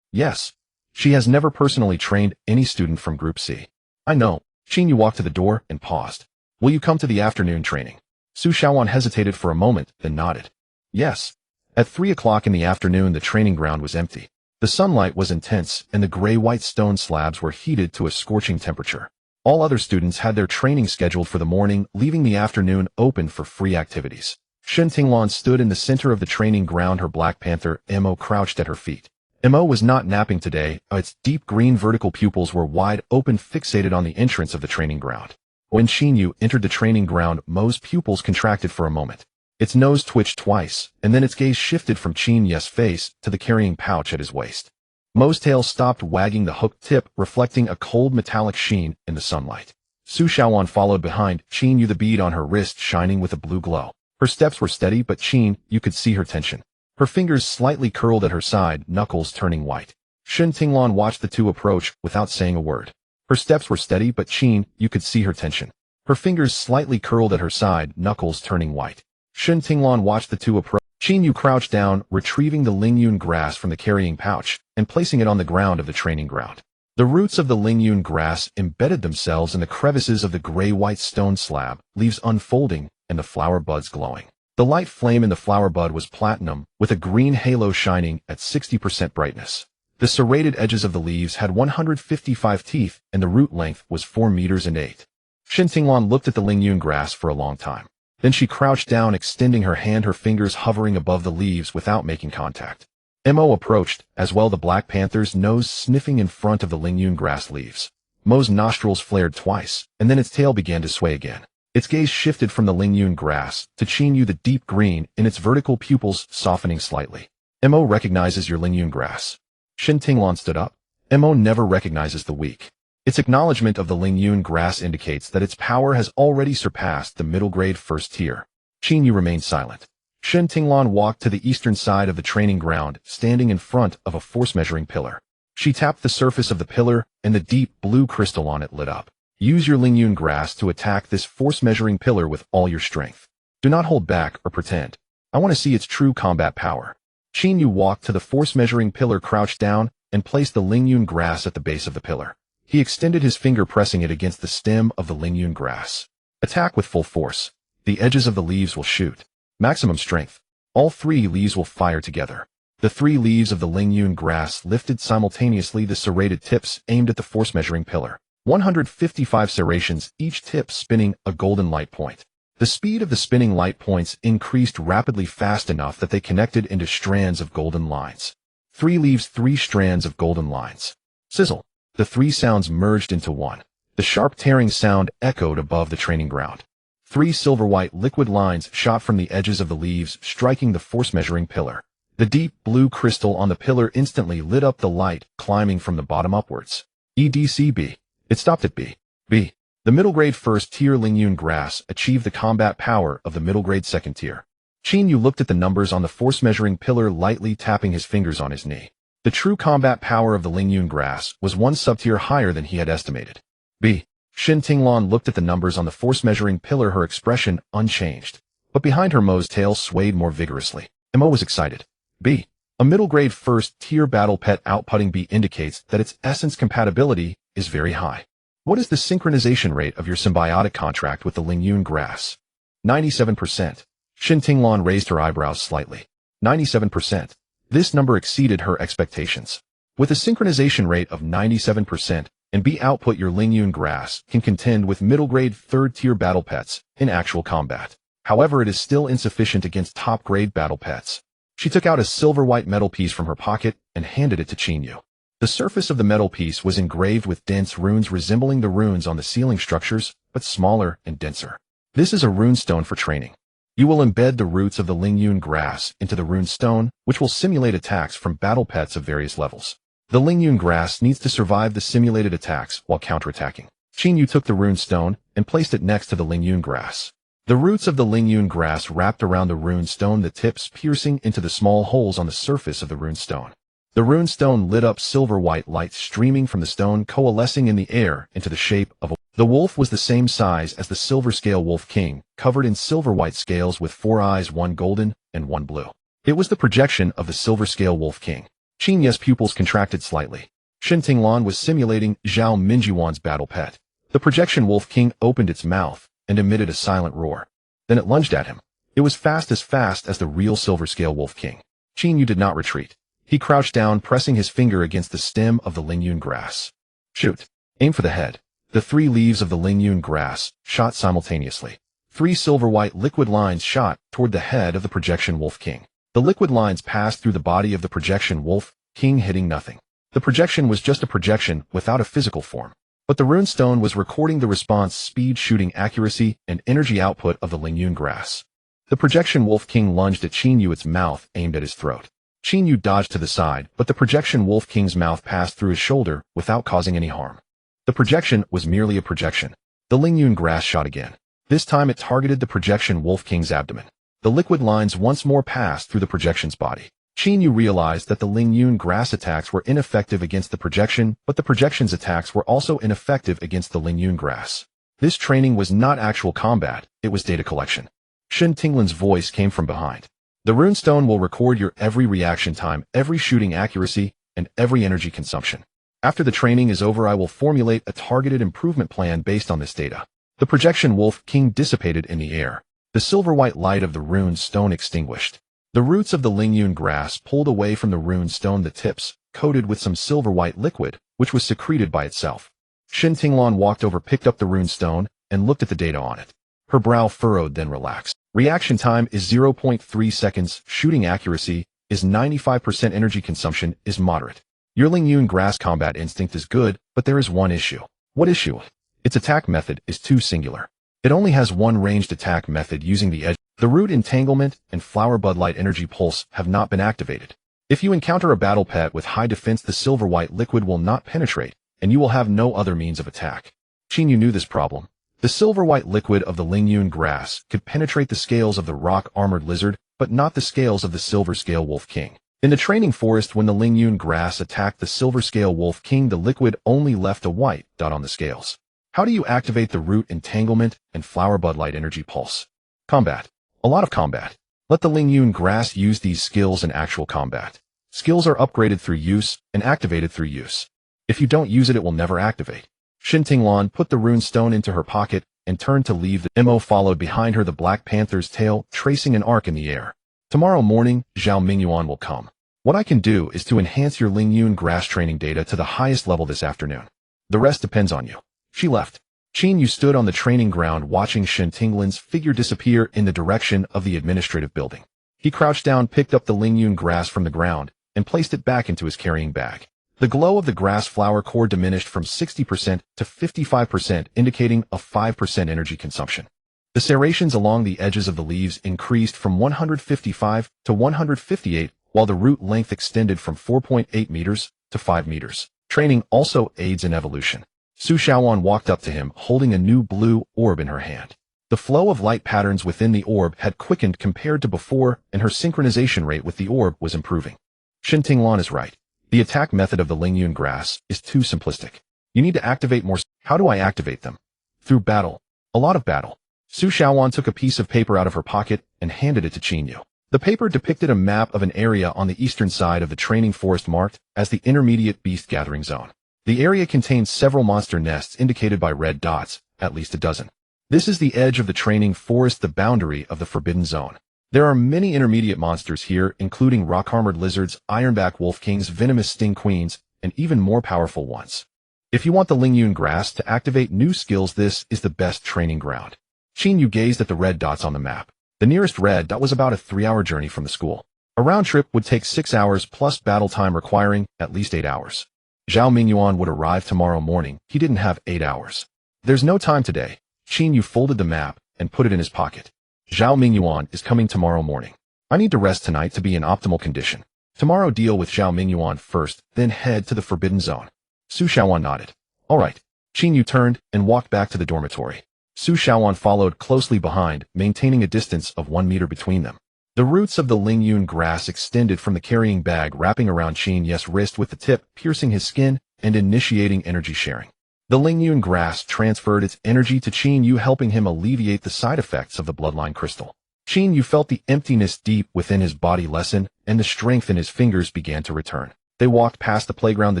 Yes. She has never personally trained any student from Group C. I know. Chinyu walked to the door and paused. Will you come to the afternoon training? Su Xiaowan hesitated for a moment, then nodded. Yes. At 3 o'clock in the afternoon, the training ground was empty. The sunlight was intense, and the gray-white stone slabs were heated to a scorching temperature. All other students had their training scheduled for the morning, leaving the afternoon open for free activities. Shen Tinglan stood in the center of the training ground, her Black Panther, Mo, crouched at her feet. Mo was not napping today, its deep green vertical pupils were wide open, fixated on the entrance of the training ground. When Xinyu entered the training ground, Mo's pupils contracted for a moment. Its nose twitched twice, and then its gaze shifted from Yu's face to the carrying pouch at his waist. Mo's tail stopped wagging, the hooked tip reflecting a cold metallic sheen in the sunlight. Su Xiaowan followed behind, Yu, the bead on her wrist shining with a blue glow. Her steps were steady, but you could see her tension. Her fingers slightly curled at her side, knuckles turning white. Shen Tinglan watched the two approach without saying a word. Her steps were steady, but you could see her tension. Her fingers slightly curled at her side, knuckles turning white. Shen Tinglan watched the two approach. Yu crouched down, retrieving the Lingyun grass from the carrying pouch, and placing it on the ground of the training ground. The roots of the Lingyun grass embedded themselves in the crevices of the gray-white stone slab, leaves unfolding, and the flower buds glowing. The light flame in the flower bud was platinum, with a green halo shining at 60% brightness. The serrated edges of the leaves had 155 teeth, and the root length was 4 meters and 8. Shen Tinglan looked at the Lingyun grass for a long time. Then she crouched down, extending her hand, her fingers hovering above the leaves without making contact. Mo approached, as well, the Black Panther's nose sniffing in front of the Lingyun grass leaves. Mo's nostrils flared twice, and then its tail began to sway again. Its gaze shifted from the Lingyun grass to Yu, the deep green, in its vertical pupils softening slightly. Mo recognizes your Lingyun grass. Shen Tinglan stood up. Mo never recognizes the weak. Its acknowledgement of the Lingyun grass indicates that its power has already surpassed the middle grade first tier. Yu remained silent. Shen Tinglan walked to the eastern side of the training ground, standing in front of a force-measuring pillar. She tapped the surface of the pillar, and the deep blue crystal on it lit up. Use your Lingyun grass to attack this force-measuring pillar with all your strength. Do not hold back or pretend. I want to see its true combat power. Yu walked to the force-measuring pillar, crouched down, and placed the Lingyun grass at the base of the pillar. He extended his finger, pressing it against the stem of the Lingyun grass. Attack with full force. The edges of the leaves will shoot. Maximum strength. All 3 leaves will fire together. The 3 leaves of the Lingyun grass lifted simultaneously, the serrated tips aimed at the force-measuring pillar. 155 serrations, each tip spinning a golden light point. The speed of the spinning light points increased rapidly, fast enough that they connected into strands of golden lines. 3 leaves, 3 strands of golden lines. Sizzle. The 3 sounds merged into one. The sharp tearing sound echoed above the training ground. 3 silver-white liquid lines shot from the edges of the leaves, striking the force-measuring pillar. The deep blue crystal on the pillar instantly lit up, the light climbing from the bottom upwards. EDCB. It stopped at B. B. The middle grade first tier Lingyun grass achieved the combat power of the middle grade second tier. Yu looked at the numbers on the force-measuring pillar, lightly tapping his fingers on his knee. The true combat power of the Lingyun grass was 1 sub-tier higher than he had estimated. B. Shen Tinglan looked at the numbers on the force-measuring pillar, her expression unchanged. But behind her, Mo's tail swayed more vigorously. Mo was excited. B. A middle-grade first-tier battle pet outputting B indicates that its essence compatibility is very high. What is the synchronization rate of your symbiotic contract with the Lingyun grass? 97%. Shen Tinglan raised her eyebrows slightly. 97%. This number exceeded her expectations. With a synchronization rate of 97%, and B output, your Lingyun grass can contend with middle-grade third-tier battle pets in actual combat. However, it is still insufficient against top-grade battle pets. She took out a silver-white metal piece from her pocket and handed it to Yu. The surface of the metal piece was engraved with dense runes resembling the runes on the ceiling structures, but smaller and denser. This is a runestone for training. You will embed the roots of the Lingyun grass into the runestone, which will simulate attacks from battle pets of various levels. The Lingyun grass needs to survive the simulated attacks while counterattacking. Yu took the runestone and placed it next to the Lingyun grass. The roots of the Lingyun grass wrapped around the runestone, the tips piercing into the small holes on the surface of the runestone. The runestone lit up, silver-white light streaming from the stone, coalescing in the air into the shape of a... The wolf was the same size as the silver scale wolf king, covered in silver-white scales with 4 eyes, 1 golden and 1 blue. It was the projection of the silver scale wolf king. Yu's pupils contracted slightly. Shen Tinglan was simulating Zhao Minjiwan's battle pet. The projection wolf king opened its mouth and emitted a silent roar. Then it lunged at him. It was fast as the real silver scale wolf king. Yu did not retreat. He crouched down, pressing his finger against the stem of the Lingyun grass. Shoot. Aim for the head. The 3 leaves of the Lingyun grass shot simultaneously. 3 silver-white liquid lines shot toward the head of the projection Wolf King. The liquid lines passed through the body of the projection Wolf King, hitting nothing. The projection was just a projection without a physical form. But the runestone was recording the response speed, shooting accuracy, and energy output of the Lingyun grass. The projection Wolf King lunged at Qin Yu, its mouth aimed at his throat. Qin Yu dodged to the side, but the projection Wolf King's mouth passed through his shoulder without causing any harm. The projection was merely a projection. The Lingyun grass shot again. This time it targeted the projection Wolf King's abdomen. The liquid lines once more passed through the projection's body. Qin Yu realized that the Lingyun grass attacks were ineffective against the projection, but the projection's attacks were also ineffective against the Lingyun grass. This training was not actual combat, it was data collection. Shen Tinglin's voice came from behind. The runestone will record your every reaction time, every shooting accuracy, and every energy consumption. After the training is over, I will formulate a targeted improvement plan based on this data. The projection Wolf King dissipated in the air. The silver-white light of the rune stone extinguished. The roots of the Lingyun grass pulled away from the rune stone, the tips coated with some silver-white liquid, which was secreted by itself. Shen Tinglin walked over, picked up the rune stone, and looked at the data on it. Her brow furrowed, then relaxed. Reaction time is 0.3 seconds, shooting accuracy is 95%, energy consumption is moderate. Your Lingyun grass combat instinct is good, but there is one issue. What issue? Its attack method is too singular. It only has one ranged attack method using the edge. The root entanglement and flower bud light energy pulse have not been activated. If you encounter a battle pet with high defense, the silver-white liquid will not penetrate, and you will have no other means of attack. Qin Yu knew this problem. The silver-white liquid of the Lingyun grass could penetrate the scales of the rock-armored lizard, but not the scales of the silver-scale Wolf King. In the training forest, when the Lingyun grass attacked the silver-scale Wolf King, the liquid only left a white dot on the scales. How do you activate the root entanglement and flower bud light energy pulse? Combat. A lot of combat. Let the Lingyun grass use these skills in actual combat. Skills are upgraded through use and activated through use. If you don't use it, it will never activate. Shen Tinglin put the rune stone into her pocket and turned to leave. The Mo followed behind her, the Black Panther's tail tracing an arc in the air. Tomorrow morning, Zhao Mingyuan will come. What I can do is to enhance your Lingyun grass training data to the highest level this afternoon. The rest depends on you. She left. Qin Yu stood on the training ground watching Shen Tinglin's figure disappear in the direction of the administrative building. He crouched down, picked up the Lingyun grass from the ground, and placed it back into his carrying bag. The glow of the grass flower core diminished from 60% to 55%, indicating a 5% energy consumption. The serrations along the edges of the leaves increased from 155 to 158, while the root length extended from 4.8 meters to 5 meters. Training also aids in evolution. Su Shaoan walked up to him, holding a new blue orb in her hand. The flow of light patterns within the orb had quickened compared to before, and her synchronization rate with the orb was improving. Shen Tinglin is right. The attack method of the Lingyun grass is too simplistic. You need to activate more. How do I activate them? Through battle. A lot of battle. Su Shaoan took a piece of paper out of her pocket and handed it to Qin Yu. The paper depicted a map of an area on the eastern side of the training forest marked as the intermediate beast gathering zone. The area contains several monster nests indicated by red dots, at least a dozen. This is the edge of the training forest, the boundary of the forbidden zone. There are many intermediate monsters here, including rock-armored lizards, ironback wolf kings, venomous sting queens, and even more powerful ones. If you want the Lingyun grass to activate new skills, this is the best training ground. Qin Yu gazed at the red dots on the map. The nearest red dot was about a 3-hour journey from the school. A round trip would take 6 hours plus battle time requiring at least 8 hours. Zhao Mingyuan would arrive tomorrow morning. He didn't have 8 hours. There's no time today. Qin Yu folded the map and put it in his pocket. Zhao Mingyuan is coming tomorrow morning. I need to rest tonight to be in optimal condition. Tomorrow deal with Zhao Mingyuan first, then head to the forbidden zone. Su Shaoan nodded. All right. Qin Yu turned and walked back to the dormitory. Su Shaoan followed closely behind, maintaining a distance of 1 meter between them. The roots of the Lingyun grass extended from the carrying bag, wrapping around Qin Yu's wrist with the tip piercing his skin and initiating energy sharing. The Lingyun grass transferred its energy to Qin Yu, helping him alleviate the side effects of the bloodline crystal. Qin Yu felt the emptiness deep within his body lessen, and the strength in his fingers began to return. They walked past the playground, the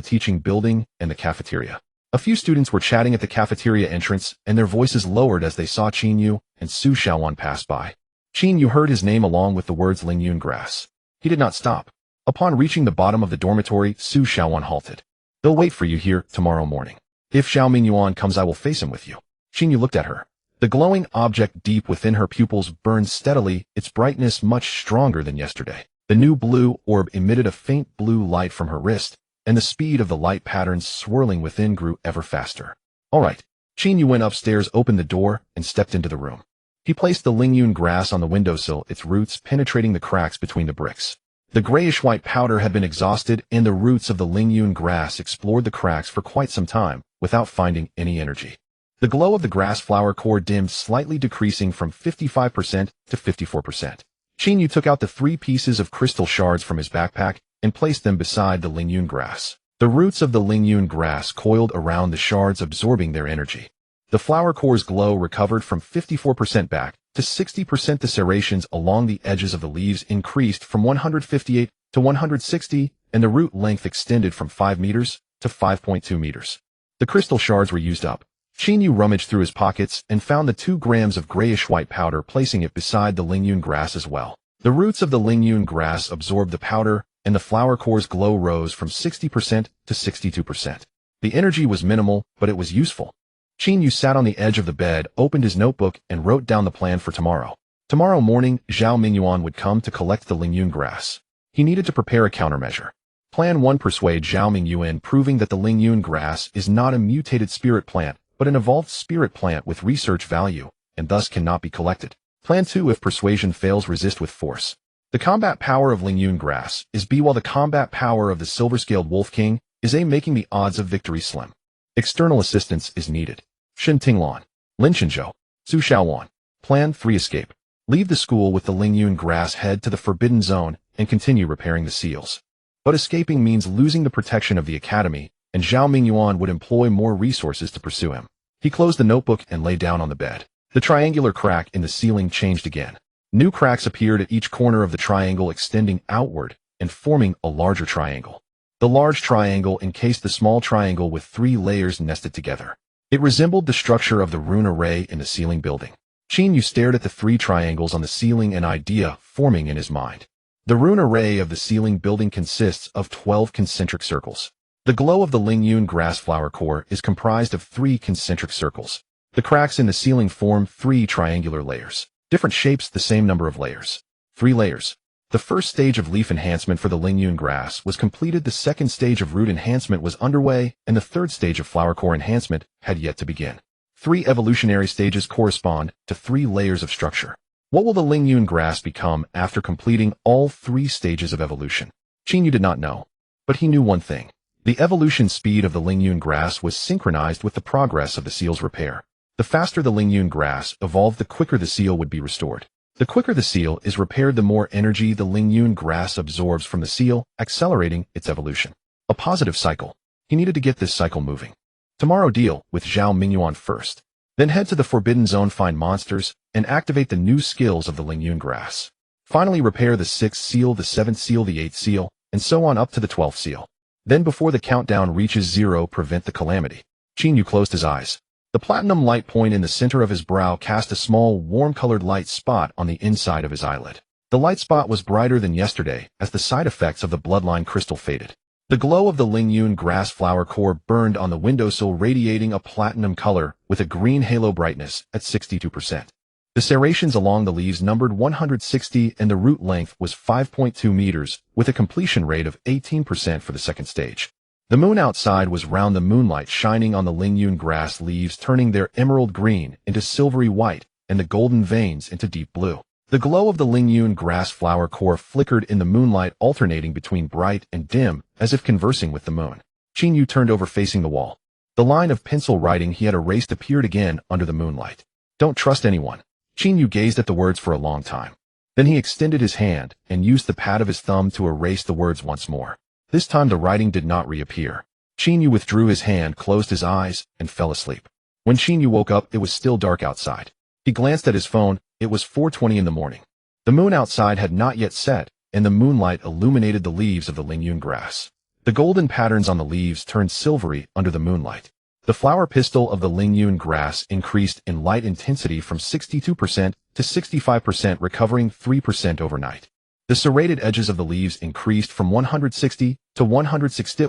teaching building, and the cafeteria. A few students were chatting at the cafeteria entrance, and their voices lowered as they saw Qin Yu and Su Shaoan pass by. Qin Yu heard his name along with the words Lingyun grass. He did not stop. Upon reaching the bottom of the dormitory, Su Shaoan halted. They'll wait for you here tomorrow morning. If Zhao Mingyuan comes, I will face him with you. Qingyu looked at her. The glowing object deep within her pupils burned steadily, its brightness much stronger than yesterday. The new blue orb emitted a faint blue light from her wrist, and the speed of the light patterns swirling within grew ever faster. All right. Qingyu went upstairs, opened the door, and stepped into the room. He placed the Lingyun grass on the windowsill, its roots penetrating the cracks between the bricks. The grayish-white powder had been exhausted, and the roots of the Lingyun grass explored the cracks for quite some time, without finding any energy. The glow of the grass flower core dimmed, slightly decreasing from 55% to 54%. Qingyu took out the 3 pieces of crystal shards from his backpack and placed them beside the Lingyun grass. The roots of the Lingyun grass coiled around the shards, absorbing their energy. The flower core's glow recovered from 54% back to 60%. The serrations along the edges of the leaves increased from 158 to 160, and the root length extended from 5 meters to 5.2 meters. The crystal shards were used up. Qingyu rummaged through his pockets and found the 2 grams of grayish-white powder, placing it beside the Lingyun grass as well. The roots of the Lingyun grass absorbed the powder, and the flower core's glow rose from 60% to 62%. The energy was minimal, but it was useful. Qingyu sat on the edge of the bed, opened his notebook, and wrote down the plan for tomorrow. Tomorrow morning, Zhao Mingyuan would come to collect the Lingyun grass. He needed to prepare a countermeasure. Plan 1: persuade Zhao Mingyuan, proving that the Lingyun grass is not a mutated spirit plant, but an evolved spirit plant with research value, and thus cannot be collected. Plan 2: if persuasion fails, resist with force. The combat power of Lingyun grass is B, while the combat power of the silver-scaled Wolf King is A, making the odds of victory slim. External assistance is needed. Shin Tinglan, Lin Shenzhou, Su Xiaowan. Plan 3: escape. Leave the school with the Lingyun grass, head to the Forbidden Zone, and continue repairing the seals. But escaping means losing the protection of the academy, and Zhao Mingyuan would employ more resources to pursue him. He closed the notebook and lay down on the bed. The triangular crack in the ceiling changed again. New cracks appeared at each corner of the triangle, extending outward and forming a larger triangle. The large triangle encased the small triangle with 3 layers nested together. It resembled the structure of the rune array in the ceiling building. Qingyu stared at the 3 triangles on the ceiling, an idea forming in his mind. The rune array of the ceiling building consists of 12 concentric circles. The glow of the Lingyun grass flower core is comprised of 3 concentric circles. The cracks in the ceiling form 3 triangular layers. Different shapes, the same number of layers. 3 layers. The first stage of leaf enhancement for the Lingyun grass was completed, the second stage of root enhancement was underway, and the third stage of flower core enhancement had yet to begin. 3 evolutionary stages correspond to 3 layers of structure. What will the Lingyun grass become after completing all 3 stages of evolution? Qingyu did not know. But he knew one thing. The evolution speed of the Lingyun grass was synchronized with the progress of the seal's repair. The faster the Lingyun grass evolved, the quicker the seal would be restored. The quicker the seal is repaired, the more energy the Lingyun grass absorbs from the seal, accelerating its evolution. A positive cycle. He needed to get this cycle moving. Tomorrow, deal with Zhao Mingyuan first. Then head to the Forbidden Zone, find monsters, and activate the new skills of the Lingyun grass. Finally, repair the 6th seal, the 7th seal, the 8th seal, and so on up to the 12th seal. Then before the countdown reaches 0, prevent the calamity. Qingyu closed his eyes. The platinum light point in the center of his brow cast a small, warm-colored light spot on the inside of his eyelid. The light spot was brighter than yesterday as the side effects of the bloodline crystal faded. The glow of the Lingyun grass flower core burned on the windowsill, radiating a platinum color with a green halo brightness at 62%. The serrations along the leaves numbered 160 and the root length was 5.2 meters, with a completion rate of 18% for the second stage. The moon outside was round, the moonlight shining on the Lingyun grass leaves, turning their emerald green into silvery white and the golden veins into deep blue. The glow of the Lingyun grass flower core flickered in the moonlight, alternating between bright and dim, as if conversing with the moon. Qingyu turned over, facing the wall. The line of pencil writing he had erased appeared again under the moonlight. Don't trust anyone. Qingyu gazed at the words for a long time. Then he extended his hand and used the pad of his thumb to erase the words once more. This time the writing did not reappear. Qingyu withdrew his hand, closed his eyes, and fell asleep. When Qingyu woke up, it was still dark outside. He glanced at his phone. It was 4:20 in the morning. The moon outside had not yet set, and the moonlight illuminated the leaves of the Lingyun grass. The golden patterns on the leaves turned silvery under the moonlight. The flower pistil of the Lingyun grass increased in light intensity from 62% to 65%, recovering 3% overnight. The serrated edges of the leaves increased from 160 to 160,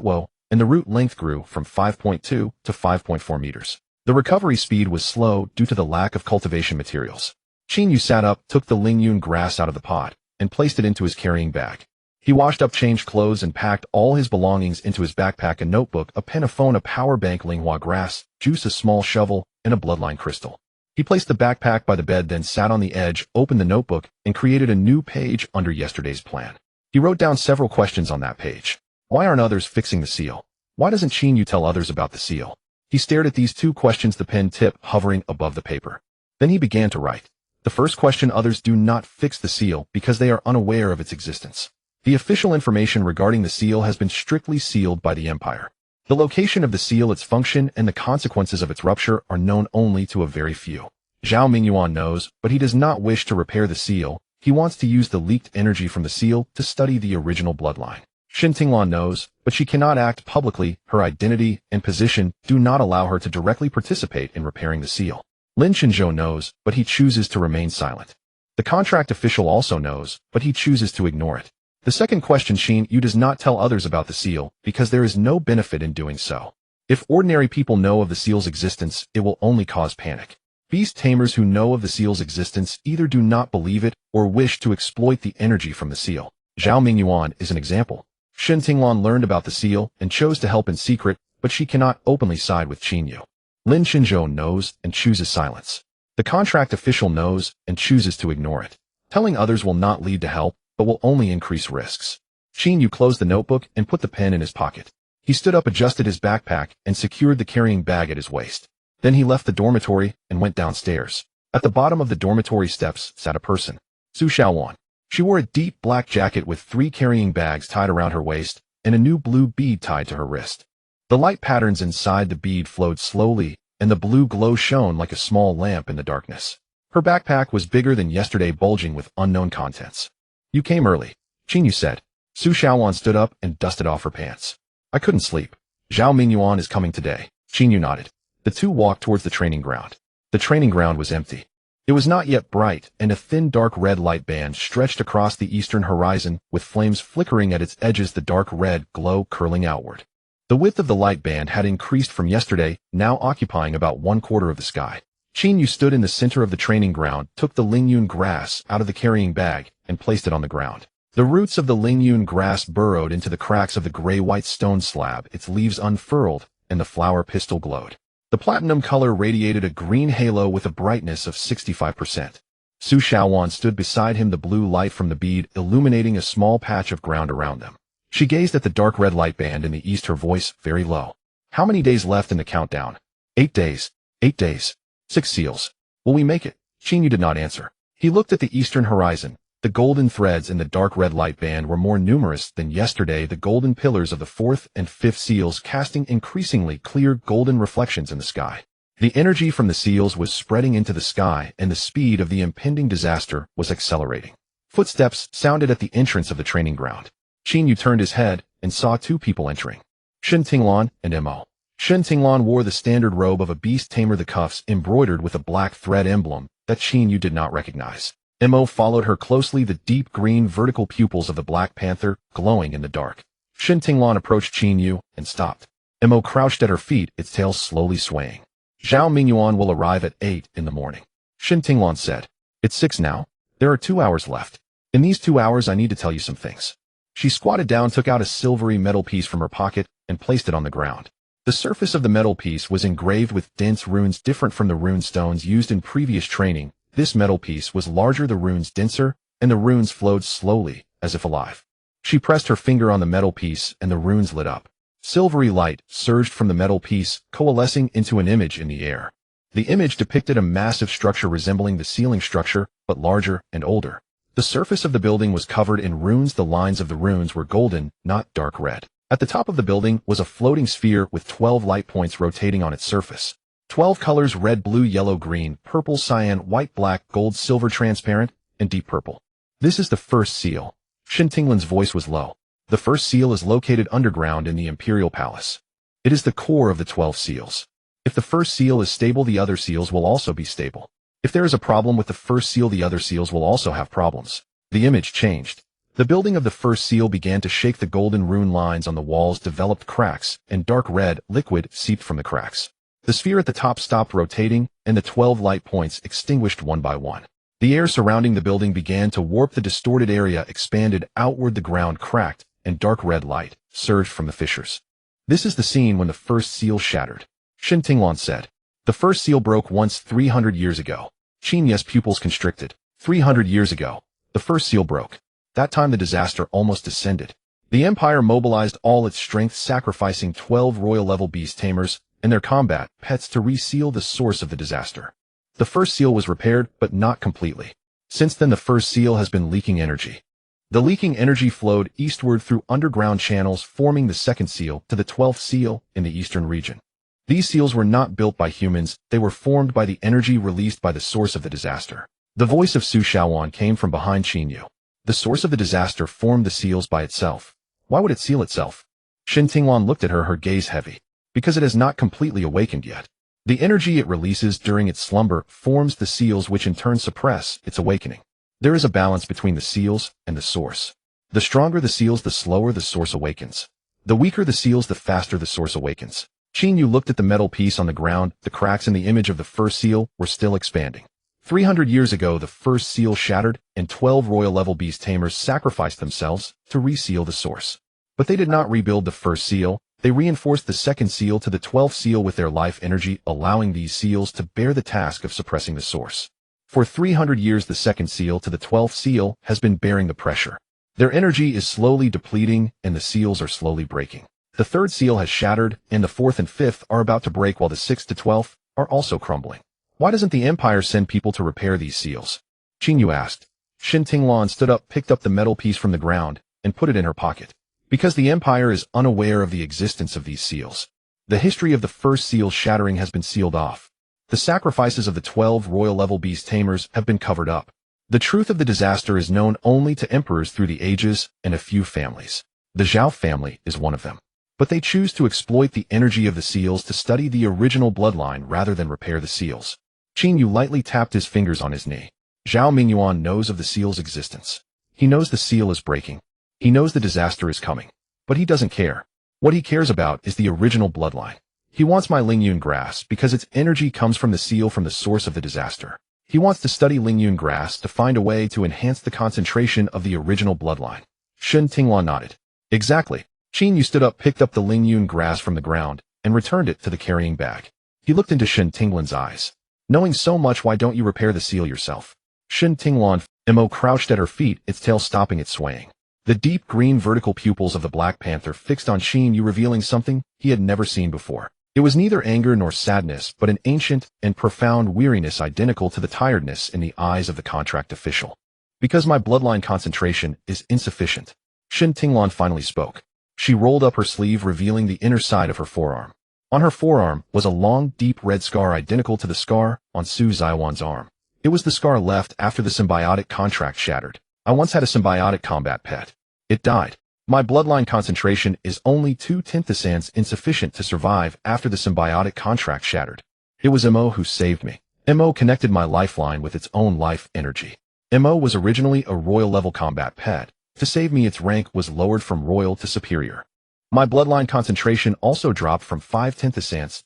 and the route length grew from 5.2 to 5.4 meters. The recovery speed was slow due to the lack of cultivation materials. Qin Yu sat up, took the Lingyun grass out of the pot, and placed it into his carrying bag. He washed up, changed clothes, and packed all his belongings into his backpack: a notebook, a pen, a phone, a power bank, Linghua grass, juice, a small shovel, and a bloodline crystal. He placed the backpack by the bed, then sat on the edge, opened the notebook, and created a new page under yesterday's plan. He wrote down several questions on that page. Why aren't others fixing the seal? Why doesn't Qin Yu tell others about the seal? He stared at these two questions, the pen tip hovering above the paper. Then he began to write. The first question: others do not fix the seal because they are unaware of its existence. The official information regarding the seal has been strictly sealed by the Empire. The location of the seal, its function, and the consequences of its rupture are known only to a very few. Zhao Mingyuan knows, but he does not wish to repair the seal. He wants to use the leaked energy from the seal to study the original bloodline. Shen Tinglan knows, but she cannot act publicly. Her identity and position do not allow her to directly participate in repairing the seal. Lin Shenzhou knows, but he chooses to remain silent. The contract official also knows, but he chooses to ignore it. The second question: Qin Yu does not tell others about the seal because there is no benefit in doing so. If ordinary people know of the seal's existence, it will only cause panic. Beast tamers who know of the seal's existence either do not believe it or wish to exploit the energy from the seal. Zhao Mingyuan is an example. Shen Tinglan learned about the seal and chose to help in secret, but she cannot openly side with Qin Yu. Lin Shenzhou knows and chooses silence. The contract official knows and chooses to ignore it. Telling others will not lead to help, but will only increase risks. Qin Yu closed the notebook and put the pen in his pocket. He stood up, adjusted his backpack, and secured the carrying bag at his waist. Then he left the dormitory and went downstairs. At the bottom of the dormitory steps sat a person. Su Xiaowan. She wore a deep black jacket with 3 carrying bags tied around her waist and a new blue bead tied to her wrist. The light patterns inside the bead flowed slowly, and the blue glow shone like a small lamp in the darkness. Her backpack was bigger than yesterday, bulging with unknown contents. You came early, Qin Yu said. Su Xiaowan stood up and dusted off her pants. I couldn't sleep. Zhao Mingyuan is coming today. Qin Yu nodded. The two walked towards the training ground. The training ground was empty. It was not yet bright, and a thin dark red light band stretched across the eastern horizon, with flames flickering at its edges, the dark red glow curling outward. The width of the light band had increased from yesterday, now occupying about 1/4 of the sky. Qin Yu stood in the center of the training ground, took the Lingyun grass out of the carrying bag, and placed it on the ground. The roots of the Lingyun grass burrowed into the cracks of the gray-white stone slab, its leaves unfurled, and the flower pistil glowed. The platinum color radiated a green halo with a brightness of 65%. Su Xiaowan stood beside him, the blue light from the bead illuminating a small patch of ground around them. She gazed at the dark red light band in the east, her voice very low. How many days left in the countdown? 8 days. 8 days. 6 seals. Will we make it? Qin Yu did not answer. He looked at the eastern horizon. The golden threads in the dark red light band were more numerous than yesterday, the golden pillars of the 4th and 5th seals casting increasingly clear golden reflections in the sky. The energy from the seals was spreading into the sky, and the speed of the impending disaster was accelerating. Footsteps sounded at the entrance of the training ground. Qin Yu turned his head and saw 2 people entering. Shen Tinglan and Mo. Shen Tinglan wore the standard robe of a beast tamer, the cuffs embroidered with a black thread emblem that Qin Yu did not recognize. Mo followed her closely, the deep green vertical pupils of the Black Panther glowing in the dark. Shen Tinglan approached Qin Yu and stopped. Mo crouched at her feet, its tail slowly swaying. Zhao Mingyuan will arrive at 8 in the morning. Shen Tinglan said. It's 6 now. There are 2 hours left. In these 2 hours I need to tell you some things. She squatted down, took out a silvery metal piece from her pocket, and placed it on the ground. The surface of the metal piece was engraved with dense runes different from the rune stones used in previous training. This metal piece was larger, the runes denser, and the runes flowed slowly, as if alive. She pressed her finger on the metal piece, and the runes lit up. Silvery light surged from the metal piece, coalescing into an image in the air. The image depicted a massive structure resembling the ceiling structure, but larger and older. The surface of the building was covered in runes. The lines of the runes were golden, not dark red. At the top of the building was a floating sphere with 12 light points rotating on its surface. 12 colors: red, blue, yellow, green, purple, cyan, white, black, gold, silver, transparent, and deep purple. This is the first seal. Shen Tinglan's voice was low. The first seal is located underground in the Imperial Palace. It is the core of the 12 seals. If the first seal is stable, the other seals will also be stable. If there is a problem with the first seal, the other seals will also have problems. The image changed. The building of the first seal began to shake. The golden rune lines on the walls developed cracks, and dark red liquid seeped from the cracks. The sphere at the top stopped rotating, and the 12 light points extinguished one by one. The air surrounding the building began to warp. The distorted area expanded outward. The ground cracked, and dark red light surged from the fissures. This is the scene when the first seal shattered, Shin Tinglan said. The first seal broke once 300 years ago. Qin Ye's pupils constricted. 300 years ago, the first seal broke. That time the disaster almost descended. The Empire mobilized all its strength, sacrificing 12 royal-level beast tamers and their combat pets to reseal the source of the disaster. The first seal was repaired, but not completely. Since then, the first seal has been leaking energy. The leaking energy flowed eastward through underground channels, forming the second seal to the 12th seal in the eastern region. These seals were not built by humans, they were formed by the energy released by the source of the disaster. The voice of Su Shaowan came from behind Qin Yu. The source of the disaster formed the seals by itself. Why would it seal itself? Shin Tinglan looked at her gaze heavy. Because it has not completely awakened yet. The energy it releases during its slumber forms the seals, which in turn suppress its awakening. There is a balance between the seals and the source. The stronger the seals, the slower the source awakens. The weaker the seals, the faster the source awakens. Qin Yu looked at the metal piece on the ground. The cracks in the image of the first seal were still expanding. 300 years ago, the first seal shattered, and 12 royal-level beast tamers sacrificed themselves to reseal the source. But they did not rebuild the first seal. They reinforced the second seal to the 12th seal with their life energy, allowing these seals to bear the task of suppressing the source. For 300 years, the second seal to the 12th seal has been bearing the pressure. Their energy is slowly depleting, and the seals are slowly breaking. The third seal has shattered, and the fourth and fifth are about to break, while the sixth to 12th are also crumbling. Why doesn't the Empire send people to repair these seals? Qin Yu asked. Shin Tinglan stood up, picked up the metal piece from the ground, and put it in her pocket. Because the Empire is unaware of the existence of these seals. The history of the first seal shattering has been sealed off. The sacrifices of the 12 royal-level beast tamers have been covered up. The truth of the disaster is known only to emperors through the ages and a few families. The Zhao family is one of them. But they choose to exploit the energy of the seals to study the original bloodline rather than repair the seals. Qin Yu lightly tapped his fingers on his knee. Zhao Mingyuan knows of the seal's existence. He knows the seal is breaking. He knows the disaster is coming. But he doesn't care. What he cares about is the original bloodline. He wants my Lingyun grass because its energy comes from the seal, from the source of the disaster. He wants to study Lingyun grass to find a way to enhance the concentration of the original bloodline. Shin Tinglan nodded. Exactly. Qin Yu stood up, picked up the Lingyun grass from the ground, and returned it to the carrying bag. He looked into Shin Tinglan's eyes. Knowing so much, why don't you repair the seal yourself? Shin Tinglan, Mo crouched at her feet, its tail stopping its swaying. The deep green vertical pupils of the Black Panther fixed on Qin Yu, revealing something he had never seen before. It was neither anger nor sadness, but an ancient and profound weariness identical to the tiredness in the eyes of the contract official. Because my bloodline concentration is insufficient. Shin Tinglan finally spoke. She rolled up her sleeve, revealing the inner side of her forearm. On her forearm was a long, deep red scar identical to the scar on Su Zaiwan's arm. It was the scar left after the symbiotic contract shattered. I once had a symbiotic combat pet. It died. My bloodline concentration is only 2/10 insufficient to survive after the symbiotic contract shattered. It was Mo who saved me. Mo connected my lifeline with its own life energy. Mo was originally a royal-level combat pet. To save me, its rank was lowered from royal to superior. My bloodline concentration also dropped from 5/10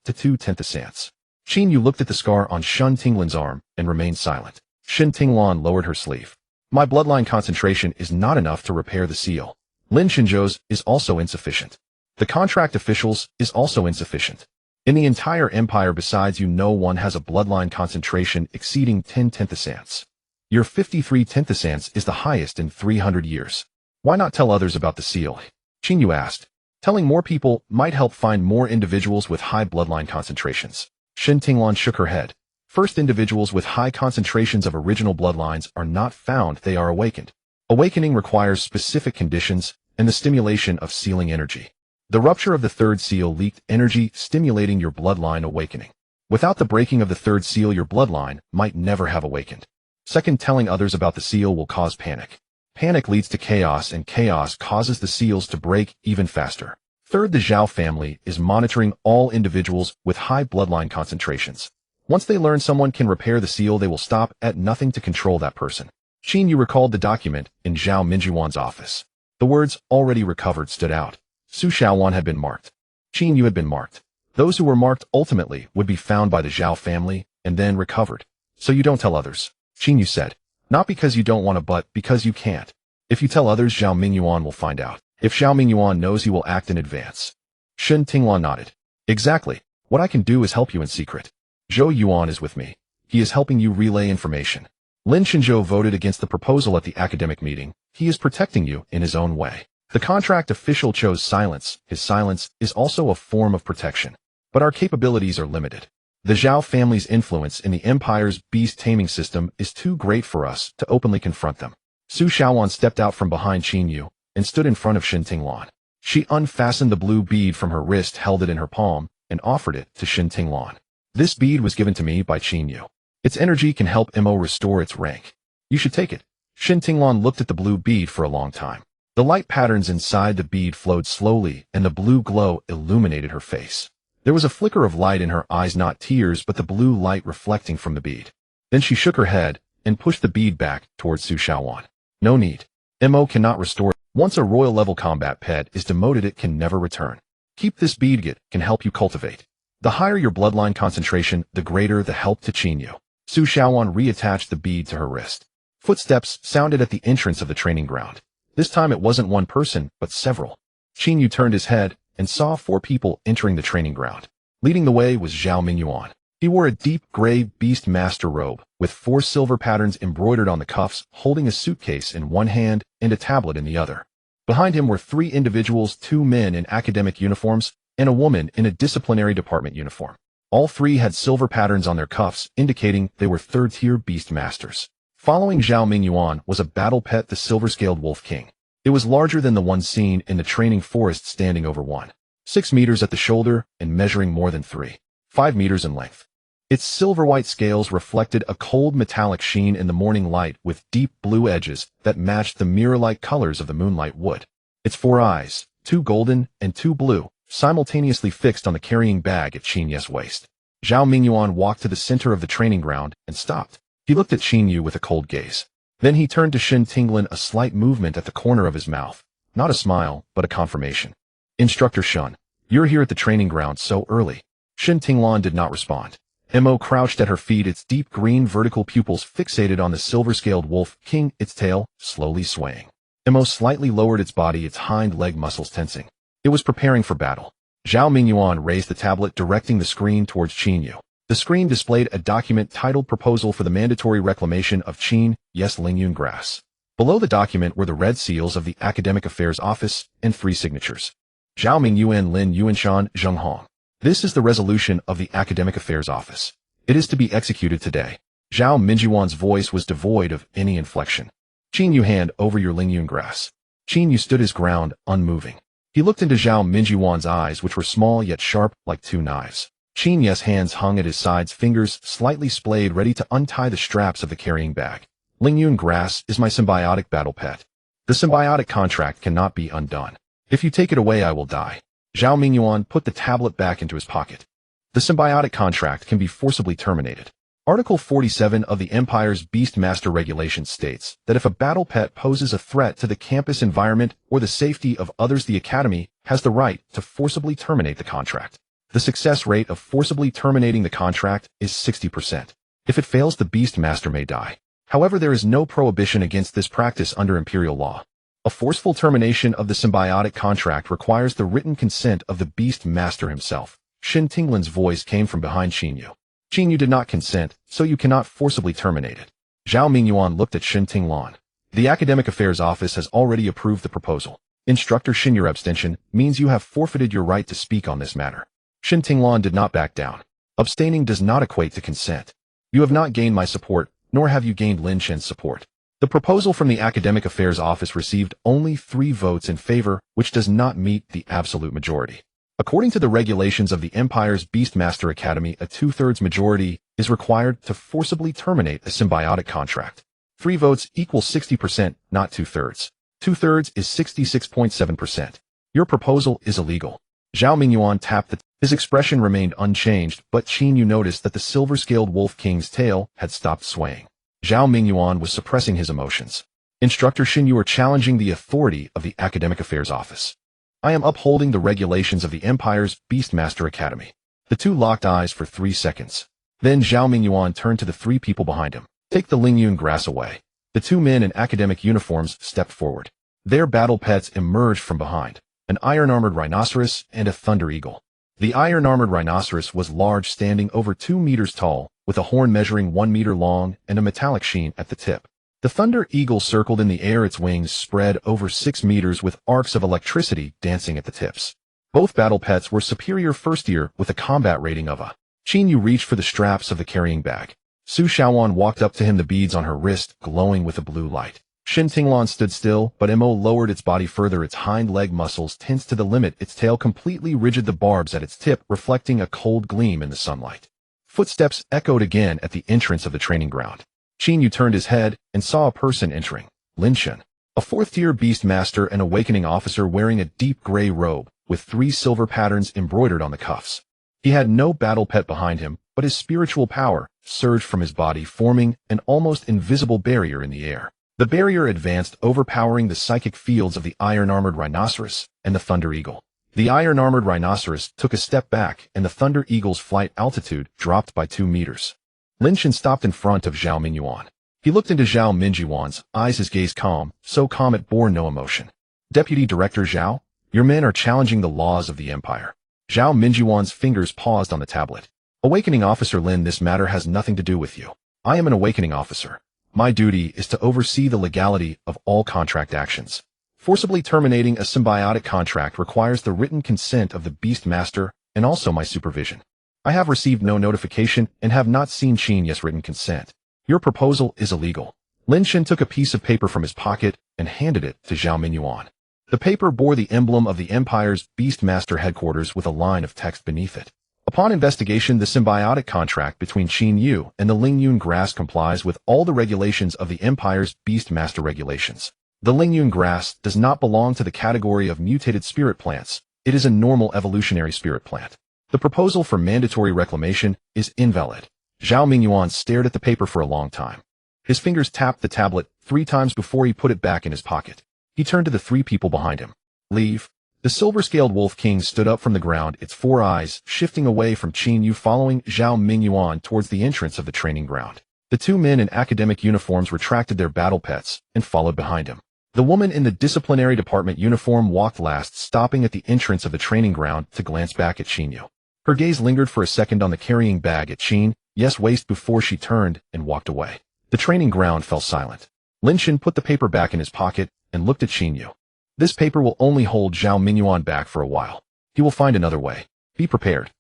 to 2/10. Qin Yu looked at the scar on Shin Tinglan's arm and remained silent. Shin Tinglan lowered her sleeve. My bloodline concentration is not enough to repair the seal. Lin Xinzhou's is also insufficient. The contract officials is also insufficient. In the entire empire besides you, no one has a bloodline concentration exceeding 10/10. Your 53/10 is the highest in 300 years. Why not tell others about the seal? Qin Yu asked. Telling more people might help find more individuals with high bloodline concentrations. Shin Tinglan shook her head. First, individuals with high concentrations of original bloodlines are not found, they are awakened. Awakening requires specific conditions and the stimulation of sealing energy. The rupture of the third seal leaked energy, stimulating your bloodline awakening. Without the breaking of the third seal, your bloodline might never have awakened. Second, telling others about the seal will cause panic. Panic leads to chaos, and chaos causes the seals to break even faster. Third, the Zhao family is monitoring all individuals with high bloodline concentrations. Once they learn someone can repair the seal, they will stop at nothing to control that person. Qin Yu recalled the document in Zhao Minjuan's office. The words "already recovered" stood out. Su Xiaowan had been marked. Qin Yu had been marked. Those who were marked ultimately would be found by the Zhao family and then recovered. So you don't tell others, Qin Yu said. Not because you don't want to, but because you can't. If you tell others, Zhao Mingyuan will find out. If Zhao Mingyuan knows, he will act in advance. Shen Tinglan nodded. Exactly. What I can do is help you in secret. Zhou Yuan is with me. He is helping you relay information. Lin Shenzhou voted against the proposal at the academic meeting. He is protecting you in his own way. The contract official chose silence. His silence is also a form of protection. But our capabilities are limited. The Zhao family's influence in the Empire's beast taming system is too great for us to openly confront them. Su Xiaowan stepped out from behind Qin Yu and stood in front of Shen Tinglan. She unfastened the blue bead from her wrist, held it in her palm, and offered it to Shen Tinglan. This bead was given to me by Qin Yu. Its energy can help Mo restore its rank. You should take it. Shen Tinglan looked at the blue bead for a long time. The light patterns inside the bead flowed slowly, and the blue glow illuminated her face. There was a flicker of light in her eyes, not tears, but the blue light reflecting from the bead. Then she shook her head and pushed the bead back towards Su Xiaowan. No need. Mo cannot restore. Once a royal-level combat pet is demoted, it can never return. Keep this bead. It can help you cultivate. The higher your bloodline concentration, the greater the help to Qin Yu. Su Xiaowan reattached the bead to her wrist. Footsteps sounded at the entrance of the training ground. This time it wasn't one person, but several. Qin Yu turned his head and saw 4 people entering the training ground. Leading the way was Zhao Mingyuan. He wore a deep gray beast master robe, with 4 silver patterns embroidered on the cuffs, holding a suitcase in one hand and a tablet in the other. Behind him were 3 individuals, 2 men in academic uniforms, and a woman in a disciplinary department uniform. All 3 had silver patterns on their cuffs, indicating they were 3rd-tier beast masters. Following Zhao Mingyuan was a battle pet, the silver-scaled wolf king. It was larger than the one seen in the training forest, standing over 1.6 meters at the shoulder and measuring more than 3.5 meters in length. Its silver-white scales reflected a cold metallic sheen in the morning light, with deep blue edges that matched the mirror-like colors of the moonlight wood. Its 4 eyes, 2 golden and 2 blue, simultaneously fixed on the carrying bag at Qin Yu's waist. Zhao Mingyuan walked to the center of the training ground and stopped. He looked at Qin Yu with a cold gaze. Then he turned to Shen Tinglan, a slight movement at the corner of his mouth. Not a smile, but a confirmation. Instructor Shun, you're here at the training ground so early. Shen Tinglan did not respond. Mo crouched at her feet, its deep green vertical pupils fixated on the silver-scaled wolf king, its tail slowly swaying. Mo slightly lowered its body, its hind leg muscles tensing. It was preparing for battle. Zhao Mingyuan raised the tablet, directing the screen towards Qin Yu. The screen displayed a document titled Proposal for the Mandatory Reclamation of Qin Yu's Lingyun Grass. Below the document were the red seals of the Academic Affairs Office and 3 signatures. Zhao Mingyuan, Lin Yuanshan, Zheng Hong. This is the resolution of the Academic Affairs Office. It is to be executed today. Zhao Mingyuan's voice was devoid of any inflection. Qin Yu, hand over your Lingyun grass. Qin Yu stood his ground, unmoving. He looked into Zhao Mingyuan's eyes, which were small yet sharp, like 2 knives. Qin Yu's hands hung at his sides, fingers slightly splayed, ready to untie the straps of the carrying bag. Lingyun grass is my symbiotic battle pet. The symbiotic contract cannot be undone. If you take it away, I will die. Zhao Mingyuan put the tablet back into his pocket. The symbiotic contract can be forcibly terminated. Article 47 of the Empire's Beastmaster Regulation states that if a battle pet poses a threat to the campus environment or the safety of others, the Academy has the right to forcibly terminate the contract. The success rate of forcibly terminating the contract is 60%. If it fails, the Beastmaster may die. However, there is no prohibition against this practice under Imperial law. A forceful termination of the symbiotic contract requires the written consent of the Beastmaster himself. Shen Tinglan's voice came from behind Qin Yu. Qin Yu did not consent, so you cannot forcibly terminate it. Zhao Mingyuan looked at Shen Tinglan. The Academic Affairs Office has already approved the proposal. Instructor Shen, your abstention means you have forfeited your right to speak on this matter. Shen Tinglan did not back down. Abstaining does not equate to consent. You have not gained my support, nor have you gained Lin Shen's support. The proposal from the Academic Affairs Office received only 3 votes in favor, which does not meet the absolute majority. According to the regulations of the Empire's Beastmaster Academy, a 2/3 majority is required to forcibly terminate a symbiotic contract. 3 votes equals 60%, not 2/3. 2/3 is 66.7%. Your proposal is illegal. Zhao Mingyuan tapped his expression remained unchanged, but Qin Yu noticed that the silver-scaled wolf king's tail had stopped swaying. Zhao Mingyuan was suppressing his emotions. Instructor Shin, you are challenging the authority of the Academic Affairs Office. I am upholding the regulations of the Empire's Beastmaster Academy. The two locked eyes for 3 seconds. Then Zhao Mingyuan turned to the 3 people behind him. Take the Lingyun grass away. The 2 men in academic uniforms stepped forward. Their battle pets emerged from behind, an iron-armored rhinoceros and a thunder eagle. The iron-armored rhinoceros was large, standing over 2 meters tall, with a horn measuring 1 meter long and a metallic sheen at the tip. The thunder eagle circled in the air, its wings spread over 6 meters with arcs of electricity dancing at the tips. Both battle pets were superior first year with a combat rating of a. Qin Yu reached for the straps of the carrying bag. Su Shaoan walked up to him, the beads on her wrist glowing with a blue light. Shin Tinglan stood still, but Mo lowered its body further, its hind leg muscles tensed to the limit, its tail completely rigid, the barbs at its tip reflecting a cold gleam in the sunlight. Footsteps echoed again at the entrance of the training ground. Qin Yu turned his head and saw a person entering. Lin Shen, a 4th-tier beast master and awakening officer wearing a deep gray robe with 3 silver patterns embroidered on the cuffs. He had no battle pet behind him, but his spiritual power surged from his body, forming an almost invisible barrier in the air. The barrier advanced, overpowering the psychic fields of the iron-armored rhinoceros and the thunder eagle. The iron-armored rhinoceros took a step back, and the thunder eagle's flight altitude dropped by 2 meters. Lin Shen stopped in front of Zhao Mingyuan. He looked into Zhao Mingyuan's eyes, his gaze calm, so calm it bore no emotion. Deputy Director Zhao, your men are challenging the laws of the Empire. Zhao Mingyuan's fingers paused on the tablet. Awakening Officer Lin, this matter has nothing to do with you. I am an awakening officer. My duty is to oversee the legality of all contract actions. Forcibly terminating a symbiotic contract requires the written consent of the Beastmaster and also my supervision. I have received no notification and have not seen Qin Yu's written consent. Your proposal is illegal. Lin Shen took a piece of paper from his pocket and handed it to Zhao Mingyuan. The paper bore the emblem of the Empire's Beastmaster headquarters with a line of text beneath it. Upon investigation, the symbiotic contract between Qin Yu and the Lingyun grass complies with all the regulations of the Empire's Beastmaster regulations. The Lingyun grass does not belong to the category of mutated spirit plants. It is a normal evolutionary spirit plant. The proposal for mandatory reclamation is invalid. Zhao Mingyuan stared at the paper for a long time. His fingers tapped the tablet 3 times before he put it back in his pocket. He turned to the 3 people behind him. Leave. The silver-scaled wolf king stood up from the ground, its 4 eyes shifting away from Qin Yu, following Zhao Mingyuan towards the entrance of the training ground. The 2 men in academic uniforms retracted their battle pets and followed behind him. The woman in the disciplinary department uniform walked last, stopping at the entrance of the training ground to glance back at Qin Yu. Her gaze lingered for a second on the carrying bag at Qin Yu's waist before she turned and walked away. The training ground fell silent. Lin Shen put the paper back in his pocket and looked at Qin Yu. This paper will only hold Zhao Mingyuan back for a while. He will find another way. Be prepared.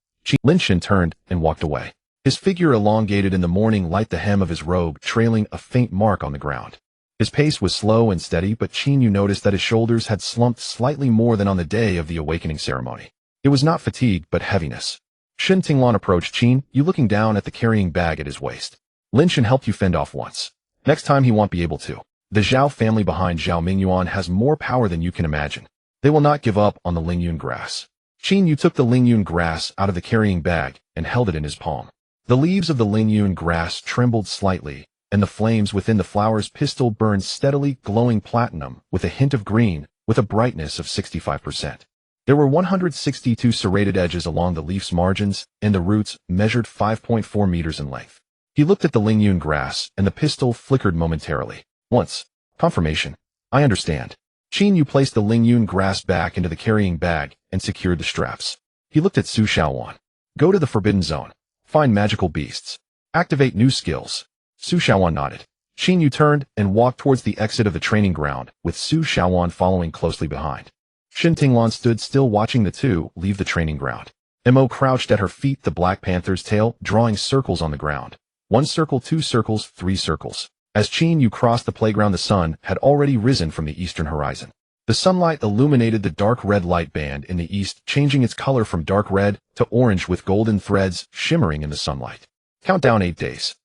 Lin Shen turned and walked away. His figure elongated in the morning light, the hem of his robe trailing a faint mark on the ground. His pace was slow and steady, but Qin Yu noticed that his shoulders had slumped slightly more than on the day of the awakening ceremony. It was not fatigue, but heaviness. Shin Tinglan approached Qin Yu, looking down at the carrying bag at his waist. Lin Shen helped you fend off once. Next time he won't be able to. The Zhao family behind Zhao Mingyuan has more power than you can imagine. They will not give up on the Lingyun grass. Qin Yu took the Lingyun grass out of the carrying bag and held it in his palm. The leaves of the Lingyun grass trembled slightly, and the flames within the flower's pistil burned steadily, glowing platinum with a hint of green, with a brightness of 65%. There were 162 serrated edges along the leaf's margins, and the roots measured 5.4 meters in length. He looked at the Lingyun grass, and the pistil flickered momentarily. Once. Confirmation. I understand. Qin Yu placed the Lingyun grass back into the carrying bag and secured the straps. He looked at Su Shaoan. Go to the Forbidden Zone. Find magical beasts. Activate new skills. Su Shaoan nodded. Qin Yu turned and walked towards the exit of the training ground, with Su Shaoan following closely behind. Shin Tinglan stood still, watching the 2 leave the training ground. Mo crouched at her feet, the Black Panther's tail drawing circles on the ground. 1 circle, 2 circles, 3 circles. As Qin Yu crossed the playground, the sun had already risen from the eastern horizon. The sunlight illuminated the dark red light band in the east, changing its color from dark red to orange with golden threads shimmering in the sunlight. Countdown 8 days.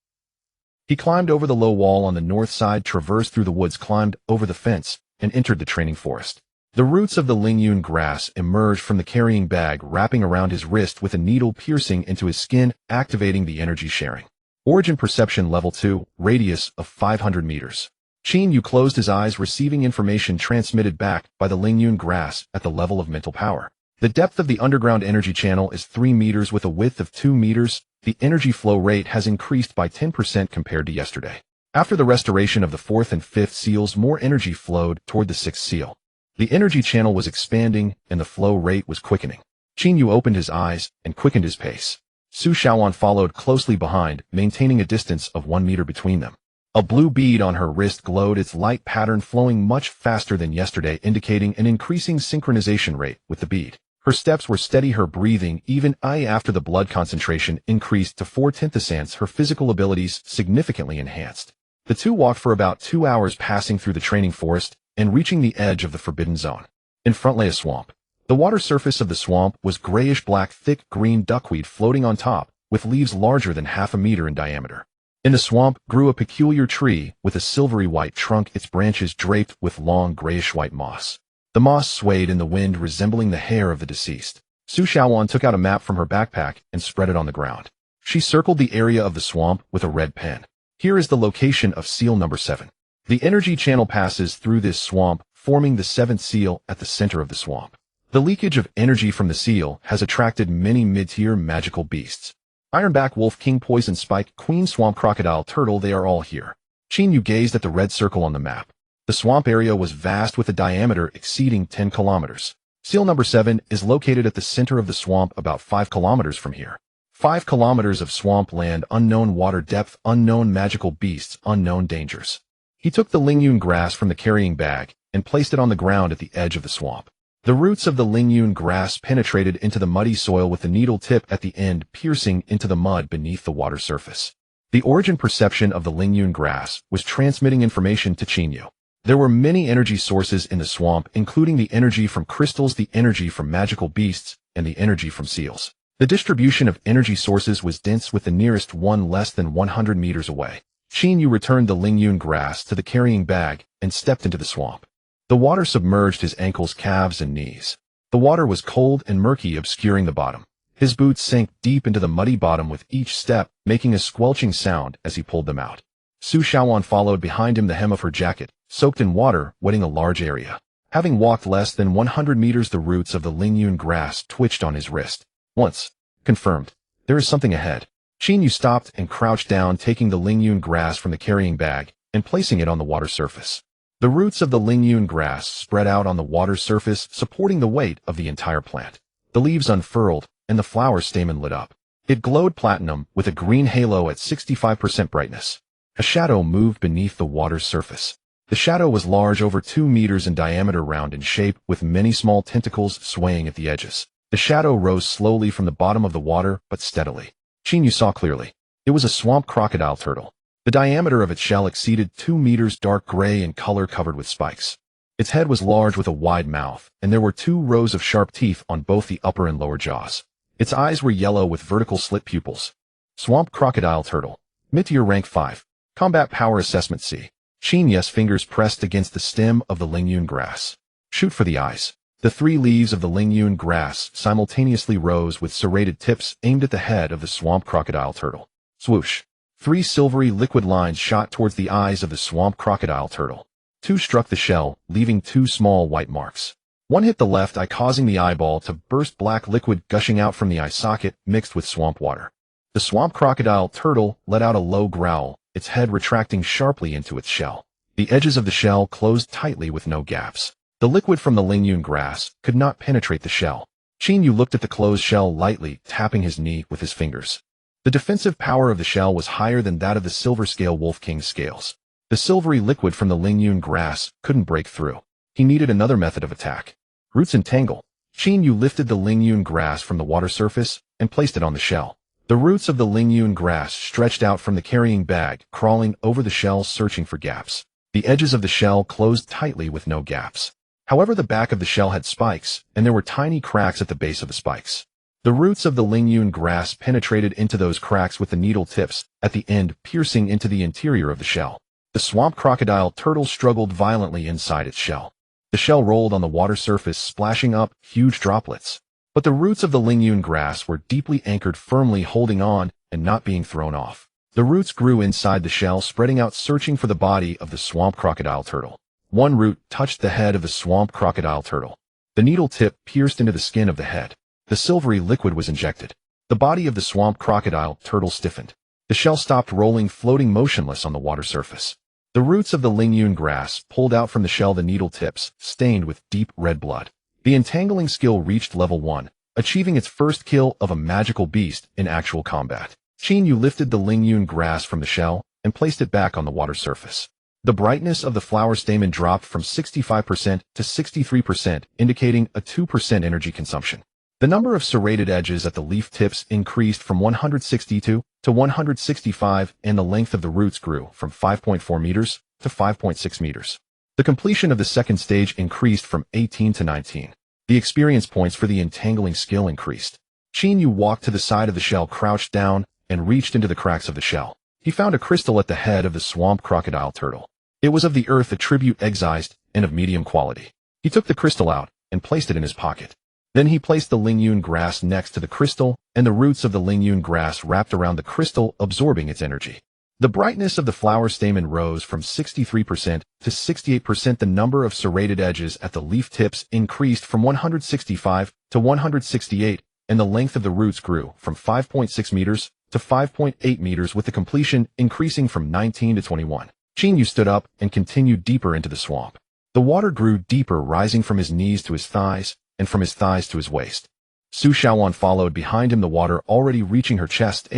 He climbed over the low wall on the north side, traversed through the woods, climbed over the fence, and entered the training forest. The roots of the Lingyun grass emerged from the carrying bag, wrapping around his wrist with a needle piercing into his skin, activating the energy sharing. Origin Perception Level 2, radius of 500 meters. Qin Yu closed his eyes, receiving information transmitted back by the Lingyun grass at the level of mental power. The depth of the underground energy channel is 3 meters with a width of 2 meters. The energy flow rate has increased by 10% compared to yesterday. After the restoration of the 4th and 5th seals, more energy flowed toward the 6th seal. The energy channel was expanding and the flow rate was quickening. Qin Yu opened his eyes and quickened his pace. Su Shaoan followed closely behind, maintaining a distance of 1 meter between them. A blue bead on her wrist glowed, its light pattern flowing much faster than yesterday, indicating an increasing synchronization rate with the bead. Her steps were steady, her breathing, even after the blood concentration increased to 4/10, her physical abilities significantly enhanced. The two walked for about 2 hours, passing through the training forest and reaching the edge of the forbidden zone. In front lay a swamp. The water surface of the swamp was grayish-black, thick green duckweed floating on top, with leaves larger than half a meter in diameter. In the swamp grew a peculiar tree with a silvery white trunk, its branches draped with long grayish-white moss. The moss swayed in the wind, resembling the hair of the deceased. Su Shaoan took out a map from her backpack and spread it on the ground. She circled the area of the swamp with a red pen. Here is the location of seal number 7. The energy channel passes through this swamp, forming the 7th seal at the center of the swamp. The leakage of energy from the seal has attracted many mid-tier magical beasts. Ironback wolf, king poison spike, queen swamp crocodile turtle, they are all here. Qin Yu gazed at the red circle on the map. The swamp area was vast with a diameter exceeding 10 kilometers. Seal number 7 is located at the center of the swamp about 5 kilometers from here. 5 kilometers of swamp land, unknown water depth, unknown magical beasts, unknown dangers. He took the Lingyun grass from the carrying bag and placed it on the ground at the edge of the swamp. The roots of the Lingyun grass penetrated into the muddy soil with the needle tip at the end piercing into the mud beneath the water surface. The origin perception of the Lingyun grass was transmitting information to Qin Yu. There were many energy sources in the swamp, including the energy from crystals, the energy from magical beasts, and the energy from seals. The distribution of energy sources was dense, with the nearest one less than 100 meters away. Qin Yu returned the Lingyun grass to the carrying bag and stepped into the swamp. The water submerged his ankles, calves, and knees. The water was cold and murky, obscuring the bottom. His boots sank deep into the muddy bottom with each step, making a squelching sound as he pulled them out. Su Shaoan followed behind him, the hem of her jacket, soaked in water, wetting a large area. Having walked less than 100 meters, the roots of the Lingyun grass twitched on his wrist. Once. Confirmed. There is something ahead. Qin Yu stopped and crouched down, taking the Lingyun grass from the carrying bag and placing it on the water surface. The roots of the Lingyun grass spread out on the water surface, supporting the weight of the entire plant. The leaves unfurled, and the flower stamen lit up. It glowed platinum with a green halo at 65% brightness. A shadow moved beneath the water's surface. The shadow was large, over 2 meters in diameter, round in shape, with many small tentacles swaying at the edges. The shadow rose slowly from the bottom of the water, but steadily. Qin Yu saw clearly. It was a swamp crocodile turtle. The diameter of its shell exceeded 2 meters, dark gray in color, covered with spikes. Its head was large with a wide mouth, and there were 2 rows of sharp teeth on both the upper and lower jaws. Its eyes were yellow with vertical slit pupils. Swamp crocodile turtle. Mid-tier rank 5. Combat power assessment C. Qin Yu's fingers pressed against the stem of the Lingyun grass. Shoot for the eyes. The 3 leaves of the Lingyun grass simultaneously rose with serrated tips aimed at the head of the swamp crocodile turtle. Swoosh. 3 silvery liquid lines shot towards the eyes of the swamp crocodile turtle. 2 struck the shell, leaving 2 small white marks. 1 hit the left eye, causing the eyeball to burst, black liquid gushing out from the eye socket mixed with swamp water. The swamp crocodile turtle let out a low growl, its head retracting sharply into its shell. The edges of the shell closed tightly with no gaps. The liquid from the Lingyun grass could not penetrate the shell. Qin Yu looked at the closed shell lightly, tapping his knee with his fingers. The defensive power of the shell was higher than that of the silver scale wolf king scales. The silvery liquid from the Lingyun grass couldn't break through. He needed another method of attack. Roots entangle. Qin Yu lifted the Lingyun grass from the water surface and placed it on the shell. The roots of the Lingyun grass stretched out from the carrying bag, crawling over the shell, searching for gaps. The edges of the shell closed tightly with no gaps. However, the back of the shell had spikes, and there were tiny cracks at the base of the spikes. The roots of the Lingyun grass penetrated into those cracks with the needle tips at the end, piercing into the interior of the shell. The swamp crocodile turtle struggled violently inside its shell. The shell rolled on the water surface, splashing up huge droplets. But the roots of the Lingyun grass were deeply anchored, firmly holding on and not being thrown off. The roots grew inside the shell, spreading out, searching for the body of the swamp crocodile turtle. One root touched the head of the swamp crocodile turtle. The needle tip pierced into the skin of the head. The silvery liquid was injected. The body of the swamp crocodile turtle stiffened. The shell stopped rolling, floating motionless on the water surface. The roots of the lingyun grass pulled out from the shell the needle tips, stained with deep red blood. The entangling skill reached level 1, achieving its first kill of a magical beast in actual combat. Qin Yu lifted the lingyun grass from the shell and placed it back on the water surface. The brightness of the flower stamen dropped from 65% to 63%, indicating a 2% energy consumption. The number of serrated edges at the leaf tips increased from 162 to 165, and the length of the roots grew from 5.4 meters to 5.6 meters. The completion of the second stage increased from 18 to 19. The experience points for the entangling skill increased. Qin Yu walked to the side of the shell, crouched down, and reached into the cracks of the shell. He found a crystal at the head of the swamp crocodile turtle. It was of the earth, a tribute excised, and of medium quality. He took the crystal out and placed it in his pocket. Then he placed the lingyun grass next to the crystal, and the roots of the lingyun grass wrapped around the crystal, absorbing its energy. The brightness of the flower stamen rose from 63% to 68%. The number of serrated edges at the leaf tips increased from 165 to 168, and the length of the roots grew from 5.6 meters to 5.8 meters, with the completion increasing from 19 to 21. Qin Yu stood up and continued deeper into the swamp. The water grew deeper, rising from his knees to his thighs, and from his thighs to his waist. Su Xiaowan followed behind him, the water already reaching her chest.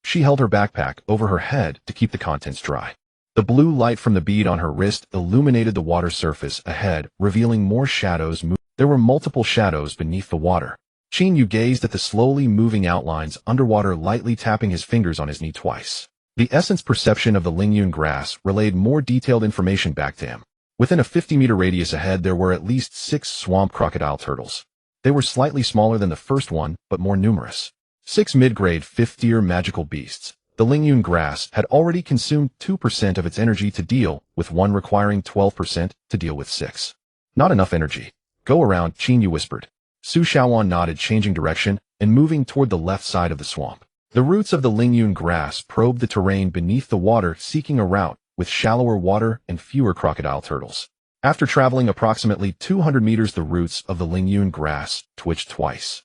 She held her backpack over her head to keep the contents dry. The blue light from the bead on her wrist illuminated the water surface ahead, revealing more shadows. There were multiple shadows beneath the water. Qin Yu gazed at the slowly moving outlines underwater, lightly tapping his fingers on his knee twice. The essence perception of the lingyun grass relayed more detailed information back to him. Within a 50-meter radius ahead, there were at least 6 swamp crocodile turtles. They were slightly smaller than the first one, but more numerous. 6 mid-grade 5th-tier magical beasts. The lingyun grass had already consumed 2% of its energy to deal with one, requiring 12% to deal with 6. Not enough energy. Go around, Qin Yu whispered. Su Xiaowan nodded, changing direction and moving toward the left side of the swamp. The roots of the lingyun grass probed the terrain beneath the water, seeking a route with shallower water and fewer crocodile turtles. After traveling approximately 200 meters, the roots of the lingyun grass twitched twice.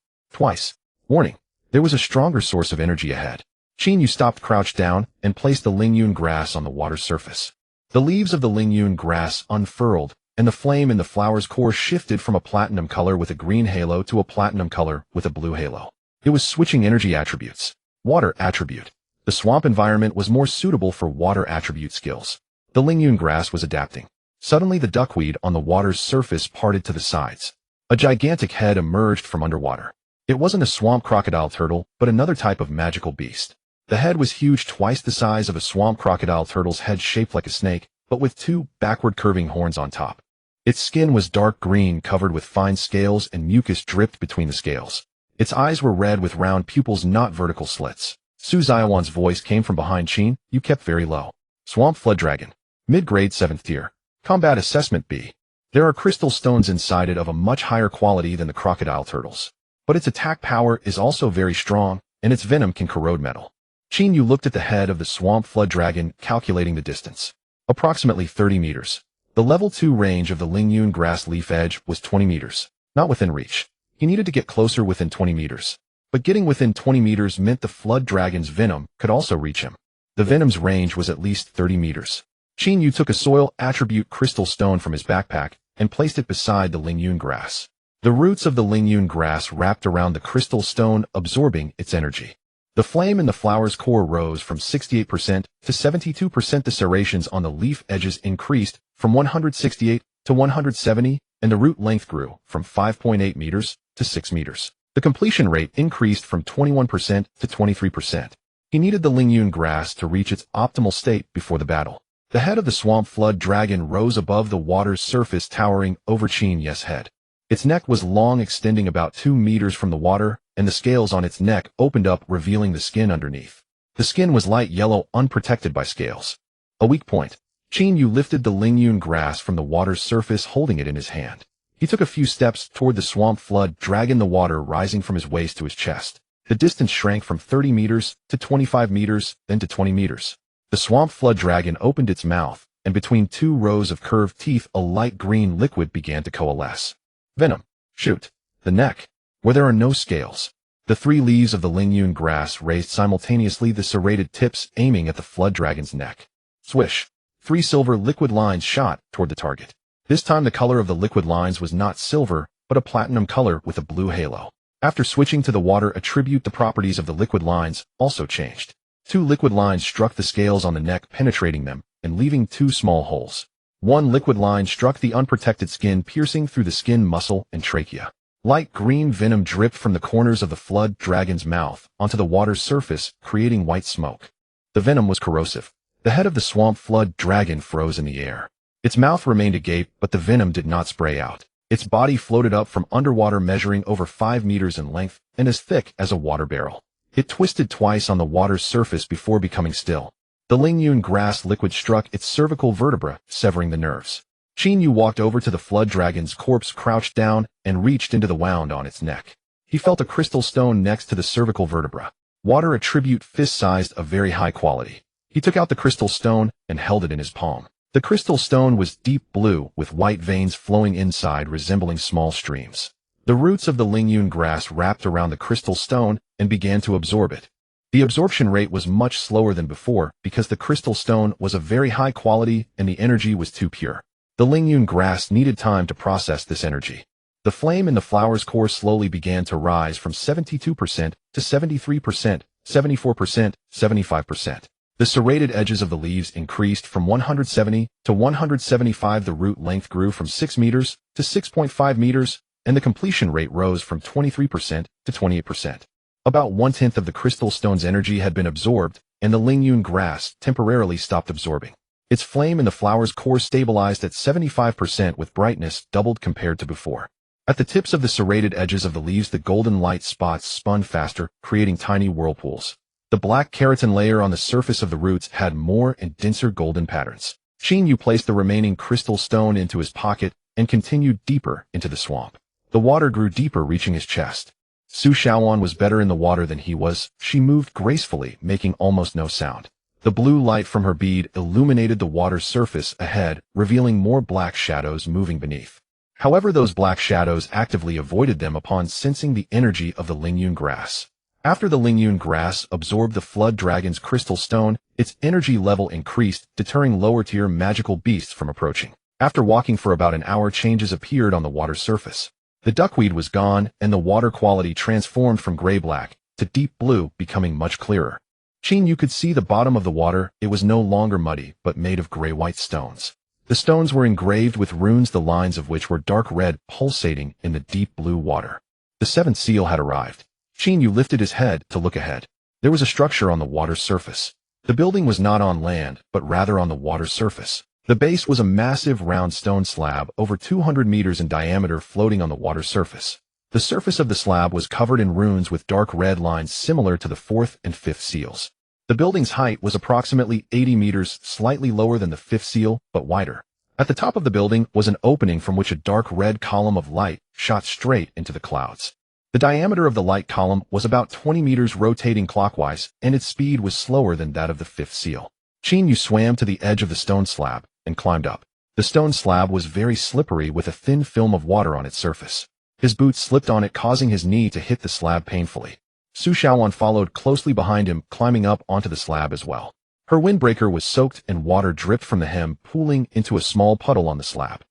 Warning. There was a stronger source of energy ahead. Qin Yu stopped, crouched down, and placed the lingyun grass on the water's surface. The leaves of the lingyun grass unfurled, and the flame in the flower's core shifted from a platinum color with a green halo to a platinum color with a blue halo. It was switching energy attributes. Water attribute. The swamp environment was more suitable for water attribute skills. The lingyun grass was adapting. Suddenly, the duckweed on the water's surface parted to the sides. A gigantic head emerged from underwater. It wasn't a swamp crocodile turtle, but another type of magical beast. The head was huge, twice the size of a swamp crocodile turtle's head, shaped like a snake, but with 2 backward curving horns on top. Its skin was dark green, covered with fine scales, and mucus dripped between the scales. Its eyes were red with round pupils, not vertical slits. Su Xiaowan's voice came from behind Qin Yu, kept very low. Swamp Flood Dragon. Mid-grade 7th tier. Combat Assessment B. There are crystal stones inside it of a much higher quality than the crocodile turtles. But its attack power is also very strong, and its venom can corrode metal. Qin Yu looked at the head of the Swamp Flood Dragon, calculating the distance. Approximately 30 meters. The level 2 range of the lingyun grass leaf edge was 20 meters. Not within reach. He needed to get closer, within 20 meters. But getting within 20 meters meant the flood dragon's venom could also reach him. The venom's range was at least 30 meters. Qin Yu took a soil attribute crystal stone from his backpack and placed it beside the lingyun grass. The roots of the lingyun grass wrapped around the crystal stone, absorbing its energy. The flame in the flower's core rose from 68% to 72%. The serrations on the leaf edges increased from 168 to 170, and the root length grew from 5.8 meters to 6 meters. The completion rate increased from 21% to 23%. He needed the lingyun grass to reach its optimal state before the battle. The head of the swamp flood dragon rose above the water's surface, towering over Qin Yu's head. Its neck was long, extending about 2 meters from the water, and the scales on its neck opened up, revealing the skin underneath. The skin was light yellow, unprotected by scales. A weak point. Qin Yu lifted the lingyun grass from the water's surface, holding it in his hand. He took a few steps toward the swamp flood dragon, the water rising from his waist to his chest. The distance shrank from 30 meters to 25 meters, then to 20 meters. The swamp flood dragon opened its mouth, and between two rows of curved teeth a light green liquid began to coalesce. Venom. Shoot. The neck. Where there are no scales. The three leaves of the Lingyun grass raised simultaneously, the serrated tips aiming at the flood dragon's neck. Swish. Three silver liquid lines shot toward the target. This time the color of the liquid lines was not silver, but a platinum color with a blue halo. After switching to the water attribute, the properties of the liquid lines also changed. Two liquid lines struck the scales on the neck, penetrating them and leaving two small holes. One liquid line struck the unprotected skin, piercing through the skin muscle and trachea. Light green venom dripped from the corners of the flood dragon's mouth onto the water's surface, creating white smoke. The venom was corrosive. The head of the swamp flood dragon froze in the air. Its mouth remained agape, but the venom did not spray out. Its body floated up from underwater, measuring over 5 meters in length and as thick as a water barrel. It twisted twice on the water's surface before becoming still. The Lingyun grass liquid struck its cervical vertebra, severing the nerves. Qin Yu walked over to the flood dragon's corpse, crouched down, and reached into the wound on its neck. He felt a crystal stone next to the cervical vertebra. Water attribute, fist-sized, of very high quality. He took out the crystal stone and held it in his palm. The crystal stone was deep blue, with white veins flowing inside, resembling small streams. The roots of the Lingyun grass wrapped around the crystal stone and began to absorb it. The absorption rate was much slower than before because the crystal stone was of very high quality and the energy was too pure. The Lingyun grass needed time to process this energy. The flame in the flower's core slowly began to rise from 72% to 73%, 74%, 75%. The serrated edges of the leaves increased from 170 to 175. The root length grew from 6 meters to 6.5 meters, and the completion rate rose from 23% to 28%. About 1/10 of the crystal stone's energy had been absorbed, and the Lingyun grass temporarily stopped absorbing. Its flame in the flower's core stabilized at 75%, with brightness doubled compared to before. At the tips of the serrated edges of the leaves, the golden light spots spun faster, creating tiny whirlpools. The black keratin layer on the surface of the roots had more and denser golden patterns. Qin Yu placed the remaining crystal stone into his pocket and continued deeper into the swamp. The water grew deeper, reaching his chest. Su Shaoan was better in the water than he was. She moved gracefully, making almost no sound. The blue light from her bead illuminated the water's surface ahead, revealing more black shadows moving beneath. However, those black shadows actively avoided them upon sensing the energy of the Lingyun grass. After the Lingyun grass absorbed the flood dragon's crystal stone, its energy level increased, deterring lower-tier magical beasts from approaching. After walking for about an hour, changes appeared on the water's surface. The duckweed was gone, and the water quality transformed from gray-black to deep blue, becoming much clearer. Qin Yu could see the bottom of the water. It was no longer muddy, but made of gray-white stones. The stones were engraved with runes, the lines of which were dark red, pulsating in the deep blue water. The seventh seal had arrived. Qin Yu lifted his head to look ahead. There was a structure on the water's surface. The building was not on land, but rather on the water's surface. The base was a massive round stone slab over 200 meters in diameter, floating on the water's surface. The surface of the slab was covered in runes with dark red lines similar to the fourth and fifth seals. The building's height was approximately 80 meters, slightly lower than the fifth seal, but wider. At the top of the building was an opening from which a dark red column of light shot straight into the clouds. The diameter of the light column was about 20 meters, rotating clockwise, and its speed was slower than that of the fifth seal. Qin Yu swam to the edge of the stone slab and climbed up. The stone slab was very slippery, with a thin film of water on its surface. His boots slipped on it, causing his knee to hit the slab painfully. Su Shaoan followed closely behind him, climbing up onto the slab as well. Her windbreaker was soaked and water dripped from the hem, pooling into a small puddle on the slab.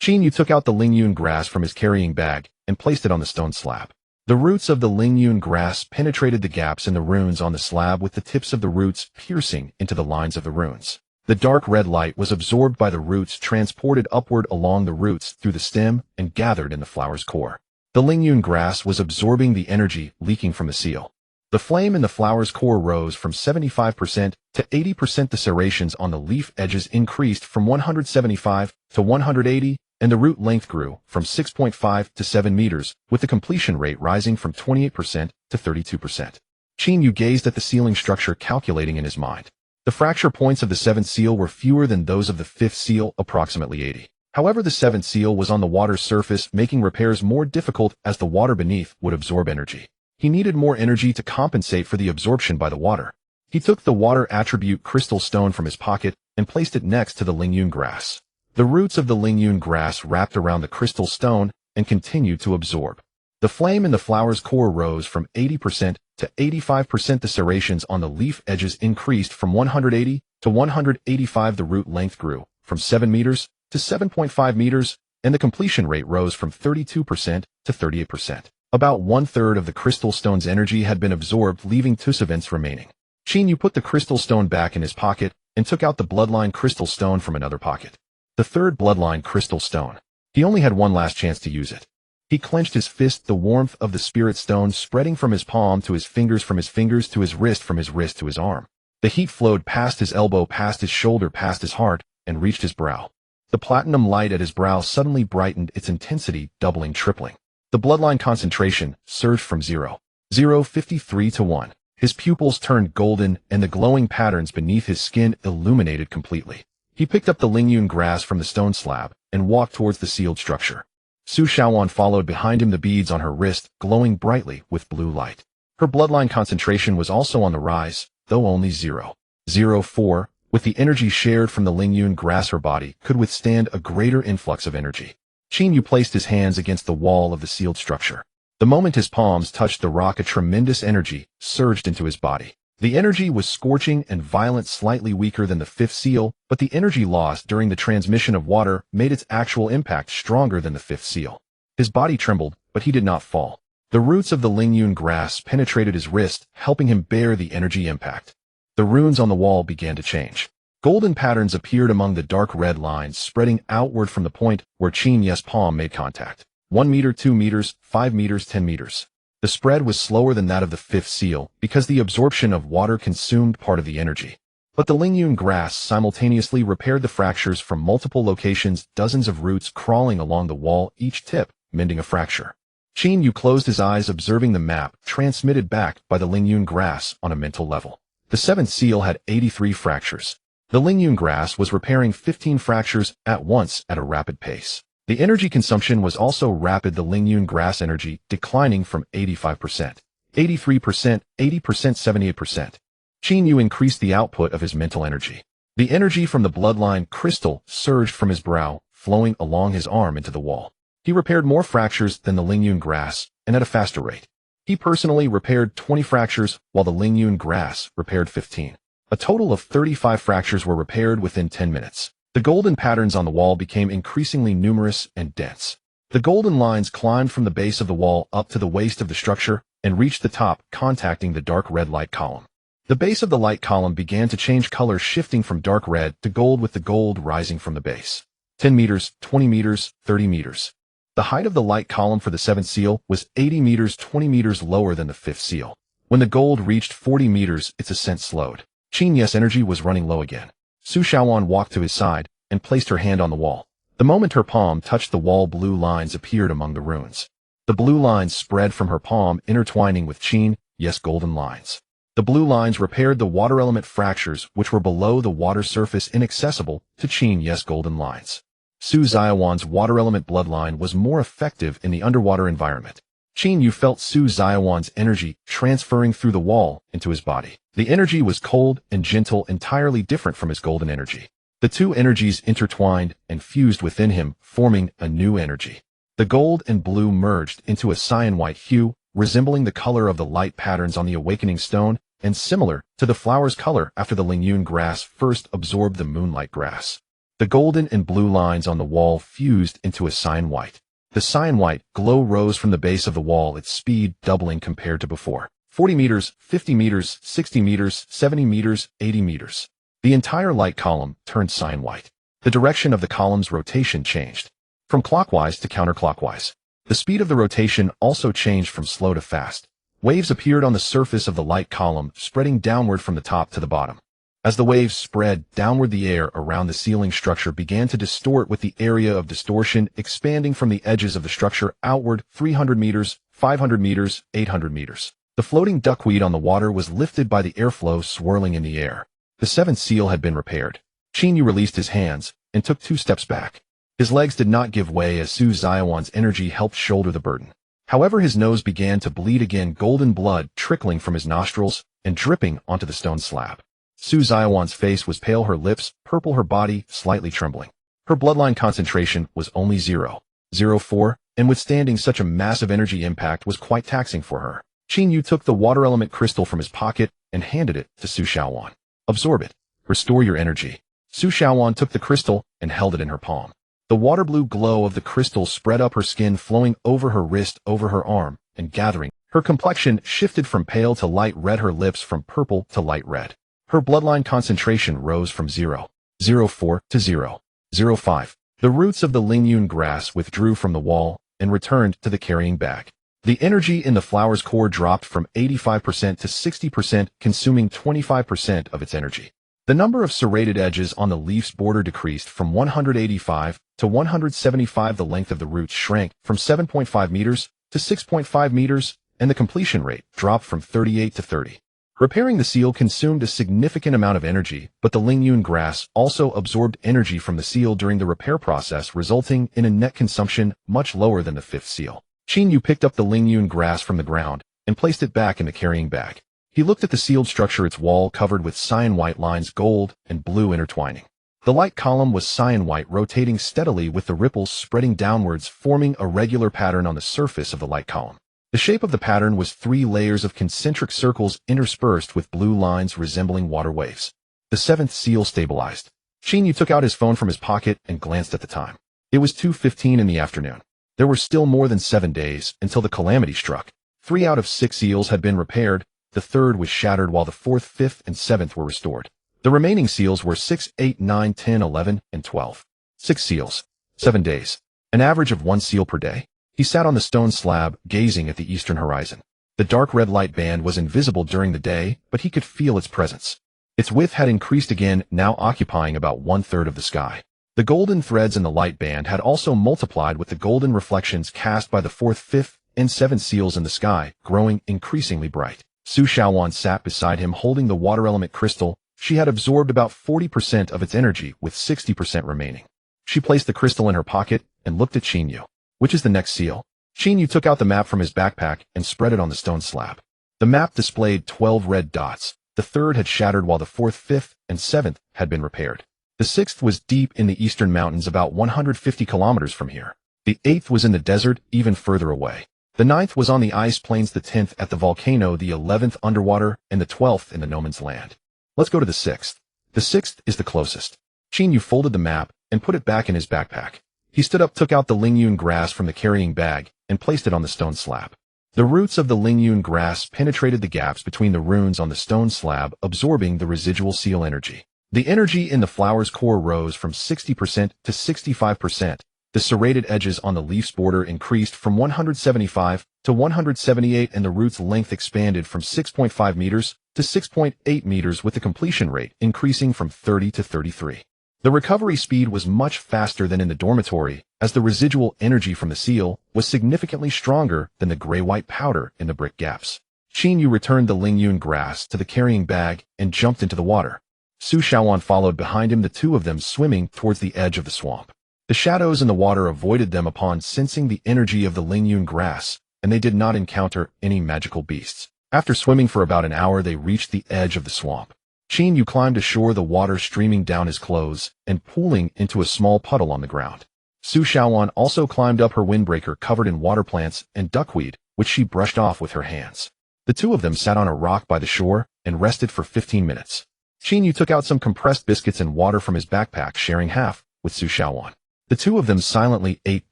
Qin Yu took out the Lingyun grass from his carrying bag and placed it on the stone slab. The roots of the Lingyun grass penetrated the gaps in the runes on the slab, with the tips of the roots piercing into the lines of the runes. The dark red light was absorbed by the roots, transported upward along the roots through the stem, and gathered in the flower's core. The Lingyun grass was absorbing the energy leaking from the seal. The flame in the flower's core rose from 75% to 80%. The serrations on the leaf edges increased from 175 to 180, and the root length grew from 6.5 to 7 meters, with the completion rate rising from 28% to 32%. Qin Yu gazed at the sealing structure, calculating in his mind. The fracture points of the seventh seal were fewer than those of the fifth seal, approximately 80. However, the seventh seal was on the water's surface, making repairs more difficult as the water beneath would absorb energy. He needed more energy to compensate for the absorption by the water. He took the water attribute crystal stone from his pocket and placed it next to the Lingyun grass. The roots of the Lingyun grass wrapped around the crystal stone and continued to absorb. The flame in the flower's core rose from 80% to 85%. The serrations on the leaf edges increased from 180 to 185. The root length grew from 7 meters to 7.5 meters, and the completion rate rose from 32% to 38%. About one-third of the crystal stone's energy had been absorbed, leaving 2 events remaining. Qin put the crystal stone back in his pocket and took out the bloodline crystal stone from another pocket. The third bloodline crystal stone. He only had one last chance to use it. He clenched his fist, the warmth of the spirit stone spreading from his palm to his fingers, from his fingers to his wrist, from his wrist to his arm. The heat flowed past his elbow, past his shoulder, past his heart, and reached his brow. The platinum light at his brow suddenly brightened, its intensity doubling, tripling. The bloodline concentration surged from 0.053 to 1. His pupils turned golden, and the glowing patterns beneath his skin illuminated completely. He picked up the Lingyun grass from the stone slab and walked towards the sealed structure. Su Shaoan followed behind him, the beads on her wrist glowing brightly with blue light. Her bloodline concentration was also on the rise, though only 0.04. With the energy shared from the Lingyun grass, her body could withstand a greater influx of energy. Qin placed his hands against the wall of the sealed structure. The moment his palms touched the rock, a tremendous energy surged into his body. The energy was scorching and violent, slightly weaker than the fifth seal, but the energy lost during the transmission of water made its actual impact stronger than the fifth seal. His body trembled, but he did not fall. The roots of the Lingyun grass penetrated his wrist, helping him bear the energy impact. The runes on the wall began to change. Golden patterns appeared among the dark red lines spreading outward from the point where Qin's palm made contact. 1 meter, 2 meters, 5 meters, 10 meters. The spread was slower than that of the fifth seal because the absorption of water consumed part of the energy. But the Lingyun grass simultaneously repaired the fractures from multiple locations, dozens of roots crawling along the wall, each tip mending a fracture. Qin closed his eyes, observing the map transmitted back by the Lingyun grass on a mental level. The seventh seal had 83 fractures. The Lingyun grass was repairing 15 fractures at once at a rapid pace. The energy consumption was also rapid, the Lingyun grass energy declining from 85%, 83%, 80%, 78%. Qin increased the output of his mental energy. The energy from the bloodline crystal surged from his brow, flowing along his arm into the wall. He repaired more fractures than the Lingyun grass, and at a faster rate. He personally repaired 20 fractures, while the Lingyun grass repaired 15. A total of 35 fractures were repaired within 10 minutes. The golden patterns on the wall became increasingly numerous and dense. The golden lines climbed from the base of the wall up to the waist of the structure and reached the top, contacting the dark red light column. The base of the light column began to change color, shifting from dark red to gold, with the gold rising from the base. 10 meters, 20 meters, 30 meters. The height of the light column for the seventh seal was 80 meters, 20 meters lower than the fifth seal. When the gold reached 40 meters, its ascent slowed. Qin's energy was running low again. Su Shaoan walked to his side and placed her hand on the wall. The moment her palm touched the wall, blue lines appeared among the runes. The blue lines spread from her palm, intertwining with Qin's golden lines. The blue lines repaired the water element fractures which were below the water surface, inaccessible to Qin's golden lines. Su Xiaowan's water element bloodline was more effective in the underwater environment. Qin felt Su Xiaowan's energy transferring through the wall into his body. The energy was cold and gentle, entirely different from his golden energy. The two energies intertwined and fused within him, forming a new energy. The gold and blue merged into a cyan-white hue, resembling the color of the light patterns on the awakening stone, and similar to the flower's color after the Lingyun grass first absorbed the moonlight grass. The golden and blue lines on the wall fused into a cyan-white. The cyan-white glow rose from the base of the wall, its speed doubling compared to before. 40 meters, 50 meters, 60 meters, 70 meters, 80 meters. The entire light column turned cyan-white. The direction of the column's rotation changed from clockwise to counterclockwise. The speed of the rotation also changed from slow to fast. Waves appeared on the surface of the light column, spreading downward from the top to the bottom. As the waves spread downward, the air around the ceiling structure began to distort, with the area of distortion expanding from the edges of the structure outward 300 meters, 500 meters, 800 meters. The floating duckweed on the water was lifted by the airflow swirling in the air. The seventh seal had been repaired. Qin released his hands and took 2 steps back. His legs did not give way as Su Xiaowan's energy helped shoulder the burden. However, his nose began to bleed again, golden blood trickling from his nostrils and dripping onto the stone slab. Su Xiaowan's face was pale, her lips purple, her body slightly trembling. Her bloodline concentration was only 0.04, and withstanding such a massive energy impact was quite taxing for her. Qin Yu took the water element crystal from his pocket and handed it to Su Xiaowan. Absorb it. Restore your energy. Su Xiaowan took the crystal and held it in her palm. The water blue glow of the crystal spread up her skin, flowing over her wrist, over her arm, and gathering. Her complexion shifted from pale to light red, her lips from purple to light red. Her bloodline concentration rose from 0.04 to 0.05. The roots of the Lingyun grass withdrew from the wall and returned to the carrying bag. The energy in the flower's core dropped from 85% to 60%, consuming 25% of its energy. The number of serrated edges on the leaf's border decreased from 185 to 175. The length of the roots shrank from 7.5 meters to 6.5 meters, and the completion rate dropped from 38 to 30. Repairing the seal consumed a significant amount of energy, but the Lingyun grass also absorbed energy from the seal during the repair process, resulting in a net consumption much lower than the fifth seal. Qin Yu picked up the Lingyun grass from the ground and placed it back in the carrying bag. He looked at the sealed structure, its wall covered with cyan white lines, gold and blue intertwining. The light column was cyan white, rotating steadily with the ripples spreading downwards, forming a regular pattern on the surface of the light column. The shape of the pattern was 3 layers of concentric circles interspersed with blue lines resembling water waves. The 7th seal stabilized. Qin Yu took out his phone from his pocket and glanced at the time. It was 2:15 in the afternoon. There were still more than 7 days until the calamity struck. 3 out of 6 seals had been repaired, the 3rd was shattered while the 4th, 5th, and 7th were restored. The remaining seals were 6, 8, 9, 10, 11, and 12. 6 seals. 7 days. An average of 1 seal per day. He sat on the stone slab, gazing at the eastern horizon. The dark red light band was invisible during the day, but he could feel its presence. Its width had increased again, now occupying about 1/3 of the sky. The golden threads in the light band had also multiplied with the golden reflections cast by the 4th, 5th, and 7th seals in the sky, growing increasingly bright. Su Xiaowan sat beside him holding the water element crystal. She had absorbed about 40% of its energy, with 60% remaining. She placed the crystal in her pocket and looked at Qin Yu. Which is the next seal? Qin Yu took out the map from his backpack and spread it on the stone slab. The map displayed 12 red dots. The 3rd had shattered while the 4th, 5th, and 7th had been repaired. The 6th was deep in the eastern mountains about 150 kilometers from here. The 8th was in the desert even further away. The 9th was on the ice plains, the 10th at the volcano, the 11th underwater, and the 12th in the no man's land. Let's go to the 6th. The 6th is the closest. Qin Yu folded the map and put it back in his backpack. He stood up, took out the Lingyun grass from the carrying bag, and placed it on the stone slab. The roots of the Lingyun grass penetrated the gaps between the runes on the stone slab, absorbing the residual seal energy. The energy in the flower's core rose from 60% to 65%. The serrated edges on the leaf's border increased from 175 to 178, and the root's length expanded from 6.5 meters to 6.8 meters, with the completion rate increasing from 30 to 33. The recovery speed was much faster than in the dormitory, as the residual energy from the seal was significantly stronger than the gray-white powder in the brick gaps. Qin Yu returned the Lingyun grass to the carrying bag and jumped into the water. Su Xiaowan followed behind him, the 2 of them swimming towards the edge of the swamp. The shadows in the water avoided them upon sensing the energy of the Lingyun grass, and they did not encounter any magical beasts. After swimming for about an hour, they reached the edge of the swamp. Qin Yu climbed ashore, the water streaming down his clothes and pooling into a small puddle on the ground. Su Xiaowan also climbed up her windbreaker covered in water plants and duckweed, which she brushed off with her hands. The 2 of them sat on a rock by the shore and rested for 15 minutes. Qin Yu took out some compressed biscuits and water from his backpack, sharing half with Su Xiaowan. The 2 of them silently ate,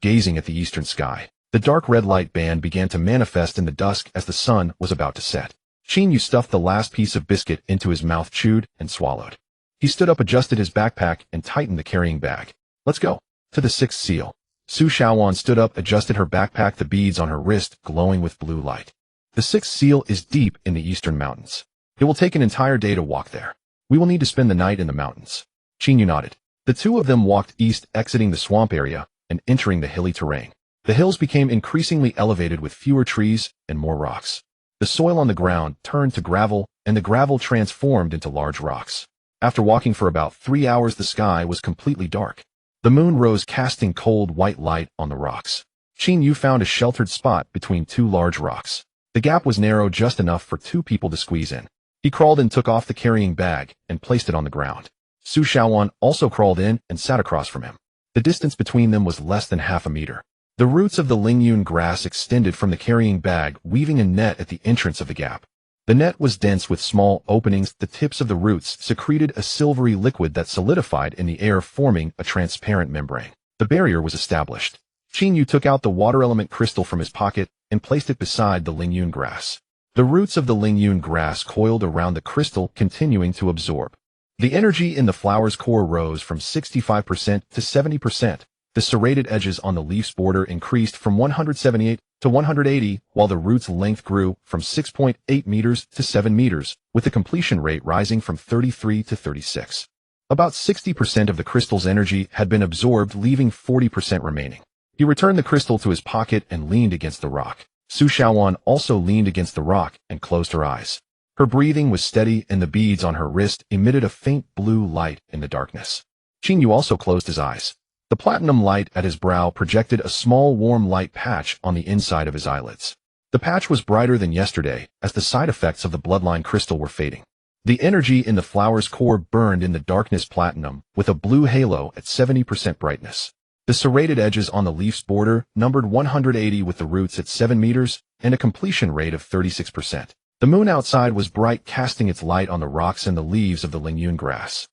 gazing at the eastern sky. The dark red light band began to manifest in the dusk as the sun was about to set. Qin Yu stuffed the last piece of biscuit into his mouth, chewed and swallowed. He stood up, adjusted his backpack, and tightened the carrying bag. Let's go. To the 6th seal. Su Xiaowan stood up, adjusted her backpack, the beads on her wrist glowing with blue light. The 6th seal is deep in the eastern mountains. It will take an entire day to walk there. We will need to spend the night in the mountains. Qin Yu nodded. The 2 of them walked east, exiting the swamp area and entering the hilly terrain. The hills became increasingly elevated with fewer trees and more rocks. The soil on the ground turned to gravel, and the gravel transformed into large rocks. After walking for about 3 hours, the sky was completely dark. The moon rose, casting cold white light on the rocks. Qin Yu found a sheltered spot between two large rocks. The gap was narrow just enough for two people to squeeze in. He crawled and took off the carrying bag and placed it on the ground. Su Shaoan also crawled in and sat across from him. The distance between them was less than half a meter. The roots of the Lingyun grass extended from the carrying bag, weaving a net at the entrance of the gap. The net was dense with small openings. The tips of the roots secreted a silvery liquid that solidified in the air, forming a transparent membrane. The barrier was established. Qin Yu took out the water element crystal from his pocket and placed it beside the Lingyun grass. The roots of the Lingyun grass coiled around the crystal, continuing to absorb. The energy in the flower's core rose from 65% to 70%. The serrated edges on the leaf's border increased from 178 to 180, while the root's length grew from 6.8 meters to 7 meters, with the completion rate rising from 33 to 36. About 60% of the crystal's energy had been absorbed, leaving 40% remaining. He returned the crystal to his pocket and leaned against the rock. Su Shaoan also leaned against the rock and closed her eyes. Her breathing was steady, and the beads on her wrist emitted a faint blue light in the darkness. Qin Yu also closed his eyes. The platinum light at his brow projected a small warm light patch on the inside of his eyelids. The patch was brighter than yesterday, as the side effects of the bloodline crystal were fading. The energy in the flower's core burned in the darkness platinum, with a blue halo at 70% brightness. The serrated edges on the leaf's border numbered 180, with the roots at 7 meters and a completion rate of 36%. The moon outside was bright, casting its light on the rocks and the leaves of the Lingyun grass.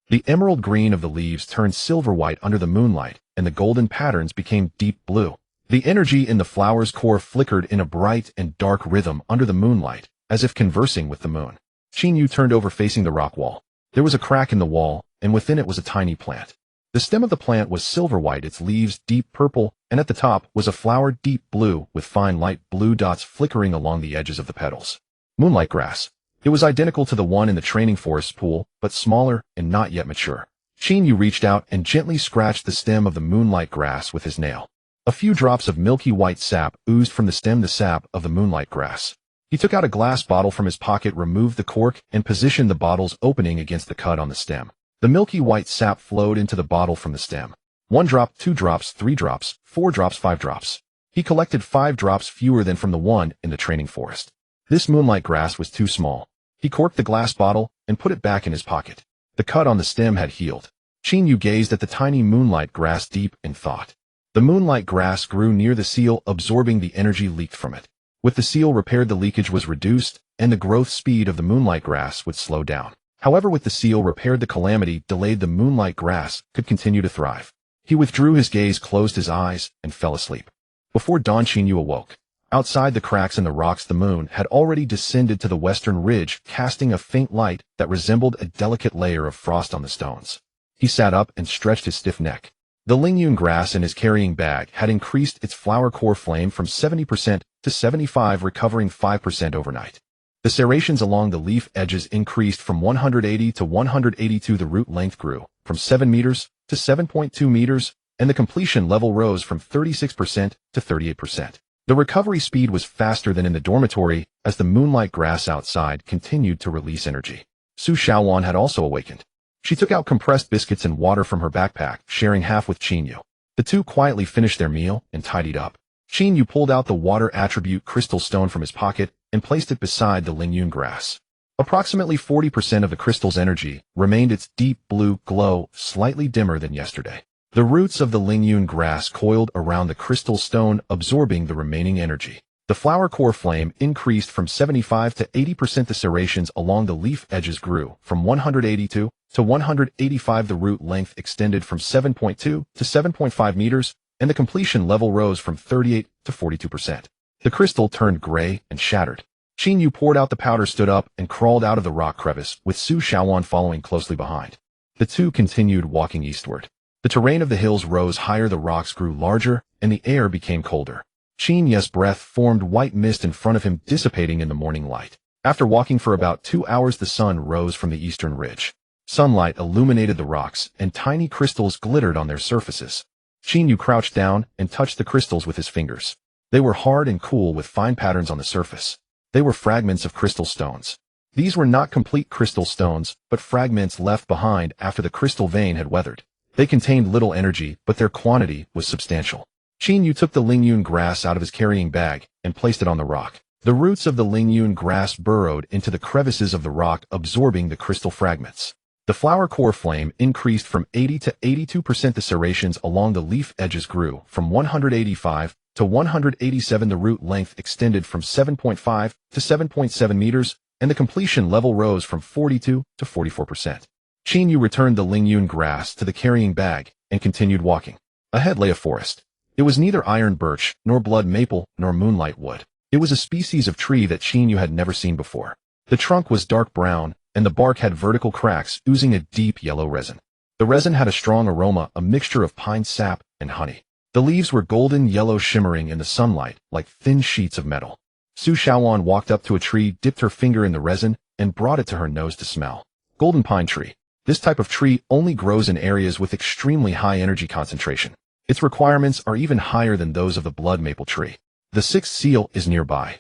The emerald green of the leaves turned silver white under the moonlight, and the golden patterns became deep blue. The energy in the flower's core flickered in a bright and dark rhythm under the moonlight, as if conversing with the moon. Qin Yu turned over facing the rock wall. There was a crack in the wall, and within it was a tiny plant. The stem of the plant was silver white, its leaves deep purple, and at the top was a flower deep blue with fine light blue dots flickering along the edges of the petals. Moonlight grass. It was identical to the one in the training forest pool, but smaller and not yet mature. Qin Yu reached out and gently scratched the stem of the moonlight grass with his nail. A few drops of milky white sap oozed from the stem, the sap of the moonlight grass. He took out a glass bottle from his pocket, removed the cork, and positioned the bottle's opening against the cut on the stem. The milky white sap flowed into the bottle from the stem. 1 drop, 2 drops, 3 drops, 4 drops, 5 drops. He collected 5 drops, fewer than from the one in the training forest. This moonlight grass was too small. He corked the glass bottle and put it back in his pocket. The cut on the stem had healed. Qin Yu gazed at the tiny moonlight grass deep in thought. The moonlight grass grew near the seal, absorbing the energy leaked from it. With the seal repaired, the leakage was reduced, and the growth speed of the moonlight grass would slow down. However, with the seal repaired, the calamity delayed, the moonlight grass could continue to thrive. He withdrew his gaze, closed his eyes, and fell asleep. Before dawn, Qin Yu awoke. Outside the cracks in the rocks, the moon had already descended to the western ridge, casting a faint light that resembled a delicate layer of frost on the stones. He sat up and stretched his stiff neck. The Lingyun grass in his carrying bag had increased its flower core flame from 70% to 75%, recovering 5% overnight. The serrations along the leaf edges increased from 180 to 182. The root length grew from 7 meters to 7.2 meters, and the completion level rose from 36% to 38%. The recovery speed was faster than in the dormitory, as the moonlight grass outside continued to release energy. Su Shaoan had also awakened. She took out compressed biscuits and water from her backpack, sharing half with Qin Yu. The two quietly finished their meal and tidied up. Qin Yu pulled out the water attribute crystal stone from his pocket and placed it beside the Lingyun grass. Approximately 40% of the crystal's energy remained its deep blue glow, slightly dimmer than yesterday. The roots of the Lingyun grass coiled around the crystal stone, absorbing the remaining energy. The flower core flame increased from 75 to 80%. The serrations along the leaf edges grew from 182 to 185. The root length extended from 7.2 to 7.5 meters, and the completion level rose from 38 to 42%. The crystal turned gray and shattered. Qin Yu poured out the powder, stood up, and crawled out of the rock crevice, with Su Shaoan following closely behind. The two continued walking eastward. The terrain of the hills rose higher, the rocks grew larger, and the air became colder. Qin Yu's breath formed white mist in front of him, dissipating in the morning light. After walking for about 2 hours, the sun rose from the eastern ridge. Sunlight illuminated the rocks, and tiny crystals glittered on their surfaces. Qin Yu crouched down and touched the crystals with his fingers. They were hard and cool, with fine patterns on the surface. They were fragments of crystal stones. These were not complete crystal stones, but fragments left behind after the crystal vein had weathered. They contained little energy, but their quantity was substantial. Qin Yu took the Lingyun grass out of his carrying bag and placed it on the rock. The roots of the Lingyun grass burrowed into the crevices of the rock, absorbing the crystal fragments. The flower core flame increased from 80 to 82%. The serrations along the leaf edges grew from 185 to 187. The root length extended from 7.5 to 7.7 meters, and the completion level rose from 42 to 44%. Qin Yu returned the Lingyun grass to the carrying bag and continued walking. Ahead lay a forest. It was neither iron birch, nor blood maple, nor moonlight wood. It was a species of tree that Qin Yu had never seen before. The trunk was dark brown, and the bark had vertical cracks oozing a deep yellow resin. The resin had a strong aroma, a mixture of pine sap and honey. The leaves were golden yellow, shimmering in the sunlight like thin sheets of metal. Su Shaoan walked up to a tree, dipped her finger in the resin, and brought it to her nose to smell. Golden pine tree. This type of tree only grows in areas with extremely high energy concentration. Its requirements are even higher than those of the blood maple tree. The sixth seal is nearby.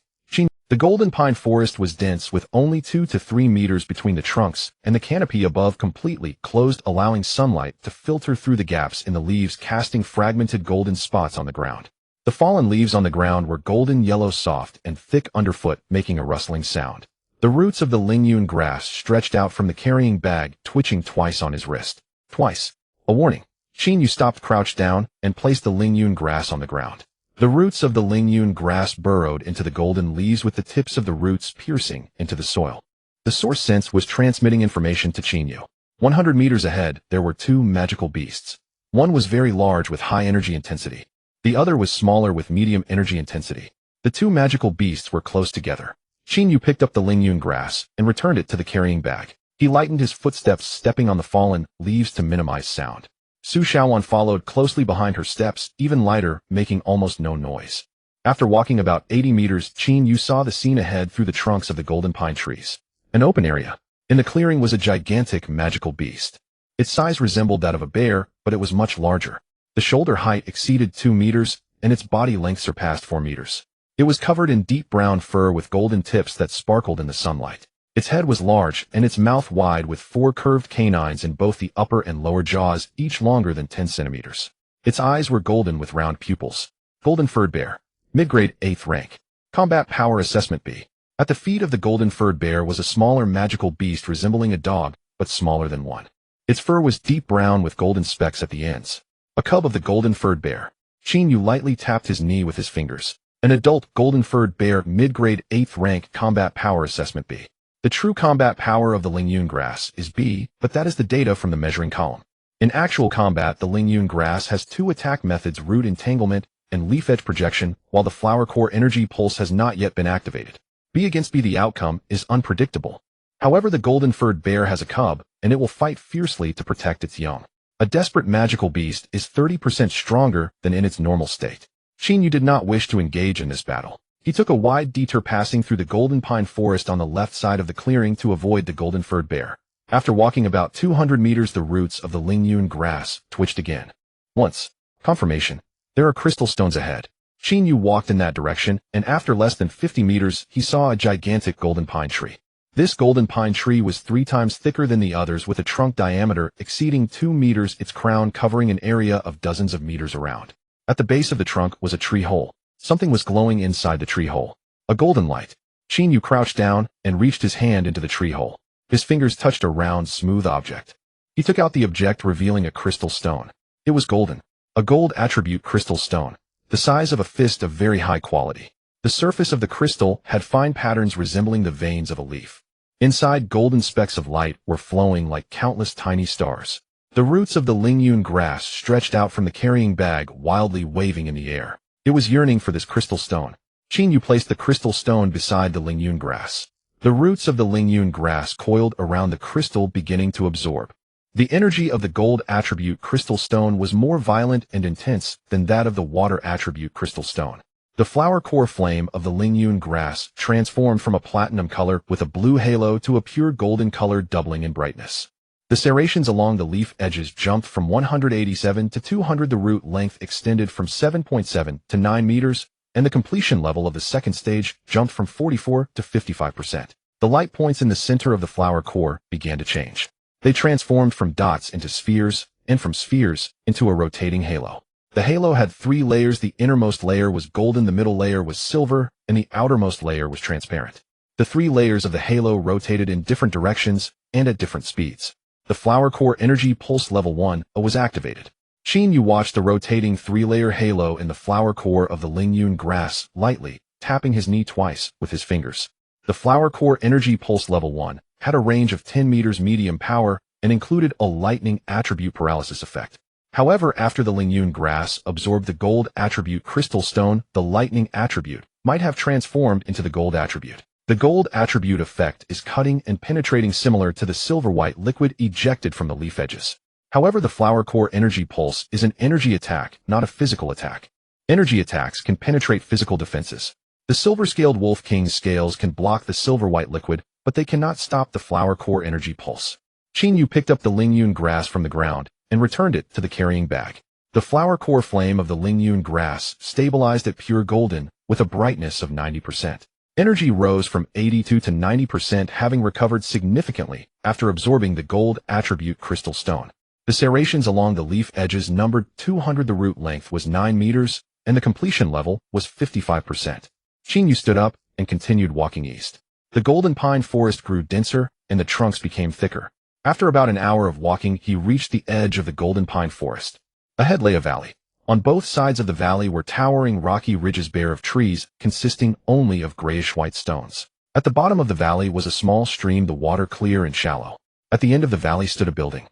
The golden pine forest was dense, with only 2 to 3 meters between the trunks, and the canopy above completely closed, allowing sunlight to filter through the gaps in the leaves, casting fragmented golden spots on the ground. The fallen leaves on the ground were golden yellow, soft and thick underfoot, making a rustling sound. The roots of the Lingyun grass stretched out from the carrying bag, twitching twice on his wrist. Twice. A warning. Qin Yu stopped, crouched down, and placed the Lingyun grass on the ground. The roots of the Lingyun grass burrowed into the golden leaves, with the tips of the roots piercing into the soil. The source sense was transmitting information to Qin Yu. 100 meters ahead, there were 2 magical beasts. One was very large with high energy intensity. The other was smaller with medium energy intensity. The 2 magical beasts were close together. Qin Yu picked up the Lingyun grass and returned it to the carrying bag. He lightened his footsteps, stepping on the fallen leaves to minimize sound. Su Shaoan followed closely behind her, steps even lighter, making almost no noise. After walking about 80 meters, Qin Yu saw the scene ahead through the trunks of the golden pine trees. An open area. In the clearing was a gigantic magical beast. Its size resembled that of a bear, but it was much larger. The shoulder height exceeded 2 meters, and its body length surpassed 4 meters. It was covered in deep brown fur with golden tips that sparkled in the sunlight. Its head was large, and its mouth wide, with 4 curved canines in both the upper and lower jaws, each longer than 10 centimeters. Its eyes were golden with round pupils. Golden furred bear. Mid-grade 8th rank. Combat power assessment B. At the feet of the golden furred bear was a smaller magical beast resembling a dog, but smaller than one. Its fur was deep brown with golden specks at the ends. A cub of the golden furred bear. Qin Yu lightly tapped his knee with his fingers. An adult golden furred bear, mid-grade 8th rank, combat power assessment B. The true combat power of the Lingyun grass is B, but that is the data from the measuring column. In actual combat, the Lingyun grass has 2 attack methods: root entanglement and leaf edge projection, while the flower core energy pulse has not yet been activated. B against B, the outcome is unpredictable. However, the golden furred bear has a cub, and it will fight fiercely to protect its young. A desperate magical beast is 30% stronger than in its normal state. Qin Yu did not wish to engage in this battle. He took a wide detour, passing through the golden pine forest on the left side of the clearing to avoid the golden furred bear. After walking about 200 meters, the roots of the Lingyun grass twitched again. Once. Confirmation. There are crystal stones ahead. Qin Yu walked in that direction, and after less than 50 meters, he saw a gigantic golden pine tree. This golden pine tree was 3 times thicker than the others, with a trunk diameter exceeding 2 meters, its crown covering an area of dozens of meters around. At the base of the trunk was a tree hole. Something was glowing inside the tree hole. A golden light. Qin Yu crouched down and reached his hand into the tree hole. His fingers touched a round, smooth object. He took out the object, revealing a crystal stone. It was golden. A gold attribute crystal stone. The size of a fist, of very high quality. The surface of the crystal had fine patterns resembling the veins of a leaf. Inside, golden specks of light were flowing like countless tiny stars. The roots of the Lingyun grass stretched out from the carrying bag, wildly waving in the air. It was yearning for this crystal stone. Qin Yu placed the crystal stone beside the Lingyun grass. The roots of the Lingyun grass coiled around the crystal, beginning to absorb. The energy of the gold attribute crystal stone was more violent and intense than that of the water attribute crystal stone. The flower core flame of the Lingyun grass transformed from a platinum color with a blue halo to a pure golden color, doubling in brightness. The serrations along the leaf edges jumped from 187 to 200. The root length extended from 7.7 to 9 meters, and the completion level of the second stage jumped from 44 to 55%. The light points in the center of the flower core began to change. They transformed from dots into spheres, and from spheres into a rotating halo. The halo had 3 layers. The innermost layer was golden, the middle layer was silver, and the outermost layer was transparent. The 3 layers of the halo rotated in different directions and at different speeds. The flower core energy pulse level 1 was activated. Qin Yu watched the rotating 3-layer halo in the flower core of the Lingyun grass lightly, tapping his knee twice with his fingers. The flower core energy pulse level 1 had a range of 10 meters medium power and included a lightning attribute paralysis effect. However, after the Lingyun grass absorbed the gold attribute crystal stone, the lightning attribute might have transformed into the gold attribute. The gold attribute effect is cutting and penetrating, similar to the silver-white liquid ejected from the leaf edges. However, the flower core energy pulse is an energy attack, not a physical attack. Energy attacks can penetrate physical defenses. The silver-scaled Wolf King's scales can block the silver-white liquid, but they cannot stop the flower core energy pulse. Qin Yu picked up the Lingyun grass from the ground and returned it to the carrying bag. The flower core flame of the Lingyun grass stabilized at pure golden with a brightness of 90%. Energy rose from 82 to 90%, having recovered significantly after absorbing the gold attribute crystal stone. The serrations along the leaf edges numbered 200. The root length was 9 meters, and the completion level was 55%. Qin Yu stood up and continued walking east. The golden pine forest grew denser, and the trunks became thicker. After about an hour of walking, he reached the edge of the golden pine forest. Ahead lay a valley. On both sides of the valley were towering rocky ridges bare of trees, consisting only of grayish-white stones. At the bottom of the valley was a small stream, the water clear and shallow. At the end of the valley stood a building.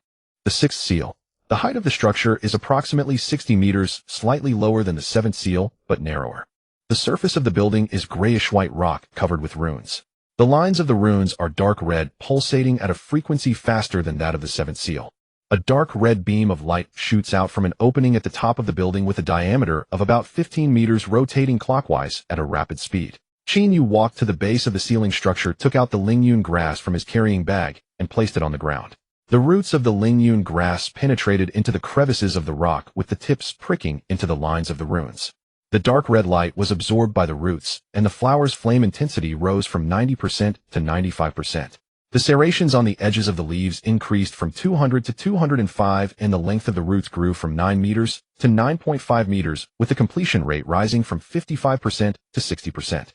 The 6th seal. The height of the structure is approximately 60 meters, slightly lower than the 7th seal, but narrower. The surface of the building is grayish-white rock covered with runes. The lines of the runes are dark red, pulsating at a frequency faster than that of the 7th seal. A dark red beam of light shoots out from an opening at the top of the building with a diameter of about 15 meters, rotating clockwise at a rapid speed. Qin Yu walked to the base of the ceiling structure, took out the Lingyun grass from his carrying bag, and placed it on the ground. The roots of the Lingyun grass penetrated into the crevices of the rock, with the tips pricking into the lines of the runes. The dark red light was absorbed by the roots, and the flower's flame intensity rose from 90% to 95%. The serrations on the edges of the leaves increased from 200 to 205, and the length of the roots grew from 9 meters to 9.5 meters, with the completion rate rising from 55% to 60%.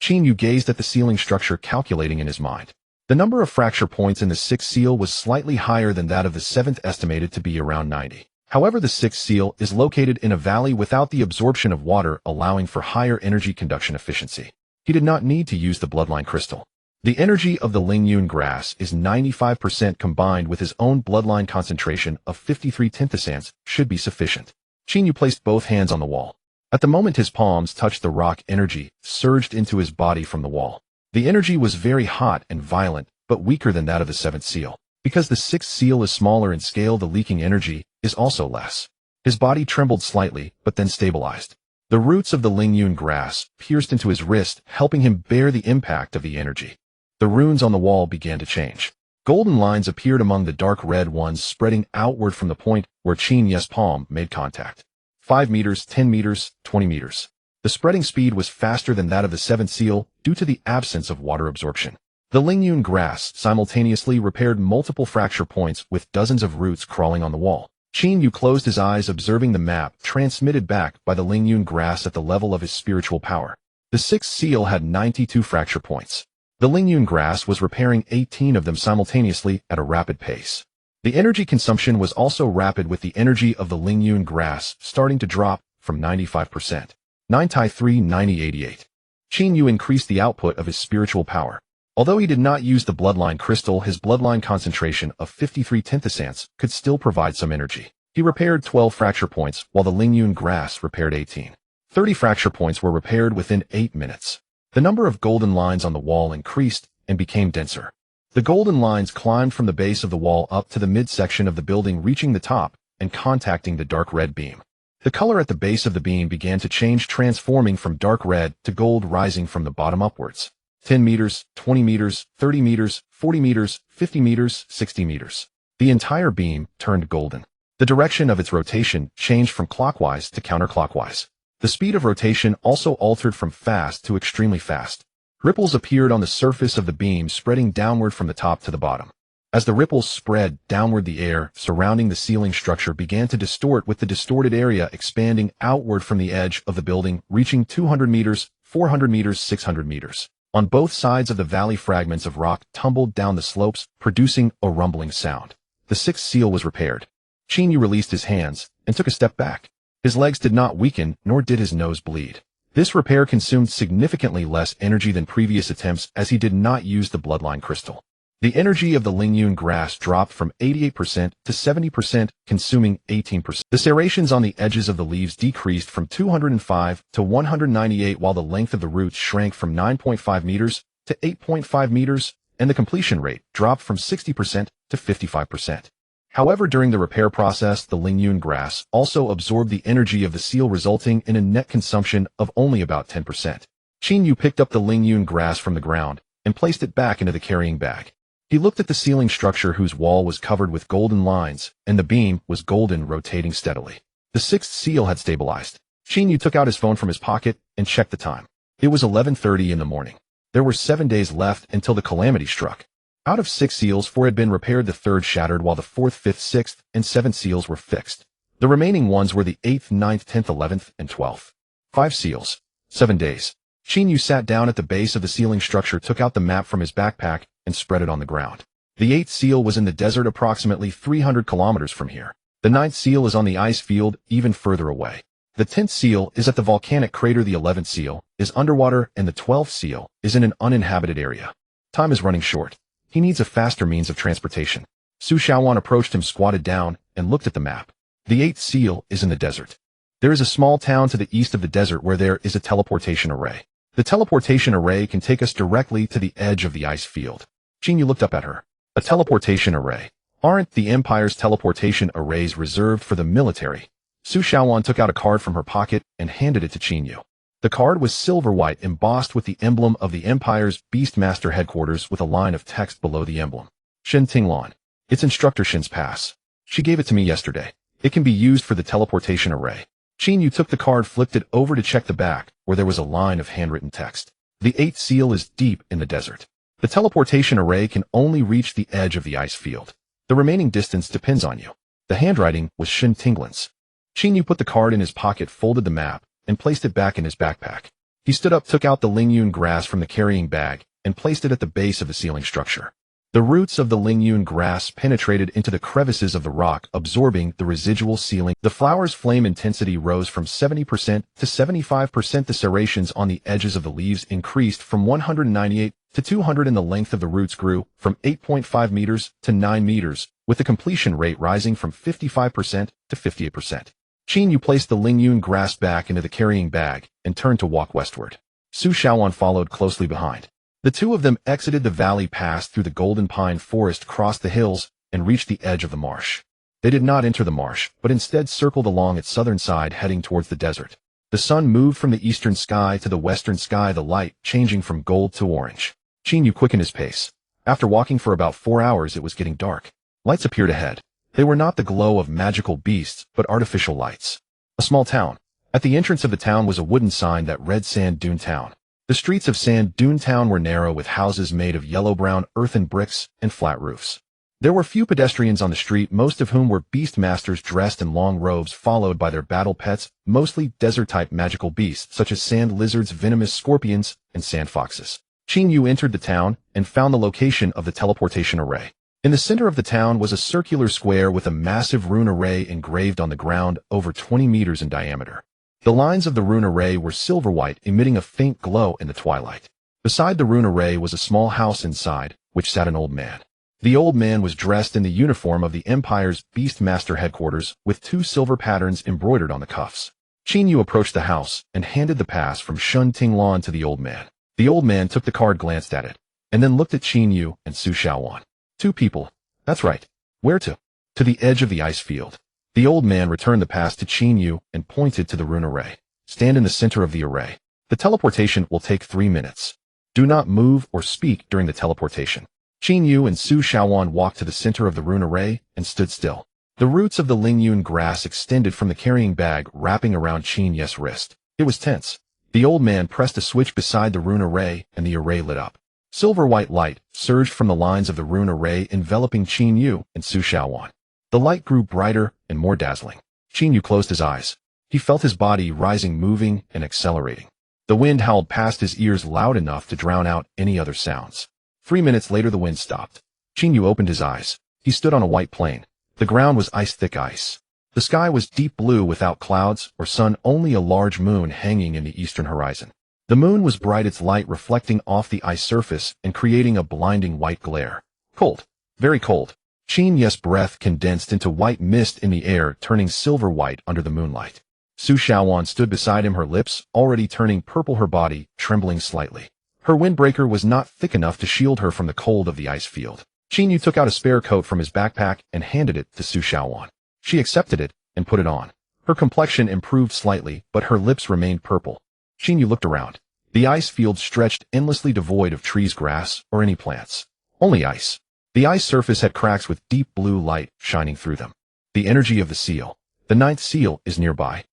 Qin Yu gazed at the ceiling structure, calculating in his mind. The number of fracture points in the 6th seal was slightly higher than that of the 7th, estimated to be around 90. However, the 6th seal is located in a valley without the absorption of water, allowing for higher energy conduction efficiency. He did not need to use the bloodline crystal. The energy of the Lingyun grass is 95%, combined with his own bloodline concentration of 53 tenthasans should be sufficient. Qin Yu placed both hands on the wall. At the moment his palms touched the rock, energy surged into his body from the wall. The energy was very hot and violent, but weaker than that of the 7th seal. Because the 6th seal is smaller in scale, the leaking energy is also less. His body trembled slightly, but then stabilized. The roots of the Lingyun grass pierced into his wrist, helping him bear the impact of the energy. The runes on the wall began to change. Golden lines appeared among the dark red ones, spreading outward from the point where Qin Yu's palm made contact. 5 meters, 10 meters, 20 meters. The spreading speed was faster than that of the 7th seal due to the absence of water absorption. The Lingyun grass simultaneously repaired multiple fracture points, with dozens of roots crawling on the wall. Qin Yu closed his eyes, observing the map transmitted back by the Lingyun grass at the level of his spiritual power. The 6th seal had 92 fracture points. The Lingyun grass was repairing 18 of them simultaneously at a rapid pace. The energy consumption was also rapid, with the energy of the Lingyun grass starting to drop from 95%. 9 Tai 3 9088. Qin Yu increased the output of his spiritual power. Although he did not use the bloodline crystal, his bloodline concentration of 53 tenthasans could still provide some energy. He repaired 12 fracture points, while the Lingyun grass repaired 18. 30 fracture points were repaired within 8 minutes. The number of golden lines on the wall increased and became denser. The golden lines climbed from the base of the wall up to the midsection of the building, reaching the top and contacting the dark red beam. The color at the base of the beam began to change, transforming from dark red to gold, rising from the bottom upwards. 10 meters, 20 meters, 30 meters, 40 meters, 50 meters, 60 meters. The entire beam turned golden. The direction of its rotation changed from clockwise to counterclockwise. The speed of rotation also altered from fast to extremely fast. Ripples appeared on the surface of the beam, spreading downward from the top to the bottom. As the ripples spread downward, the air surrounding the ceiling structure began to distort, with the distorted area expanding outward from the edge of the building, reaching 200 meters, 400 meters, 600 meters. On both sides of the valley, fragments of rock tumbled down the slopes, producing a rumbling sound. The sixth seal was repaired. Chinyu released his hands and took a step back. His legs did not weaken, nor did his nose bleed. This repair consumed significantly less energy than previous attempts, as he did not use the bloodline crystal. The energy of the Lingyun grass dropped from 88% to 70%, consuming 18%. The serrations on the edges of the leaves decreased from 205 to 198, while the length of the roots shrank from 9.5 meters to 8.5 meters, and the completion rate dropped from 60% to 55%. However, during the repair process, the Lingyun grass also absorbed the energy of the seal, resulting in a net consumption of only about 10%. Chinyu picked up the Lingyun grass from the ground and placed it back into the carrying bag. He looked at the ceiling structure, whose wall was covered with golden lines, and the beam was golden, rotating steadily. The sixth seal had stabilized. Chinyu took out his phone from his pocket and checked the time. It was 11:30 in the morning. There were 7 days left until the calamity struck. Out of 6 seals, 4 had been repaired, the third shattered, while the 4th, 5th, 6th, and 7th seals were fixed. The remaining ones were the 8th, 9th, 10th, 11th, and 12th. 5 seals. 7 days. Chinyu sat down at the base of the ceiling structure, took out the map from his backpack, and spread it on the ground. The 8th seal was in the desert, approximately 300 kilometers from here. The 9th seal is on the ice field, even further away. The 10th seal is at the volcanic crater, the 11th seal is underwater, and the 12th seal is in an uninhabited area. Time is running short. He needs a faster means of transportation. Su Xiaowan approached him, squatted down, and looked at the map. The 8th seal is in the desert. There is a small town to the east of the desert where there is a teleportation array. The teleportation array can take us directly to the edge of the ice field. Chinyu looked up at her. A teleportation array. Aren't the Empire's teleportation arrays reserved for the military? Su Xiaowan took out a card from her pocket and handed it to Chinyu. The card was silver-white, embossed with the emblem of the Empire's Beastmaster headquarters, with a line of text below the emblem. Shin Tinglan. It's Instructor Shin's pass. She gave it to me yesterday. It can be used for the teleportation array. Chinyu took the card, flipped it over to check the back, where there was a line of handwritten text. The 8th seal is deep in the desert. The teleportation array can only reach the edge of the ice field. The remaining distance depends on you. The handwriting was Shin Tinglan's. Chinyu put the card in his pocket, folded the map, and placed it back in his backpack. He stood up, took out the Lingyun grass from the carrying bag, and placed it at the base of the ceiling structure. The roots of the Lingyun grass penetrated into the crevices of the rock, absorbing the residual ceiling. The flower's flame intensity rose from 70% to 75%. The serrations on the edges of the leaves increased from 198 to 200, and the length of the roots grew from 8.5 meters to 9 meters, with the completion rate rising from 55% to 58%. Chinyu placed the Lingyun grass back into the carrying bag and turned to walk westward. Su Xiaowan followed closely behind. The two of them exited the valley, passed through the golden pine forest, crossed the hills, and reached the edge of the marsh. They did not enter the marsh, but instead circled along its southern side, heading towards the desert. The sun moved from the eastern sky to the western sky, the light changing from gold to orange. Chinyu quickened his pace. After walking for about 4 hours, it was getting dark. Lights appeared ahead. They were not the glow of magical beasts, but artificial lights. A small town. At the entrance of the town was a wooden sign that read Sand Dune Town. The streets of Sand Dune Town were narrow, with houses made of yellow-brown earthen bricks and flat roofs. There were few pedestrians on the street, most of whom were beastmasters dressed in long robes, followed by their battle pets, mostly desert-type magical beasts such as sand lizards, venomous scorpions, and sand foxes. Chinyu entered the town and found the location of the teleportation array. In the center of the town was a circular square with a massive rune array engraved on the ground, over 20 meters in diameter. The lines of the rune array were silver-white, emitting a faint glow in the twilight. Beside the rune array was a small house, inside which sat an old man. The old man was dressed in the uniform of the Empire's Beastmaster headquarters, with 2 silver patterns embroidered on the cuffs. Chinyu approached the house and handed the pass from Shun Tinglan to the old man. The old man took the card, glanced at it, and then looked at Chinyu and Su Xiaowan. 2 people. That's right. Where to? To the edge of the ice field. The old man returned the pass to Chinyu and pointed to the rune array. Stand in the center of the array. The teleportation will take 3 minutes. Do not move or speak during the teleportation. Chinyu and Su Xiaowan walked to the center of the rune array and stood still. The roots of the Lingyun grass extended from the carrying bag, wrapping around Chinyu's wrist. It was tense. The old man pressed a switch beside the rune array, and the array lit up. Silver-white light surged from the lines of the rune array enveloping Qin Yu and Su Xiaowan. The light grew brighter and more dazzling. Qin Yu closed his eyes. He felt his body rising, moving, and accelerating. The wind howled past his ears loud enough to drown out any other sounds. 3 minutes later the wind stopped. Qin Yu opened his eyes. He stood on a white plain. The ground was ice-thick ice. The sky was deep blue without clouds or sun, only a large moon hanging in the eastern horizon. The moon was bright, its light reflecting off the ice surface and creating a blinding white glare. Cold. Very cold. Qin Yu's breath condensed into white mist in the air, turning silver white under the moonlight. Su Xiaowan stood beside him, her lips already turning purple, her body trembling slightly. Her windbreaker was not thick enough to shield her from the cold of the ice field. Qin Yu took out a spare coat from his backpack and handed it to Su Xiaowan. She accepted it and put it on. Her complexion improved slightly, but her lips remained purple. Qin Yu looked around. The ice field stretched endlessly, devoid of trees, grass, or any plants. Only ice. The ice surface had cracks with deep blue light shining through them. The energy of the seal. The 9th seal is nearby.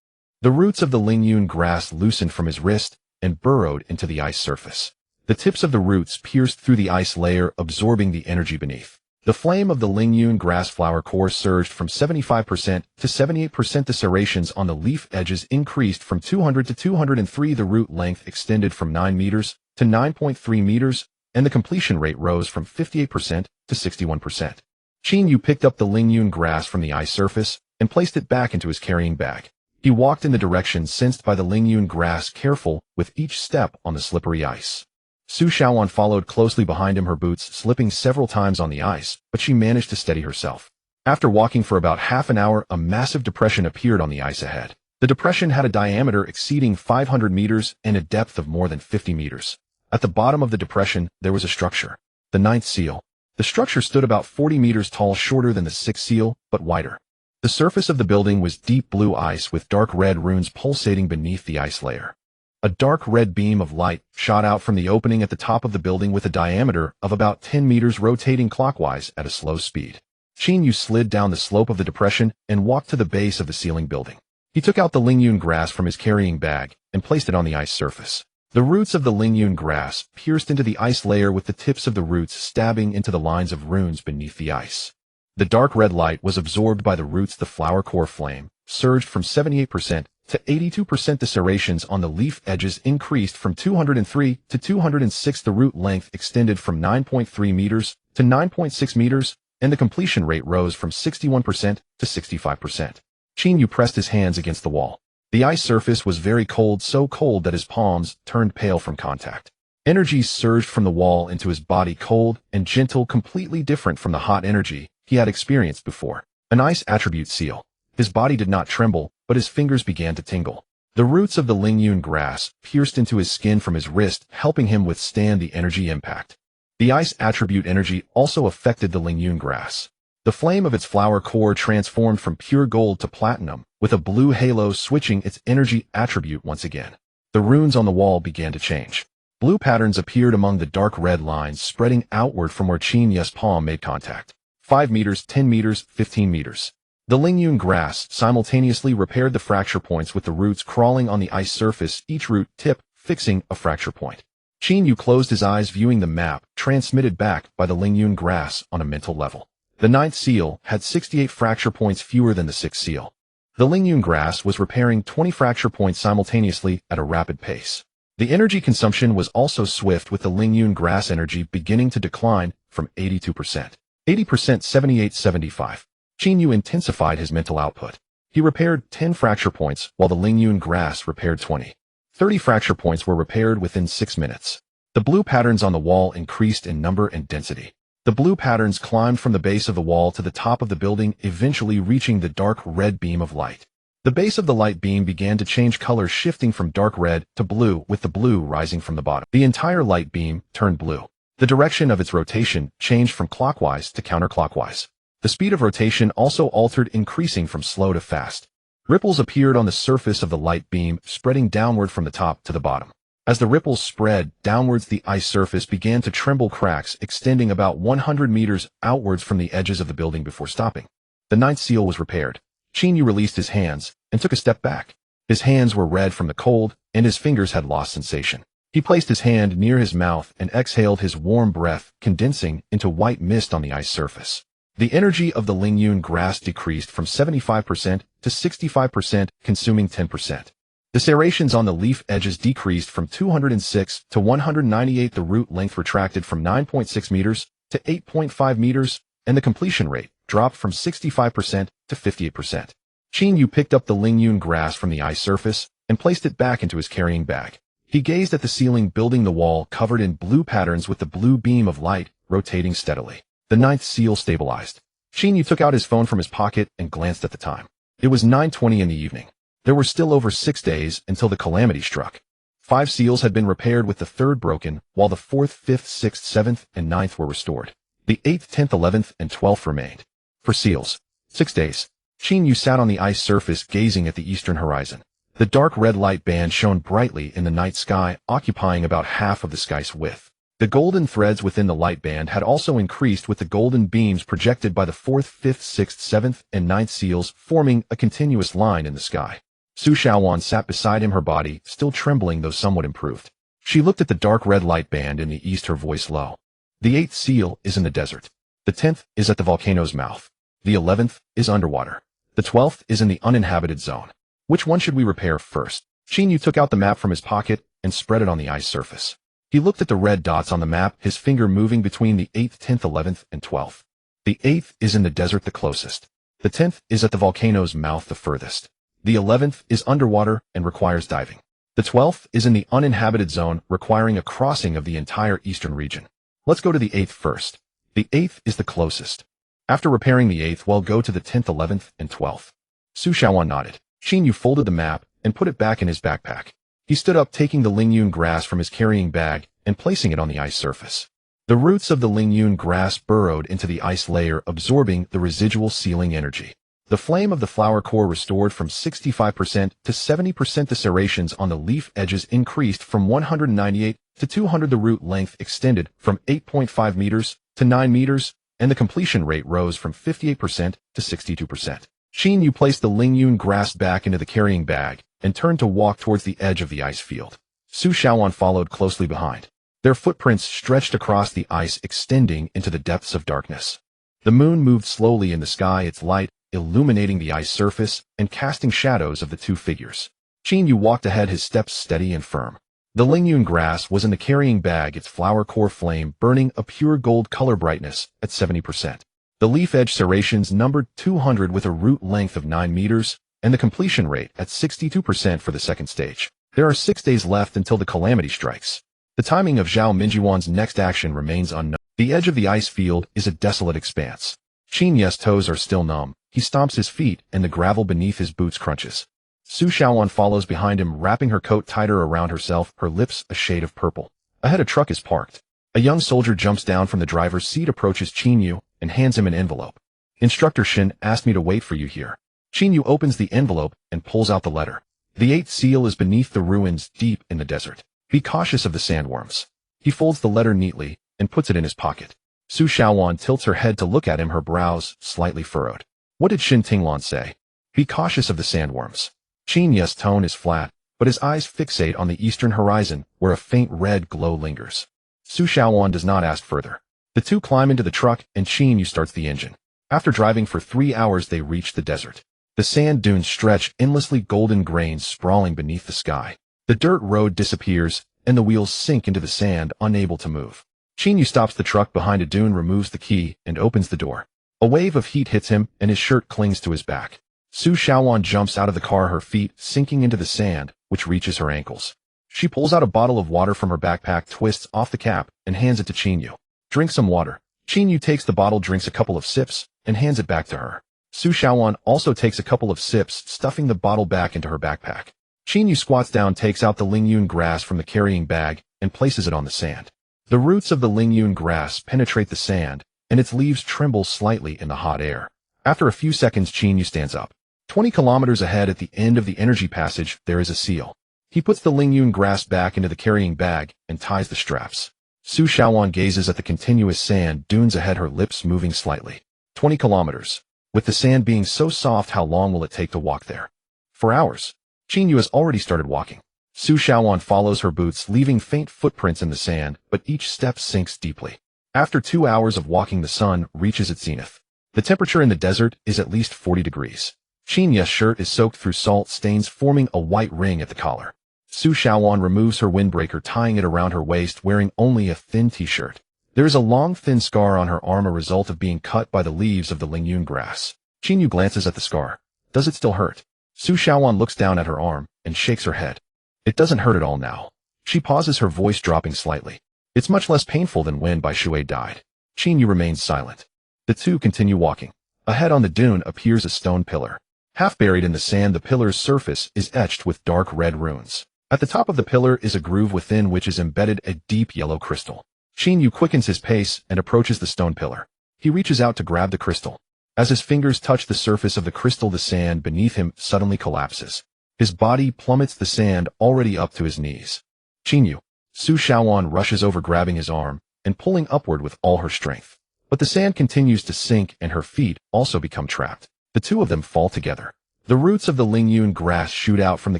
The roots of the Lingyun grass loosened from his wrist and burrowed into the ice surface. The tips of the roots pierced through the ice layer, absorbing the energy beneath. The flame of the Lingyun grass flower core surged from 75% to 78%. The serrations on the leaf edges increased from 200 to 203. The root length extended from 9 meters to 9.3 meters, and the completion rate rose from 58% to 61%. Qin Yu picked up the Lingyun grass from the ice surface and placed it back into his carrying bag. He walked in the direction sensed by the Lingyun grass, careful with each step on the slippery ice. Su Xiaowan followed closely behind him, her boots slipping several times on the ice, but she managed to steady herself. After walking for about half an hour, a massive depression appeared on the ice ahead. The depression had a diameter exceeding 500 meters and a depth of more than 50 meters. At the bottom of the depression, there was a structure. The 9th seal. The structure stood about 40 meters tall, shorter than the 6th seal, but wider. The surface of the building was deep blue ice with dark red runes pulsating beneath the ice layer. A dark red beam of light shot out from the opening at the top of the building with a diameter of about 10 meters, rotating clockwise at a slow speed. Qin Yu slid down the slope of the depression and walked to the base of the ceiling building. He took out the Lingyun grass from his carrying bag and placed it on the ice surface. The roots of the Lingyun grass pierced into the ice layer, with the tips of the roots stabbing into the lines of runes beneath the ice. The dark red light was absorbed by the roots. The flower core flame surged from 78% to 82%. The serrations on the leaf edges increased from 203 to 206. The root length extended from 9.3 meters to 9.6 meters, and the completion rate rose from 61% to 65%. Qin Yu pressed his hands against the wall. The ice surface was very cold, so cold that his palms turned pale from contact. Energy surged from the wall into his body, cold and gentle, completely different from the hot energy he had experienced before. An ice attribute seal. His body did not tremble, but his fingers began to tingle. The roots of the Lingyun grass pierced into his skin from his wrist, helping him withstand the energy impact. The ice attribute energy also affected the Lingyun grass. The flame of its flower core transformed from pure gold to platinum, with a blue halo switching its energy attribute once again. The runes on the wall began to change. Blue patterns appeared among the dark red lines, spreading outward from where Qin Yu's palm made contact. 5 meters, 10 meters, 15 meters. The Lingyun grass simultaneously repaired the fracture points, with the roots crawling on the ice surface, each root tip fixing a fracture point. Qin Yu closed his eyes, viewing the map transmitted back by the Lingyun grass on a mental level. The 9th seal had 68 fracture points, fewer than the 6th seal. The Lingyun grass was repairing 20 fracture points simultaneously at a rapid pace. The energy consumption was also swift, with the Lingyun grass energy beginning to decline from 82%. 80%, 78, 75. Qin Yu intensified his mental output. He repaired 10 fracture points, while the Lingyun grass repaired 20. 30 fracture points were repaired within 6 minutes. The blue patterns on the wall increased in number and density. The blue patterns climbed from the base of the wall to the top of the building, eventually reaching the dark red beam of light. The base of the light beam began to change color, shifting from dark red to blue, with the blue rising from the bottom. The entire light beam turned blue. The direction of its rotation changed from clockwise to counterclockwise. The speed of rotation also altered, increasing from slow to fast. Ripples appeared on the surface of the light beam, spreading downward from the top to the bottom. As the ripples spread downwards, the ice surface began to tremble, cracks extending about 100 meters outwards from the edges of the building before stopping. The 9th seal was repaired. Qin Yu released his hands and took a step back. His hands were red from the cold, and his fingers had lost sensation. He placed his hand near his mouth and exhaled his warm breath, condensing into white mist on the ice surface. The energy of the Lingyun grass decreased from 75% to 65%, consuming 10%. The serrations on the leaf edges decreased from 206 to 198. The root length retracted from 9.6 meters to 8.5 meters, and the completion rate dropped from 65% to 58%. Qin Yu picked up the Lingyun grass from the ice surface and placed it back into his carrying bag. He gazed at the ceiling, building the wall covered in blue patterns with the blue beam of light rotating steadily. The ninth seal stabilized. Qin Yu took out his phone from his pocket and glanced at the time. It was 9:20 in the evening. There were still over 6 days until the calamity struck. 5 seals had been repaired, with the 3rd broken, while the 4th, 5th, 6th, 7th, and 9th were restored. The 8th, 10th, 11th, and 12th remained. For seals, 6 days. Qin Yu sat on the ice surface, gazing at the eastern horizon. The dark red light band shone brightly in the night sky, occupying about half of the sky's width. The golden threads within the light band had also increased, with the golden beams projected by the 4th, 5th, 6th, 7th, and 9th seals forming a continuous line in the sky. Su Xiaowan sat beside him, her body still trembling though somewhat improved. She looked at the dark red light band in the east, her voice low. The 8th seal is in the desert. The 10th is at the volcano's mouth. The 11th is underwater. The 12th is in the uninhabited zone. Which one should we repair first? Qin Yu took out the map from his pocket and spread it on the ice surface. He looked at the red dots on the map, his finger moving between the 8th, 10th, 11th, and 12th. The 8th is in the desert, the closest. The 10th is at the volcano's mouth, the furthest. The 11th is underwater and requires diving. The 12th is in the uninhabited zone, requiring a crossing of the entire eastern region. Let's go to the 8th first. The 8th is the closest. After repairing the 8th, we'll go to the 10th, 11th, and 12th. Su Xiaowan nodded. Qin Yu folded the map and put it back in his backpack. He stood up, taking the Lingyun grass from his carrying bag and placing it on the ice surface. The roots of the Lingyun grass burrowed into the ice layer, absorbing the residual sealing energy. The flame of the flower core restored from 65% to 70%. The serrations on the leaf edges increased from 198 to 200. The root length extended from 8.5 meters to 9 meters, and the completion rate rose from 58% to 62%. Qin Yu placed the Lingyun grass back into the carrying bag and turned to walk towards the edge of the ice field. Su Xiaowan followed closely behind. Their footprints stretched across the ice, extending into the depths of darkness. The moon moved slowly in the sky, its light illuminating the ice surface and casting shadows of the two figures. Qin Yu walked ahead, his steps steady and firm. The Lingyun grass was in the carrying bag, its flower core flame burning a pure gold color, brightness at 70%. The leaf edge serrations numbered 200, with a root length of 9 meters, and the completion rate at 62% for the second stage. There are 6 days left until the calamity strikes. The timing of Zhao Minjuan's next action remains unknown. The edge of the ice field is a desolate expanse. Qin Yu's toes are still numb. He stomps his feet, and the gravel beneath his boots crunches. Su Xiaowan follows behind him, wrapping her coat tighter around herself, her lips a shade of purple. Ahead, a truck is parked. A young soldier jumps down from the driver's seat, approaches Qin Yu, and hands him an envelope. Instructor Shin asked me to wait for you here. Qin Yu opens the envelope and pulls out the letter. The 8th seal is beneath the ruins, deep in the desert. Be cautious of the sandworms. He folds the letter neatly and puts it in his pocket. Su Xiaowan tilts her head to look at him, her brows slightly furrowed. What did Shin Tinglan say? Be cautious of the sandworms. Qin Yu's tone is flat, but his eyes fixate on the eastern horizon, where a faint red glow lingers. Su Xiaowan does not ask further. The two climb into the truck, and Qin Yu starts the engine. After driving for 3 hours, they reach the desert. The sand dunes stretch endlessly, golden grains sprawling beneath the sky. The dirt road disappears, and the wheels sink into the sand, unable to move. Qin Yu stops the truck behind a dune, removes the key, and opens the door. A wave of heat hits him, and his shirt clings to his back. Su Xiaowan jumps out of the car, her feet sinking into the sand, which reaches her ankles. She pulls out a bottle of water from her backpack, twists off the cap, and hands it to Qin Yu. Drink some water. Qin Yu takes the bottle, drinks a couple of sips, and hands it back to her. Su Xiaowan also takes a couple of sips, stuffing the bottle back into her backpack. Qin Yu squats down, takes out the Lingyun grass from the carrying bag, and places it on the sand. The roots of the Lingyun grass penetrate the sand, and its leaves tremble slightly in the hot air. After a few seconds, Qin Yu stands up. 20 kilometers ahead, at the end of the energy passage, there is a seal. He puts the Lingyun grass back into the carrying bag and ties the straps. Su Xiaowan gazes at the continuous sand dunes ahead, her lips moving slightly. 20 kilometers. With the sand being so soft, how long will it take to walk there? For hours. Qin Yu has already started walking. Su Shaoan follows her boots, leaving faint footprints in the sand, but each step sinks deeply. After 2 hours of walking, the sun reaches its zenith. The temperature in the desert is at least 40 degrees. Qinya's shirt is soaked through salt stains, forming a white ring at the collar. Su Shaoan removes her windbreaker, tying it around her waist, wearing only a thin t-shirt. There is a long, thin scar on her arm, a result of being cut by the leaves of the Lingyun grass. Qinyu glances at the scar. Does it still hurt? Su Shaoan looks down at her arm and shakes her head. It doesn't hurt at all now. She pauses, her voice dropping slightly. It's much less painful than when Bai Shui died. Qinyu remains silent. The two continue walking. Ahead on the dune appears a stone pillar. Half buried in the sand, the pillar's surface is etched with dark red runes. At the top of the pillar is a groove within which is embedded a deep yellow crystal. Qinyu quickens his pace and approaches the stone pillar. He reaches out to grab the crystal. As his fingers touch the surface of the crystal, the sand beneath him suddenly collapses. His body plummets, the sand already up to his knees. Qinyu. Su Shaoan rushes over, grabbing his arm and pulling upward with all her strength. But the sand continues to sink and her feet also become trapped. The two of them fall together. The roots of the Lingyun grass shoot out from the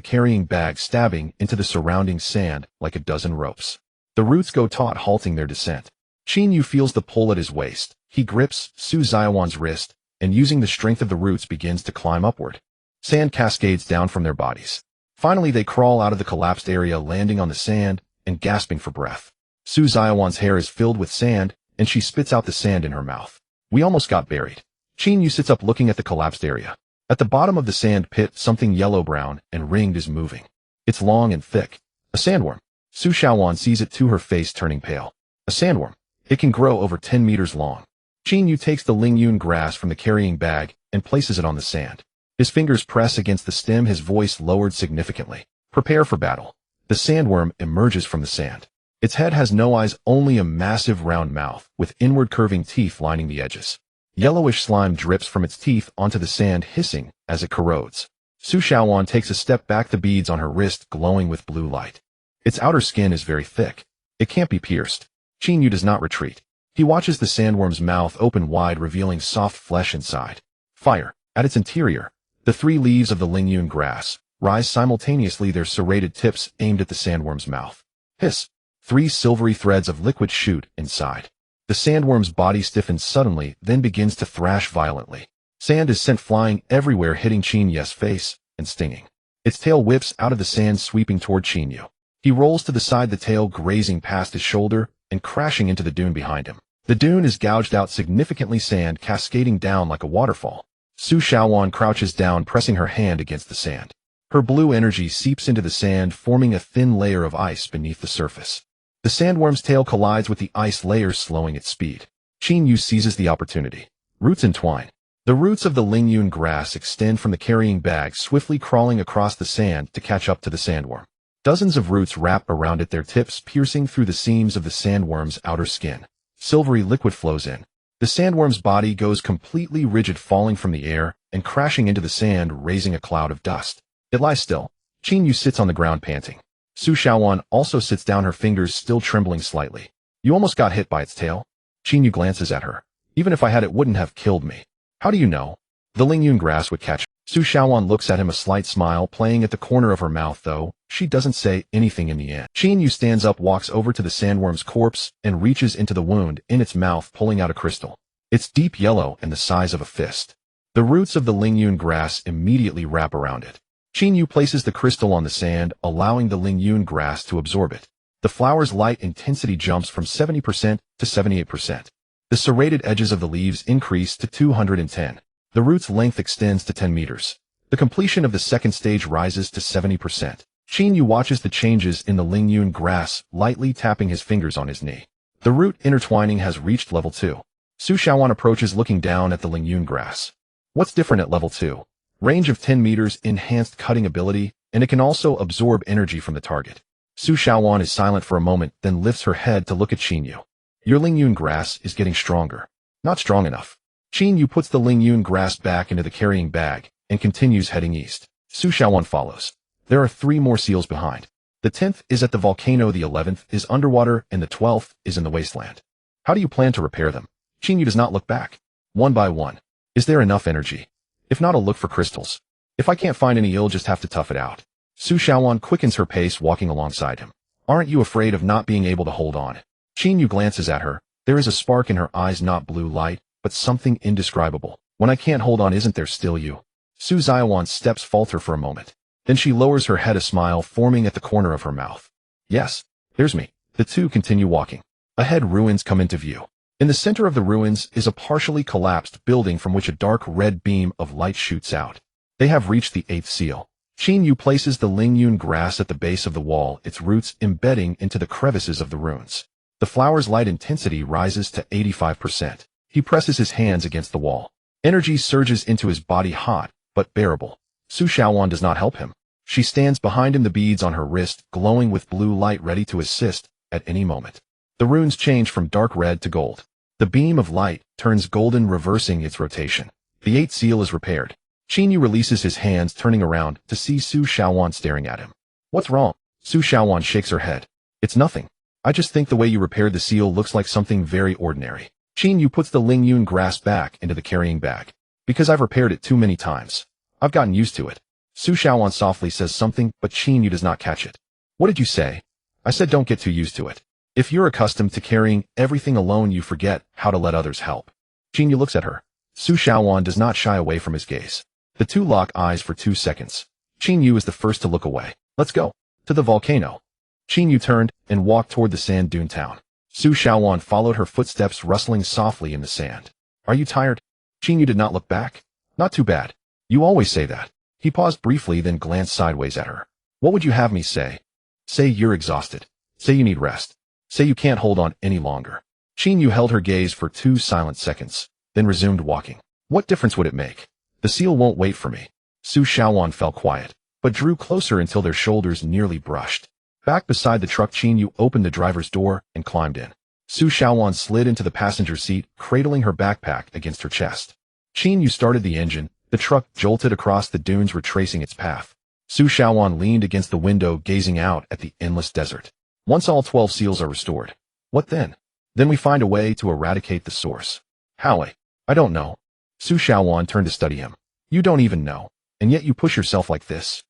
carrying bag, stabbing into the surrounding sand like a dozen ropes. The roots go taut, halting their descent. Qinyu feels the pull at his waist. He grips Su Xiaowan's wrist and, using the strength of the roots, begins to climb upward. Sand cascades down from their bodies. Finally, they crawl out of the collapsed area, landing on the sand and gasping for breath. Su Xiaowan's hair is filled with sand, and she spits out the sand in her mouth. We almost got buried. Qinyu sits up, looking at the collapsed area. At the bottom of the sand pit, something yellow-brown and ringed is moving. It's long and thick. A sandworm. Su Shaoan sees it too, her face turning pale. A sandworm. It can grow over 10 meters long. Qinyu takes the Lingyun grass from the carrying bag and places it on the sand. His fingers press against the stem, his voice lowered significantly. Prepare for battle. The sandworm emerges from the sand. Its head has no eyes, only a massive round mouth with inward curving teeth lining the edges. Yellowish slime drips from its teeth onto the sand, hissing as it corrodes. Su Shaoan takes a step back, the beads on her wrist glowing with blue light. Its outer skin is very thick. It can't be pierced. Qinyu does not retreat. He watches the sandworm's mouth open wide, revealing soft flesh inside. Fire. At its interior, the 3 leaves of the Lingyun grass rise simultaneously, their serrated tips aimed at the sandworm's mouth. Hiss. 3 silvery threads of liquid shoot inside. The sandworm's body stiffens suddenly, then begins to thrash violently. Sand is sent flying everywhere, hitting Qinyu's face and stinging. Its tail whips out of the sand, sweeping toward Qinyu. He rolls to the side, the tail grazing past his shoulder and crashing into the dune behind him. The dune is gouged out significantly, sand cascading down like a waterfall. Su Shaoan crouches down, pressing her hand against the sand. Her blue energy seeps into the sand, forming a thin layer of ice beneath the surface. The sandworm's tail collides with the ice layer, slowing its speed. Qinyu seizes the opportunity. Roots entwine. The roots of the Lingyun grass extend from the carrying bag, swiftly crawling across the sand to catch up to the sandworm. Dozens of roots wrap around it, their tips piercing through the seams of the sandworm's outer skin. Silvery liquid flows in. The sandworm's body goes completely rigid, falling from the air and crashing into the sand, raising a cloud of dust. It lies still. Qinyu sits on the ground, panting. Su Shaoan also sits down, her fingers still trembling slightly. You almost got hit by its tail? Qinyu glances at her. Even if I had, it wouldn't have killed me. How do you know? The Lingyun grass would catch. Su Shaoan looks at him, a slight smile playing at the corner of her mouth, though she doesn't say anything in the end. Qinyu stands up, walks over to the sandworm's corpse, and reaches into the wound in its mouth, pulling out a crystal. It's deep yellow and the size of a fist. The roots of the Lingyun grass immediately wrap around it. Qinyu places the crystal on the sand, allowing the Lingyun grass to absorb it. The flower's light intensity jumps from 70% to 78%. The serrated edges of the leaves increase to 210. The root's length extends to 10 meters. The completion of the second stage rises to 70%. Qinyu watches the changes in the Lingyun grass, lightly tapping his fingers on his knee. The root intertwining has reached level 2. Su Shaoan approaches, looking down at the Lingyun grass. What's different at level 2? Range of 10 meters, enhanced cutting ability, and it can also absorb energy from the target. Su Shaoan is silent for a moment, then lifts her head to look at Qinyu. Your Lingyun grass is getting stronger. Not strong enough. Qinyu puts the Lingyun grass back into the carrying bag and continues heading east. Su Shaoan follows. There are 3 more seals behind. The 10th is at the volcano, the 11th is underwater, and the 12th is in the wasteland. How do you plan to repair them? Qinyu does not look back. One by one. Is there enough energy? If not, I'll look for crystals. If I can't find any, you'll just have to tough it out. Su Xiaowan quickens her pace, walking alongside him. Aren't you afraid of not being able to hold on? Qin Yu glances at her. There is a spark in her eyes, not blue light, but something indescribable. When I can't hold on, isn't there still you? Su Xiaowan's steps falter for a moment. Then she lowers her head, a smile forming at the corner of her mouth. Yes, there's me. The two continue walking. Ahead, ruins come into view. In the center of the ruins is a partially collapsed building from which a dark red beam of light shoots out. They have reached the 8th seal. Qin Yu places the Lingyun grass at the base of the wall, its roots embedding into the crevices of the ruins. The flower's light intensity rises to 85%. He presses his hands against the wall. Energy surges into his body, hot, but bearable. Su Xiaowan does not help him. She stands behind him, the beads on her wrist glowing with blue light, ready to assist at any moment. The runes change from dark red to gold. The beam of light turns golden, reversing its rotation. The 8th seal is repaired. Qin Yu releases his hands, turning around to see Su Xiaowan staring at him. What's wrong? Su Xiaowan shakes her head. It's nothing. I just think the way you repaired the seal looks like something very ordinary. Qin Yu puts the Lingyun grass back into the carrying bag. Because I've repaired it too many times. I've gotten used to it. Su Xiaowan softly says something, but Qin Yu does not catch it. What did you say? I said don't get too used to it. If you're accustomed to carrying everything alone, you forget how to let others help. Qin Yu looks at her. Su Xiaowan does not shy away from his gaze. The two lock eyes for 2 seconds. Qin Yu is the first to look away. Let's go. To the volcano. Qin Yu turned and walked toward the sand dune town. Su Xiaowan followed her footsteps, rustling softly in the sand. Are you tired? Qin Yu did not look back. Not too bad. You always say that. He paused briefly, then glanced sideways at her. What would you have me say? Say you're exhausted. Say you need rest. Say you can't hold on any longer. Qin Yu held her gaze for 2 silent seconds, then resumed walking. What difference would it make? The seal won't wait for me. Su Xiaowan fell quiet, but drew closer until their shoulders nearly brushed. Back beside the truck, Qin Yu opened the driver's door and climbed in. Su Xiaowan slid into the passenger seat, cradling her backpack against her chest. Qin Yu started the engine. The truck jolted across the dunes, retracing its path. Su Xiaowan leaned against the window, gazing out at the endless desert. Once all 12 seals are restored, what then? Then we find a way to eradicate the source. How? I don't know. Su Xiaowan turned to study him. You don't even know, and yet you push yourself like this.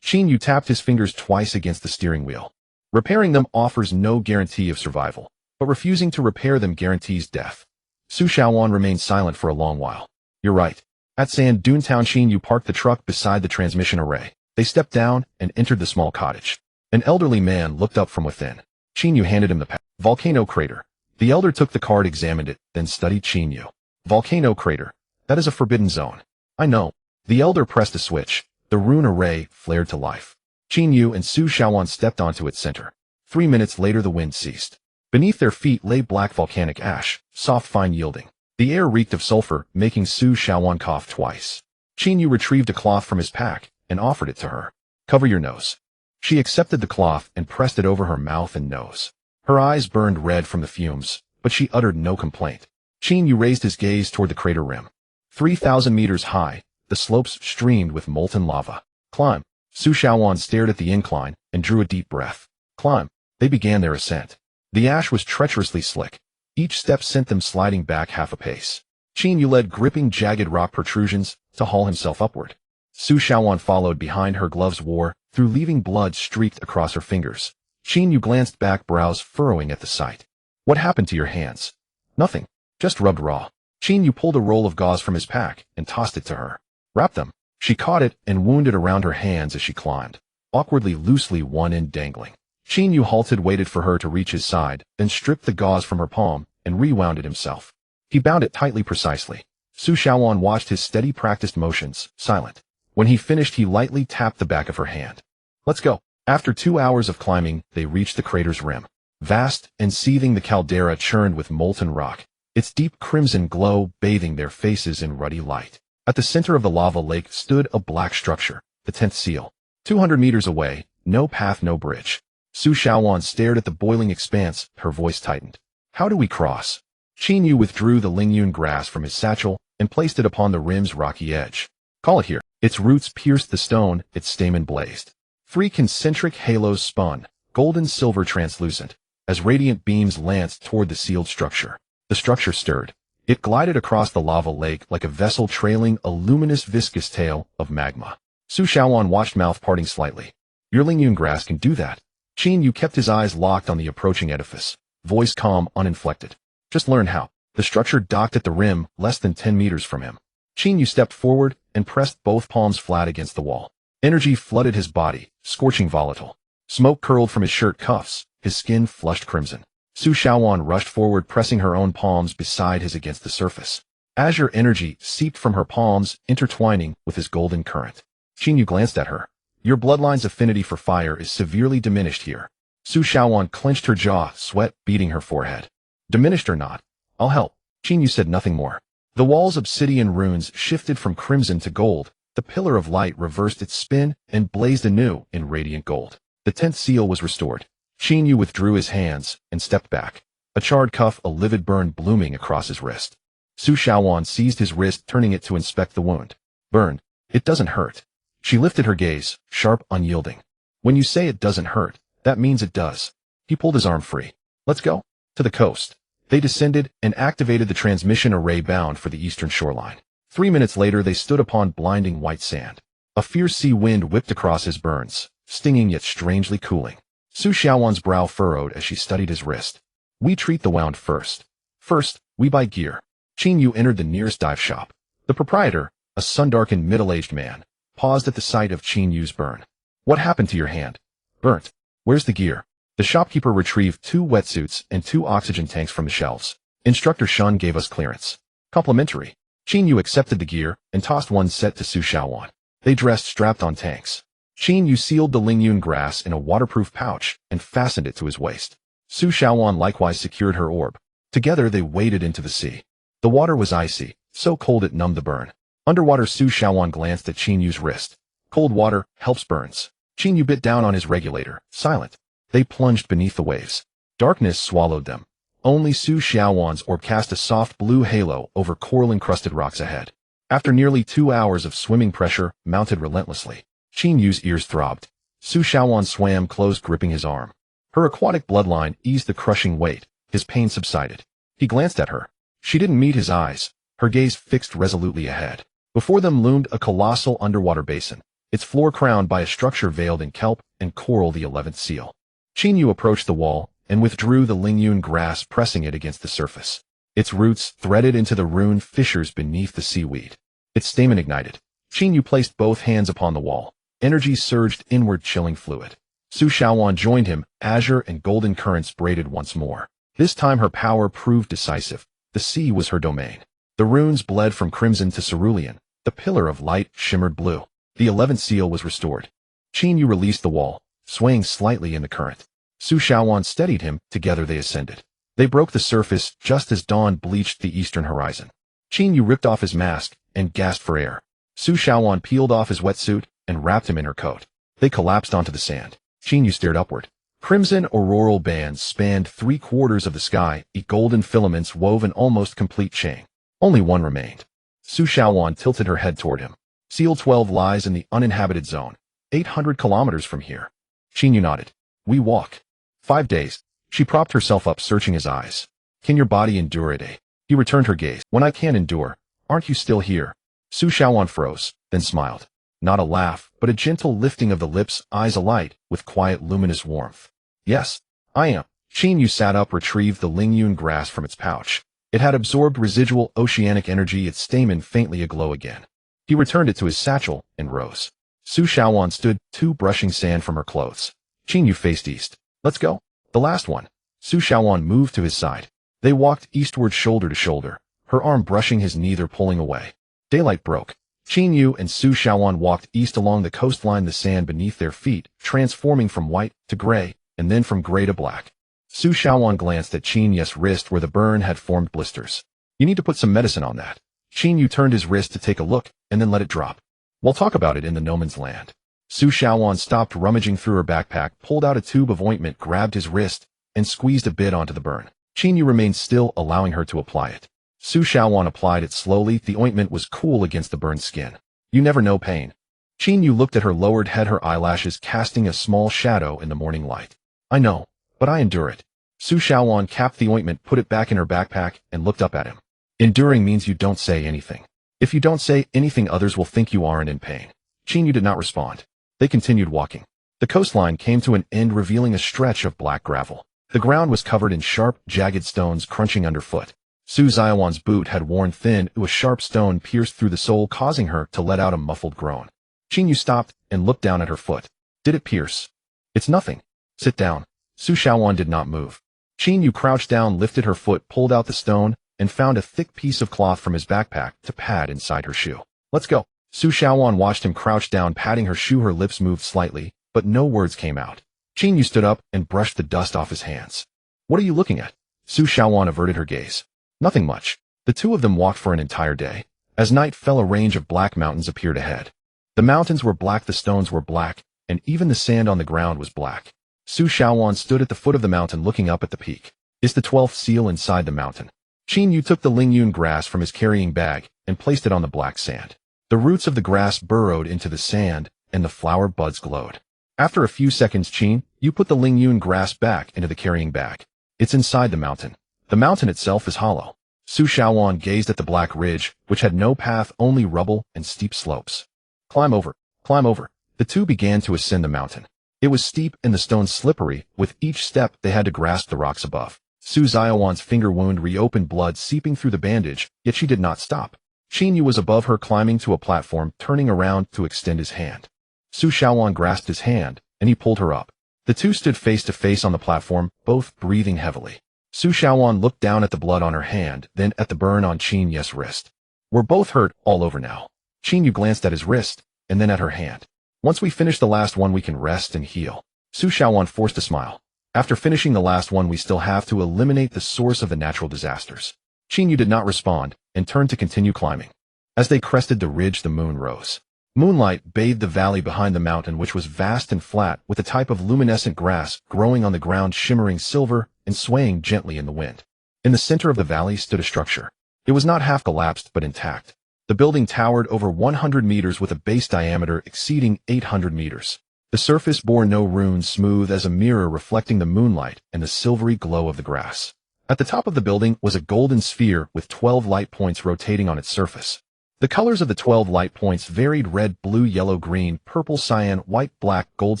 Qin Yu tapped his fingers twice against the steering wheel. Repairing them offers no guarantee of survival, but refusing to repair them guarantees death. Su Xiaowan remained silent for a long while. You're right. At Sand Dune Town, Qin Yu parked the truck beside the transmission array. They stepped down and entered the small cottage. An elderly man looked up from within. Qin Yu handed him the volcano crater. The elder took the card, examined it, then studied Qin Yu. Volcano crater. That is a forbidden zone. I know. The elder pressed a switch. The rune array flared to life. Qin Yu and Su Xiaowan stepped onto its center. 3 minutes later, the wind ceased. Beneath their feet lay black volcanic ash, soft, fine yielding. The air reeked of sulfur, making Su Xiaowan cough twice. Qin Yu retrieved a cloth from his pack and offered it to her. Cover your nose. She accepted the cloth and pressed it over her mouth and nose. Her eyes burned red from the fumes, but she uttered no complaint. Qin Yu raised his gaze toward the crater rim. 3,000 meters high, the slopes streamed with molten lava. Climb. Su Xiaowan stared at the incline and drew a deep breath. Climb. They began their ascent. The ash was treacherously slick. Each step sent them sliding back half a pace. Qin Yu led, gripping jagged rock protrusions to haul himself upward. Su Xiaowan followed behind. Her gloves wore through, leaving blood streaked across her fingers. Qin Yu glanced back, brows furrowing at the sight. What happened to your hands? Nothing. Just rubbed raw. Qin Yu pulled a roll of gauze from his pack and tossed it to her. Wrap them. She caught it and wound it around her hands as she climbed, awkwardly, loosely, one end dangling. Qin Yu halted, waited for her to reach his side, then stripped the gauze from her palm and rewound it himself. He bound it tightly, precisely. Su Xiaowan watched his steady, practiced motions, silent. When he finished, he lightly tapped the back of her hand. Let's go. After 2 hours of climbing, they reached the crater's rim. Vast and seething, the caldera churned with molten rock, its deep crimson glow bathing their faces in ruddy light. At the center of the lava lake stood a black structure, the 10th seal. 200 meters away, no path, no bridge. Su Xiaowan stared at the boiling expanse, her voice tightened. How do we cross? Qin Yu withdrew the Lingyun grass from his satchel and placed it upon the rim's rocky edge. Call it here. Its roots pierced the stone, its stamen blazed. 3 concentric halos spun, golden silver translucent, as radiant beams lanced toward the sealed structure. The structure stirred. It glided across the lava lake like a vessel trailing a luminous, viscous tail of magma. Su Xiaowan watched, mouth parting slightly. Your Lingyun grass can do that. Qin Yu kept his eyes locked on the approaching edifice, voice calm, uninflected. Just learn how. The structure docked at the rim, less than 10 meters from him. Qin Yu stepped forward and pressed both palms flat against the wall. Energy flooded his body, scorching volatile. Smoke curled from his shirt cuffs, his skin flushed crimson. Su Xiaowan rushed forward, pressing her own palms beside his against the surface. Azure energy seeped from her palms, intertwining with his golden current. Qin Yu glanced at her. Your bloodline's affinity for fire is severely diminished here. Su Xiaowan clenched her jaw, sweat beading her forehead. Diminished or not, I'll help. Qin Yu said nothing more. The wall's obsidian runes shifted from crimson to gold. The pillar of light reversed its spin and blazed anew in radiant gold. The 10th seal was restored. Qin Yu withdrew his hands and stepped back. A charred cuff, a livid burn blooming across his wrist. Su Xiaowan seized his wrist, turning it to inspect the wound. Burn. It doesn't hurt. She lifted her gaze, sharp, unyielding. When you say it doesn't hurt, that means it does. He pulled his arm free. Let's go. To the coast. They descended and activated the transmission array bound for the eastern shoreline. 3 minutes later, they stood upon blinding white sand. A fierce sea wind whipped across his burns, stinging yet strangely cooling. Su Xiaowan's brow furrowed as she studied his wrist. We treat the wound first. First, we buy gear. Qin Yu entered the nearest dive shop. The proprietor, a sun-darkened middle-aged man, paused at the sight of Qin Yu's burn. What happened to your hand? Burnt. Where's the gear? The shopkeeper retrieved 2 wetsuits and 2 oxygen tanks from the shelves. Instructor Shun gave us clearance. Complimentary. Qin Yu accepted the gear and tossed one set to Su Xiaowan. They dressed strapped on tanks. Qin Yu sealed the Lingyun grass in a waterproof pouch and fastened it to his waist. Su Xiaowan likewise secured her orb. Together they waded into the sea. The water was icy, so cold it numbed the burn. Underwater, Su Xiaowan glanced at Qin Yu's wrist. Cold water helps burns. Qin Yu bit down on his regulator, silent. They plunged beneath the waves. Darkness swallowed them. Only Su Xiaowan's orb cast a soft blue halo over coral-encrusted rocks ahead. After nearly 2 hours of swimming, pressure mounted relentlessly. Qin Yu's ears throbbed. Su Xiaowan swam close, gripping his arm. Her aquatic bloodline eased the crushing weight. His pain subsided. He glanced at her. She didn't meet his eyes. Her gaze fixed resolutely ahead. Before them loomed a colossal underwater basin, its floor crowned by a structure veiled in kelp and coral, the 11th seal. Qin Yu approached the wall and withdrew the Lingyun grass, pressing it against the surface. Its roots threaded into the ruined fissures beneath the seaweed. Its stamen ignited. Qin Yu placed both hands upon the wall. Energy surged inward, chilling fluid. Su Xiaowan joined him, azure and golden currents braided once more. This time her power proved decisive. The sea was her domain. The runes bled from crimson to cerulean. The pillar of light shimmered blue. The 11th seal was restored. Qin Yu released the wall, swaying slightly in the current. Su Xiaowan steadied him. Together they ascended. They broke the surface just as dawn bleached the eastern horizon. Qin Yu ripped off his mask and gasped for air. Su Xiaowan peeled off his wetsuit and wrapped him in her coat. They collapsed onto the sand. Qin Yu stared upward. Crimson auroral bands spanned 3/4 of the sky, golden filaments wove an almost complete chain. Only one remained. Su Xiaowan tilted her head toward him. Seal 12 lies in the uninhabited zone, 800 kilometers from here. Qin Yu nodded. We walk. 5 days. She propped herself up, searching his eyes. Can your body endure it, eh? He returned her gaze. When I can't endure, aren't you still here? Su Xiaowan froze, then smiled. Not a laugh, but a gentle lifting of the lips, eyes alight with quiet, luminous warmth. Yes, I am. Qin Yu sat up, retrieved the Lingyun grass from its pouch. It had absorbed residual oceanic energy, its stamen faintly aglow again. He returned it to his satchel and rose. Su Xiaowan stood, brushing sand from her clothes. Qin Yu faced east. Let's go. The last one. Su Xiaowan moved to his side. They walked eastward, shoulder to shoulder, her arm brushing his, neither pulling away. Daylight broke. Qin Yu and Su Xiaowan walked east along the coastline, the sand beneath their feet transforming from white to gray, and then from gray to black. Su Xiaowan glanced at Qin Yu's wrist where the burn had formed blisters. You need to put some medicine on that. Qin Yu turned his wrist to take a look, and then let it drop. We'll talk about it in the no man's land. Su Xiaowan stopped rummaging through her backpack, pulled out a tube of ointment, grabbed his wrist, and squeezed a bit onto the burn. Qin Yu remained still, allowing her to apply it. Su Xiaowan applied it slowly. The ointment was cool against the burned skin. You never know pain. Qin Yu looked at her lowered head, her eyelashes casting a small shadow in the morning light. I know, but I endure it. Su Xiaowan capped the ointment, put it back in her backpack, and looked up at him. Enduring means you don't say anything. If you don't say anything, others will think you aren't in pain. Qin Yu did not respond. They continued walking. The coastline came to an end, revealing a stretch of black gravel. The ground was covered in sharp, jagged stones crunching underfoot. Su Zaiwan's boot had worn thin, a sharp stone pierced through the sole, causing her to let out a muffled groan. Qin Yu stopped and looked down at her foot. Did it pierce? It's nothing. Sit down. Su Shaowan did not move. Qin Yu crouched down, lifted her foot, pulled out the stone, and found a thick piece of cloth from his backpack to pad inside her shoe. Let's go. Su Shaowan watched him crouch down, patting her shoe. Her lips moved slightly, but no words came out. Qin Yu stood up and brushed the dust off his hands. What are you looking at? Su Shaowan averted her gaze. Nothing much. The two of them walked for an entire day. As night fell, a range of black mountains appeared ahead. The mountains were black, the stones were black, and even the sand on the ground was black. Su Shaowan stood at the foot of the mountain looking up at the peak. Is the 12th seal inside the mountain? Qin Yu took the lingyun grass from his carrying bag and placed it on the black sand. The roots of the grass burrowed into the sand, and the flower buds glowed. After a few seconds, Qin Yu put the lingyun grass back into the carrying bag. It's inside the mountain. The mountain itself is hollow. Su Shaowan gazed at the black ridge, which had no path, only rubble and steep slopes. Climb over, climb over. The two began to ascend the mountain. It was steep and the stones slippery. With each step, they had to grasp the rocks above. Su Zaiwan's finger wound reopened, blood seeping through the bandage, yet she did not stop. Qin Yu was above her, climbing to a platform, turning around to extend his hand. Su Shaowan grasped his hand, and he pulled her up. The two stood face to face on the platform, both breathing heavily. Su Shaowan looked down at the blood on her hand, then at the burn on Qin Yu's wrist. We're both hurt all over now. Qin Yu glanced at his wrist, and then at her hand. Once we finish the last one, we can rest and heal. Su Shaowan forced a smile. After finishing the last one, we still have to eliminate the source of the natural disasters. Qin Yu did not respond, and turned to continue climbing. As they crested the ridge, the moon rose. Moonlight bathed the valley behind the mountain, which was vast and flat, with a type of luminescent grass growing on the ground, shimmering silver and swaying gently in the wind. In the center of the valley stood a structure. It was not half collapsed, but intact. The building towered over 100 meters with a base diameter exceeding 800 meters. The surface bore no runes, smooth as a mirror, reflecting the moonlight and the silvery glow of the grass. At the top of the building was a golden sphere with 12 light points rotating on its surface. The colors of the 12 light points varied: red, blue, yellow, green, purple, cyan, white, black, gold,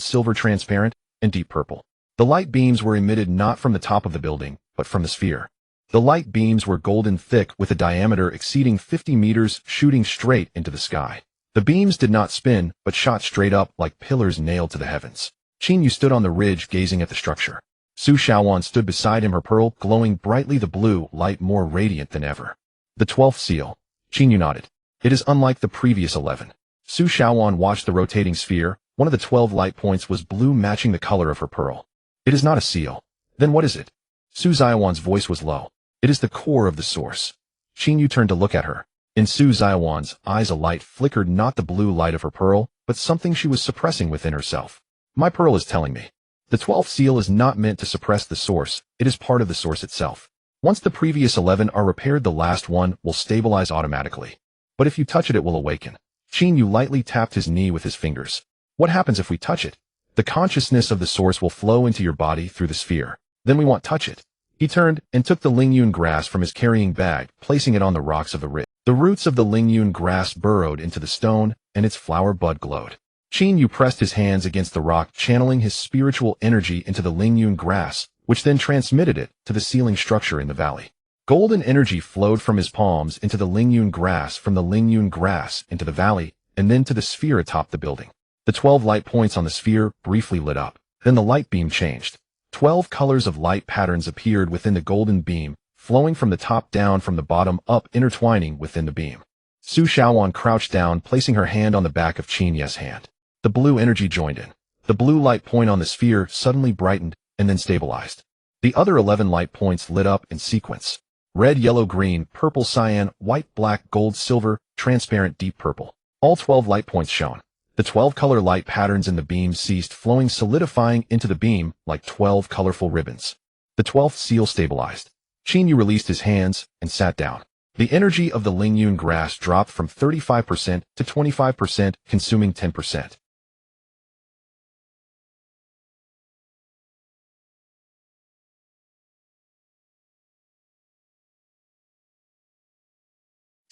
silver, transparent, and deep purple. The light beams were emitted not from the top of the building, but from the sphere. The light beams were golden thick, with a diameter exceeding 50 meters, shooting straight into the sky. The beams did not spin, but shot straight up like pillars nailed to the heavens. Qin Yu stood on the ridge, gazing at the structure. Su Shaowan stood beside him, her pearl glowing brightly, the blue light more radiant than ever. The 12th seal. Qin Yu nodded. It is unlike the previous 11. Su Shaowan watched the rotating sphere. One of the 12 light points was blue, matching the color of her pearl. It is not a seal. Then what is it? Su Zaiwan's voice was low. It is the core of the source. Qin Yu turned to look at her. In Su Zaiwan's eyes a light flickered, not the blue light of her pearl, but something she was suppressing within herself. My pearl is telling me. The 12th seal is not meant to suppress the source, it is part of the source itself. Once the previous 11 are repaired, the last one will stabilize automatically. But if you touch it, it will awaken. Qin Yu lightly tapped his knee with his fingers. What happens if we touch it? The consciousness of the source will flow into your body through the sphere. Then we won't touch it. He turned and took the lingyun grass from his carrying bag, placing it on the rocks of the ridge. The roots of the lingyun grass burrowed into the stone, and its flower bud glowed. Qin Yu pressed his hands against the rock, channeling his spiritual energy into the lingyun grass, which then transmitted it to the ceiling structure in the valley. Golden energy flowed from his palms into the lingyun grass, from the lingyun grass into the valley, and then to the sphere atop the building. The 12 light points on the sphere briefly lit up. Then the light beam changed. 12 colors of light patterns appeared within the golden beam, flowing from the top down, from the bottom up, intertwining within the beam. Su Shaowan crouched down, placing her hand on the back of Qin Yu's hand. The blue energy joined in. The blue light point on the sphere suddenly brightened and then stabilized. The other 11 light points lit up in sequence. Red, yellow, green, purple, cyan, white, black, gold, silver, transparent, deep purple. All 12 light points shone. The 12 color light patterns in the beam ceased, flowing, solidifying into the beam like 12 colorful ribbons. The 12th seal stabilized. Qin Yu released his hands and sat down. The energy of the lingyun grass dropped from 35% to 25%, consuming 10%.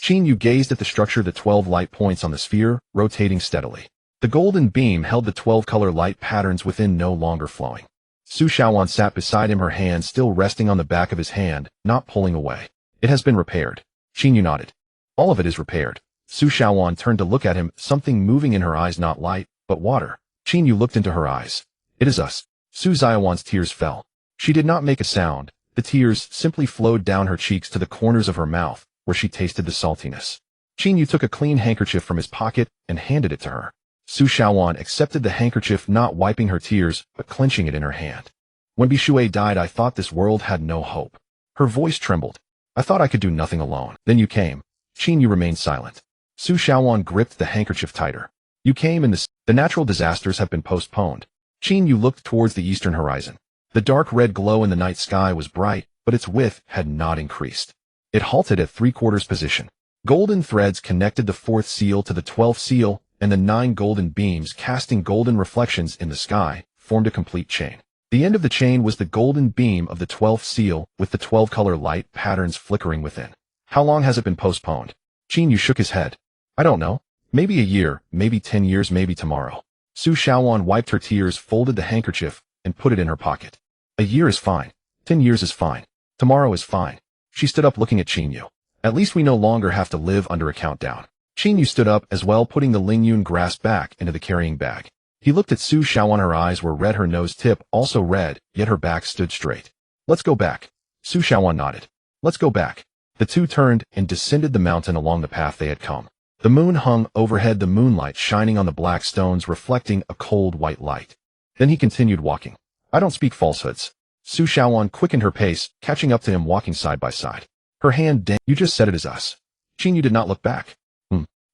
Qin Yu gazed at the structure, the 12 light points on the sphere, rotating steadily. The golden beam held the 12-color light patterns within, no longer flowing. Su Xiaowan sat beside him, her hand still resting on the back of his hand, not pulling away. It has been repaired. Qin Yu nodded. All of it is repaired. Su Xiaowan turned to look at him, something moving in her eyes, not light, but water. Qin Yu looked into her eyes. It is us. Su Xiaowan's tears fell. She did not make a sound. The tears simply flowed down her cheeks to the corners of her mouth, where she tasted the saltiness. Qin Yu took a clean handkerchief from his pocket and handed it to her. Su Xiaowan accepted the handkerchief, not wiping her tears, but clenching it in her hand. When Bishui died, I thought this world had no hope. Her voice trembled. I thought I could do nothing alone. Then you came. Qin Yu remained silent. Su Xiaowan gripped the handkerchief tighter. You came and the natural disasters have been postponed. Qin Yu looked towards the eastern horizon. The dark red glow in the night sky was bright, but its width had not increased. It halted at 3/4 position. Golden threads connected the 4th seal to the 12th seal, and the 9 golden beams casting golden reflections in the sky formed a complete chain. The end of the chain was the golden beam of the 12th seal, with the 12-color light patterns flickering within. How long has it been postponed? Qin Yu shook his head. I don't know. Maybe a year, maybe 10 years, maybe tomorrow. Su Xiaowan wiped her tears, folded the handkerchief, and put it in her pocket. A year is fine. 10 years is fine. Tomorrow is fine. She stood up, looking at Qin Yu. At least we no longer have to live under a countdown. Qin Yu stood up as well, putting the Lingyun grass back into the carrying bag. He looked at Su Xiaowan. Her eyes were red, her nose tip also red, yet her back stood straight. Let's go back. Su Xiaowan nodded. Let's go back. The two turned and descended the mountain along the path they had come. The moon hung overhead, the moonlight shining on the black stones, reflecting a cold white light. Then he continued walking. I don't speak falsehoods. Su Xiaowan quickened her pace, catching up to him, walking side by side. Her hand You just said it is us. Qin Yu did not look back.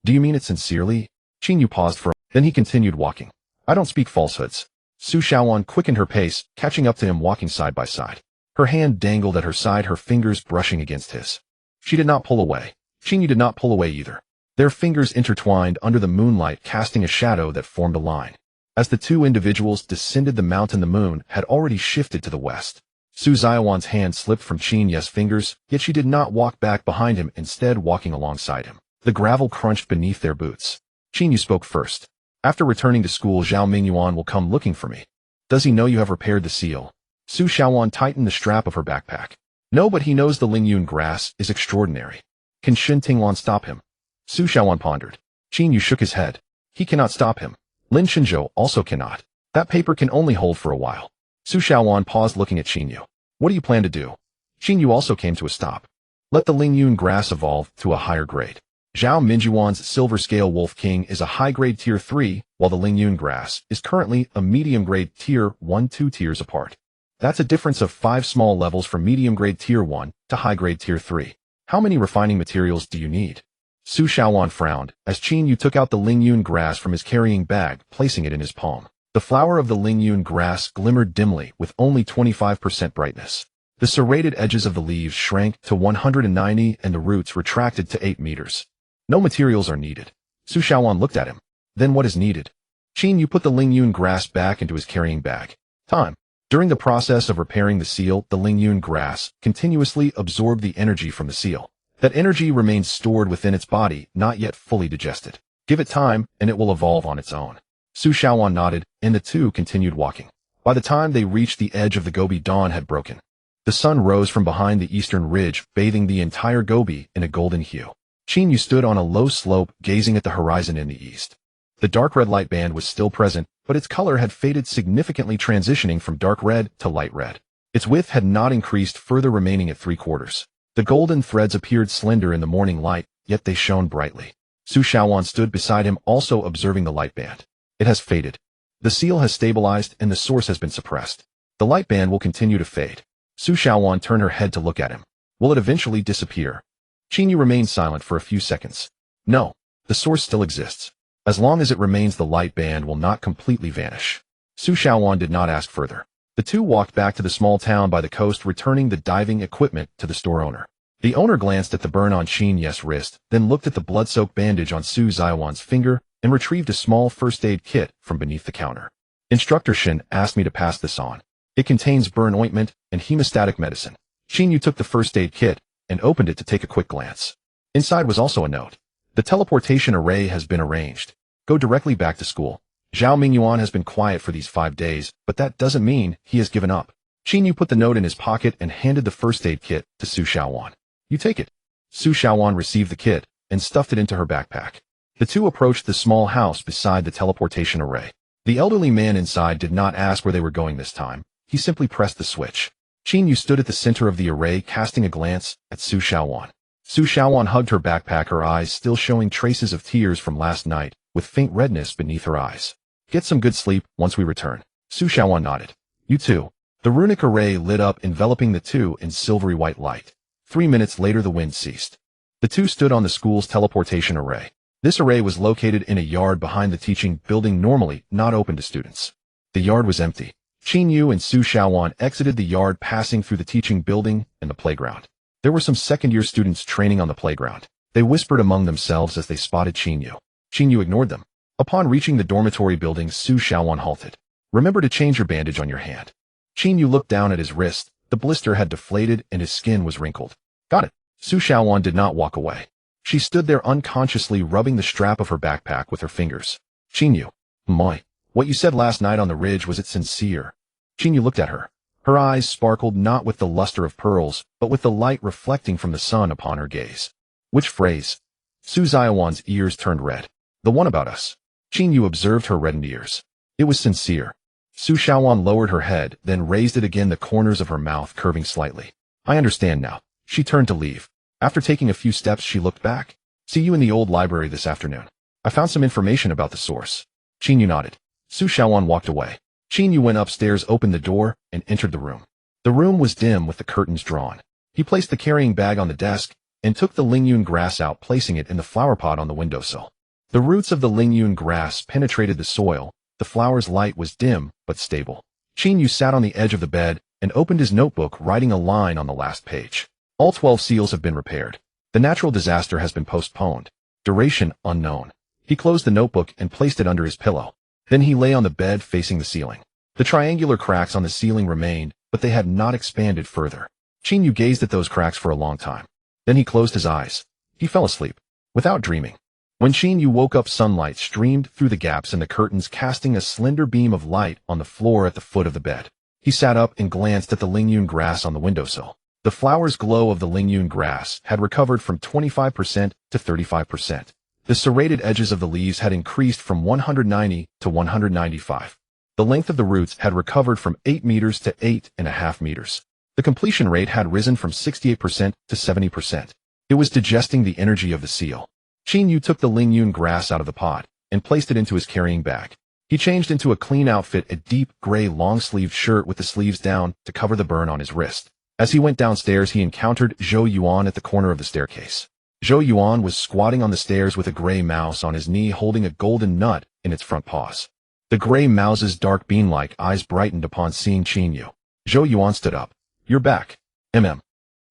Do you mean it sincerely? Qin Yu paused for then he continued walking. I don't speak falsehoods. Su Xiaowan quickened her pace, catching up to him, walking side by side. Her hand dangled at her side, her fingers brushing against his. She did not pull away. Qin Yu did not pull away either. Their fingers intertwined under the moonlight, casting a shadow that formed a line. As the two individuals descended the mountain, the moon had already shifted to the west. Su Xiaowan's hand slipped from Qin Yu's fingers, yet she did not walk back behind him, instead walking alongside him. The gravel crunched beneath their boots. Qin Yu spoke first. After returning to school, Zhao Mingyuan will come looking for me. Does he know you have repaired the seal? Su Xiaowan tightened the strap of her backpack. No, but he knows the Lingyun grass is extraordinary. Can Shen Tinglan stop him? Su Xiaowan pondered. Qin Yu shook his head. He cannot stop him. Lin Shenzhou also cannot. That paper can only hold for a while. Su Xiaowan paused, looking at Qin Yu. What do you plan to do? Qin Yu also came to a stop. Let the Lingyun grass evolve to a higher grade. Zhao Mingyuan's Silver Scale Wolf King is a high-grade tier 3, while the Lingyun grass is currently a medium-grade tier 1, 2 tiers apart. That's a difference of 5 small levels from medium-grade tier 1 to high-grade tier 3. How many refining materials do you need? Su Xiaowan frowned, as Qin Yu took out the Lingyun grass from his carrying bag, placing it in his palm. The flower of the Lingyun grass glimmered dimly, with only 25% brightness. The serrated edges of the leaves shrank to 190 and the roots retracted to 8 meters. No materials are needed. Su Xiaowan looked at him. Then what is needed? Qin Yu put the Lingyun grass back into his carrying bag. Time. During the process of repairing the seal, the Lingyun grass continuously absorbed the energy from the seal. That energy remains stored within its body, not yet fully digested. Give it time, and it will evolve on its own. Su Xiaowan nodded, and the two continued walking. By the time they reached the edge of the Gobi, dawn had broken. The sun rose from behind the eastern ridge, bathing the entire Gobi in a golden hue. Qin Yu stood on a low slope, gazing at the horizon in the east. The dark red light band was still present, but its color had faded significantly, transitioning from dark red to light red. Its width had not increased further, remaining at 3/4. The golden threads appeared slender in the morning light, yet they shone brightly. Su Xiaowan stood beside him, also observing the light band. It has faded. The seal has stabilized and the source has been suppressed. The light band will continue to fade. Su Xiaowan turned her head to look at him. Will it eventually disappear? Qin Yu remained silent for a few seconds. No, the source still exists. As long as it remains, the light band will not completely vanish. Su Xiaowan did not ask further. The two walked back to the small town by the coast, returning the diving equipment to the store owner. The owner glanced at the burn on Qin Yu's wrist, then looked at the blood-soaked bandage on Su Xiaowan's finger, and retrieved a small first aid kit from beneath the counter. Instructor Shen asked me to pass this on. It contains burn ointment and hemostatic medicine. Qin Yu took the first aid kit and opened it to take a quick glance. Inside was also a note. The teleportation array has been arranged. Go directly back to school. Zhao Mingyuan has been quiet for these 5 days, but that doesn't mean he has given up. Qin Yu put the note in his pocket and handed the first aid kit to Su Xiaowan. You take it. Su Xiaowan received the kit and stuffed it into her backpack. The two approached the small house beside the teleportation array. The elderly man inside did not ask where they were going this time. He simply pressed the switch. Qin Yu stood at the center of the array, casting a glance at Su Xiaowan. Su Xiaowan hugged her backpack, her eyes still showing traces of tears from last night, with faint redness beneath her eyes. Get some good sleep once we return. Su Xiaowan nodded. You too. The runic array lit up, enveloping the two in silvery white light. 3 minutes later the wind ceased. The two stood on the school's teleportation array. This array was located in a yard behind the teaching building, normally not open to students. The yard was empty. Qin Yu and Su Xiaowan exited the yard, passing through the teaching building and the playground. There were some second-year students training on the playground. They whispered among themselves as they spotted Qin Yu. Qin Yu ignored them. Upon reaching the dormitory building, Su Xiaowan halted. Remember to change your bandage on your hand. Qin Yu looked down at his wrist. The blister had deflated and his skin was wrinkled. Got it. Su Xiaowan did not walk away. She stood there unconsciously, rubbing the strap of her backpack with her fingers. Qin Yu. My. What you said last night on the ridge, was it sincere? Qin Yu looked at her. Her eyes sparkled not with the luster of pearls, but with the light reflecting from the sun upon her gaze. Which phrase? Su Xiaowan's ears turned red. The one about us. Qin Yu observed her reddened ears. It was sincere. Su Xiaowan lowered her head, then raised it again, the corners of her mouth curving slightly. I understand now. She turned to leave. After taking a few steps, she looked back. See you in the old library this afternoon. I found some information about the source. Qin Yu nodded. Su Xiaowan walked away. Qin Yu went upstairs, opened the door, and entered the room. The room was dim with the curtains drawn. He placed the carrying bag on the desk and took the Lingyun grass out, placing it in the flower pot on the windowsill. The roots of the Lingyun grass penetrated the soil. The flower's light was dim but stable. Qin Yu sat on the edge of the bed and opened his notebook, writing a line on the last page. All 12 seals have been repaired. The natural disaster has been postponed. Duration unknown. He closed the notebook and placed it under his pillow. Then he lay on the bed facing the ceiling. The triangular cracks on the ceiling remained, but they had not expanded further. Qin Yu gazed at those cracks for a long time. Then he closed his eyes. He fell asleep, without dreaming. When Qin Yu woke up, sunlight streamed through the gaps in the curtains, casting a slender beam of light on the floor at the foot of the bed. He sat up and glanced at the Lingyun grass on the windowsill. The flower's glow of the Lingyun grass had recovered from 25% to 35%. The serrated edges of the leaves had increased from 190 to 195. The length of the roots had recovered from 8 meters to 8.5 meters. The completion rate had risen from 68% to 70%. It was digesting the energy of the seal. Qin Yu took the Lingyun grass out of the pot and placed it into his carrying bag. He changed into a clean outfit, a deep gray long-sleeved shirt with the sleeves down to cover the burn on his wrist. As he went downstairs, he encountered Zhou Yuan at the corner of the staircase. Zhou Yuan was squatting on the stairs with a gray mouse on his knee, holding a golden nut in its front paws. The gray mouse's dark bean-like eyes brightened upon seeing Qin Yu. Zhou Yuan stood up. You're back.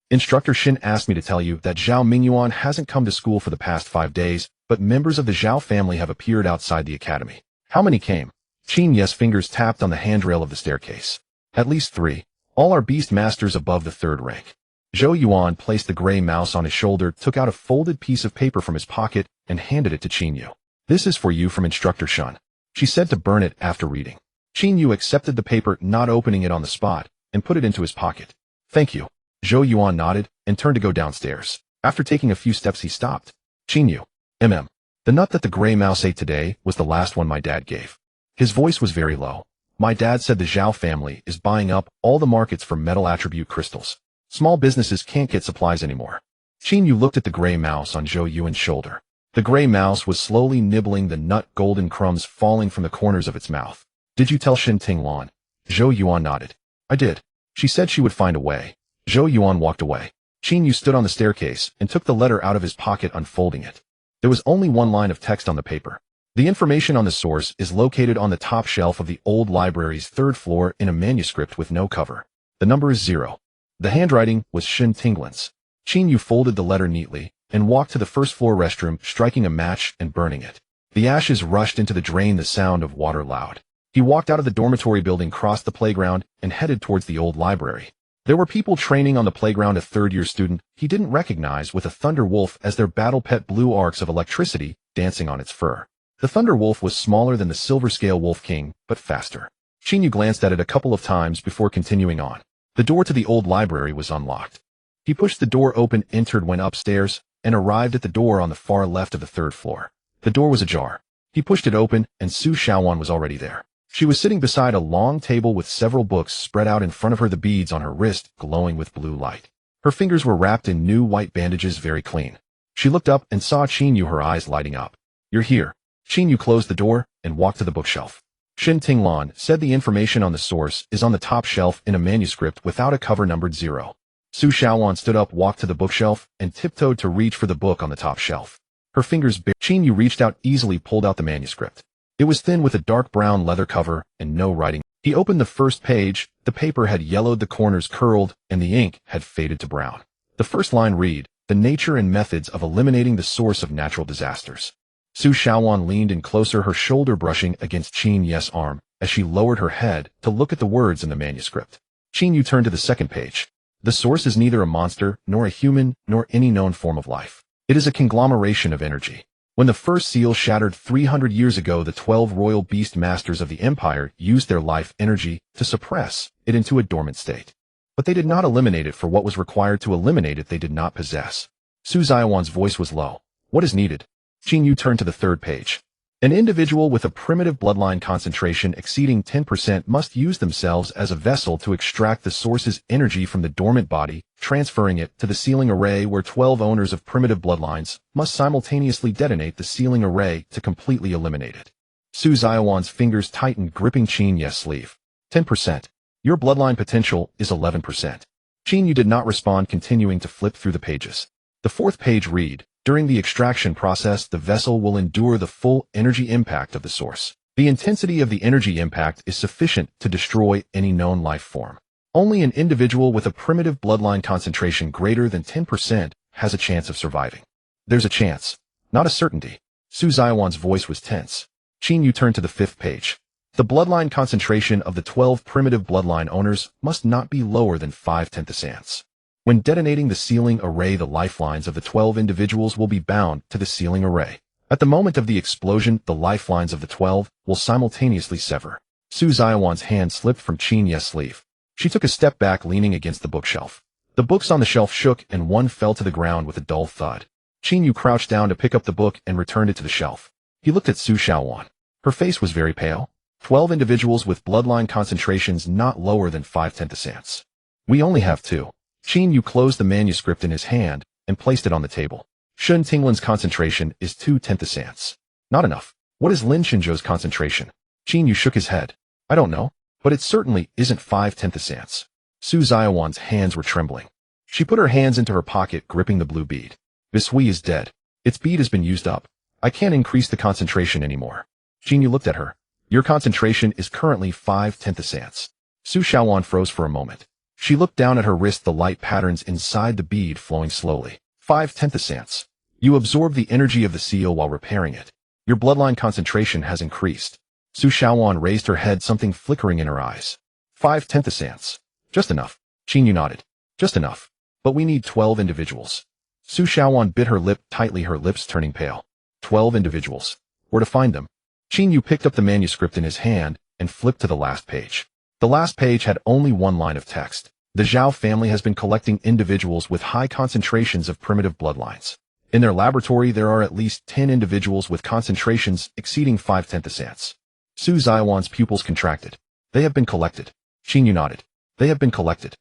Instructor Shin asked me to tell you that Zhao Mingyuan hasn't come to school for the past 5 days, but members of the Zhao family have appeared outside the academy. How many came? Qin Yu's fingers tapped on the handrail of the staircase. At least 3. All are beast masters above the 3rd rank. Zhou Yuan placed the gray mouse on his shoulder, took out a folded piece of paper from his pocket, and handed it to Qin Yu. This is for you from Instructor Shun. She said to burn it after reading. Qin Yu accepted the paper, not opening it on the spot, and put it into his pocket. Thank you. Zhou Yuan nodded and turned to go downstairs. After taking a few steps, he stopped. Qin Yu. The nut that the gray mouse ate today was the last one my dad gave. His voice was very low. My dad said the Zhao family is buying up all the markets for metal attribute crystals. Small businesses can't get supplies anymore. Qin Yu looked at the gray mouse on Zhou Yuan's shoulder. The gray mouse was slowly nibbling the nut, golden crumbs falling from the corners of its mouth. Did you tell Shin Tinglan? Zhou Yuan nodded. I did. She said she would find a way. Zhou Yuan walked away. Qin Yu stood on the staircase and took the letter out of his pocket, unfolding it. There was only one line of text on the paper. The information on the source is located on the top shelf of the old library's 3rd floor in a manuscript with no cover. The number is 0. The handwriting was Shin Tinglan's. Qin Yu folded the letter neatly and walked to the 1st floor restroom, striking a match and burning it. The ashes rushed into the drain, the sound of water loud. He walked out of the dormitory building, crossed the playground, and headed towards the old library. There were people training on the playground. A 3rd-year student he didn't recognize with a thunder wolf as their battle pet, blue arcs of electricity dancing on its fur. The Thunder Wolf was smaller than the Silver Scale Wolf King, but faster. Qin Yu glanced at it a couple of times before continuing on. The door to the old library was unlocked. He pushed the door open, entered, went upstairs, and arrived at the door on the far left of the third floor. The door was ajar. He pushed it open, and Su Xiaowan was already there. She was sitting beside a long table with several books spread out in front of her, the beads on her wrist glowing with blue light. Her fingers were wrapped in new white bandages, very clean. She looked up and saw Qin Yu, her eyes lighting up. "You're here." Qin Yu closed the door and walked to the bookshelf. Shen Tinglan said the information on the source is on the top shelf in a manuscript without a cover numbered 0. Su Xiaowan stood up, walked to the bookshelf, and tiptoed to reach for the book on the top shelf. Her fingers bare. Qin Yu reached out, easily pulled out the manuscript. It was thin with a dark brown leather cover and no writing. He opened the first page. The paper had yellowed, the corners curled, and the ink had faded to brown. The first line read, "The nature and methods of eliminating the source of natural disasters." Su Xiaowan leaned in closer, her shoulder brushing against Qin Yu's arm, as she lowered her head to look at the words in the manuscript. Qin Yu turned to the second page. "The source is neither a monster, nor a human, nor any known form of life. It is a conglomeration of energy. When the first seal shattered 300 years ago, the 12 royal beast masters of the empire used their life energy to suppress it into a dormant state. But they did not eliminate it, for what was required to eliminate it they did not possess." Su Xiaowan's voice was low. "What is needed?" Qin Yu turned to the third page. "An individual with a primitive bloodline concentration exceeding 10% must use themselves as a vessel to extract the source's energy from the dormant body, transferring it to the sealing array, where 12 owners of primitive bloodlines must simultaneously detonate the sealing array to completely eliminate it." Su Xiaowan's fingers tightened, gripping Qin Yu's sleeve. 10%. Your bloodline potential is 11%. Qin Yu did not respond, continuing to flip through the pages. The fourth page read, "During the extraction process, the vessel will endure the full energy impact of the source. The intensity of the energy impact is sufficient to destroy any known life form. Only an individual with a primitive bloodline concentration greater than 10% has a chance of surviving." "There's a chance, not a certainty." Su Xiaowan's voice was tense. Qin Yu turned to the fifth page. "The bloodline concentration of the 12 primitive bloodline owners must not be lower than 5/10. When detonating the sealing array, the lifelines of the 12 individuals will be bound to the sealing array. At the moment of the explosion, the lifelines of the 12 will simultaneously sever." Su Xiaowan's hand slipped from Qin Yu's sleeve. She took a step back, leaning against the bookshelf. The books on the shelf shook, and one fell to the ground with a dull thud. Qin Yu crouched down to pick up the book and returned it to the shelf. He looked at Su Xiaowan. Her face was very pale. 12 individuals with bloodline concentrations not lower than 5/10. "We only have 2. Qin Yu closed the manuscript in his hand and placed it on the table. "Shun Tinglan's concentration is 2/10. Not enough. What is Lin Shinzhou's concentration?" Qin Yu shook his head. "I don't know, but it certainly isn't 5/10." Su Xiaowan's hands were trembling. She put her hands into her pocket, gripping the blue bead. "Bisui is dead. Its bead has been used up. I can't increase the concentration anymore." Qin Yu looked at her. "Your concentration is currently 5/10." Su Xiaowan froze for a moment. She looked down at her wrist, the light patterns inside the bead flowing slowly. 5/10. You absorb the energy of the seal while repairing it. Your bloodline concentration has increased." Su Xiaowan raised her head, something flickering in her eyes. 5/10. Just enough. Qin Yu nodded. "Just enough. But we need 12 individuals." Su Xiaowan bit her lip tightly, her lips turning pale. 12 individuals. Where to find them? Qin Yu picked up the manuscript in his hand and flipped to the last page. The last page had only one line of text. "The Zhao family has been collecting individuals with high concentrations of primitive bloodlines. In their laboratory, there are at least 10 individuals with concentrations exceeding 5/10." Su Xiaowan's pupils contracted. "They have been collected." Qin Yu nodded. "They have been collected."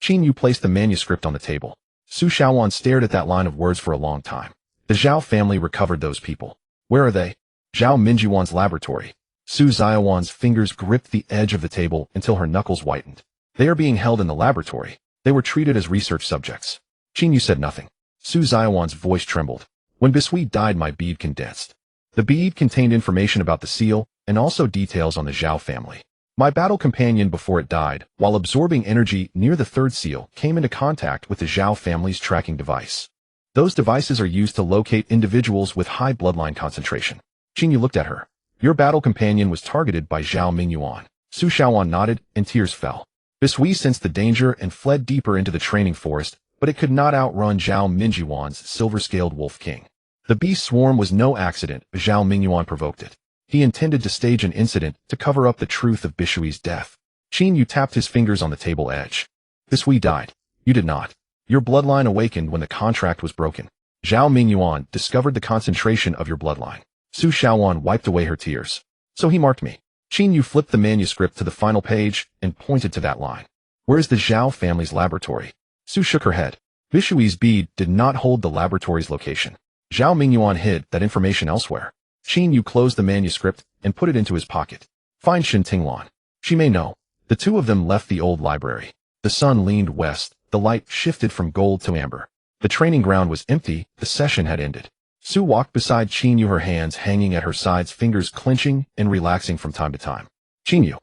Qin Yu placed the manuscript on the table. Su Xiaowan stared at that line of words for a long time. "The Zhao family recovered those people. Where are they?" "Zhao Minjiwan's laboratory." Su Xiaowan's fingers gripped the edge of the table until her knuckles whitened. "They are being held in the laboratory. They were treated as research subjects." Qin Yu said nothing. Su Xiaowan's voice trembled. "When Bisui died, my bead condensed. The bead contained information about the seal, and also details on the Zhao family. My battle companion, before it died, while absorbing energy near the third seal, came into contact with the Zhao family's tracking device. Those devices are used to locate individuals with high bloodline concentration." Qin Yu looked at her. "Your battle companion was targeted by Zhao Mingyuan." Su Xiaowan nodded, and tears fell. Bisui sensed the danger and fled deeper into the training forest, but it could not outrun Zhao Mingyuan's silver-scaled Wolf King. The bee swarm was no accident, Zhao Mingyuan provoked it. He intended to stage an incident to cover up the truth of Bishui's death. Qin Yu tapped his fingers on the table edge. This we died. You did not. Your bloodline awakened when the contract was broken. Zhao Mingyuan discovered the concentration of your bloodline. Su Xiaowan wiped away her tears. So he marked me. Qin Yu flipped the manuscript to the final page and pointed to that line. Where is the Zhao family's laboratory? Su shook her head. Bishui's bead did not hold the laboratory's location. Zhao Mingyuan hid that information elsewhere. Qin Yu closed the manuscript and put it into his pocket. Find Shin Tinglan. She may know. The two of them left the old library. The sun leaned west. The light shifted from gold to amber. The training ground was empty. The session had ended. Su walked beside Qin Yu, her hands hanging at her sides, fingers clenching and relaxing from time to time. Qin Yu.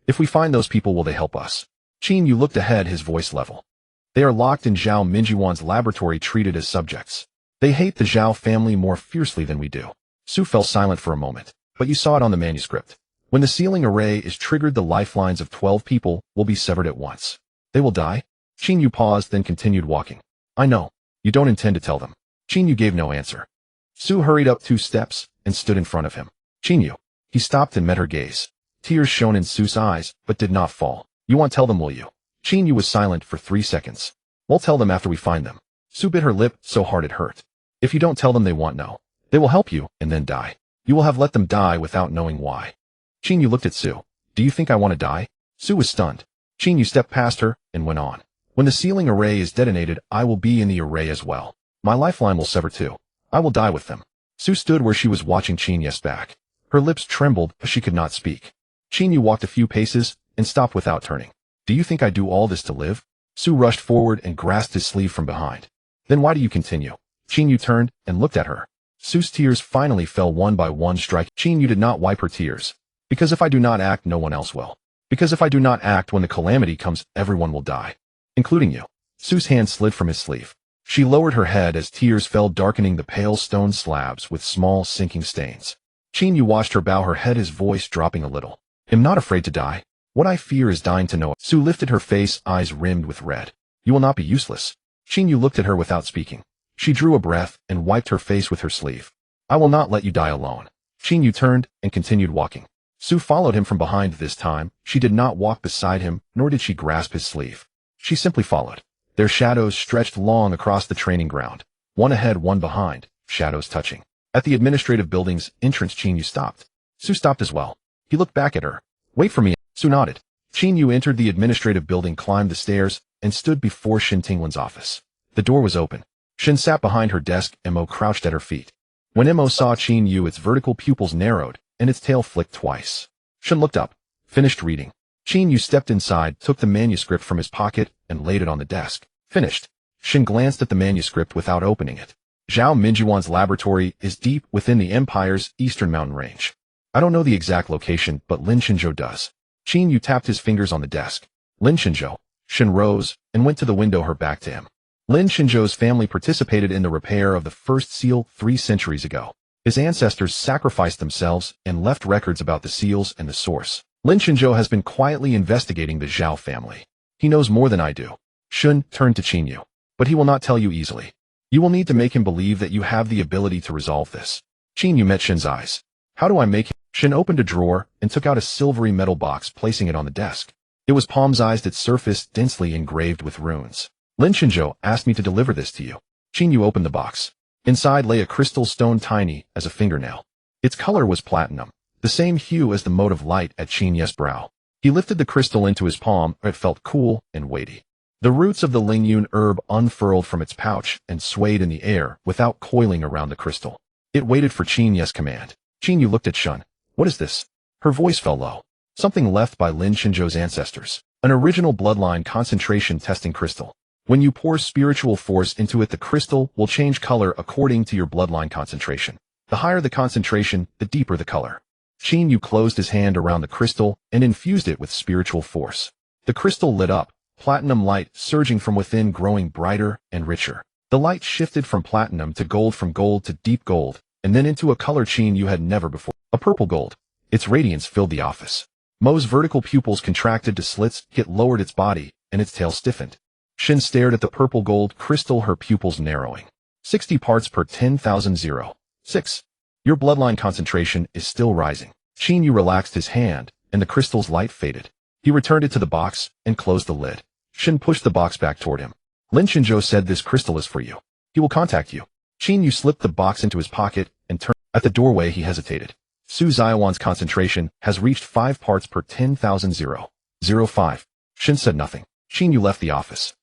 If we find those people, will they help us? Qin Yu looked ahead, his voice level. They are locked in Zhao Mingyuan's laboratory, treated as subjects. They hate the Zhao family more fiercely than we do. Su fell silent for a moment. But you saw it on the manuscript. When the sealing array is triggered, the lifelines of 12 people will be severed at once. They will die? Qin Yu paused, then continued walking. I know. You don't intend to tell them. Qin Yu gave no answer. Su hurried up 2 steps and stood in front of him. Qin Yu. He stopped and met her gaze. Tears shone in Su's eyes, but did not fall. You won't tell them, will you? Qin Yu was silent for 3 seconds. We'll tell them after we find them. Su bit her lip so hard it hurt. If you don't tell them, they won't know. They will help you and then die. You will have let them die without knowing why. Qin Yu looked at Su. Do you think I want to die? Su was stunned. Qin Yu stepped past her and went on. When the sealing array is detonated, I will be in the array as well. My lifeline will sever too. I will die with them. Su stood where she was, watching Qin Yu's back. Her lips trembled, but she could not speak. Qin Yu walked a few paces and stopped without turning. Do you think I do all this to live? Su rushed forward and grasped his sleeve from behind. Then why do you continue? Qin Yu turned and looked at her. Su's tears finally fell one by one, striking. Qin Yu did not wipe her tears. Because if I do not act, no one else will. Because if I do not act, when the calamity comes, everyone will die. Including you. Su's hand slid from his sleeve. She lowered her head as tears fell, darkening the pale stone slabs with small sinking stains. Qin Yu watched her bow her head, his voice dropping a little. I'm not afraid to die. What I fear is dying to know it. Su lifted her face, eyes rimmed with red. You will not be useless. Qin Yu looked at her without speaking. She drew a breath and wiped her face with her sleeve. I will not let you die alone. Qin Yu turned and continued walking. Su followed him from behind this time. She did not walk beside him, nor did she grasp his sleeve. She simply followed. Their shadows stretched long across the training ground. One ahead, one behind, shadows touching. At the administrative building's entrance, Qin Yu stopped. Su stopped as well. He looked back at her. Wait for me. Su nodded. Qin Yu entered the administrative building, climbed the stairs, and stood before Shin Tinglan's office. The door was open. Shin sat behind her desk, Mo crouched at her feet. When Mo saw Qin Yu, its vertical pupils narrowed, and its tail flicked twice. Shin looked up, finished reading. Qin Yu stepped inside, took the manuscript from his pocket, and laid it on the desk. Finished. Shin glanced at the manuscript without opening it. Zhao Mingyuan's laboratory is deep within the Empire's eastern mountain range. I don't know the exact location, but Lin Shenzhou does. Qin Yu tapped his fingers on the desk. Lin Shenzhou. Shin rose and went to the window, her back to him. Lin Shenzhou's family participated in the repair of the first seal 3 centuries ago. His ancestors sacrificed themselves and left records about the seals and the source. Lin Shenzhou has been quietly investigating the Zhao family. He knows more than I do. Shun turned to Qin Yu. But he will not tell you easily. You will need to make him believe that you have the ability to resolve this. Qin Yu met Shin's eyes. How do I make him? Shin opened a drawer and took out a silvery metal box, placing it on the desk. It was palm-sized, its surface densely engraved with runes. Lin Shenzhou asked me to deliver this to you. Qin Yu opened the box. Inside lay a crystal stone tiny as a fingernail. Its color was platinum, the same hue as the mote of light at Qin Yu's brow. He lifted the crystal into his palm. It felt cool and weighty. The roots of the Lingyun herb unfurled from its pouch and swayed in the air without coiling around the crystal. It waited for Qin Yu's command. Qin Yu looked at Shun. What is this? Her voice fell low. Something left by Lin Shenzhou's ancestors. An original bloodline concentration testing crystal. When you pour spiritual force into it, the crystal will change color according to your bloodline concentration. The higher the concentration, the deeper the color. Qin Yu closed his hand around the crystal and infused it with spiritual force. The crystal lit up, platinum light surging from within, growing brighter and richer. The light shifted from platinum to gold, from gold to deep gold, and then into a color Qin Yu had never before. A purple gold. Its radiance filled the office. Mo's vertical pupils contracted to slits. It lowered its body, and its tail stiffened. Shin stared at the purple gold crystal, her pupils narrowing. 60 parts per 10,000 0. 6. Your bloodline concentration is still rising. Qin Yu relaxed his hand, and the crystal's light faded. He returned it to the box and closed the lid. Shin pushed the box back toward him. Lin Qinzhou said this crystal is for you. He will contact you. Qin Yu slipped the box into his pocket and turned. At the doorway he hesitated. Su Zaiwan's concentration has reached 5 parts per 10,000 0. 05. Shin said nothing. Qin Yu left the office.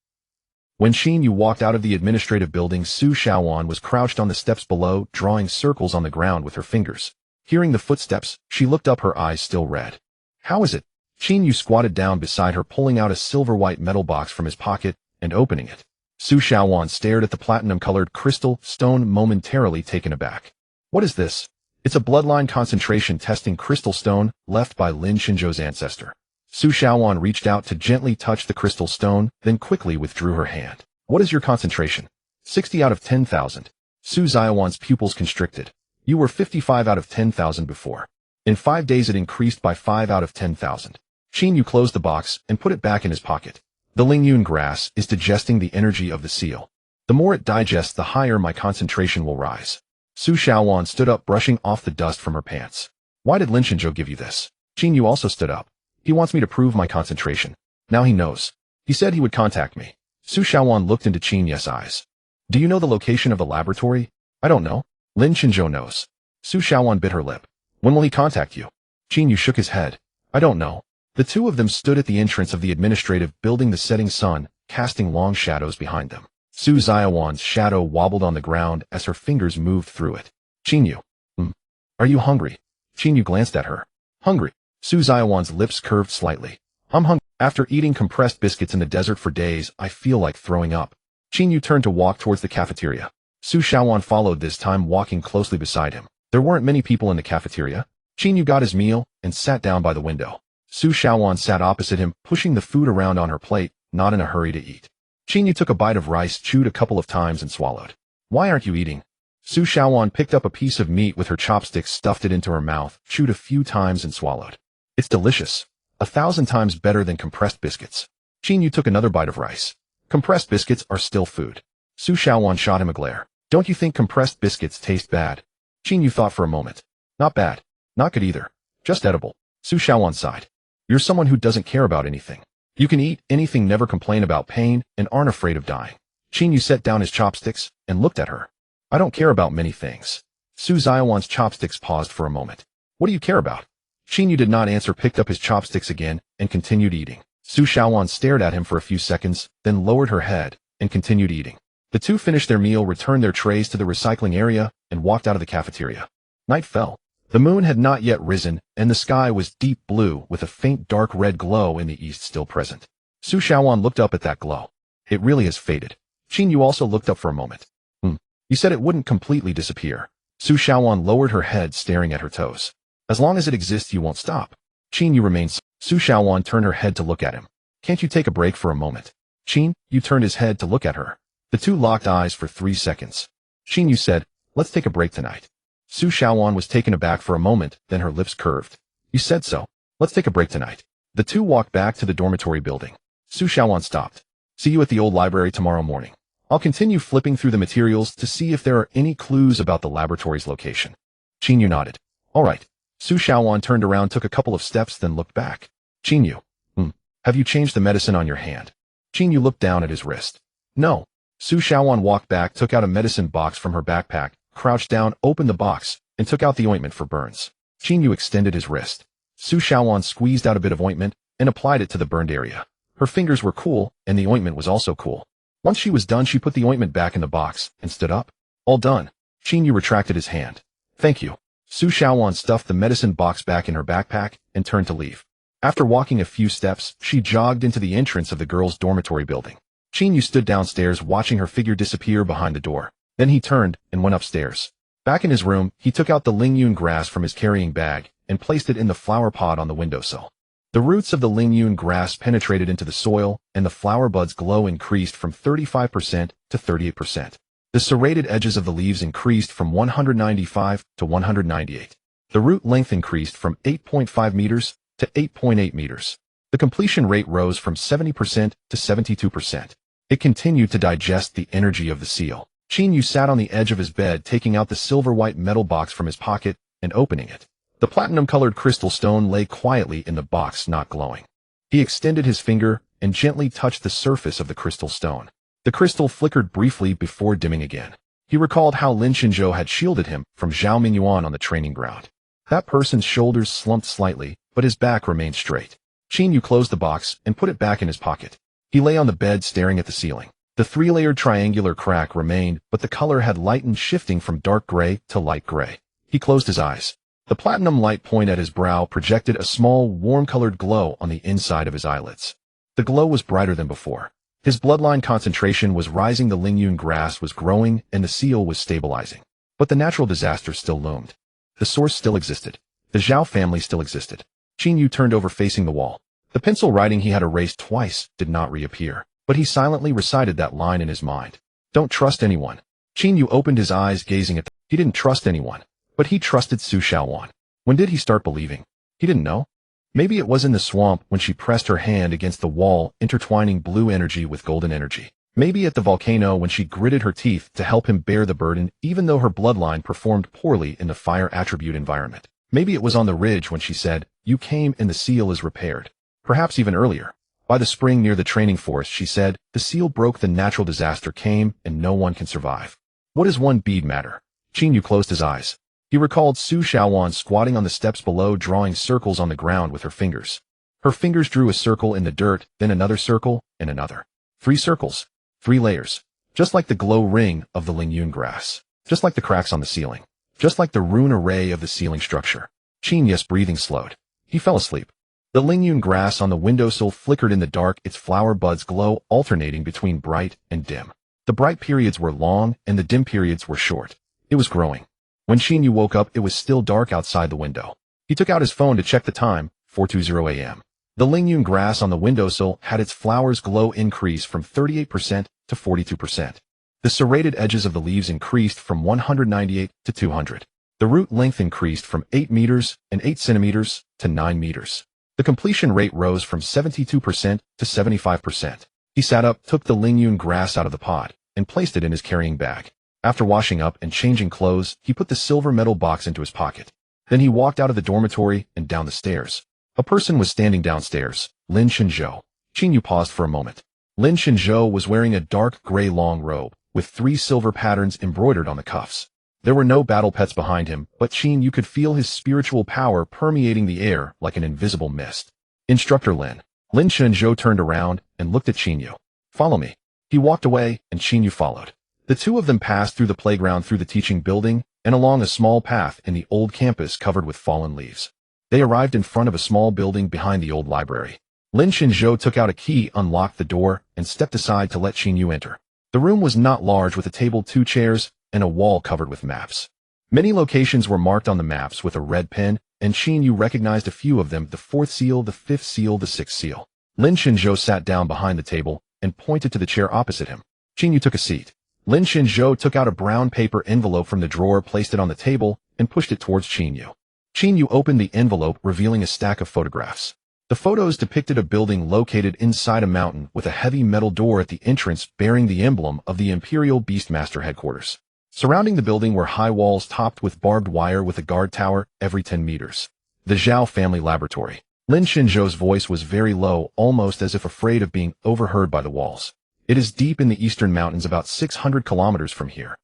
When Qin Yu walked out of the administrative building, Su Shaoan was crouched on the steps below, drawing circles on the ground with her fingers. Hearing the footsteps, she looked up, her eyes still red. How is it? Qin Yu squatted down beside her, pulling out a silver-white metal box from his pocket and opening it. Su Shaoan stared at the platinum-colored crystal stone, momentarily taken aback. What is this? It's a bloodline concentration testing crystal stone left by Lin Qinzhou's ancestor. Su Shaoan reached out to gently touch the crystal stone, then quickly withdrew her hand. What is your concentration? 60 out of 10,000. Su Zaiwan's pupils constricted. You were 55 out of 10,000 before. In 5 days it increased by 5 out of 10,000. Qin Yu closed the box and put it back in his pocket. The Lingyun grass is digesting the energy of the seal. The more it digests, the higher my concentration will rise. Su Shaoan stood up, brushing off the dust from her pants. Why did Lin Qinzhou give you this? Qin Yu also stood up. He wants me to prove my concentration. Now he knows. He said he would contact me. Su Shaoan looked into Qin Yu's eyes. Do you know the location of the laboratory? I don't know. Lin Qinzhou knows. Su Shaoan bit her lip. When will he contact you? Qin Yu shook his head. I don't know. The two of them stood at the entrance of the administrative building, the setting sun, casting long shadows behind them. Su Zaiwan's shadow wobbled on the ground as her fingers moved through it. Qin Yu. Are you hungry? Qin Yu glanced at her. Hungry? Su Zaiwan's lips curved slightly. I'm hungry. After eating compressed biscuits in the desert for days, I feel like throwing up. Qin Yu turned to walk towards the cafeteria. Su Shaoan followed, this time walking closely beside him. There weren't many people in the cafeteria. Qin Yu got his meal and sat down by the window. Su Shaoan sat opposite him, pushing the food around on her plate, not in a hurry to eat. Qin Yu took a bite of rice, chewed a couple of times and swallowed. Why aren't you eating? Su Shaoan picked up a piece of meat with her chopsticks, stuffed it into her mouth, chewed a few times and swallowed. It's delicious. 1,000 times better than compressed biscuits. Qin Yu took another bite of rice. Compressed biscuits are still food. Su Shaoan shot him a glare. Don't you think compressed biscuits taste bad? Qin Yu thought for a moment. Not bad. Not good either. Just edible. Su Shaoan sighed. You're someone who doesn't care about anything. You can eat anything, never complain about pain, and aren't afraid of dying. Qin Yu set down his chopsticks and looked at her. I don't care about many things. Su Zaiwan's chopsticks paused for a moment. What do you care about? Qin Yu did not answer, picked up his chopsticks again, and continued eating. Su Shaoan stared at him for a few seconds, then lowered her head and continued eating. The two finished their meal, returned their trays to the recycling area, and walked out of the cafeteria. Night fell. The moon had not yet risen, and the sky was deep blue with a faint dark red glow in the east still present. Su Shaoan looked up at that glow. It really has faded. Qin Yu also looked up for a moment. You said it wouldn't completely disappear. Su Shaoan lowered her head, staring at her toes. As long as it exists, you won't stop. Qin Yu remained. Su Shaoan turned her head to look at him. Can't you take a break for a moment? Qin Yu turned his head to look at her. The two locked eyes for 3 seconds. Qin Yu said, let's take a break tonight. Su Shaoan was taken aback for a moment, then her lips curved. You said so. Let's take a break tonight. The two walked back to the dormitory building. Su Shaoan stopped. See you at the old library tomorrow morning. I'll continue flipping through the materials to see if there are any clues about the laboratory's location. Qin Yu nodded. All right. Su Shaoan turned around, took a couple of steps, then looked back. Qin Yu. Have you changed the medicine on your hand? Qin Yu looked down at his wrist. No. Su Shaoan walked back, took out a medicine box from her backpack, crouched down, opened the box, and took out the ointment for burns. Qin Yu extended his wrist. Su Shaoan squeezed out a bit of ointment and applied it to the burned area. Her fingers were cool, and the ointment was also cool. Once she was done, she put the ointment back in the box and stood up. All done. Qin Yu retracted his hand. Thank you. Su Shaoan stuffed the medicine box back in her backpack and turned to leave. After walking a few steps, she jogged into the entrance of the girls' dormitory building. Qin Yu stood downstairs, watching her figure disappear behind the door. Then he turned and went upstairs. Back in his room, he took out the Lingyun grass from his carrying bag and placed it in the flower pot on the windowsill. The roots of the Lingyun grass penetrated into the soil, and the flower buds' glow increased from 35% to 38%. The serrated edges of the leaves increased from 195 to 198. The root length increased from 8.5 meters to 8.8 meters. The completion rate rose from 70% to 72%. It continued to digest the energy of the seal. Qin Yu sat on the edge of his bed, taking out the silver-white metal box from his pocket and opening it. The platinum-colored crystal stone lay quietly in the box, not glowing. He extended his finger and gently touched the surface of the crystal stone. The crystal flickered briefly before dimming again. He recalled how Lin Shinzhou had shielded him from Zhao Mingyuan on the training ground. That person's shoulders slumped slightly, but his back remained straight. Qin Yu closed the box and put it back in his pocket. He lay on the bed staring at the ceiling. The three-layered triangular crack remained, but the color had lightened, shifting from dark gray to light gray. He closed his eyes. The platinum light point at his brow projected a small, warm-colored glow on the inside of his eyelids. The glow was brighter than before. His bloodline concentration was rising, the Lingyun grass was growing, and the seal was stabilizing. But the natural disaster still loomed. The source still existed. The Zhao family still existed. Qin Yu turned over facing the wall. The pencil writing he had erased twice did not reappear, but he silently recited that line in his mind. Don't trust anyone. Qin Yu opened his eyes, gazing at He didn't trust anyone, but he trusted Su Shaowan. When did he start believing? He didn't know. Maybe it was in the swamp when she pressed her hand against the wall, intertwining blue energy with golden energy. Maybe at the volcano when she gritted her teeth to help him bear the burden, even though her bloodline performed poorly in the fire attribute environment. Maybe it was on the ridge when she said, "You came and the seal is repaired." Perhaps even earlier. By the spring near the training forest, she said, "The seal broke, the natural disaster came, and no one can survive." What does one bead matter? Qin Yu closed his eyes. He recalled Su Shaowan squatting on the steps below, drawing circles on the ground with her fingers. Her fingers drew a circle in the dirt, then another circle, and another. 3 circles. 3 layers. Just like the glow ring of the Lingyun grass. Just like the cracks on the ceiling. Just like the rune array of the ceiling structure. Qin Yu's breathing slowed. He fell asleep. The Lingyun grass on the windowsill flickered in the dark, its flower buds glow, alternating between bright and dim. The bright periods were long, and the dim periods were short. It was growing. When Qin Yu woke up, it was still dark outside the window. He took out his phone to check the time, 4:20 a.m. The Lingyun grass on the windowsill had its flowers glow increase from 38% to 42%. The serrated edges of the leaves increased from 198 to 200. The root length increased from 8 meters and 8 centimeters to 9 meters. The completion rate rose from 72% to 75%. He sat up, took the Lingyun grass out of the pot, and placed it in his carrying bag. After washing up and changing clothes, he put the silver metal box into his pocket. Then he walked out of the dormitory and down the stairs. A person was standing downstairs, Lin Shinzhou. Qin Yu paused for a moment. Lin Shinzhou was wearing a dark gray long robe, with 3 silver patterns embroidered on the cuffs. There were no battle pets behind him, but Qin Yu could feel his spiritual power permeating the air like an invisible mist. Instructor Lin. Lin Shinzhou turned around and looked at Qin Yu. Follow me. He walked away, and Qin Yu followed. The two of them passed through the playground, through the teaching building, and along a small path in the old campus covered with fallen leaves. They arrived in front of a small building behind the old library. Lin Shinzhou took out a key, unlocked the door, and stepped aside to let Qin Yu enter. The room was not large, with a table, 2 chairs, and a wall covered with maps. Many locations were marked on the maps with a red pen, and Qin Yu recognized a few of them: the 4th seal, the 5th seal, the 6th seal. Lin Shinzhou sat down behind the table and pointed to the chair opposite him. Qin Yu took a seat. Lin Shinzhou took out a brown paper envelope from the drawer, placed it on the table, and pushed it towards Qin Yu. Qin Yu opened the envelope, revealing a stack of photographs. The photos depicted a building located inside a mountain with a heavy metal door at the entrance bearing the emblem of the Imperial Beastmaster headquarters. Surrounding the building were high walls topped with barbed wire with a guard tower every 10 meters. The Zhao family laboratory. Lin Shinzhou's voice was very low, almost as if afraid of being overheard by the walls. It is deep in the eastern mountains, about 600 kilometers from here.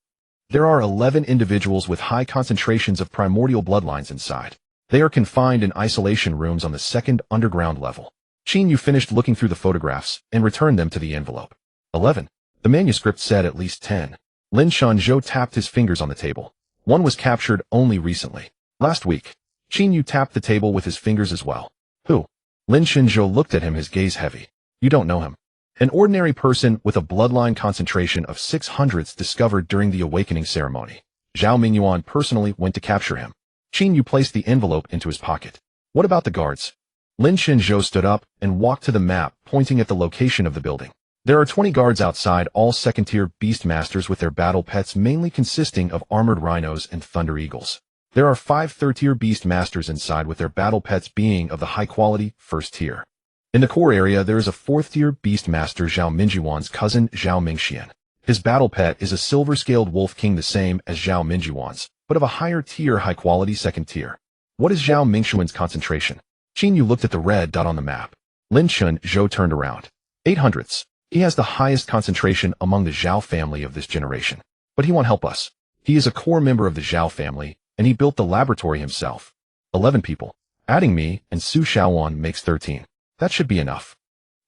There are 11 individuals with high concentrations of primordial bloodlines inside. They are confined in isolation rooms on the 2nd underground level. Qin Yu finished looking through the photographs and returned them to the envelope. 11. The manuscript said at least 10. Lin Shinzhou tapped his fingers on the table. One was captured only recently. Last week. Qin Yu tapped the table with his fingers as well. Who? Lin Shinzhou looked at him, his gaze heavy. You don't know him. An ordinary person with a bloodline concentration of 600s discovered during the Awakening ceremony. Zhao Mingyuan personally went to capture him. Qin Yu placed the envelope into his pocket. What about the guards? Lin Shinzhou stood up and walked to the map, pointing at the location of the building. There are 20 guards outside, all 2nd-tier beastmasters with their battle pets, mainly consisting of armored rhinos and thunder eagles. There are 5 third-tier beastmasters inside, with their battle pets being of the high-quality 1st tier. In the core area, there is a 4th-tier beastmaster, Zhao Mingyuan's cousin, Zhao Mingxian. His battle pet is a silver-scaled wolf king, the same as Zhao Mingyuan's, but of a higher tier, high-quality second tier. What is Zhao Mingxuan's concentration? Qin Yu looked at the red dot on the map. Lin Chun Zhou turned around. 800s. He has the highest concentration among the Zhao family of this generation. But he won't help us. He is a core member of the Zhao family, and he built the laboratory himself. 11 people. Adding me and Su Shaoan makes 13. That should be enough.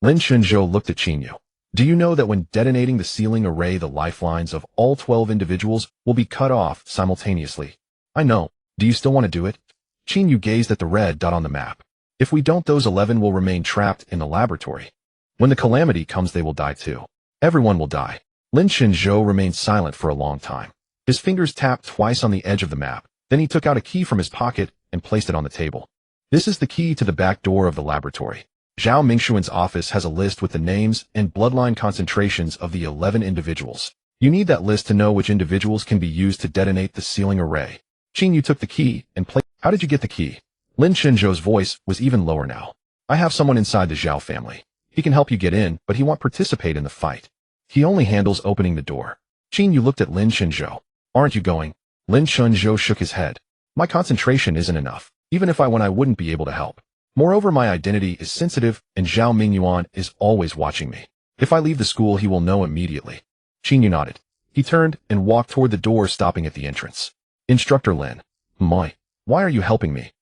Lin Chunzhou looked at Qin Yu. Do you know that when detonating the sealing array, the lifelines of all 12 individuals will be cut off simultaneously? I know. Do you still want to do it? Qin Yu gazed at the red dot on the map. If we don't, those 11 will remain trapped in the laboratory. When the calamity comes, they will die too. Everyone will die. Lin Chunzhou remained silent for a long time. His fingers tapped twice on the edge of the map. Then he took out a key from his pocket and placed it on the table. This is the key to the back door of the laboratory. Zhao Mingxuan's office has a list with the names and bloodline concentrations of the 11 individuals. You need that list to know which individuals can be used to detonate the sealing array. Qin Yu took the key and placed. How did you get the key? Lin Chunzhou's voice was even lower now. I have someone inside the Zhao family. He can help you get in, but he won't participate in the fight. He only handles opening the door. Qin Yu looked at Lin Chunzhou. Aren't you going? Lin Chunzhou shook his head. My concentration isn't enough. Even if I went, I wouldn't be able to help. Moreover, my identity is sensitive, and Zhao Mingyuan is always watching me. If I leave the school, he will know immediately. Qin Yu nodded. He turned and walked toward the door, stopping at the entrance. Instructor Lin. Why are you helping me?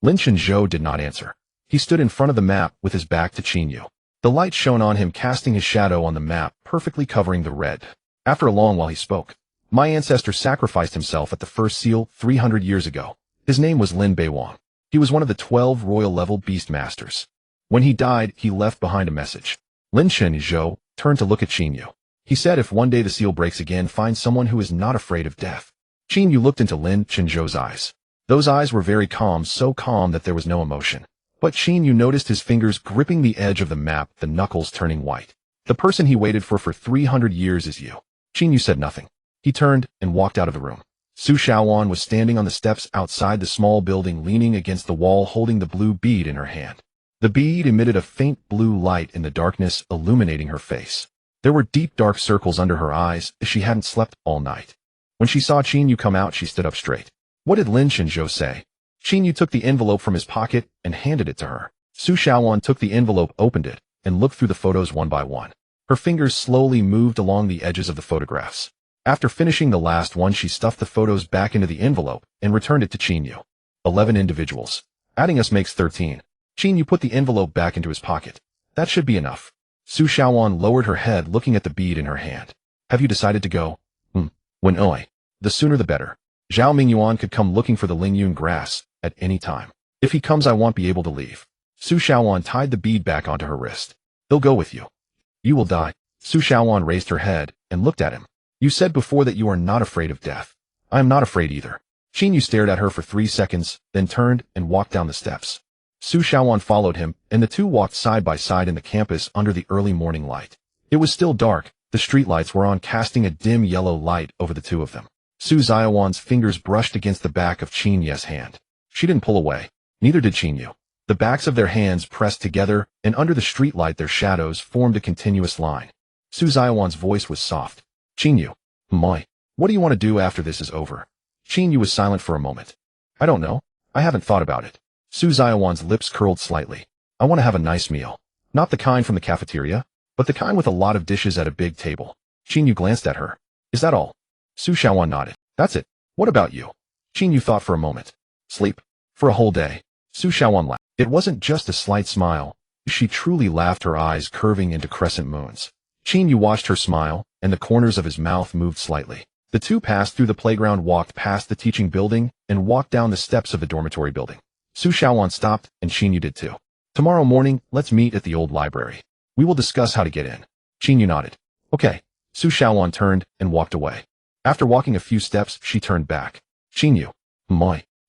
Lin Chunzhou did not answer. He stood in front of the map with his back to Qin Yu. The light shone on him, casting his shadow on the map, perfectly covering the red. After a long while he spoke. My ancestor sacrificed himself at the first seal 300 years ago. His name was Lin Beiwang. He was one of the 12 royal-level beast masters. When he died, he left behind a message. Lin Chunzhou turned to look at Qin Yu. He said, if one day the seal breaks again, find someone who is not afraid of death. Qin Yu looked into Lin Chunzhou's eyes. Those eyes were very calm, so calm that there was no emotion. But Qin Yu noticed his fingers gripping the edge of the map, the knuckles turning white. The person he waited for 300 years is you. Qin Yu said nothing. He turned and walked out of the room. Su Shaoan was standing on the steps outside the small building, leaning against the wall, holding the blue bead in her hand. The bead emitted a faint blue light in the darkness, illuminating her face. There were deep dark circles under her eyes, as she hadn't slept all night. When she saw Qin Yu come out, she stood up straight. What did Lin Chunzhou say? Qin Yu took the envelope from his pocket and handed it to her. Su Shaoan took the envelope, opened it, and looked through the photos one by one. Her fingers slowly moved along the edges of the photographs. After finishing the last one, she stuffed the photos back into the envelope and returned it to Qin Yu. 11 individuals. Adding us makes 13. Qin Yu put the envelope back into his pocket. That should be enough. Su Shaoan lowered her head, looking at the bead in her hand. Have you decided to go? When the sooner the better. Zhao Mingyuan could come looking for the Lingyun grass at any time. If he comes, I won't be able to leave. Su Shaoan tied the bead back onto her wrist. They'll go with you. You will die. Su Shaoan raised her head and looked at him. You said before that you are not afraid of death. I am not afraid either. Qin Yu stared at her for 3 seconds, then turned and walked down the steps. Su Shaoan followed him, and the two walked side by side in the campus under the early morning light. It was still dark. The streetlights were on, casting a dim yellow light over the two of them. Su Zaiwan's fingers brushed against the back of Qin Yu's hand. She didn't pull away. Neither did Qin Yu. The backs of their hands pressed together, and under the streetlight their shadows formed a continuous line. Su Zaiwan's voice was soft. Qin Yu. What do you want to do after this is over? Qin Yu was silent for a moment. I don't know. I haven't thought about it. Su Zaiwan's lips curled slightly. I want to have a nice meal. Not the kind from the cafeteria, but the kind with a lot of dishes at a big table. Qin Yu glanced at her. Is that all? Su Shaoan nodded. That's it. What about you? Qin Yu thought for a moment. Sleep. For a whole day. Su Shaoan laughed. It wasn't just a slight smile. She truly laughed, her eyes curving into crescent moons. Qin Yu watched her smile, and the corners of his mouth moved slightly. The two passed through the playground, walked past the teaching building, and walked down the steps of the dormitory building. Su Shaoan stopped, and Qin Yu did too. Tomorrow morning, let's meet at the old library. We will discuss how to get in. Qin Yu nodded. Okay. Su Shaoan turned and walked away. After walking a few steps, she turned back. Qin Yu.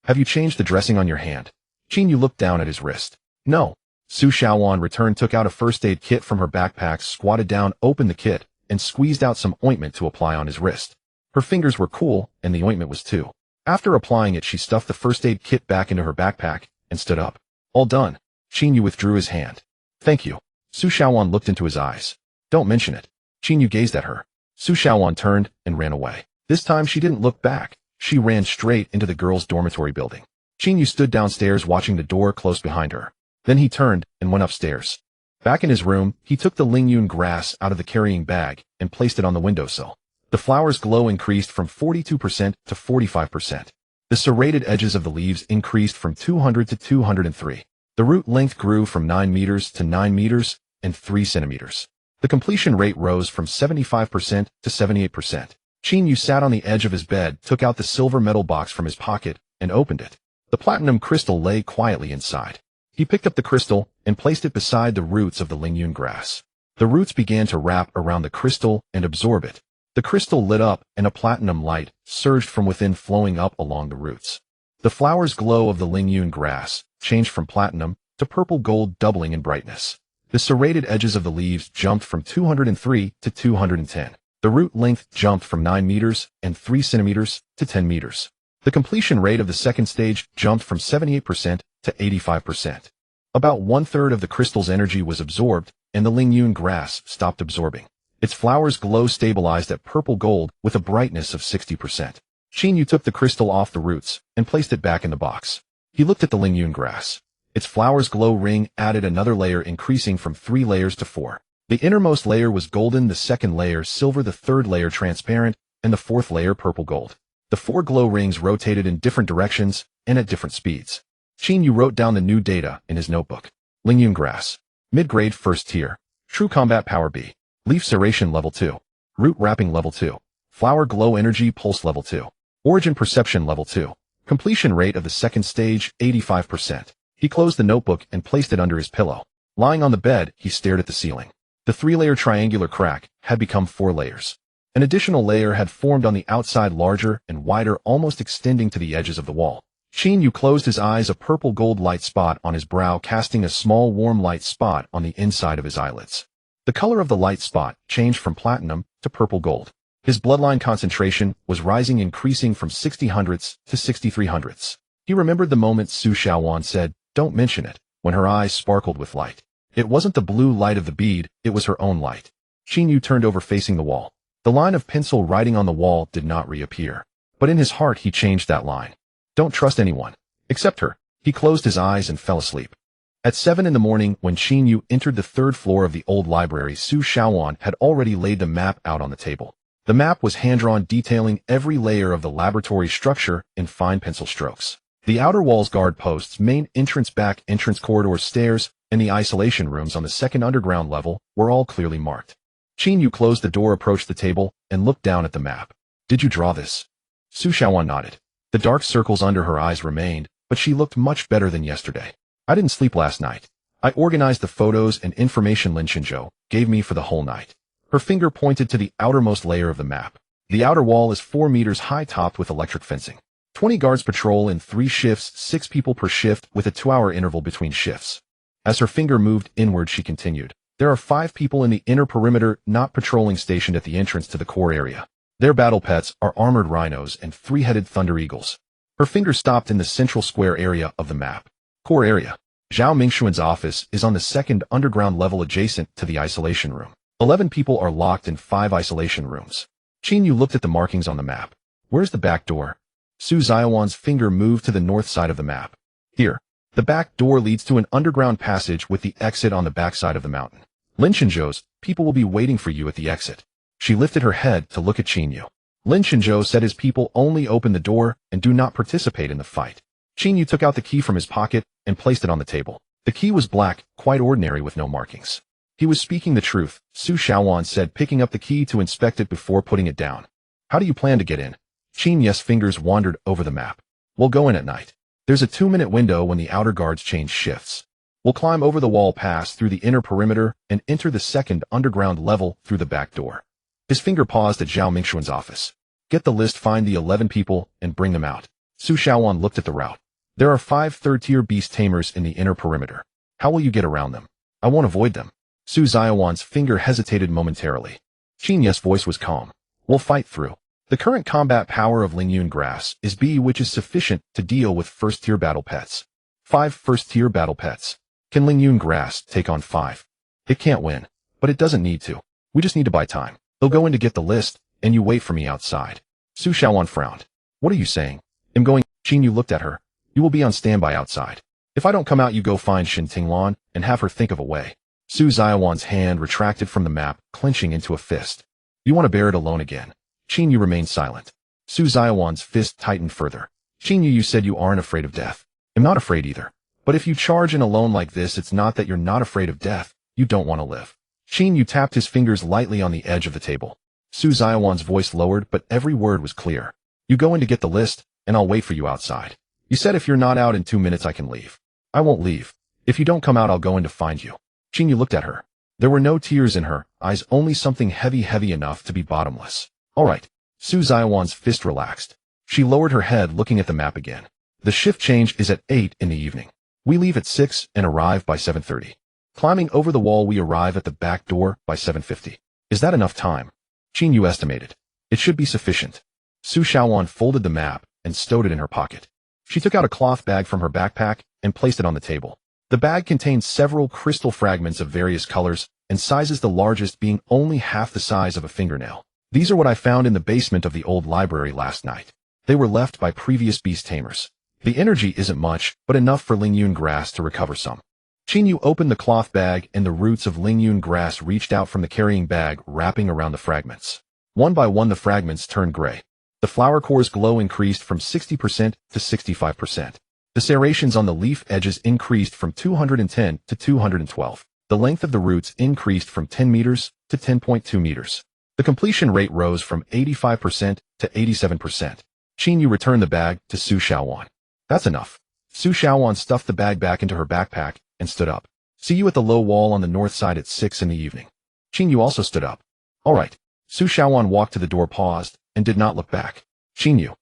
Have you changed the dressing on your hand? Qin Yu looked down at his wrist. No. Su Shaoan returned, took out a first aid kit from her backpack, squatted down, opened the kit, and squeezed out some ointment to apply on his wrist. Her fingers were cool, and the ointment was too. After applying it, she stuffed the first aid kit back into her backpack and stood up. All done. Qin Yu withdrew his hand. Thank you. Su Shaoan looked into his eyes. Don't mention it. Qin Yu gazed at her. Su Xiaowan turned and ran away. This time she didn't look back. She ran straight into the girls' dormitory building. Qin Yu stood downstairs watching the door close behind her. Then he turned and went upstairs. Back in his room, he took the Lingyun grass out of the carrying bag and placed it on the windowsill. The flower's glow increased from 42% to 45%. The serrated edges of the leaves increased from 200 to 203. The root length grew from 9 meters to 9 meters and 3 centimeters. The completion rate rose from 75% to 78%. Qin Yu sat on the edge of his bed, took out the silver metal box from his pocket, and opened it. The platinum crystal lay quietly inside. He picked up the crystal and placed it beside the roots of the Lingyun grass. The roots began to wrap around the crystal and absorb it. The crystal lit up and a platinum light surged from within, flowing up along the roots. The flower's glow of the Lingyun grass changed from platinum to purple gold, doubling in brightness. The serrated edges of the leaves jumped from 203 to 210. The root length jumped from 9 meters and 3 centimeters to 10 meters. The completion rate of the second stage jumped from 78% to 85%. About 1/3 of the crystal's energy was absorbed, and the Lingyun grass stopped absorbing. Its flower's glow stabilized at purple gold with a brightness of 60%. Qin Yu took the crystal off the roots and placed it back in the box. He looked at the Lingyun grass. Its flower's glow ring added another layer, increasing from 3 layers to 4. The innermost layer was golden, the second layer silver, the third layer transparent, and the fourth layer purple gold. The 4 glow rings rotated in different directions and at different speeds. Qin Yu wrote down the new data in his notebook. Lingyun grass. Mid-grade first tier. True combat power B. Leaf serration level 2. Root wrapping level 2. Flower glow energy pulse level 2. Origin perception level 2. Completion rate of the second stage 85%. He closed the notebook and placed it under his pillow. Lying on the bed, he stared at the ceiling. The 3-layer triangular crack had become 4 layers. An additional layer had formed on the outside, larger and wider, almost extending to the edges of the wall. Qin Yu closed his eyes, a purple gold light spot on his brow, casting a small warm light spot on the inside of his eyelids. The color of the light spot changed from platinum to purple gold. His bloodline concentration was rising, increasing from 60 hundredths to 63 hundredths. He remembered the moment Su Xiaowan said, "Don't mention it," when her eyes sparkled with light. It wasn't the blue light of the bead, it was her own light. Qin Yu turned over facing the wall. The line of pencil writing on the wall did not reappear. But in his heart he changed that line. Don't trust anyone. Except her. He closed his eyes and fell asleep. At 7 in the morning, when Qin Yu entered the 3rd floor of the old library, Su Xiaowan had already laid the map out on the table. The map was hand-drawn, detailing every layer of the laboratory structure in fine pencil strokes. The outer walls, guard posts, main entrance, back entrance, corridors, stairs, and the isolation rooms on the 2nd underground level were all clearly marked. Qin Yu closed the door, approached the table, and looked down at the map. "Did you draw this?" Su Xiaowan nodded. The dark circles under her eyes remained, but she looked much better than yesterday. "I didn't sleep last night. I organized the photos and information Lin Chenzhou gave me for the whole night." Her finger pointed to the outermost layer of the map. The outer wall is 4 meters high, topped with electric fencing. 20 guards patrol in 3 shifts, 6 people per shift, with a 2-hour interval between shifts. As her finger moved inward, she continued, "There are 5 people in the inner perimeter not patrolling, stationed at the entrance to the core area. Their battle pets are armored rhinos and 3-headed thunder eagles." Her finger stopped in the central square area of the map. Core area. Zhao Mingxuan's office is on the 2nd underground level, adjacent to the isolation room. 11 people are locked in 5 isolation rooms. Qin Yu looked at the markings on the map. "Where's the back door?" Su Xiaowan's finger moved to the north side of the map. "Here. The back door leads to an underground passage with the exit on the backside of the mountain. Lin Chenzhou's people will be waiting for you at the exit." She lifted her head to look at Qin Yu. Lin Chenzhou said his people only open the door and do not participate in the fight. Qin Yu took out the key from his pocket and placed it on the table. The key was black, quite ordinary, with no markings. He was speaking the truth, Su Xiaowan said, picking up the key to inspect it before putting it down. "How do you plan to get in?" Qin Yu's fingers wandered over the map. "We'll go in at night. There's a 2-minute window when the outer guards change shifts. We'll climb over the wall, pass through the inner perimeter, and enter the 2nd underground level through the back door." His finger paused at Zhao Mingxuan's office. "Get the list, find the 11 people, and bring them out." Su Xiaowan looked at the route. "There are 5 third-tier beast tamers in the inner perimeter. How will you get around them?" "I won't avoid them." Su Xiaowan's finger hesitated momentarily. Qin Yu's voice was calm. "We'll fight through. The current combat power of Lingyun grass is B, which is sufficient to deal with first-tier battle pets. 5 first-tier battle pets. Can Lingyun grass take on 5? It can't win, but it doesn't need to. We just need to buy time." They'll go in to get the list, and you wait for me outside. Su Xiaowan frowned. What are you saying? I'm going. Qin Yu looked at her. You will be on standby outside. If I don't come out, you go find Shin Tinglan and have her think of a way. Su Xiaowan's hand retracted from the map, clenching into a fist. You want to bear it alone again? Qin Yu remained silent. Su Xiaowan's fist tightened further. Qin Yu, you said you aren't afraid of death. I'm not afraid either. But if you charge in alone like this, it's not that you're not afraid of death. You don't want to live. Qin Yu tapped his fingers lightly on the edge of the table. Su Xiaowan's voice lowered, but every word was clear. You go in to get the list, and I'll wait for you outside. You said if you're not out in 2 minutes, I can leave. I won't leave. If you don't come out, I'll go in to find you. Qin Yu looked at her. There were no tears in her eyes, only something heavy enough to be bottomless. All right. Su Xiaowan's fist relaxed. She lowered her head, looking at the map again. The shift change is at 8 in the evening. We leave at 6 and arrive by 7:30. Climbing over the wall, we arrive at the back door by 7:50. Is that enough time? Qin Yu estimated. It should be sufficient. Su Xiaowan folded the map and stowed it in her pocket. She took out a cloth bag from her backpack and placed it on the table. The bag contained several crystal fragments of various colors and sizes, the largest being only half the size of a fingernail. These are what I found in the basement of the old library last night. They were left by previous beast tamers. The energy isn't much, but enough for Lingyun grass to recover some. Qin Yu opened the cloth bag, and the roots of Lingyun grass reached out from the carrying bag, wrapping around the fragments. One by one, the fragments turned gray. The flower core's glow increased from 60% to 65%. The serrations on the leaf edges increased from 210 to 212. The length of the roots increased from 10 meters to 10.2 meters. The completion rate rose from 85% to 87%. Qin Yu returned the bag to Su Xiaowan. That's enough. Su Xiaowan stuffed the bag back into her backpack and stood up. See you at the low wall on the north side at 6 in the evening. Qin Yu also stood up. All right. Su Xiaowan walked to the door, paused, and did not look back. Qin Yu.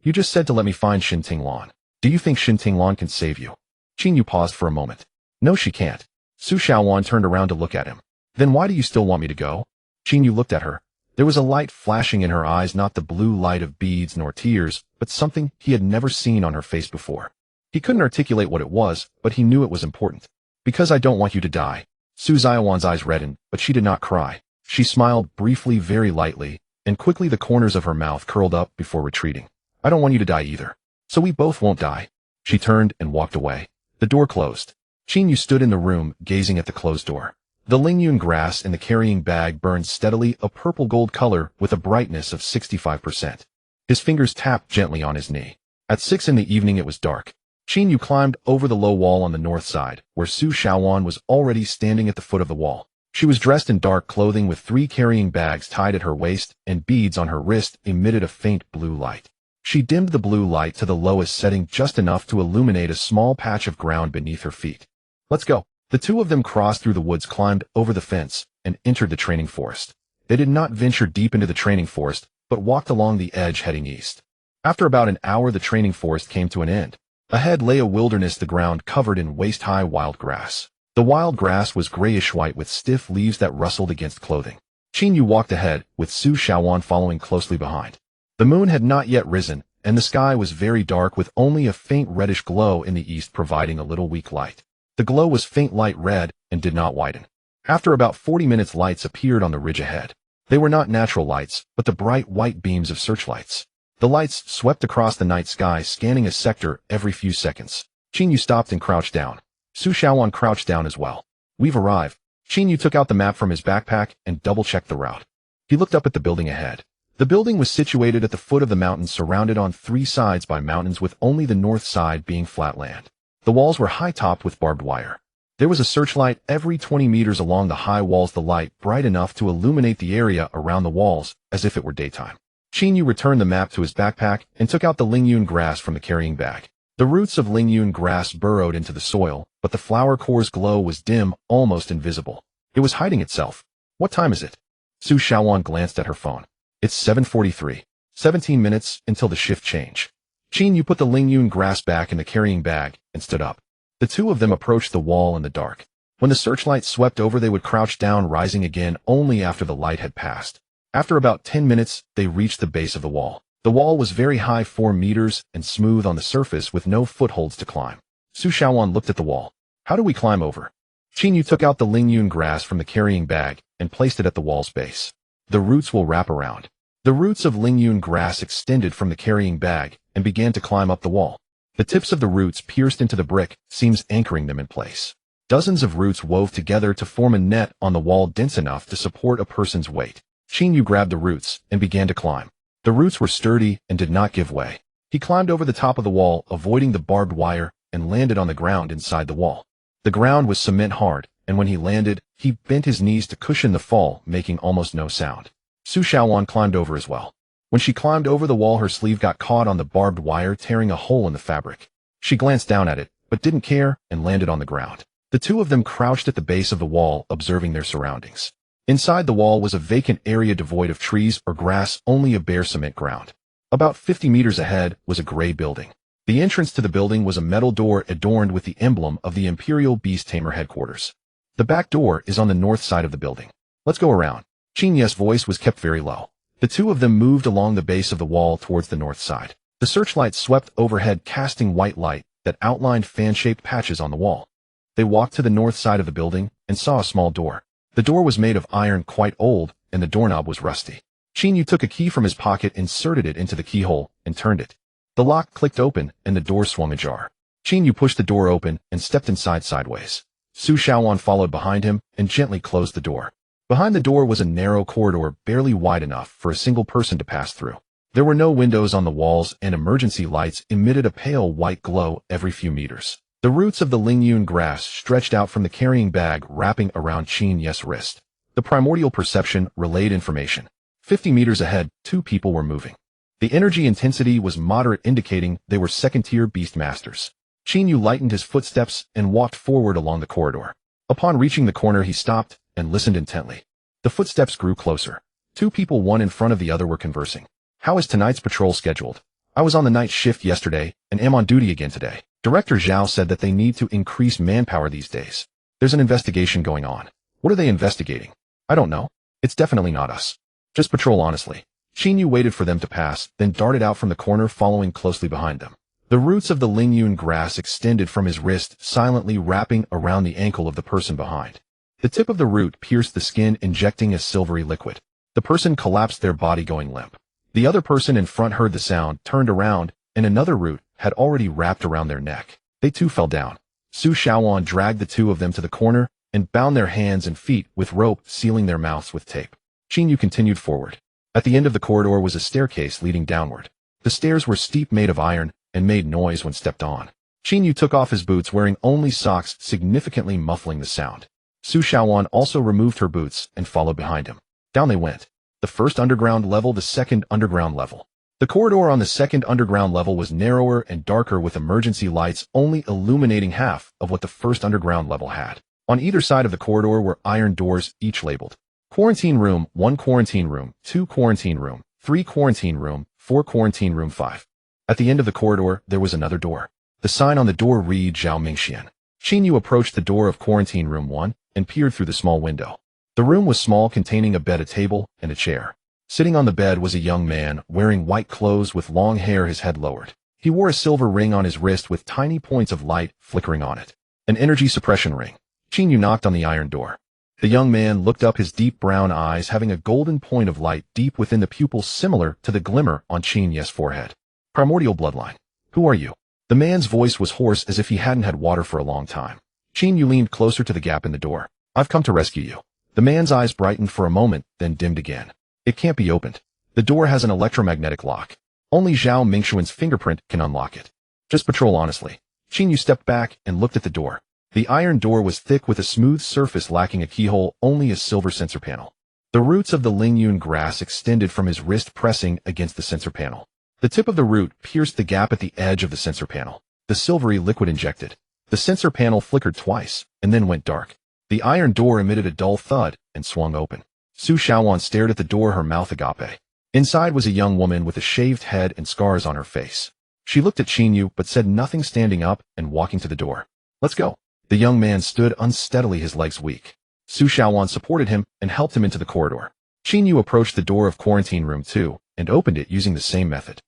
You just said to let me find Shin Tinglan. Do you think Shin Tinglan can save you? Qin Yu paused for a moment. No, she can't. Su Xiaowan turned around to look at him. Then why do you still want me to go? Qin Yu looked at her. There was a light flashing in her eyes, not the blue light of beads nor tears, but something he had never seen on her face before. He couldn't articulate what it was, but he knew it was important. Because I don't want you to die. Su Xiaowan's eyes reddened, but she did not cry. She smiled briefly, very lightly, and quickly the corners of her mouth curled up before retreating. I don't want you to die either. So we both won't die. She turned and walked away. The door closed. Qin Yu stood in the room, gazing at the closed door. The Lingyun grass in the carrying bag burned steadily, a purple-gold color with a brightness of 65%. His fingers tapped gently on his knee. At 6 in the evening it was dark. Qin Yu climbed over the low wall on the north side, where Su Xiaowan was already standing at the foot of the wall. She was dressed in dark clothing with 3 carrying bags tied at her waist, and beads on her wrist emitted a faint blue light. She dimmed the blue light to the lowest setting, just enough to illuminate a small patch of ground beneath her feet. Let's go. The two of them crossed through the woods, climbed over the fence, and entered the training forest. They did not venture deep into the training forest, but walked along the edge heading east. After about an hour, the training forest came to an end. Ahead lay a wilderness, the ground covered in waist-high wild grass. The wild grass was grayish-white with stiff leaves that rustled against clothing. Qin Yu walked ahead, with Su Xiaowan following closely behind. The moon had not yet risen, and the sky was very dark, with only a faint reddish glow in the east providing a little weak light. The glow was faint light red and did not widen. After about 40 minutes, lights appeared on the ridge ahead. They were not natural lights, but the bright white beams of searchlights. The lights swept across the night sky, scanning a sector every few seconds. Qin Yu stopped and crouched down. Su Xiaowan crouched down as well. We've arrived. Qin Yu took out the map from his backpack and double-checked the route. He looked up at the building ahead. The building was situated at the foot of the mountain, surrounded on 3 sides by mountains, with only the north side being flat land. The walls were high-topped with barbed wire. There was a searchlight every 20 meters along the high walls, the light bright enough to illuminate the area around the walls as if it were daytime. Qin Yu returned the map to his backpack and took out the Lingyun grass from the carrying bag. The roots of Lingyun grass burrowed into the soil, but the flower core's glow was dim, almost invisible. It was hiding itself. What time is it? Su Xiaowan glanced at her phone. It's 7:43. 17 minutes until the shift change. Qin Yu put the Lingyun grass back in the carrying bag and stood up. The two of them approached the wall in the dark. When the searchlight swept over, they would crouch down, rising again only after the light had passed. After about 10 minutes, they reached the base of the wall. The wall was very high, 4 meters, and smooth on the surface with no footholds to climb. Su Xiaowan looked at the wall. How do we climb over? Qin Yu took out the Lingyun grass from the carrying bag and placed it at the wall's base. The roots will wrap around. The roots of Lingyun grass extended from the carrying bag and began to climb up the wall. The tips of the roots pierced into the brick, seams anchoring them in place. Dozens of roots wove together to form a net on the wall dense enough to support a person's weight. Qingyu grabbed the roots and began to climb. The roots were sturdy and did not give way. He climbed over the top of the wall, avoiding the barbed wire, and landed on the ground inside the wall. The ground was cement hard, and when he landed, he bent his knees to cushion the fall, making almost no sound. Su Shaowan climbed over as well. When she climbed over the wall, her sleeve got caught on the barbed wire, tearing a hole in the fabric. She glanced down at it, but didn't care, and landed on the ground. The two of them crouched at the base of the wall, observing their surroundings. Inside the wall was a vacant area devoid of trees or grass, only a bare cement ground. About 50 meters ahead was a gray building. The entrance to the building was a metal door adorned with the emblem of the Imperial Beast Tamer headquarters. The back door is on the north side of the building. Let's go around. Qin Ye's voice was kept very low. The two of them moved along the base of the wall towards the north side. The searchlight swept overhead, casting white light that outlined fan-shaped patches on the wall. They walked to the north side of the building and saw a small door. The door was made of iron, quite old, and the doorknob was rusty. Qin took a key from his pocket, inserted it into the keyhole, and turned it. The lock clicked open, and the door swung ajar. Qin pushed the door open and stepped inside sideways. Su Shaowan followed behind him and gently closed the door. Behind the door was a narrow corridor, barely wide enough for a single person to pass through. There were no windows on the walls, and emergency lights emitted a pale white glow every few meters. The roots of the Lingyun grass stretched out from the carrying bag, wrapping around Qin Ye's wrist. The primordial perception relayed information. 50 meters ahead, two people were moving. The energy intensity was moderate, indicating they were second-tier beast masters. Qin lightened his footsteps and walked forward along the corridor. Upon reaching the corner, he stopped and listened intently. The footsteps grew closer. Two people, one in front of the other, were conversing. How is tonight's patrol scheduled? I was on the night shift yesterday and am on duty again today. Director Zhao said that they need to increase manpower these days. There's an investigation going on. What are they investigating? I don't know. It's definitely not us. Just patrol, honestly. Qin waited for them to pass, then darted out from the corner, following closely behind them. The roots of the Lingyun grass extended from his wrist, silently wrapping around the ankle of the person behind. The tip of the root pierced the skin, injecting a silvery liquid. The person collapsed, their body going limp. The other person in front heard the sound, turned around, and another root had already wrapped around their neck. They too fell down. Su Shaowan dragged the two of them to the corner and bound their hands and feet with rope, sealing their mouths with tape. Qin continued forward. At the end of the corridor was a staircase leading downward. The stairs were steep, made of iron, and made noise when stepped on. Qin took off his boots, wearing only socks, significantly muffling the sound. Su Shaowan also removed her boots and followed behind him. Down they went. The first underground level, the second underground level. The corridor on the second underground level was narrower and darker, with emergency lights only illuminating half of what the first underground level had. On either side of the corridor were iron doors, each labeled Quarantine Room 1, Quarantine Room 2, Quarantine Room 3, Quarantine Room 4, Quarantine Room 5. At the end of the corridor, there was another door. The sign on the door read Zhao Mingxian. Qin approached the door of Quarantine Room 1 and peered through the small window. The room was small, containing a bed, a table, and a chair. Sitting on the bed was a young man, wearing white clothes with long hair, his head lowered. He wore a silver ring on his wrist with tiny points of light flickering on it. An energy suppression ring. Qin knocked on the iron door. The young man looked up, his deep brown eyes having a golden point of light deep within the pupils, similar to the glimmer on Qin's forehead. Primordial bloodline. Who are you? The man's voice was hoarse, as if he hadn't had water for a long time. Qin leaned closer to the gap in the door. I've come to rescue you. The man's eyes brightened for a moment, then dimmed again. It can't be opened. The door has an electromagnetic lock. Only Zhao Mingxuan's fingerprint can unlock it. Just patrol, honestly. Qin stepped back and looked at the door. The iron door was thick with a smooth surface, lacking a keyhole, only a silver sensor panel. The roots of the Lingyun grass extended from his wrist, pressing against the sensor panel. The tip of the root pierced the gap at the edge of the sensor panel. The silvery liquid injected. The sensor panel flickered twice, and then went dark. The iron door emitted a dull thud and swung open. Su Shaowan stared at the door, her mouth agape. Inside was a young woman with a shaved head and scars on her face. She looked at Qin but said nothing, standing up and walking to the door. Let's go. The young man stood unsteadily, his legs weak. Su Shaowan supported him and helped him into the corridor. Qin approached the door of Quarantine Room 2 and opened it using the same method.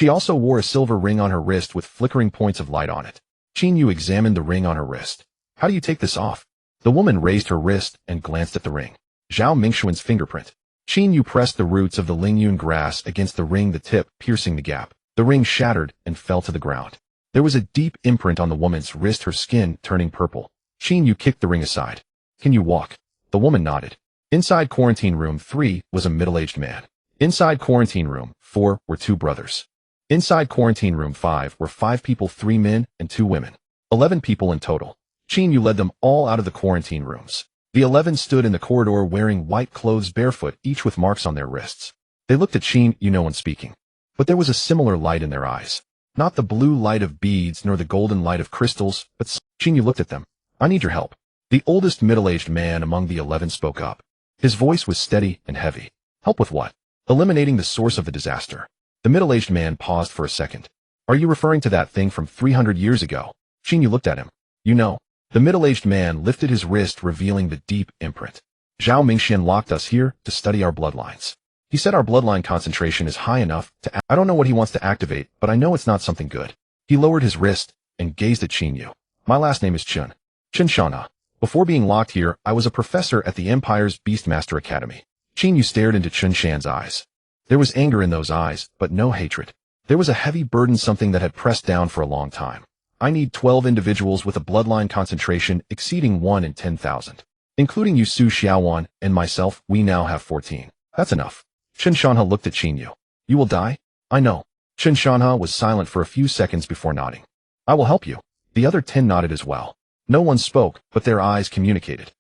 She also wore a silver ring on her wrist with flickering points of light on it. Qin Yu examined the ring on her wrist. How do you take this off? The woman raised her wrist and glanced at the ring. Zhao Mingxuan's fingerprint. Qin Yu pressed the roots of the Lingyun grass against the ring, the tip piercing the gap. The ring shattered and fell to the ground. There was a deep imprint on the woman's wrist, her skin turning purple. Qin Yu kicked the ring aside. Can you walk? The woman nodded. Inside quarantine room 3 was a middle-aged man. Inside quarantine room 4 were 2 brothers. Inside quarantine room 5 were 5 people, 3 men and 2 women. 11 people in total. Qin Yu led them all out of the quarantine rooms. The 11 stood in the corridor wearing white clothes, barefoot, each with marks on their wrists. They looked at Qin Yu, no one speaking. But there was a similar light in their eyes. Not the blue light of beads nor the golden light of crystals, but Qin Yu looked at them. I need your help. The oldest middle-aged man among the 11 spoke up. His voice was steady and heavy. Help with what? Eliminating the source of the disaster. The middle-aged man paused for a second. Are you referring to that thing from 300 years ago? Qin Yu looked at him. You know. The middle-aged man lifted his wrist, revealing the deep imprint. Zhao Mingxian locked us here to study our bloodlines. He said our bloodline concentration is high enough to I don't know what he wants to activate, but I know it's not something good. He lowered his wrist and gazed at Qin Yu. My last name is Chun. Chen Shana. Before being locked here, I was a professor at the Empire's Beastmaster Academy. Qin Yu stared into Chun Shan's eyes. There was anger in those eyes, but no hatred. There was a heavy burden, something that had pressed down for a long time. I need 12 individuals with a bloodline concentration exceeding 1 in 10,000. Including you, Su Xiaowan, and myself, we now have 14. That's enough. Chen Shanha looked at Qin Yu. You will die? I know. Chen Shanha was silent for a few seconds before nodding. I will help you. The other 10 nodded as well. No one spoke, but their eyes communicated.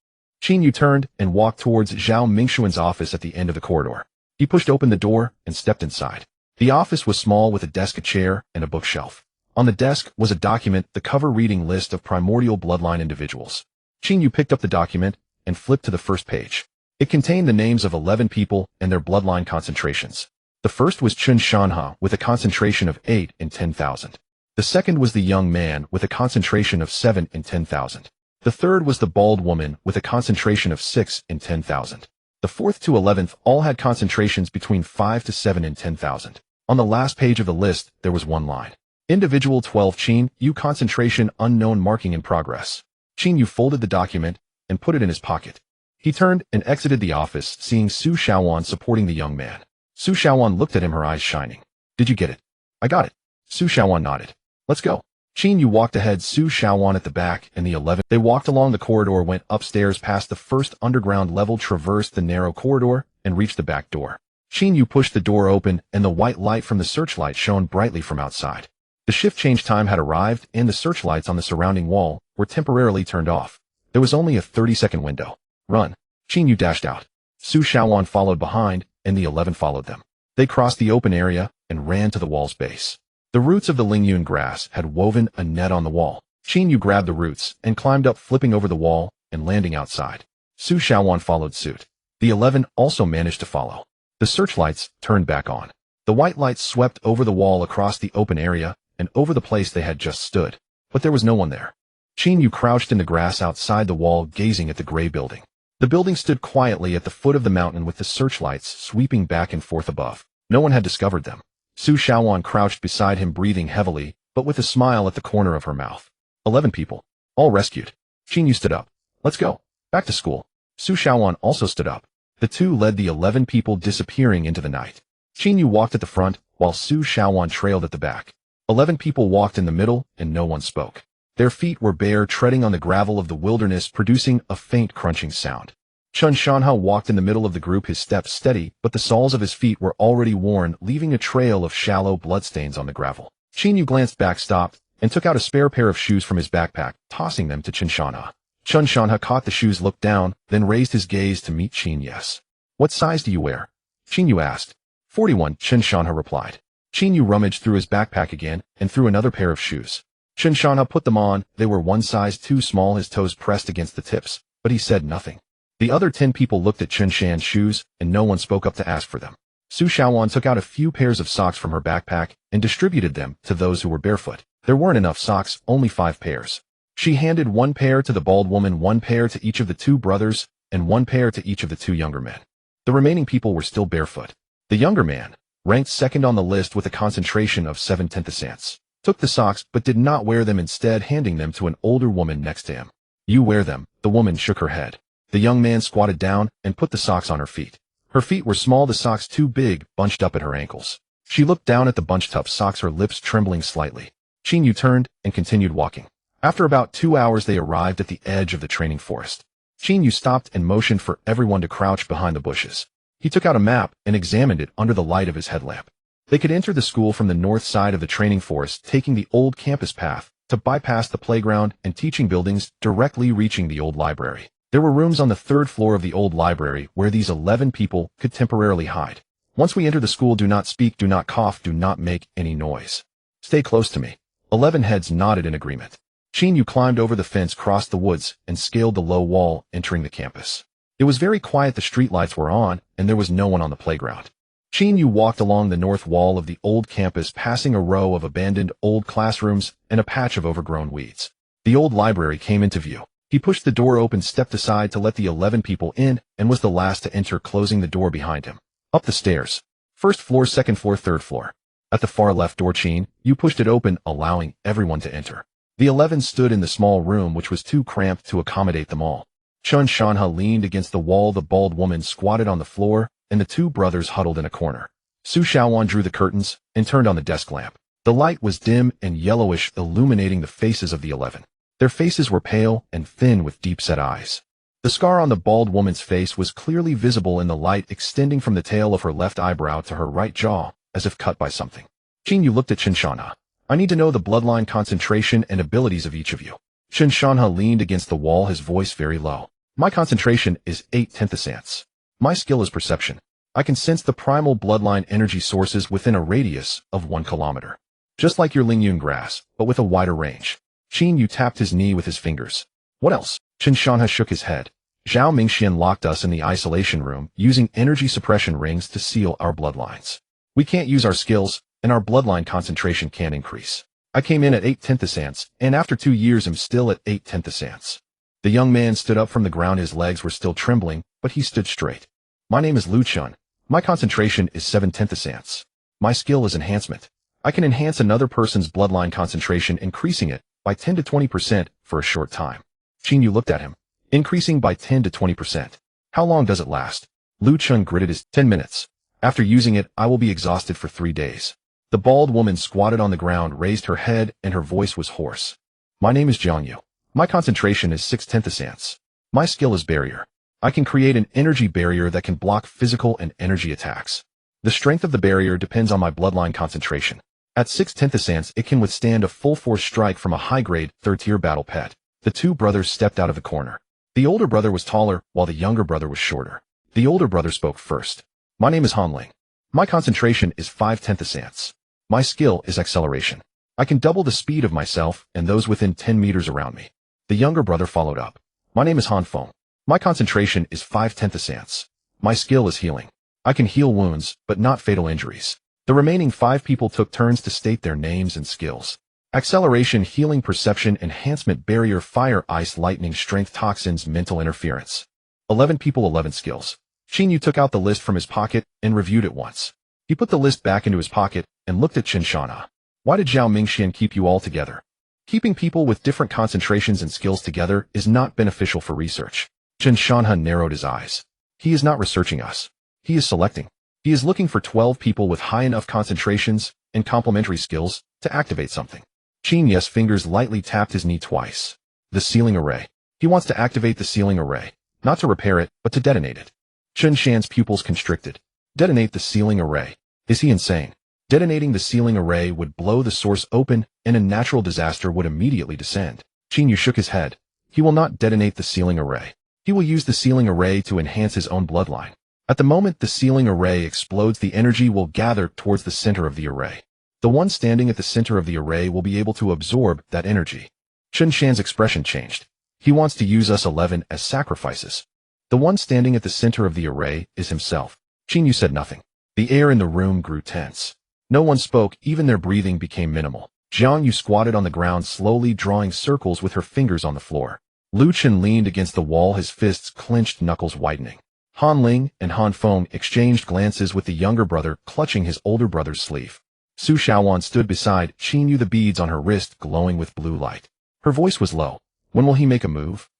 Qin Yu turned and walked towards Zhao Mingxuan's office at the end of the corridor. He pushed open the door and stepped inside. The office was small, with a desk, a chair, and a bookshelf. On the desk was a document, the cover reading list of primordial bloodline individuals. Qin Yu picked up the document and flipped to the first page. It contained the names of 11 people and their bloodline concentrations. The first was Chun Shanha with a concentration of 8 in 10,000. The second was the young man with a concentration of 7 in 10,000. The third was the bald woman with a concentration of 6 in 10,000. The 4th to 11th all had concentrations between 5 to 7 in 10,000. On the last page of the list, there was one line. Individual 12 Qin Yu concentration unknown, marking in progress. Qin Yu folded the document and put it in his pocket. He turned and exited the office, seeing Su Xiaowan supporting the young man. Su Xiaowan looked at him, her eyes shining. Did you get it? I got it. Su Xiaowan nodded. Let's go. Qin Yu walked ahead, Su Xiaowan at the back, and the 11. They walked along the corridor, went upstairs past the first underground level, traversed the narrow corridor, and reached the back door. Qin Yu pushed the door open, and the white light from the searchlight shone brightly from outside. The shift change time had arrived, and the searchlights on the surrounding wall were temporarily turned off. There was only a 30-second window. Run. Qin Yu dashed out. Su Xiaowan followed behind, and the 11 followed them. They crossed the open area and ran to the wall's base. The roots of the Lingyun grass had woven a net on the wall. Qin Yu grabbed the roots and climbed up, flipping over the wall and landing outside. Su Xiaowan followed suit. The 11 also managed to follow. The searchlights turned back on. The white lights swept over the wall, across the open area, and over the place they had just stood. But there was no one there. Qin Yu crouched in the grass outside the wall, gazing at the gray building. The building stood quietly at the foot of the mountain, with the searchlights sweeping back and forth above. No one had discovered them. Su Xiaowan crouched beside him, breathing heavily, but with a smile at the corner of her mouth. 11 people. All rescued. Qin Yu stood up. Let's go. Back to school. Su Xiaowan also stood up. The two led the 11 people, disappearing into the night. Qin Yu walked at the front, while Su Xiaowan trailed at the back. 11 people walked in the middle, and no one spoke. Their feet were bare, treading on the gravel of the wilderness, producing a faint crunching sound. Chun Shanha walked in the middle of the group, his steps steady, but the soles of his feet were already worn, leaving a trail of shallow bloodstains on the gravel. Qin Yu glanced back, stopped, and took out a spare pair of shoes from his backpack, tossing them to Chun Shanha. Chun Shanha caught the shoes, looked down, then raised his gaze to meet Qin Yu's. What size do you wear? Qin Yu asked. 41, Chun Shanha replied. Qin Yu rummaged through his backpack again and threw another pair of shoes. Chun Shanha put them on. They were one size too small, his toes pressed against the tips, but he said nothing. The other 10 people looked at Chun Shan's shoes, and no one spoke up to ask for them. Su Xiaowan took out a few pairs of socks from her backpack and distributed them to those who were barefoot. There weren't enough socks, only 5 pairs. She handed 1 pair to the bald woman, 1 pair to each of the 2 brothers, and 1 pair to each of the 2 younger men. The remaining people were still barefoot. The younger man, ranked second on the list with a concentration of 7/10. Took the socks but did not wear them, instead handing them to an older woman next to him. You wear them. The woman shook her head. The young man squatted down and put the socks on her feet. Her feet were small, the socks too big, bunched up at her ankles. She looked down at the bunched up socks, her lips trembling slightly. Yu turned and continued walking. After about 2 hours they arrived at the edge of the training forest. Yu stopped and motioned for everyone to crouch behind the bushes. He took out a map and examined it under the light of his headlamp. They could enter the school from the north side of the training forest, taking the old campus path to bypass the playground and teaching buildings, directly reaching the old library. There were rooms on the 3rd floor of the old library where these 11 people could temporarily hide. Once we enter the school, do not speak, do not cough, do not make any noise. Stay close to me. 11 heads nodded in agreement. Yu climbed over the fence, crossed the woods, and scaled the low wall, entering the campus. It was very quiet, the streetlights were on, and there was no one on the playground. Yu walked along the north wall of the old campus, passing a row of abandoned old classrooms and a patch of overgrown weeds. The old library came into view. He pushed the door open, stepped aside to let the 11 people in, and was the last to enter, closing the door behind him. Up the stairs. 1st floor, 2nd floor, 3rd floor. At the far left door, Yu pushed it open, allowing everyone to enter. The 11 stood in the small room, which was too cramped to accommodate them all. Shanha leaned against the wall, the bald woman squatted on the floor, and the 2 brothers huddled in a corner. Su Xiaowan drew the curtains and turned on the desk lamp. The light was dim and yellowish, illuminating the faces of the 11. Their faces were pale and thin with deep-set eyes. The scar on the bald woman's face was clearly visible in the light, extending from the tail of her left eyebrow to her right jaw, as if cut by something. Yu looked at Shanha. I need to know the bloodline concentration and abilities of each of you. Shanha leaned against the wall, his voice very low. My concentration is 8/10. My skill is perception. I can sense the primal bloodline energy sources within a radius of 1 kilometer. Just like your Lingyun grass, but with a wider range. Yu tapped his knee with his fingers. What else? Shanha shook his head. Zhao Mingxian locked us in the isolation room, using energy suppression rings to seal our bloodlines. We can't use our skills, and our bloodline concentration can't increase. I came in at 8/10, and after 2 years I'm still at 8/10. The young man stood up from the ground, his legs were still trembling, but he stood straight. My name is Lu Chun. My concentration is 7/10. My skill is enhancement. I can enhance another person's bloodline concentration, increasing it by 10 to 20% for a short time. Yu looked at him. Increasing by 10 to 20%. How long does it last? Lu Chun gritted his 10 minutes. After using it, I will be exhausted for 3 days. The bald woman squatted on the ground, raised her head, and her voice was hoarse. My name is Jiang Yu. My concentration is 6/10. My skill is barrier. I can create an energy barrier that can block physical and energy attacks. The strength of the barrier depends on my bloodline concentration. At 6/10, it can withstand a full-force strike from a high-grade, 3rd-tier battle pet. The 2 brothers stepped out of the corner. The older brother was taller, while the younger brother was shorter. The older brother spoke first. My name is Han Ling. My concentration is 5/10. My skill is acceleration. I can double the speed of myself and those within 10 meters around me. The younger brother followed up. My name is Han Feng. My concentration is 5/10. My skill is healing. I can heal wounds, but not fatal injuries. The remaining 5 people took turns to state their names and skills. Acceleration, healing, perception, enhancement, barrier, fire, ice, lightning, strength, toxins, mental interference. 11 people, 11 skills. Yu took out the list from his pocket and reviewed it once. He put the list back into his pocket and looked at Shanha. Why did Zhao Mingxian keep you all together? Keeping people with different concentrations and skills together is not beneficial for research. Shanha narrowed his eyes. He is not researching us. He is selecting. He is looking for 12 people with high enough concentrations and complementary skills to activate something. Yes fingers lightly tapped his knee twice. The sealing array. He wants to activate the sealing array, not to repair it, but to detonate it. Shan's pupils constricted. Detonate the sealing array. Is he insane? Detonating the sealing array would blow the source open, and a natural disaster would immediately descend. Yu shook his head. He will not detonate the sealing array. He will use the sealing array to enhance his own bloodline. At the moment the sealing array explodes, the energy will gather towards the center of the array. The one standing at the center of the array will be able to absorb that energy. Shan's expression changed. He wants to use us 11 as sacrifices. The one standing at the center of the array is himself. Yu said nothing. The air in the room grew tense. No one spoke, even their breathing became minimal. Jiang Yu squatted on the ground, slowly drawing circles with her fingers on the floor. Lu Chen leaned against the wall, his fists clenched, knuckles widening. Han Ling and Han Feng exchanged glances with the younger brother clutching his older brother's sleeve. Su Xiaowan stood beside. She knew the beads on her wrist glowing with blue light. Her voice was low. When will he make a move?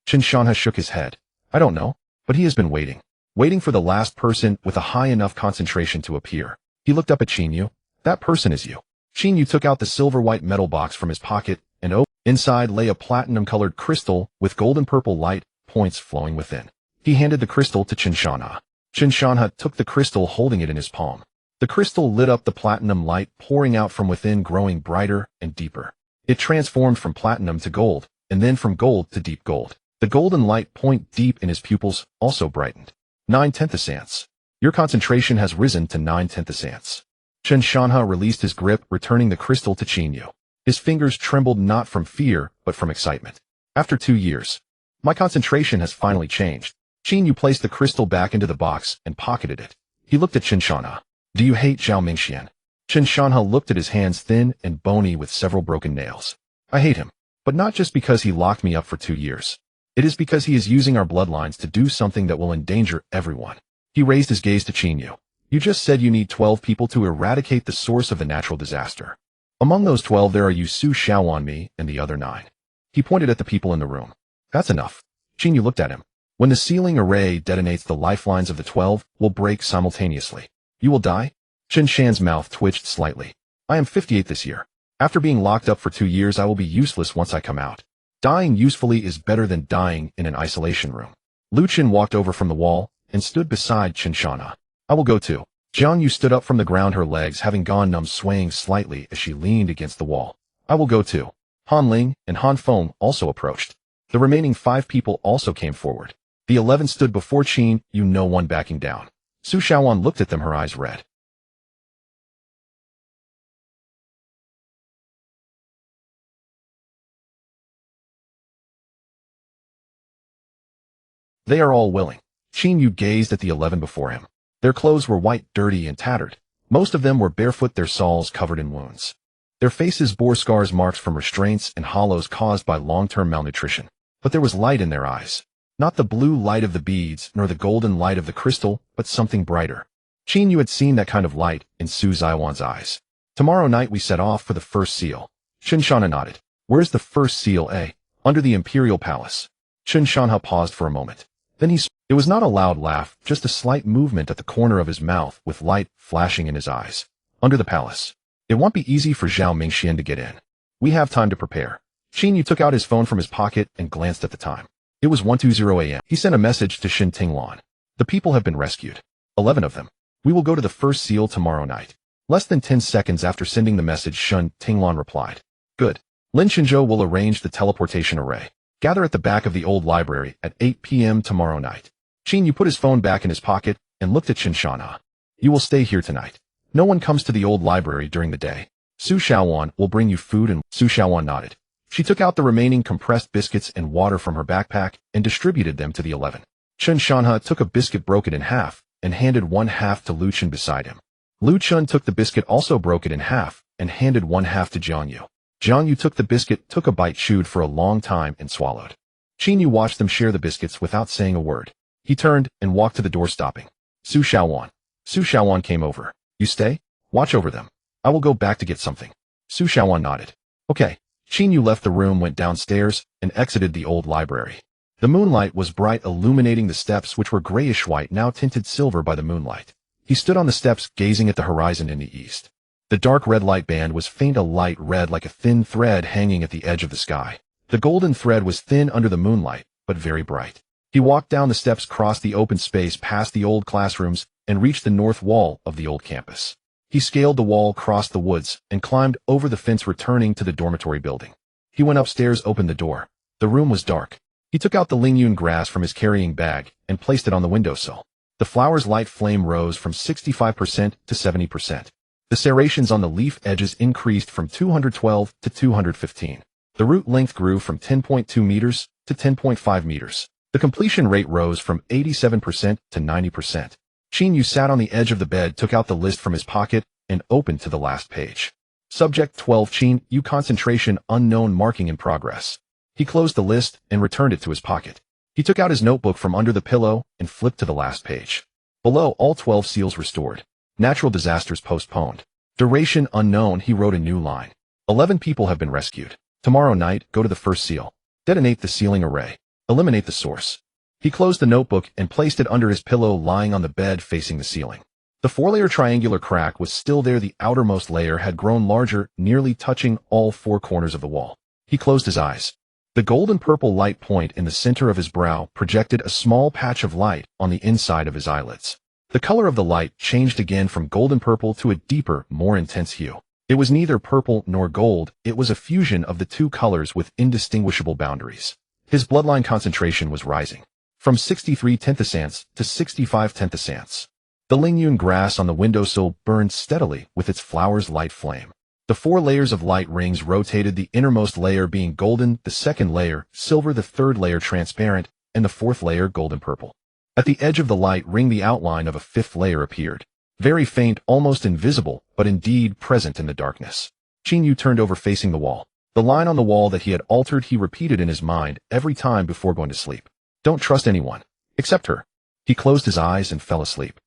Chen Shanha shook his head. I don't know, but he has been waiting. Waiting for the last person with a high enough concentration to appear. He looked up at Qin Yu. That person is you. Qin Yu took out the silver-white metal box from his pocket and opened. Inside lay a platinum-colored crystal with golden-purple light points flowing within. He handed the crystal to Chen Shanha. Chen Shanha took the crystal holding it in his palm. The crystal lit up, the platinum light pouring out from within, growing brighter and deeper. It transformed from platinum to gold, and then from gold to deep gold. The golden light point deep in his pupils also brightened. 9/10. Your concentration has risen to 9/10. Chen Shanha released his grip, returning the crystal to Qin Yu. His fingers trembled not from fear, but from excitement. After 2 years, my concentration has finally changed. Qin Yu placed the crystal back into the box and pocketed it. He looked at Chen Shanha. Do you hate Zhao Mingxian? Chen Shanha looked at his hands, thin and bony with several broken nails. I hate him, but not just because he locked me up for 2 years. It is because he is using our bloodlines to do something that will endanger everyone. He raised his gaze to Qin Yu. You just said you need 12 people to eradicate the source of the natural disaster. Among those 12 there are you, Su Xiaowan, me, and the other 9. He pointed at the people in the room. That's enough. Qin Yu looked at him. When the sealing array detonates, the lifelines of the 12 will break simultaneously. You will die? Chen Shan's mouth twitched slightly. I am 58 this year. After being locked up for 2 years, I will be useless once I come out. Dying usefully is better than dying in an isolation room. Lu Chen walked over from the wall and stood beside Chen Shanha. I will go too. Jiang Yu stood up from the ground, her legs having gone numb, swaying slightly as she leaned against the wall. I will go too. Han Ling and Han Feng also approached. The remaining 5 people also came forward. The 11 stood before Qin Yu, no one backing down. Su Xiaowan looked at them, her eyes red. They are all willing. Qin Yu gazed at the 11 before him. Their clothes were white, dirty, and tattered. Most of them were barefoot, their soles covered in wounds. Their faces bore scars, marks from restraints and hollows caused by long-term malnutrition. But there was light in their eyes. Not the blue light of the beads, nor the golden light of the crystal, but something brighter. Qin Yu had seen that kind of light in Su Xiaowan's eyes. Tomorrow night we set off for the first seal. Chen Shanha nodded. Where's the first seal, eh? Under the Imperial Palace. Chen Shanha paused for a moment. Then he spoke. It was not a loud laugh, just a slight movement at the corner of his mouth with light flashing in his eyes. Under the palace. It won't be easy for Zhao Mingxian to get in. We have time to prepare. Qin Yu took out his phone from his pocket and glanced at the time. It was 1:20 a.m. He sent a message to Shin Tinglan. The people have been rescued. 11 of them. We will go to the first seal tomorrow night. Less than 10 seconds after sending the message, Shin Tinglan replied. Good. Lin Chenzhou will arrange the teleportation array. Gather at the back of the old library at 8 p.m. tomorrow night. Qin Yu put his phone back in his pocket and looked at Chen Shanha. You will stay here tonight. No one comes to the old library during the day. Su Xiaowan will bring you food and Su Xiaowan nodded. She took out the remaining compressed biscuits and water from her backpack and distributed them to the 11. Chen Shanha took a biscuit, broke it in half, and handed one half to Lu Chen beside him. Lu Chen took the biscuit, also broke it in half, and handed one half to Jiang Yu. Jiang Yu took the biscuit, took a bite, chewed for a long time, and swallowed. Qin Yu watched them share the biscuits without saying a word. He turned and walked to the door, stopping. Su Xiaowan. Su Xiaowan came over. You stay? Watch over them. I will go back to get something. Su Xiaowan nodded. Okay. Qin Yu left the room, went downstairs, and exited the old library. The moonlight was bright, illuminating the steps, which were grayish-white, now tinted silver by the moonlight. He stood on the steps, gazing at the horizon in the east. The dark red light band was faint, a light red like a thin thread hanging at the edge of the sky. The golden thread was thin under the moonlight, but very bright. He walked down the steps, crossed the open space, past the old classrooms, and reached the north wall of the old campus. He scaled the wall, crossed the woods, and climbed over the fence, returning to the dormitory building. He went upstairs, opened the door. The room was dark. He took out the Lingyun grass from his carrying bag and placed it on the windowsill. The flower's light flame rose from 65% to 70%. The serrations on the leaf edges increased from 212 to 215. The root length grew from 10.2 meters to 10.5 meters. The completion rate rose from 87% to 90%. Qin Yu sat on the edge of the bed, took out the list from his pocket, and opened to the last page. Subject 12, Qin Yu, concentration unknown, marking in progress. He closed the list and returned it to his pocket. He took out his notebook from under the pillow and flipped to the last page. Below, all 12 seals restored. Natural disasters postponed. Duration unknown. He wrote a new line. 11 people have been rescued. Tomorrow night, go to the first seal. Detonate the sealing array. Eliminate the source. He closed the notebook and placed it under his pillow, lying on the bed facing the ceiling. The 4-layer triangular crack was still there. The outermost layer had grown larger, nearly touching all 4 corners of the wall. He closed his eyes. The golden-purple light point in the center of his brow projected a small patch of light on the inside of his eyelids. The color of the light changed again from golden-purple to a deeper, more intense hue. It was neither purple nor gold. It was a fusion of the 2 colors with indistinguishable boundaries. His bloodline concentration was rising, from 63 tenthasants to 65 tenthasants. The Lingyun grass on the windowsill burned steadily with its flowers' light flame. The 4 layers of light rings rotated, the innermost layer being golden, the second layer silver, the third layer transparent, and the 4th layer golden purple. At the edge of the light ring, the outline of a 5th layer appeared. Very faint, almost invisible, but indeed present in the darkness. Qin turned over facing the wall. The line on the wall that he had altered he repeated in his mind every time before going to sleep. Don't trust anyone. Except her. He closed his eyes and fell asleep.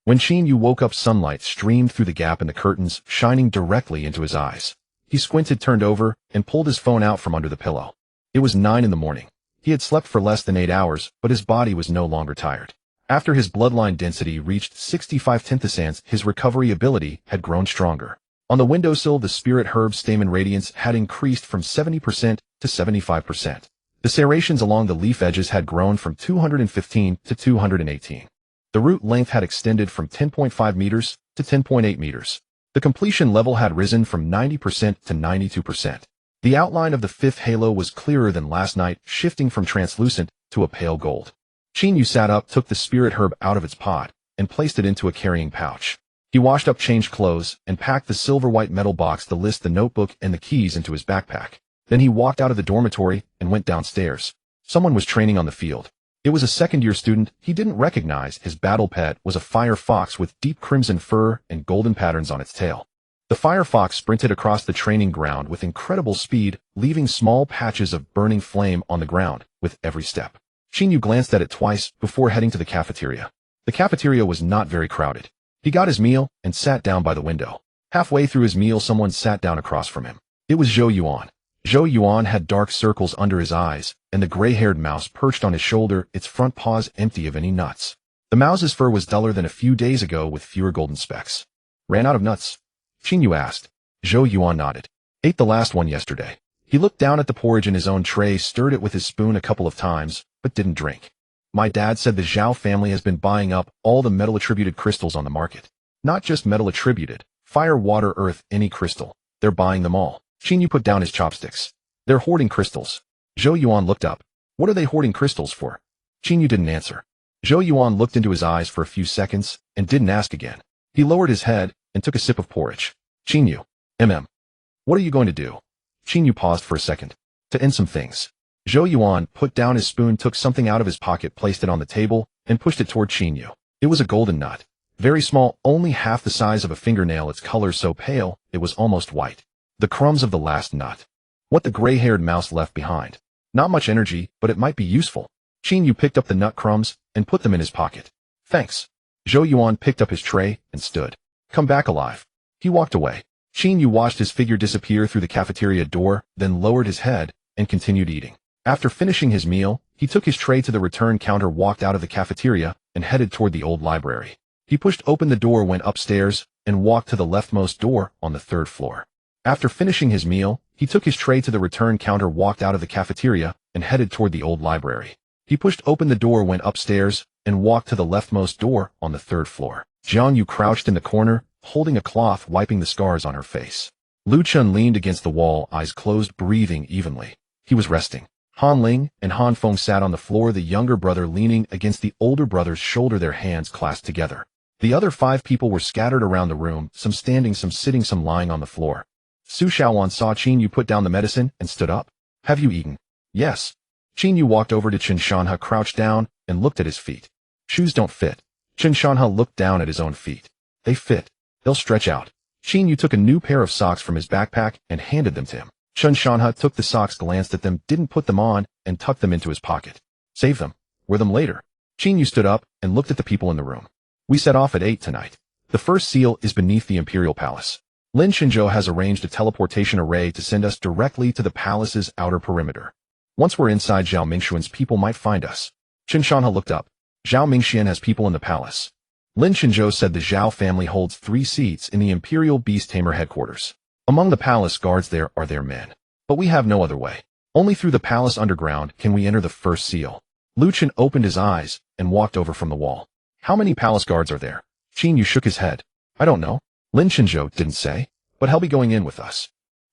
When Qin woke up, sunlight streamed through the gap in the curtains, shining directly into his eyes. He squinted, turned over, and pulled his phone out from under the pillow. It was 9 in the morning. He had slept for less than 8 hours, but his body was no longer tired. After his bloodline density reached 65 tenthasants, his recovery ability had grown stronger. On the windowsill, the spirit herb stamen radiance had increased from 70% to 75%. The serrations along the leaf edges had grown from 215 to 218. The root length had extended from 10.5 meters to 10.8 meters. The completion level had risen from 90% to 92%. The outline of the 5th halo was clearer than last night, shifting from translucent to a pale gold. Qin sat up, took the spirit herb out of its pot, and placed it into a carrying pouch. He washed up, changed clothes, and packed the silver-white metal box, the list, the notebook, and the keys into his backpack. Then he walked out of the dormitory and went downstairs. Someone was training on the field. It was a second-year student he didn't recognize. His battle pet was a fire fox with deep crimson fur and golden patterns on its tail. The fire fox sprinted across the training ground with incredible speed, leaving small patches of burning flame on the ground with every step. Qin glanced at it twice before heading to the cafeteria. The cafeteria was not very crowded. He got his meal and sat down by the window. Halfway through his meal, someone sat down across from him. It was Zhou Yuan. Zhou Yuan had dark circles under his eyes, and the gray-haired mouse perched on his shoulder, its front paws empty of any nuts. The mouse's fur was duller than a few days ago with fewer golden specks. Ran out of nuts? Qin asked. Zhou Yuan nodded. Ate the last one yesterday. He looked down at the porridge in his own tray, stirred it with his spoon a couple of times, but didn't drink. My dad said the Zhao family has been buying up all the metal-attributed crystals on the market. Not just metal-attributed, fire, water, earth, any crystal. They're buying them all. Qin put down his chopsticks. They're hoarding crystals. Zhou Yuan looked up. What are they hoarding crystals for? Qin didn't answer. Zhou Yuan looked into his eyes for a few seconds and didn't ask again. He lowered his head and took a sip of porridge. Qin, what are you going to do? Qin paused for a second. To end some things. Zhou Yuan put down his spoon, took something out of his pocket, placed it on the table, and pushed it toward Qin. It was a golden nut. Very small, only half the size of a fingernail, its color so pale it was almost white. The crumbs of the last nut. What the gray-haired mouse left behind. Not much energy, but it might be useful. Qin picked up the nut crumbs and put them in his pocket. Thanks. Zhou Yuan picked up his tray and stood. Come back alive. He walked away. Qin watched his figure disappear through the cafeteria door, then lowered his head and continued eating. After finishing his meal, he took his tray to the return counter, walked out of the cafeteria, and headed toward the old library. He pushed open the door, went upstairs, and walked to the leftmost door on the 3rd floor. After finishing his meal, he took his tray to the return counter, walked out of the cafeteria, and headed toward the old library. He pushed open the door, went upstairs, and walked to the leftmost door on the 3rd floor. Jiang Yu crouched in the corner, holding a cloth, wiping the scars on her face. Lu Chun leaned against the wall, eyes closed, breathing evenly. He was resting. Han Ling and Han Feng sat on the floor, the younger brother leaning against the older brother's shoulder, their hands clasped together. The other 5 people were scattered around the room, some standing, some sitting, some lying on the floor. Su Xiaowan saw Qin put down the medicine and stood up. Have you eaten? Yes. Qin walked over to Chen Shanhe, crouched down, and looked at his feet. Shoes don't fit. Chen Shanhe looked down at his own feet. They fit. They'll stretch out. Qin took a new pair of socks from his backpack and handed them to him. Chen Shanhe took the socks, glanced at them, didn't put them on, and tucked them into his pocket. Save them. Wear them later. Qin Yu stood up and looked at the people in the room. We set off at 8 tonight. The first seal is beneath the Imperial Palace. Lin Qinzhou has arranged a teleportation array to send us directly to the palace's outer perimeter. Once we're inside, Zhao Mingxuan's people might find us. Qin Shanha looked up. Zhao Mingxian has people in the palace. Lin Qinzhou said the Zhao family holds 3 seats in the Imperial Beast Tamer headquarters. Among the palace guards there are their men. But we have no other way. Only through the palace underground can we enter the first seal. Lu Chen opened his eyes and walked over from the wall. How many palace guards are there? Qin Yu shook his head. I don't know. Lin Qinzhou didn't say, but he'll be going in with us.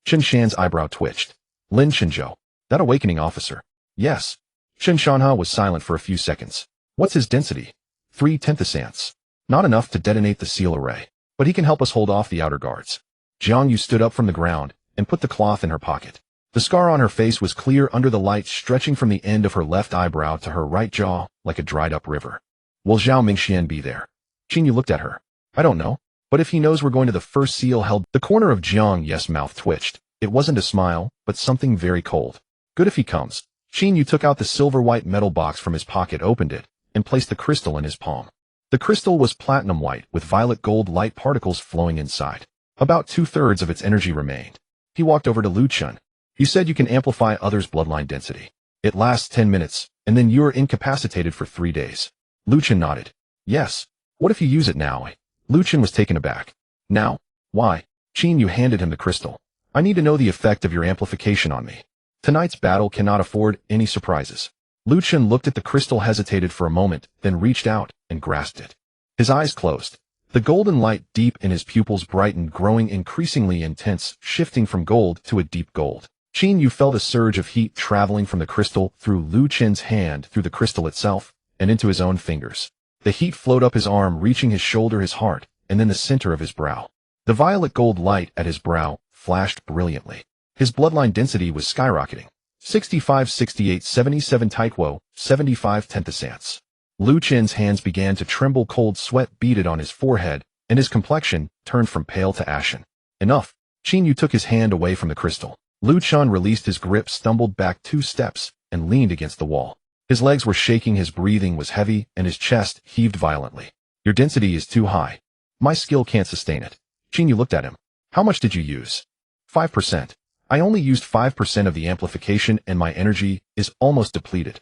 Qin Shan's eyebrow twitched. Lin Qinzhou, that awakening officer. Yes. Qin Shanha was silent for a few seconds. What's his density? 3 tenthasants. Not enough to detonate the seal array, but he can help us hold off the outer guards. Jiang Yu stood up from the ground and put the cloth in her pocket. The scar on her face was clear under the light stretching from the end of her left eyebrow to her right jaw like a dried-up river. Will Zhao Mingxian be there? Qin Yu looked at her. I don't know, but if he knows we're going to the first seal held... The corner of Jiang Yu's mouth twitched. It wasn't a smile, but something very cold. Good if he comes. Qin Yu took out the silver-white metal box from his pocket, opened it, and placed the crystal in his palm. The crystal was platinum white with violet gold light particles flowing inside. About 2/3 of its energy remained. He walked over to Lu Chen. You said you can amplify others' bloodline density. It lasts 10 minutes, and then you're incapacitated for 3 days. Lu Chen nodded. Yes. What if you use it now? Lu Chen was taken aback. Now? Why? Qin Yu handed him the crystal. I need to know the effect of your amplification on me. Tonight's battle cannot afford any surprises. Lu Chen looked at the crystal, hesitated for a moment, then reached out and grasped it. His eyes closed. The golden light deep in his pupils brightened, growing increasingly intense, shifting from gold to a deep gold. Qin Yu felt a surge of heat traveling from the crystal through Lu Chen's hand, through the crystal itself, and into his own fingers. The heat flowed up his arm, reaching his shoulder, his heart, and then the center of his brow. The violet gold light at his brow flashed brilliantly. His bloodline density was skyrocketing. 65, 68, 77 taikuo, 75 tenthasants. Lu Chen's hands began to tremble, cold sweat beaded on his forehead, and his complexion turned from pale to ashen. Enough. Qin Yu took his hand away from the crystal. Lu Chen released his grip, stumbled back 2 steps, and leaned against the wall. His legs were shaking, his breathing was heavy, and his chest heaved violently. Your density is too high. My skill can't sustain it. Qin Yu looked at him. How much did you use? 5%. I only used 5% of the amplification and my energy is almost depleted.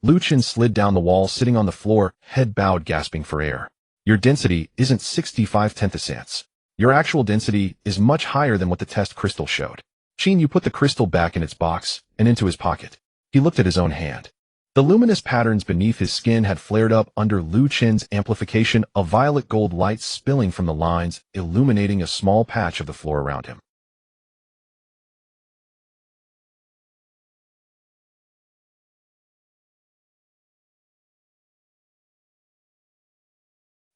Lu Chen slid down the wall, sitting on the floor, head bowed, gasping for air. Your density isn't 65 tenthasants. Your actual density is much higher than what the test crystal showed. Qin Yu put the crystal back in its box and into his pocket. He looked at his own hand. The luminous patterns beneath his skin had flared up under Lu Chen's amplification, a violet gold light spilling from the lines, illuminating a small patch of the floor around him.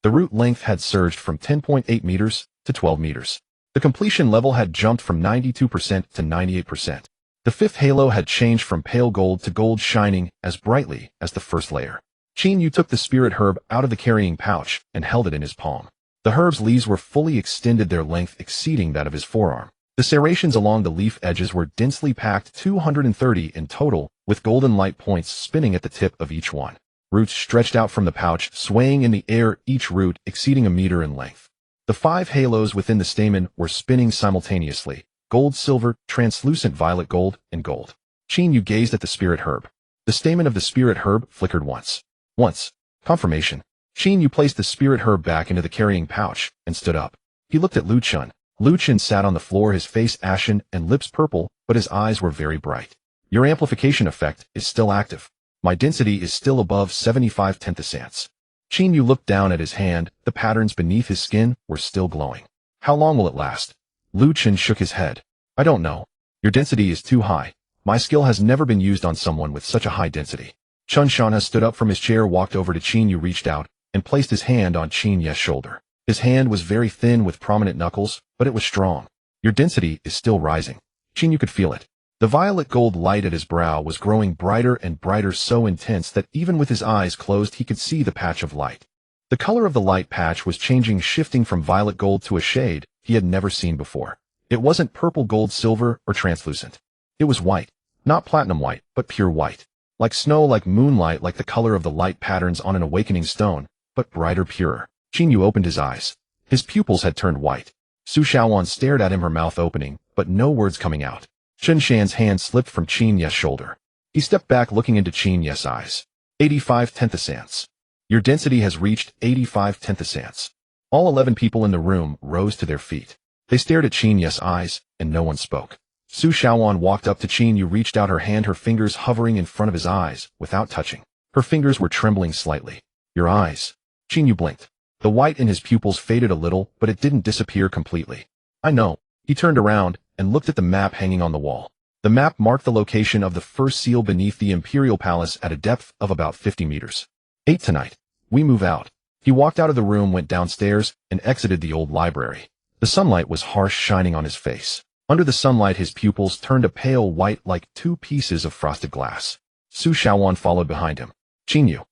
The route length had surged from 10.8 meters to 12 meters. The completion level had jumped from 92% to 98%. The 5th halo had changed from pale gold to gold, shining as brightly as the first layer. Qin Yu took the spirit herb out of the carrying pouch and held it in his palm. The herb's leaves were fully extended, their length exceeding that of his forearm. The serrations along the leaf edges were densely packed, 230 in total, with golden light points spinning at the tip of each one. Roots stretched out from the pouch, swaying in the air, each root exceeding a meter in length. The 5 halos within the stamen were spinning simultaneously, gold, silver, translucent violet gold, and gold. Qin Yu gazed at the spirit herb. The stamen of the spirit herb flickered once. Confirmation. Qin Yu placed the spirit herb back into the carrying pouch and stood up. He looked at Lu Chen. Lu Chen sat on the floor, his face ashen and lips purple, but his eyes were very bright. Your amplification effect is still active. My density is still above 75 tenthasants. Qin Yu looked down at his hand. The patterns beneath his skin were still glowing. How long will it last? Lu Chen shook his head. I don't know. Your density is too high. My skill has never been used on someone with such a high density. Chun Shanha stood up from his chair, walked over to Qin Yu, reached out, and placed his hand on Qin Yu's shoulder. His hand was very thin with prominent knuckles, but it was strong. Your density is still rising. Qin Yu could feel it. The violet gold light at his brow was growing brighter and brighter, so intense that even with his eyes closed he could see the patch of light. The color of the light patch was changing, shifting from violet gold to a shade he had never seen before. It wasn't purple, gold, silver, or translucent. It was white. Not platinum white, but pure white. Like snow, like moonlight, like the color of the light patterns on an awakening stone, but brighter, purer. Qin Yu opened his eyes. His pupils had turned white. Su Shaowan stared at him, her mouth opening, but no words coming out. Shen Shan's hand slipped from Qin Yu's shoulder. He stepped back, looking into Qin Yu's eyes. 85 tenthasants. Your density has reached 85 tenthasants. All 11 people in the room rose to their feet. They stared at Qin Yu's eyes, and no one spoke. Su Shaowan walked up to Qin Yu, reached out her hand, her fingers hovering in front of his eyes, without touching. Her fingers were trembling slightly. Your eyes. Qin Yu blinked. The white in his pupils faded a little, but it didn't disappear completely. I know. He turned around and looked at the map hanging on the wall. The map marked the location of the first seal beneath the Imperial Palace at a depth of about 50 meters. 8 tonight. We move out. He walked out of the room, went downstairs, and exited the old library. The sunlight was harsh, shining on his face. Under the sunlight, his pupils turned a pale white like two pieces of frosted glass. Su Shaowan followed behind him. Qin Yu.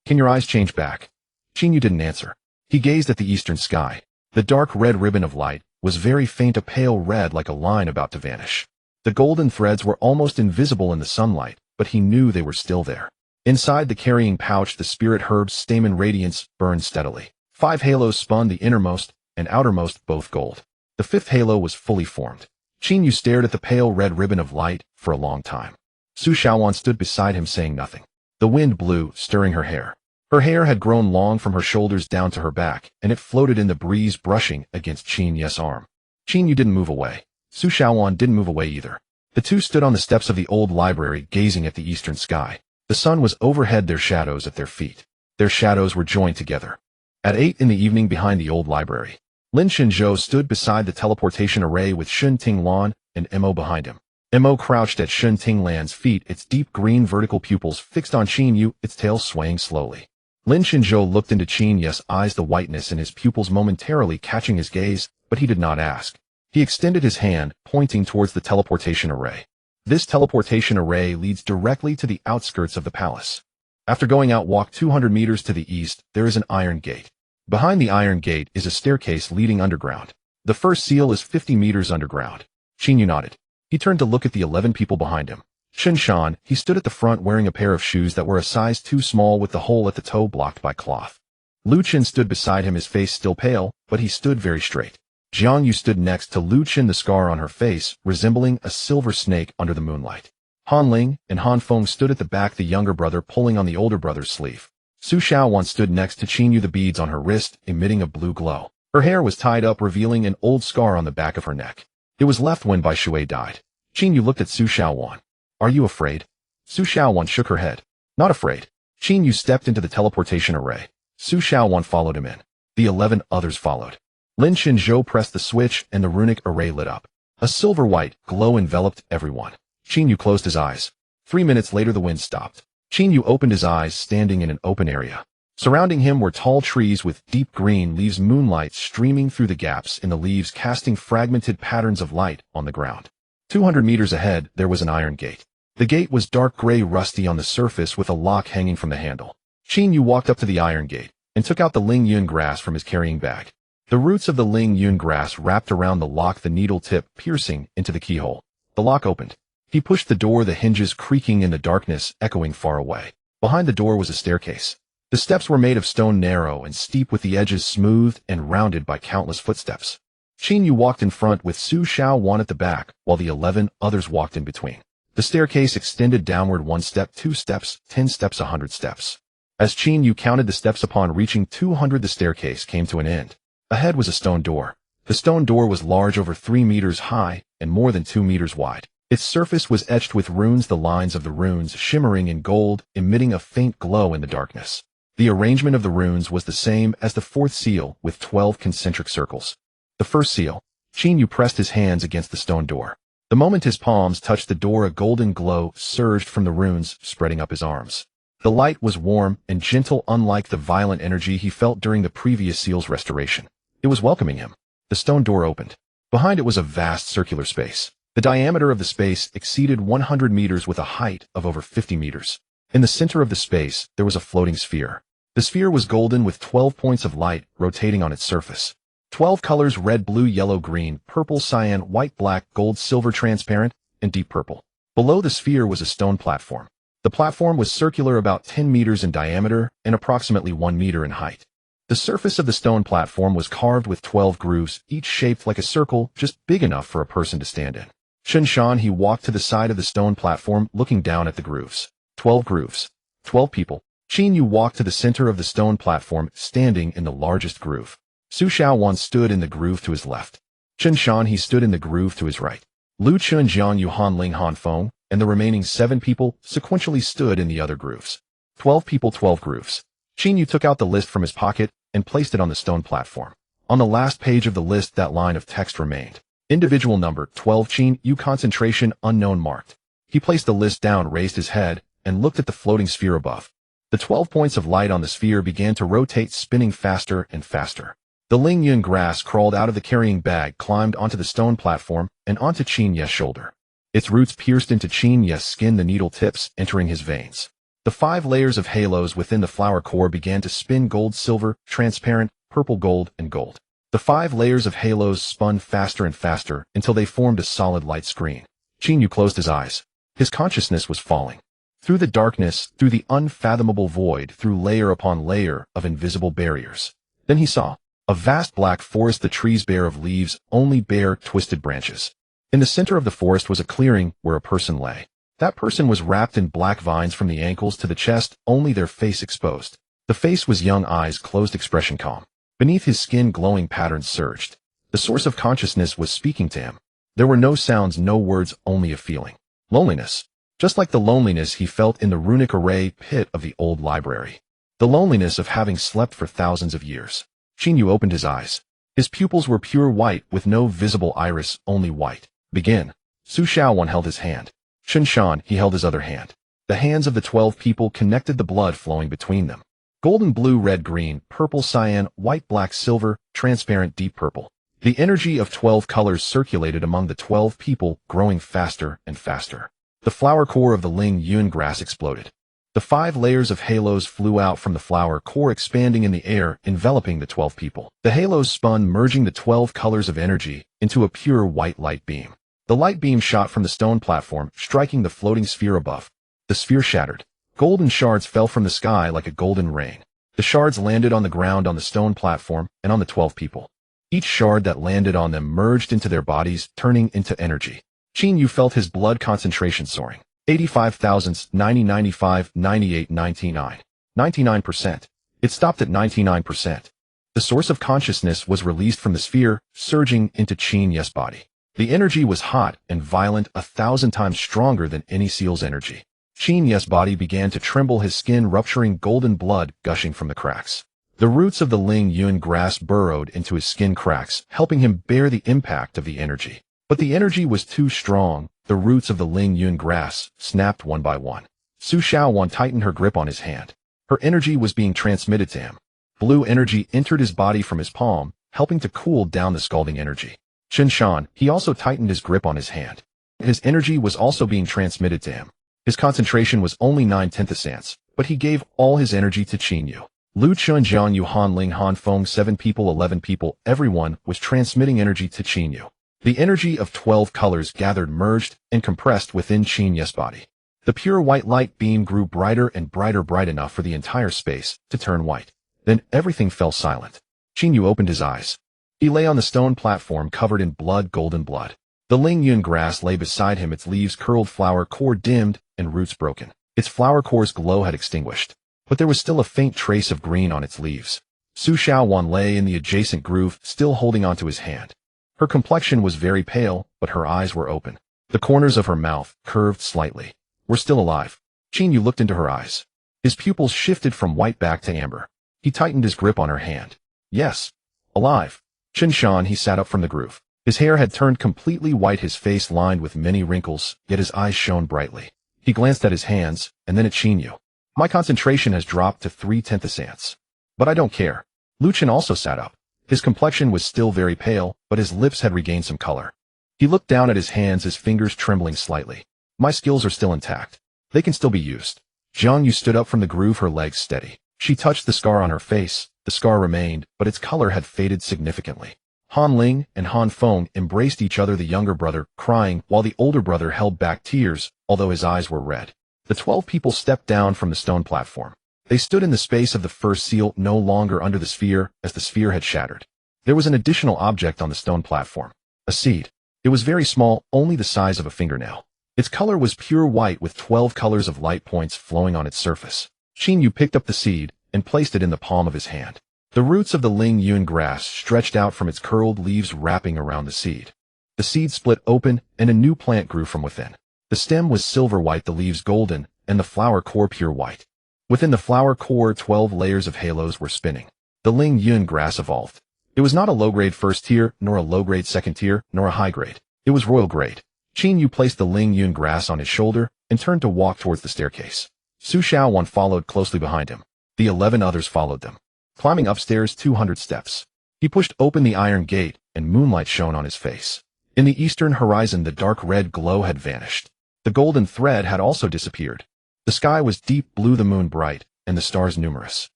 Can your eyes change back? Qin Yu didn't answer. He gazed at the eastern sky. The dark red ribbon of light was very faint, a pale red like a line about to vanish. The golden threads were almost invisible in the sunlight, but he knew they were still there. Inside the carrying pouch, the spirit herb's stamen radiance burned steadily. 5 halos spun, the innermost and outermost both gold. The 5th halo was fully formed. Qin Yu stared at the pale red ribbon of light for a long time. Su Shaowan stood beside him, saying nothing. The wind blew, stirring her hair. Her hair had grown long from her shoulders down to her back, and it floated in the breeze, brushing against Qin Yu's arm. Qin Yu didn't move away. Su Shaowan didn't move away either. The two stood on the steps of the old library, gazing at the eastern sky. The sun was overhead, their shadows at their feet. Their shadows were joined together. At 8 in the evening, behind the old library, Lin Shenzhou stood beside the teleportation array with Shun Tinglan and Mo behind him. Mo crouched at Shun Tinglan's feet, its deep green vertical pupils fixed on Qin Yu, its tail swaying slowly. Lin Shenzhou looked into Qin Yu's eyes, the whiteness in his pupils momentarily catching his gaze, but he did not ask. He extended his hand, pointing towards the teleportation array. This teleportation array leads directly to the outskirts of the palace. After going out, walk 200 meters to the east, there is an iron gate. Behind the iron gate is a staircase leading underground. The first seal is 50 meters underground. Qin Yu nodded. He turned to look at the 11 people behind him. Shen Shan, he stood at the front wearing a pair of shoes that were a size too small with the hole at the toe blocked by cloth. Lu Qin stood beside him, his face still pale, but he stood very straight. Jiang Yu stood next to Lu Qin, the scar on her face resembling a silver snake under the moonlight. Han Ling and Han Feng stood at the back, the younger brother pulling on the older brother's sleeve. Su Shaowan stood next to Qin Yu, the beads on her wrist emitting a blue glow. Her hair was tied up, revealing an old scar on the back of her neck. It was left when Bai Shui died. Qin Yu looked at Su Shaowan. Are you afraid? Su Shaowan shook her head. Not afraid. Qin Yu stepped into the teleportation array. Su Shaowan followed him in. The 11 others followed. Lin Shenzhou pressed the switch and the runic array lit up. A silver-white glow enveloped everyone. Qin Yu closed his eyes. 3 minutes later the wind stopped. Qin Yu opened his eyes, standing in an open area. Surrounding him were tall trees with deep green leaves, moonlight streaming through the gaps in the leaves, casting fragmented patterns of light on the ground. 200 meters ahead there was an iron gate. The gate was dark gray, rusty on the surface with a lock hanging from the handle. Qin Yu walked up to the iron gate and took out the Ling Yun grass from his carrying bag. The roots of the Ling Yun grass wrapped around the lock, the needle tip piercing into the keyhole. The lock opened. He pushed the door, the hinges creaking in the darkness, echoing far away. Behind the door was a staircase. The steps were made of stone, narrow and steep, with the edges smoothed and rounded by countless footsteps. Qin Yu walked in front with Su Shaowan at the back, while the 11 others walked in between. The staircase extended downward, 1 step, 2 steps, 10 steps, 100 steps. As Qin Yu counted the steps, upon reaching 200 the staircase came to an end. Ahead was a stone door. The stone door was large, over 3 meters high and more than 2 meters wide. Its surface was etched with runes, the lines of the runes shimmering in gold, emitting a faint glow in the darkness. The arrangement of the runes was the same as the 4th seal, with 12 concentric circles. The first seal. Qin Yu pressed his hands against the stone door. The moment his palms touched the door, a golden glow surged from the runes, spreading up his arms. The light was warm and gentle, unlike the violent energy he felt during the previous seal's restoration. It was welcoming him. The stone door opened. Behind it was a vast circular space. The diameter of the space exceeded 100 meters with a height of over 50 meters. In the center of the space, there was a floating sphere. The sphere was golden with 12 points of light rotating on its surface. 12 colors: red, blue, yellow, green, purple, cyan, white, black, gold, silver, transparent, and deep purple. Below the sphere was a stone platform. The platform was circular, about 10 meters in diameter and approximately 1 meter in height. The surface of the stone platform was carved with 12 grooves, each shaped like a circle, just big enough for a person to stand in. Chen Shan, he walked to the side of the stone platform, looking down at the grooves. 12 grooves. 12 people. Qin Yu walked to the center of the stone platform, standing in the largest groove. Su Xiaowan stood in the groove to his left. Chen Shan, he stood in the groove to his right. Lu Chun, Jiang Yu, Han Ling, Han Feng, and the remaining 7 people sequentially stood in the other grooves. 12 people, 12 grooves. Qin Yu took out the list from his pocket and placed it on the stone platform. On the last page of the list, that line of text remained. Individual number 12, Qin Yu, concentration unknown, marked. He placed the list down, raised his head, and looked at the floating sphere above. The 12 points of light on the sphere began to rotate, spinning faster and faster. The Ling Yun grass crawled out of the carrying bag, climbed onto the stone platform, and onto Qin Ye's shoulder. Its roots pierced into Qin Ye's skin, the needle tips entering his veins. The 5 layers of halos within the flower core began to spin: gold, silver, transparent, purple, gold, and gold. The 5 layers of halos spun faster and faster until they formed a solid light screen. Qin Yu closed his eyes. His consciousness was falling. Through the darkness, through the unfathomable void, through layer upon layer of invisible barriers. Then he saw a vast black forest, the trees bare of leaves, only bare, twisted branches. In the center of the forest was a clearing where a person lay. That person was wrapped in black vines from the ankles to the chest, only their face exposed. The face was young, eyes closed, expression calm. Beneath his skin, glowing patterns surged. The source of consciousness was speaking to him. There were no sounds, no words, only a feeling. Loneliness. Just like the loneliness he felt in the runic array pit of the old library. The loneliness of having slept for thousands of years. Qin Yu opened his eyes. His pupils were pure white, with no visible iris, only white. Begin. Su Xiaowan held his hand. Chen Shan, he held his other hand. The hands of the 12 people connected, the blood flowing between them. Golden, blue, red, green, purple, cyan, white, black, silver, transparent, deep purple. The energy of 12 colors circulated among the 12 people, growing faster and faster. The flower core of the Ling Yun grass exploded. The 5 layers of halos flew out from the flower core, expanding in the air, enveloping the 12 people. The halos spun, merging the 12 colors of energy into a pure white light beam. The light beam shot from the stone platform, striking the floating sphere above. The sphere shattered. Golden shards fell from the sky like a golden rain. The shards landed on the ground, on the stone platform, and on the 12 people. Each shard that landed on them merged into their bodies, turning into energy. Qin Yu felt his blood concentration soaring. 85 thousandths, 90, 95, 98, 99. 99%. It stopped at 99%. The source of consciousness was released from the sphere, surging into Qin Ye's body. The energy was hot and violent, 1,000 times stronger than any seal's energy. Qin Ye's body began to tremble, his skin rupturing, golden blood gushing from the cracks. The roots of the Ling Yun grass burrowed into his skin cracks, helping him bear the impact of the energy. But the energy was too strong. The roots of the Ling Yun grass snapped one by one. Su Xiaowan tightened her grip on his hand. Her energy was being transmitted to him. Blue energy entered his body from his palm, helping to cool down the scalding energy. Chen Shan, he also tightened his grip on his hand. His energy was also being transmitted to him. His concentration was only 9/10ths, but he gave all his energy to Qin Yu. Lu Chun, Jiang Yu, Han Ling, Han Feng, 7 people, 11 people, everyone was transmitting energy to Qin Yu. The energy of 12 colors gathered, merged, and compressed within Qin Ye's body. The pure white light beam grew brighter and brighter, bright enough for the entire space to turn white. Then everything fell silent. Qin Yu opened his eyes. He lay on the stone platform covered in blood, golden blood. The Ling Yun grass lay beside him, its leaves curled, flower core dimmed, and roots broken. Its flower core's glow had extinguished, but there was still a faint trace of green on its leaves. Su Xiaowan lay in the adjacent groove, still holding onto his hand. Her complexion was very pale, but her eyes were open. The corners of her mouth, curved slightly, were still alive. Qin Yu looked into her eyes. His pupils shifted from white back to amber. He tightened his grip on her hand. Yes, alive. Chen Shan, he sat up from the groove. His hair had turned completely white, his face lined with many wrinkles, yet his eyes shone brightly. He glanced at his hands, and then at Qin Yu. My concentration has dropped to 3/10ths. But I don't care. Lu Chen also sat up. His complexion was still very pale, but his lips had regained some color. He looked down at his hands, his fingers trembling slightly. My skills are still intact. They can still be used. Jiang Yu stood up from the groove, her legs steady. She touched the scar on her face. The scar remained, but its color had faded significantly. Han Ling and Han Feng embraced each other, the younger brother crying, while the older brother held back tears, although his eyes were red. The 12 people stepped down from the stone platform. They stood in the space of the first seal, no longer under the sphere, as the sphere had shattered. There was an additional object on the stone platform. A seed. It was very small, only the size of a fingernail. Its color was pure white with 12 colors of light points flowing on its surface. Qin Yu picked up the seed and placed it in the palm of his hand. The roots of the Ling Yun grass stretched out from its curled leaves wrapping around the seed. The seed split open and a new plant grew from within. The stem was silver white, the leaves golden, and the flower core pure white. Within the flower core, 12 layers of halos were spinning. The Ling Yun grass evolved. It was not a low-grade first tier, nor a low-grade second tier, nor a high-grade. It was royal grade. Qin Yu placed the Ling Yun grass on his shoulder and turned to walk towards the staircase. Su Shaowan followed closely behind him. The 11 others followed them. Climbing upstairs 200 steps. He pushed open the iron gate, and moonlight shone on his face. In the eastern horizon, the dark red glow had vanished. The golden thread had also disappeared. The sky was deep blue, the moon bright, and the stars numerous.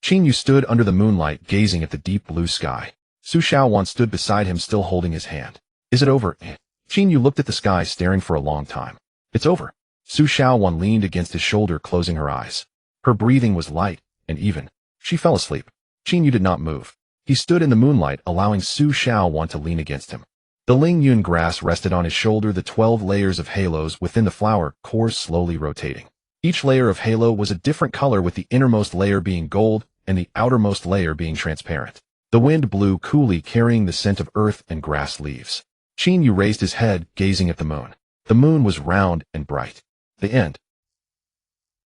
Qin Yu stood under the moonlight, gazing at the deep blue sky. Su Shaowan stood beside him, still holding his hand. Is it over? Qin Yu looked at the sky, staring for a long time. It's over. Su Shaowan leaned against his shoulder, closing her eyes. Her breathing was light and even. She fell asleep. Qin Yu did not move. He stood in the moonlight, allowing Su Shaowan to lean against him. The Ling Yun grass rested on his shoulder, the 12 layers of halos within the flower cores slowly rotating. Each layer of halo was a different color, with the innermost layer being gold and the outermost layer being transparent. The wind blew coolly, carrying the scent of earth and grass leaves. Qin Yu raised his head, gazing at the moon. The moon was round and bright. The end.